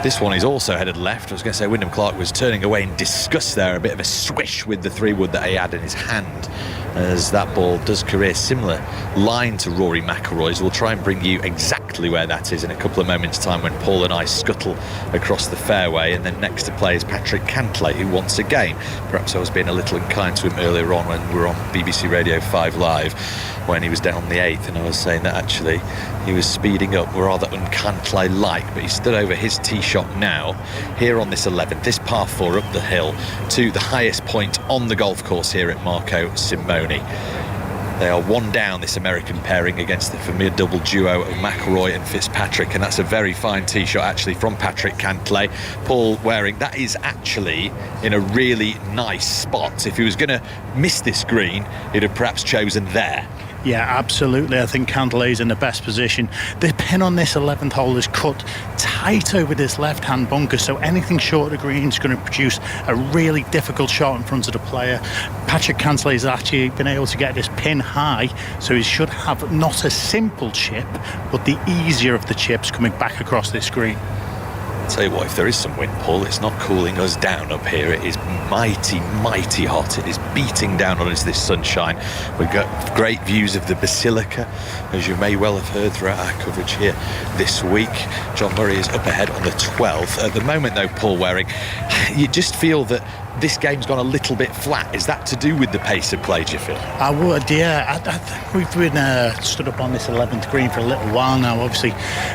This one is also headed left. I was going to say Wyndham Clark was turning away in disgust there, a bit of a swish with the 3-wood that he had in his hand as that ball does career similar line to Rory McIlroy's. We'll try and bring you exactly where that is in a couple of moments' time when Paul and I scuttle across the fairway. And then next to play is Patrick Cantlay, who wants a game. Perhaps I was being a little unkind to him earlier on when we were on BBC Radio 5 Live when he was down the 8th, and I was saying that actually he was speeding up rather un-Cantlay-like, but he stood over his tee shot now here on this 11th, this par 4 up the hill to the highest point on the golf course here at Marco Simone. They are 1 down, this American pairing, against the formidable duo of McIlroy and Fitzpatrick, and that's a very fine tee shot actually from Patrick Cantlay. Paul Waring, that is actually in a really nice spot. If he was going to miss this green, he'd have perhaps chosen there. Yeah, absolutely. I think Cantlay's in the best position. The pin on this 11th hole is cut tight over this left-hand bunker, so anything short of the green is going to produce a really difficult shot in front of the player. Patrick Cantlay's actually been able to get this pin high, so he should have not a simple chip, but the easier of the chips coming back across this green. Tell you what, if there is some wind, Paul, it's not cooling us down up here. It is mighty, mighty hot. It is beating down on us, this sunshine. We've got great views of the Basilica, as you may well have heard throughout our coverage here this week. John Murray is up ahead on the 12th. At the moment, though, Paul Waring, you just feel that this game's gone a little bit flat. Is that to do with the pace of play, do you feel? I would, yeah. We've been stood up on this 11th green for a little while now, obviously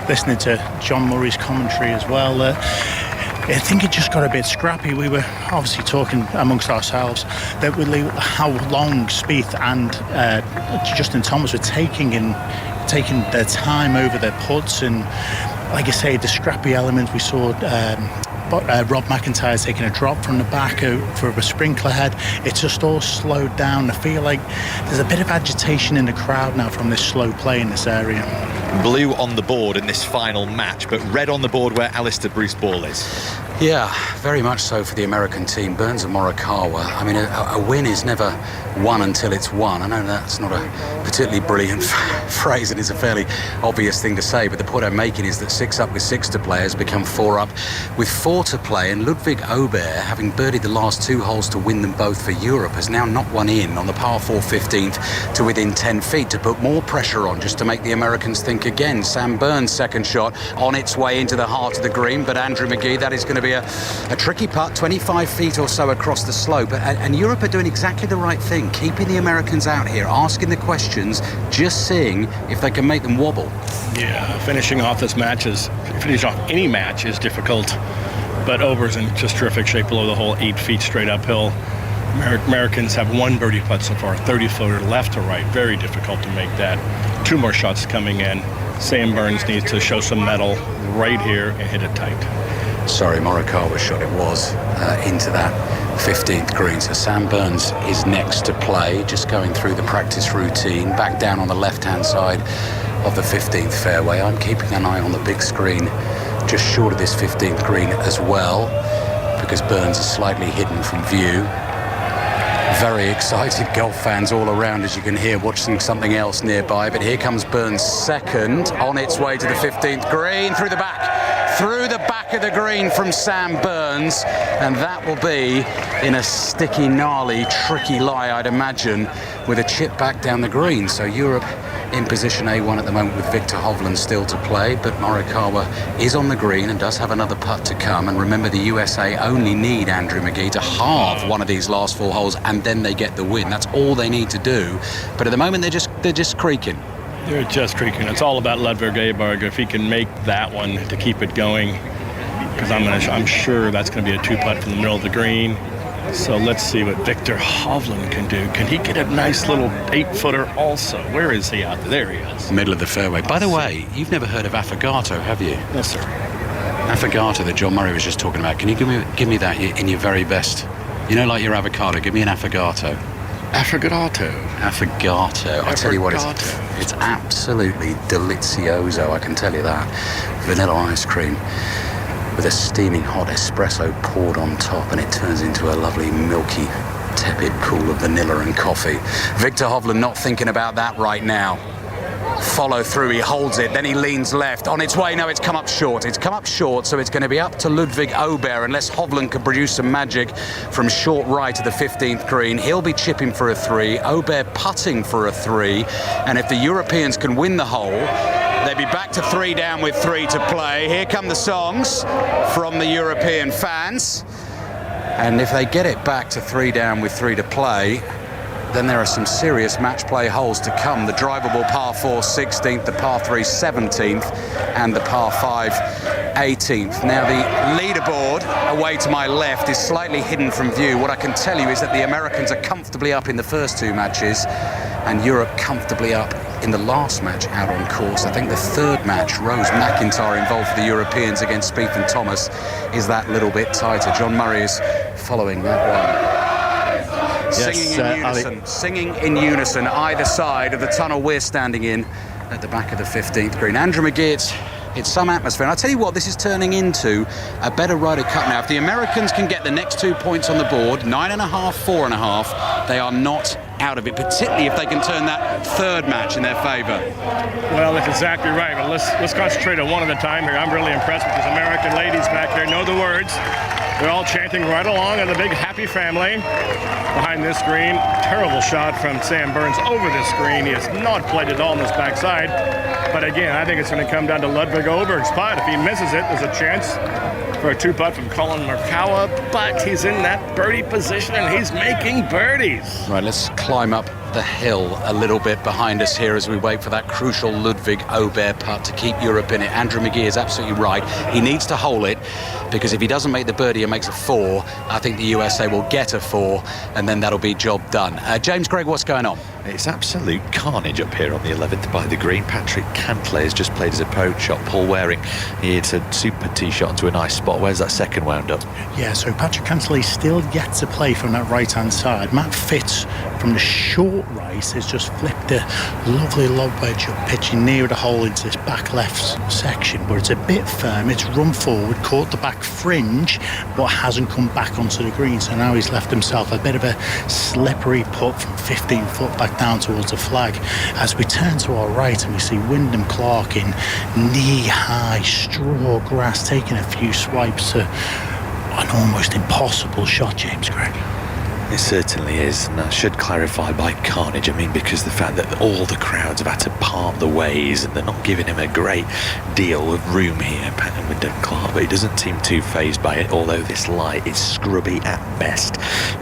listening to John Murray's commentary as well. I think it just got a bit scrappy. We were obviously talking amongst ourselves that how long Spieth and Justin Thomas were taking their time over their putts, and like I say, the scrappy element we saw. Rob McIntyre taking a drop from the back for a sprinkler head. It's just all slowed down. I feel like there's a bit of agitation in the crowd now from this slow play in this area. Blue on the board in this final match, but red on the board where Alistair Bruce Ball is. Yeah, very much so for the American team. Burns and Morikawa. I mean, a win is never won until it's won. I know that's not a particularly brilliant phrase, and it's a fairly obvious thing to say, but the point I'm making is that 6 up with 6 to play has become 4 up with 4 to play, and Ludwig Aubert, having birdied the last 2 holes to win them both for Europe, has now knocked one in on the par 4 15th to within 10 feet to put more pressure on, just to make the Americans think again. Sam Burns' second shot on its way into the heart of the green, but Andrew McGee, that is going to be a tricky putt, 25 feet or so across the slope, and Europe are doing exactly the right thing, keeping the Americans out here, asking the questions, just seeing if they can make them wobble. Yeah, finishing off any match is difficult, but Ober's in just terrific shape below the hole, 8 feet straight uphill. Americans have 1 birdie putt so far, 30-footer left to right, very difficult to make that. 2 more shots coming in. Sam Burns needs to show some mettle right here and hit it tight. Sorry, Morikawa's shot it was into that 15th green. So Sam Burns is next to play, just going through the practice routine, back down on the left-hand side of the 15th fairway. I'm keeping an eye on the big screen just short of this 15th green as well, because Burns is slightly hidden from view. Very excited golf fans all around, as you can hear, watching something else nearby. But here comes Burns' second, on its way to the 15th green, through the back of the green from Sam Burns, and that will be in a sticky, gnarly, tricky lie, I'd imagine, with a chip back down the green. So Europe in position A1 at the moment with Victor Hovland still to play, but Morikawa is on the green and does have another putt to come. And remember, the USA only need Andrew Magee to halve one of these last 4 holes, and then they get the win. That's all they need to do. But at the moment, they're just creaking. They're just creaking. It's all about Ludwig Aberg. If he can make that one to keep it going, because I'm sure that's going to be a 2-putt from the middle of the green. So let's see what Victor Hovland can do. Can he get a nice little 8-footer also? Where is he out there? There he is. Middle of the fairway. By the way, you've never heard of affogato, have you? No, sir. Affogato that John Murray was just talking about. Can you give me that in your very best? You know, like your avocado, give me an affogato. Affogato. Affogato. I tell you what, it's absolutely delizioso, I can tell you that. Vanilla ice cream with a steaming hot espresso poured on top, and it turns into a lovely milky tepid pool of vanilla and coffee. Victor Hovland not thinking about that right now. Follow through, he holds it, then he leans left. On its way, no, it's come up short. It's come up short, so it's going to be up to Ludwig Aberg, unless Hovland can produce some magic from short right of the 15th green. He'll be chipping for a 3, Aberg putting for a 3, and if the Europeans can win the hole, they'd be back to 3 down with 3 to play. Here come the songs from the European fans. And if they get it back to 3 down with 3 to play, then there are some serious match play holes to come. The drivable par 4 16th, the par 3 17th, and the par 5 18th. Now the leaderboard away to my left is slightly hidden from view. What I can tell you is that the Americans are comfortably up in the first 2 matches, and Europe comfortably up in the last match out on course. I think the 3rd match, Rose McIntyre involved for the Europeans against Spieth and Thomas, is that little bit tighter. John Murray is following that one. Singing in unison, either side of the tunnel we're standing in at the back of the 15th green. Andrew Magee, it's some atmosphere. And I tell you what, this is turning into a better Ryder Cup now. If the Americans can get the next 2 points on the board, 9.5, 4.5, they are not out of it, particularly if they can turn that 3rd match in their favour. Well, that's exactly right. But let's concentrate on one at a time here. I'm really impressed with these American ladies back there. Know the words. They're all chanting right along in the big happy family behind this green. Terrible shot from Sam Burns over this green. He has not played at all on this backside. But again, I think it's going to come down to Ludwig Aberg's putt. If he misses it, there's a chance for a 2-putt from Colin Morikawa. But he's in that birdie position and he's making birdies. Right, let's climb up the hill a little bit behind us here as we wait for that crucial Ludwig Aberg putt to keep Europe in it. Andrew Magee is absolutely right. He needs to hole it, because if he doesn't make the birdie and makes a 4, I think the USA will get a 4, and then that'll be job done. James Gregg, what's going on? It's absolute carnage up here on the 11th by the green. Patrick Cantlay has just played his approach shot. Paul Waring, he hits a super tee shot into a nice spot. Where's that second wound up? Yeah, so Patrick Cantlay still yet to play from that right-hand side. Matt Fitz from the short right has just flipped a lovely lob wedge up, pitching near the hole into this back left section, where it's a bit firm. It's run forward, caught the back fringe, but hasn't come back onto the green. So now he's left himself a bit of a slippery putt from 15 foot back down towards the flag. As we turn to our right and we see Wyndham Clark in knee-high straw grass, taking a few swipes to an almost impossible shot, James Gregg. It certainly is, and I should clarify by carnage, I mean because the fact that all the crowds have had to part the ways and they're not giving him a great deal of room here, Wyndham Clark, but he doesn't seem too fazed by it, although this light is scrubby at best.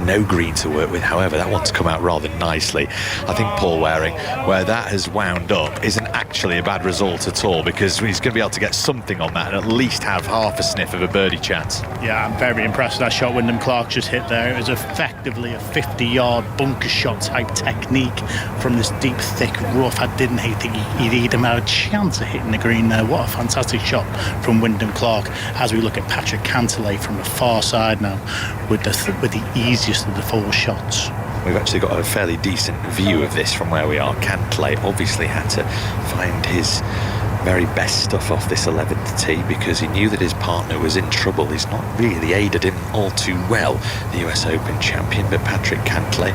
no green to work with. However, that one's come out rather nicely. I think Paul Waring, where that has wound up, isn't actually a bad result at all, because he's going to be able to get something on that and at least have half a sniff of a birdie chance. Yeah, I'm very impressed with that shot Wyndham Clark just hit there. It was effectively a 50-yard bunker shot type technique from this deep, thick rough. I didn't think he'd even had a chance of hitting the green there. What a fantastic shot from Wyndham Clark. As we look at Patrick Cantlay from the far side now with the easiest of the 4 shots. We've actually got a fairly decent view of this from where we are. Cantlay obviously had to find his very best stuff off this 11th tee because he knew that his partner was in trouble. He's not really aided him all too well, the US Open champion, but Patrick Cantlay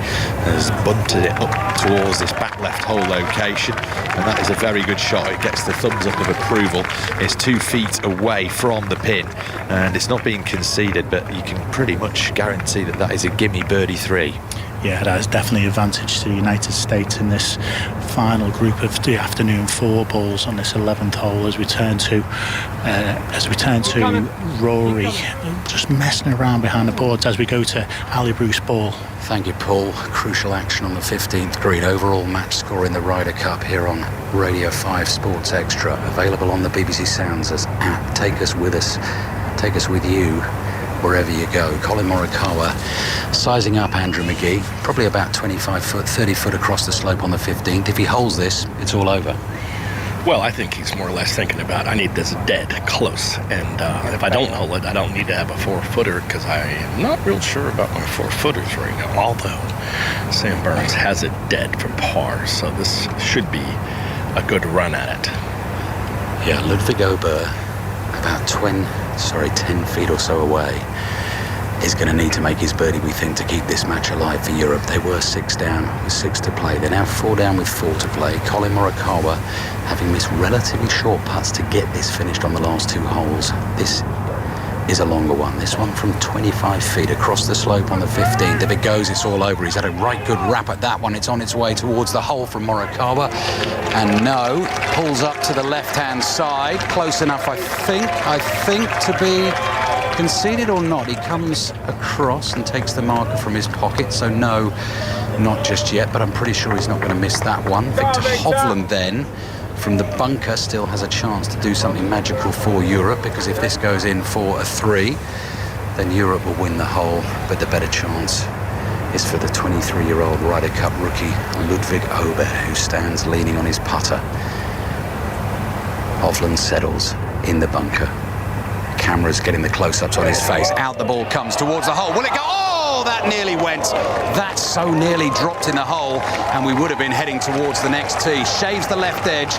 has bunted it up towards this back left hole location, and that is a very good shot. It gets the thumbs up of approval. It's 2 feet away from the pin, and it's not being conceded, but you can pretty much guarantee that that is a gimme birdie 3. Yeah, that is definitely an advantage to the United States in this final group of the afternoon 4 balls on this 11th hole as we turn to Rory just messing around behind the boards as we go to Ali Bruce Ball. Thank you, Paul. Crucial action on the 15th green. Overall match score in the Ryder Cup here on Radio 5 Sports Extra, available on the BBC Sounds as app. Take us with you wherever you go. Colin Morikawa sizing up Andrew Magee, probably about 25 foot, 30 foot across the slope on the 15th. If he holds this, it's all over. Well, I think he's more or less thinking about, I need this dead close, and if I don't hold it, I don't need to have a 4-footer, because I am not real sure about my 4-footers right now, although Sam Burns has it dead for par, so this should be a good run at it. Yeah, Ludwig Ober, about 10 feet or so away, is going to need to make his birdie, we think, to keep this match alive for Europe. They were 6 down with 6 to play. They're now 4 down with 4 to play. Colin Morikawa having missed relatively short putts to get this finished on the last 2 holes. This is a longer one. This one from 25 feet across the slope on the 15th. If it goes, it's all over. He's had a right good rap at that one. It's on its way towards the hole from Morikawa. And no, pulls up to the left-hand side. Close enough, I think, to be conceded or not. He comes across and takes the marker from his pocket. So no, not just yet, but I'm pretty sure he's not going to miss that one. Victor Hovland then, from the bunker, still has a chance to do something magical for Europe, because if this goes in for a 3, then Europe will win the hole, but the better chance is for the 23-year-old Ryder Cup rookie Ludwig Ober, who stands leaning on his putter. Hovland settles in the bunker. Camera's getting the close-ups on his face. Out the ball comes towards the hole. Will it go? Oh, that nearly went. That so nearly dropped in the hole, and we would have been heading towards the next tee. Shaves the left edge.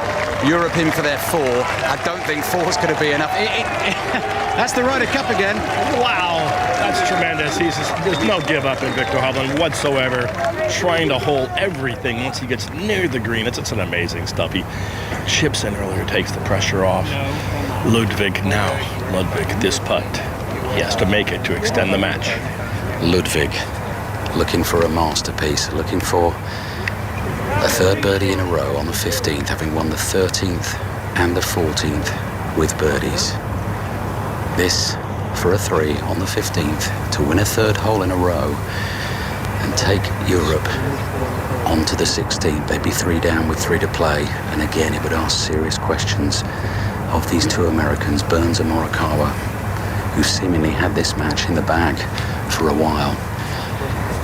Europe in for their 4. I don't think 4's going to be enough. That's the Ryder Cup again. Wow, that's tremendous. There's no give up in Victor Hovland whatsoever. Trying to hold everything once he gets near the green. It's an amazing stuff. He chips in earlier, takes the pressure off. Ludwig, this putt. He has to make it to extend the match. Ludwig looking for a masterpiece, looking for a 3rd birdie in a row on the 15th, having won the 13th and the 14th with birdies. This for a 3 on the 15th to win a 3rd hole in a row and take Europe onto the 16th. They'd be 3 down with 3 to play, and again it would ask serious questions of these 2 Americans, Burns and Morikawa, who seemingly had this match in the bag for a while.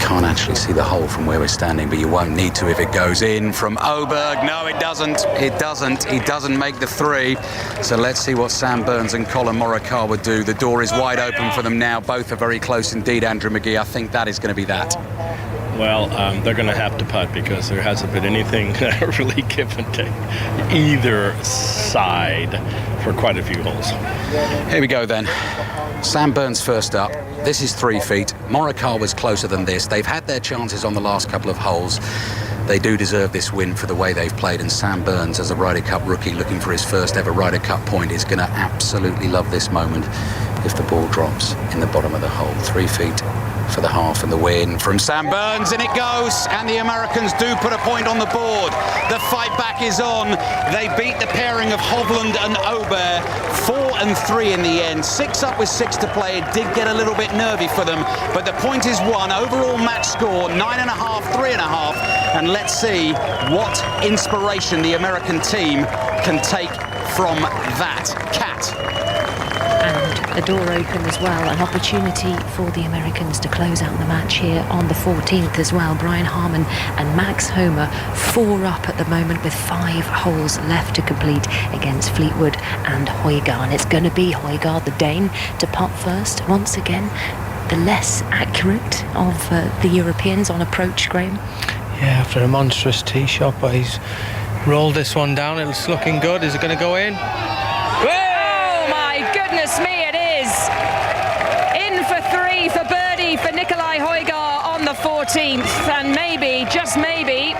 Can't actually see the hole from where we're standing, but you won't need to if it goes in from Oberg. No, it doesn't. He doesn't make the 3. So let's see what Sam Burns and Colin Morikawa do. The door is wide open for them now. Both are very close indeed, Andrew Magee. I think that is going to be that. Well, they're going to have to putt, because there hasn't been anything really give and take either side for quite a few holes. Here we go then. Sam Burns first up. This is 3 feet. Morikawa's closer than this. They've had their chances on the last couple of holes. They do deserve this win for the way they've played, and Sam Burns, as a Ryder Cup rookie looking for his first ever Ryder Cup point, is going to absolutely love this moment. if the ball drops in the bottom of the hole. 3 feet for the half and the win from Sam Burns, and it goes, and the Americans do put a point on the board. The fight back is on. They beat the pairing of Hovland and Aubert 4-3 in the end. 6 up with 6 to play. It did get a little bit nervy for them, but the point is won. Overall match score 9.5, 3.5, and let's see what inspiration the American team can take from that. Kat. And a door open as well, an opportunity for the Americans to close out the match here on the 14th as well. Brian Harman and Max Homer 4 up at the moment with 5 holes left to complete against Fleetwood and Højgaard. And it's going to be Højgaard, the Dane, to putt first. Once again, the less accurate of the Europeans on approach, Graham. Yeah, after a monstrous tee shot, but he's rolled this one down. It's looking good. Is it going to go in? Oh my goodness me, it is! In for 3 for birdie for Nicolai Højgaard on the 14th, and maybe, just maybe,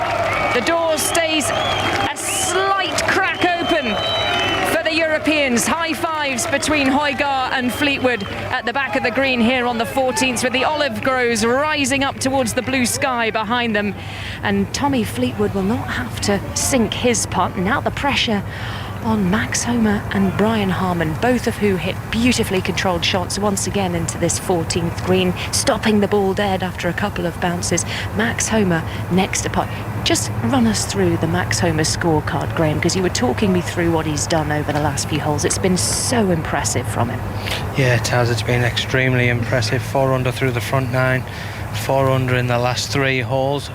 the door stays a slight crack open for the Europeans. High fives between Højgaard and Fleetwood at the back of the green here on the 14th, with the olive groves rising up towards the blue sky behind them. And Tommy Fleetwood will not have to sink his putt. Now the pressure on Max Homer and Brian Harman, both of who hit beautifully controlled shots once again into this 14th green, stopping the ball dead after a couple of bounces. Max Homer next to putt. Just run us through the Max Homer scorecard, Graham, because you were talking me through what he's done over the last few holes. It's been so impressive from him. Yeah, it has. It's been extremely impressive. 4 under through the front 9, 4 under in the last 3 holes.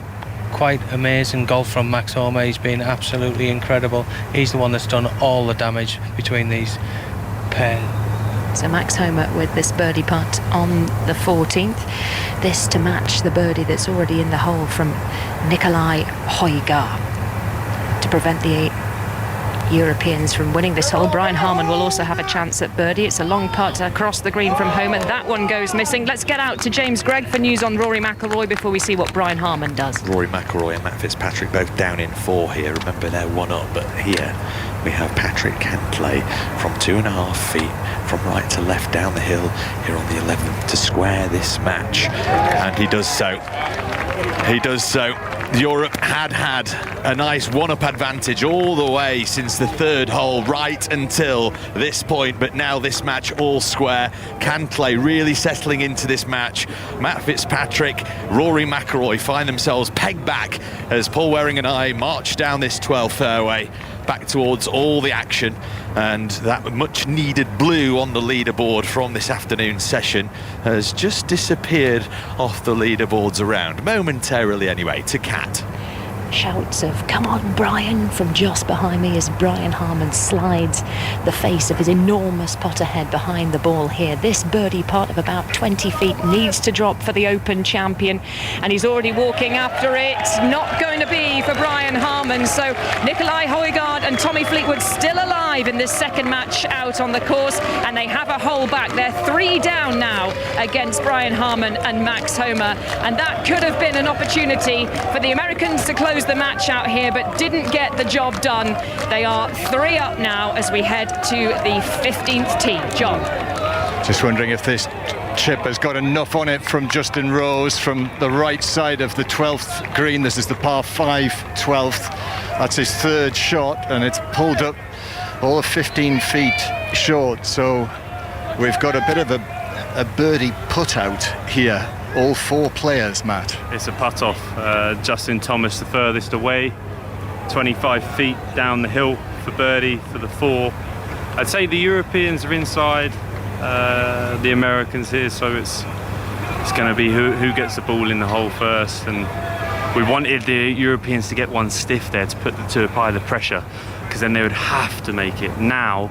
Quite amazing golf from Max Homer. He's been absolutely incredible. He's the one that's done all the damage between these pairs. So Max Homer with this birdie putt on the 14th. This to match the birdie that's already in the hole from Nicolai Højgaard to prevent the Europeans from winning this hole. Brian Harman will also have a chance at birdie. It's a long putt across the green from Homer. That one goes missing. Let's get out to James Gregg for news on Rory McIlroy before we see what Brian Harman does. Rory McIlroy and Matt Fitzpatrick both down in 4 here. Remember, they're 1 up, but here we have Patrick Cantlay from 2.5 feet from right to left down the hill here on the 11th to square this match, and he does so. He does so. Europe had a nice 1-up advantage all the way since the 3rd hole right until this point, but now this match all square. Cantlay really settling into this match. Matt Fitzpatrick, Rory McIlroy find themselves pegged back as Paul Waring and I march down this 12th fairway back towards all the action, and that much needed blue on the leaderboard from this afternoon's session has just disappeared off the leaderboards around, momentarily anyway, to Kat. Shouts of "come on Brian" from just behind me as Brian Harman slides the face of his enormous putter head behind the ball here. This birdie putt of about 20 feet needs to drop for the Open champion, and he's already walking after it. Not going to be for Brian Harman. So Nicolai Højgaard and Tommy Fleetwood still alive in this second match out on the course, and they have a hole back. They're 3 down now against Brian Harman and Max Homer, and that could have been an opportunity for the Americans to close the match out here, but didn't get the job done. They are 3 up now as we head to the 15th tee. John. Just wondering if this chip has got enough on it from Justin Rose from the right side of the 12th green. This is the par 5 12th. That's his 3rd shot, and it's pulled up all of 15 feet short. So we've got a bit of a birdie put out here. All 4 players, Matt. It's a putt off. Justin Thomas the furthest away, 25 feet down the hill for birdie for the 4. I'd say the Europeans are inside, the Americans here, so it's going to be who gets the ball in the hole first. And we wanted the Europeans to get one stiff there to apply the pressure, because then they would have to make it. Now,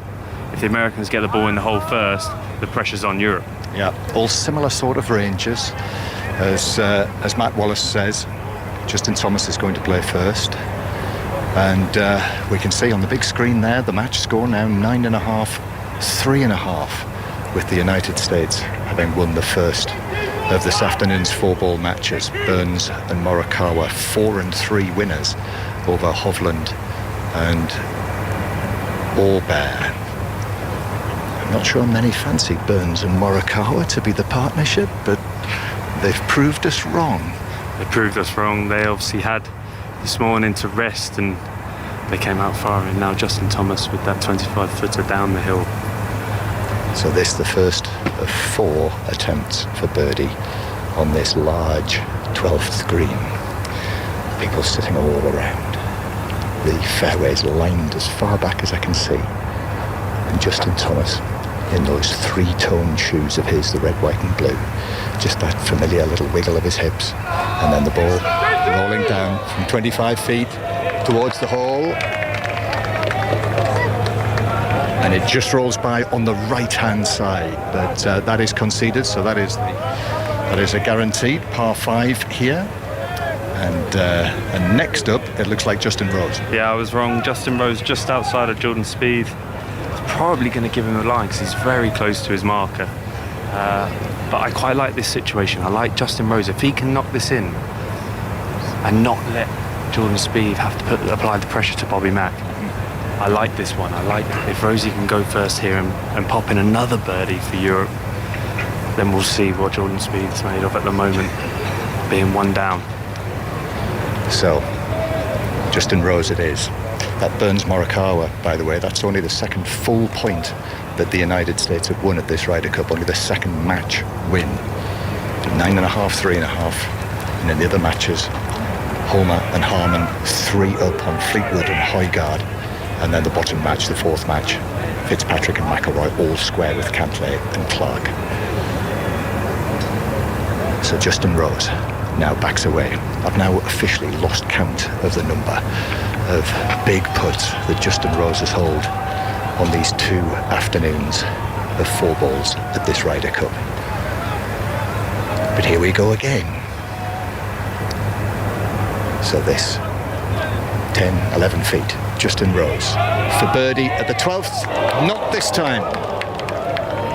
if the Americans get the ball in the hole first, the pressure's on Europe. Yeah, all similar sort of ranges. As Matt Wallace says, Justin Thomas is going to play first. And we can see on the big screen there the match score now 9.5, 3.5, with the United States having won the first of this afternoon's 4-ball matches. Burns and Morikawa, 4-3 winners over Hovland and Aubert. Not sure many fancied Burns and Morikawa to be the partnership, but they've proved us wrong. They proved us wrong. They obviously had this morning to rest and they came out far, and now Justin Thomas with that 25-footer down the hill. So this the first of 4 attempts for birdie on this large 12th green. People sitting all around. The fairways lined as far back as I can see. And Justin Thomas in those 3-tone shoes of his, the red, white and blue. Just that familiar little wiggle of his hips. And then the ball rolling down from 25 feet towards the hole. And it just rolls by on the right-hand side. But that is conceded, so that is a guaranteed par 5 here. And next up, it looks like Justin Rose. Yeah, I was wrong. Justin Rose just outside of Jordan Spieth. It's probably going to give him a line because he's very close to his marker. But I quite like this situation. I like Justin Rose. If he can knock this in and not let Jordan Spieth have to apply the pressure to Bobby Mack, I like this one. I like if Rosie can go first here and pop in another birdie for Europe, then we'll see what Jordan Spieth's made of at the moment, being 1 down. So, Justin Rose it is. That Burns Morikawa, by the way, that's only the second full point that the United States have won at this Ryder Cup, only the second match win. 9.5, 3.5. And in the other matches, Homer and Harman 3 up on Fleetwood and Højgaard. And then the bottom match, the 4th match, Fitzpatrick and McIlroy all square with Cantlay and Clark. So Justin Rose now backs away. I've now officially lost count of the number of big putts that Justin Rose has holed on these 2 afternoons of 4 balls at this Ryder Cup. But here we go again. So this 10, 11 feet, Justin Rose for birdie at the 12th. Not this time.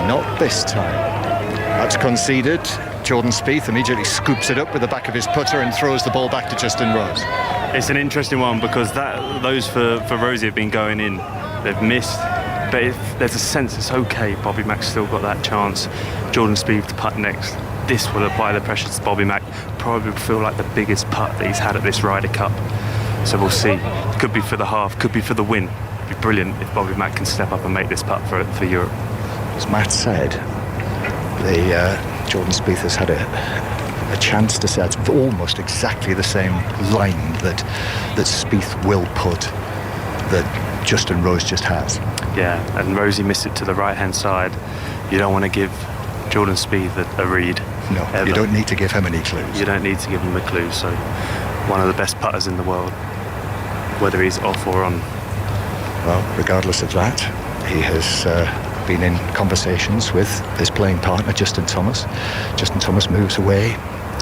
Not this time. That's conceded. Jordan Spieth immediately scoops it up with the back of his putter and throws the ball back to Justin Rose. It's an interesting one because those for Rosie have been going in. They've missed, but there's a sense it's okay. Bobby Mack's still got that chance. Jordan Spieth to putt next. This will apply the pressure to Bobby Mack. Probably will feel like the biggest putt that he's had at this Ryder Cup. So we'll see. Could be for the half, could be for the win. It'd be brilliant if Bobby Mack can step up and make this putt for Europe. As Matt said, Jordan Spieth has had a chance to say it's almost exactly the same line that Spieth will put that Justin Rose just has. Yeah, and Rosie missed it to the right-hand side. You don't want to give Jordan Spieth a read. No, ever. You don't need to give him any clues. You don't need to give him a clue. So one of the best putters in the world, whether he's off or on. Well, regardless of that, he has been in conversations with his playing partner, Justin Thomas. Justin Thomas moves away,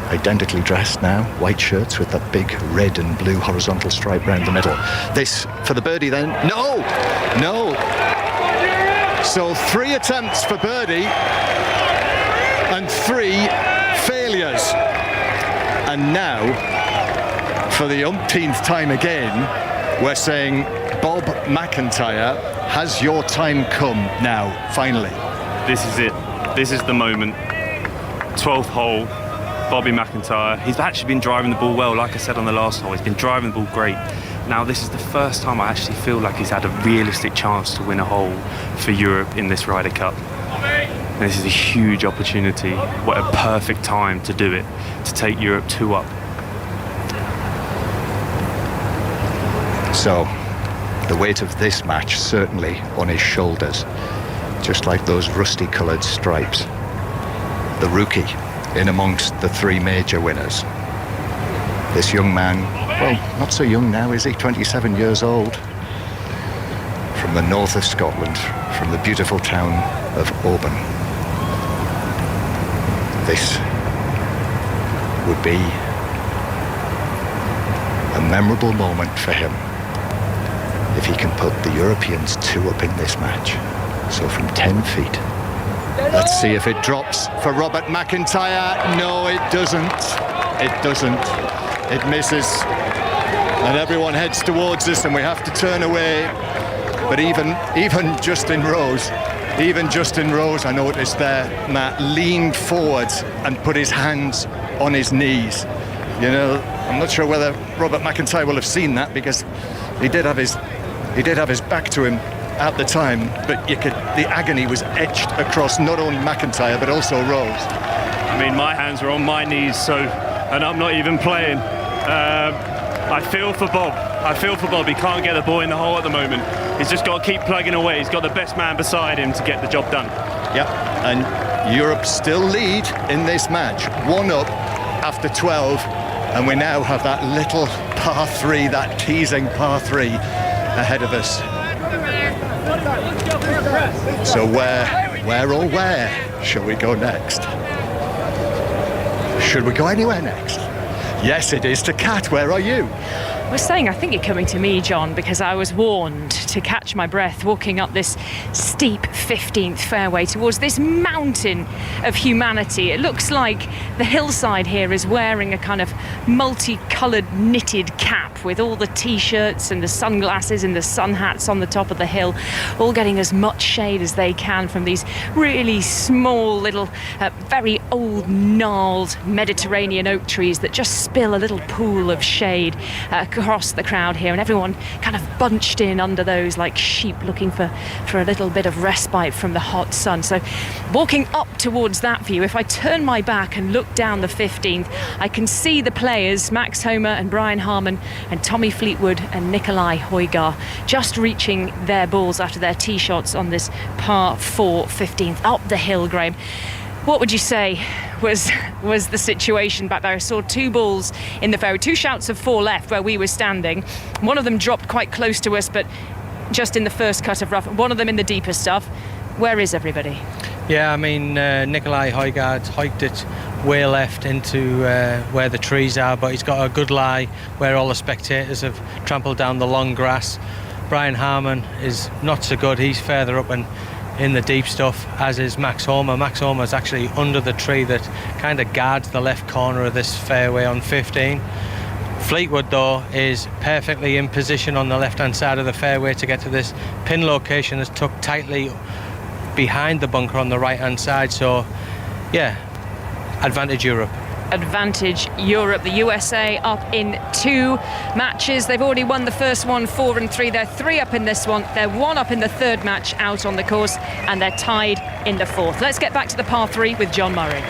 identically dressed now, white shirts with that big red and blue horizontal stripe round the middle. This for the birdie then. No! So 3 attempts for birdie and 3 failures. And now, for the umpteenth time again, we're saying, Bob McIntyre, has your time come now, finally? This is it. This is the moment. 12th hole, Bobby McIntyre. He's actually been driving the ball well, like I said on the last hole. He's been driving the ball great. Now, this is the first time I actually feel like he's had a realistic chance to win a hole for Europe in this Ryder Cup. And this is a huge opportunity. What a perfect time to do it, to take Europe 2 up. So, the weight of this match certainly on his shoulders, just like those rusty-coloured stripes. The rookie in amongst the 3 major winners. This young man, well, not so young now, is he? 27 years old. From the north of Scotland, from the beautiful town of Oban. This would be a memorable moment for him if he can put the Europeans 2 up in this match. So from 10 feet. Let's see if it drops for Robert McIntyre. No, it doesn't. It doesn't. It misses. And everyone heads towards us and we have to turn away. But even Justin Rose even Justin Rose, I noticed there, Matt, leaned forwards and put his hands on his knees. You know, I'm not sure whether Robert McIntyre will have seen that, because he did have his back to him at the time, but the agony was etched across not only McIntyre but also Rose. I mean, my hands were on my knees, and I'm not even playing. I feel for Bob. He can't get the ball in the hole at the moment. He's just got to keep plugging away. He's got the best man beside him to get the job done. Yep, and Europe still lead in this match. 1 up after 12, and we now have that little par 3, that teasing par 3 ahead of us. So where shall we go next? Should we go anywhere next? Yes, it is to Kat. Where are you? I was saying, I think you're coming to me, John, because I was warned to catch my breath walking up this steep 15th fairway towards this mountain of humanity. It looks like the hillside here is wearing a kind of multicoloured knitted cap with all the t-shirts and the sunglasses and the sun hats on the top of the hill, all getting as much shade as they can from these really small little, very old gnarled Mediterranean oak trees that just spill a little pool of shade across the crowd here, and everyone kind of bunched in under those like sheep looking for a little bit of respite from the hot sun. So walking up towards that view, if I turn my back and look down the 15th, I can see the players, Max Homer and Brian Harman and Tommy Fleetwood and Nikolai Højgaard, just reaching their balls after their tee shots on this par 4 15th up the hill. Graham, what would you say was the situation back there? I saw 2 balls in the fairway, 2 shouts of 4 left where we were standing. One of them dropped quite close to us, but just in the first cut of rough. One of them in the deeper stuff. Where is everybody? Yeah, I mean, Nikolai Højgaard hiked it way left into where the trees are, but he's got a good lie where all the spectators have trampled down the long grass. Brian Harman is not so good. He's further up and in the deep stuff, as is Max Homer. Max Homer is actually under the tree that kind of guards the left corner of this fairway on 15. Fleetwood, though, is perfectly in position on the left-hand side of the fairway to get to this pin location that's tucked tightly behind the bunker on the right-hand side. So, yeah, advantage Europe. Advantage Europe. The USA up in 2 matches. They've already won the first one 4 and 3. They're 3 up in this one. They're 1 up in the 3rd match out on the course, and they're tied in the 4th. Let's get back to the par 3 with John Murray.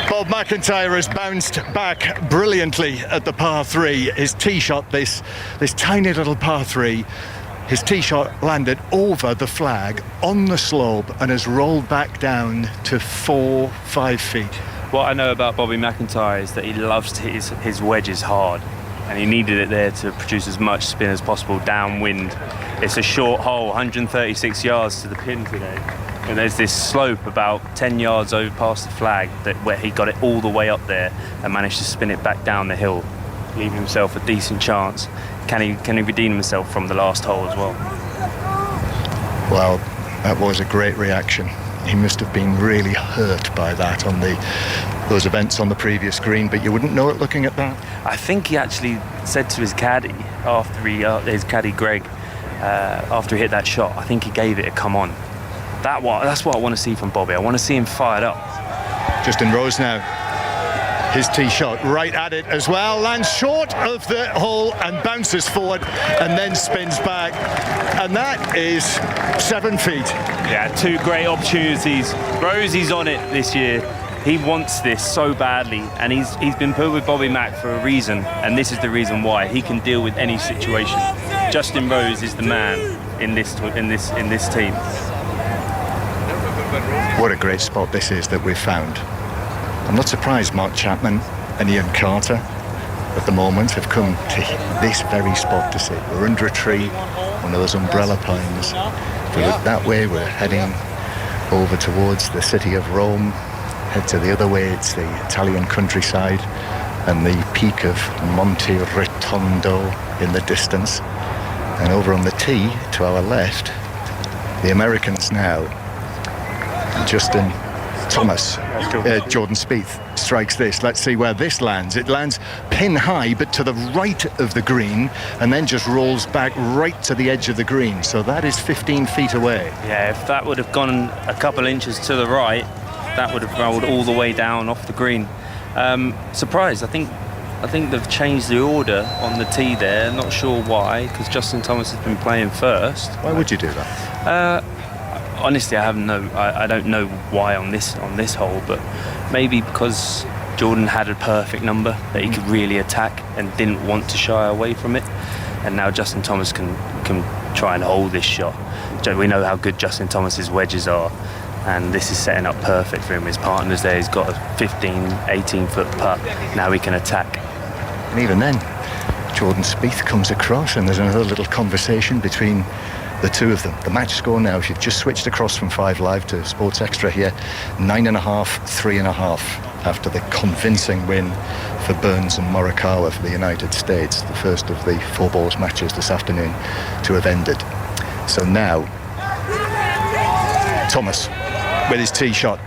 Bob McIntyre has bounced back brilliantly at the par 3. His tee shot, this tiny little par 3, his tee shot landed over the flag on the slope and has rolled back down to 4-5 feet. What I know about Bobby McIntyre is that he loves to hit his wedges hard, and he needed it there to produce as much spin as possible downwind. It's a short hole, 136 yards to the pin today, and there's this slope about 10 yards over past the flag where he got it all the way up there and managed to spin it back down the hill, leaving himself a decent chance. Can he redeem himself from the last hole as well? Well, that was a great reaction. He must have been really hurt by that on those events on the previous green, but you wouldn't know it looking at that. I think he actually said to his caddy Greg, after he hit that shot, I think he gave it a come on. That's what I want to see from Bobby. I want to see him fired up. Justin Rose now. His tee shot right at it as well, lands short of the hole and bounces forward and then spins back, and that is 7 feet. Yeah, 2 great opportunities. Rosie's on it this year. He wants this so badly, and he's been put with Bobby Mack for a reason, and this is the reason why. He can deal with any situation. Justin Rose is the man in this team. What a great spot this is that we've found. I'm not surprised Mark Chapman and Ian Carter at the moment have come to this very spot to sit. We're under a tree, one of those umbrella pines. If we look that way, we're heading over towards the city of Rome. Head to the other way, it's the Italian countryside and the peak of Monte Rotondo in the distance. And over on the tee to our left, the Americans now. Justin Thomas, Jordan Spieth strikes this. Let's see where this lands. It lands pin high, but to the right of the green, and then just rolls back right to the edge of the green. So that is 15 feet away. Yeah, if that would have gone a couple inches to the right, that would have rolled all the way down off the green. Surprised. I think they've changed the order on the tee there. Not sure why, because Justin Thomas has been playing first. Why would you do that? Honestly, I don't know why on this hole, but maybe because Jordan had a perfect number that he could really attack and didn't want to shy away from it, and now Justin Thomas can try and hold this shot. We know how good Justin Thomas's wedges are, and this is setting up perfect for him. His partner's there, he's got a 18 foot putt. Now he can attack. And even then, Jordan Spieth comes across, and there's another little conversation between the two of them. The match score now, if you've just switched across from 5 Live to Sports Extra here, 9.5, 3.5 after the convincing win for Burns and Morikawa for the United States, the first of the 4 balls matches this afternoon to have ended. So now, Thomas with his tee shot,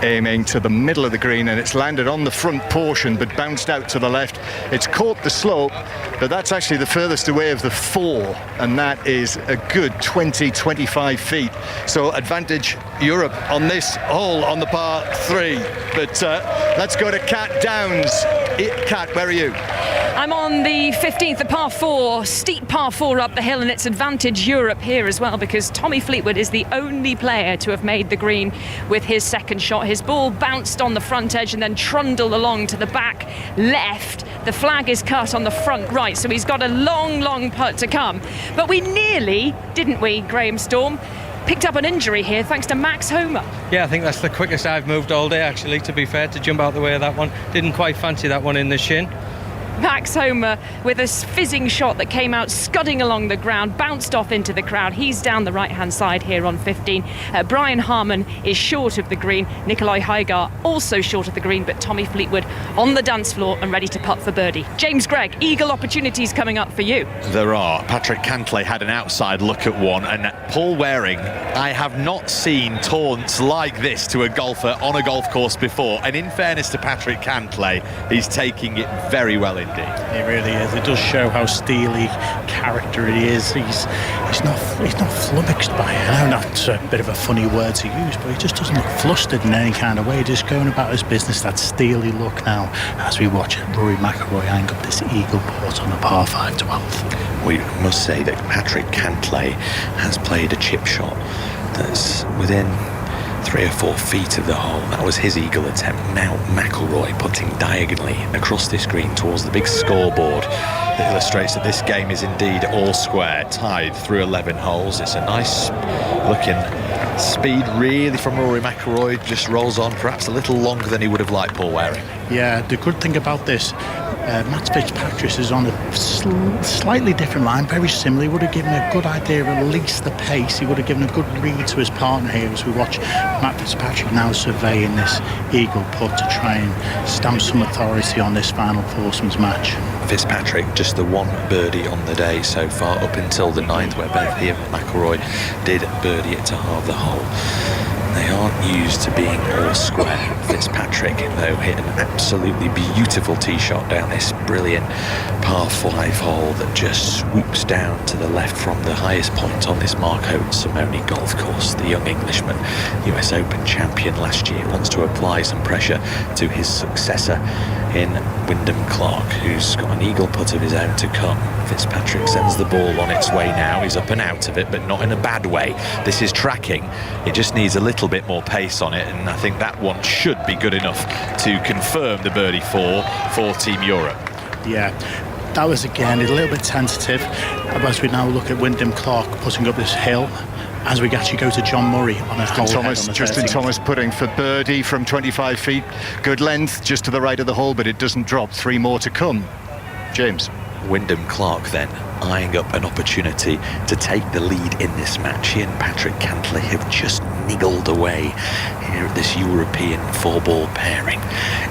aiming to the middle of the green, and it's landed on the front portion but bounced out to the left. It's caught the slope, but that's actually the furthest away of the 4, and that is a good 20-25 feet. So advantage Europe on this hole on the par 3. But let's go to Kat Downs. Kat, where are you? I'm on the 15th, the par 4, steep par 4 up the hill, and it's advantage Europe here as well, because Tommy Fleetwood is the only player to have made the green with his second shot. His ball bounced on the front edge and then trundled along to the back left. The flag is cut on the front right, so he's got a long putt to come. But we nearly, didn't we, Graham Storm, picked up an injury here thanks to Max Homa. Yeah, I think that's the quickest I've moved all day, actually, to be fair, to jump out the way of that one. Didn't quite fancy that one in the shin. Max Homa with a fizzing shot that came out scudding along the ground, bounced off into the crowd. He's down the right-hand side here on 15. Brian Harman is short of the green. Nikolai Hygar also short of the green, but Tommy Fleetwood on the dance floor and ready to putt for birdie. James Gregg, eagle opportunities coming up for you. There are. Patrick Cantlay had an outside look at one, and Paul Waring, I have not seen taunts like this to a golfer on a golf course before, and in fairness to Patrick Cantlay, he's taking it very well indeed. It really is. It does show how steely character he is. He's not flummoxed by it. I know that's a bit of a funny word to use, but he just doesn't look flustered in any kind of way. Just going about his business, that steely look now as we watch Rory McIlroy hang up this eagle putt on a par 5 12th. We must say that Patrick Cantlay has played a chip shot that's within 3 or 4 feet of the hole. That was his eagle attempt. Now McIlroy putting diagonally across this green towards the big scoreboard that illustrates that this game is indeed all square, tied through 11 holes. It's a nice looking speed really from Rory McIlroy, just rolls on perhaps a little longer than he would have liked, Paul Waring. Yeah, the good thing about this, Matt Fitzpatrick is on a slightly different line, very similar. He would have given a good idea of at least the pace. He would have given a good read to his partner here as we watch Matt Fitzpatrick now surveying this eagle putt to try and stamp some authority on this final foursomes match. Fitzpatrick just the 1 birdie on the day so far, up until the 9th where both he and McIlroy did birdie it to halve the hole. They aren't used to being all square. Fitzpatrick, though, hit an absolutely beautiful tee shot down this brilliant par 5 hole that just swoops down to the left from the highest point on this Mark Simone golf course. The young Englishman, US Open champion last year, wants to apply some pressure to his successor in Wyndham Clark, who's got an eagle putt of his own to come. Fitzpatrick sends the ball on its way now. He's up and out of it, but not in a bad way. This is tracking. It just needs a little bit more pace on it, and I think that one should be good enough to confirm the birdie for Team Europe. Yeah, that was again a little bit tentative. As we now look at Wyndham Clark putting up this hill, as we actually go to John Murray on a hole Justin Thomas putting for birdie from 25 feet. Good length just to the right of the hole, but it doesn't drop. 3 more to come. James. Wyndham Clark then eyeing up an opportunity to take the lead in this match. He and Patrick Cantlay have just niggled away here at this European 4-ball pairing.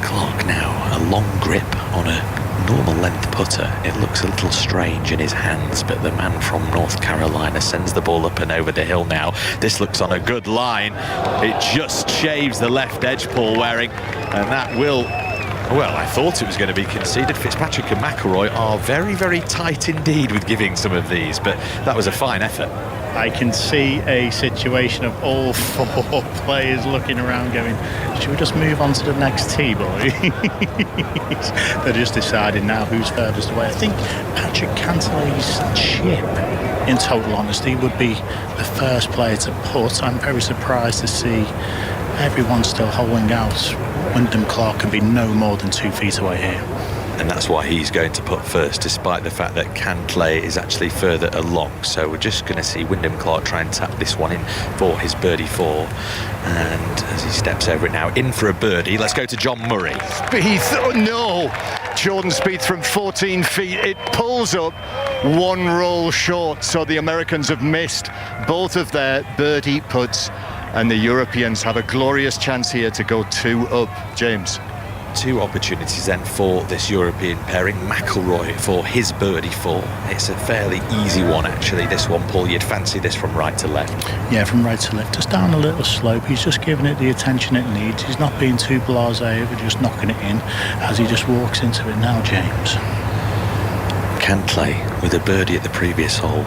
Clark now a long grip on a normal length putter, it looks a little strange in his hands, but the man from North Carolina sends the ball up and over the hill now. This looks on a good line. It just shaves the left edge, Paul Waring, and that will... Well, I thought it was going to be conceded. Fitzpatrick and McIlroy are very, very tight indeed with giving some of these, but that was a fine effort. I can see a situation of all 4 players looking around going, should we just move on to the next tee, boy? They're just deciding now who's furthest away. I think Patrick Cantlay's chip, in total honesty, would be the first player to put. I'm very surprised to see everyone still holding out. Wyndham Clark can be no more than 2 feet away here. And that's why he's going to put first, despite the fact that Cantlay is actually further along. So we're just going to see Wyndham Clark try and tap this one in for his birdie 4. And as he steps over it now, in for a birdie. Let's go to John Murray. Spieth, oh no! Jordan Spieth from 14 feet. It pulls up 1 roll short. So the Americans have missed both of their birdie putts. And the Europeans have a glorious chance here to go 2 up. James. 2 opportunities then for this European pairing. McIlroy for his birdie 4. It's a fairly easy one actually, this one, Paul. You'd fancy this from right to left? Yeah, from right to left. Just down a little slope. He's just giving it the attention it needs. He's not being too blasé over just knocking it in as he just walks into it now, James. Cantlay with a birdie at the previous hole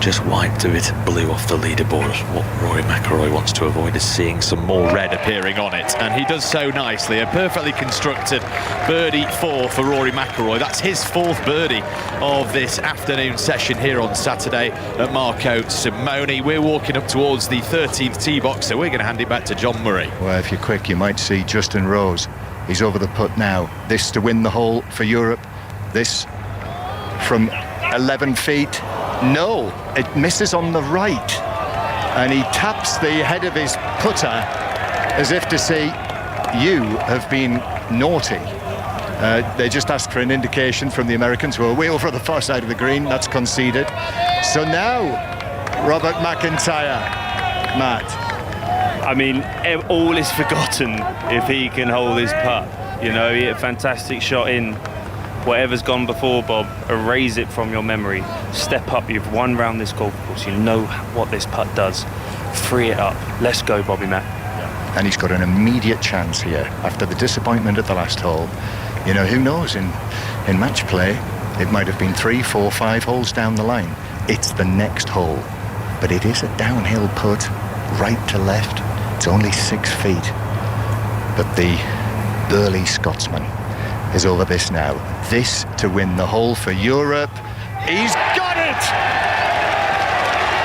just wiped a bit of blue off the leaderboard. What Rory McIlroy wants to avoid is seeing some more red appearing on it, and he does so nicely. A perfectly constructed birdie 4 for Rory McIlroy. That's his 4th birdie of this afternoon session here on Saturday at Marco Simone. We're walking up towards the 13th tee box, so we're going to hand it back to John Murray. Well, if you're quick, you might see Justin Rose. He's over the putt now. This to win the hole for Europe. This from 11 feet. No, it misses on the right, and he taps the head of his putter as if to say, you have been naughty. They just asked for an indication from the Americans, who are way over the far side of the green. That's conceded. So now Robert McIntyre. Matt. I mean, all is forgotten if he can hold his putt. You know, he hit a fantastic shot in. Whatever's gone before, Bob, erase it from your memory. Step up, you've won round this golf course. You know what this putt does. Free it up. Let's go, Bobby Matt. And he's got an immediate chance here after the disappointment at the last hole. You know, who knows, in match play, it might have been 3, 4, 5 holes down the line. It's the next hole. But it is a downhill putt, right to left. It's only 6 feet. But the burly Scotsman is over this now. This to win the hole for Europe. He's got it!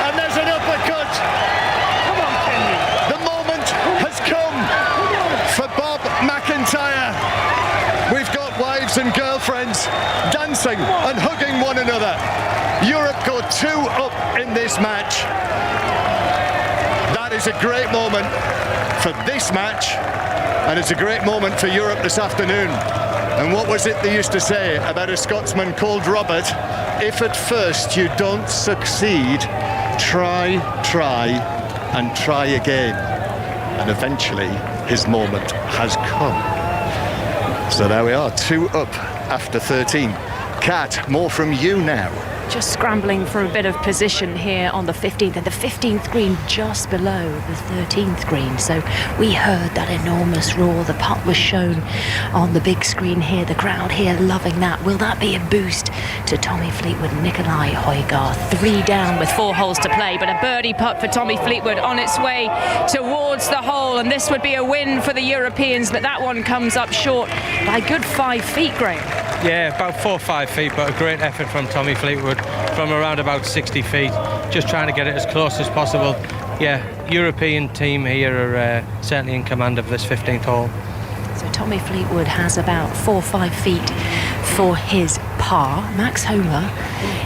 And there's an uppercut! Come on, Kenny! The moment has come for Bob McIntyre. We've got wives and girlfriends dancing and hugging one another. Europe go 2 up in this match. That is a great moment for this match, and it's a great moment for Europe this afternoon. And what was it they used to say about a Scotsman called Robert? If at first you don't succeed, try, and try again. And eventually his moment has come. So there we are, 2 up after 13. Kat, more from you now. Just scrambling for a bit of position here on the 15th, and the 15th green just below the 13th green. So we heard that enormous roar. The putt was shown on the big screen here. The crowd here loving that. Will that be a boost to Tommy Fleetwood? Nikolai Højgaard 3 down with 4 holes to play, but a birdie putt for Tommy Fleetwood on its way towards the hole, and this would be a win for the Europeans, but that one comes up short by a good 5 feet, Graham. Yeah, about 4 or 5 feet, but a great effort from Tommy Fleetwood from around about 60 feet, just trying to get it as close as possible. Yeah, European team here are certainly in command of this 15th hole. So Tommy Fleetwood has about 4 or 5 feet for his par. Max Homa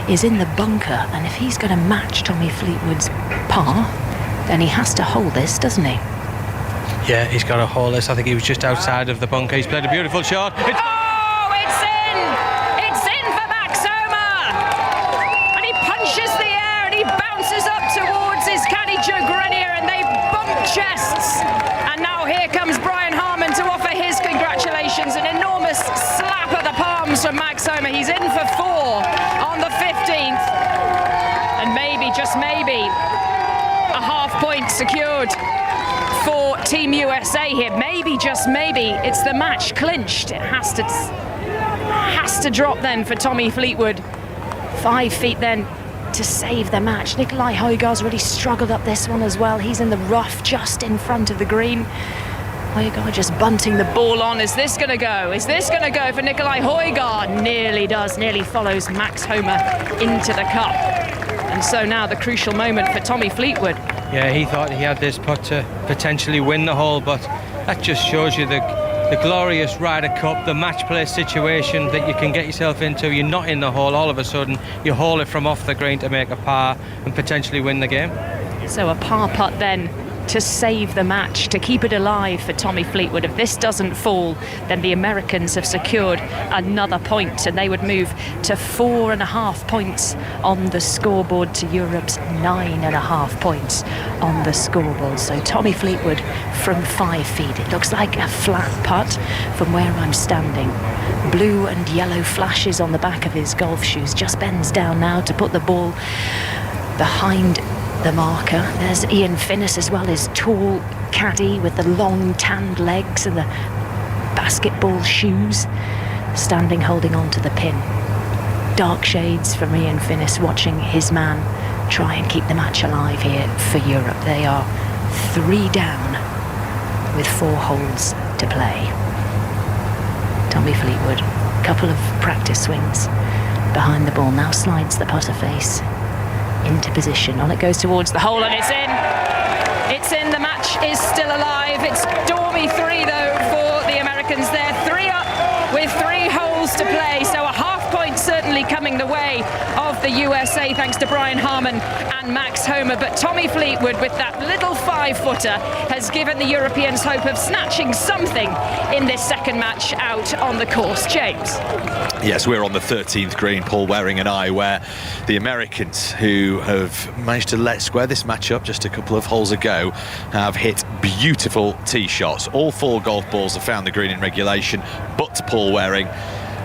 is in the bunker, and if he's going to match Tommy Fleetwood's par, then he has to hold this, doesn't he? Yeah, he's got to hold this. I think he was just outside of the bunker. He's played a beautiful shot. It's in! It's in for Max Homa! And he punches the air and he bounces up towards his caddy Joe Grenier, and they bump chests. And now here comes Brian Harman to offer his congratulations. An enormous slap of the palms from Max Homer. He's in for 4 on the 15th. And maybe, just maybe, a half point secured for Team USA here. Maybe, just maybe, it's the match clinched. It has to drop then for Tommy Fleetwood. 5 feet then to save the match. Nikolai Højgaard's really struggled up this one as well. He's in the rough just in front of the green. Højgaard just bunting the ball on. Is this going to go? Is this going to go for Nikolai Højgaard? Nearly does. Nearly follows Max Homer into the cup. And so now the crucial moment for Tommy Fleetwood. Yeah, he thought he had this putt to potentially win the hole, but that just shows you the glorious Ryder Cup, the match play situation that you can get yourself into. You're not in the hole, all of a sudden you haul it from off the green to make a par and potentially win the game. So a par putt then to save the match, to keep it alive for Tommy Fleetwood. If this doesn't fall, then the Americans have secured another point and they would move to 4.5 points on the scoreboard to Europe's 9.5 points on the scoreboard. So Tommy Fleetwood from 5 feet. It looks like a flat putt from where I'm standing. Blue and yellow flashes on the back of his golf shoes. Just bends down now to put the ball behind the marker. There's Ian Finnis as well, his tall caddy with the long tanned legs and the basketball shoes, standing holding on to the pin. Dark shades from Ian Finnis, watching his man try and keep the match alive here for Europe. They are 3 down with 4 holes to play. Tommy Fleetwood, couple of practice swings behind the ball, now slides the putter face into position. On it goes towards the hole and it's in. It's in. The match is still alive. It's stormy 3 though for the Americans. They're 3 up with 3 holes to play. So a half point certainly coming the way of the USA thanks to Brian Harman and Max Homer. But Tommy Fleetwood with that little 5-footer has given the Europeans hope of snatching something in this second match out on the course. James. Yes, we're on the 13th green, Paul Waring and I, where the Americans, who have managed to square this match up just a couple of holes ago, have hit beautiful tee shots. All 4 golf balls have found the green in regulation, but Paul Waring,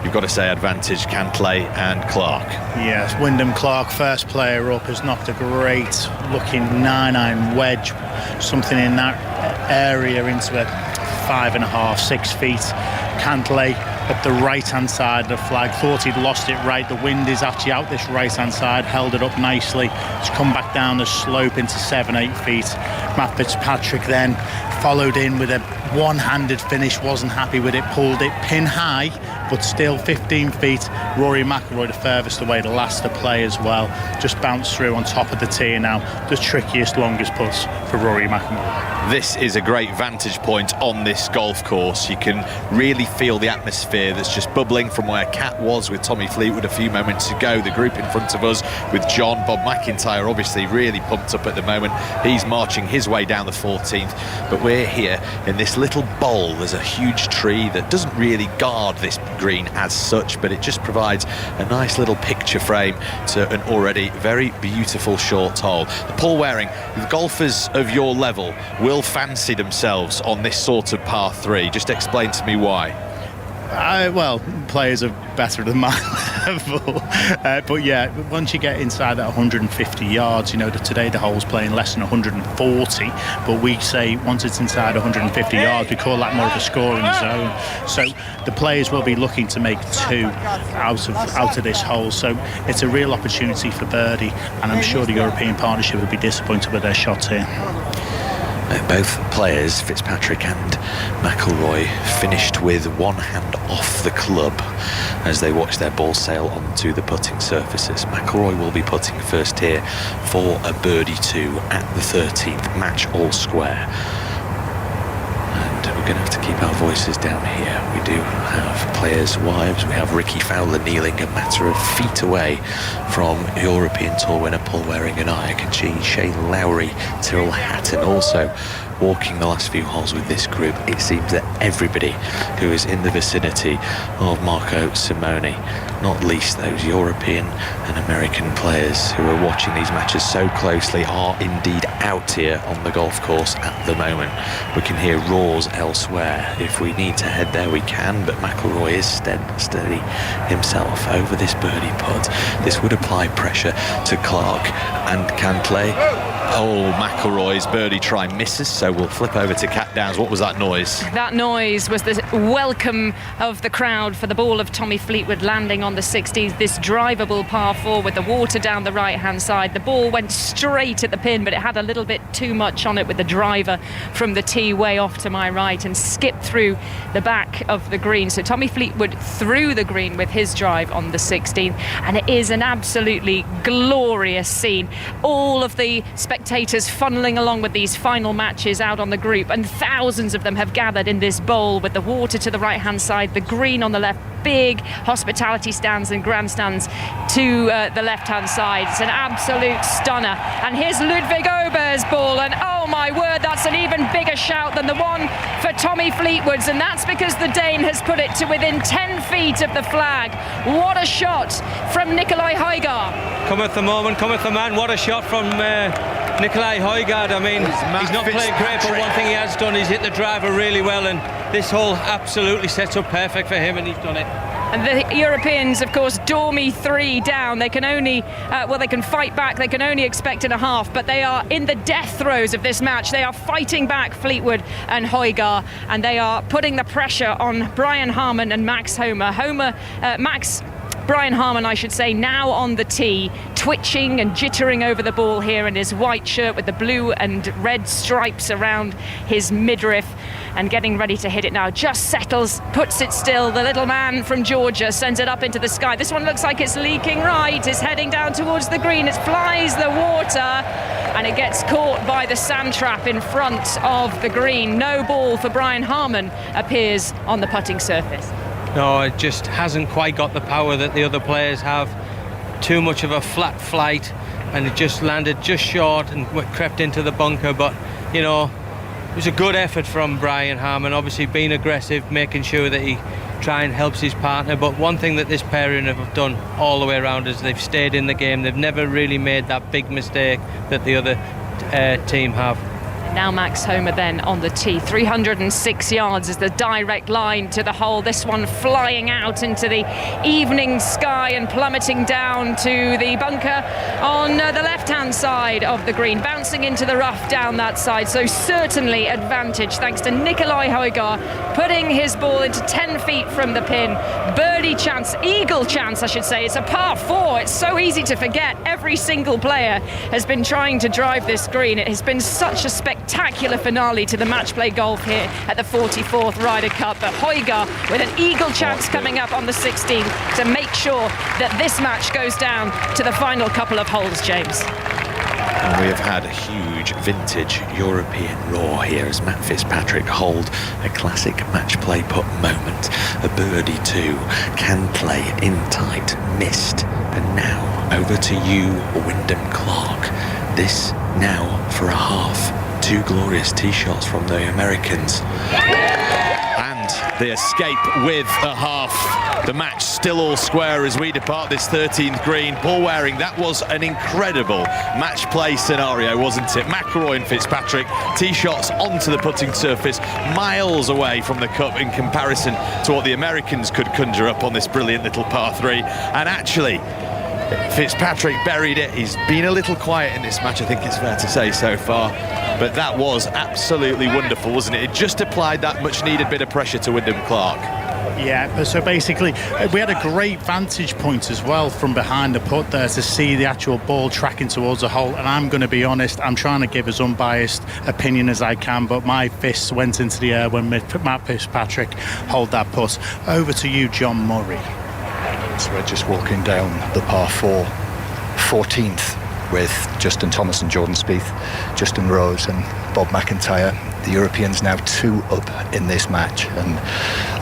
you've got to say advantage Cantlay and Clark. Yes, Wyndham Clark, first player up, has knocked a great looking 9-iron wedge, something in that area into a 5.5, 6 feet. Cantlay up the right-hand side of the flag, thought he'd lost it right. The wind is actually out this right-hand side, held it up nicely. It's come back down the slope into 7-8 feet. Matt Fitzpatrick then followed in with a one-handed finish, wasn't happy with it, pulled it pin high, but still 15 feet. Rory McIlroy the furthest away, the last to play as well. Just bounced through on top of the tee now. The trickiest, longest putts for Rory McIlroy. This is a great vantage point on this golf course. You can really feel the atmosphere that's just bubbling from where Cat was with Tommy Fleetwood a few moments ago. The group in front of us with John, Bob McIntyre obviously really pumped up at the moment. He's marching his way down the 14th, but we're here in this little bowl. There's a huge tree that doesn't really guard this green as such, but it just provides a nice little picture frame to an already very beautiful short hole. Paul Waring, the golfers of your level will fancy themselves on this sort of par 3. Just explain to me why. Well, players are better than my level, but yeah, once you get inside that 150 yards, you know, today the hole's playing less than 140, but we say once it's inside 150 yards, we call that more of a scoring zone. So the players will be looking to make 2 out of this hole. So it's a real opportunity for birdie, and I'm sure the European Partnership will be disappointed with their shots here. Both players, Fitzpatrick and McIlroy, finished with one hand off the club as they watch their ball sail onto the putting surfaces. McIlroy will be putting first here for a birdie 2 at the 13th, match all square. And we're going to have to keep our voices down here. We do have players' wives. We have Ricky Fowler kneeling a matter of feet away from European Tour winner Paul Waring and I. I can see Shane Lowry, Tyrrell Hatton also walking the last few holes with this group, it seems that everybody who is in the vicinity of Marco Simone, not least those European and American players who are watching these matches so closely, are indeed out here on the golf course at the moment. We can hear roars elsewhere. If we need to head there, we can, but McIlroy is steady himself over this birdie putt. This would apply pressure to Clark and Cantlay. Oh, McIlroy's birdie try misses, so we'll flip over to Cat Downs. What was that noise? That noise was the welcome of the crowd for the ball of Tommy Fleetwood landing on the 16th, this drivable par 4 with the water down the right-hand side. The ball went straight at the pin, but it had a little bit too much on it with the driver from the tee way off to my right and skipped through the back of the green. So Tommy Fleetwood through the green with his drive on the 16th, and it is an absolutely glorious scene. All of the spectators funneling along with these final matches out on the group, and thousands of them have gathered in this bowl with the water to the right hand side, the green on the left, big hospitality stands and grandstands to the left hand side. It's an absolute stunner. And here's Ludwig Ober's ball, and oh my word, that's an even bigger shout than the one for Tommy Fleetwood's, and that's because the Dane has put it to within 10 feet of the flag. What a shot from Nikolai Højgaard. Cometh the moment, cometh the man. What a shot from Nikolai Højgaard. I mean, he's not played great, but one thing he has done is hit the driver really well, and this hole absolutely sets up perfect for him, and he's done it. And the Europeans, of course, Dormy 3 down. They can only, they can fight back. They can only expect in a half, but they are in the death throes of this match. They are fighting back, Fleetwood and Højgaard, and they are putting the pressure on Brian Harman and Max Homa. Brian Harman, I should say, now on the tee, twitching and jittering over the ball here in his white shirt with the blue and red stripes around his midriff, and getting ready to hit it now. Just settles, puts it still. The little man from Georgia sends it up into the sky. This one looks like it's leaking right. It's heading down towards the green. It flies the water, and it gets caught by the sand trap in front of the green. No ball for Brian Harman appears on the putting surface. No, it just hasn't quite got the power that the other players have. Too much of a flat flight, and it just landed just short and crept into the bunker. But, you know, it was a good effort from Brian Harman, obviously being aggressive, making sure that he try and helps his partner. But one thing that this pairing have done all the way around is they've stayed in the game. They've never really made that big mistake that the other team have. Now Max Homa then on the tee. 306 yards is the direct line to the hole. This one flying out into the evening sky and plummeting down to the bunker on the left-hand side of the green, bouncing into the rough down that side. So certainly advantage thanks to Nikolai Højgaard putting his ball into 10 feet from the pin. Birdie chance, eagle chance I should say. It's a par 4. It's so easy to forget. Every single player has been trying to drive this green. It has been such a spectacular finale to the match play golf here at the 44th Ryder Cup. But Højgaard with an eagle chance coming up on the 16th to make sure that this match goes down to the final couple of holes, James. And we have had a huge vintage European roar here as Matt Fitzpatrick hold a classic match play putt moment. A birdie too, can play in tight, missed. And now over to you, Wyndham Clark. This now for a half. Two glorious tee shots from the Americans. And the escape with a half. The match still all square as we depart this 13th green. Paul Waring, that was an incredible match play scenario, wasn't it? McIlroy and Fitzpatrick, tee shots onto the putting surface, miles away from the cup in comparison to what the Americans could conjure up on this brilliant little par 3. And actually, Fitzpatrick buried it. He's been a little quiet in this match, I think it's fair to say so far. But that was absolutely wonderful, wasn't it? It just applied that much needed bit of pressure to Wyndham Clark. Yeah, but so basically we had a great vantage point as well from behind the putt there to see the actual ball tracking towards the hole. And I'm going to be honest, I'm trying to give as unbiased opinion as I can, but my fists went into the air when Matt Fitzpatrick held that putt. Over to you, John Murray. So we're just walking down the par 4, 14th with Justin Thomas and Jordan Spieth, Justin Rose and Bob McIntyre. The Europeans now 2 up in this match, and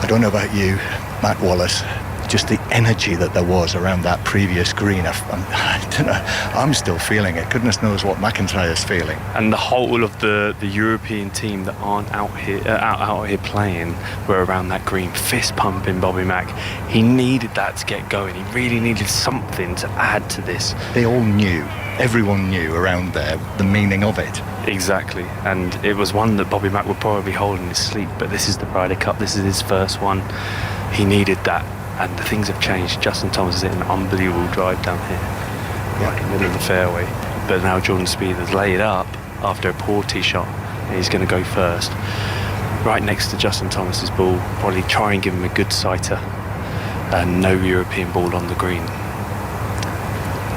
I don't know about you, Matt Wallace, just the energy that there was around that previous green. I don't know, I'm still feeling it. Goodness knows what McIntyre's feeling. And the whole of the European team that aren't out here playing were around that green, fist pumping Bobby Mack. He needed that to get going. He really needed something to add to this. They all knew, everyone knew around there the meaning of it. Exactly, and it was one that Bobby Mack would probably hold in his sleep, but this is the Ryder Cup, this is his first one. He needed that, and the things have changed. Justin Thomas is hitting an unbelievable drive down here, right in the middle of the fairway, but now Jordan Spieth has laid up after a poor tee shot, and he's going to go first. Right next to Justin Thomas's ball, probably try and give him a good sighter, and no European ball on the green.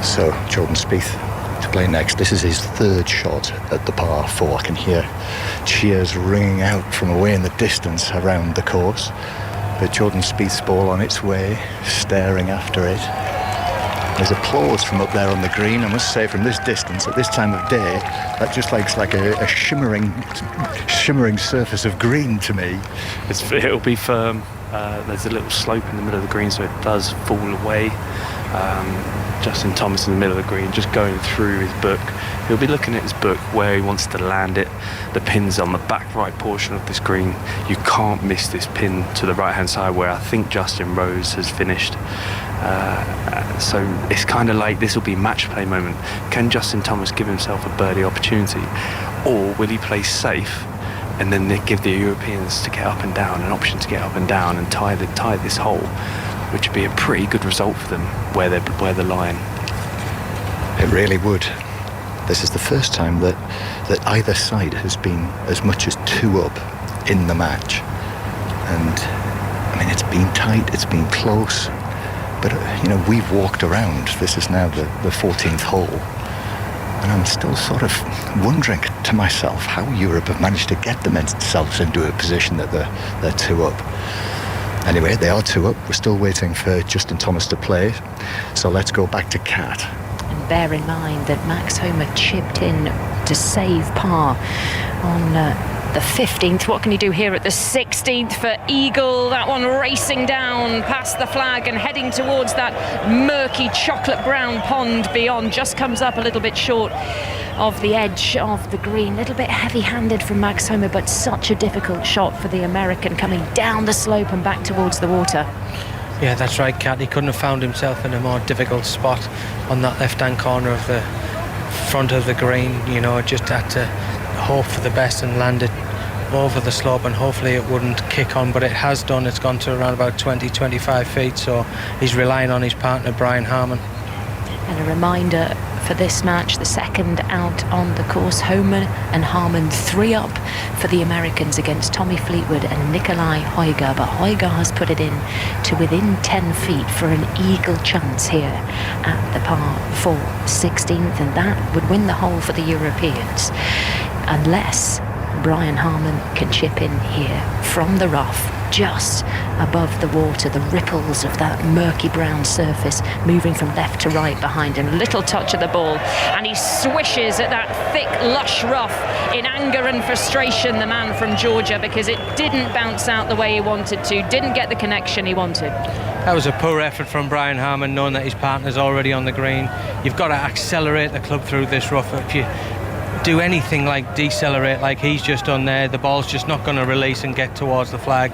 So, Jordan Spieth to play next. This is his third shot at the par 4. I can hear cheers ringing out from away in the distance around the course. But Jordan Spieth's ball on its way, staring after it. There's applause from up there on the green. I must say, from this distance, at this time of day, that just looks like a shimmering surface of green to me. It'll be firm. There's a little slope in the middle of the green, so it does fall away. Justin Thomas in the middle of the green, just going through his book. He'll be looking at his book where he wants to land it. The pin's on the back right portion of this green. You can't miss this pin to the right hand side where I think Justin Rose has finished. So it's kind of like this will be match play moment. Can Justin Thomas give himself a birdie opportunity, or will he play safe and then they give the Europeans to get up and down, an option to get up and down and tie this hole, which would be a pretty good result for them where they're lying. It really would. This is the first time that either side has been as much as 2 up in the match. And I mean, it's been tight, it's been close, but we've walked around. This is now the 14th hole, and I'm still sort of wondering to myself how Europe have managed to get themselves into a position that they're 2 up. Anyway, they are 2 up. We're still waiting for Justin Thomas to play, so let's go back to Cat. And bear in mind that Max Homa chipped in to save par on the 15th. What can he do here at the 16th for Eagle? That one racing down past the flag and heading towards that murky chocolate brown pond beyond. Just comes up a little bit short of the edge of the green. A little bit heavy-handed from Max Homa, but such a difficult shot for the American coming down the slope and back towards the water. Yeah, that's right, Kat. He couldn't have found himself in a more difficult spot on that left-hand corner of the front of the green. Just had to hope for the best and land it over the slope, and hopefully it wouldn't kick on, but it has done. It's gone to around about 20-25 feet, so he's relying on his partner Brian Harman. And a reminder for this match, the second out on the course, Homa and Harman 3 up for the Americans against Tommy Fleetwood and Nikolai Højgaard, but Højgaard has put it in to within 10 feet for an eagle chance here at the par 4 16th, and that would win the hole for the Europeans unless Brian Harman can chip in here from the rough, just above the water, the ripples of that murky brown surface moving from left to right behind him. Little touch of the ball, and he swishes at that thick, lush rough in anger and frustration, the man from Georgia, because it didn't bounce out the way he wanted to, didn't get the connection he wanted. That was a poor effort from Brian Harman, knowing that his partner's already on the green. You've got to accelerate the club through this rough. If you do anything like decelerate like he's just done there, the ball's just not going to release and get towards the flag.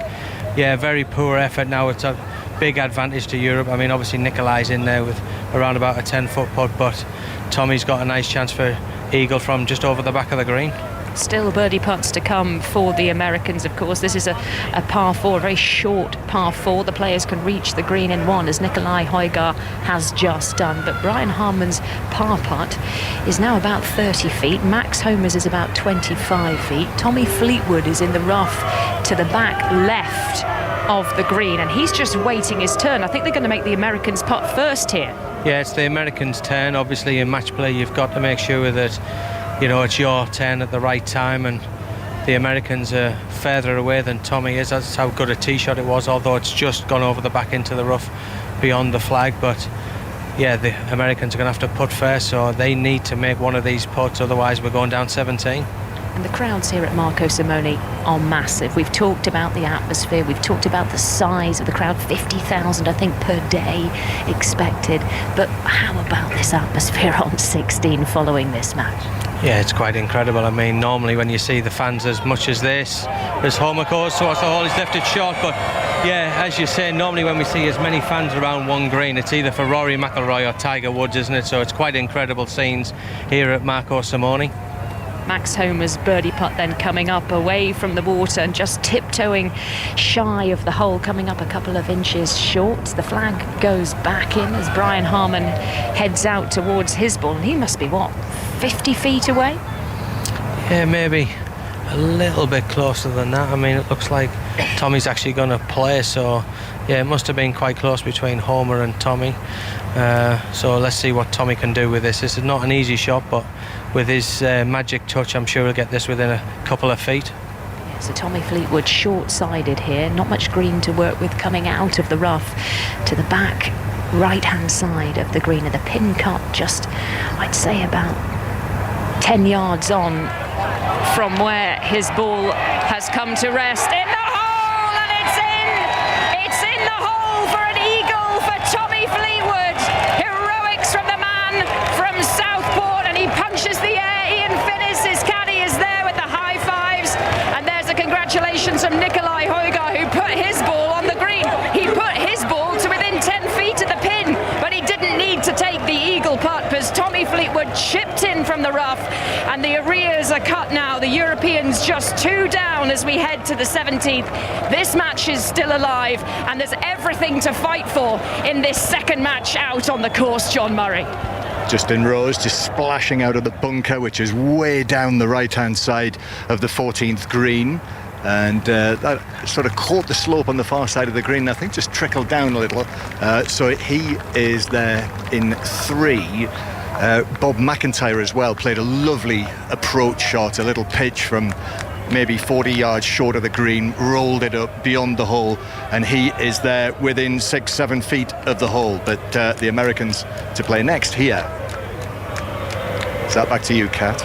Yeah, very poor effort. Now it's a big advantage to Europe. I mean, obviously Nikolai's in there with around about a 10-foot putt, but Tommy's got a nice chance for eagle from just over the back of the green. Still birdie putts to come for the Americans, of course. This is a par 4, a very short par 4. The players can reach the green in 1, as Nikolai Højgaard has just done. But Brian Harman's par putt is now about 30 feet. Max Homa's is about 25 feet. Tommy Fleetwood is in the rough to the back left of the green, and he's just waiting his turn. I think they're going to make the Americans putt first here. Yeah, it's the Americans' turn. Obviously, in match play, you've got to make sure that it's your turn at the right time, and the Americans are further away than Tommy is. That's how good a tee shot it was, although it's just gone over the back into the rough beyond the flag. But yeah, the Americans are going to have to putt first, so they need to make one of these putts, otherwise we're going down 17. And the crowds here at Marco Simone are massive. We've talked about the atmosphere, we've talked about the size of the crowd, 50,000 I think per day expected. But how about this atmosphere on 16 following this match? Yeah, it's quite incredible. I mean, normally when you see the fans as much as this, as Homer goes towards the hole, he's left it short. But yeah, as you say, normally when we see as many fans around one green, it's either for Rory McIlroy or Tiger Woods, isn't it? So it's quite incredible scenes here at Marco Simone. Max Homer's birdie putt then coming up away from the water and just tiptoeing shy of the hole, coming up a couple of inches short. The flag goes back in as Brian Harman heads out towards his ball, and he must be, what, 50 feet away? Yeah, maybe a little bit closer than that. I mean, it looks like Tommy's actually going to play, so yeah, it must have been quite close between Homer and Tommy. So let's see what Tommy can do with this. This is not an easy shot, but with his magic touch, I'm sure he'll get this within a couple of feet. Yeah, so Tommy Fleetwood short-sided here, not much green to work with coming out of the rough to the back right-hand side of the green, and the pin cut just, I'd say, about 10 yards on from where his ball has come to rest. In the hole, and it's in! It's in the hole for an eagle for Tommy Fleetwood. Heroics from the man from Southport, and he punches the air. Ian Finnis, his caddy, is there with the high fives, and there's a congratulations from Nikolai Højgaard, who put his ball on the green. He put his ball to within 10 feet of the pin, but he didn't need to take the eagle putt because Tommy Fleetwood chipped in from the rough, and the arrears are cut now. The Europeans just 2 down as we head to the 17th. This match is still alive, and there's everything to fight for in this second match out on the course, John Murray. Justin Rose just splashing out of the bunker, which is way down the right-hand side of the 14th green. And that sort of caught the slope on the far side of the green, I think just trickled down a little. So he is there in 3. Bob McIntyre as well played a lovely approach shot, a little pitch from maybe 40 yards short of the green, rolled it up beyond the hole, and he is there within 6-7 feet of the hole. But the Americans to play next here. Is that back to you, Kat?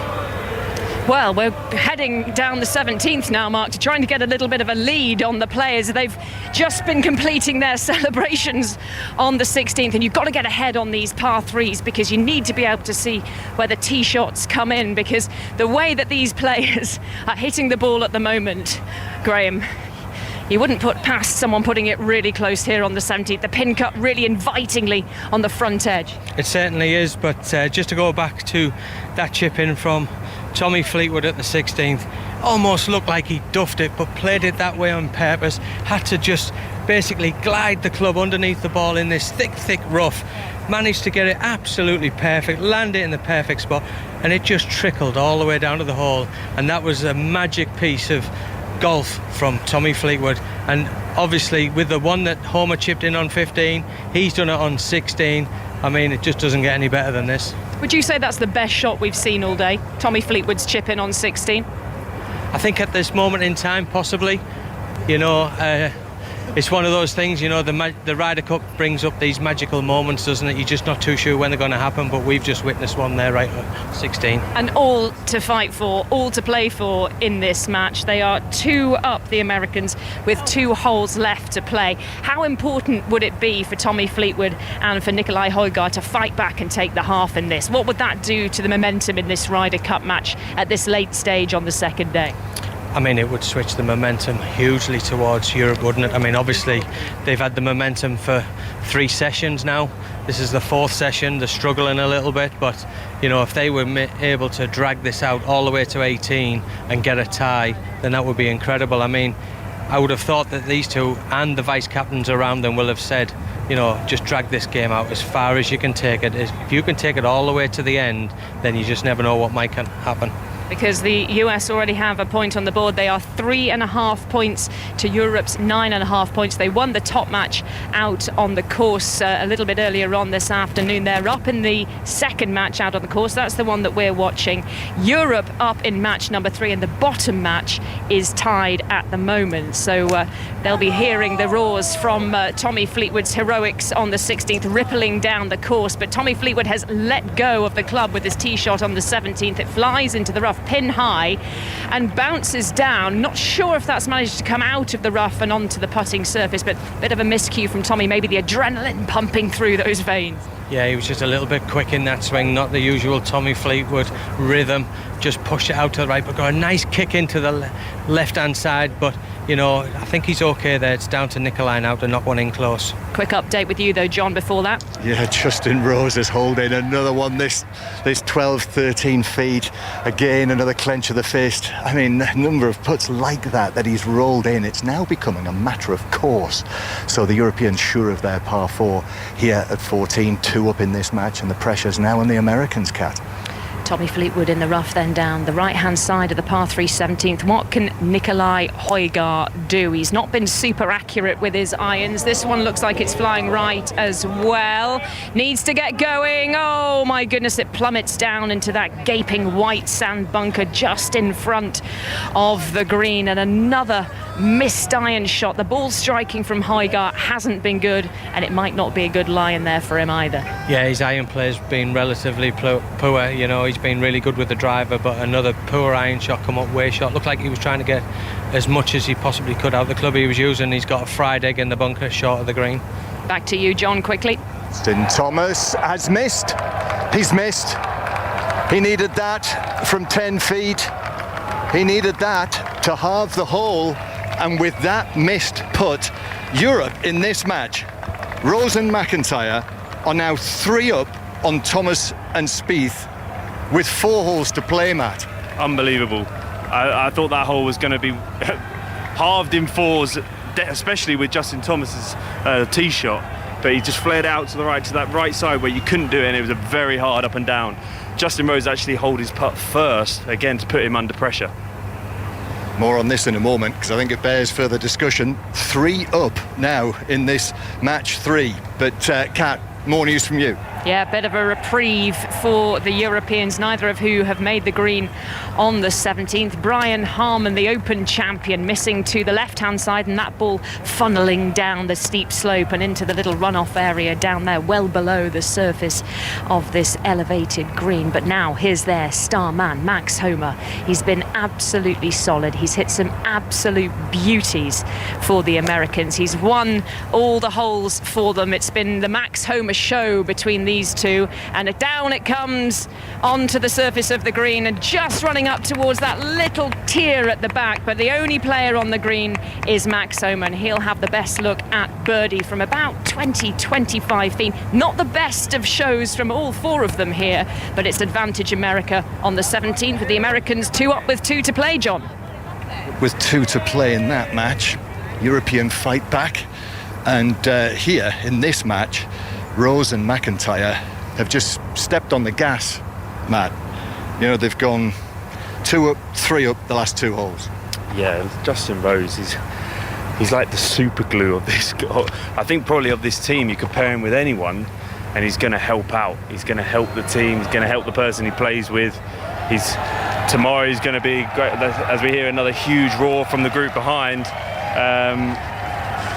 Well, we're heading down the 17th now, Mark, to trying to get a little bit of a lead on the players. They've just been completing their celebrations on the 16th, and you've got to get ahead on these par 3s because you need to be able to see where the tee shots come in, because the way that these players are hitting the ball at the moment, Graham, you wouldn't put past someone putting it really close here on the 17th. The pin cut really invitingly on the front edge. It certainly is, but just to go back to that chip in from Tommy Fleetwood at the 16th, almost looked like he duffed it, but played it that way on purpose. Had to just basically glide the club underneath the ball in this thick rough. Managed to get it absolutely perfect, land it in the perfect spot, and it just trickled all the way down to the hole. And that was a magic piece of golf from Tommy Fleetwood. And obviously with the one that Homer chipped in on 15, he's done it on 16. I mean, it just doesn't get any better than this. Would you say that's the best shot we've seen all day? Tommy Fleetwood's chip in on 16? I think at this moment in time, possibly. You know, it's one of those things, you know, the Ryder Cup brings up these magical moments, doesn't it? You're just not too sure when they're going to happen, but we've just witnessed one there right at 16. And all to fight for, all to play for in this match. They are 2 up, the Americans, with 2 holes left to play. How important would it be for Tommy Fleetwood and for Nikolai Højgaard to fight back and take the half in this? What would that do to the momentum in this Ryder Cup match at this late stage on the second day? I mean, it would switch the momentum hugely towards Europe, wouldn't it? I mean, obviously, they've had the momentum for 3 sessions now. This is the 4th session. They're struggling a little bit, but, you know, if they were able to drag this out all the way to 18 and get a tie, then that would be incredible. I mean, I would have thought that these 2 and the vice-captains around them will have said, you know, just drag this game out as far as you can take it. If you can take it all the way to the end, then you just never know what might happen. Because the US already have a point on the board. They are 3.5 points to Europe's 9.5 points. They won the top match out on the course a little bit earlier on this afternoon. They're up in the second match out on the course. That's the one that we're watching. Europe up in match number 3, and the bottom match is tied at the moment. So they'll be hearing the roars from Tommy Fleetwood's heroics on the 16th, rippling down the course. But Tommy Fleetwood has let go of the club with his tee shot on the 17th. It flies into the rough. off pin high and bounces down. Not sure if that's managed to come out of the rough and onto the putting surface, but a bit of a miscue from Tommy, maybe the adrenaline pumping through those veins. Yeah, he was just a little bit quick in that swing, not the usual Tommy Fleetwood rhythm, just push it out to the right, but got a nice kick into the left-hand side, but you know, I think he's okay there. It's down to Nicolai now to knock one in close. Quick update with you though, John, before that. Yeah, Justin Rose is holding another one, this 12-13 feet. Again, another clench of the fist. I mean, the number of putts like that he's rolled in, it's now becoming a matter of course. So the Europeans sure of their par 4 here at 14, 2 up in this match, and the pressure's now on the Americans, Kat. Tommy Fleetwood in the rough then down the right-hand side of the par 3 17th. What can Nicolai Højgaard do? He's not been super accurate with his irons. This one looks like it's flying right as well. Needs to get going. Oh my goodness, it plummets down into that gaping white sand bunker just in front of the green, and another missed iron shot. The ball striking from Højgaard hasn't been good, and it might not be a good lie in there for him either. Yeah, his iron play's been relatively poor. You know, he's been really good with the driver, but another poor iron shot come up way short. Looked like he was trying to get as much as he possibly could out of the club he was using. He's got a fried egg in the bunker short of the green. Back to you, John, quickly. Justin Thomas has missed. He's missed. He needed that from 10 feet. He needed that to halve the hole. And with that missed putt, Europe in this match, Rose and McIntyre are now 3 up on Thomas and Spieth with 4 holes to play, Matt. Unbelievable. I thought that hole was going to be halved in 4s, especially with Justin Thomas's tee shot, but he just flared out to the right, to that right side where you couldn't do it, and it was a very hard up and down. Justin Rose actually hold his putt first, again, to put him under pressure. More on this in a moment, because I think it bears further discussion. 3 up now in this match 3. But Kat, more news from you. Yeah, a bit of a reprieve for the Europeans, neither of who have made the green on the 17th. Brian Harman, the Open champion, missing to the left-hand side, and that ball funneling down the steep slope and into the little runoff area down there, well below the surface of this elevated green. But now here's their star man, Max Homa. He's been absolutely solid. He's hit some absolute beauties for the Americans. He's won all the holes for them. It's been the Max Homa show between these two, and down it comes onto the surface of the green and just running up towards that little tier at the back. But the only player on the green is Max Homa, and he'll have the best look at birdie from about 20-25 feet. Not the best of shows from all 4 of them here, but it's advantage America on the 17th, with the Americans 2 up with 2 to play, John. With 2 to play in that match, European fight back, and here in this match, Rose and McIntyre have just stepped on the gas, Matt. You know, they've gone 2 up, 3 up the last 2 holes. Yeah, Justin Rose, he's like the super glue of this. I think probably of this team, you compare him with anyone, and he's going to help out. He's going to help the team. He's going to help the person he plays with. Tomorrow he's going to be great, as we hear another huge roar from the group behind.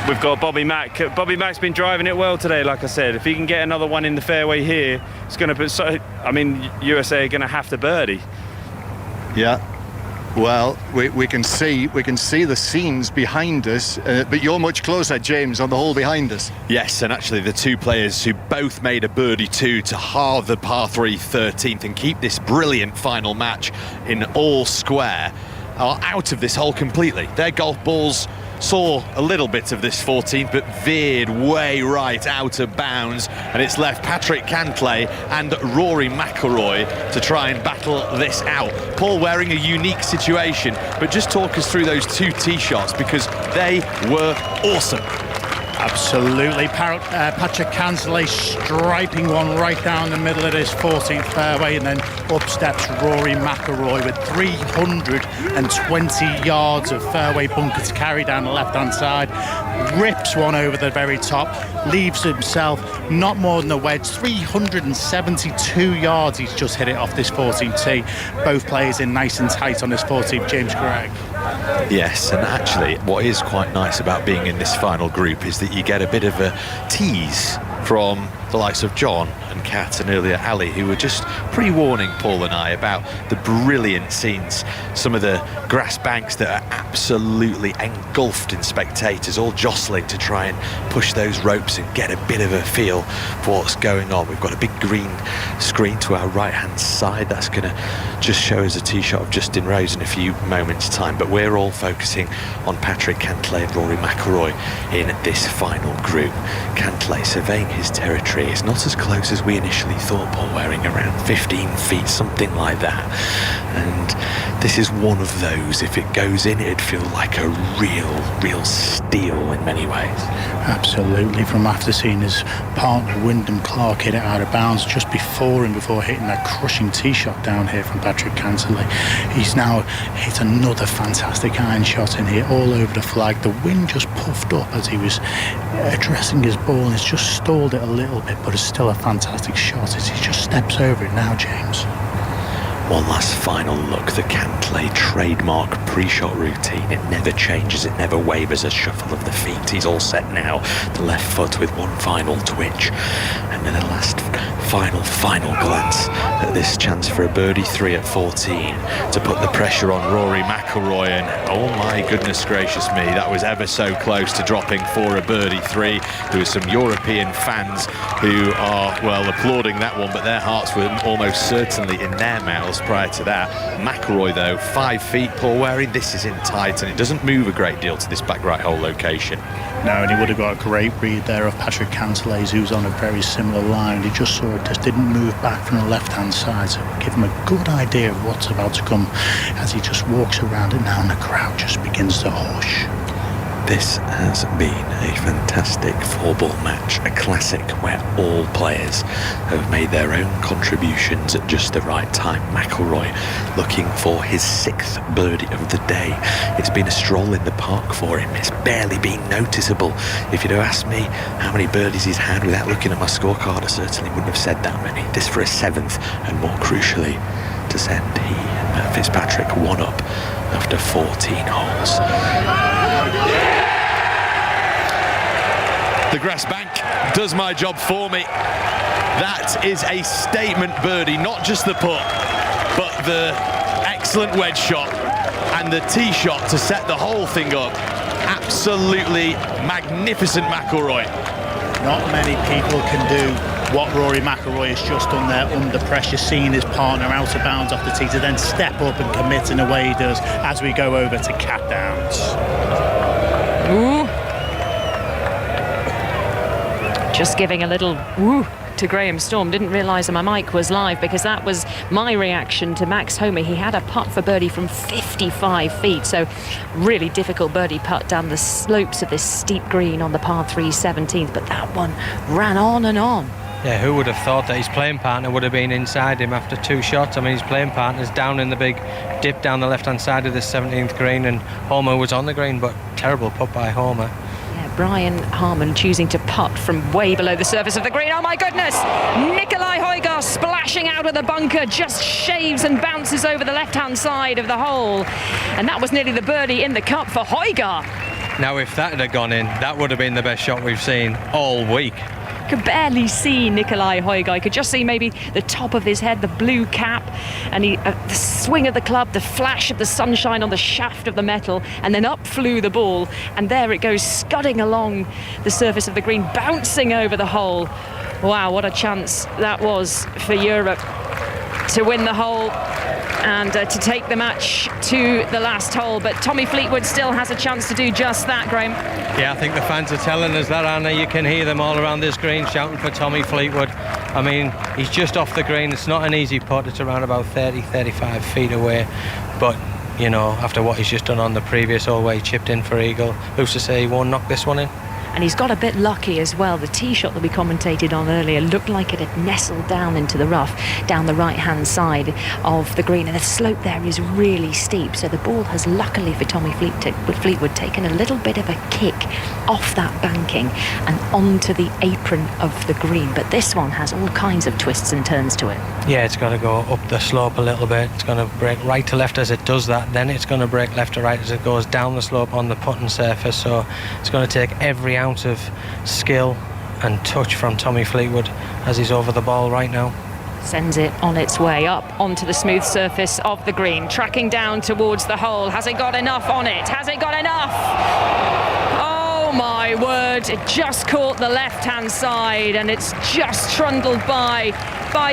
We've got Bobby Mack. Bobby Mack's been driving it well today, like I said. If he can get another one in the fairway here, it's going to put USA are going to have to birdie. Yeah. Well, we can see the scenes behind us, but you're much closer, James, on the hole behind us. Yes, and actually the 2 players who both made a birdie 2 to halve the par 3 13th and keep this brilliant final match in all square are out of this hole completely. Their golf balls saw a little bit of this 14th, but veered way right out of bounds, and it's left Patrick Cantlay and Rory McIlroy to try and battle this out. Paul wearing a unique situation, but just talk us through those 2 tee shots, because they were awesome. Absolutely. Patrick Cantlay striping one right down the middle of this 14th fairway, and then up steps Rory McIlroy with 320 yards of fairway bunker to carry down the left-hand side. Rips one over the very top, leaves himself not more than a wedge. 372 yards he's just hit it off this 14th tee. Both players in nice and tight on this 14th. James Gregg. Yes, and actually what is quite nice about being in this final group is that you get a bit of a tease from the likes of John and Kat and earlier Ali, who were just pre-warning Paul and I about the brilliant scenes, some of the grass banks that are absolutely engulfed in spectators, all jostling to try and push those ropes and get a bit of a feel for what's going on. We've got a big green screen to our right hand side that's going to just show us a tee shot of Justin Rose in a few moments time, but we're all focusing on Patrick Cantlay and Rory McIlroy in this final group. Cantlay surveying his territory. It's not as close as we initially thought, Paul, wearing around 15 feet, something like that, and this is one of those, if it goes in, it'd feel like a real steal in many ways. Absolutely. From after seeing his partner Wyndham Clark hit it out of bounds just before him, before hitting that crushing tee shot down here from Patrick Cantlay, he's now hit another fantastic iron shot in here, all over the flag. The wind just puffed up as he was addressing his ball, and it's just stalled it a little bit, but it's still a fantastic shot as he just steps over it now, James. One last final look, the Cantlay trademark pre-shot routine. It never changes, it never wavers, a shuffle of the feet. He's all set now, the left foot with one final twitch. And then a last final glance at this chance for a birdie 3 at 14 to put the pressure on Rory McIlroy. And oh my goodness gracious me, that was ever so close to dropping for a birdie 3. There were some European fans who are, well, applauding that one, but their hearts were almost certainly in their mouths prior to that. McIlroy though, 5 feet, Paul Waring, this is in tight and it doesn't move a great deal to this back right hole location. No, and he would have got a great read there of Patrick Cantlay, who's on a very similar line. He just saw it, just didn't move back from the left-hand side, so give him a good idea of what's about to come as he just walks around it now, and the crowd just begins to hush. This has been a fantastic 4-ball match, a classic where all players have made their own contributions at just the right time. McIlroy looking for his 6th birdie of the day. It's been a stroll in the park for him. It's barely been noticeable. If you'd have asked me how many birdies he's had without looking at my scorecard, I certainly wouldn't have said that many. This for a 7th, and more crucially, to send he and Matt Fitzpatrick one up after 14 holes. The grass bank does my job for me. That is a statement birdie, not just the putt, but the excellent wedge shot and the tee shot to set the whole thing up. Absolutely magnificent McIlroy. Not many people can do what Rory McIlroy has just done there under pressure, seeing his partner out of bounds off the tee to then step up and commit in the way he does as we go over to Cat Downs. Ooh. Just giving a little woo to Graham Storm. Didn't realise that my mic was live, because that was my reaction to Max Homa. He had a putt for birdie from 55 feet, so really difficult birdie putt down the slopes of this steep green on the par 3 17th, but that one ran on and on. Yeah, who would have thought that his playing partner would have been inside him after 2 shots? I mean, his playing partner's down in the big dip down the left-hand side of the 17th green, and Homer was on the green, but terrible putt by Homer. Brian Harman choosing to putt from way below the surface of the green. Oh my goodness! Nikolai Højgaard splashing out of the bunker, just shaves and bounces over the left-hand side of the hole. And that was nearly the birdie in the cup for Højgaard. Now, if that had gone in, that would have been the best shot we've seen all week. Could barely see Nikolai Højgaard. Could just see maybe the top of his head, the blue cap, and the swing of the club, the flash of the sunshine on the shaft of the metal, and then up flew the ball, and there it goes scudding along the surface of the green, bouncing over the hole. Wow, what a chance that was for Europe to win the hole and to take the match to the last hole. But Tommy Fleetwood still has a chance to do just that, Graham. Yeah, I think the fans are telling us that, Anna. You can hear them all around this green shouting for Tommy Fleetwood. I mean, he's just off the green. It's not an easy putt. It's around about 35 feet away. But, you know, after what he's just done on the previous hole where he chipped in for eagle, who's to say he won't knock this one in? And he's got a bit lucky as well. The tee shot that we commentated on earlier looked like it had nestled down into the rough down the right-hand side of the green, and the slope there is really steep, so the ball has luckily for Tommy Fleetwood taken a little bit of a kick off that banking and onto the apron of the green. But this one has all kinds of twists and turns to it. Yeah, it's got to go up the slope a little bit. It's going to break right to left as it does that. Then it's going to break left to right as it goes down the slope on the putting surface. So it's going to take every ounce of skill and touch from Tommy Fleetwood as he's over the ball right now. Sends it on its way up onto the smooth surface of the green, tracking down towards the hole. Has it got enough on it? Has it got enough? Oh my word, it just caught the left-hand side and it's just trundled by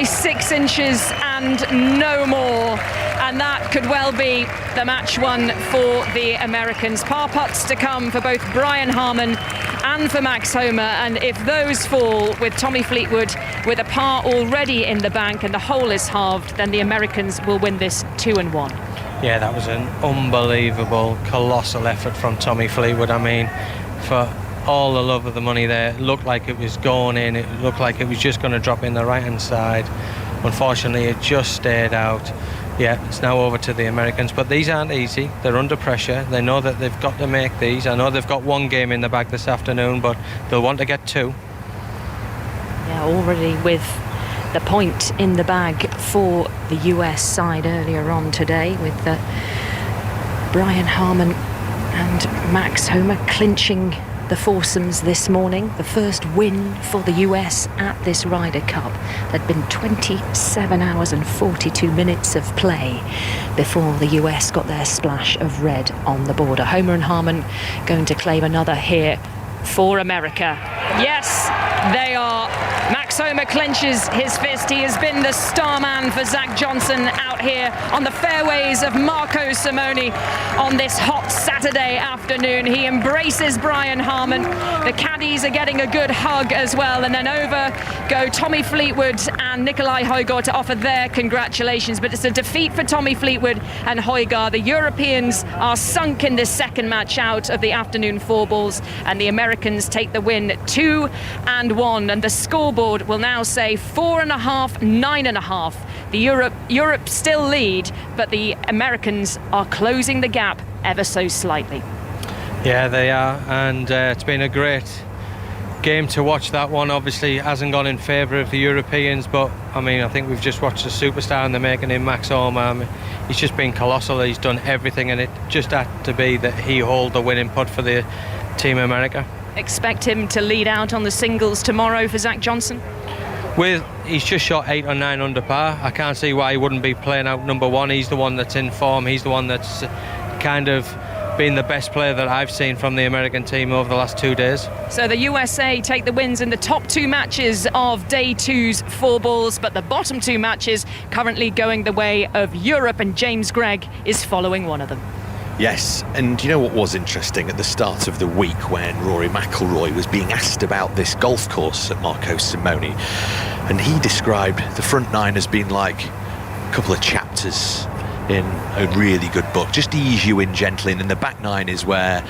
6 inches and no more. And that could well be the match one for the Americans. Par putts to come for both Brian Harman and for Max Homa, and if those fall with Tommy Fleetwood with a par already in the bank and the hole is halved, then the Americans will win this 2-1. Yeah, that was an unbelievable, colossal effort from Tommy Fleetwood. I mean, for all the love of the money there, it looked like it was going in, it looked like it was just going to drop in the right hand side. Unfortunately, it just stayed out. Yeah, it's now over to the Americans, but these aren't easy. They're under pressure. They know that they've got to make these. I know they've got one game in the bag this afternoon, but they'll want to get 2. Yeah, already with the point in the bag for the US side earlier on today, with Brian Harman and Max Homa clinching the foursomes this morning. The first win for the US at this Ryder Cup. There'd been 27 hours and 42 minutes of play before the US got their splash of red on the border. Homa and Harman going to claim another here for America. Yes, they are. Max Homa clenches his fist. He has been the star man for Zach Johnson out here on the fairways of Marco Simone on this hot Saturday afternoon. He embraces Brian Harman. The caddies are getting a good hug as well, and then over go Tommy Fleetwood and Nikolai Højgaard to offer their congratulations. But it's a defeat for Tommy Fleetwood and Højgaard. The Europeans are sunk in this second match out of the afternoon 4 balls, and the Americans take the win 2-1, and the scoreboard will now say 4.5, 9.5. The Europe still lead, but the Americans are closing the gap ever so slightly. Yeah, they are, and it's been a great game to watch. That one obviously hasn't gone in favour of the Europeans, but I mean, I think we've just watched a superstar in the making in Max Homa. I mean, he's just been colossal. He's done everything, and it just had to be that he hold the winning putt for the Team America. Expect him to lead out on the singles tomorrow for Zach Johnson? He's just shot 8 or 9 under par. I can't see why he wouldn't be playing out number 1. He's the one that's in form. He's the one that's kind of been the best player that I've seen from the American team over the last 2 days. So the USA take the wins in the top 2 matches of day 2's 4 balls, but the bottom 2 matches currently going the way of Europe, and James Gregg is following one of them. Yes, and you know what was interesting at the start of the week when Rory McIlroy was being asked about this golf course at Marco Simone, and he described the front 9 as being like a couple of chapters in a really good book, just to ease you in gently, and then the back 9 is where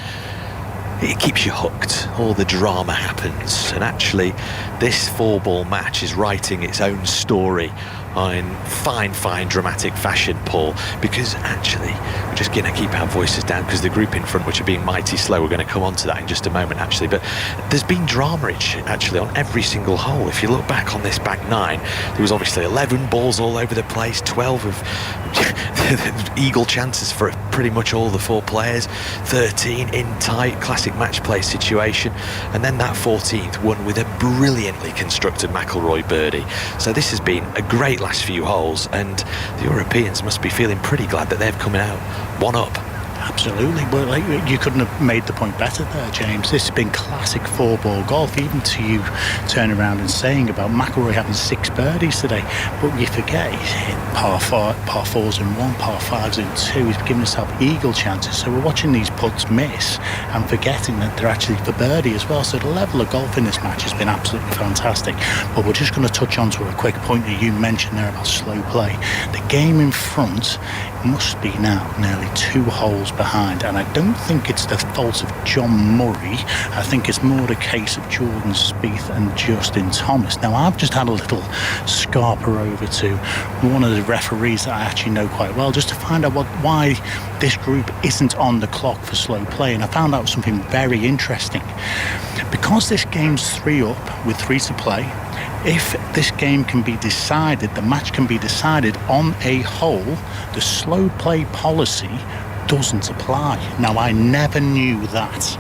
it keeps you hooked. All the drama happens, and actually this 4-ball match is writing its own story in fine dramatic fashion, Paul, because actually we're just going to keep our voices down because the group in front, which are being mighty slow, we're going to come on to that in just a moment actually, but there's been drama actually on every single hole. If you look back on this back 9, there was obviously 11 balls all over the place, 12 of eagle chances for pretty much all the 4 players, 13 in tight classic match play situation, and then that 14th won with a brilliantly constructed McIlroy birdie. So this has been a great last few holes, and the Europeans must be feeling pretty glad that they've come out 1 up. Absolutely, but like, you couldn't have made the point better there, James. This has been classic 4-ball golf, even to you turning around and saying about McIlroy having 6 birdies today, but you forget he's hit par 4s in 1, par 5s in 2. He's given himself eagle chances, so we're watching these putts miss and forgetting that they're actually for birdie as well. So the level of golf in this match has been absolutely fantastic. But we're just going to touch on to a quick point that you mentioned there about slow play. The game in front must be now nearly 2 holes behind, and I don't think it's the fault of John Murray. I think it's more the case of Jordan Spieth and Justin Thomas. Now, I've just had a little scarper over to one of the referees that I actually know quite well, just to find out why this group isn't on the clock for slow play, and I found out something very interesting. Because this game's 3 up with 3 to play, if this game can be decided, the match can be decided on a hole, the slow play policy doesn't apply. Now, I never knew that.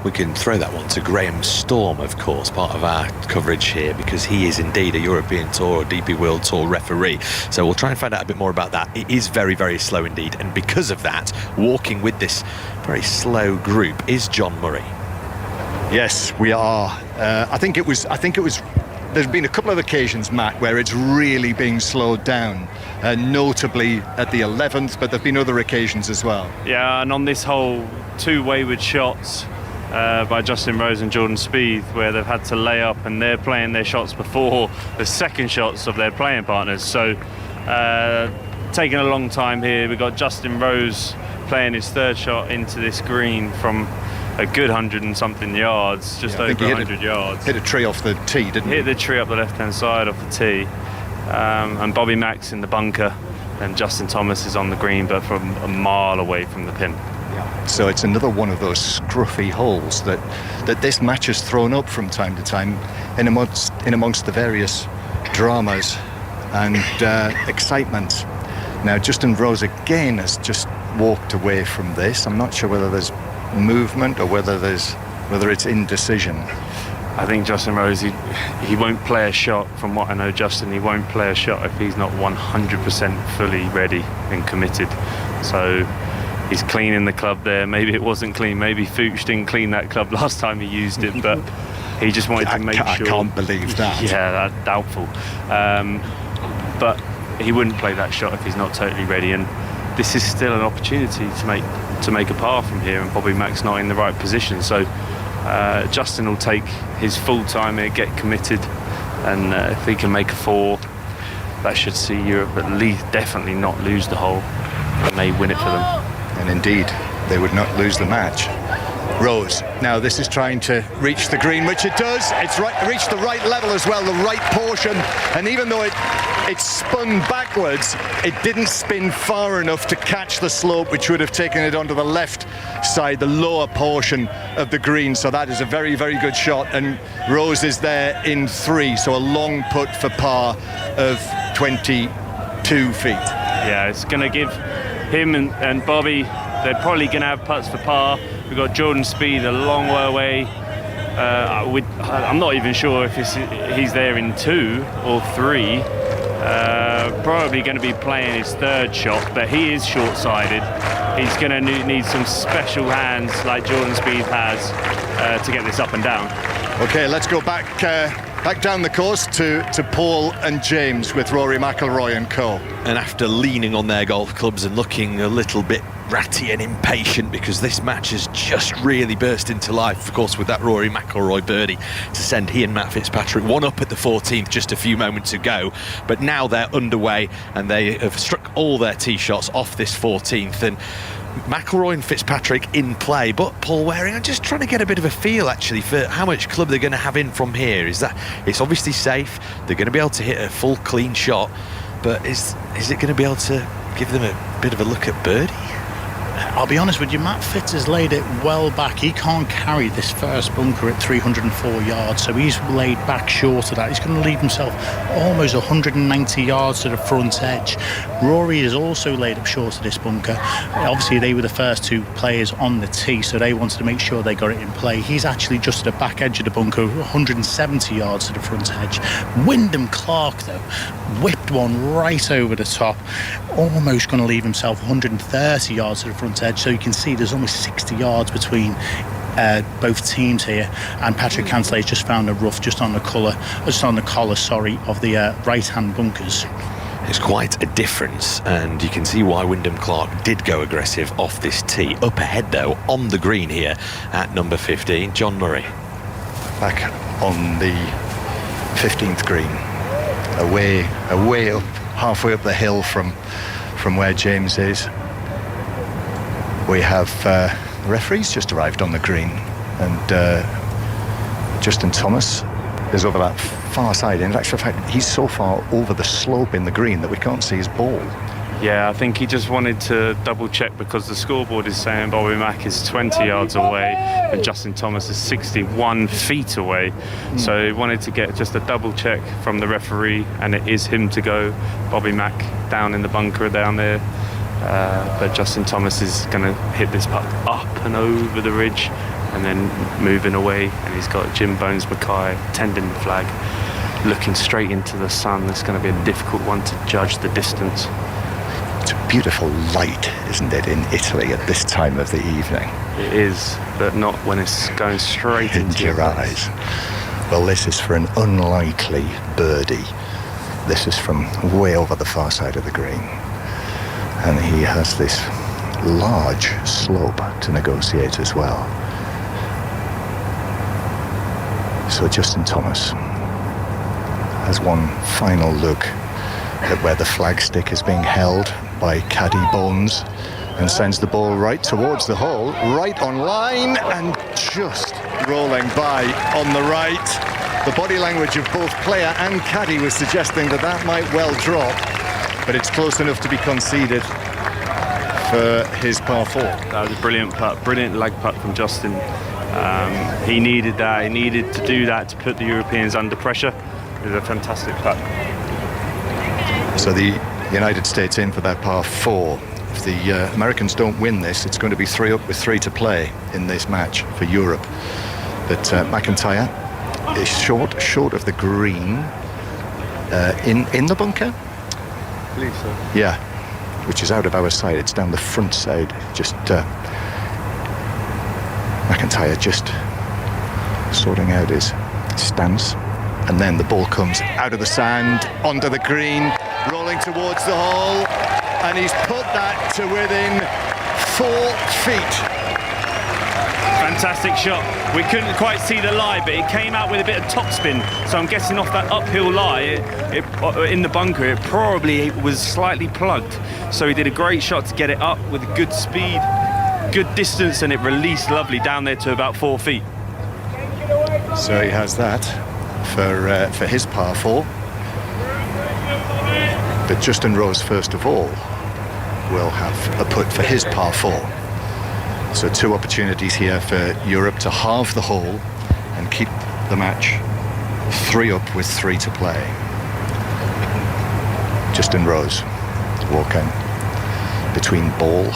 We can throw that one to Graham Storm, of course, part of our coverage here, because he is indeed a European Tour or DP World Tour referee. So we'll try and find out a bit more about that. It is very, very slow indeed, and because of that, walking with this very slow group is John Murray. Yes, we are. I think it was. There's been a couple of occasions, Matt, where it's really been slowed down, notably at the 11th, but there've been other occasions as well. Yeah, and on this whole, 2 wayward shots by Justin Rose and Jordan Spieth, where they've had to lay up and they're playing their shots before the second shots of their playing partners. So taking a long time here. We've got Justin Rose playing his 3rd shot into this green from a good 100 and something yards, just over 100 yards. Hit a tree off the tee, didn't he? Hit the tree up the left-hand side off the tee. And Bobby Mack's in the bunker, and Justin Thomas is on the green, but from a mile away from the pin. So it's another one of those scruffy holes that this match has thrown up from time to time in amongst the various dramas and excitement. Now Justin Rose again has just walked away from this. I'm not sure whether there's movement or whether it's indecision. I think Justin Rose, he won't play a shot. From what I know, Justin, he won't play a shot if he's not 100% fully ready and committed. So he's cleaning the club there. Maybe it wasn't clean. Maybe Fuchs didn't clean that club last time he used it, but he just wanted to make sure. I can't believe that. Yeah, that's doubtful. But he wouldn't play that shot if he's not totally ready. And this is still an opportunity to make a par from here, and Bobby Mack's not in the right position. So Justin will take his full time here, get committed, and if he can make a 4, that should see Europe at least definitely not lose the hole, and may win it for them. And indeed, they would not lose the match. Rose, now this is trying to reach the green, which it does. It's reached the right level as well, the right portion, and even though it spun backwards, it didn't spin far enough to catch the slope, which would have taken it onto the left side, the lower portion of the green. So that is a very, very good shot, and Rose is there in 3, so a long putt for par of 22 feet. Yeah, it's going to give him and Bobby, they're probably going to have putts for par. We've got Jordan Spieth a long way away. I'm not even sure if he's there in 2 or 3. Probably going to be playing his 3rd shot, but he is short-sided. He's going to need some special hands like Jordan Spieth has to get this up and down. Okay, let's go back down the course to Paul and James with Rory McIlroy and co. And after leaning on their golf clubs and looking a little bit ratty and impatient, because this match has just really burst into life, of course, with that Rory McIlroy birdie to send he and Matt Fitzpatrick one up at the 14th just a few moments ago. But now they're underway and they have struck all their tee shots off this 14th, and McIlroy and Fitzpatrick in play. But Paul Waring, I'm just trying to get a bit of a feel actually for how much club they're going to have in from here. Is that it's obviously safe, they're going to be able to hit a full clean shot, but is it going to be able to give them a bit of a look at birdie? I'll be honest with you, Matt Fitz has laid it well back. He can't carry this first bunker at 304 yards, so he's laid back short of that. He's going to leave himself almost 190 yards to the front edge. Rory is also laid up short of this bunker. Obviously, they were the first 2 players on the tee, so they wanted to make sure they got it in play. He's actually just at the back edge of the bunker, 170 yards to the front edge. Wyndham Clark, though, whipped one right over the top, almost going to leave himself 130 yards to the front edge. So you can see there's almost 60 yards between both teams here, and Patrick Cantlay's just found a rough just on the collar of the right-hand bunkers. It's quite a difference, and you can see why Wyndham Clark did go aggressive off this tee. Up ahead though, on the green here at number 15, John Murray. Back on the 15th green, away up, halfway up the hill from where James is. We have the referees just arrived on the green, and Justin Thomas is over that far side. In actual fact, he's so far over the slope in the green that we can't see his ball. Yeah, I think he just wanted to double check, because the scoreboard is saying Bobby Mack is 20 yards away and Justin Thomas is 61 feet away. So he wanted to get just a double check from the referee, and it is him to go. Bobby Mack down in the bunker down there. But Justin Thomas is going to hit this putt up and over the ridge and then moving away, and he's got Jim Bones Mackay tending the flag, looking straight into the sun. It's going to be a difficult one to judge the distance. It's a beautiful light, isn't it, in Italy at this time of the evening? It is, but not when it's going straight into your eyes. Well, this is for an unlikely birdie. This is from way over the far side of the green. And he has this large slope to negotiate as well. So Justin Thomas has one final look at where the flagstick is being held by Caddy Bones, and sends the ball right towards the hole, right on line, and just rolling by on the right. The body language of both player and caddy was suggesting that that might well drop, but it's close enough to be conceded for his par 4. That was a brilliant putt, brilliant leg putt from Justin. He needed that, he needed to do that to put the Europeans under pressure. It was a fantastic putt. So the United States in for that par 4. If the Americans don't win this, it's going to be 3 up with 3 to play in this match for Europe. But McIntyre is short of the green, in the bunker? I believe so. Yeah, which is out of our side. It's down the front side. Just McIntyre just sorting out his stance, and then the ball comes out of the sand onto the green, rolling towards the hole, and he's put that to within 4 feet. Fantastic shot. We couldn't quite see the lie, but it came out with a bit of topspin. So I'm guessing off that uphill lie in the bunker, it probably was slightly plugged. So he did a great shot to get it up with good speed, good distance, and it released lovely down there to about 4 feet. So he has that for his par 4. But Justin Rose, first of all, will have a putt for his par 4. So 2 opportunities here for Europe to halve the hole and keep the match 3 up with 3 to play. Justin Rose walking between ball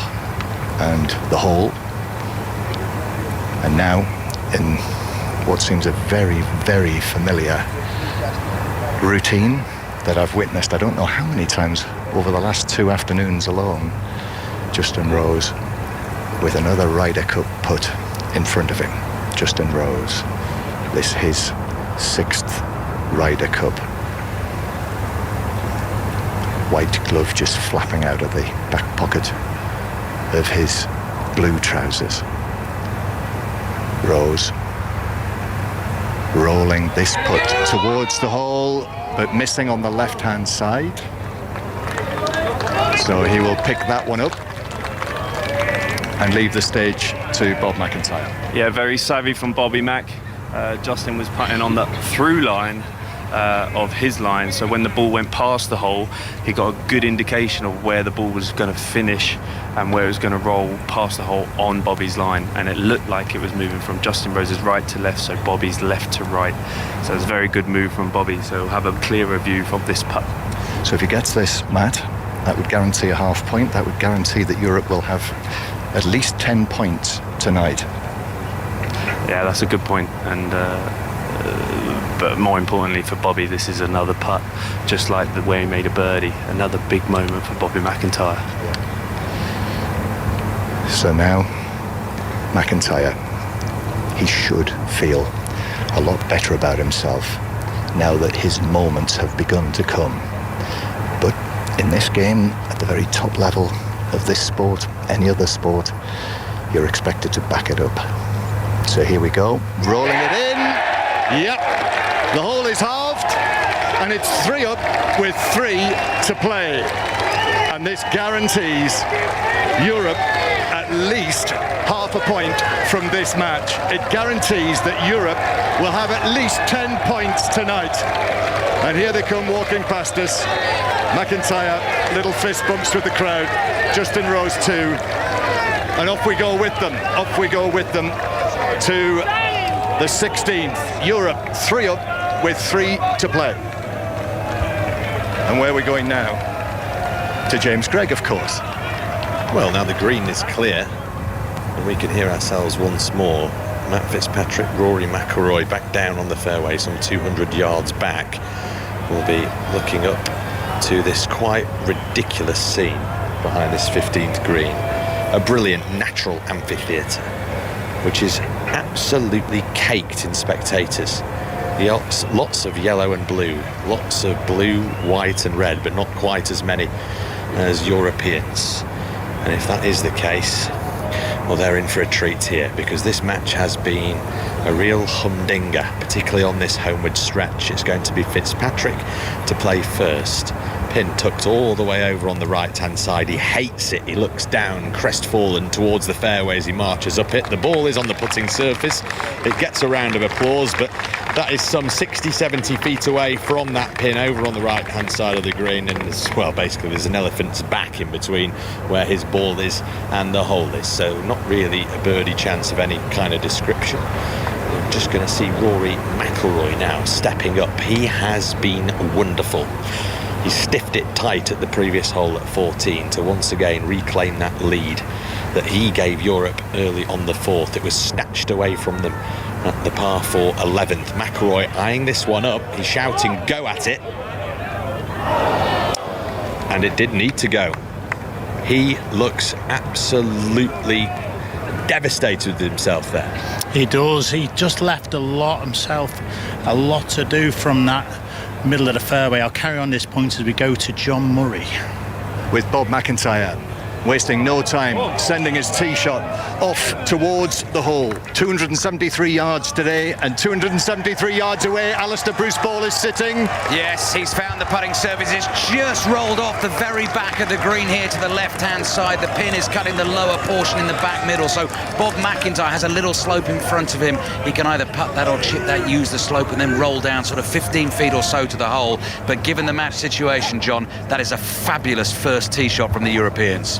and the hole. And now in what seems a very, very familiar routine that I've witnessed, I don't know how many times over the last 2 afternoons alone. Justin Rose with another Ryder Cup putt in front of him. Justin Rose, this is his 6th Ryder Cup. White glove just flapping out of the back pocket of his blue trousers. Rose rolling this putt towards the hole, but missing on the left-hand side. So he will pick that one up and leave the stage to Bob McIntyre. Yeah, very savvy from Bobby Mac. Justin was putting on the through line of his line, so when the ball went past the hole, he got a good indication of where the ball was going to finish and where it was going to roll past the hole on Bobby's line, and it looked like it was moving from Justin Rose's right to left, so Bobby's left to right. So it was a very good move from Bobby, so he'll have a clearer view of this putt. So if he gets this, Matt, that would guarantee a half point. That would guarantee that Europe will have at least 10 points tonight. Yeah, that's a good point. And but more importantly for Bobby, this is another putt, just like the way he made a birdie. Another big moment for Bobby McIntyre. So now, McIntyre, he should feel a lot better about himself now that his moments have begun to come. But in this game, at the very top level of this sport, any other sport, you're expected to back it up. So here we go, rolling it in. Yep, the hole is halved, and it's 3 up with 3 to play. And this guarantees Europe at least half a point from this match. It guarantees that Europe will have at least 10 points tonight. And here they come walking past us. McIntyre, little fist bumps with the crowd. Justin Rose too. And off we go with them. Off we go with them to the 16th. Europe 3 up with 3 to play. And where are we going now? To James Gregg, of course. Well, now the green is clear and we can hear ourselves once more. Matt Fitzpatrick, Rory McIlroy back down on the fairway, some 200 yards back. We'll be looking up to this quite ridiculous scene behind this 15th green. A brilliant natural amphitheatre, which is absolutely caked in spectators. Lots of yellow and blue, lots of blue, white and red, but not quite as many as Europeans. And if that is the case, well, they're in for a treat here, because this match has been a real humdinger, particularly on this homeward stretch. It's going to be Fitzpatrick to play first. Pin tucked all the way over on the right-hand side. He hates it. He looks down, crestfallen, towards the fairway as he marches up it. The ball is on the putting surface. It gets a round of applause, but that is some 60-70 feet away from that pin over on the right-hand side of the green. And, well, basically there's an elephant's back in between where his ball is and the hole is. So not really a birdie chance of any kind of description. We're just going to see Rory McIlroy now stepping up. He has been wonderful. He stiffed it tight at the previous hole at 14 to once again reclaim that lead that he gave Europe early on the 4th. It was snatched away from them at the par 4 11th. McIlroy eyeing this one up. He's shouting, go at it. And it did need to go. He looks absolutely devastated with himself there. He does. He just left a lot himself, a lot to do from that middle of the fairway. I'll carry on this point as we go to John Murray. With Bob McIntyre wasting no time, sending his tee shot off towards the hole. 273 yards today and 273 yards away. Alistair Bruce Ball is sitting. Yes, he's found the putting surface. It's just rolled off the very back of the green here to the left-hand side. The pin is cutting the lower portion in the back middle. So Bob McIntyre has a little slope in front of him. He can either putt that or chip that, use the slope and then roll down sort of 15 feet or so to the hole. But given the match situation, John, that is a fabulous first tee shot from the Europeans.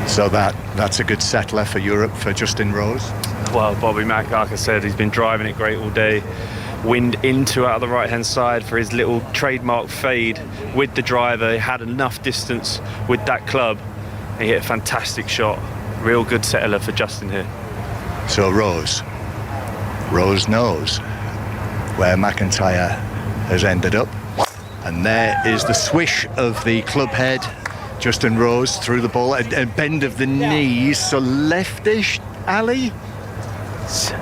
So that's a good settler for Europe, for Justin Rose. Well, Bobby Mack, like I said, he's been driving it great all day. Wind into out of the right-hand side for his little trademark fade with the driver. He had enough distance with that club. He hit a fantastic shot. Real good settler for Justin here. So Rose knows where McIntyre has ended up. And there is the swish of the club head. Justin Rose through the ball, a bend of the knees, so leftish, Ali?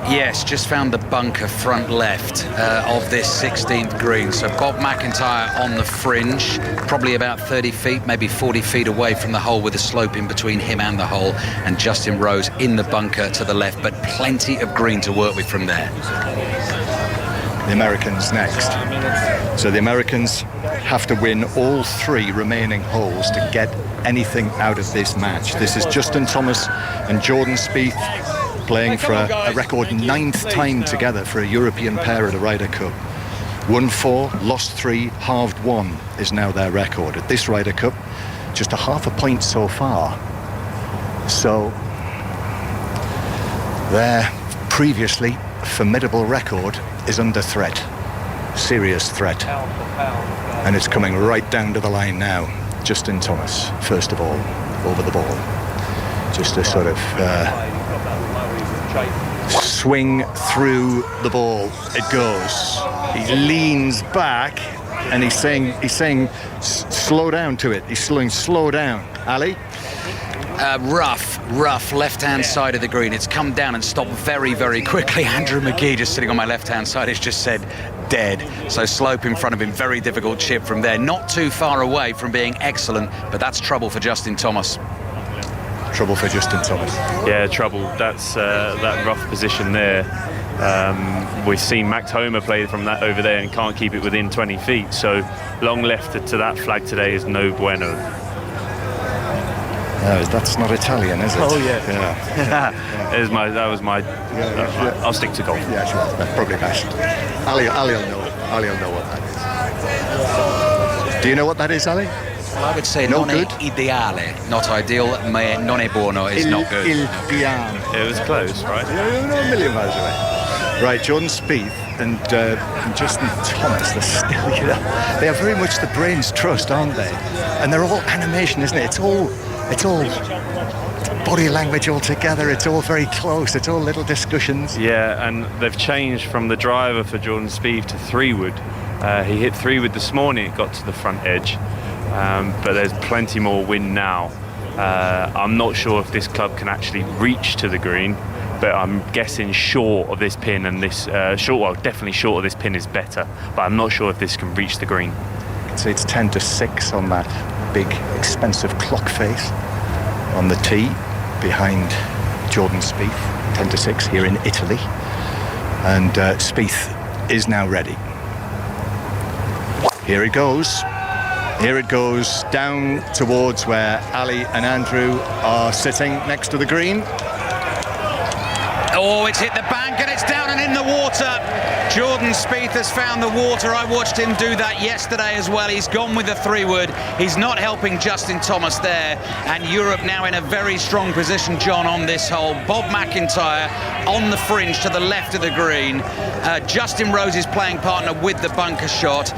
Yes, just found the bunker front left of this 16th green. So Bob McIntyre on the fringe, probably about 30 feet, maybe 40 feet away from the hole with a slope in between him and the hole, and Justin Rose in the bunker to the left, but plenty of green to work with from there. The Americans next. So the Americans have to win all 3 remaining holes to get anything out of this match. This is Justin Thomas and Jordan Spieth playing for a record 9th time together for a European pair at the Ryder Cup. Won 4, lost 3, halved 1 is now their record. At this Ryder Cup, just a half a point so far. So their previously formidable record is under threat, serious threat, and it's coming right down to the line now. Justin Thomas, first of all, over the ball, just a sort of swing through the ball. It goes. He leans back, and he's saying, slow down to it. He's slow down. Ali. Rough left-hand side of the green. It's come down and stopped very, very quickly. Andrew McGee, just sitting on my left-hand side, has just said dead. So slope in front of him, very difficult chip from there. Not too far away from being excellent, but that's trouble for Justin Thomas. Trouble for Justin Thomas. Yeah, trouble. That's that rough position there. We've seen Max Homer play from that over there and can't keep it within 20 feet. So long left to that flag today is no bueno. No, that's not Italian, is it? Oh yeah. That was my. I'll stick to golf. Yeah, sure. That's probably best. Ali will know it. Ali will know what that is. Do you know what that is, Ali? Well, I would say no non good. è ideale, not ideal. Non è buono is not good. It was close, right? You're a million miles away. Right, Jordan Spieth and Justin Thomas, they're still, they are very much the brains trust, aren't they? And they're all animation, isn't it? It's all body language altogether. It's all very close. It's all little discussions. Yeah, and they've changed from the driver for Jordan Spieth to 3-wood. He hit 3-wood this morning. It got to the front edge, but there's plenty more wind now. I'm not sure if this club can actually reach to the green, but I'm guessing short of this pin, and this definitely short of this pin is better, but I'm not sure if this can reach the green. So it's 10-6 on that big expensive clock face on the tee behind Jordan Spieth. 10-6 here in Italy, and Spieth is now ready. Here it goes. Here it goes down towards where Ali and Andrew are sitting next to the green. Oh, it's hit the bank and it's down and in the water. Jordan Spieth has found the water. I watched him do that yesterday as well. He's gone with the 3-wood. He's not helping Justin Thomas there. And Europe now in a very strong position, John, on this hole. Bob McIntyre on the fringe to the left of the green. Justin Rose, his playing partner, with the bunker shot.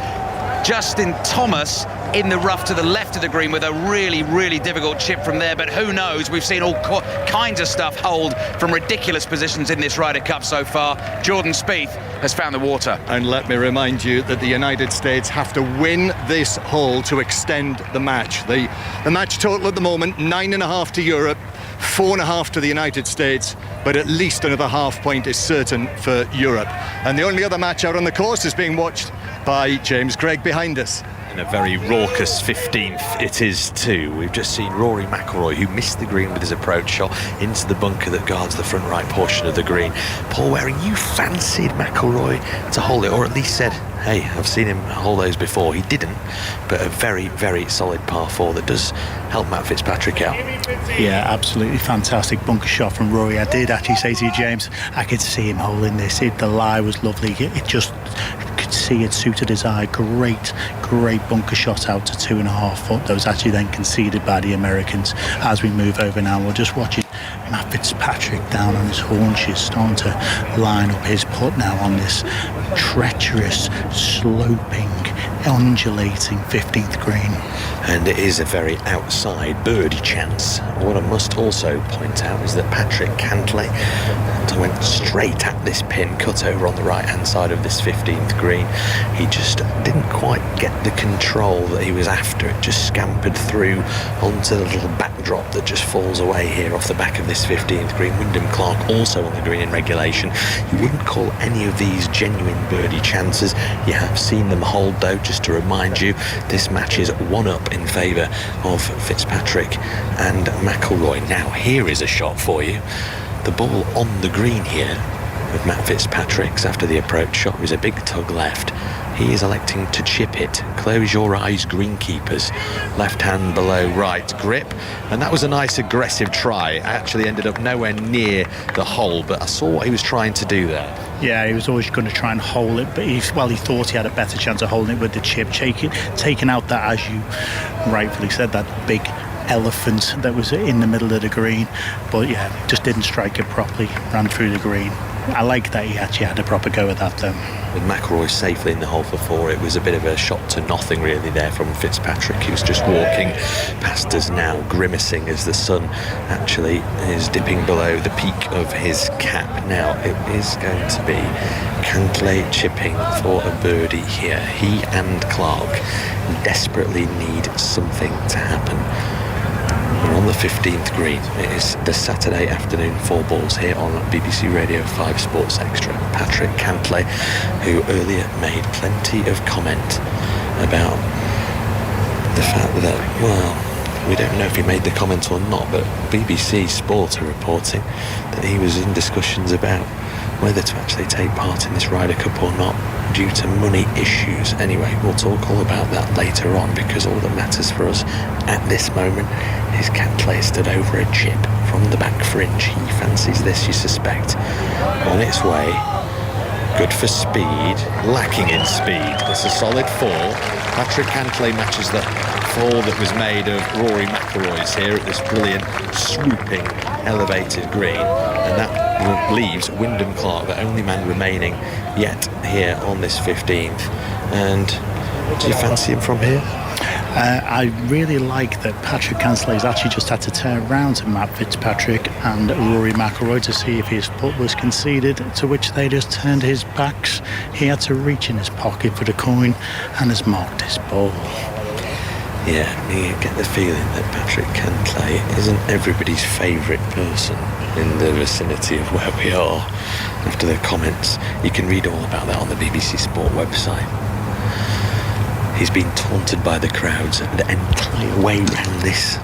Justin Thomas in the rough to the left of the green with a really, really difficult chip from there. But who knows? We've seen all kinds of stuff hold from ridiculous positions in this Ryder Cup so far. Jordan Spieth has found the water. And let me remind you that the United States have to win this hole to extend the match. The match total at the moment, 9.5 to Europe, 4.5 to the United States, but at least another half point is certain for Europe. And the only other match out on the course is being watched by James Craig behind us. And a very raucous 15th it is too. We've just seen Rory McIlroy, who missed the green with his approach shot into the bunker that guards the front right portion of the green. Paul Waring, you fancied McIlroy to hold it, or at least said, hey, I've seen him hold those before. He didn't, but a very, very solid par 4 that does help Matt Fitzpatrick out. Yeah, absolutely fantastic bunker shot from Rory. I did actually say to you, James, I could see him holding this. The lie was lovely. It just could see it suited his eye. Great bunker shot out to 2.5 foot. That was actually then conceded by the Americans. As we move over now, we're just watching Matt Fitzpatrick down on his haunches, starting to line up his putt now on this treacherous, sloping, undulating 15th green. And it is a very outside birdie chance. What I must also point out is that Patrick Cantlay went straight at this pin, cut over on the right hand side of this 15th green. He just didn't quite get the control that he was after. It just scampered through onto the little backdrop that just falls away here off the back of this 15th green. Wyndham Clark also on the green in regulation. You wouldn't call any of these genuine birdie chances. You have seen them hold though, just to remind you, this match is 1-up in favour of Fitzpatrick and McIlroy. Now here is a shot for you. The ball on the green here with Matt Fitzpatrick's after the approach shot was a big tug left. He is electing to chip it. Close your eyes, greenkeepers. Left hand below right grip. And that was a nice aggressive try. Actually ended up nowhere near the hole, but I saw what he was trying to do there. Yeah, he was always going to try and hold it, but he thought he had a better chance of holding it with the chip. Taking out that, as you rightfully said, that big elephant that was in the middle of the green. But yeah, just didn't strike it properly, ran through the green. I like that he actually had a proper go at that though. With McIlroy safely in the hole for 4, it was a bit of a shot to nothing really there from Fitzpatrick. He was just walking past us now, grimacing as the sun actually is dipping below the peak of his cap. Now it is going to be Cantlay chipping for a birdie here. He and Clark desperately need something to happen. We're on the 15th green. It is the Saturday afternoon 4 balls here on BBC Radio 5 Sports Extra. Patrick Cantlay, who earlier made plenty of comment about the fact that, well, we don't know if he made the comment or not, but BBC Sport are reporting that he was in discussions about whether to actually take part in this Ryder Cup or not due to money issues. Anyway, we'll talk all about that later on, because all that matters for us at this moment is Cantlay stood over a chip from the back fringe. He fancies this, you suspect. On its way. Good for speed, lacking in speed. It's a solid 4. Patrick Cantlay matches the 4 that was made of Rory McIlroy's here at this brilliant, swooping, elevated green. And that leaves Wyndham Clark, the only man remaining yet here on this 15th. And do you fancy him from here? I really like that Patrick Cantlay's actually just had to turn around to Matt Fitzpatrick and Rory McIlroy to see if his putt was conceded, to which they just turned his backs. He had to reach in his pocket for the coin and has marked his ball. Yeah, you get the feeling that Patrick Cantlay isn't everybody's favourite person in the vicinity of where we are. After the comments, you can read all about that on the BBC Sport website. He's been taunted by the crowds the entire way round this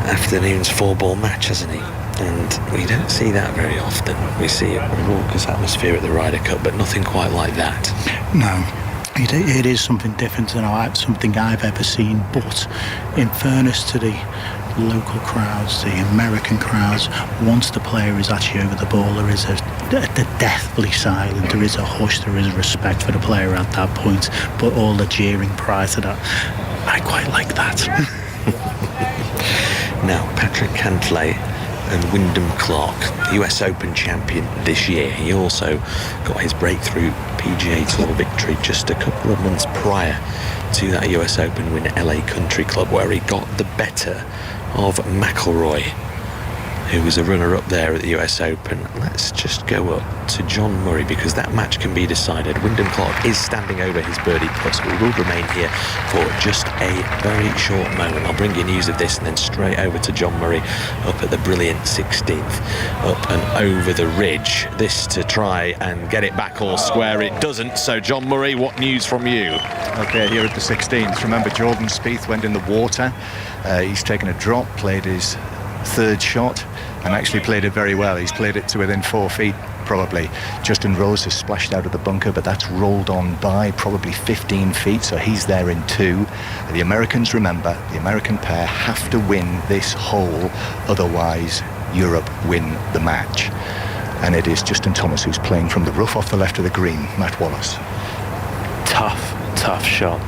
afternoon's 4-ball match, hasn't he? And we don't see that very often. We see a raucous atmosphere at the Ryder Cup, but nothing quite like that. No, it is something different than something I've ever seen. But in fairness to the local crowds, the American crowds, once the player is actually over the ball, there is a deathly silent. There is a hush. There is a respect for the player at that point. But all the jeering prior to that, I quite like that. Now, Patrick Cantlay and Wyndham Clark, US Open champion this year. He also got his breakthrough PGA Tour victory just a couple of months prior to that US Open win at LA Country Club, where he got the better of McIlroy, who was a runner-up there at the US Open. Let's just go up to John Murray, because that match can be decided. Wyndham Clark is standing over his birdie putt, so we will remain here for just a very short moment. I'll bring you news of this and then straight over to John Murray up at the brilliant 16th, up and over the ridge. This to try and get it back all square. It doesn't. So John Murray, what news from you? Okay, here at the 16th. Remember, Jordan Spieth went in the water. He's taken a drop, played his third shot, and actually played it very well. He's played it to within 4 feet, probably. Justin Rose has splashed out of the bunker, but that's rolled on by probably 15 feet, so he's there in 2. The Americans, remember, the American pair have to win this hole, otherwise Europe win the match. And it is Justin Thomas who's playing from the rough off the left of the green. Matt Wallace. Tough shot.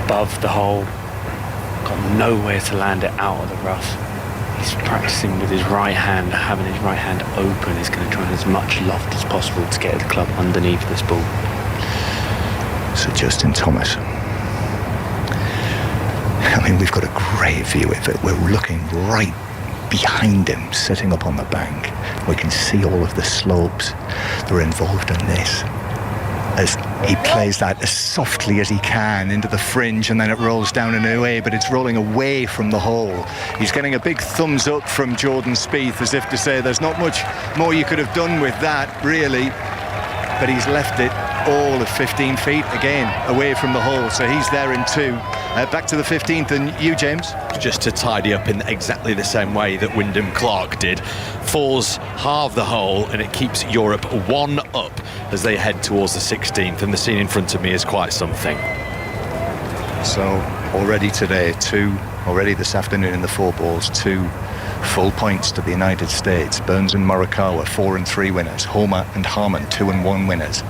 Above the hole. Got nowhere to land it out of the rough. He's practicing with his right hand, having his right hand open. He's going to try as much loft as possible to get the club underneath this ball. So Justin Thomas. I mean, we've got a great view of it. We're looking right behind him, sitting up on the bank. We can see all of the slopes that are involved in this, as he plays that as softly as he can into the fringe, and then it rolls down and away, but it's rolling away from the hole. He's getting a big thumbs up from Jordan Spieth, as if to say there's not much more you could have done with that, really, but he's left it all of 15 feet again away from the hole, so he's there in 2. Back to the 15th, and you, James? Just to tidy up in exactly the same way that Wyndham Clark did. Falls halve the hole, and it keeps Europe 1 up as they head towards the 16th, and the scene in front of me is quite something. So already today, 2, already this afternoon in the 4 balls, 2 full points to the United States. Burns and Morikawa 4 and 3 winners. Homa and Harman 2 and 1 winners.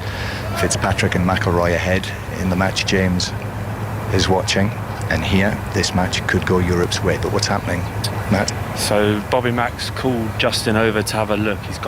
Fitzpatrick and McIlroy ahead in the match. James is watching, and here this match could go Europe's way. But what's happening, Matt? So Bobby Mack's called Justin over to have a look. He's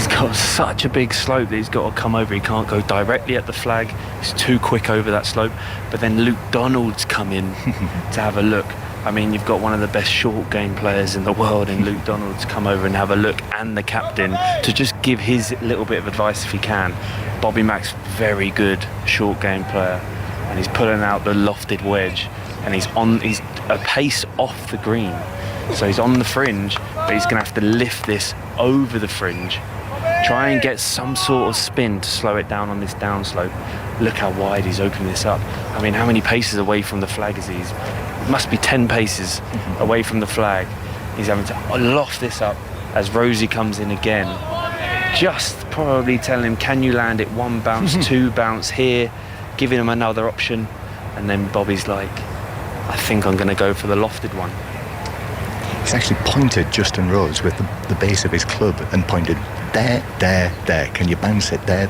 got such a big slope that he's got to come over. He can't go directly at the flag. He's too quick over that slope. But then Luke Donald's come in to have a look. I mean, you've got one of the best short game players in the world in Luke Donald to come over and have a look, and the captain to just give his little bit of advice if he can. Bobby Mack's very good short game player, and he's pulling out the lofted wedge, and he's a pace off the green. So he's on the fringe, but he's going to have to lift this over the fringe, try and get some sort of spin to slow it down on this downslope. Look how wide he's opening this up. I mean, how many paces away from the flag is he? It must be 10 paces away from the flag. He's having to loft this up as Rosie comes in again. Just probably telling him, can you land it 1 bounce, 2 bounce here, giving him another option. And then Bobby's like, I think I'm going to go for the lofted one. He's actually pointed Justin Rose with the base of his club and pointed there. Can you bounce it there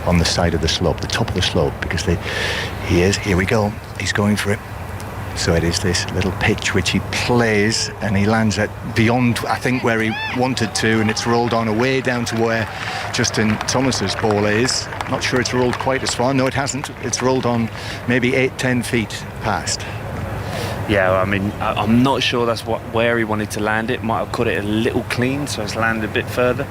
on the side of the slope, the top of the slope, because here we go. He's going for it. So it is this little pitch which he plays, and he lands at beyond, I think, where he wanted to, and it's rolled on away down to where Justin Thomas's ball is. Not sure it's rolled quite as far. No, it hasn't. It's rolled on maybe 8-10 feet past. Yeah, I mean, I'm not sure that's where he wanted to land it. Might have caught it a little clean, so it's landed a bit further,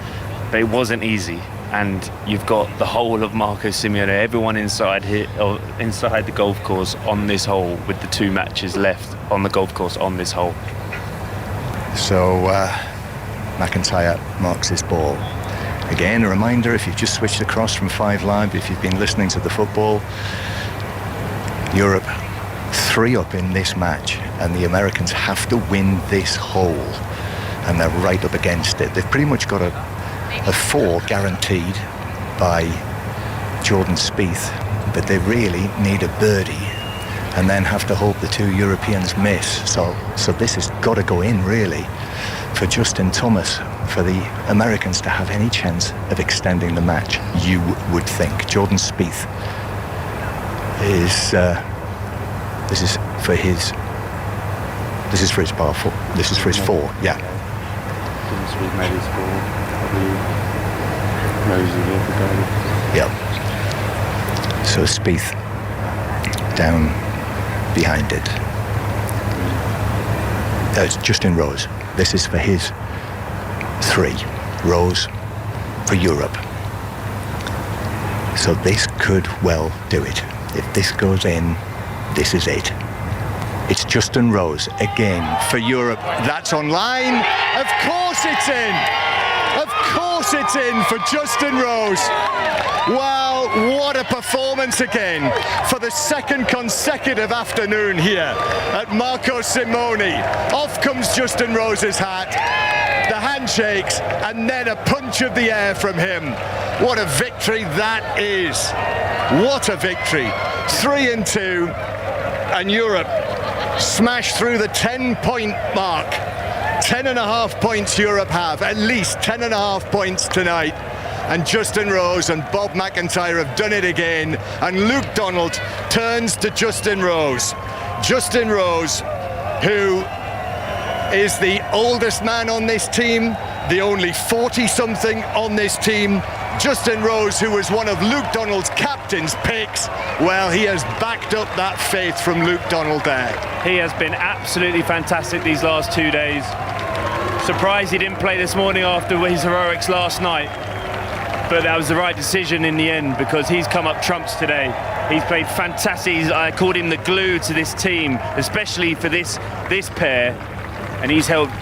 but it wasn't easy. And you've got the whole of Marco Simeone, everyone inside here, or inside the golf course on this hole, with the 2 matches left on the golf course on this hole. So McIntyre marks his ball. Again, a reminder, if you've just switched across from 5 Live, if you've been listening to the football, Europe 3 up in this match, and the Americans have to win this hole, and they're right up against it. They've pretty much got a 4 guaranteed by Jordan Spieth, but they really need a birdie and then have to hope the 2 Europeans miss. So this has got to go in, really, for Justin Thomas, for the Americans to have any chance of extending the match, you would think. Jordan Spieth is this is for his par 4. This is for his 4, yeah. Spieth made his ball. Yep. So Spieth down behind it. It's Justin Rose. This is for his 3. Rose for Europe. So this could well do it. If this goes in, this is it. It's Justin Rose again for Europe. That's online. Of course it's in. Of course it's in for Justin Rose. Well, what a performance again for the 2nd consecutive afternoon here at Marco Simeone. Off comes Justin Rose's hat, the handshakes, and then a punch of the air from him. What a victory that is. What a victory. 3-2, and Europe smashed through the 10-point mark. 10.5 points Europe have, at least 10.5 points tonight. And Justin Rose and Bob McIntyre have done it again. And Luke Donald turns to Justin Rose. Justin Rose, who is the oldest man on this team, the only 40-something on this team. Justin Rose, who was one of Luke Donald's captain's picks, well, he has backed up that faith from Luke Donald there. He has been absolutely fantastic these last 2 days. Surprised he didn't play this morning after his heroics last night, but that was the right decision in the end, because he's come up trumps today. He's played fantastic. I called him the glue to this team, especially for this pair, and he's helped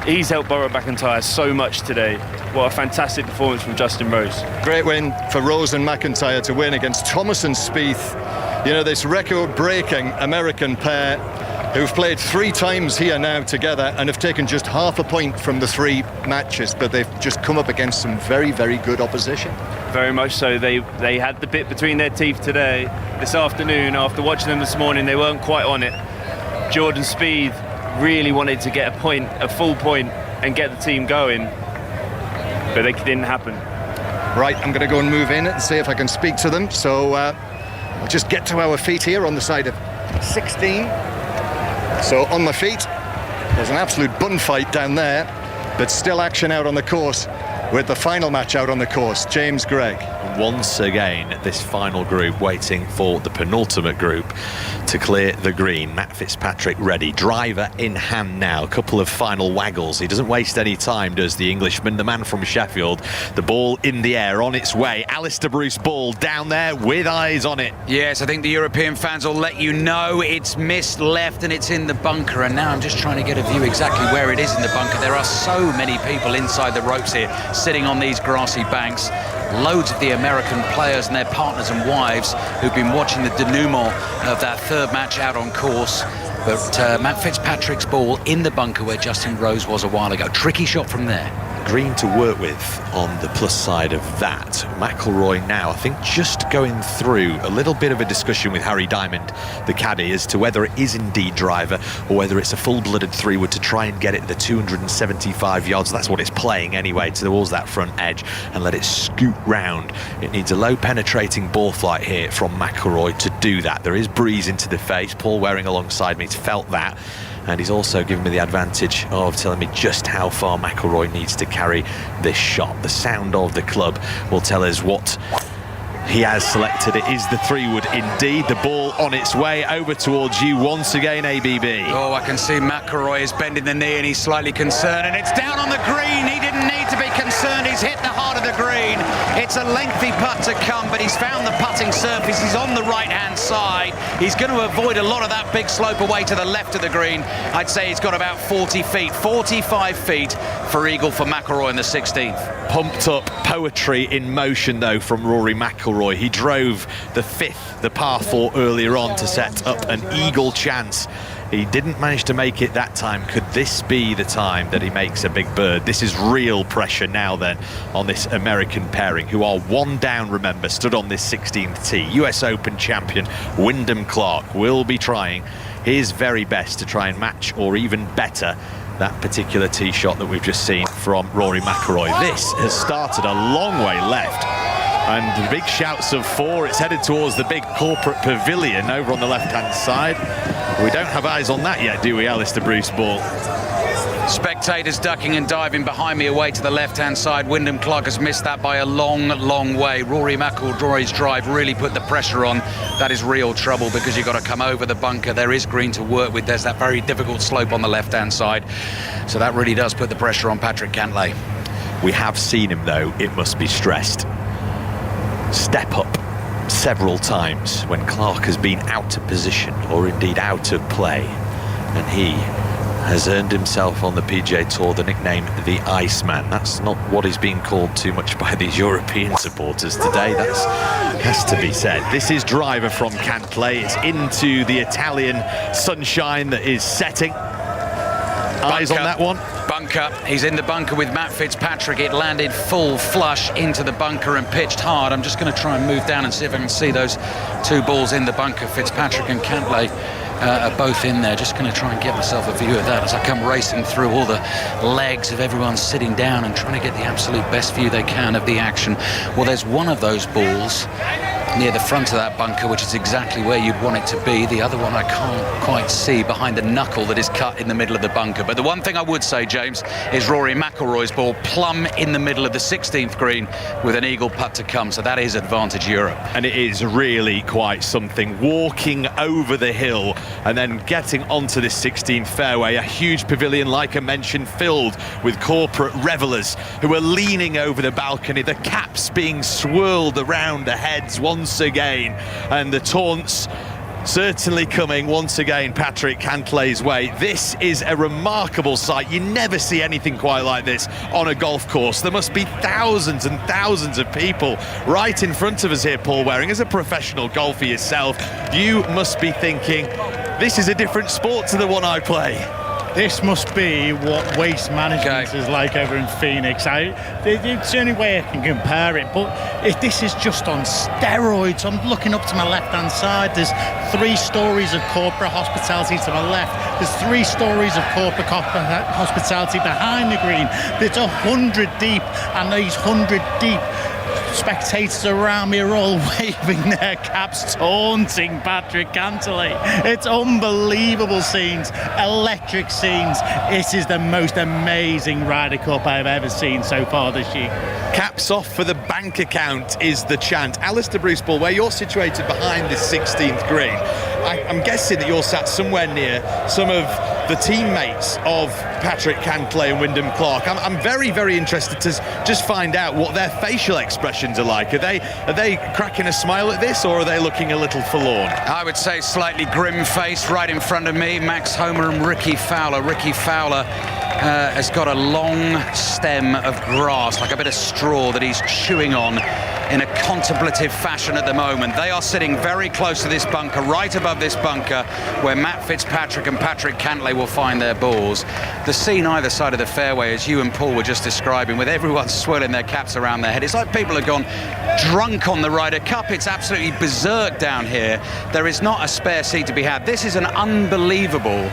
Bob McIntyre so much today. What a fantastic performance from Justin Rose. Great win for Rose and McIntyre to win against Thomas and Spieth. You know, this record-breaking American pair who've played 3 times here now together and have taken just half a point from the 3 matches, but they've just come up against some very, very good opposition. Very much so. They had the bit between their teeth today. This afternoon, after watching them this morning, they weren't quite on it. Jordan Spieth really wanted to get a full point and get the team going, but it didn't happen. Right, I'm going to go and move in and see if I can speak to them. So I'll just get to our feet here on the side of 16. So on my feet, there's an absolute bun fight down there, but still action out on the course with the final match out on the course. James Gregg. Once again, this final group waiting for the penultimate group to clear the green. Matt Fitzpatrick ready, driver in hand now. A couple of final waggles. He doesn't waste any time, does the Englishman, the man from Sheffield. The ball in the air, on its way. Alistair Bruce ball down there with eyes on it. Yes, I think the European fans will let you know it's missed left and it's in the bunker. And now I'm just trying to get a view exactly where it is in the bunker. There are so many people inside the ropes here, sitting on these grassy banks. Loads of the American players and their partners and wives who've been watching the denouement of that 3rd match out on course. But Matt Fitzpatrick's ball in the bunker where Justin Rose was a while ago. Tricky shot from there. green to work with on the plus side of that. McIlroy now, I think, just going through a little bit of a discussion with Harry Diamond, the caddy, as to whether it is indeed driver or whether it's a full-blooded 3-wood to try and get it the 275 yards. That's what it's playing anyway, towards that front edge, and let it scoot round. It needs a low penetrating ball flight here from McIlroy to do that. There is breeze into the face. Paul Waring alongside me has felt that. And he's also given me the advantage of telling me just how far McIlroy needs to carry this shot. The sound of the club will tell us what he has selected. It is the 3-wood indeed. The ball on its way over towards you once again, ABB. Oh, I can see McIlroy is bending the knee and he's slightly concerned, and it's down on the green. He didn't need to be concerned. He's hit the heart of the green. It's a lengthy putt to come, but he's found the putting surface. He's on the right-hand side. He's going to avoid a lot of that big slope away to the left of the green. I'd say he's got about 40 feet, 45 feet for eagle for McIlroy in the 16th. Pumped up poetry in motion, though, from Rory McIlroy. He drove the 5th, the par 4 earlier on to set up an eagle chance. He didn't manage to make it that time. Could this be the time that he makes a big bird? This is real pressure now then on this American pairing, who are one down, remember, stood on this 16th tee. US Open champion Wyndham Clark will be trying his very best to try and match or even better that particular tee shot that we've just seen from Rory McIlroy. This has started a long way left, and the big shouts of 4. It's headed towards the big corporate pavilion over on the left-hand side. We don't have eyes on that yet, do we, Alistair Bruce Ball? Spectators ducking and diving behind me away to the left-hand side. Wyndham Clark has missed that by a long, long way. Rory McIlroy's drive really put the pressure on. That is real trouble because you've got to come over the bunker. There is green to work with. There's that very difficult slope on the left-hand side. So that really does put the pressure on Patrick Cantlay. We have seen him, though, it must be stressed, step up several times when Clark has been out of position or indeed out of play, and he has earned himself on the PGA Tour the nickname the Iceman. That's not what he's being called too much by these European supporters today. That has to be said. This is driver from Cantlay. It's into the Italian sunshine that is setting. Eyes on that one. Bunker. He's in the bunker with Matt Fitzpatrick. It landed full flush into the bunker and pitched hard. I'm just going to try and move down and see if I can see those 2 balls in the bunker. Fitzpatrick and Cantlay are both in there. Just going to try and get myself a view of that as I come racing through all the legs of everyone sitting down and trying to get the absolute best view they can of the action. Well, there's one of those balls near the front of that bunker, which is exactly where you'd want it to be. The other one I can't quite see behind the knuckle that is cut in the middle of the bunker. But the one thing I would say, James, is Rory McIlroy's ball plumb in the middle of the 16th green with an eagle putt to come. So that is advantage Europe. And it is really quite something. Walking over the hill and then getting onto this 16th fairway, a huge pavilion, like I mentioned, filled with corporate revellers who are leaning over the balcony, the caps being swirled around the heads once again, and the taunts certainly coming once again Patrick Cantlay's way. This is a remarkable sight. You never see anything quite like this on a golf course. There must be thousands and thousands of people right in front of us here, Paul Waring. As a professional golfer yourself, you must be thinking, this is a different sport to the one I play. This must be what waste management is like over in Phoenix. It's the only way I can compare it, but if this is just on steroids. I'm looking up to my left-hand side. There's 3 stories of corporate hospitality to my left. There's 3 stories of corporate hospitality behind the green. There's 100 deep, and these 100 deep spectators around me are all waving their caps, taunting Patrick Cantlay. It's unbelievable scenes, electric scenes. This is the most amazing Ryder Cup I've ever seen so far this year. Caps off for the bank account is the chant. Alistair Bruce Ball, where you're situated behind this 16th green, I'm guessing that you're sat somewhere near some of the teammates of Patrick Cantlay and Wyndham Clark. I'm very, very interested to just find out what their facial expressions are like. Are they cracking a smile at this, or are they looking a little forlorn? I would say slightly grim-faced. Right in front of me, Max Homer and Ricky Fowler. Ricky Fowler has got a long stem of grass, like a bit of straw that he's chewing on. in a contemplative fashion at the moment. They are sitting very close to this bunker, right above this bunker, where Matt Fitzpatrick and Patrick Cantlay will find their balls. The scene either side of the fairway, as you and Paul were just describing, with everyone swirling their caps around their head. It's like people have gone drunk on the Ryder Cup. It's absolutely berserk down here. There is not a spare seat to be had. This is an unbelievable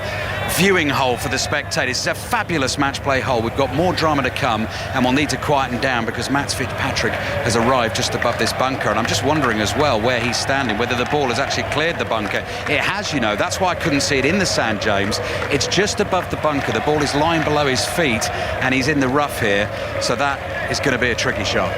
viewing hole for the spectators. It's a fabulous match play hole. We've got more drama to come, and we'll need to quieten down because Matt Fitzpatrick has arrived just above this bunker, and I'm just wondering as well where he's standing, whether the ball has actually cleared the bunker. It has, you know. That's why I couldn't see it in the sand, James. It's just above the bunker. The ball is lying below his feet, and he's in the rough here, so that is going to be a tricky shot.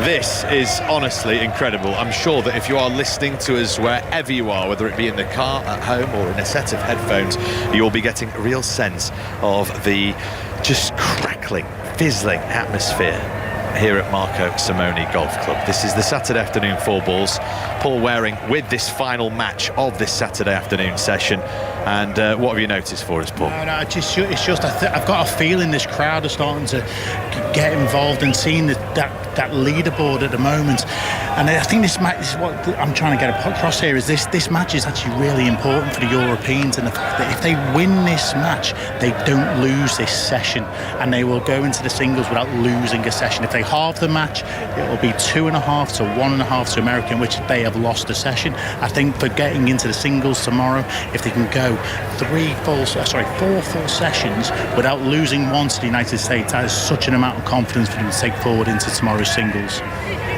This is honestly incredible. I'm sure that if you are listening to us wherever you are, whether it be in the car, at home, or in a set of headphones, you'll be getting a real sense of the just crackling, fizzling atmosphere here at Marco Simone Golf Club. This is the Saturday afternoon four balls. Paul Waring with this final match of this Saturday afternoon session. And what have you noticed for us, Paul? No, it's just I've got a feeling this crowd are starting to get involved and seeing that leaderboard at the moment. And I think this match is what I'm trying to get across here, is this match is actually really important for the Europeans, and the fact that if they win this match, they don't lose this session, and they will go into the singles without losing a session. If they halve the match, it will be 2.5 to 1.5 to American, which they have lost a session. I think for getting into the singles tomorrow, if they can go 4 full sessions without losing one to the United States, that is such an amount of confidence for them to take forward into tomorrow's singles.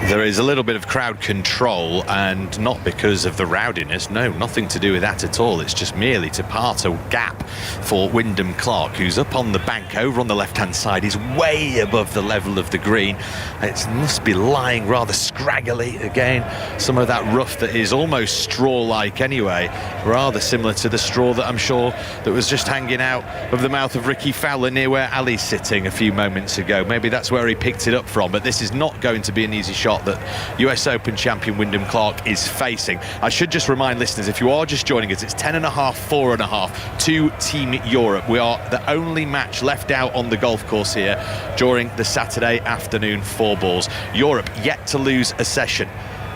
There is a little bit of crowd control, and not because of the rowdiness, no, nothing to do with that at all. It's just merely to part a gap for Wyndham Clark, who's up on the bank over on the left-hand side. He's way above the level of the green. It must be lying rather scraggly again. Some of that rough that is almost straw-like anyway, rather similar to the straw that I'm sure that was just hanging out of the mouth of Ricky Fowler near where Ali's sitting a few moments ago. Maybe that's where he picked it up from, but this is not going to be an easy shot that US Open champion Wyndham Clark is facing. I should just remind listeners, if you are just joining us, it's 10.5, 4.5 to Team Europe. We are the only match left out on the golf course here during the Saturday afternoon four balls. Europe yet to lose a session,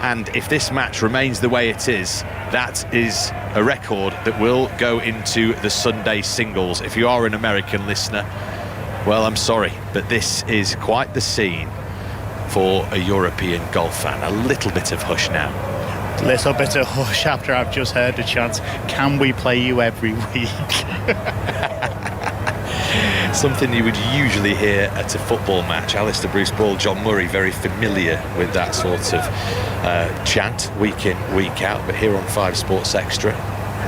and if this match remains the way it is, that is a record that will go into the Sunday singles. If you are an American listener, well, I'm sorry, but this is quite the scene for a European golf fan. A little bit of hush now. A little bit of hush after I've just heard the chant, can we play you every week? Something you would usually hear at a football match. Alistair Bruce Ball, John Murray, very familiar with that sort of chant week in, week out. But here on 5 Sports Extra,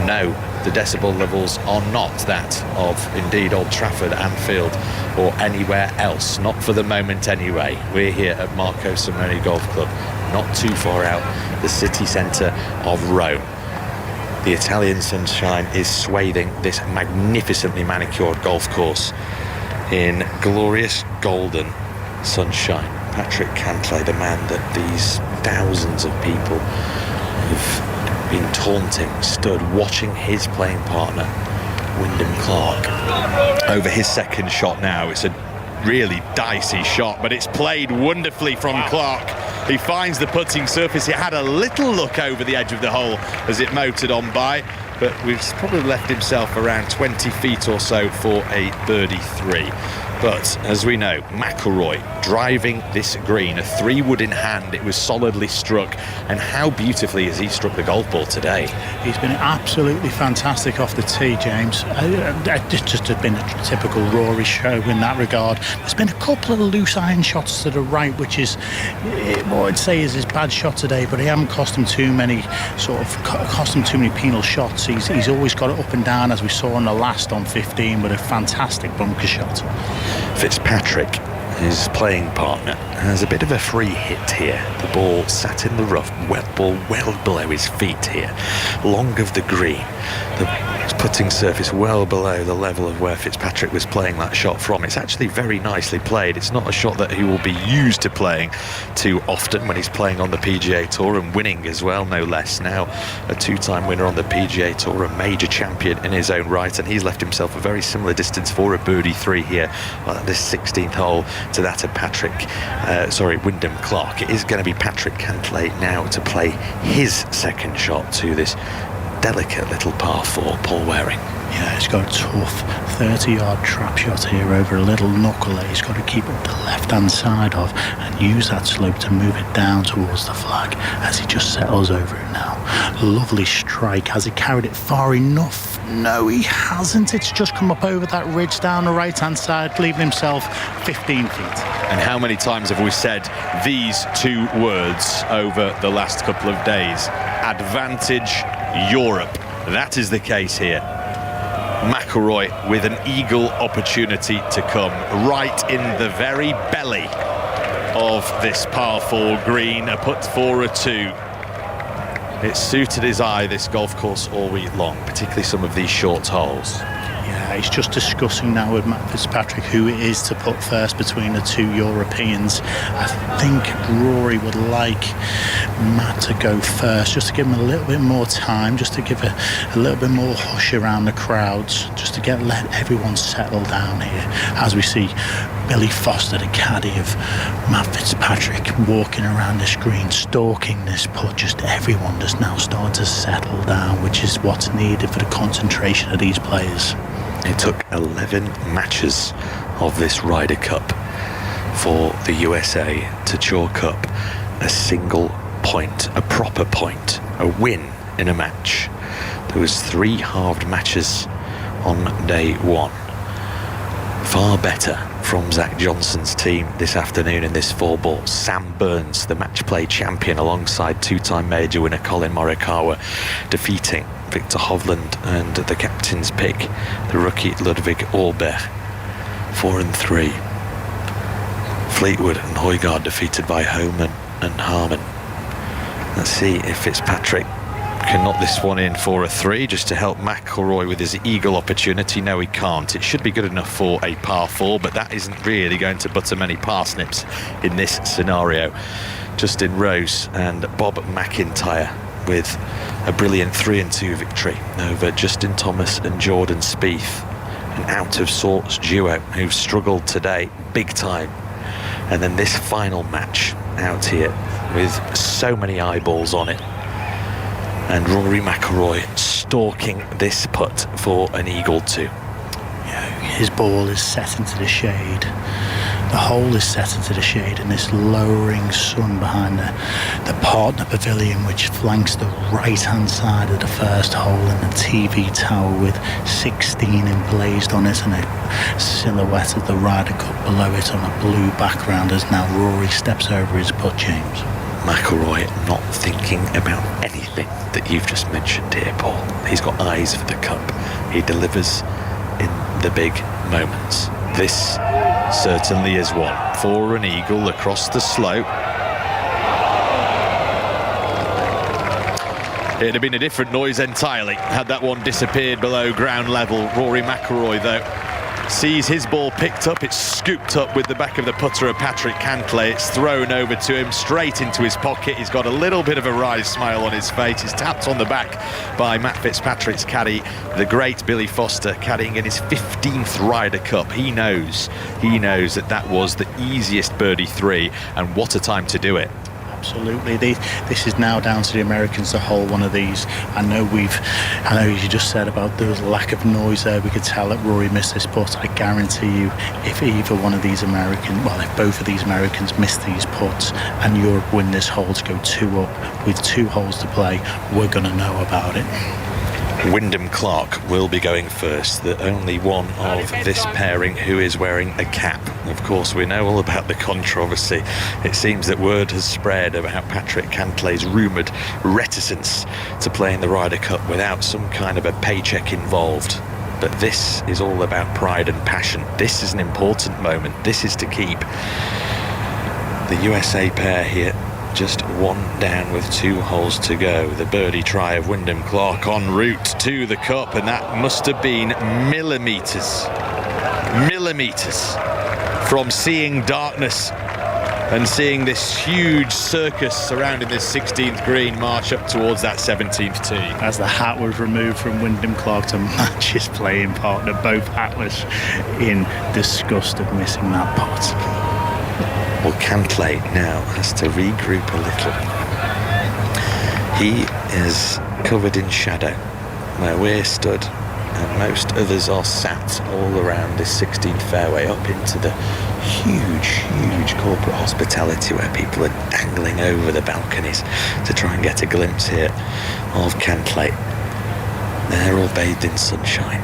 no, the decibel levels are not that of indeed Old Trafford, Anfield, or anywhere else. Not for the moment anyway. We're here at Marco Simone Golf Club, not too far out the city centre of Rome. The Italian sunshine is swathing this magnificently manicured golf course in glorious golden sunshine. Patrick Cantlay, the man that these thousands of people have been taunting, stood watching his playing partner Wyndham Clark over his second shot now. It's a really dicey shot, but it's played wonderfully from Clark. He finds the putting surface. He had a little look over the edge of the hole as it motored on by, but we've probably left himself around 20 feet or so for a birdie 3. But as we know, McIlroy driving this green, a 3-wood in hand. It was solidly struck, and how beautifully has he struck the golf ball today? He's been absolutely fantastic off the tee, James. It's just been a typical Rory show in that regard. There's been a couple of loose iron shots to the right, which is what I'd say is his bad shot today, but he haven't cost him too many penal shots. He's always got it up and down, as we saw on the last on 15 with a fantastic bunker shot. Fitzpatrick, his playing partner, has a bit of a free hit here. The ball sat in the rough, ball well below his feet here, long of the green. The putting surface well below the level of where Fitzpatrick was playing that shot from. It's actually very nicely played. It's not a shot that he will be used to playing too often when he's playing on the PGA Tour and winning as well, no less. Now a 2-time winner on the PGA Tour, a major champion in his own right, and he's left himself a very similar distance for a birdie 3 here at this 16th hole to that of Wyndham Clark. It is going to be Patrick Cantlay now to play his second shot to this delicate little par 4. Paul Waring. Yeah, he's got a tough 30-yard trap shot here over a little knuckle that he's got to keep up the left-hand side of and use that slope to move it down towards the flag as he just settles over it now. Lovely strike. Has he carried it far enough? No, he hasn't. It's just come up over that ridge down the right-hand side, leaving himself 15 feet. And how many times have we said these two words over the last couple of days? Advantage Europe. That is the case here. McIlroy with an eagle opportunity to come right in the very belly of this par 4 green, a putt for a 2. It suited his eye, this golf course, all week long, particularly some of these short holes. Yeah, he's just discussing now with Matt Fitzpatrick who it is to put first between the two Europeans. I think Rory would like Matt to go first, just to give him a little bit more time, just to give a little bit more hush around the crowds, just to let everyone settle down here. As we see Billy Foster, the caddy of Matt Fitzpatrick, walking around this green, stalking this putt. Just everyone just now starting to settle down, which is what's needed for the concentration of these players. It took 11 matches of this Ryder Cup for the USA to chalk up a single point, a proper point, a win in a match. There was 3 halved matches on day 1. Far better from Zach Johnson's team this afternoon in this 4-ball. Sam Burns, the match play champion, alongside 2-time major winner Colin Morikawa, defeating Victor Hovland and the captain's pick, the rookie Ludwig Ahlberg. 4 and 3. Fleetwood and Højgaard defeated by Homan and Harman. Let's see if Fitzpatrick can knock this one in for a 3 just to help McIlroy with his eagle opportunity. No, he can't. It should be good enough for a par 4, but that isn't really going to butter many parsnips in this scenario. Justin Rose and Bob McIntyre with a brilliant 3-2 victory over Justin Thomas and Jordan Spieth, an out-of-sorts duo who've struggled today big time. And then this final match out here with so many eyeballs on it, and Rory McIlroy stalking this putt for an eagle 2. Yeah, his ball is set into the shade. The hole is set into the shade in this lowering sun behind the partner pavilion, which flanks the right-hand side of the first hole, in the TV tower with 16 emblazed on it, and a silhouette of the Ryder Cup below it on a blue background as now Rory steps over his putt, James. McIlroy not thinking about anything that you've just mentioned here, Paul. He's got eyes for the cup. He delivers in the big moments. This certainly is one for an eagle across the slope. It'd have been a different noise entirely had that one disappeared below ground level. Rory McIlroy, though, sees his ball picked up. It's scooped up with the back of the putter of Patrick Cantlay. It's thrown over to him, straight into his pocket. He's got a little bit of a wry smile on his face. He's tapped on the back by Matt Fitzpatrick's caddy, the great Billy Foster, caddying in his 15th Ryder Cup. He knows that was the easiest birdie 3, and what a time to do it. Absolutely. This is now down to the Americans to hold one of these. I know you just said about there was a lack of noise there. We could tell that Rory missed this putt. I guarantee you, if both of these Americans miss these putts and Europe win this hole to go 2 up with 2 holes to play, we're going to know about it. Wyndham Clark will be going first, the only one of this pairing who is wearing a cap. Of course, we know all about the controversy. It seems that word has spread about Patrick Cantlay's rumoured reticence to play in the Ryder Cup without some kind of a paycheck involved. But this is all about pride and passion. This is an important moment. This is to keep the USA pair here just 1 down with 2 holes to go. The birdie try of Wyndham Clark en route to the cup, and that must have been millimetres from seeing darkness and seeing this huge circus surrounding this 16th green march up towards that 17th tee. As the hat was removed from Wyndham Clark to match his playing partner, both hatless in disgust of missing that putt. Well, Cantlay now has to regroup a little. He is covered in shadow where we're stood, and most others are sat all around this 16th fairway up into the huge corporate hospitality where people are dangling over the balconies to try and get a glimpse here of Cantlay. They're all bathed in sunshine,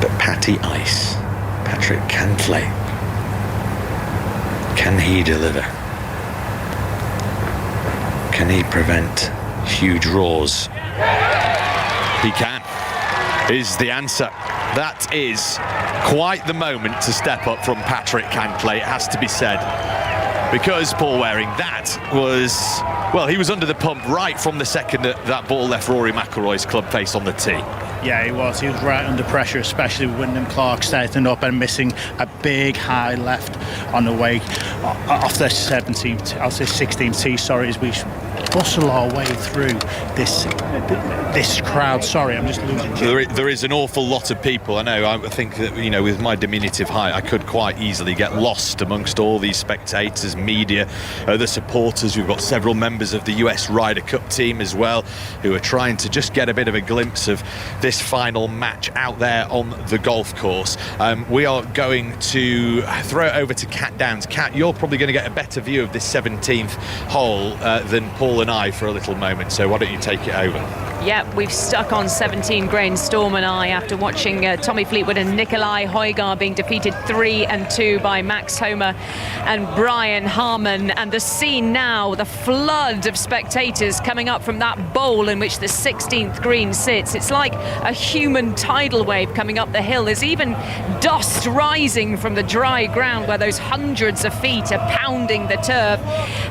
but Patty Ice, Patrick Cantlay, can he deliver? Can he prevent huge roars? He can, is the answer. That is quite the moment to step up from Patrick Cantlay, it has to be said. Because, Paul Waring, that was, well, he was under the pump right from the second that ball left Rory McIlroy's club face on the tee. Yeah, he was right under pressure, especially with Wyndham Clark starting up and missing a big high left on the way off the 17th, I'll say 16th tee, sorry, as we bustle our way through this crowd. Sorry, I'm just losing. There is an awful lot of people. I know. I think that, you know, with my diminutive height, I could quite easily get lost amongst all these spectators, media, the supporters. We've got several members of the US Ryder Cup team as well, who are trying to just get a bit of a glimpse of this final match out there on the golf course. We are going to throw it over to Kat Downs. Kat, you're probably going to get a better view of this 17th hole than Paul and I for a little moment, so why don't you take it over? Yep, we've stuck on 17 grain, Storm and I, after watching Tommy Fleetwood and Nikolai Højgaard being defeated 3-2 by Max Homa and Brian Harman. And the scene now, the flood of spectators coming up from that bowl in which the 16th green sits. It's like a human tidal wave coming up the hill. There's even dust rising from the dry ground where those hundreds of feet are pounding the turf.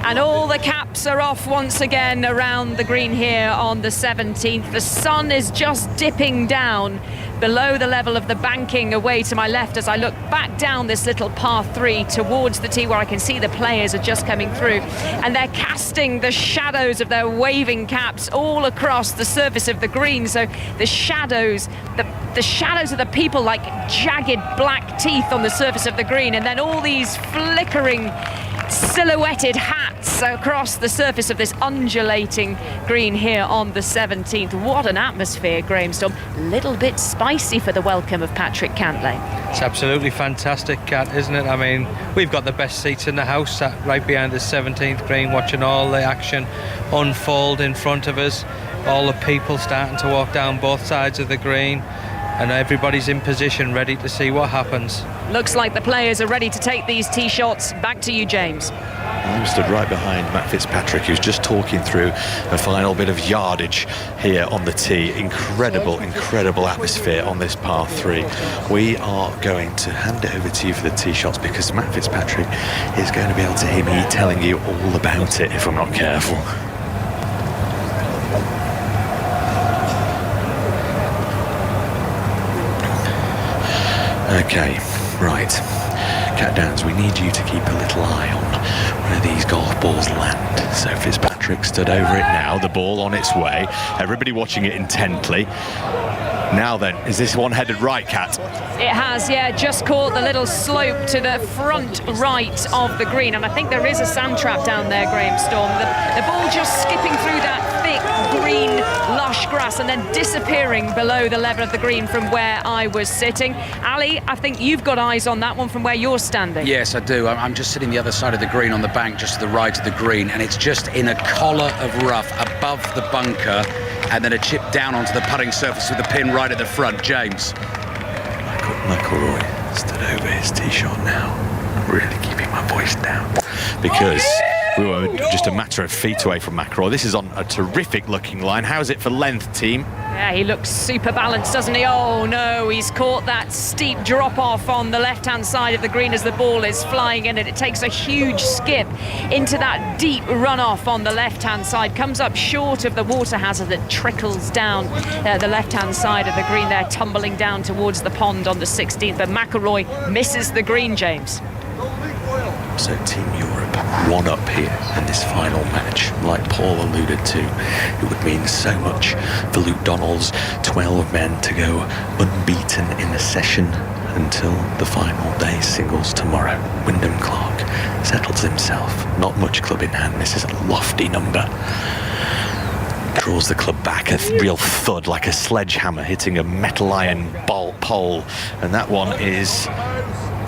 And all the caps are off once again around the green here on the 17th. The sun is just dipping down below the level of the banking away to my left as I look back down this little par 3 towards the tee where I can see the players are just coming through, and they're casting the shadows of their waving caps all across the surface of the green. So the shadows of the people like jagged black teeth on the surface of the green, and then all these flickering silhouetted hats across the surface of this undulating green here on the 17th. What an atmosphere, Graham Storm. Little bit spicy for the welcome of Patrick Cantlay. It's absolutely fantastic, Kat, isn't it? I mean, we've got the best seats in the house, sat right behind the 17th green, watching all the action unfold in front of us. All the people starting to walk down both sides of the green, and everybody's in position, ready to see what happens. Looks like the players are ready to take these tee shots. Back to you, James. I'm stood right behind Matt Fitzpatrick, who's just talking through the final bit of yardage here on the tee. Incredible atmosphere on this par 3. We are going to hand it over to you for the tee shots, because Matt Fitzpatrick is going to be able to hear me telling you all about it if I'm not careful. Okay, right. Kat Downs, we need you to keep a little eye on where these golf balls land. So Fitzpatrick stood over it now, the ball on its way, everybody watching it intently. Now then, is this one headed right, Kat? It has, yeah, just caught the little slope to the front right of the green, and I think there is a sand trap down there, Graham Storm. The ball just skipping through that thick green lush grass and then disappearing below the level of the green from where I was sitting. Ali, I think you've got eyes on that one from where you're standing. Yes, I do. I'm just sitting the other side of the green on the bank, just to the right of the green, and it's just in a collar of rough above the bunker, and then a chip down onto the putting surface with the pin right at the front. James. McIlroy stood over his tee shot now. I'm really keeping my voice down, because we were just a matter of feet away from McIlroy. This is on a terrific looking line. How's it for length, team? Yeah, he looks super balanced, doesn't he? Oh no, he's caught that steep drop off on the left hand side of the green as the ball is flying in, and it takes a huge skip into that deep runoff on the left hand side, comes up short of the water hazard that trickles down the left hand side of the green there, tumbling down towards the pond on the 16th. But McIlroy misses the green, James. So Team Europe one up here in this final match. Like Paul alluded to, it would mean so much for Luke Donald's 12 men to go unbeaten in a session until the final day's singles tomorrow. Wyndham Clark settles himself. Not much club in hand. This is a lofty number. Draws the club back, a real thud like a sledgehammer hitting a metal iron pole. And that one is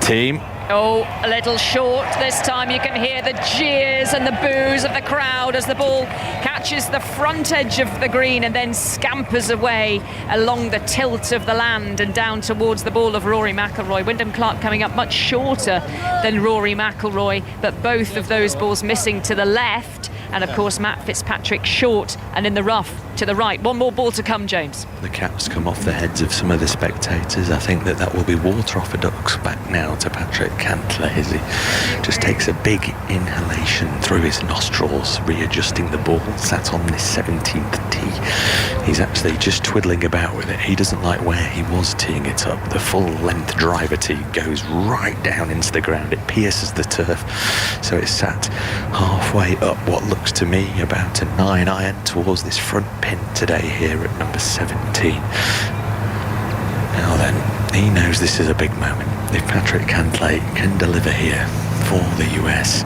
team. Oh, a little short this time. You can hear the jeers and the boos of the crowd as the ball catches the front edge of the green and then scampers away along the tilt of the land and down towards the ball of Rory McIlroy. Wyndham Clark coming up much shorter than Rory McIlroy, but both of those balls missing to the left. And of course Matt Fitzpatrick short and in the rough to the right. One more ball to come, James. The caps come off the heads of some of the spectators. I think that will be water off a duck's back now to Patrick Cantlay as he just takes a big inhalation through his nostrils, readjusting the ball, sat on this 17th tee. He's actually just twiddling about with it. He doesn't like where he was teeing it up. The full length driver tee goes right down into the ground. It pierces the turf, so it's sat halfway up what looks to me about a 9-iron towards this front pin today here at number 17. Now then, he knows this is a big moment. If Patrick Cantlay can deliver here for the US,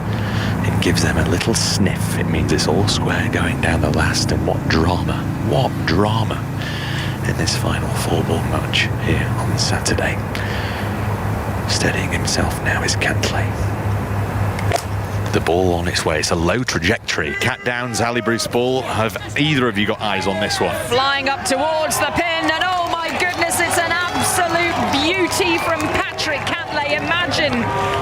it gives them a little sniff. It means it's all square going down the last, and what drama in this final 4-ball match here on Saturday. Steadying himself now is Cantlay. The ball on its way. It's a low trajectory. Cat Downs, Ali Bruce ball. Have either of you got eyes on this one? Flying up towards the pin, and oh my goodness, it's an absolute beauty from Patrick Cantlay. Imagine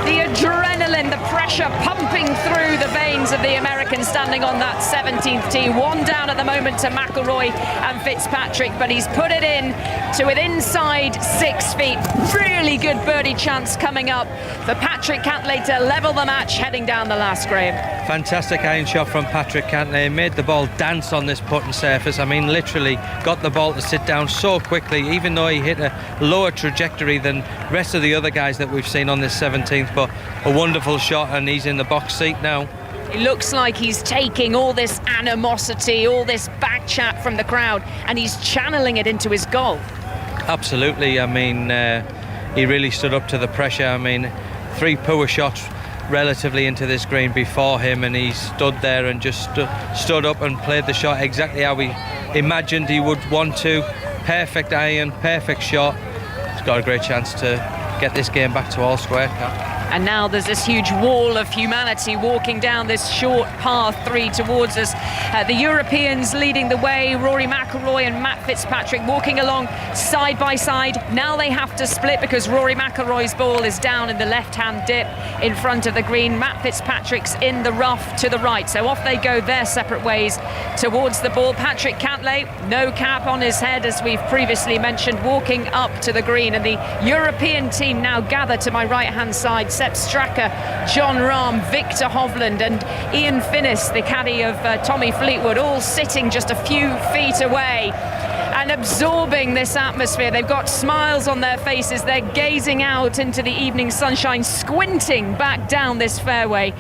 the adrenaline, the pressure pumping through the veins of the American standing on that 17th tee. One down at the moment to McIlroy and Fitzpatrick, but he's put it in to within inside 6 feet. Really good birdie chance coming up for Patrick Cantlay to level the match heading down the last, Graham. Fantastic iron shot from Patrick Cantlay. He made the ball dance on this putting surface. I mean, literally got the ball to sit down so quickly, even though he hit a lower trajectory than rest of the other guys that we've seen on this 17th, but a wonderful shot, and he's in the box seat now. It looks like he's taking all this animosity, all this back chat from the crowd, and he's channeling it into his golf. Absolutely. I mean, he really stood up to the pressure. I mean, 3 poor shots relatively into this green before him, and he stood there and just stood up and played the shot exactly how we imagined he would want to. Perfect iron, perfect shot. He's got a great chance to get this game back to all square. And now there's this huge wall of humanity walking down this short par 3 towards us. The Europeans leading the way, Rory McIlroy and Matt Fitzpatrick walking along side by side. Now they have to split because Rory McIlroy's ball is down in the left-hand dip in front of the green. Matt Fitzpatrick's in the rough to the right. So off they go their separate ways towards the ball. Patrick Cantlay, no cap on his head, as we've previously mentioned, walking up to the green. And the European team now gather to my right-hand side. Sepp Straka, John Rahm, Victor Hovland and Ian Finnis, the caddy of Tommy Fleetwood, all sitting just a few feet away and absorbing this atmosphere. They've got smiles on their faces. They're gazing out into the evening sunshine, squinting back down this fairway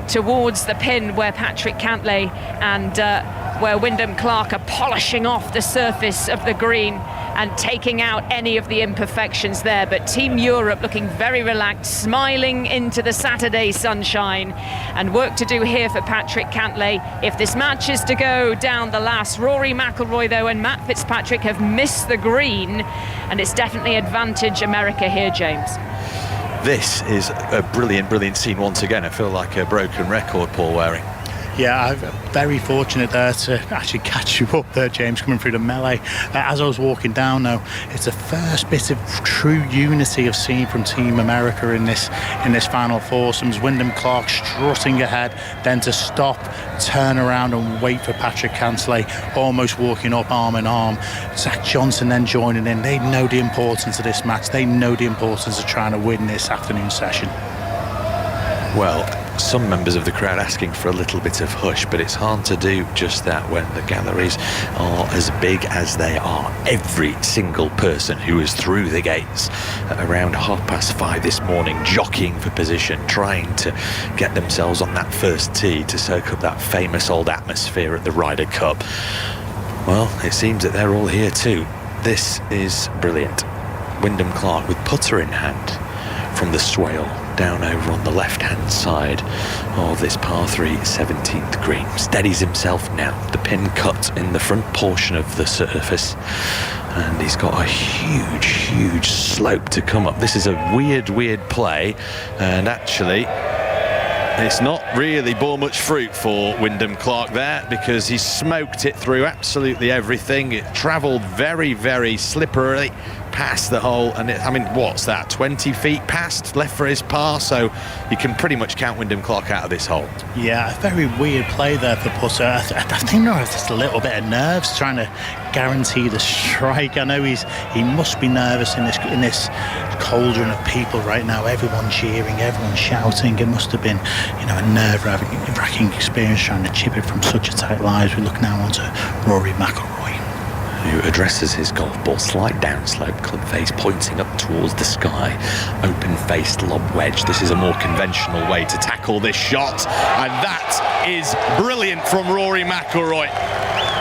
towards the pin where Patrick Cantlay and where Wyndham Clark are polishing off the surface of the green and taking out any of the imperfections there. But Team Europe looking very relaxed, smiling into the Saturday sunshine. And work to do here for Patrick Cantlay if this match is to go down the last. Rory McIlroy, though, and Matt Fitzpatrick have missed the green, and it's definitely advantage America here, James. This is a brilliant scene once again. I feel like a broken record, Paul Waring. Yeah, I'm very fortunate there to actually catch you up there, James, coming through the melee. As I was walking down, though, it's the first bit of true unity I've seen from Team America in this final foursomes. Wyndham Clark strutting ahead, then to stop, turn around and wait for Patrick Cantlay, almost walking up arm in arm. Zach Johnson then joining in. They know the importance of this match. They know the importance of trying to win this afternoon session. Well, some members of the crowd asking for a little bit of hush, but it's hard to do just that when the galleries are as big as they are. Every single person who is through the gates at around 5:30 this morning, jockeying for position, trying to get themselves on that first tee to soak up that famous old atmosphere at the Ryder Cup. Well, it seems that they're all here too. This is brilliant. Wyndham Clark with putter in hand from the swale down over on the left-hand side of this par 3 17th green. Steadies himself now. The pin cut in the front portion of the surface, and he's got a huge slope to come up. This is a weird play, and actually it's not really bore much fruit for Wyndham Clark there, because he smoked it through absolutely everything. It travelled very slippery past the hole, and I mean, what's that, 20 feet past, left for his par, so you can pretty much count Wyndham Clark out of this hole. Yeah, a very weird play there for putter. I think there was just a little bit of nerves trying to guarantee the strike. I know he must be nervous in this cauldron of people right now. Everyone cheering, everyone shouting. It must have been, a nerve-wracking experience trying to chip it from such a tight lie. As we look now onto Rory McIlroy, who addresses his golf ball, slight downslope, club face pointing up towards the sky, open-faced lob wedge. This is a more conventional way to tackle this shot, and that is brilliant from Rory McIlroy.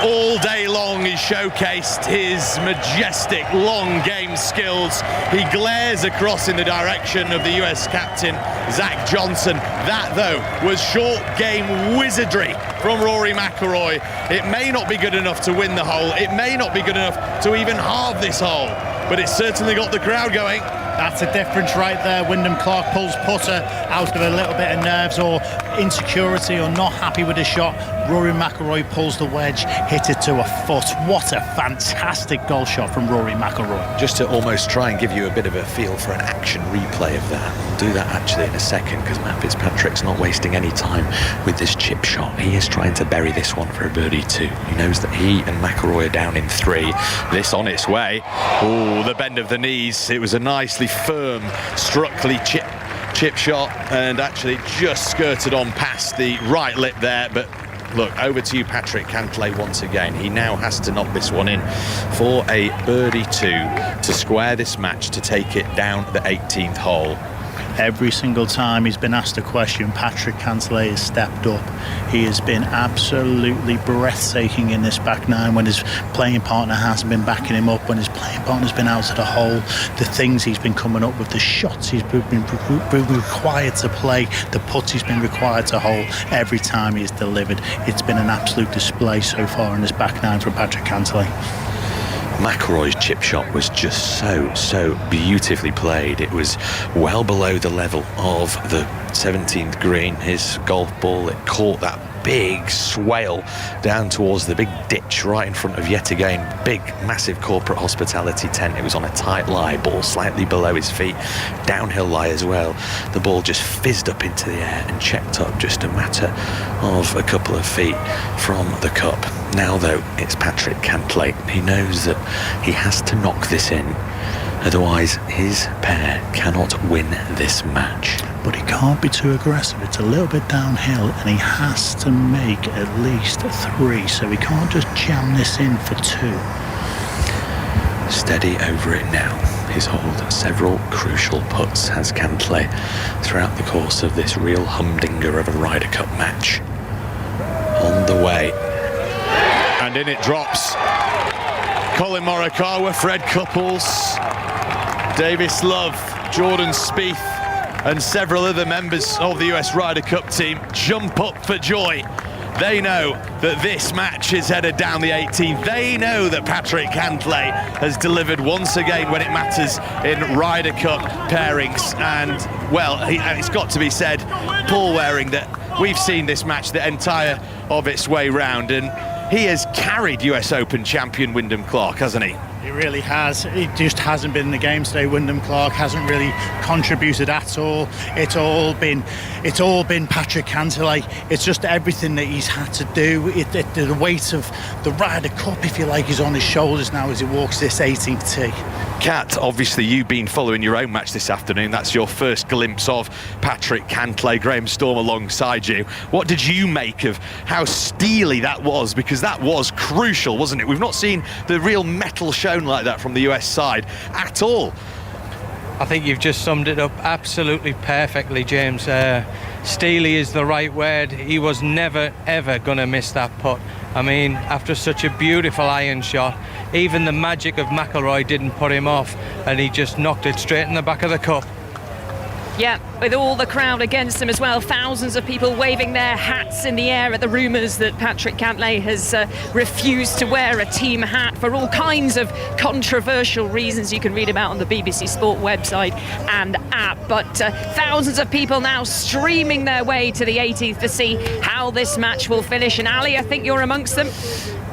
All day long he showcased his majestic long game skills. He glares across in the direction of the US captain Zach Johnson. That though was short game wizardry from Rory McIlroy. It may not be good enough to win the hole, it may not be good enough to even halve this hole, but it certainly got the crowd going. That's a difference right there. Wyndham Clark pulls putter out of a little bit of nerves or insecurity or not happy with his shot. Rory McIlroy pulls the wedge, hit it to a foot. What a fantastic golf shot from Rory McIlroy. Just to almost try and give you a bit of a feel for an action replay of that. We'll do that actually in a second, because Matt Fitzpatrick's not wasting any time with this chip shot. He is trying to bury this one for a birdie too. He knows that he and McIlroy are down in 3. This on its way. Oh, the bend of the knees. It was a nicely firm, struckly chip shot, and actually just skirted on past the right lip there. But look, over to you, Patrick Cantlay, once again. He now has to knock this one in for a birdie 2 to square this match, to take it down the 18th hole. Every single time he's been asked a question, Patrick Cantlay has stepped up. He has been absolutely breathtaking in this back 9 when his playing partner hasn't been backing him up, when his playing partner's been out of the hole, the things he's been coming up with, the shots he's been required to play, the putts he's been required to hold. Every time he has delivered, it's been an absolute display so far in this back 9 from Patrick Cantlay. McIlroy's chip shot was just so beautifully played. It was well below the level of the 17th green. His golf ball, it caught that big swale down towards the big ditch right in front of, yet again, big massive corporate hospitality tent. It was on a tight lie, ball slightly below his feet, downhill lie as well. The ball just fizzed up into the air and checked up just a matter of a couple of feet from the cup. Now though, it's Patrick Cantlay. He knows that he has to knock this in, otherwise his pair cannot win this match. But he can't be too aggressive. It's a little bit downhill and he has to make at least 3, so he can't just jam this in for 2. Steady over it now. He's holed several crucial putts, has Cantlay, throughout the course of this real humdinger of a Ryder Cup match. On the way. And in it drops. Colin Morikawa, Fred Couples, Davis Love, Jordan Spieth, and several other members of the US Ryder Cup team jump up for joy. They know that this match is headed down the 18th. They know that Patrick Cantlay has delivered once again when it matters in Ryder Cup pairings. And, well, it's got to be said, Paul Waring, that we've seen this match the entire of its way round, and he has carried US Open champion Wyndham Clark, hasn't he? He really has. It just hasn't been in the game today. Wyndham Clark hasn't really contributed at all. It's all been Patrick Cantlay. It's just everything that he's had to do. The weight of the Ryder Cup, if you like, is on his shoulders now as he walks this 18th tee. Kat, obviously you've been following your own match this afternoon. That's your first glimpse of Patrick Cantlay, Graham Storm alongside you. What did you make of how steely that was? Because that was crucial, wasn't it? We've not seen the real metal shown like that from the US side at all. I think you've just summed it up absolutely perfectly, James. Steely is the right word. He was never, ever going to miss that putt. I mean, after such a beautiful iron shot, even the magic of McIlroy didn't put him off, and he just knocked it straight in the back of the cup. Yeah, with all the crowd against him as well, thousands of people waving their hats in the air at the rumours that Patrick Cantlay has refused to wear a team hat for all kinds of controversial reasons you can read about on the BBC Sport website and app. But thousands of people now streaming their way to the 18th to see how this match will finish. And Ali, I think you're amongst them.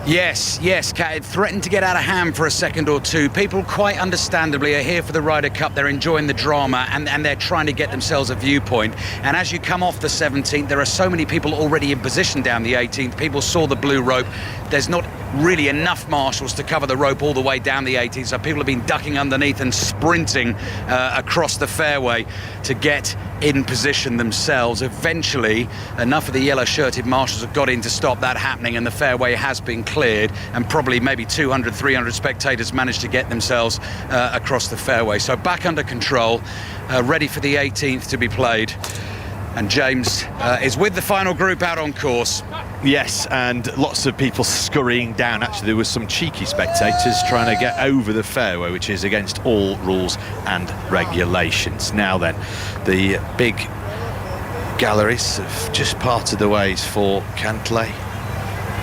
Yes, Kat, it threatened to get out of hand for a second or two. People, quite understandably, are here for the Ryder Cup. They're enjoying the drama and they're trying to get themselves a viewpoint. And as you come off the 17th, there are so many people already in position down the 18th. People saw the blue rope. There's not really enough marshals to cover the rope all the way down the 18th, so people have been ducking underneath and sprinting across the fairway to get in position themselves. Eventually, enough of the yellow-shirted marshals have got in to stop that happening, and the fairway has been cleared, and probably maybe 200, 300 spectators managed to get themselves across the fairway. So back under control, ready for the 18th to be played. And James is with the final group out on course. Yes, and lots of people scurrying down. Actually, there was some cheeky spectators trying to get over the fairway, which is against all rules and regulations. Now then, the big galleries have just parted the ways for Cantlay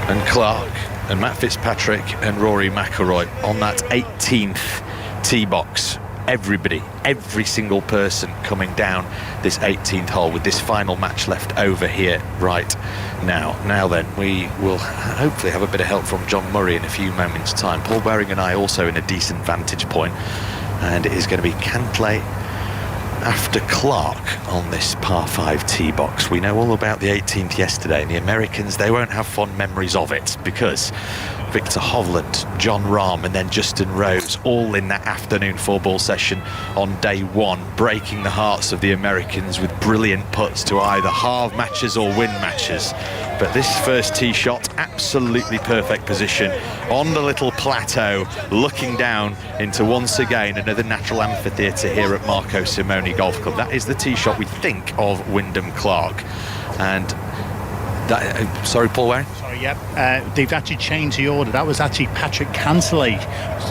and Clark and Matt Fitzpatrick and Rory McIlroy on that 18th tee box. Everybody, every single person coming down this 18th hole with this final match left over here right now. Now then, we will hopefully have a bit of help from John Murray in a few moments' time. Paul Waring and I also in a decent vantage point, and it is going to be Cantlay after Clark on this par 5 tee box. We know all about the 18th yesterday, and the Americans, they won't have fond memories of it because Victor Hovland, John Rahm and then Justin Rose all in that afternoon 4-ball session on day one, breaking the hearts of the Americans with brilliant putts to either halve matches or win matches. But this first tee shot, absolutely perfect position on the little plateau, looking down into once again another natural amphitheatre here at Marco Simone Golf Club. That is the tee shot, we think, of Wyndham Clark. And that, sorry, Paul Waring? Yep, they've actually changed the order. That was actually Patrick Cantlay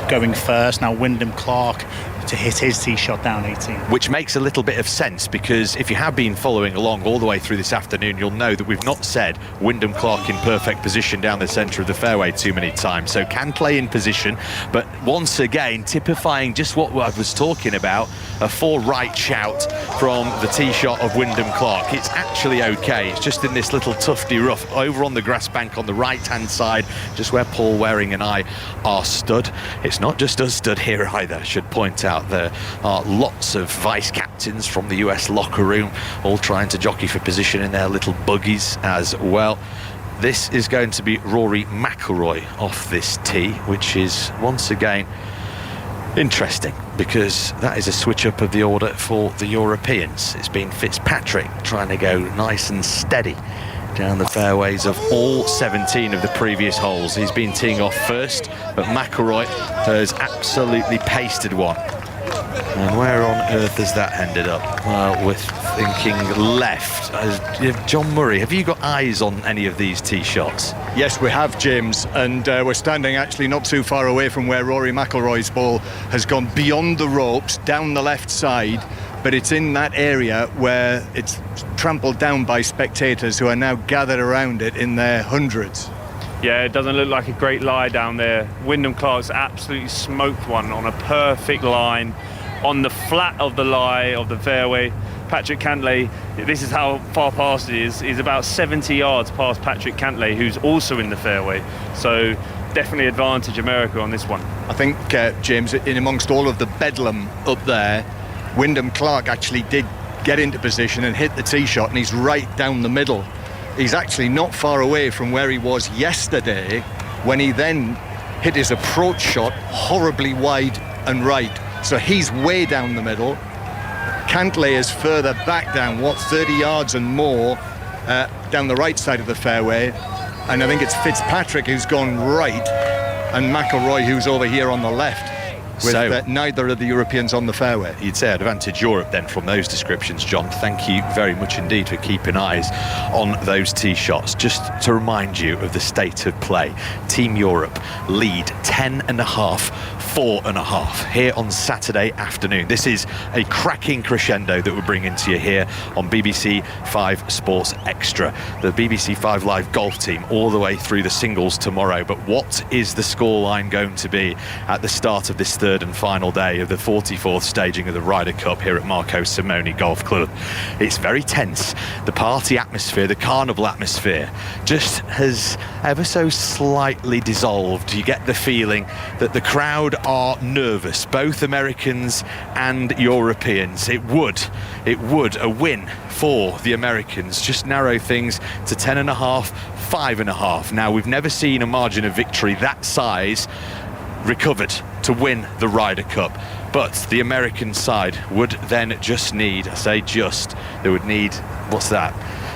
going first. Now Wyndham Clark to hit his tee shot down 18. Which makes a little bit of sense, because if you have been following along all the way through this afternoon, you'll know that we've not said Wyndham Clark in perfect position down the centre of the fairway too many times. So Cantlay in position, but once again typifying just what I was talking about, a 4 right shout from the tee shot of Wyndham Clark. It's actually okay. It's just in this little tufty rough over on the grass bank on the right-hand side, just where Paul Waring and I are stood. It's not just us stood here either, I should point out. There are lots of vice captains from the US locker room, all trying to jockey for position in their little buggies as well. This is going to be Rory McIlroy off this tee, which is once again interesting, because that is a switch up of the order for the Europeans. It's been Fitzpatrick trying to go nice and steady down the fairways of all 17 of the previous holes. He's been teeing off first, but McIlroy has absolutely pasted one. And where on earth has that ended up? Well, we're thinking left. John Murray, have you got eyes on any of these tee shots? Yes, we have, James, and we're standing actually not too far away from where Rory McIlroy's ball has gone beyond the ropes, down the left side, but it's in that area where it's trampled down by spectators who are now gathered around it in their hundreds. Yeah, it doesn't look like a great lie down there. Wyndham Clark's absolutely smoked one on a perfect line on the flat of the lie of the fairway. Patrick Cantlay, this is how far past it is. He's about 70 yards past Patrick Cantlay, who's also in the fairway. So definitely advantage America on this one. I think, James, in amongst all of the bedlam up there, Wyndham Clark actually did get into position and hit the tee shot, and he's right down the middle. He's actually not far away from where he was yesterday when he then hit his approach shot horribly wide and right. So he's way down the middle. Cantlay is further back down, 30 yards and more down the right side of the fairway. And I think it's Fitzpatrick who's gone right and McIlroy who's over here on the left. with neither of the Europeans on the fairway. You'd say advantage Europe then from those descriptions, John. Thank you very much indeed for keeping eyes on those tee shots. Just to remind you of the state of play, Team Europe lead 10.5, 4.5 here on Saturday afternoon. This is a cracking crescendo that we're bringing to you here on BBC 5 Sports Extra. The BBC 5 Live golf team all the way through the singles tomorrow. But what is the scoreline going to be at the start of this third and final day of the 44th staging of the Ryder Cup here at Marco Simone Golf Club? It's very tense. The party atmosphere, the carnival atmosphere just has ever so slightly dissolved. You get the feeling that the crowd are nervous, both Americans and Europeans. It would a win for the Americans just narrow things to 10.5, 5.5. Now, we've never seen a margin of victory that size recovered to win the Ryder Cup, but the American side would then just need, I say just, they would need, what's that?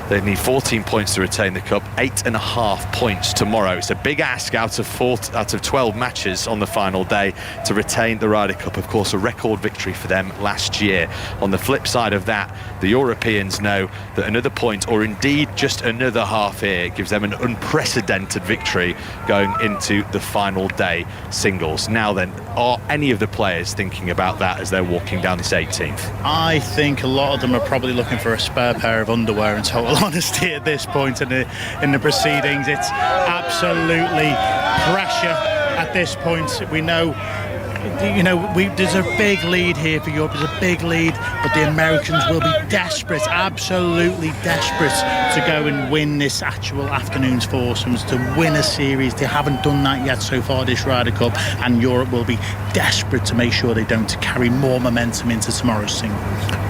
They need 14 points to retain the cup, 8.5 points tomorrow. It's a big ask out of 12 matches on the final day to retain the Ryder Cup. Of course, a record victory for them last year. On the flip side of that, the Europeans know that another point, or indeed just another half here, gives them an unprecedented victory going into the final day singles. Now then, are any of the players thinking about that as they're walking down this 18th? I think a lot of them are probably looking for a spare pair of underwear in total honesty at this point in the proceedings. It's absolutely pressure at this point. We know, there's a big lead here for Europe. There's a big lead, but the Americans will be desperate, absolutely desperate to go and win this actual afternoon's foursomes, to win a series. They haven't done that yet so far this Ryder Cup, and Europe will be desperate to make sure they don't carry more momentum into tomorrow's singles.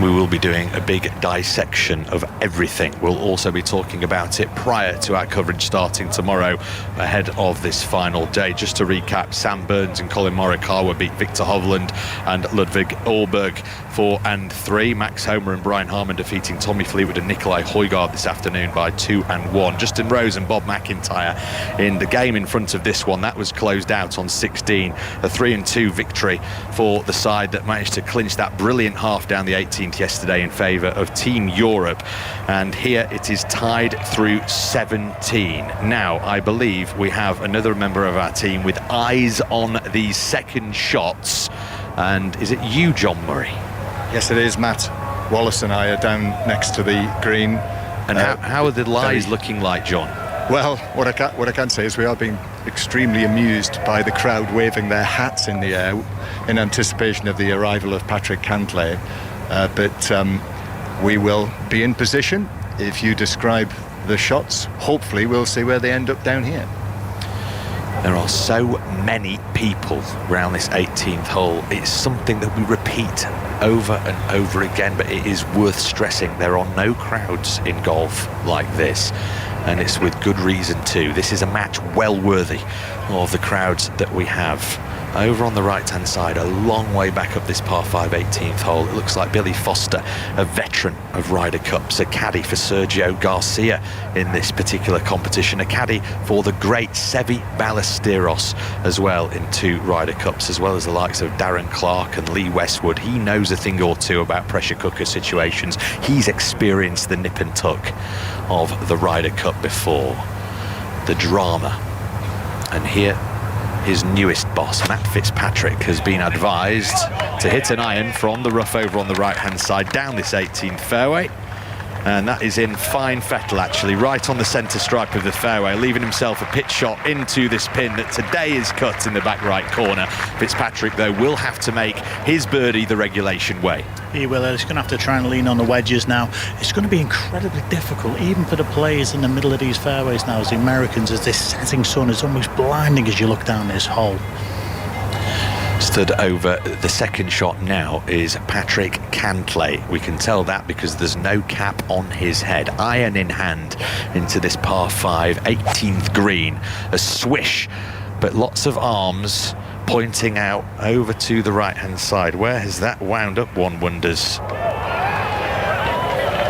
We will be doing a big dissection of everything. We'll also be talking about it prior to our coverage starting tomorrow ahead of this final day. Just to recap, Sam Burns and Colin Morikawa beat Victor Hovland and Ludwig Åberg 4 and 3. Max Homer and Brian Harman defeating Tommy Fleetwood and Nikolai Højgaard this afternoon by 2 and 1. Justin Rose and Bob McIntyre in the game in front of this one. That was closed out on 16. A 3 and 2 victory for the side that managed to clinch that brilliant half down the 18th yesterday in favour of Team Europe. And here it is tied through 17. Now, I believe we have another member of our team with eyes on these second shots. And is it you, John Murray? Yes, it is, Matt. Wallace and I are down next to the green. And how are the lies looking like, John? Well, what I can say is we are being extremely amused by the crowd waving their hats in the air in anticipation of the arrival of Patrick Cantlay. But we will be in position. If you describe the shots, hopefully we'll see where they end up down here. There are so many people around this 18th hole. It's something that we repeat over and over again, but it is worth stressing. There are no crowds in golf like this, and it's with good reason too. This is a match well worthy of the crowds that we have. Over on the right-hand side, a long way back up this par 5 18th hole, it looks like Billy Foster, a veteran of Ryder Cups, a caddy for Sergio Garcia in this particular competition, a caddy for the great Seve Ballesteros as well in 2 Ryder Cups, as well as the likes of Darren Clark and Lee Westwood. He knows a thing or two about pressure cooker situations. He's experienced the nip and tuck of the Ryder Cup before. The drama. And here, his newest boss, Matt Fitzpatrick, has been advised to hit an iron from the rough over on the right-hand side down this 18th fairway. And that is in fine fettle, actually, right on the centre stripe of the fairway, leaving himself a pitch shot into this pin that today is cut in the back right corner. Fitzpatrick, though, will have to make his birdie the regulation way. He will. He's going to have to try and lean on the wedges now. It's going to be incredibly difficult, even for the players in the middle of these fairways now, as the Americans, as this setting sun is almost blinding as you look down this hole. Stood over the second shot now is Patrick Cantlay. We can tell that because there's no cap on his head. Iron in hand into this par 5 18th green. A swish, but lots of arms pointing out over to the right-hand side. Where has that wound up, one wonders?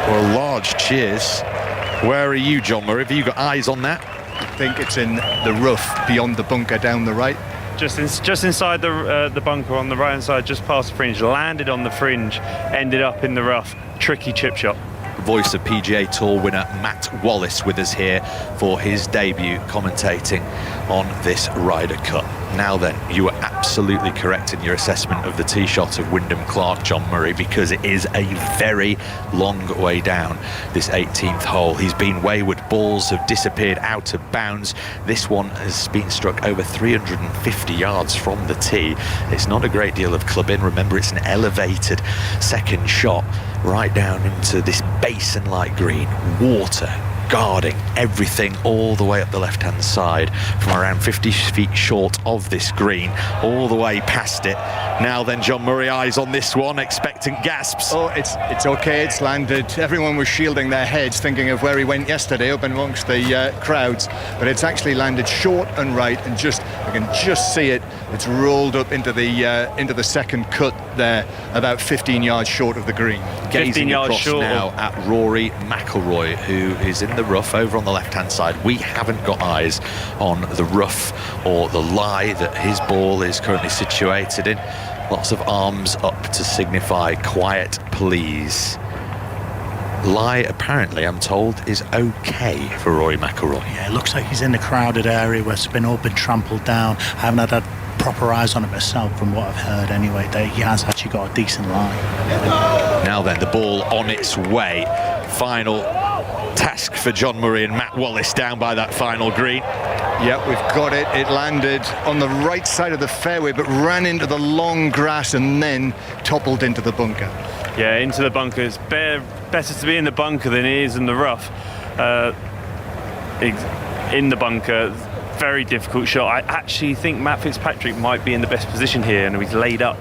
Well, large cheers. Where are you, John Murray? Have you got eyes on that? I think it's in the rough beyond the bunker down the right. just inside the bunker on the right hand side, just past the fringe, landed on the fringe, ended up in the rough. Tricky chip shot. Voice of PGA Tour winner Matt Wallace with us here for his debut commentating on this Ryder Cup. Now then, you were absolutely correct in your assessment of the tee shot of Wyndham Clark, John Murray, because it is a very long way down this 18th hole. He's been wayward, balls have disappeared out of bounds. This one has been struck over 350 yards from the tee. It's not a great deal of club in. Remember, it's an elevated second shot right down into this basin-like green, water guarding everything all the way up the left-hand side from around 50 feet short of this green, all the way past it. Now then, John Murray, eyes on this one, expectant gasps. Oh, it's okay, it's landed. Everyone was shielding their heads, thinking of where he went yesterday up amongst the crowds, but it's actually landed short and right, and I can just see it. It's rolled up into the second cut there, about 15 yards short of the green. Gazing across now at Rory McIlroy, who is in the rough over on the left-hand side. We haven't got eyes on the rough or the lie that his ball is currently situated in. Lots of arms up to signify quiet, please. Lie, apparently, I'm told, is okay for Rory McIlroy. Yeah, it looks like he's in the crowded area where it's been all been trampled down. I haven't had proper eyes on it myself, from what I've heard anyway. He has actually got a decent line. Now then, the ball on its way. Final task for John Murray and Matt Wallace down by that final green. Yep, we've got it. It landed on the right side of the fairway, but ran into the long grass and then toppled into the bunker. Yeah, into the bunker. It's better to be in the bunker than it is in the rough. In the bunker, very difficult shot. I actually think Matt Fitzpatrick might be in the best position here, and he's laid up.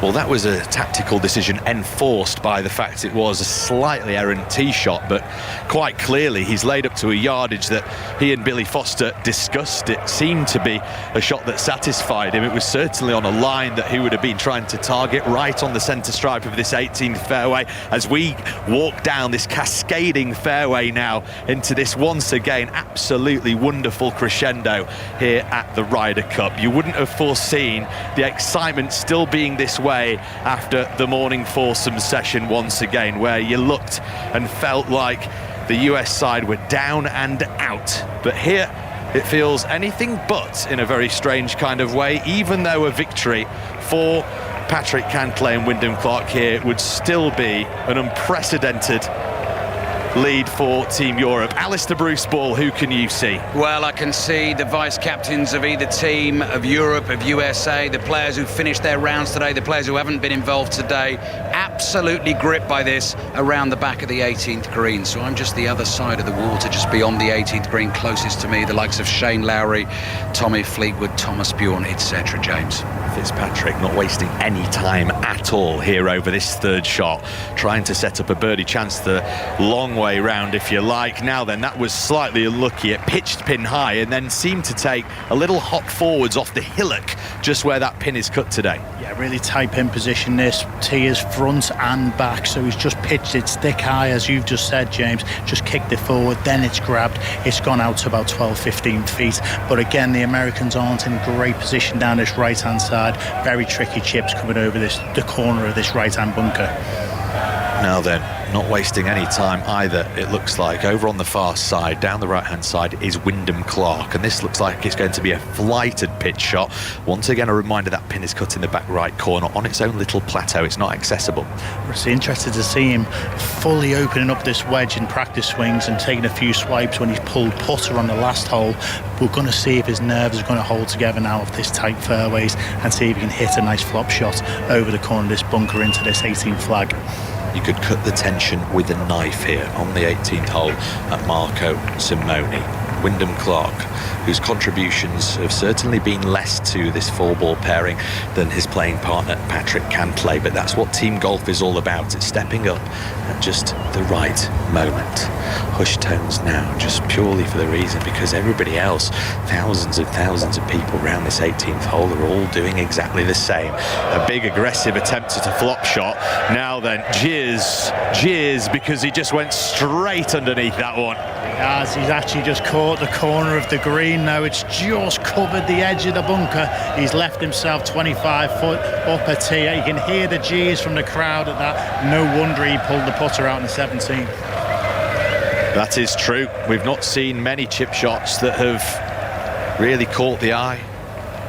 Well, that was a tactical decision enforced by the fact it was a slightly errant tee shot, but quite clearly he's laid up to a yardage that he and Billy Foster discussed. It seemed to be a shot that satisfied him. It was certainly on a line that he would have been trying to target, right on the centre stripe of this 18th fairway, as we walk down this cascading fairway now into this once again absolutely wonderful crescendo here at the Ryder Cup. You wouldn't have foreseen the excitement still being this way after the morning foursomes session once again, where you looked and felt like the US side were down and out. But here it feels anything but, in a very strange kind of way, even though a victory for Patrick Cantlay and Wyndham Clark here would still be an unprecedented lead for Team Europe. Alistair Bruce Ball, who can you see? Well, I can see the vice captains of either team, of Europe, of USA, the players who finished their rounds today, the players who haven't been involved today, absolutely gripped by this around the back of the 18th green. So I'm just the other side of the water, just beyond the 18th green, closest to me, the likes of Shane Lowry, Tommy Fleetwood, Thomas Bjorn, etc. James. Fitzpatrick not wasting any time at all here over this third shot, trying to set up a birdie chance the long way round, if you like. Now then, that was slightly unlucky. It pitched pin high and then seemed to take a little hop forwards off the hillock just where that pin is cut today. Yeah, really tight pin position. This tee is front and back, so he's just pitched it stick high, as you've just said, James. Just kicked it forward, then it's grabbed. It's gone out to about 12-15 feet. But again, the Americans aren't in great position down this right-hand side. Very tricky chips coming over the corner of this right-hand bunker. Now then, not wasting any time either, it looks like. Over on the far side, down the right-hand side, is Wyndham Clark, and this looks like it's going to be a flighted pitch shot. Once again, a reminder that pin is cut in the back right corner on its own little plateau. It's not accessible. It's interested to see him fully opening up this wedge in practice swings and taking a few swipes when he's pulled putter on the last hole. We're going to see if his nerves are going to hold together now of this tight fairways and see if he can hit a nice flop shot over the corner of this bunker into this 18th flag. You could cut the tension with a knife here on the 18th hole at Marco Simone. Wyndham Clark, whose contributions have certainly been less to this four-ball pairing than his playing partner Patrick Cantlay, but that's what team golf is all about. It's stepping up at just the right moment. Hushed tones now, just purely for the reason because everybody else, thousands of people around this 18th hole are all doing exactly the same. A big aggressive attempt at a flop shot. Now then, jeers, because he just went straight underneath that one. He's actually just caught the corner of the green now. It's just covered the edge of the bunker. He's left himself 25 foot upper tee. You can hear the jeers from the crowd at that. No wonder he pulled the putter out in the 17th. That is true. We've not seen many chip shots that have really caught the eye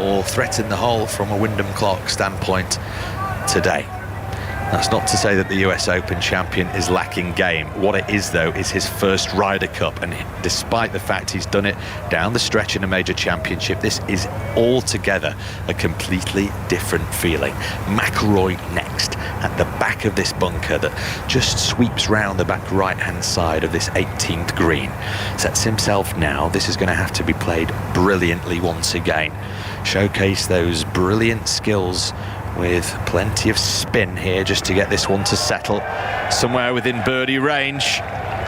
or threatened the hole from a Wyndham Clark standpoint today. That's not to say that the US Open champion is lacking game. What it is, though, is his first Ryder Cup, and despite the fact he's done it down the stretch in a major championship, this is altogether a completely different feeling. McIlroy next at the back of this bunker that just sweeps round the back right-hand side of this 18th green. Sets himself now. This is going to have to be played brilliantly once again. Showcase those brilliant skills with plenty of spin here just to get this one to settle somewhere within birdie range,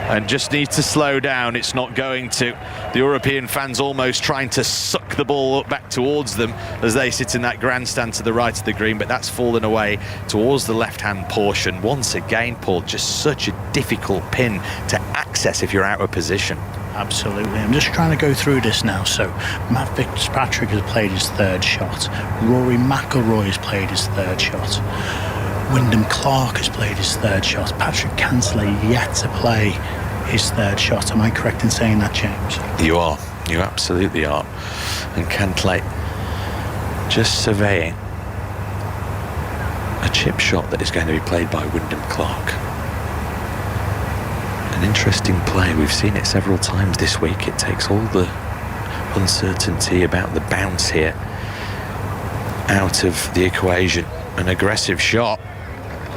and just needs to slow down. It's not going to. The European fans almost trying to suck the ball back towards them as they sit in that grandstand to the right of the green, but that's fallen away towards the left-hand portion. Once again, Paul, just such a difficult pin to access if you're out of position. Absolutely. I'm just trying to go through this now. So Matt Fitzpatrick has played his third shot. Rory McIlroy has played his third shot. Wyndham Clark has played his third shot. Patrick Cantlay yet to play his third shot. Am I correct in saying that, James? You are. You absolutely are. And Cantlay just surveying a chip shot that is going to be played by Wyndham Clark. An interesting play. We've seen it several times this week. It takes all the uncertainty about the bounce here out of the equation. An aggressive shot.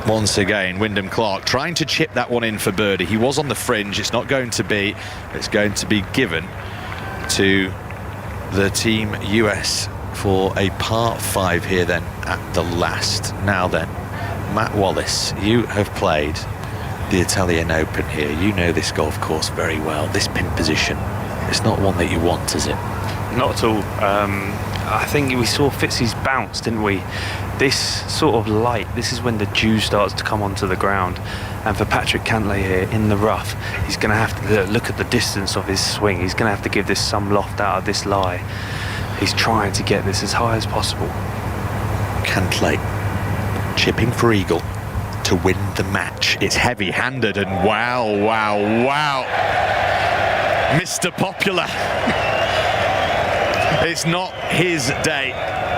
Once again, Wyndham Clark trying to chip that one in for birdie. He was on the fringe. It's not going to be. It's going to be given to the Team US for a par 5 here then at the last. Now then, Matt Wallace, you have played the Italian Open here. You know this golf course very well. This pin position, it's not one that you want, is it? Not at all. I think we saw Fitzy's bounce, didn't we? This sort of light, this is when the dew starts to come onto the ground. And for Patrick Cantlay here in the rough, he's going to have to look at the distance of his swing. He's going to have to give this some loft out of this lie. He's trying to get this as high as possible. Cantlay chipping for eagle to win the match. It's heavy-handed, and wow, Mr. Popular. It's not his day,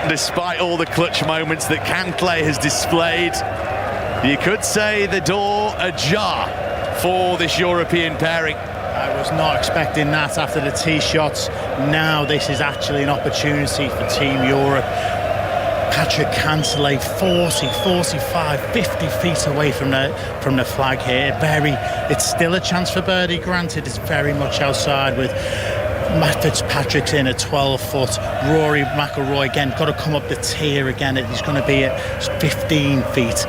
despite all the clutch moments that Cantlay has displayed. You could say the door ajar for this European pairing. I was not expecting that after the tee shots. Now this is actually an opportunity for Team Europe. Patrick Cantlay 40, 45, 50 feet away from the flag here. It's still a chance for birdie, granted. It's very much outside with Matt Fitzpatrick's in at 12 foot. Rory McIlroy again got to come up the tier again. He's going to be at 15 feet.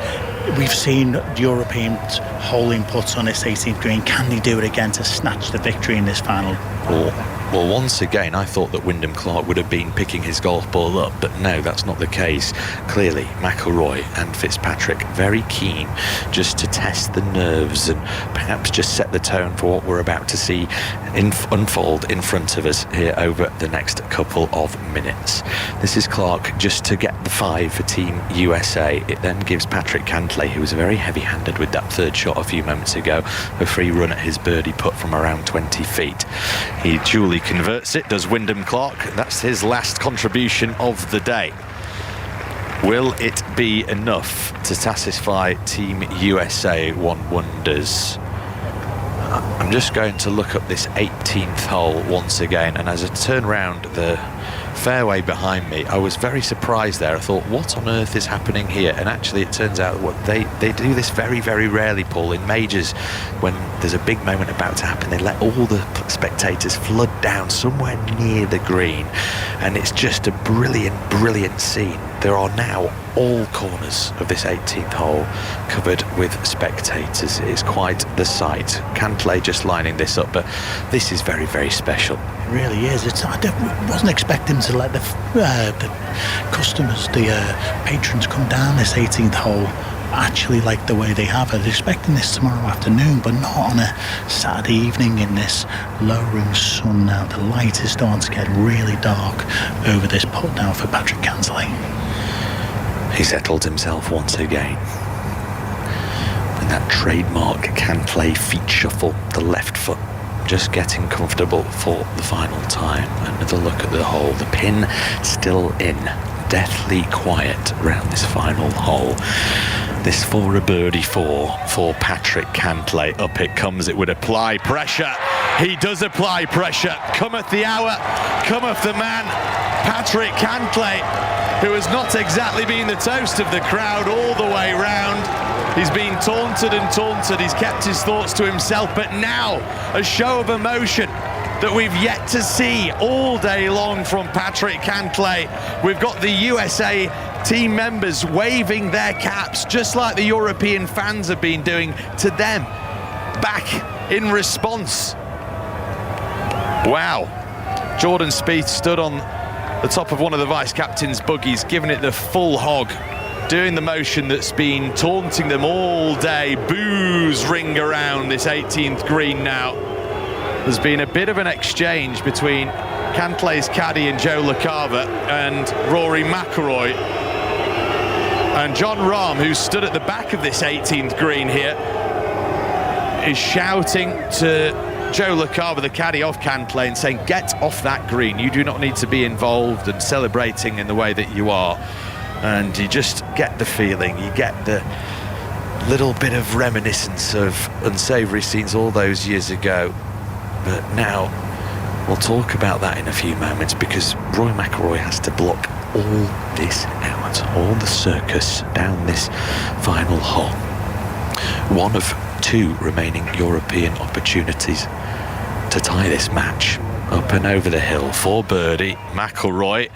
We've seen Europeans holding putts on this 18th green. Can they do it again to snatch the victory in this final? Well, once again, I thought that Wyndham Clark would have been picking his golf ball up, but no, that's not the case. Clearly, McIlroy and Fitzpatrick very keen just to test the nerves and perhaps just set the tone for what we're about to see unfold in front of us here over the next couple of minutes. This is Clark just to get the 5 for Team USA. It then gives Patrick Cantlay, who was very heavy-handed with that third shot a few moments ago, a free run at his birdie putt from around 20 feet. He duly converts it, does Wyndham Clark. That's his last contribution of the day. Will it be enough to satisfy Team USA, one wonders? I'm just going to look up this 18th hole once again, and as I turn round the fairway behind me, I was very surprised there. I thought, what on earth is happening here? And actually it turns out what they do this very, very rarely, Paul. In majors, when there's a big moment about to happen, they let all the spectators flood down somewhere near the green, and it's just a brilliant scene. There are now all corners of this 18th hole covered with spectators. It's quite the sight. Cantlay just lining this up, but this is very, very special. It really is. I wasn't expecting to let the customers, the patrons come down this 18th hole actually like the way they have it. They're expecting this tomorrow afternoon, but not on a Saturday evening in this lowering sun now. The light is starting to get really dark over this putt now for Patrick Cantlay. He settled himself once again. And that trademark Cantlay feet shuffle, the left foot just getting comfortable for the final time. Another look at the hole. The pin still in, deathly quiet around this final hole. This for a birdie for Patrick Cantlay. Up it comes. It would apply pressure. He does apply pressure. Cometh the hour, cometh the man. Patrick Cantlay, who has not exactly been the toast of the crowd all the way round. He's been taunted and taunted. He's kept his thoughts to himself. But now, a show of emotion that we've yet to see all day long from Patrick Cantlay. We've got the USA team members waving their caps, just like the European fans have been doing to them, back in response. Wow. Jordan Spieth stood on the top of one of the vice-captain's buggies, giving it the full hog, doing the motion that's been taunting them all day. Boos ring around this 18th green now. There's been a bit of an exchange between Cantlay's caddy and Joe LaCava and Rory McIlroy. And John Rahm, who stood at the back of this 18th green here, is shouting to Joe LaCava, the caddy of Cantlay, and saying, get off that green. You do not need to be involved and celebrating in the way that you are. And you just get the feeling, you get the little bit of reminiscence of unsavoury scenes all those years ago. But now we'll talk about that in a few moments, because Rory McIlroy has to block all this out, all the circus down this final hole. One of two remaining European opportunities to tie this match. Up and over the hill for birdie. McIlroy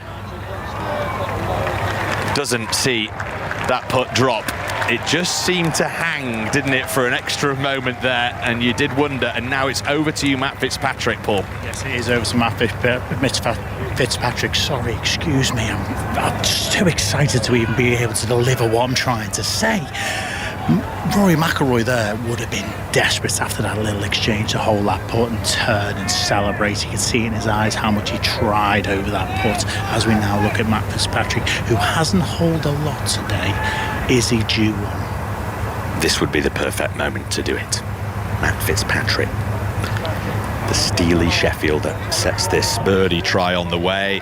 doesn't see that putt drop. It just seemed to hang, didn't it, for an extra moment there, and you did wonder. And now it's over to you, Matt Fitzpatrick, Paul. Yes, it is over to Matt Fitzpatrick. Sorry, excuse me. I'm just too excited to even be able to deliver what I'm trying to say. Rory McIlroy there would have been desperate after that little exchange to hold that putt and turn and celebrate. You can see in his eyes how much he tried over that putt. As we now look at Matt Fitzpatrick, who hasn't holed a lot today. Is he due one? This would be the perfect moment to do it. Matt Fitzpatrick, the steely Sheffielder, sets this birdie try on the way.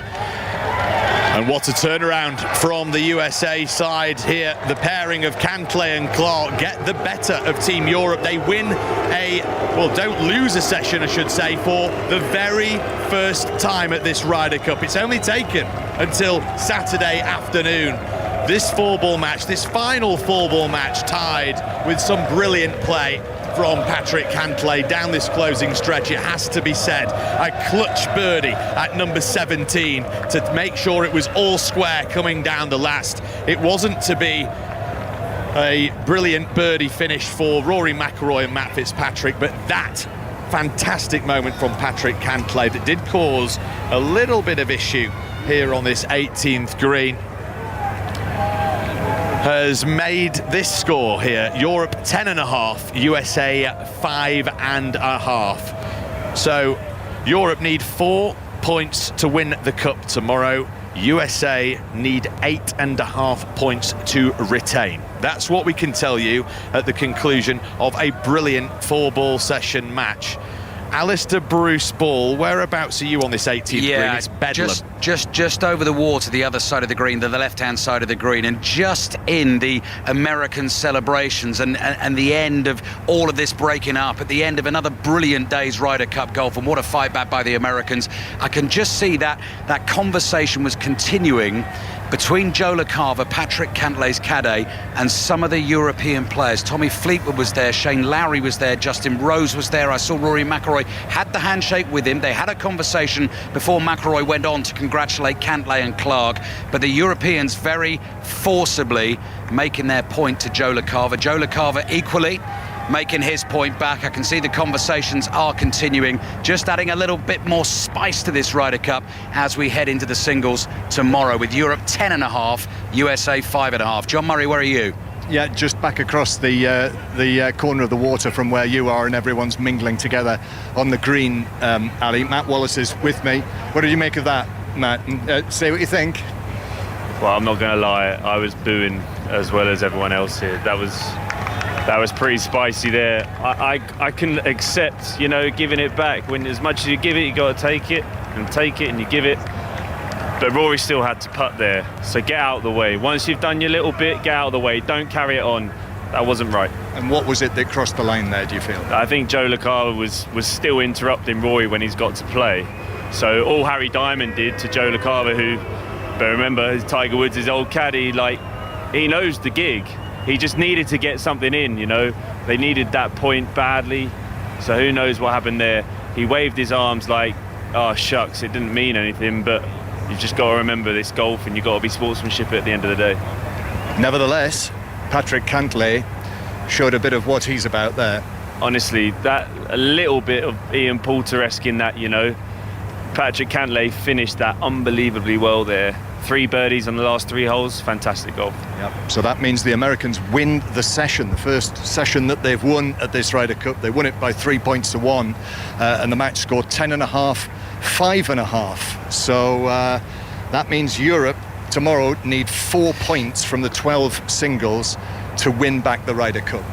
And what a turnaround from the USA side here. The pairing of Cantlay and Clark get the better of Team Europe. They win don't lose a session, I should say, for the very first time at this Ryder Cup. It's only taken until Saturday afternoon. This four-ball match, this final four-ball match, tied with some brilliant play from Patrick Cantlay down this closing stretch. It has to be said, a clutch birdie at number 17 to make sure it was all square coming down the last. It wasn't to be a brilliant birdie finish for Rory McIlroy and Matt Fitzpatrick, but that fantastic moment from Patrick Cantlay that did cause a little bit of issue here on this 18th green has made this score here. Europe 10.5, USA 5.5. So Europe need 4 points to win the cup tomorrow. USA need 8.5 points to retain. That's what we can tell you at the conclusion of a brilliant four-ball session match. Alistair Bruce Ball, whereabouts are you on this 18th green? It's bedlam. Just over the water, the other side of the green, the left-hand side of the green, and just in the American celebrations and the end of all of this breaking up, at the end of another brilliant day's Ryder Cup golf, and what a fight back by the Americans. I can just see that conversation was continuing between Joe LaCava, Patrick Cantlay's caddy, and some of the European players. Tommy Fleetwood was there, Shane Lowry was there, Justin Rose was there. I saw Rory McIlroy had the handshake with him. They had a conversation before McIlroy went on to congratulate Cantlay and Clark, but the Europeans very forcibly making their point to Joe LaCava. Joe LaCava equally making his point back. I can see the conversations are continuing, just adding a little bit more spice to this Ryder Cup as we head into the singles tomorrow, with Europe 10.5, USA 5.5. John Murray, where are you? Yeah, just back across the corner of the water from where you are, and everyone's mingling together on the green. Ali, Matt Wallace is with me. What did you make of that, Matt? Say what you think. Well, I'm not going to lie, I was booing as well as everyone else here. That was pretty spicy there. I can accept, giving it back. When as much as you give it, you got to take it, and you give it. But Rory still had to putt there, so get out of the way. Once you've done your little bit, get out of the way. Don't carry it on. That wasn't right. And what was it that crossed the line there, do you feel? I think Joe LaCava was still interrupting Rory when he's got to play. So all Harry Diamond did to Joe LaCava, but remember, Tiger Woods' his old caddy, he knows the gig. He just needed to get something in, They needed that point badly. So who knows what happened there. He waved his arms like, oh, shucks, it didn't mean anything, but you've just got to remember this golf, and you've got to be sportsmanship at the end of the day. Nevertheless, Patrick Cantlay showed a bit of what he's about there. Honestly, that a little bit of Ian Poulter-esque in that, Patrick Cantlay finished that unbelievably well there. 3 birdies on the last 3 holes, fantastic golf. Yep. So that means the Americans win the session, the first session that they've won at this Ryder Cup. They won it by 3 points to 1, and the match scored 10.5, 5.5. So that means Europe tomorrow need 4 points from the 12 singles to win back the Ryder Cup.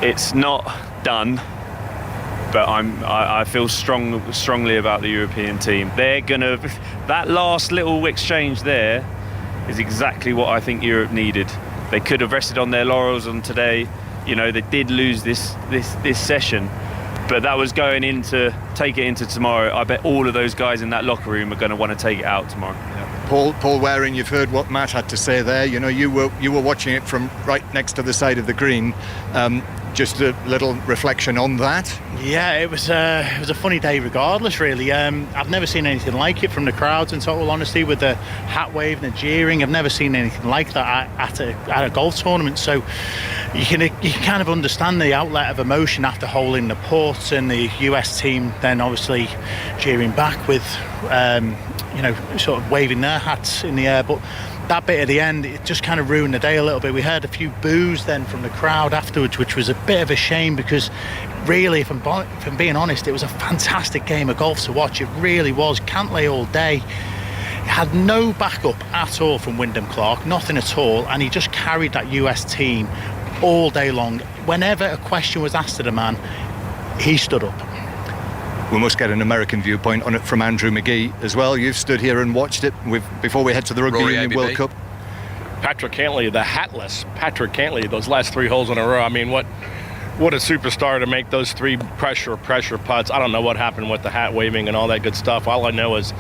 It's not done, but I feel strongly about the European team. They're gonna, that last little exchange there is exactly what I think Europe needed. They could have rested on their laurels on today. They did lose this session, but that was going into take it into tomorrow. I bet all of those guys in that locker room are going to want to take it out tomorrow. Yeah. Paul Waring, you've heard what Matt had to say there. You were watching it from right next to the side of the green. Just a little reflection on that. Yeah, it was a funny day regardless, really. I've never seen anything like it from the crowds, in total honesty, with the hat wave and the jeering. I've never seen anything like that at a golf tournament. So you can kind of understand the outlet of emotion after holding the port, and the US team then obviously jeering back with sort of waving their hats in the air. But that bit at the end, it just kind of ruined the day a little bit. We heard a few boos then from the crowd afterwards, which was a bit of a shame, because really, if I'm being honest, it was a fantastic game of golf to watch. It really was. Cantlay all day. He had no backup at all from Wyndham Clark, nothing at all, and he just carried that US team all day long. Whenever a question was asked of the man, he stood up. We must get an American viewpoint on it from Andrew McGee as well. You've stood here and watched it before we head to the Rugby Union World Cup. Patrick Cantlay, the hatless Patrick Cantlay, those last 3 holes in a row. I mean, what a superstar to make those 3 pressure putts. I don't know what happened with the hat waving and all that good stuff. All I know is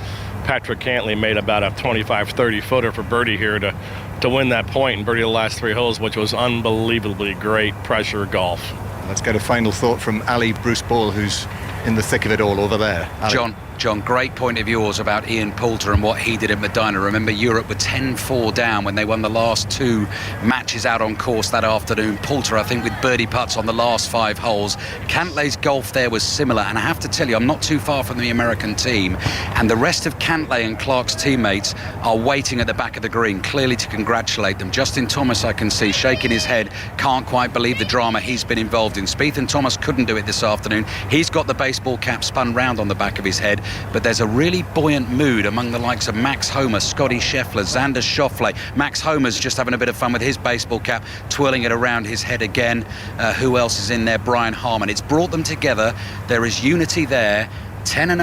Patrick Cantlay made about a 25-30 footer for birdie here to win that point and birdie the last 3 holes, which was unbelievably great pressure golf. Let's get a final thought from Ali Bruce Ball, who's in the thick of it all over there. Ali. John, great point of yours about Ian Poulter and what he did at Medina. Remember, Europe were 10-4 down when they won the last 2 matches out on course that afternoon. Poulter, I think, with birdie putts on the last 5 holes. Cantlay's golf there was similar, and I have to tell you, I'm not too far from the American team, and the rest of Cantlay and Clark's teammates are waiting at the back of the green, clearly to congratulate them. Justin Thomas, I can see, shaking his head, can't quite believe the drama he's been involved in. Spieth and Thomas couldn't do it this afternoon. He's got the baseball cap spun round on the back of his head. But there's a really buoyant mood among the likes of Max Homa, Scotty Scheffler, Xander Schauffele. Max Homa's just having a bit of fun with his baseball cap, twirling it around his head again. Who else is in there? Brian Harman. It's brought them together. There is unity there. 10.5,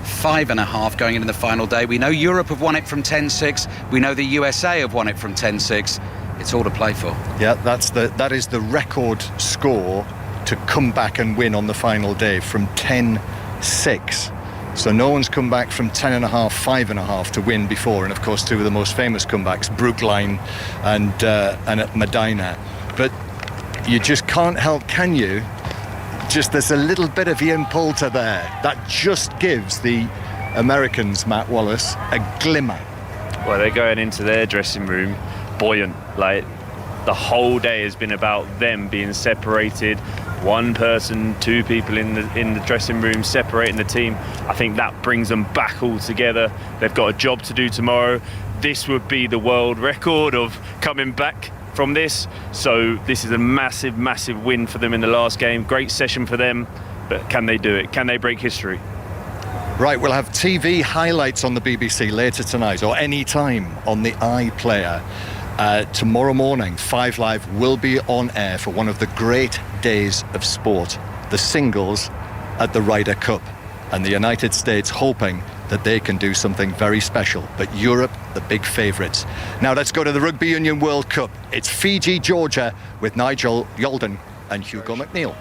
5.5 going into the final day. We know Europe have won it from 10-6. We know the USA have won it from 10-6. It's all to play for. Yeah, that is the record score to come back and win on the final day, from 10-6. So no one's come back from 10.5, 5.5 to win before. And of course, 2 of the most famous comebacks, Brookline and at Medina. But you just can't help, can you? Just there's a little bit of Ian Poulter there that just gives the Americans, Matt Wallace, a glimmer. Well, they're going into their dressing room buoyant. Like, the whole day has been about them being separated. 1 person, 2 people in the dressing room separating the team. I think that brings them back all together. They've got a job to do tomorrow. This would be the world record of coming back from this. So this is a massive, massive win for them in the last game. Great session for them, but can they do it? Can they break history? Right, we'll have TV highlights on the BBC later tonight, or any time on the iPlayer. Tomorrow morning, 5 Live will be on air for one of the great days of sport, the singles at the Ryder Cup, and the United States hoping that they can do something very special, but Europe the big favourites. Now let's go to the Rugby Union World Cup. It's Fiji-Georgia with Nigel Yalden and Hugo McNeil.